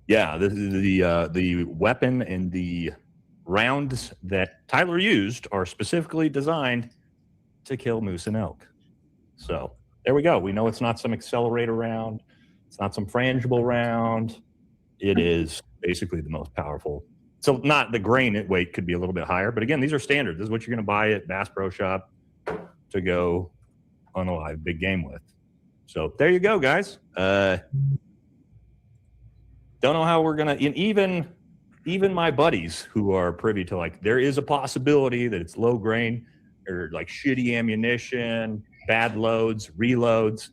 yeah, the weapon and the rounds that Tyler used are specifically designed to kill moose and elk. So there we go. We know it's not some accelerator round. It's not some frangible round. It is basically the most powerful. So not the grain weight could be a little bit higher, but again, these are standard. This is what you're going to buy at Bass Pro Shop to go on a live big game with. So there you go, guys. Don't know how we're going to, even my buddies who are privy to, like, there is a possibility that it's low grain or like shitty ammunition, bad loads, reloads.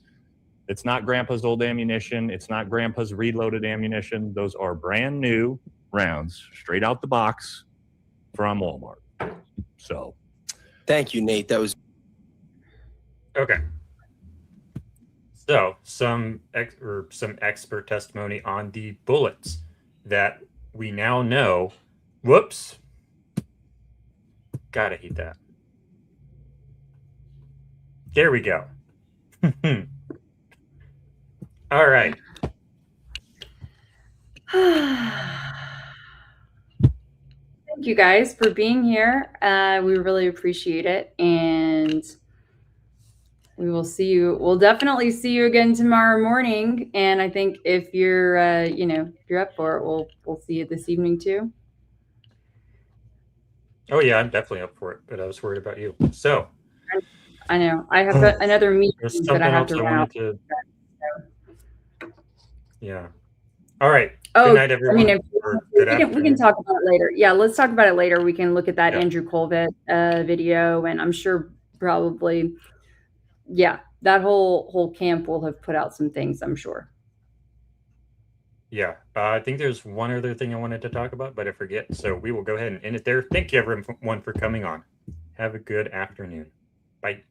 It's not grandpa's old ammunition. It's not grandpa's reloaded ammunition. Those are brand new rounds straight out the box from Walmart. So thank you, Nate. That was okay. So some expert testimony on the bullets that we now know. Whoops. Gotta hate that. There we go. All right. Thank you guys for being here. We really appreciate it. And we will see you. We'll definitely see you again tomorrow morning. And I think if you're, if you're up for it, we'll see you this evening too. Oh yeah, I'm definitely up for it, but I was worried about you. So I know I have another meeting that I have to run out. Yeah. All right. Oh, good night, everyone. I mean, we can talk about it later. Yeah, let's talk about it later. We can look at that Andrew Colvett video, and I'm sure probably, that whole camp will have put out some things, I'm sure. Yeah, I think there's one other thing I wanted to talk about, but I forget. So we will go ahead and end it there. Thank you, everyone, for coming on. Have a good afternoon. Bye.